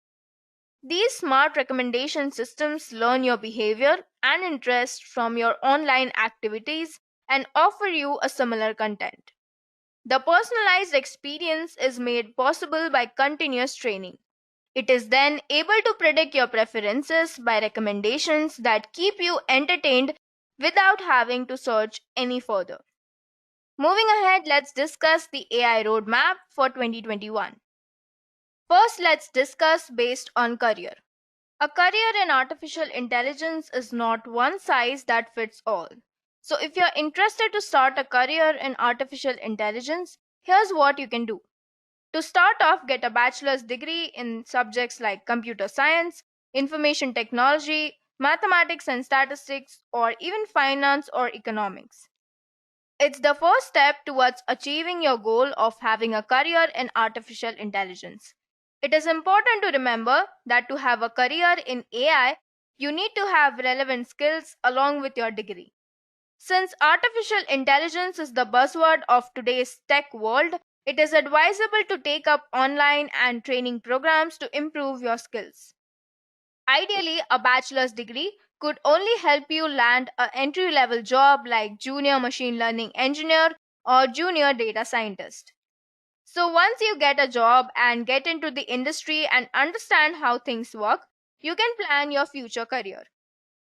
These smart recommendation systems learn your behavior and interest from your online activities and offer you a similar content. The personalized experience is made possible by continuous training. It is then able to predict your preferences by recommendations that keep you entertained without having to search any further. Moving ahead, let's discuss the AI roadmap for 2021. First, let's discuss based on career. A career in artificial intelligence is not one size that fits all. So, if you're interested to start a career in artificial intelligence, here's what you can do. To start off, get a bachelor's degree in subjects like computer science, information technology, mathematics and statistics, or even finance or economics. It's the first step towards achieving your goal of having a career in artificial intelligence. It is important to remember that to have a career in AI, you need to have relevant skills along with your degree. Since artificial intelligence is the buzzword of today's tech world, it is advisable to take up online and training programs to improve your skills. Ideally, a bachelor's degree could only help you land an entry-level job like junior machine learning engineer or junior data scientist. So once you get a job and get into the industry and understand how things work, you can plan your future career.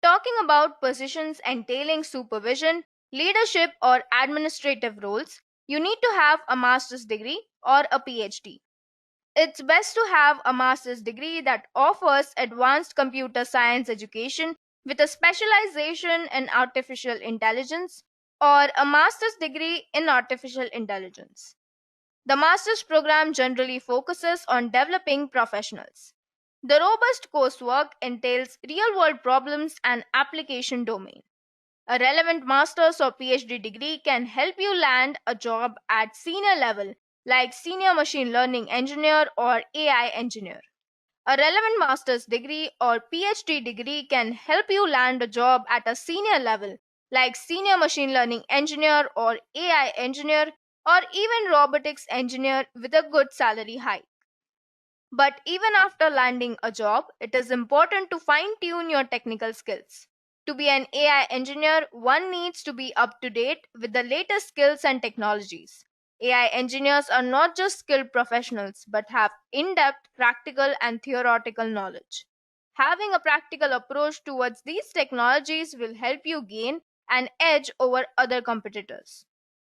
Talking about positions entailing supervision, leadership, or administrative roles, you need to have a master's degree or a PhD. It's best to have a master's degree that offers advanced computer science education with a specialization in artificial intelligence or a master's degree in artificial intelligence. The master's program generally focuses on developing professionals. The robust coursework entails real-world problems and application domain. A relevant master's or PhD degree can help you land a job at senior level, like senior machine learning engineer or AI engineer. A relevant master's degree or PhD degree can help you land a job at a senior level, like senior machine learning engineer or AI engineer, or even robotics engineer with a good salary hike. But even after landing a job, it is important to fine tune your technical skills. To be an AI engineer, one needs to be up to date with the latest skills and technologies. AI engineers are not just skilled professionals, but have in depth practical and theoretical knowledge. Having a practical approach towards these technologies will help you gain an edge over other competitors.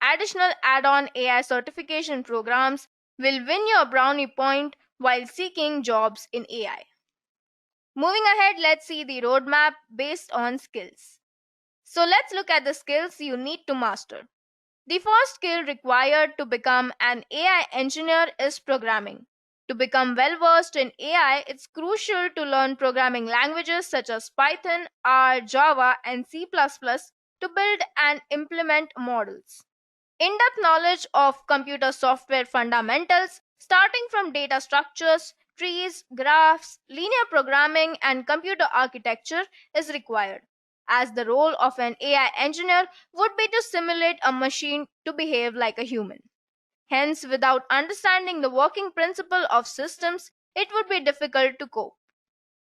Additional add on AI certification programs will win you a brownie point while seeking jobs in AI. Moving ahead, let's see the roadmap based on skills. So let's look at the skills you need to master. The first skill required to become an AI engineer is programming. To become well versed in AI, it's crucial to learn programming languages such as Python, R, Java, and C++ to build and implement models. In-depth knowledge of computer software fundamentals, starting from data structures, trees, graphs, linear programming, and computer architecture is required, as the role of an AI engineer would be to simulate a machine to behave like a human. Hence, without understanding the working principle of systems, it would be difficult to cope.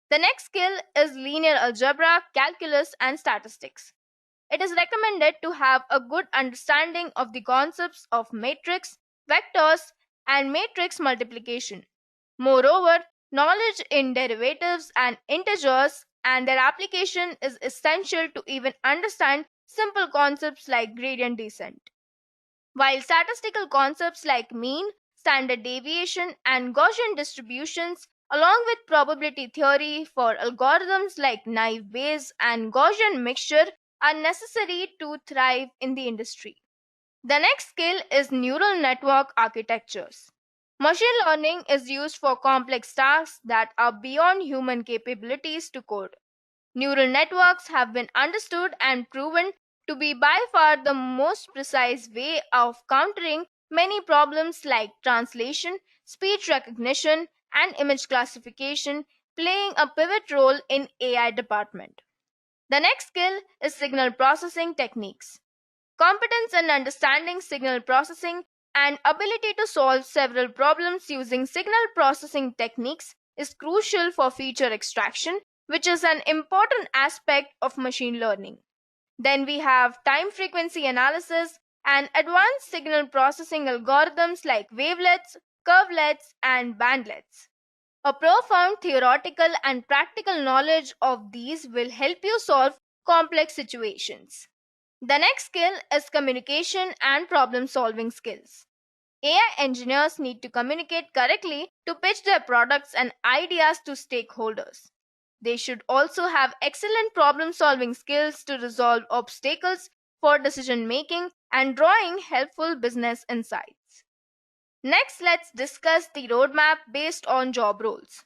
The next skill is linear algebra, calculus, and statistics. It is recommended to have a good understanding of the concepts of matrix, vectors, and matrix multiplication. Moreover, knowledge in derivatives and integers and their application is essential to even understand simple concepts like gradient descent. While statistical concepts like mean, standard deviation, and Gaussian distributions, along with probability theory for algorithms like naive Bayes and Gaussian mixture, are necessary to thrive in the industry. The next skill is neural network architectures. Machine learning is used for complex tasks that are beyond human capabilities to code. Neural networks have been understood and proven to be by far the most precise way of countering many problems like translation, speech recognition, and image classification, playing a pivot role in AI department. The next skill is signal processing techniques. Competence in understanding signal processing and ability to solve several problems using signal processing techniques is crucial for feature extraction, which is an important aspect of machine learning. Then we have time frequency analysis and advanced signal processing algorithms like wavelets, curvelets, and bandlets. A profound theoretical and practical knowledge of these will help you solve complex situations. The next skill is communication and problem solving skills. AI engineers need to communicate correctly to pitch their products and ideas to stakeholders. They should also have excellent problem solving skills to resolve obstacles for decision making and drawing helpful business insights. Next, let's discuss the roadmap based on job roles.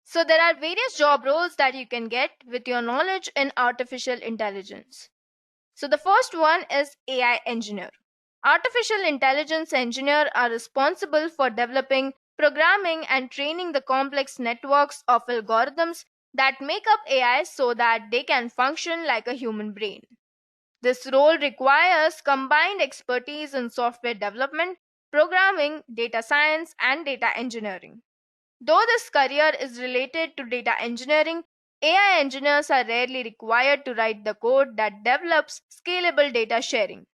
So, there are various job roles that you can get with your knowledge in artificial intelligence. So, the first one is AI engineer. Artificial intelligence engineers are responsible for developing, programming, and training the complex networks of algorithms that make up AI so that they can function like a human brain. This role requires combined expertise in software development, programming, data science, and data engineering. Though this career is related to data engineering, AI engineers are rarely required to write the code that develops scalable data sharing.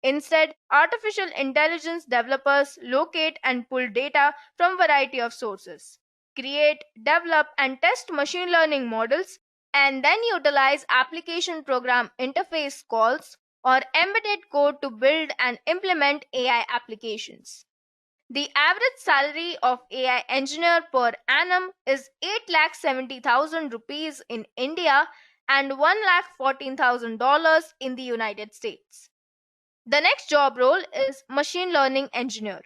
Instead, artificial intelligence developers locate and pull data from a variety of sources, create, develop, and test machine learning models, and then utilize application program interface calls or embedded code to build and implement AI applications. The average salary of AI engineer per annum is 8,70,000 rupees in India and $1,14,000 in the United States. The next job role is machine learning engineer.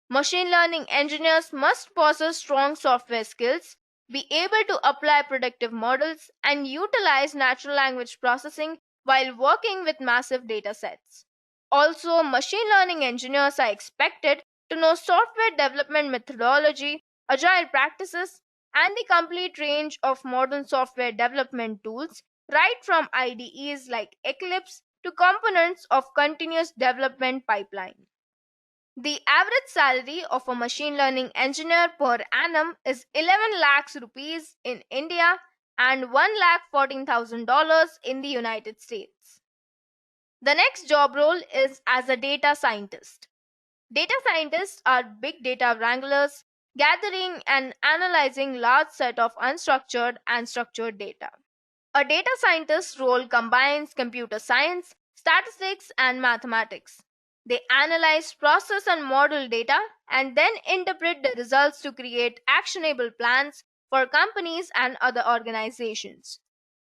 Machine learning engineers must possess strong software skills, be able to apply predictive models, and utilize natural language processing while working with massive data sets. Also, machine learning engineers are expected to know software development methodology, agile practices, and the complete range of modern software development tools, right from IDEs like Eclipse to components of continuous development pipeline. The average salary of a machine learning engineer per annum is 11 lakhs rupees in India and 1 lakh $14,000 in the United States. The next job role is as a data scientist. Data scientists are big data wranglers, gathering and analyzing large set of unstructured and structured data. A data scientist's role combines computer science, statistics, and mathematics. They analyze, process, and model data and then interpret the results to create actionable plans for companies and other organizations.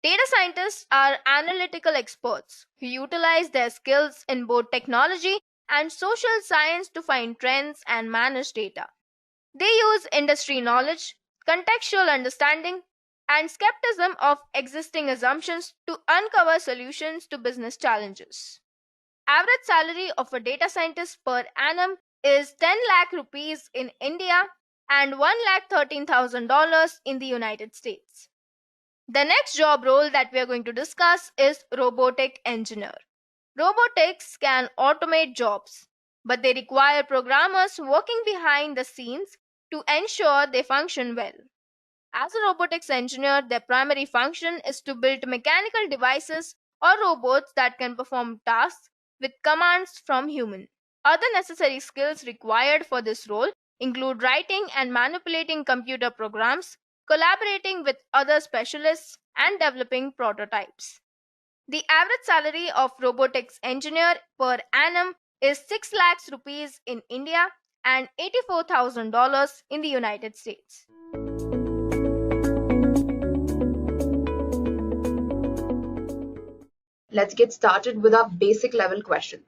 Data scientists are analytical experts who utilize their skills in both technology and social science to find trends and manage data. They use industry knowledge, contextual understanding, and skepticism of existing assumptions to uncover solutions to business challenges. Average salary of a data scientist per annum is 10 lakh rupees in India and 1 lakh $13,000 in the United States. The next job role that we are going to discuss is robotic engineer. Robotics can automate jobs, but they require programmers working behind the scenes to ensure they function well. As a robotics engineer, their primary function is to build mechanical devices or robots that can perform tasks with commands from humans. Other necessary skills required for this role include writing and manipulating computer programs, collaborating with other specialists, and developing prototypes. The average salary of robotics engineer per annum is 6 lakhs rupees in India and $84,000 in the United States. Let's get started with our basic level questions.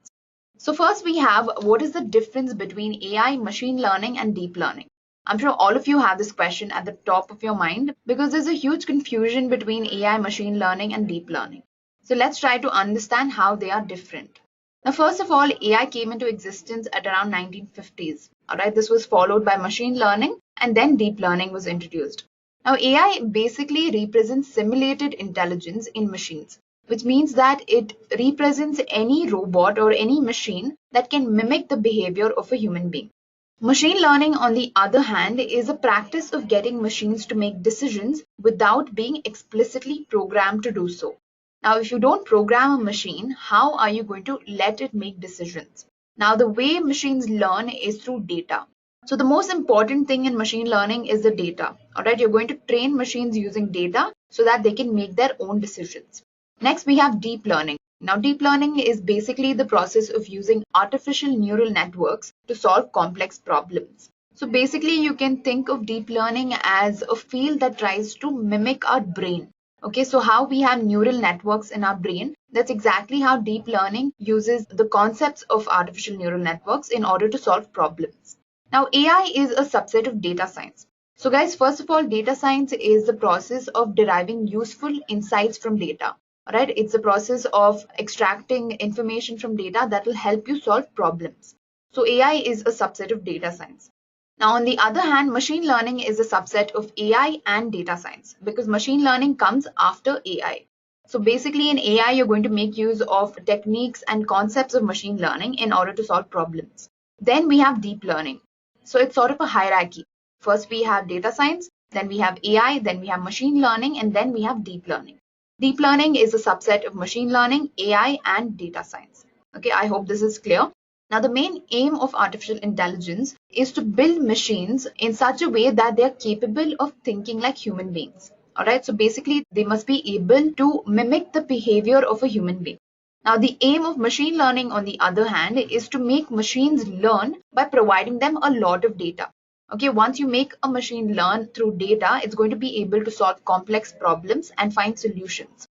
So first we have, what is the difference between AI, machine learning, and deep learning? I'm sure all of you have this question at the top of your mind because there's a huge confusion between AI, machine learning, and deep learning. So let's try to understand how they are different. Now, first of all, AI came into existence at around 1950s. All right, this was followed by machine learning, and then deep learning was introduced. Now, AI basically represents simulated intelligence in machines, which means that it represents any robot or any machine that can mimic the behavior of a human being. Machine learning, on the other hand, is a practice of getting machines to make decisions without being explicitly programmed to do so. Now, if you don't program a machine, how are you going to let it make decisions? Now, the way machines learn is through data. So the most important thing in machine learning is the data. All right, you're going to train machines using data so that they can make their own decisions. Next, we have deep learning. Now, deep learning is basically the process of using artificial neural networks to solve complex problems. So basically, you can think of deep learning as a field that tries to mimic our brain. Okay, so how we have neural networks in our brain, that's exactly how deep learning uses the concepts of artificial neural networks in order to solve problems. Now, AI is a subset of data science. So guys, first of all, data science is the process of deriving useful insights from data. Right? It's the process of extracting information from data that will help you solve problems. So AI is a subset of data science. Now, on the other hand, machine learning is a subset of AI and data science because machine learning comes after AI. So basically in AI, you're going to make use of techniques and concepts of machine learning in order to solve problems. Then we have deep learning. So it's sort of a hierarchy. First, we have data science, then we have AI, then we have machine learning, and then we have deep learning. Deep learning is a subset of machine learning, AI, and data science. Okay, I hope this is clear. Now, the main aim of artificial intelligence is to build machines in such a way that they are capable of thinking like human beings. All right, so basically, they must be able to mimic the behavior of a human being. Now, the aim of machine learning, on the other hand, is to make machines learn by providing them a lot of data. Okay, once you make a machine learn through data, it's going to be able to solve complex problems and find solutions.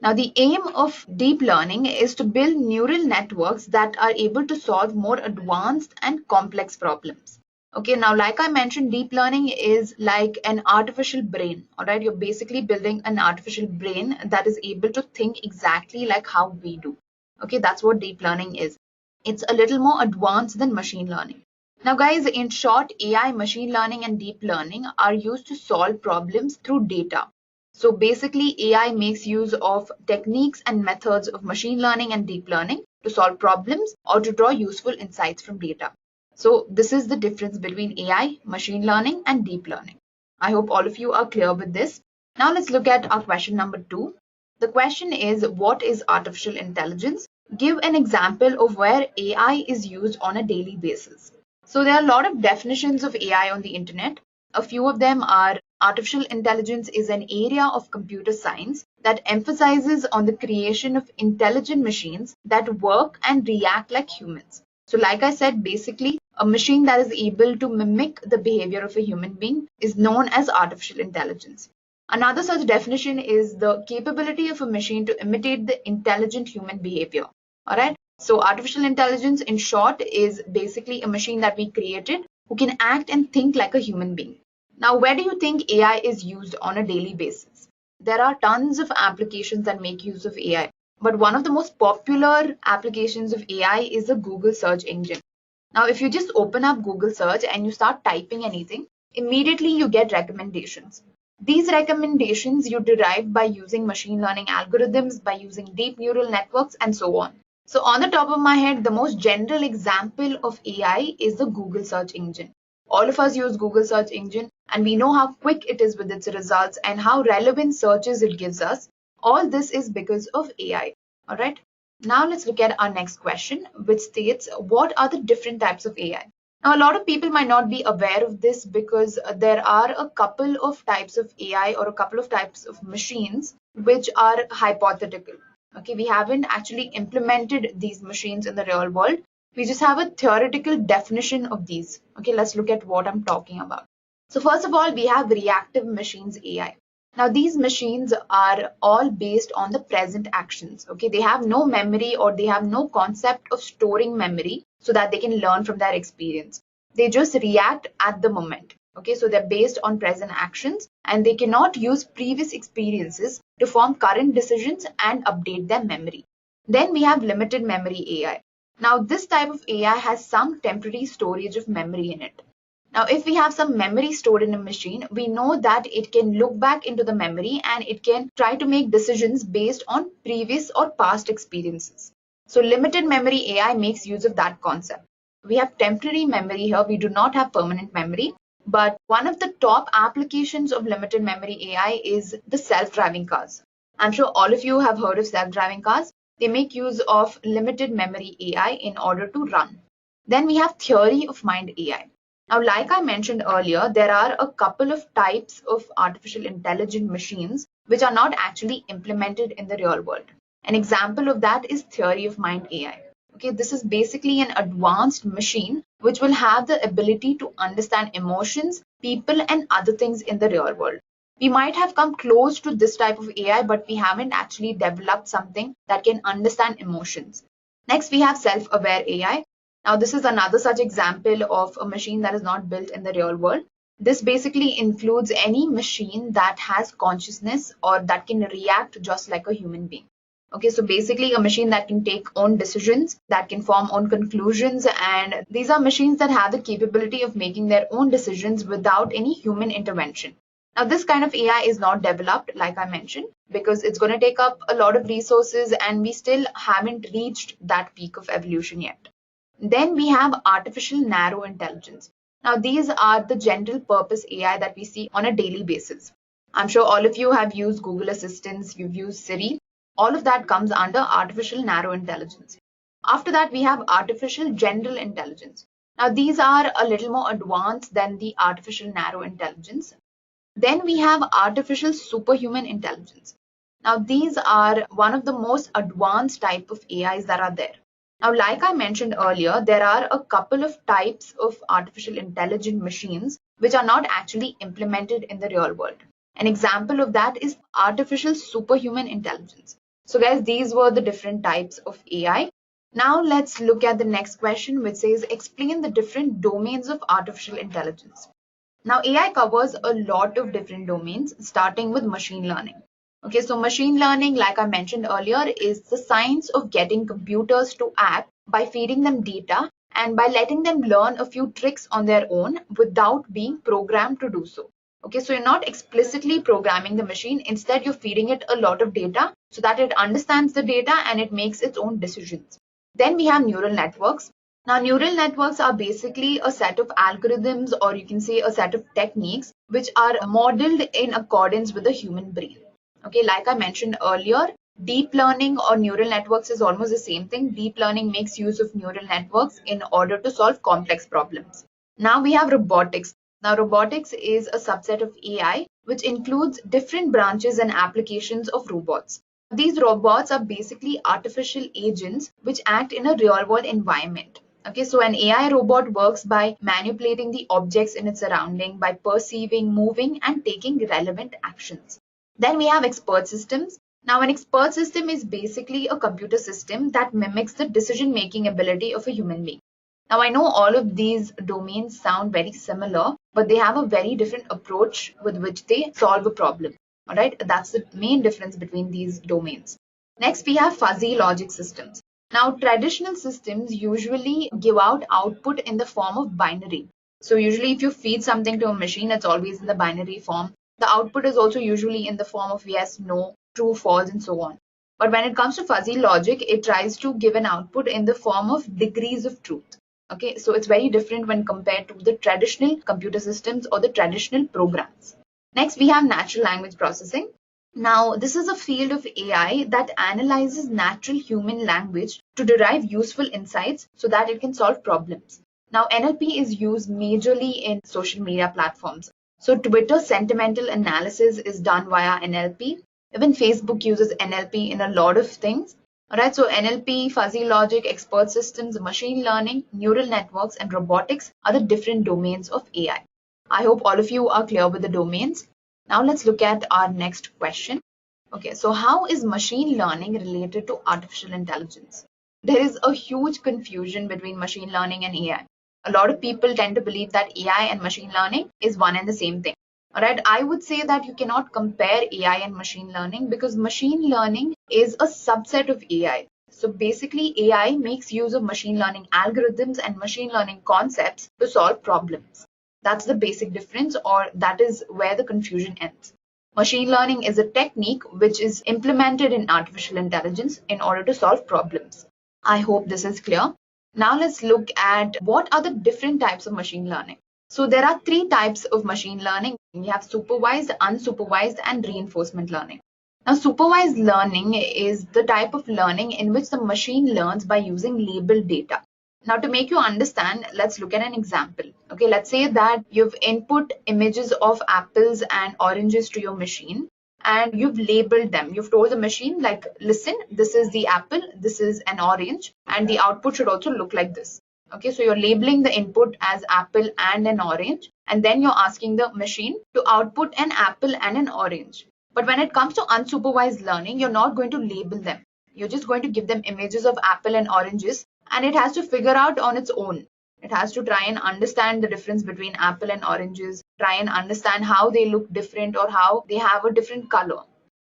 Now, the aim of deep learning is to build neural networks that are able to solve more advanced and complex problems. Okay, now, like I mentioned, deep learning is like an artificial brain. All right, you're basically building an artificial brain that is able to think exactly like how we do. Okay, that's what deep learning is. It's a little more advanced than machine learning. Now, guys, in short, AI, machine learning, and deep learning are used to solve problems through data. So basically, AI makes use of techniques and methods of machine learning and deep learning to solve problems or to draw useful insights from data. So this is the difference between AI, machine learning, and deep learning. I hope all of you are clear with this. Now let's look at our question number 2. The question is, what is artificial intelligence? Give an example of where AI is used on a daily basis. So there are a lot of definitions of AI on the internet. A few of them are: artificial intelligence is an area of computer science that emphasizes on the creation of intelligent machines that work and react like humans. So like I said, basically, a machine that is able to mimic the behavior of a human being is known as artificial intelligence. Another such definition is the capability of a machine to imitate the intelligent human behavior. All right. So artificial intelligence, in short, is basically a machine that we created who can act and think like a human being. Now, where do you think AI is used on a daily basis? There are tons of applications that make use of AI, but one of the most popular applications of AI is the Google search engine. Now, if you just open up Google search and you start typing anything, immediately you get recommendations. These recommendations you derive by using machine learning algorithms, by using deep neural networks, and so on. So on the top of my head, the most general example of AI is the Google search engine. All of us use Google search engine and we know how quick it is with its results and how relevant searches it gives us. All this is because of AI. All right. Now let's look at our next question, which states, what are the different types of AI? Now, a lot of people might not be aware of this because there are a couple of types of AI or a couple of types of machines which are hypothetical. Okay, we haven't actually implemented these machines in the real world. We just have a theoretical definition of these. Okay, let's look at what I'm talking about. So first of all, we have reactive machines AI. Now, these machines are all based on the present actions. Okay, they have no memory or they have no concept of storing memory so that they can learn from their experience. They just react at the moment. Okay, so they're based on present actions and they cannot use previous experiences to form current decisions and update their memory. Then we have limited memory AI. Now, this type of AI has some temporary storage of memory in it. Now, if we have some memory stored in a machine, we know that it can look back into the memory and it can try to make decisions based on previous or past experiences. So limited memory AI makes use of that concept. We have temporary memory here. We do not have permanent memory. But one of the top applications of limited memory AI is the self-driving cars. I'm sure all of you have heard of self-driving cars. They make use of limited memory AI in order to run. Then we have theory of mind AI. Now, like I mentioned earlier, there are a couple of types of artificial intelligent machines which are not actually implemented in the real world. An example of that is theory of mind AI. Okay, this is basically an advanced machine which will have the ability to understand emotions, people, and other things in the real world. We might have come close to this type of AI, but we haven't actually developed something that can understand emotions. Next, we have self-aware AI. Now, this is another such example of a machine that is not built in the real world. This basically includes any machine that has consciousness or that can react just like a human being. Okay, so basically a machine that can take own decisions, that can form own conclusions, and these are machines that have the capability of making their own decisions without any human intervention. Now, this kind of AI is not developed, like I mentioned, because it's going to take up a lot of resources and we still haven't reached that peak of evolution yet. Then we have artificial narrow intelligence. Now, these are the general purpose AI that we see on a daily basis. I'm sure all of you have used Google Assistants, you've used Siri. All of that comes under artificial narrow intelligence. After that, we have artificial general intelligence. Now, these are a little more advanced than the artificial narrow intelligence. Then we have artificial superhuman intelligence. Now, these are one of the most advanced type of AIs that are there. Now, like I mentioned earlier, there are a couple of types of artificial intelligent machines which are not actually implemented in the real world. An example of that is artificial superhuman intelligence. So guys, these were the different types of AI. Now let's look at the next question, which says explain the different domains of artificial intelligence. Now AI covers a lot of different domains, starting with machine learning. Okay, so machine learning, like I mentioned earlier, is the science of getting computers to act by feeding them data and by letting them learn a few tricks on their own without being programmed to do so. Okay, so you're not explicitly programming the machine. Instead, you're feeding it a lot of data so that it understands the data and it makes its own decisions. Then we have neural networks. Now, neural networks are basically a set of algorithms, or you can say a set of techniques, which are modeled in accordance with the human brain. Okay, like I mentioned earlier, deep learning or neural networks is almost the same thing. Deep learning makes use of neural networks in order to solve complex problems. Now we have robotics. Now, robotics is a subset of AI, which includes different branches and applications of robots. These robots are basically artificial agents which act in a real world environment. Okay, so an AI robot works by manipulating the objects in its surrounding, by perceiving, moving, and taking relevant actions. Then we have expert systems. Now, an expert system is basically a computer system that mimics the decision-making ability of a human being. Now, I know all of these domains sound very similar, but they have a very different approach with which they solve a problem. All right, that's the main difference between these domains. Next, we have fuzzy logic systems. Now, traditional systems usually give out output in the form of binary. So, usually, if you feed something to a machine, it's always in the binary form. The output is also usually in the form of yes, no, true, false, and so on. But when it comes to fuzzy logic, it tries to give an output in the form of degrees of truth. Okay, so it's very different when compared to the traditional computer systems or the traditional programs. Next, we have natural language processing. Now, this is a field of AI that analyzes natural human language to derive useful insights so that it can solve problems. Now, NLP is used majorly in social media platforms. So, Twitter sentimental analysis is done via NLP. Even Facebook uses NLP in a lot of things. Alright, so NLP, fuzzy logic, expert systems, machine learning, neural networks, and robotics are the different domains of AI. I hope all of you are clear with the domains. Now let's look at our next question. Okay, so how is machine learning related to artificial intelligence? There is a huge confusion between machine learning and AI. A lot of people tend to believe that AI and machine learning is one and the same thing. Alright, I would say that you cannot compare AI and machine learning because machine learning is a subset of AI. So basically, AI makes use of machine learning algorithms and machine learning concepts to solve problems. That's the basic difference, or that is where the confusion ends. Machine learning is a technique which is implemented in artificial intelligence in order to solve problems. I hope this is clear. Now let's look at what are the different types of machine learning. So there are three types of machine learning. We have supervised, unsupervised, and reinforcement learning. Now, supervised learning is the type of learning in which the machine learns by using labeled data. Now, to make you understand, let's look at an example. Okay, let's say that you've input images of apples and oranges to your machine and you've labeled them. You've told the machine, like, listen, this is the apple, this is an orange, and the output should also look like this. Okay, so you're labeling the input as apple and an orange, and then you're asking the machine to output an apple and an orange. But when it comes to unsupervised learning, you're not going to label them. You're just going to give them images of apple and oranges, and it has to figure out on its own. It has to try and understand the difference between apple and oranges, try and understand how they look different or how they have a different color.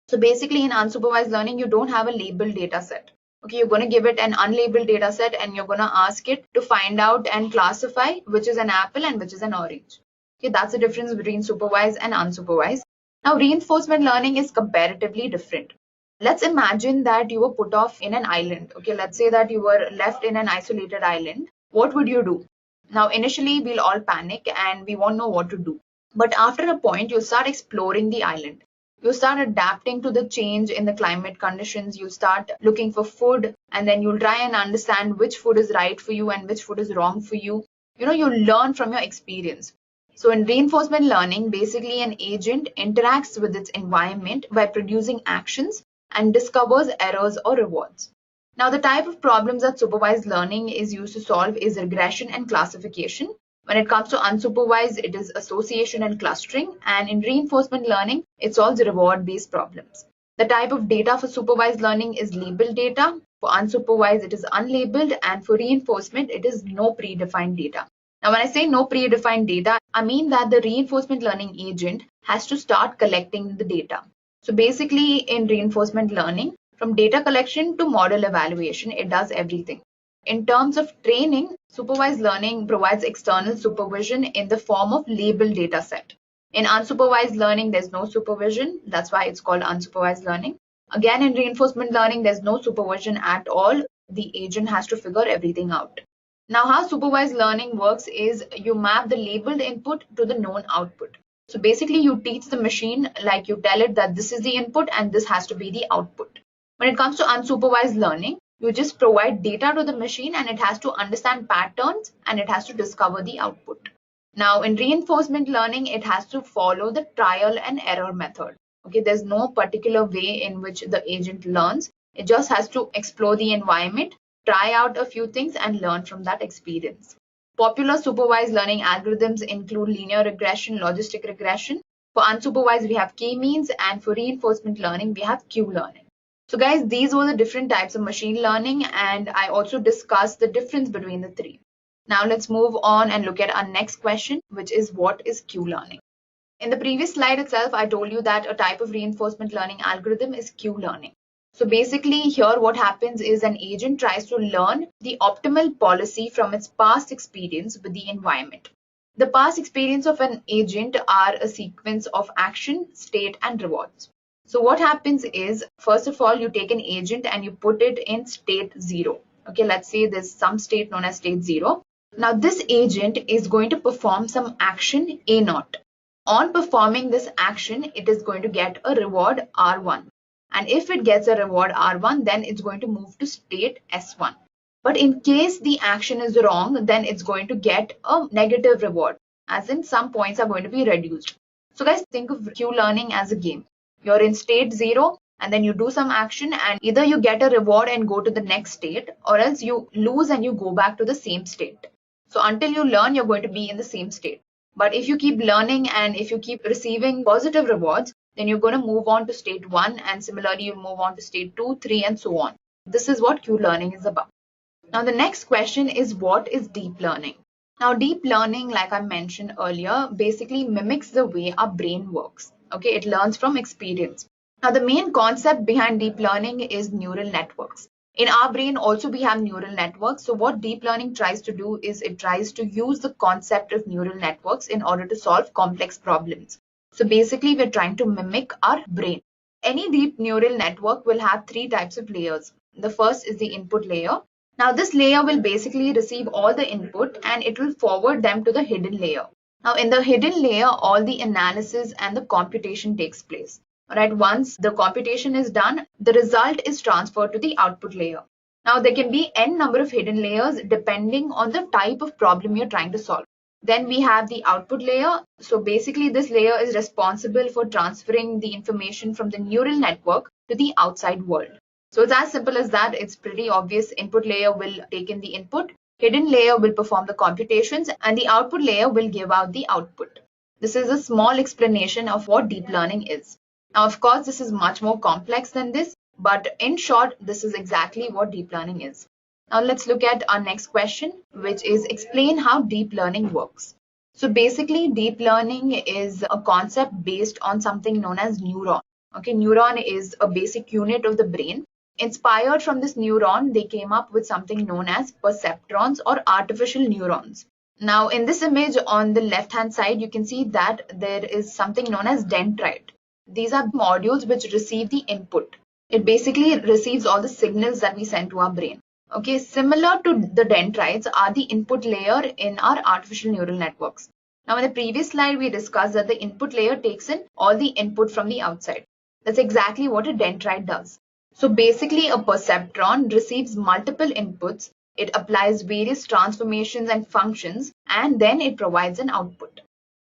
So basically, in unsupervised learning, you don't have a labeled data set. Okay, you're going to give it an unlabeled data set and you're going to ask it to find out and classify which is an apple and which is an orange. Okay, that's the difference between supervised and unsupervised. Now, reinforcement learning is comparatively different. Let's imagine that you were put off in an island. Okay, let's say that you were left in an isolated island. What would you do? Now, initially, we'll all panic and we won't know what to do. But after a point, you'll start exploring the island. You start adapting to the change in the climate conditions. You start looking for food, and then you'll try and understand which food is right for you and which food is wrong for you. You'll learn from your experience. So in reinforcement learning, basically an agent interacts with its environment by producing actions and discovers errors or rewards. Now, the type of problems that supervised learning is used to solve is regression and classification. When it comes to unsupervised, it is association and clustering. And in reinforcement learning, it solves reward-based problems. The type of data for supervised learning is labeled data. For unsupervised, it is unlabeled. And for reinforcement, it is no predefined data. Now, when I say no predefined data, I mean that the reinforcement learning agent has to start collecting the data. So basically, in reinforcement learning, from data collection to model evaluation, it does everything. In terms of training, supervised learning provides external supervision in the form of labeled data set. In unsupervised learning, there's no supervision. That's why it's called unsupervised learning. Again, in reinforcement learning, there's no supervision at all. The agent has to figure everything out. Now, how supervised learning works is you map the labeled input to the known output. So basically, you teach the machine, like you tell it that this is the input and this has to be the output. When it comes to unsupervised learning, you just provide data to the machine and it has to understand patterns and it has to discover the output. Now, in reinforcement learning, it has to follow the trial and error method. Okay, there's no particular way in which the agent learns. It just has to explore the environment, try out a few things and learn from that experience. Popular supervised learning algorithms include linear regression, logistic regression. For unsupervised, we have k-means, and for reinforcement learning, we have q-learning. So guys, these were the different types of machine learning, and I also discussed the difference between the three. Now let's move on and look at our next question, which is what is q-learning? In the previous slide itself, I told you that a type of reinforcement learning algorithm is q-learning. So basically here what happens is an agent tries to learn the optimal policy from its past experience with the environment. The past experience of an agent are a sequence of action, state, and rewards. So what happens is, first of all, you take an agent and you put it in state 0. Okay, let's say there's some state known as state 0. Now this agent is going to perform some action A0. On performing this action, it is going to get a reward R1. And if it gets a reward R1, then it's going to move to state S1. But in case the action is wrong, then it's going to get a negative reward, as in some points are going to be reduced. So guys, think of Q-learning as a game. You're in state 0 and then you do some action and either you get a reward and go to the next state, or else you lose and you go back to the same state. So until you learn, you're going to be in the same state. But if you keep learning and if you keep receiving positive rewards, then you're going to move on to state 1, and similarly you move on to state 2, 3 and so on. This is what Q-learning is about. Now the next question is, what is deep learning? Now deep learning, like I mentioned earlier, basically mimics the way our brain works. Okay, it learns from experience. Now the main concept behind deep learning is neural networks. In our brain also we have neural networks. So what deep learning tries to do is it tries to use the concept of neural networks in order to solve complex problems. So basically we're trying to mimic our brain. Any deep neural network will have three types of layers. The first is the input layer. Now this layer will basically receive all the input and it will forward them to the hidden layer. Now in the hidden layer, all the analysis and the computation takes place. Alright, once the computation is done, the result is transferred to the output layer. Now there can be n number of hidden layers depending on the type of problem you're trying to solve. Then we have the output layer. So basically this layer is responsible for transferring the information from the neural network to the outside world. So it's as simple as that. It's pretty obvious. Input layer will take in the input, hidden layer will perform the computations, and the output layer will give out the output. This is a small explanation of what deep learning is. Now, of course, this is much more complex than this, but in short, this is exactly what deep learning is. Now, let's look at our next question, which is explain how deep learning works. So basically, deep learning is a concept based on something known as neuron. Okay, neuron is a basic unit of the brain. Inspired from this neuron, they came up with something known as perceptrons or artificial neurons. Now, in this image on the left-hand side, you can see that there is something known as dendrite. These are modules which receive the input. It basically receives all the signals that we send to our brain. Okay, similar to the dendrites are the input layer in our artificial neural networks. Now, in the previous slide, we discussed that the input layer takes in all the input from the outside. That's exactly what a dendrite does. So basically, a perceptron receives multiple inputs. It applies various transformations and functions, and then it provides an output.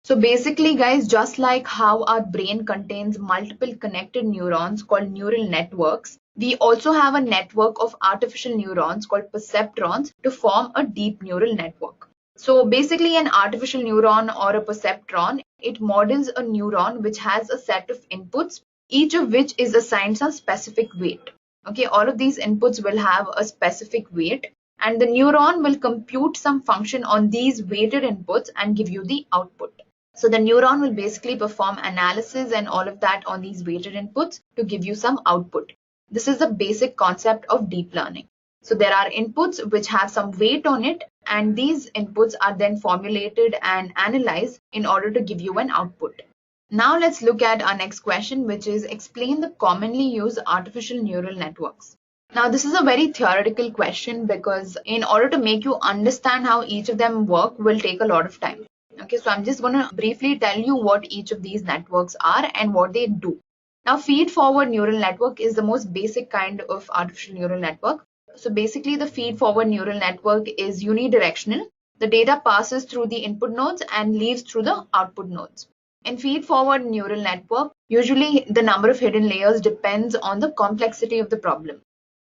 So basically, guys, just like how our brain contains multiple connected neurons called neural networks, we also have a network of artificial neurons called perceptrons to form a deep neural network. So basically, an artificial neuron or a perceptron, it models a neuron which has a set of inputs each of which is assigned some specific weight. Okay, all of these inputs will have a specific weight, and the neuron will compute some function on these weighted inputs and give you the output. So the neuron will basically perform analysis and all of that on these weighted inputs to give you some output. This is the basic concept of deep learning. So there are inputs which have some weight on it, and these inputs are then formulated and analyzed in order to give you an output. Now let's look at our next question, which is explain the commonly used artificial neural networks. Now this is a very theoretical question because in order to make you understand how each of them work will take a lot of time. Okay, so I'm just going to briefly tell you what each of these networks are and what they do. Now feed-forward neural network is the most basic kind of artificial neural network. So basically the feed-forward neural network is unidirectional. The data passes through the input nodes and leaves through the output nodes. In feed-forward neural network, usually the number of hidden layers depends on the complexity of the problem.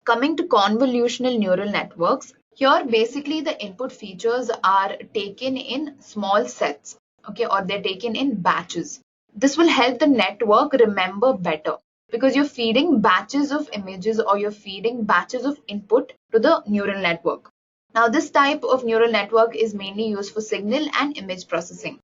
Coming to convolutional neural networks, here basically the input features are taken in small sets, okay, or they're taken in batches. This will help the network remember better because you're feeding batches of images or you're feeding batches of input to the neural network. Now this type of neural network is mainly used for signal and image processing.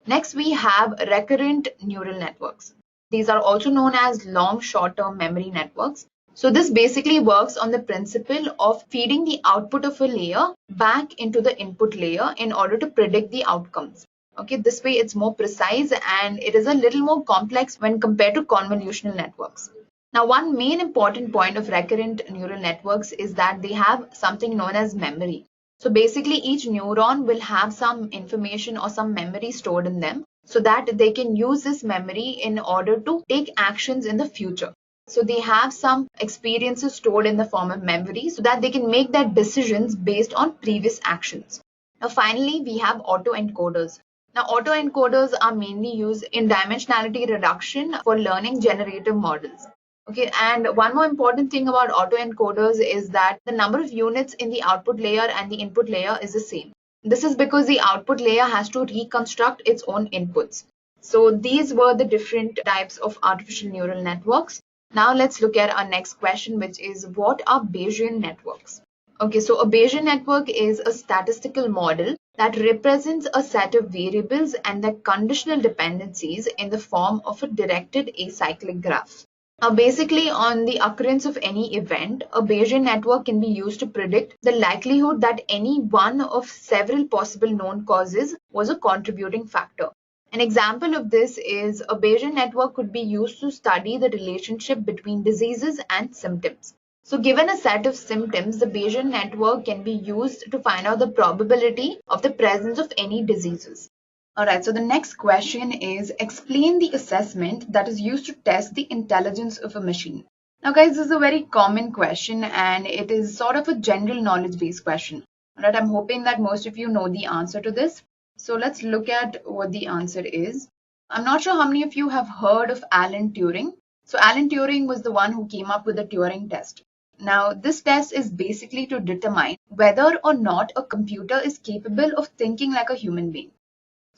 Next, we have recurrent neural networks. These are also known as long short-term memory networks. So this basically works on the principle of feeding the output of a layer back into the input layer in order to predict the outcomes. Okay, this way it's more precise and it is a little more complex when compared to convolutional networks. Now, one main important point of recurrent neural networks is that they have something known as memory. So basically each neuron will have some information or some memory stored in them so that they can use this memory in order to take actions in the future. So they have some experiences stored in the form of memory so that they can make their decisions based on previous actions. Now finally, we have autoencoders. Now autoencoders are mainly used in dimensionality reduction for learning generative models. Okay, and one more important thing about autoencoders is that the number of units in the output layer and the input layer is the same. This is because the output layer has to reconstruct its own inputs. So these were the different types of artificial neural networks. Now let's look at our next question, which is what are Bayesian networks? Okay, so a Bayesian network is a statistical model that represents a set of variables and their conditional dependencies in the form of a directed acyclic graph. Now, basically, on the occurrence of any event, a Bayesian network can be used to predict the likelihood that any one of several possible known causes was a contributing factor. An example of this is a Bayesian network could be used to study the relationship between diseases and symptoms. So given a set of symptoms, the Bayesian network can be used to find out the probability of the presence of any diseases. Alright, so the next question is explain the assessment that is used to test the intelligence of a machine. Now guys, this is a very common question and it is sort of a general knowledge based question. Alright, I'm hoping that most of you know the answer to this. So let's look at what the answer is. I'm not sure how many of you have heard of Alan Turing. So Alan Turing was the one who came up with the Turing test. Now, this test is basically to determine whether or not a computer is capable of thinking like a human being.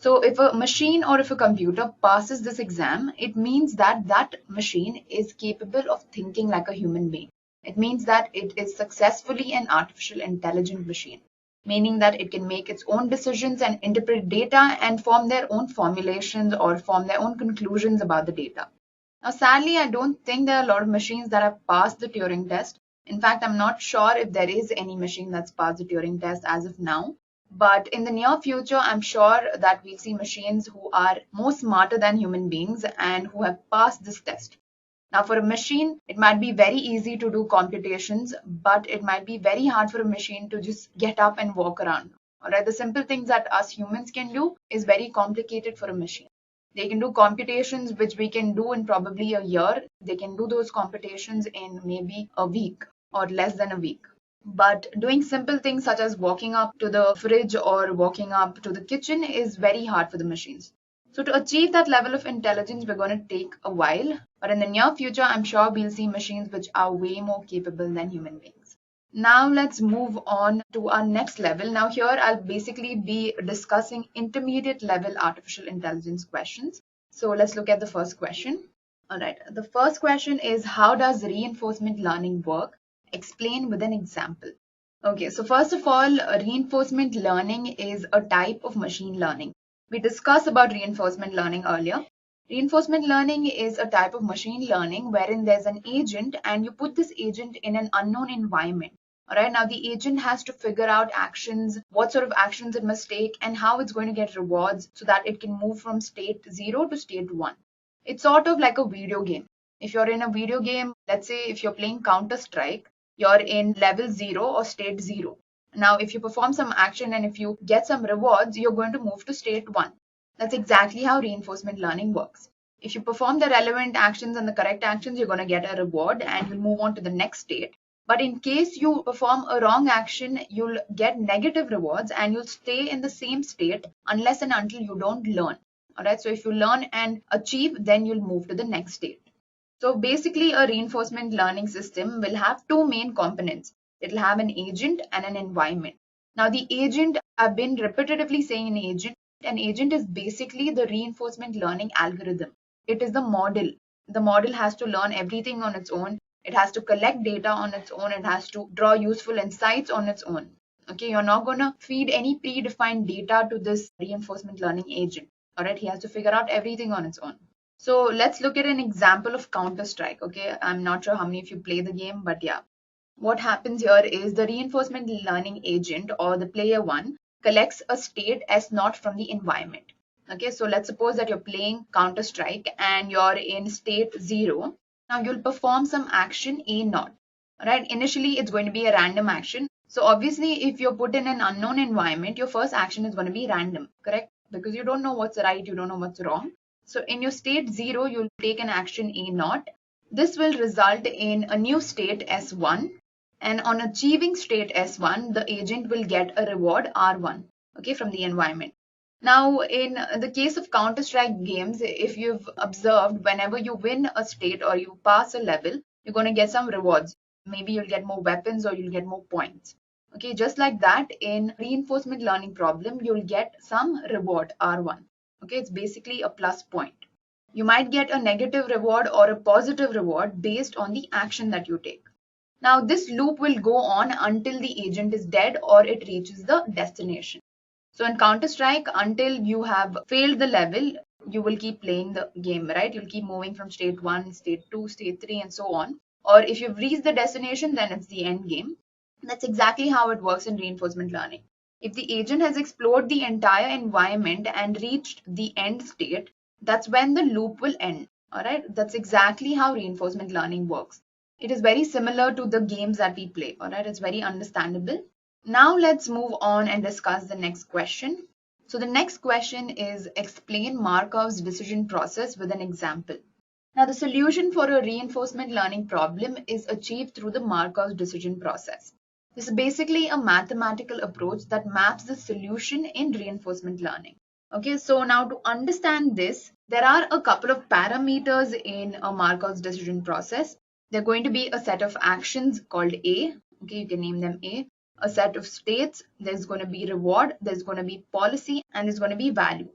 So if a machine or if a computer passes this exam, it means that that machine is capable of thinking like a human being. It means that it is successfully an artificial intelligent machine, meaning that it can make its own decisions and interpret data and form their own formulations or form their own conclusions about the data. Now, sadly, I don't think there are a lot of machines that have passed the Turing test. In fact, I'm not sure if there is any machine that's passed the Turing test as of now. But in the near future, I'm sure that we'll see machines who are more smarter than human beings and who have passed this test. Now, for a machine, it might be very easy to do computations, but it might be very hard for a machine to just get up and walk around. All right, the simple things that us humans can do is very complicated for a machine. They can do computations which we can do in probably a year. They can do those computations in maybe a week or less than a week. But doing simple things such as walking up to the fridge or walking up to the kitchen is very hard for the machines. So to achieve that level of intelligence, we're going to take a while. But in the near future, I'm sure we'll see machines which are way more capable than human beings. Now let's move on to our next level. Now here I'll basically be discussing intermediate level artificial intelligence questions. So let's look at the first question. All right. The first question is, how does reinforcement learning work? Explain with an example. Okay, so first of all, reinforcement learning is a type of machine learning. We discussed about reinforcement learning earlier. Reinforcement learning is a type of machine learning wherein there's an agent and you put this agent in an unknown environment. All right, now the agent has to figure out actions, what sort of actions it must take, and how it's going to get rewards so that it can move from state 0 to state 1. It's sort of like a video game. If you're in a video game, let's say if you're playing Counter-Strike, you're in level 0 or state 0. Now, if you perform some action and if you get some rewards, you're going to move to state 1. That's exactly how reinforcement learning works. If you perform the relevant actions and the correct actions, you're going to get a reward and you'll move on to the next state. But in case you perform a wrong action, you'll get negative rewards and you'll stay in the same state unless and until you don't learn. All right, so if you learn and achieve, then you'll move to the next state. So basically, a reinforcement learning system will have two main components. It'll have an agent and an environment. Now, the agent, I've been repetitively saying an agent. An agent is basically the reinforcement learning algorithm. It is the model. The model has to learn everything on its own. It has to collect data on its own. It has to draw useful insights on its own. Okay, you're not going to feed any predefined data to this reinforcement learning agent. All right, he has to figure out everything on its own. So let's look at an example of Counter-Strike. Okay, I'm not sure how many of you play the game, but yeah. What happens here is the reinforcement learning agent or the player one collects a state S naught from the environment. Okay, so let's suppose that you're playing Counter-Strike and you're in state 0. Now you'll perform some action A naught. Right, initially it's going to be a random action. So obviously if you're put in an unknown environment, your first action is going to be random, correct? Because you don't know what's right, you don't know what's wrong. So in your state 0, you'll take an action A naught. This will result in a new state S1. And on achieving state S1, the agent will get a reward R1, okay, from the environment. Now, in the case of Counter-Strike games, if you've observed, whenever you win a state or you pass a level, you're going to get some rewards. Maybe you'll get more weapons or you'll get more points. Okay, just like that, in reinforcement learning problem, you'll get some reward R1. Okay, it's basically a plus point. You might get a negative reward or a positive reward based on the action that you take. Now, this loop will go on until the agent is dead or it reaches the destination. So in Counter-Strike, until you have failed the level, you will keep playing the game, right? You'll keep moving from state 1, state 2, state 3, and so on. Or if you've reached the destination, then it's the end game. That's exactly how it works in reinforcement learning. If the agent has explored the entire environment and reached the end state, that's when the loop will end. All right, that's exactly how reinforcement learning works. It is very similar to the games that we play. All right, it's very understandable. Now let's move on and discuss the next question. So the next question is, explain Markov's decision process with an example. Now the solution for a reinforcement learning problem is achieved through the Markov's decision process. This is basically a mathematical approach that maps the solution in reinforcement learning. Okay, so now to understand this, there are a couple of parameters in a Markov's decision process. They're going to be a set of actions called A. Okay, you can name them A. A set of states, there's going to be reward, there's going to be policy, and there's going to be value.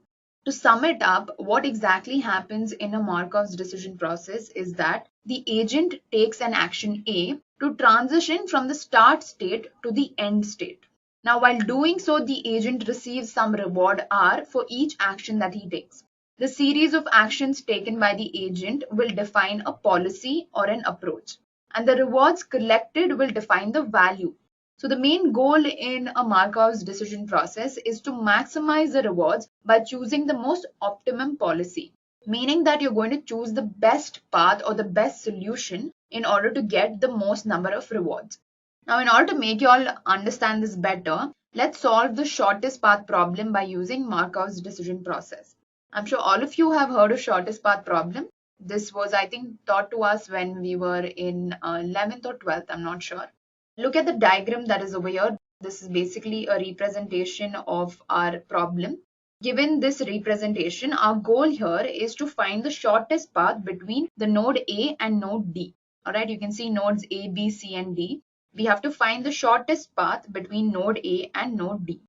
To sum it up, what exactly happens in a Markov's decision process is that the agent takes an action A to transition from the start state to the end state. Now, while doing so, the agent receives some reward R for each action that he takes. The series of actions taken by the agent will define a policy or an approach, and the rewards collected will define the value. So the main goal in a Markov's decision process is to maximize the rewards by choosing the most optimum policy, meaning that you're going to choose the best path or the best solution in order to get the most number of rewards. Now, in order to make you all understand this better, let's solve the shortest path problem by using Markov's decision process. I'm sure all of you have heard of shortest path problem. This was, I think, taught to us when we were in 11th or 12th, I'm not sure. Look at the diagram that is over here. This is basically a representation of our problem. Given this representation, our goal here is to find the shortest path between the node A and node D. All right, you can see nodes A, B, C, and D. We have to find the shortest path between node A and node D.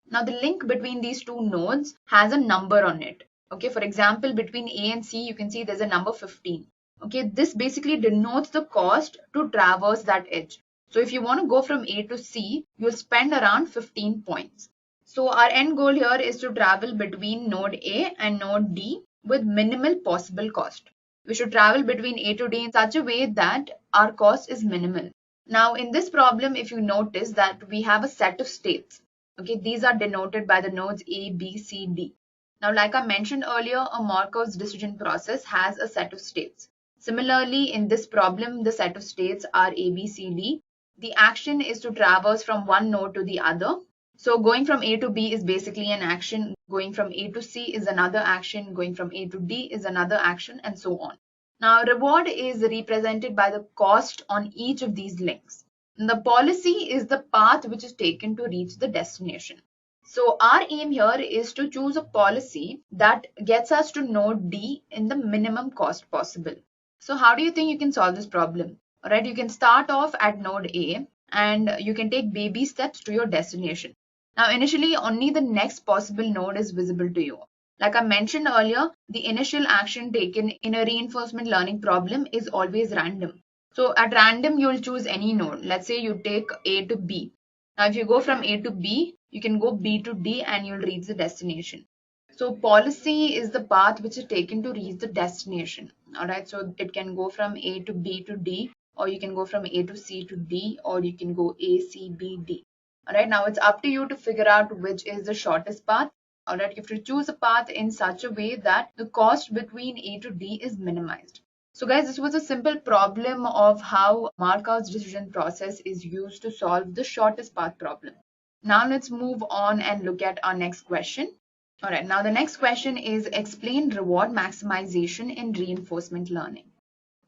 Now, the link between these two nodes has a number on it. Okay, for example, between A and C, you can see there's a number 15. Okay, this basically denotes the cost to traverse that edge. So if you want to go from A to C, you'll spend around 15 points. So our end goal here is to travel between node A and node D with minimal possible cost. We should travel between A to D in such a way that our cost is minimal. Now in this problem, if you notice that we have a set of states, okay, these are denoted by the nodes A, B, C, D. Now, like I mentioned earlier, a Markov's decision process has a set of states. Similarly, in this problem, the set of states are A, B, C, D. The action is to traverse from one node to the other. So going from A to B is basically an action. Going from A to C is another action. Going from A to D is another action, and so on. Now, reward is represented by the cost on each of these links. And the policy is the path which is taken to reach the destination. So our aim here is to choose a policy that gets us to node D in the minimum cost possible. So how do you think you can solve this problem? All right, you can start off at node A and you can take baby steps to your destination. Now, initially, only the next possible node is visible to you. Like I mentioned earlier, the initial action taken in a reinforcement learning problem is always random. So at random, you'll choose any node. Let's say you take A to B. Now, if you go from A to B, you can go B to D and you'll reach the destination. So policy is the path which is taken to reach the destination. All right, so it can go from A to B to D, or you can go from A to C to D, or you can go A, C, B, D. All right, now it's up to you to figure out which is the shortest path. All right, you have to choose a path in such a way that the cost between A to D is minimized. So guys, this was a simple problem of how Markov's decision process is used to solve the shortest path problem. Now let's move on and look at our next question. All right, now the next question is explain reward maximization in reinforcement learning.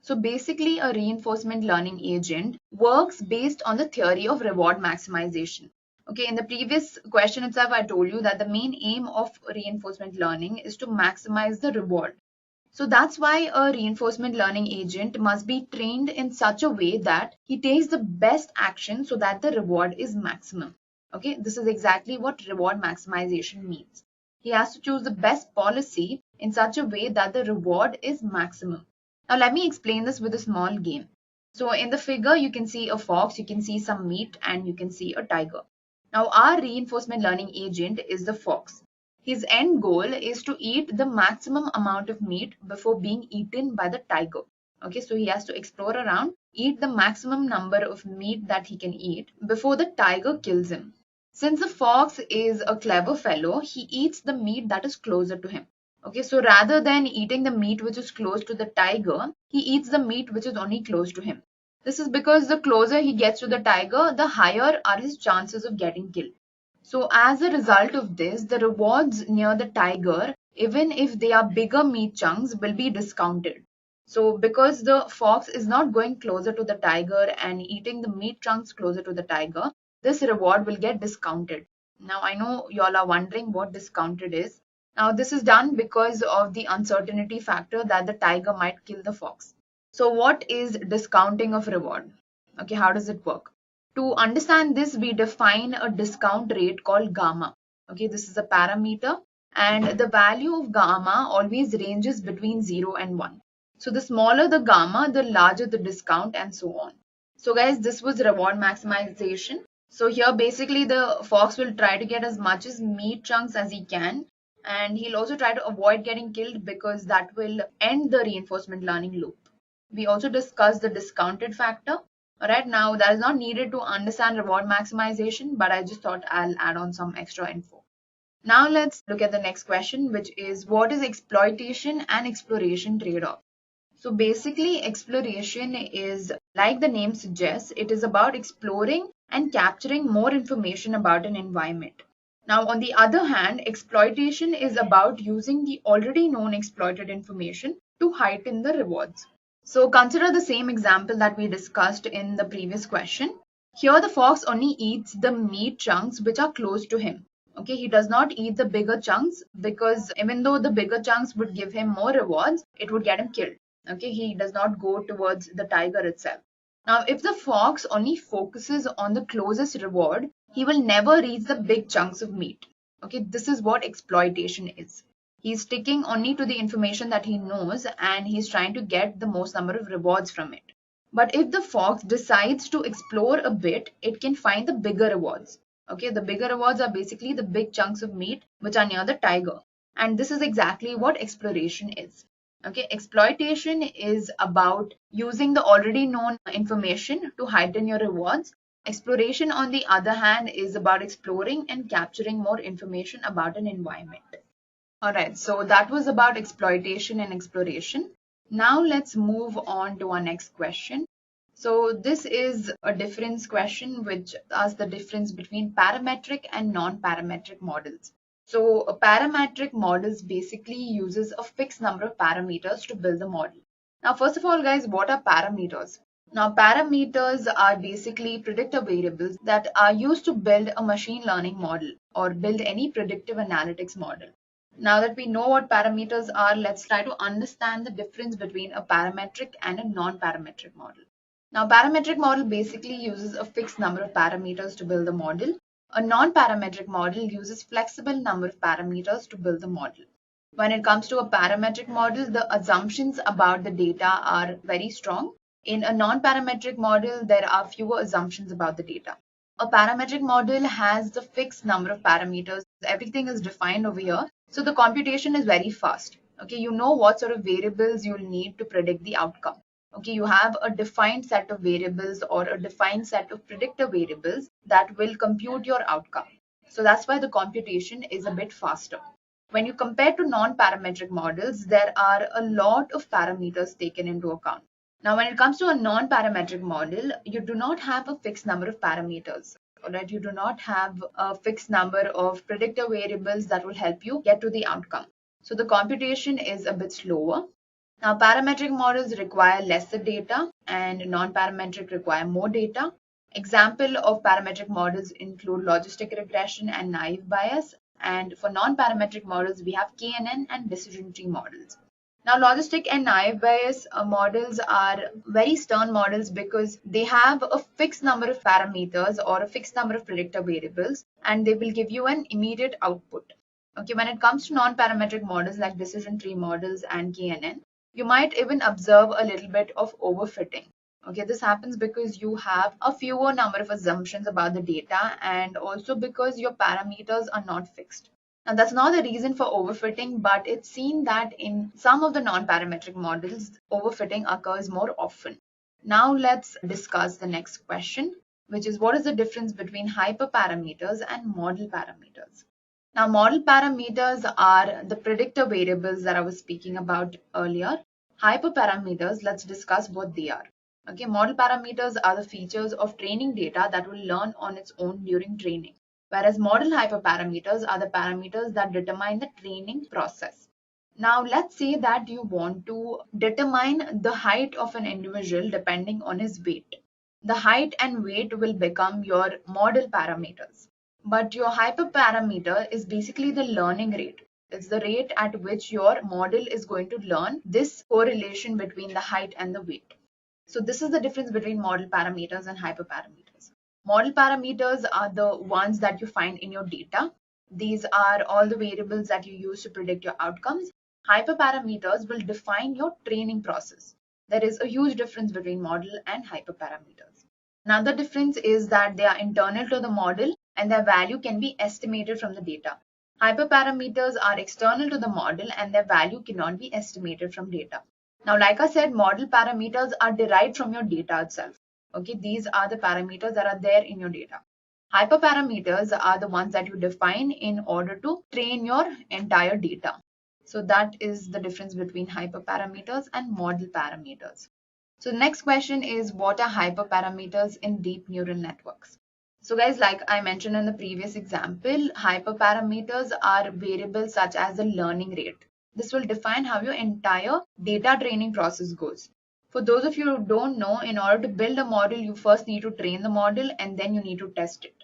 So basically a reinforcement learning agent works based on the theory of reward maximization. Okay, in the previous question itself, I told you that the main aim of reinforcement learning is to maximize the reward. So that's why a reinforcement learning agent must be trained in such a way that he takes the best action so that the reward is maximum. Okay, this is exactly what reward maximization means. He has to choose the best policy in such a way that the reward is maximum. Now let me explain this with a small game. So in the figure, you can see a fox, you can see some meat, and you can see a tiger. Now our reinforcement learning agent is the fox. His end goal is to eat the maximum amount of meat before being eaten by the tiger. Okay, so he has to explore around, eat the maximum number of meat that he can eat before the tiger kills him. Since the fox is a clever fellow, he eats the meat that is closer to him. Okay, so rather than eating the meat which is close to the tiger, he eats the meat which is only close to him. This is because the closer he gets to the tiger, the higher are his chances of getting killed. So as a result of this, the rewards near the tiger, even if they are bigger meat chunks, will be discounted. So because the fox is not going closer to the tiger and eating the meat chunks closer to the tiger, this reward will get discounted. Now I know you all are wondering what discounted is. Now this is done because of the uncertainty factor that the tiger might kill the fox. So what is discounting of reward? Okay, how does it work? To understand this, we define a discount rate called gamma. Okay, this is a parameter and the value of gamma always ranges between 0 and 1. So the smaller the gamma, the larger the discount and so on. So guys, this was reward maximization. So here basically the fox will try to get as much as meat chunks as he can, and he'll also try to avoid getting killed because that will end the reinforcement learning loop. We also discussed the discounted factor. All right, now that is not needed to understand reward maximization, but I just thought I'll add on some extra info. Now let's look at the next question, which is what is exploitation and exploration trade-off? So basically exploration is, like the name suggests, it is about exploring and capturing more information about an environment. Now, on the other hand, exploitation is about using the already known exploited information to heighten the rewards. So consider the same example that we discussed in the previous question. Here the fox only eats the meat chunks which are close to him. Okay, he does not eat the bigger chunks because even though the bigger chunks would give him more rewards, it would get him killed. Okay, he does not go towards the tiger itself. Now, if the fox only focuses on the closest reward, he will never reach the big chunks of meat. Okay, this is what exploitation is. He's sticking only to the information that he knows and he's trying to get the most number of rewards from it. But if the fox decides to explore a bit, it can find the bigger rewards. Okay, the bigger rewards are basically the big chunks of meat which are near the tiger. And this is exactly what exploration is. Okay, exploitation is about using the already known information to heighten your rewards. Exploration, on the other hand, is about exploring and capturing more information about an environment. All right, so that was about exploitation and exploration. Now let's move on to our next question. So this is a difference question which asks the difference between parametric and non-parametric models. So a parametric models basically uses a fixed number of parameters to build the model. Now, first of all, guys, what are parameters? Now, parameters are basically predictor variables that are used to build a machine learning model or build any predictive analytics model. Now that we know what parameters are, let's try to understand the difference between a parametric and a non-parametric model. Now, parametric model basically uses a fixed number of parameters to build the model. A non-parametric model uses flexible number of parameters to build the model. When it comes to a parametric model, the assumptions about the data are very strong. In a non-parametric model, there are fewer assumptions about the data. A parametric model has the fixed number of parameters. Everything is defined over here. So the computation is very fast. Okay, you know what sort of variables you'll need to predict the outcome. Okay, you have a defined set of variables or a defined set of predictor variables that will compute your outcome. So that's why the computation is a bit faster. When you compare to non-parametric models, there are a lot of parameters taken into account. Now, when it comes to a non-parametric model, you do not have a fixed number of parameters. Alright, you do not have a fixed number of predictor variables that will help you get to the outcome. So the computation is a bit slower. Now, parametric models require lesser data and non-parametric require more data. Example of parametric models include logistic regression and naive Bayes. And for non-parametric models, we have KNN and decision tree models. Now, logistic and naive Bayes models are very stern models because they have a fixed number of parameters or a fixed number of predictor variables, and they will give you an immediate output. Okay, when it comes to non-parametric models like decision tree models and KNN, you might even observe a little bit of overfitting. Okay, this happens because you have a fewer number of assumptions about the data and also because your parameters are not fixed. Now, that's not the reason for overfitting, but it's seen that in some of the non-parametric models, overfitting occurs more often. Now, let's discuss the next question, which is what is the difference between hyperparameters and model parameters? Now, model parameters are the predictor variables that I was speaking about earlier. Hyperparameters, let's discuss what they are. Okay, model parameters are the features of training data that will learn on its own during training, whereas model hyperparameters are the parameters that determine the training process. Now, let's say that you want to determine the height of an individual depending on his weight. The height and weight will become your model parameters. But your hyperparameter is basically the learning rate. It's the rate at which your model is going to learn this correlation between the height and the weight. So this is the difference between model parameters and hyperparameters. Model parameters are the ones that you find in your data. These are all the variables that you use to predict your outcomes. Hyperparameters will define your training process. There is a huge difference between model and hyperparameters. Another difference is that they are internal to the model and their value can be estimated from the data. Hyperparameters are external to the model and their value cannot be estimated from data. Now, like I said, model parameters are derived from your data itself. Okay, these are the parameters that are there in your data. Hyperparameters are the ones that you define in order to train your entire data. So that is the difference between hyperparameters and model parameters. So the next question is, what are hyperparameters in deep neural networks? So guys, like I mentioned in the previous example, hyperparameters are variables such as the learning rate. This will define how your entire data training process goes. For those of you who don't know, in order to build a model, you first need to train the model and then you need to test it.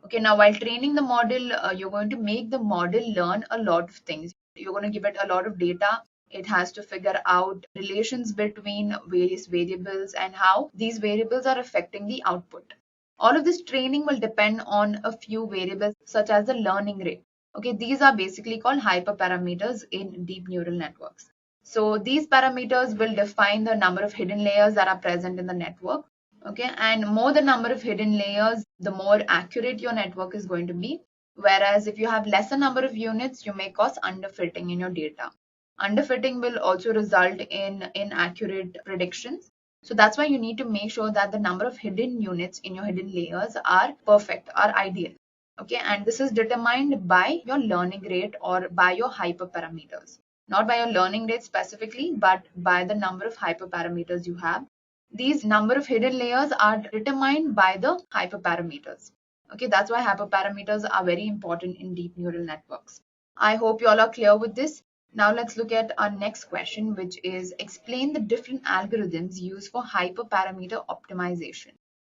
Okay, now while training the model, you're going to make the model learn a lot of things. You're going to give it a lot of data. It has to figure out relations between various variables and how these variables are affecting the output. All of this training will depend on a few variables such as the learning rate. Okay, these are basically called hyperparameters in deep neural networks. So these parameters will define the number of hidden layers that are present in the network. Okay, and more the number of hidden layers, the more accurate your network is going to be. Whereas if you have lesser number of units, you may cause underfitting in your data. Underfitting will also result in inaccurate predictions. So that's why you need to make sure that the number of hidden units in your hidden layers are perfect, are ideal. Okay, and this is determined by your learning rate or by your hyperparameters. Not by your learning rate specifically, but by the number of hyperparameters you have. These number of hidden layers are determined by the hyperparameters. Okay, that's why hyperparameters are very important in deep neural networks. I hope you all are clear with this. Now let's look at our next question, which is explain the different algorithms used for hyperparameter optimization.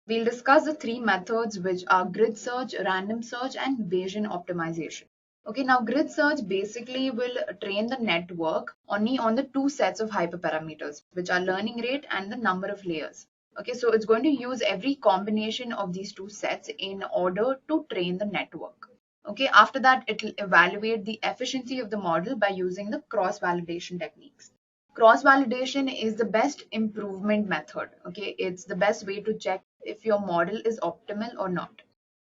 We'll discuss the three methods, which are grid search, random search, and Bayesian optimization. Okay, now grid search basically will train the network only on the two sets of hyperparameters, which are learning rate and the number of layers. Okay, so it's going to use every combination of these two sets in order to train the network. Okay, after that, it will evaluate the efficiency of the model by using the cross-validation techniques. Cross-validation is the best improvement method. Okay, it's the best way to check if your model is optimal or not.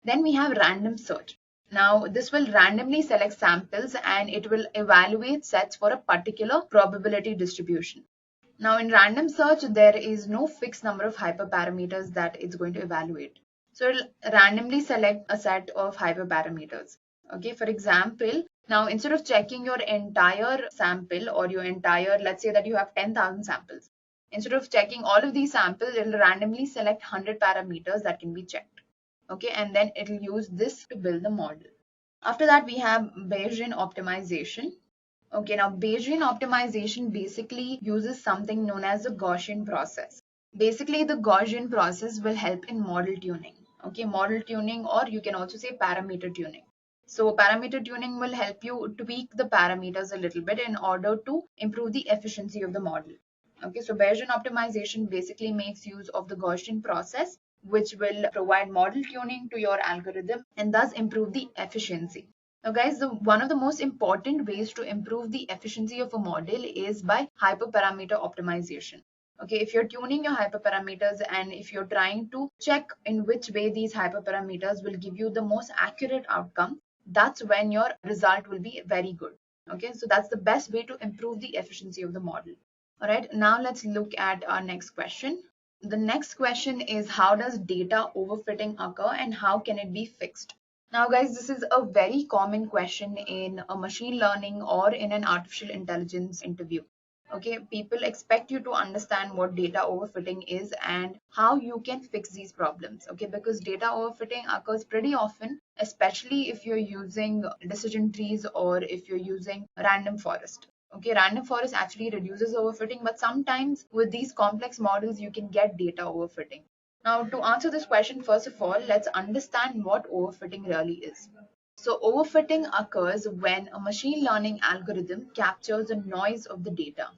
Then we have random search. Now, this will randomly select samples and it will evaluate sets for a particular probability distribution. Now, in random search, there is no fixed number of hyperparameters that it's going to evaluate. So it'll randomly select a set of hyperparameters. Okay, for example, now instead of checking your entire sample or your entire, let's say that you have 10,000 samples. Instead of checking all of these samples, it'll randomly select 100 parameters that can be checked. Okay, and then it'll use this to build the model. After that, we have Bayesian optimization. Okay, now Bayesian optimization basically uses something known as the Gaussian process. Basically, the Gaussian process will help in model tuning. Okay, model tuning, or you can also say parameter tuning. So parameter tuning will help you tweak the parameters a little bit in order to improve the efficiency of the model. Okay, so Bayesian optimization basically makes use of the Gaussian process, which will provide model tuning to your algorithm and thus improve the efficiency. Now guys, one of the most important ways to improve the efficiency of a model is by hyperparameter optimization. Okay, if you're tuning your hyperparameters and if you're trying to check in which way these hyperparameters will give you the most accurate outcome, that's when your result will be very good. Okay, so that's the best way to improve the efficiency of the model. All right, now let's look at our next question. The next question is, how does data overfitting occur and how can it be fixed? Now guys, this is a very common question in a machine learning or in an artificial intelligence interview. Okay, people expect you to understand what data overfitting is and how you can fix these problems. Okay, because data overfitting occurs pretty often, especially if you're using decision trees or if you're using random forest. Okay, random forest actually reduces overfitting, but sometimes with these complex models, you can get data overfitting. Now, to answer this question, first of all, let's understand what overfitting really is. So, overfitting occurs when a machine learning algorithm captures the noise of the data.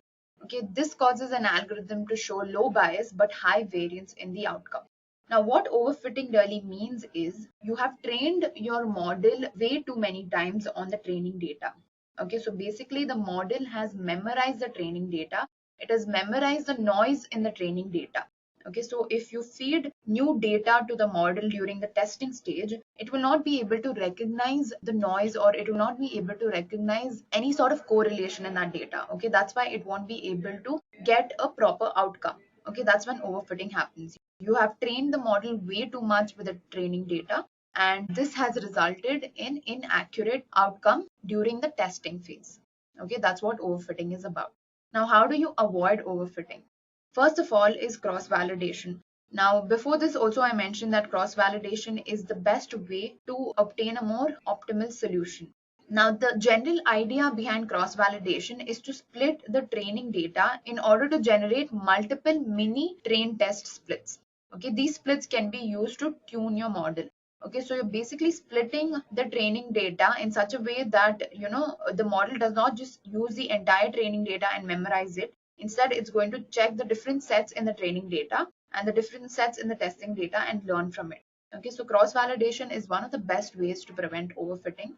Okay, this causes an algorithm to show low bias but high variance in the outcome. Now, what overfitting really means is you have trained your model way too many times on the training data. Okay, so basically the model has memorized the training data. It has memorized the noise in the training data. Okay, so if you feed new data to the model during the testing stage, it will not be able to recognize the noise or it will not be able to recognize any sort of correlation in that data. Okay, that's why it won't be able to get a proper outcome. Okay, that's when overfitting happens. You have trained the model way too much with the training data, and this has resulted in inaccurate outcome during the testing phase. Okay, that's what overfitting is about. Now, how do you avoid overfitting? First of all is cross-validation. Now, before this also I mentioned that cross-validation is the best way to obtain a more optimal solution. Now, the general idea behind cross-validation is to split the training data in order to generate multiple mini train test splits. Okay, these splits can be used to tune your model. Okay, so you're basically splitting the training data in such a way that the model does not just use the entire training data and memorize it. Instead, it's going to check the different sets in the training data and the different sets in the testing data and learn from it. Okay, so cross-validation is one of the best ways to prevent overfitting.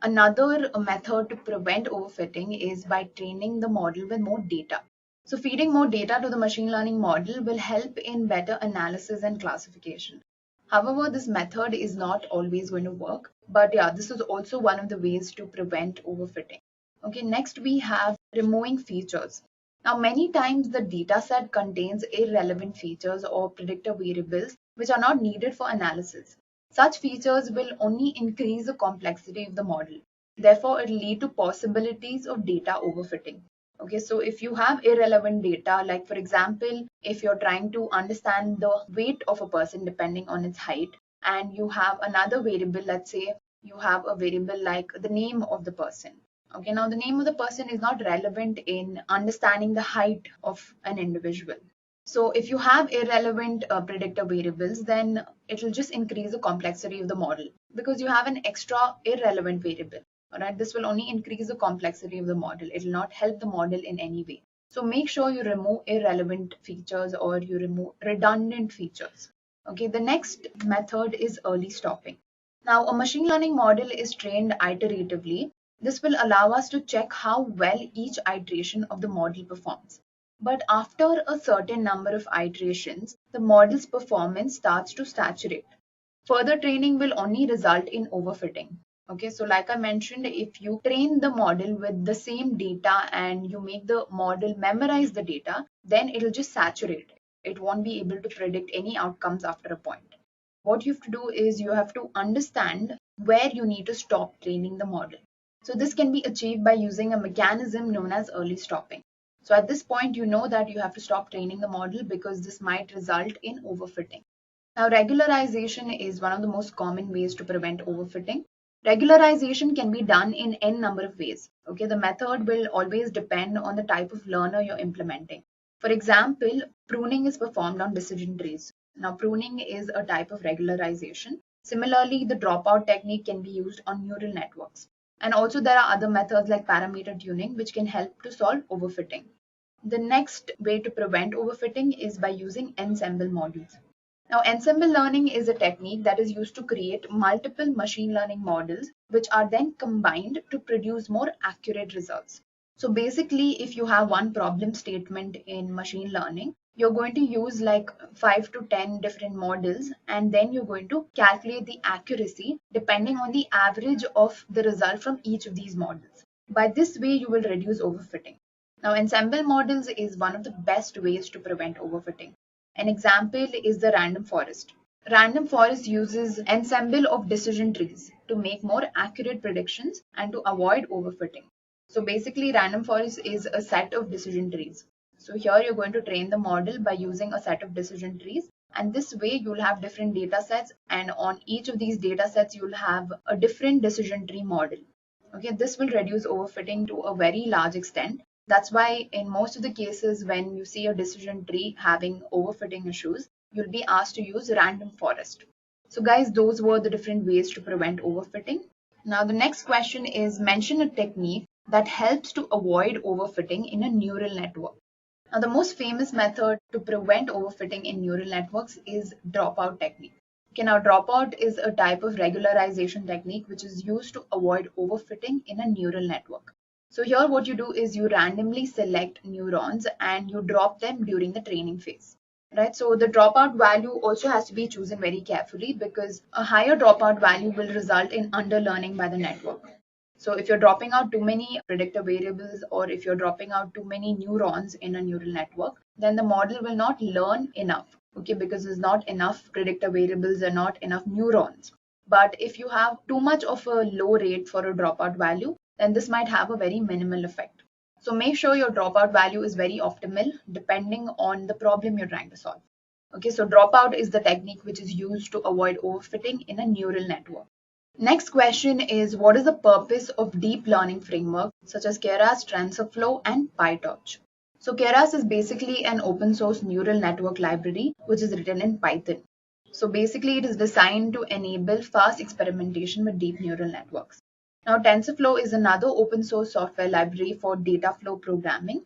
Another method to prevent overfitting is by training the model with more data. So feeding more data to the machine learning model will help in better analysis and classification. However, this method is not always going to work, but yeah, this is also one of the ways to prevent overfitting. Okay, next we have removing features. Now, many times the dataset contains irrelevant features or predictor variables which are not needed for analysis. Such features will only increase the complexity of the model. Therefore, it will lead to possibilities of data overfitting. Okay, so if you have irrelevant data, like for example, if you're trying to understand the weight of a person depending on its height, and you have another variable, let's say you have a variable like the name of the person. Okay, now the name of the person is not relevant in understanding the height of an individual. So if you have irrelevant predictor variables, then it will just increase the complexity of the model because you have an extra irrelevant variable. All right, this will only increase the complexity of the model. It will not help the model in any way. So make sure you remove irrelevant features or you remove redundant features. Okay, the next method is early stopping. Now, a machine learning model is trained iteratively. This will allow us to check how well each iteration of the model performs. But after a certain number of iterations, the model's performance starts to saturate. Further training will only result in overfitting. Okay, so like I mentioned, if you train the model with the same data and you make the model memorize the data, then it'll just saturate. It won't be able to predict any outcomes after a point. What you have to do is you have to understand where you need to stop training the model. So this can be achieved by using a mechanism known as early stopping. So at this point, you know that you have to stop training the model because this might result in overfitting. Now, regularization is one of the most common ways to prevent overfitting. Regularization can be done in n number of ways. Okay, the method will always depend on the type of learner you're implementing. For example, pruning is performed on decision trees. Now, pruning is a type of regularization. Similarly, the dropout technique can be used on neural networks. And also there are other methods like parameter tuning, which can help to solve overfitting. The next way to prevent overfitting is by using ensemble models. Now, ensemble learning is a technique that is used to create multiple machine learning models, which are then combined to produce more accurate results. So basically, if you have one problem statement in machine learning, you're going to use like 5 to 10 different models, and then you're going to calculate the accuracy depending on the average of the result from each of these models. By this way, you will reduce overfitting. Now, ensemble models is one of the best ways to prevent overfitting. An example is the random forest. Random forest uses ensemble of decision trees to make more accurate predictions and to avoid overfitting. So basically, random forest is a set of decision trees. So here you're going to train the model by using a set of decision trees, and this way you'll have different data sets, and on each of these data sets you'll have a different decision tree model. Okay, this will reduce overfitting to a very large extent. That's why in most of the cases when you see a decision tree having overfitting issues, you'll be asked to use random forest. So guys, those were the different ways to prevent overfitting. Now the next question is mention a technique that helps to avoid overfitting in a neural network. Now the most famous method to prevent overfitting in neural networks is dropout technique. Okay, now dropout is a type of regularization technique which is used to avoid overfitting in a neural network. So here what you do is you randomly select neurons and you drop them during the training phase. Right, so the dropout value also has to be chosen very carefully because a higher dropout value will result in underlearning by the network. So if you're dropping out too many predictor variables or if you're dropping out too many neurons in a neural network, then the model will not learn enough. Okay, because there's not enough predictor variables and not enough neurons. But if you have too much of a low rate for a dropout value, then this might have a very minimal effect. So make sure your dropout value is very optimal depending on the problem you're trying to solve. Okay, so dropout is the technique which is used to avoid overfitting in a neural network. Next question is, what is the purpose of deep learning framework such as Keras, TensorFlow, and PyTorch? So Keras is basically an open source neural network library which is written in Python. So basically it is designed to enable fast experimentation with deep neural networks. Now TensorFlow is another open source software library for data flow programming.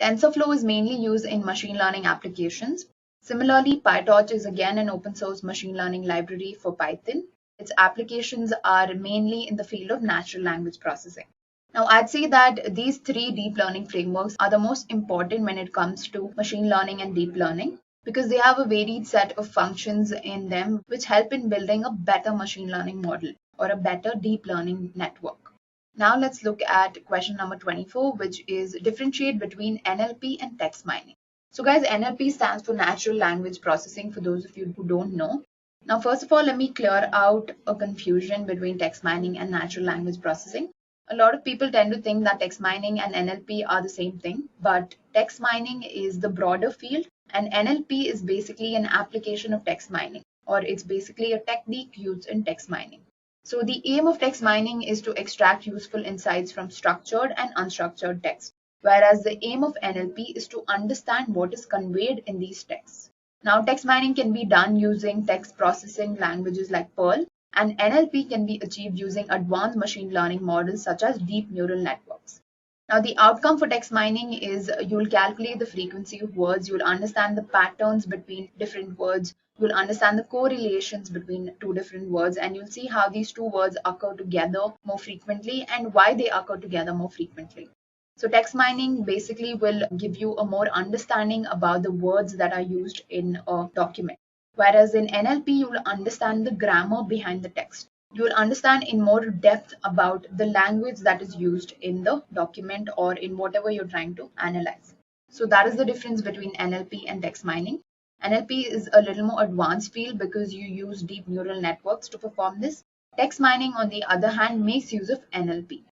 TensorFlow is mainly used in machine learning applications. Similarly, PyTorch is again an open source machine learning library for Python. its applications are mainly in the field of natural language processing. Now, I'd say that these three deep learning frameworks are the most important when it comes to machine learning and deep learning because they have a varied set of functions in them which help in building a better machine learning model or a better deep learning network. Now let's look at question number 24, which is differentiate between NLP and text mining. So guys, NLP stands for natural language processing for those of you who don't know. Now, first of all, let me clear out a confusion between text mining and natural language processing. A lot of people tend to think that text mining and NLP are the same thing, but text mining is the broader field and NLP is basically an application of text mining, or it's basically a technique used in text mining. So the aim of text mining is to extract useful insights from structured and unstructured text, whereas the aim of NLP is to understand what is conveyed in these texts. Now, text mining can be done using text processing languages like Perl, and NLP can be achieved using advanced machine learning models such as deep neural networks. Now, the outcome for text mining is you'll calculate the frequency of words, you'll understand the patterns between different words, you'll understand the correlations between two different words, and you'll see how these two words occur together more frequently and why they occur together more frequently. So text mining basically will give you a more understanding about the words that are used in a document. Whereas in NLP, you will understand the grammar behind the text. You will understand in more depth about the language that is used in the document or in whatever you're trying to analyze. So that is the difference between NLP and text mining. NLP is a little more advanced field because you use deep neural networks to perform this. Text mining, on the other hand, makes use of NLP.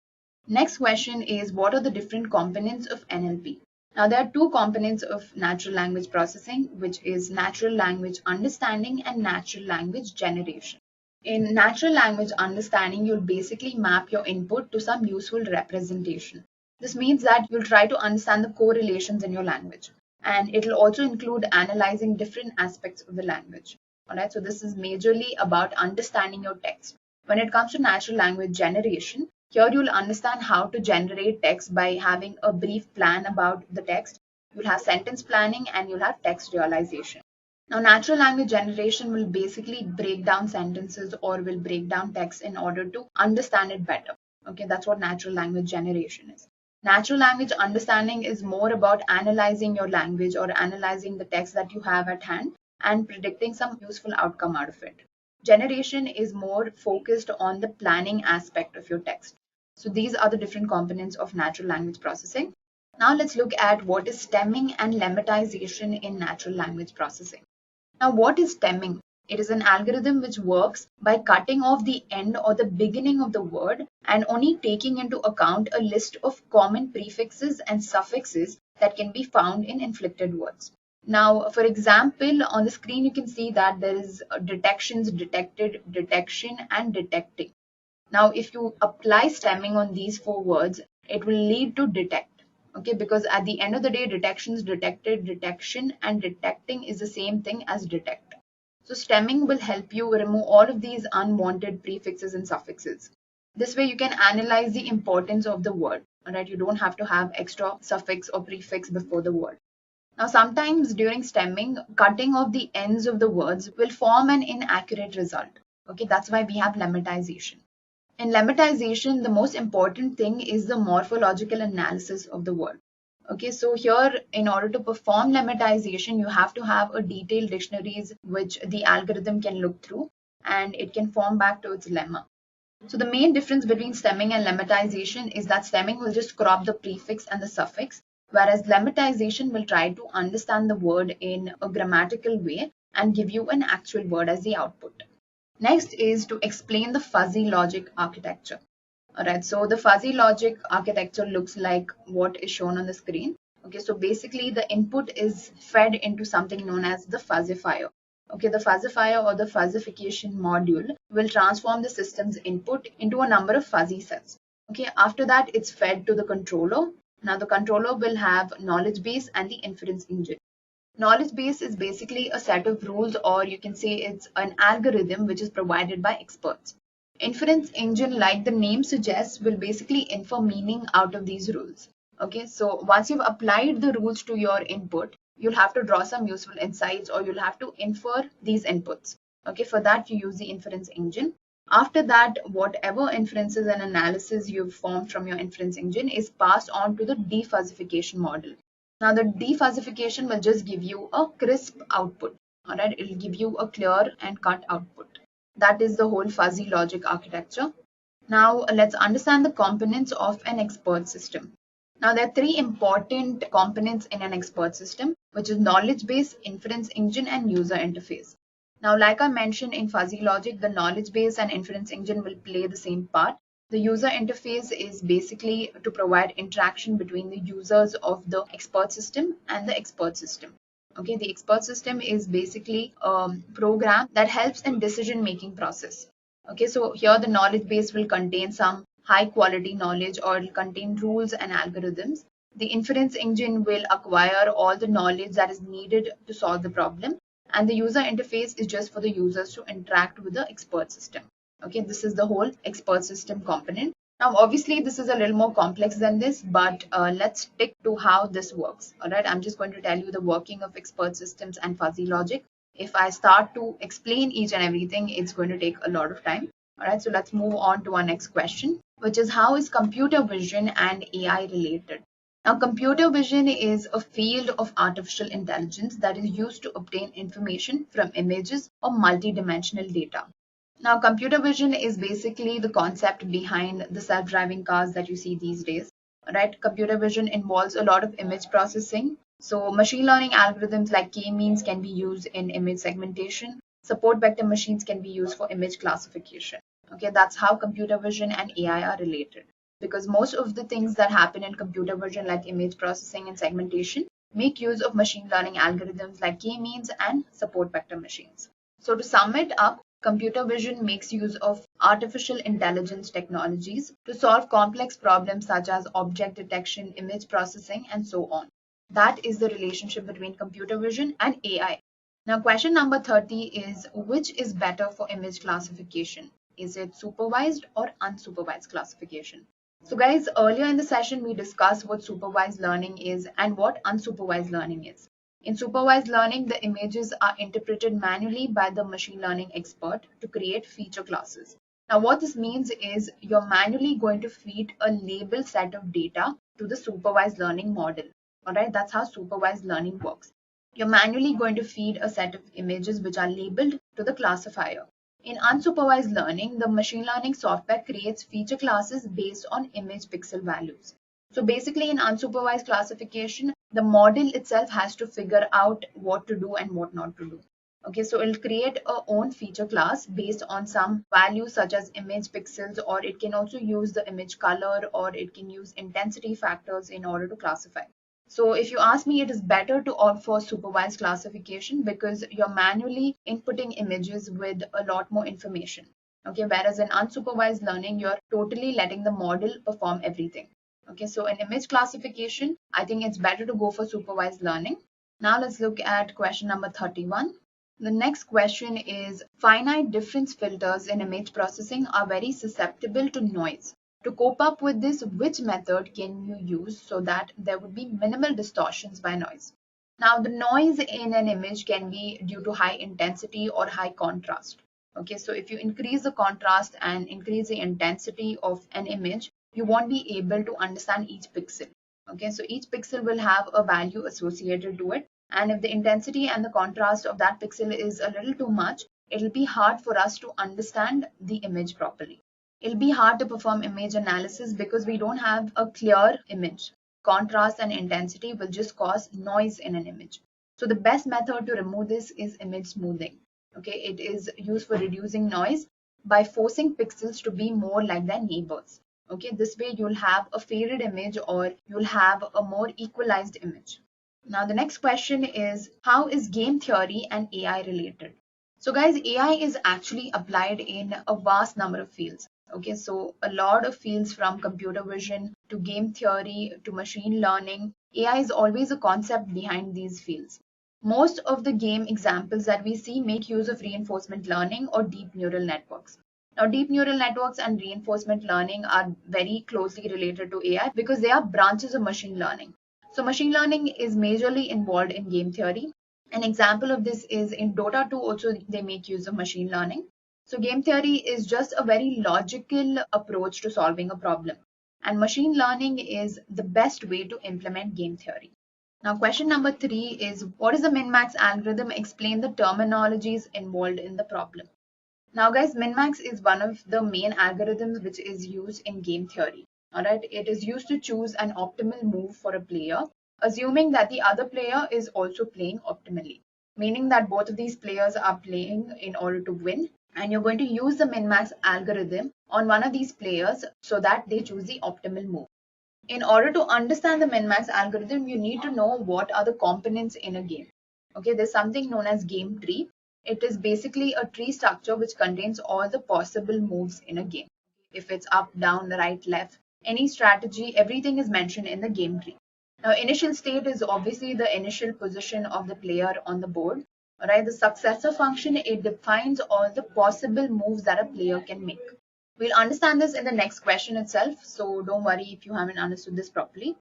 Next question is, what are the different components of NLP? Now, there are two components of natural language processing, which is natural language understanding and natural language generation. In natural language understanding, you'll basically map your input to some useful representation. This means that you'll try to understand the correlations in your language, and it'll also include analyzing different aspects of the language. All right, so this is majorly about understanding your text. When it comes to natural language generation, here you'll understand how to generate text by having a brief plan about the text. You'll have sentence planning and you'll have text realization. Now, natural language generation will basically break down sentences or will break down text in order to understand it better. Okay, that's what natural language generation is. Natural language understanding is more about analyzing your language or analyzing the text that you have at hand and predicting some useful outcome out of it. Generation is more focused on the planning aspect of your text. So these are the different components of natural language processing. Now let's look at what is stemming and lemmatization in natural language processing. Now, what is stemming? It is an algorithm which works by cutting off the end or the beginning of the word and only taking into account a list of common prefixes and suffixes that can be found in inflected words. Now, for example, on the screen you can see that there is detections, detected, detection, and detecting. Now, if you apply stemming on these four words, it will lead to detect. Okay, because at the end of the day, detections, detected, detection, and detecting is the same thing as detect. So stemming will help you remove all of these unwanted prefixes and suffixes. This way you can analyze the importance of the word. All right, you don't have to have extra suffix or prefix before the word. Now, sometimes during stemming, cutting off the ends of the words will form an inaccurate result. Okay, that's why we have lemmatization. In lemmatization, the most important thing is the morphological analysis of the word. Okay, so here, in order to perform lemmatization, you have to have a detailed dictionaries which the algorithm can look through and it can form back to its lemma. So the main difference between stemming and lemmatization is that stemming will just crop the prefix and the suffix, whereas lemmatization will try to understand the word in a grammatical way and give you an actual word as the output. Next is to explain the fuzzy logic architecture. All right, so the fuzzy logic architecture looks like what is shown on the screen. Okay, so basically the input is fed into something known as the fuzzifier. Okay, the fuzzifier or the fuzzification module will transform the system's input into a number of fuzzy sets. Okay, after that it's fed to the controller. Now the controller will have knowledge base and the inference engine. Knowledge base is basically a set of rules, or you can say it's an algorithm which is provided by experts. Inference engine, like the name suggests, will basically infer meaning out of these rules. Okay, so once you've applied the rules to your input, you'll have to draw some useful insights or you'll have to infer these inputs. Okay, for that you use the inference engine. After that, whatever inferences and analysis you've formed from your inference engine is passed on to the defuzzification model. Now, the defuzzification will just give you a crisp output. All right, it will give you a clear and cut output. That is the whole fuzzy logic architecture. Now, let's understand the components of an expert system. Now, there are three important components in an expert system, which is knowledge base, inference engine, and user interface. Now, like I mentioned in fuzzy logic, the knowledge base and inference engine will play the same part. The user interface is basically to provide interaction between the users of the expert system and the expert system. Okay, the expert system is basically a program that helps in decision making process. Okay, so here the knowledge base will contain some high quality knowledge, or it will contain rules and algorithms. The inference engine will acquire all the knowledge that is needed to solve the problem, and the user interface is just for the users to interact with the expert system. Okay, this is the whole expert system component. Now, obviously, this is a little more complex than this, but let's stick to how this works. All right, I'm just going to tell you the working of expert systems and fuzzy logic. If I start to explain each and everything, it's going to take a lot of time. All right, so let's move on to our next question, which is how is computer vision and AI related? Now, computer vision is a field of artificial intelligence that is used to obtain information from images or multidimensional data. Now, computer vision is basically the concept behind the self-driving cars that you see these days, right? Computer vision involves a lot of image processing. So machine learning algorithms like k-means can be used in image segmentation. Support vector machines can be used for image classification. Okay, that's how computer vision and AI are related. Because most of the things that happen in computer vision, like image processing and segmentation, make use of machine learning algorithms like k-means and support vector machines. So to sum it up, computer vision makes use of artificial intelligence technologies to solve complex problems such as object detection, image processing, and so on. That is the relationship between computer vision and AI. Now, question number 30 is, which is better for image classification? Is it supervised or unsupervised classification? So guys, earlier in the session, we discussed what supervised learning is and what unsupervised learning is. In supervised learning, the images are interpreted manually by the machine learning expert to create feature classes. Now, what this means is you're manually going to feed a label set of data to the supervised learning model. All right, that's how supervised learning works. You're manually going to feed a set of images which are labeled to the classifier. In unsupervised learning, the machine learning software creates feature classes based on image pixel values. So basically, in unsupervised classification, the model itself has to figure out what to do and what not to do. Okay, so it'll create a own feature class based on some values such as image pixels, or it can also use the image color, or it can use intensity factors in order to classify. So if you ask me, it is better to opt for supervised classification because you're manually inputting images with a lot more information. Okay, whereas in unsupervised learning, you're totally letting the model perform everything. Okay, so in image classification, I think it's better to go for supervised learning. Now let's look at question number 31. The next question is, finite difference filters in image processing are very susceptible to noise. To cope up with this, which method can you use so that there would be minimal distortions by noise? Now, the noise in an image can be due to high intensity or high contrast. Okay, so if you increase the contrast and increase the intensity of an image, you won't be able to understand each pixel. Okay, so each pixel will have a value associated to it. And if the intensity and the contrast of that pixel is a little too much, it'll be hard for us to understand the image properly. It'll be hard to perform image analysis because we don't have a clear image. Contrast and intensity will just cause noise in an image. So the best method to remove this is image smoothing. Okay, it is used for reducing noise by forcing pixels to be more like their neighbors. Okay, this way you'll have a faded image or you'll have a more equalized image. Now the next question is, how is game theory and AI related? So guys, AI is actually applied in a vast number of fields. Okay, so a lot of fields from computer vision to game theory to machine learning. AI is always a concept behind these fields. Most of the game examples that we see make use of reinforcement learning or deep neural networks. Now, deep neural networks and reinforcement learning are very closely related to AI because they are branches of machine learning. So machine learning is majorly involved in game theory. An example of this is in Dota 2 also they make use of machine learning. So game theory is just a very logical approach to solving a problem. And machine learning is the best way to implement game theory. Now, question number 3 is, what is the min-max algorithm? Explain the terminologies involved in the problem. Now, guys, min-max is one of the main algorithms which is used in game theory. All right, it is used to choose an optimal move for a player, assuming that the other player is also playing optimally, meaning that both of these players are playing in order to win, and you're going to use the min-max algorithm on one of these players so that they choose the optimal move. In order to understand the min-max algorithm, you need to know what are the components in a game. Okay, there's something known as game tree. It is basically a tree structure which contains all the possible moves in a game. If it's up, down, right, left, any strategy, everything is mentioned in the game tree. Now, initial state is obviously the initial position of the player on the board. All right, the successor function, it defines all the possible moves that a player can make. We'll understand this in the next question itself, so don't worry if you haven't understood this properly.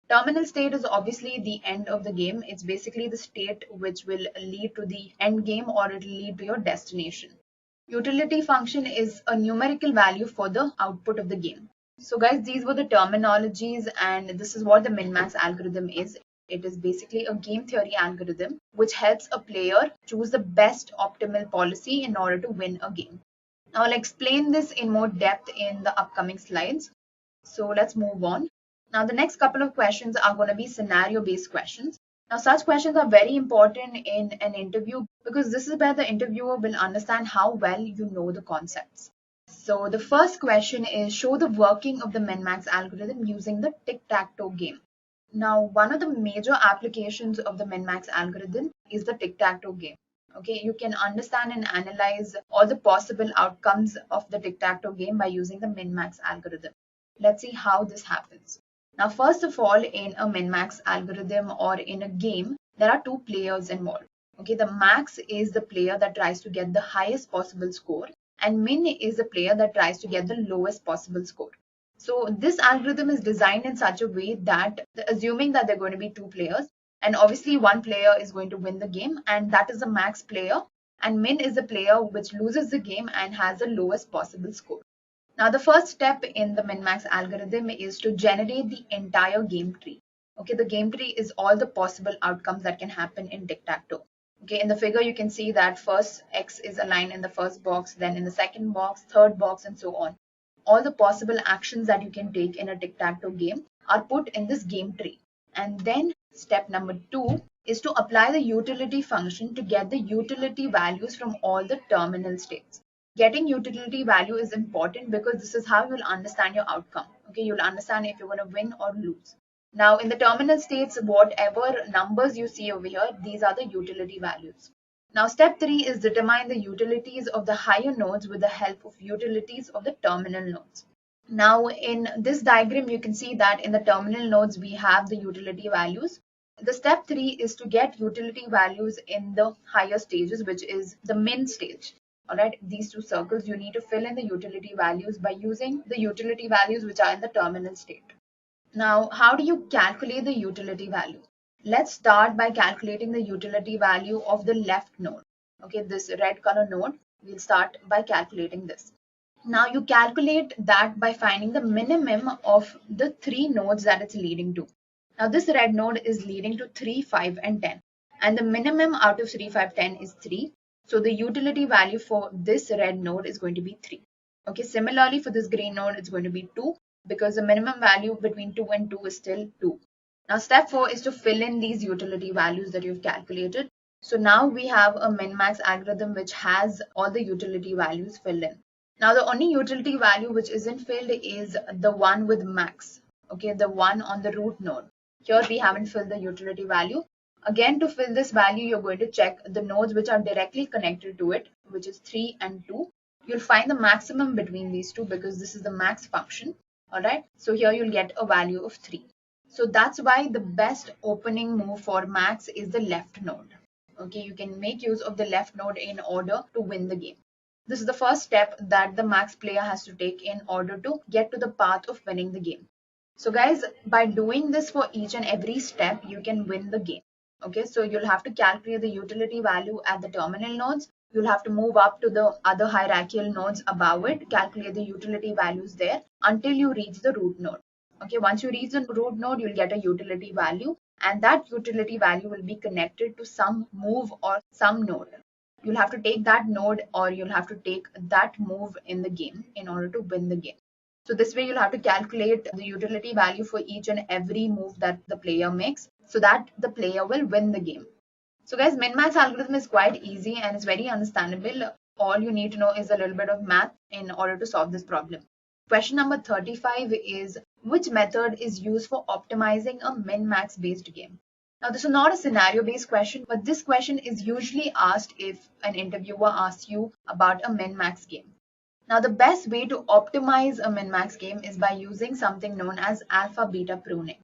Terminal state is obviously the end of the game. It's basically the state which will lead to the end game, or it will lead to your destination. Utility function is a numerical value for the output of the game. So guys, these were the terminologies, and this is what the min-max algorithm is. It is basically a game theory algorithm which helps a player choose the best optimal policy in order to win a game. Now I'll explain this in more depth in the upcoming slides. So let's move on. Now the next couple of questions are going to be scenario-based questions. Now such questions are very important in an interview because this is where the interviewer will understand how well you know the concepts. So the first question is, show the working of the min-max algorithm using the tic-tac-toe game. Now one of the major applications of the min-max algorithm is the tic-tac-toe game. Okay, you can understand and analyze all the possible outcomes of the tic-tac-toe game by using the min-max algorithm. Let's see how this happens. Now, first of all, in a min-max algorithm or in a game, there are two players involved. Okay, the max is the player that tries to get the highest possible score, and min is the player that tries to get the lowest possible score. So this algorithm is designed in such a way that, assuming that there are going to be two players, and obviously one player is going to win the game, and that is the max player, and min is the player which loses the game and has the lowest possible score. Now the first step in the min-max algorithm is to generate the entire game tree. Okay, the game tree is all the possible outcomes that can happen in tic-tac-toe. Okay, in the figure you can see that first X is aligned in the first box, then in the second box, third box, and so on. All the possible actions that you can take in a tic-tac-toe game are put in this game tree. And then step number 2 is to apply the utility function to get the utility values from all the terminal states. Getting utility value is important because this is how you'll understand your outcome. Okay, you'll understand if you're going to win or lose. Now, in the terminal states, whatever numbers you see over here, these are the utility values. Now, step 3 is determine the utilities of the higher nodes with the help of utilities of the terminal nodes. Now, in this diagram, you can see that in the terminal nodes, we have the utility values. The step 3 is to get utility values in the higher stages, which is the min stage. All right, these two circles, you need to fill in the utility values by using the utility values which are in the terminal state. Now, how do you calculate the utility value? Let's start by calculating the utility value of the left node. Okay, this red color node, we'll start by calculating this. Now you calculate that by finding the minimum of the 3 nodes that it's leading to. Now this red node is leading to 3, 5, and 10. And the minimum out of 3, 5, 10 is 3. So the utility value for this red node is going to be 3. Okay, similarly for this green node, it's going to be 2 because the minimum value between 2 and 2 is still 2. Now step 4 is to fill in these utility values that you've calculated. So now we have a min-max algorithm which has all the utility values filled in. Now the only utility value which isn't filled is the one with max. Okay, the one on the root node. Here we haven't filled the utility value. Again, to fill this value, you're going to check the nodes which are directly connected to it, which is 3 and 2. You'll find the maximum between these two because this is the max function. All right, so here you'll get a value of 3. So that's why the best opening move for max is the left node. Okay, you can make use of the left node in order to win the game. This is the first step that the max player has to take in order to get to the path of winning the game. So guys, by doing this for each and every step, you can win the game. Okay, so you'll have to calculate the utility value at the terminal nodes. You'll have to move up to the other hierarchical nodes above it, calculate the utility values there until you reach the root node. Okay, once you reach the root node, you'll get a utility value, and that utility value will be connected to some move or some node. You'll have to take that node or you'll have to take that move in the game in order to win the game. So this way you'll have to calculate the utility value for each and every move that the player makes so that the player will win the game. So guys, min-max algorithm is quite easy and it's very understandable. All you need to know is a little bit of math in order to solve this problem. Question number 35 is, which method is used for optimizing a min-max based game? Now, this is not a scenario based question, but this question is usually asked if an interviewer asks you about a min-max game. Now, the best way to optimize a min-max game is by using something known as alpha-beta pruning.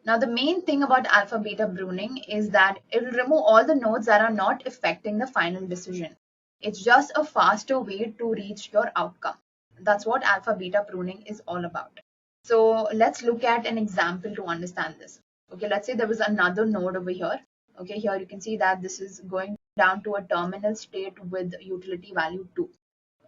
Now, the main thing about alpha-beta pruning is that it will remove all the nodes that are not affecting the final decision. It's just a faster way to reach your outcome. That's what alpha-beta pruning is all about. So let's look at an example to understand this. Okay, let's say there was another node over here. Okay, here you can see that this is going down to a terminal state with utility value 2.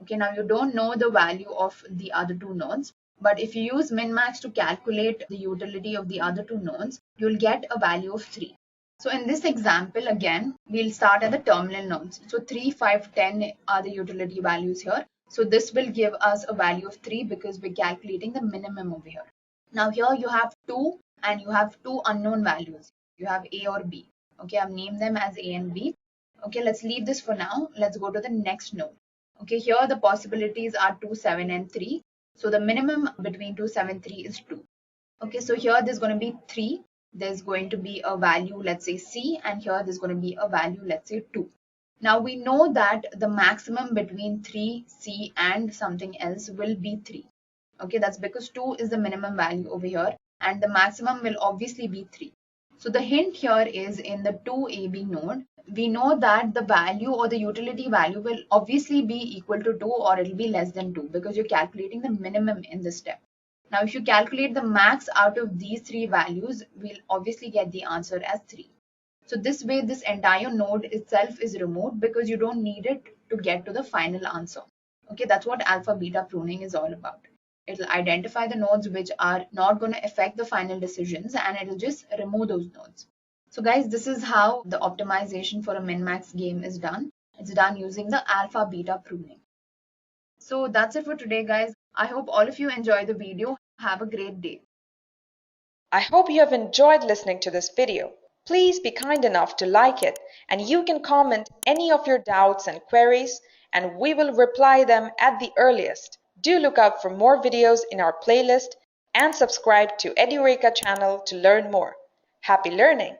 Okay, now you don't know the value of the other two nodes, but if you use min-max to calculate the utility of the other two nodes, you'll get a value of 3. So in this example, again, we'll start at the terminal nodes. So 3, 5, 10 are the utility values here. So this will give us a value of 3 because we're calculating the minimum over here. Now here you have 2 and you have two unknown values. You have A or B. Okay, I've named them as A and B. Okay, let's leave this for now. Let's go to the next node. Okay, here the possibilities are 2, 7 and 3. So the minimum between 2, 7, 3 is 2. Okay, so here there's going to be 3. There's going to be a value, let's say C, and here there's going to be a value, let's say 2. Now we know that the maximum between 3, C and something else will be 3. Okay, that's because 2 is the minimum value over here and the maximum will obviously be 3. So the hint here is in the 2AB node, we know that the value or the utility value will obviously be equal to 2 or it will be less than 2 because you're calculating the minimum in this step. Now, if you calculate the max out of these three values, we'll obviously get the answer as 3. So this way, this entire node itself is removed because you don't need it to get to the final answer. Okay, that's what alpha beta pruning is all about. It'll identify the nodes which are not going to affect the final decisions and it'll just remove those nodes. So guys, this is how the optimization for a min-max game is done. It's done using the alpha beta pruning. So that's it for today, guys. I hope all of you enjoy the video. Have a great day. I hope you have enjoyed listening to this video. Please be kind enough to like it, and you can comment any of your doubts and queries, and we will reply them at the earliest. Do look out for more videos in our playlist and subscribe to Edureka channel to learn more. Happy learning!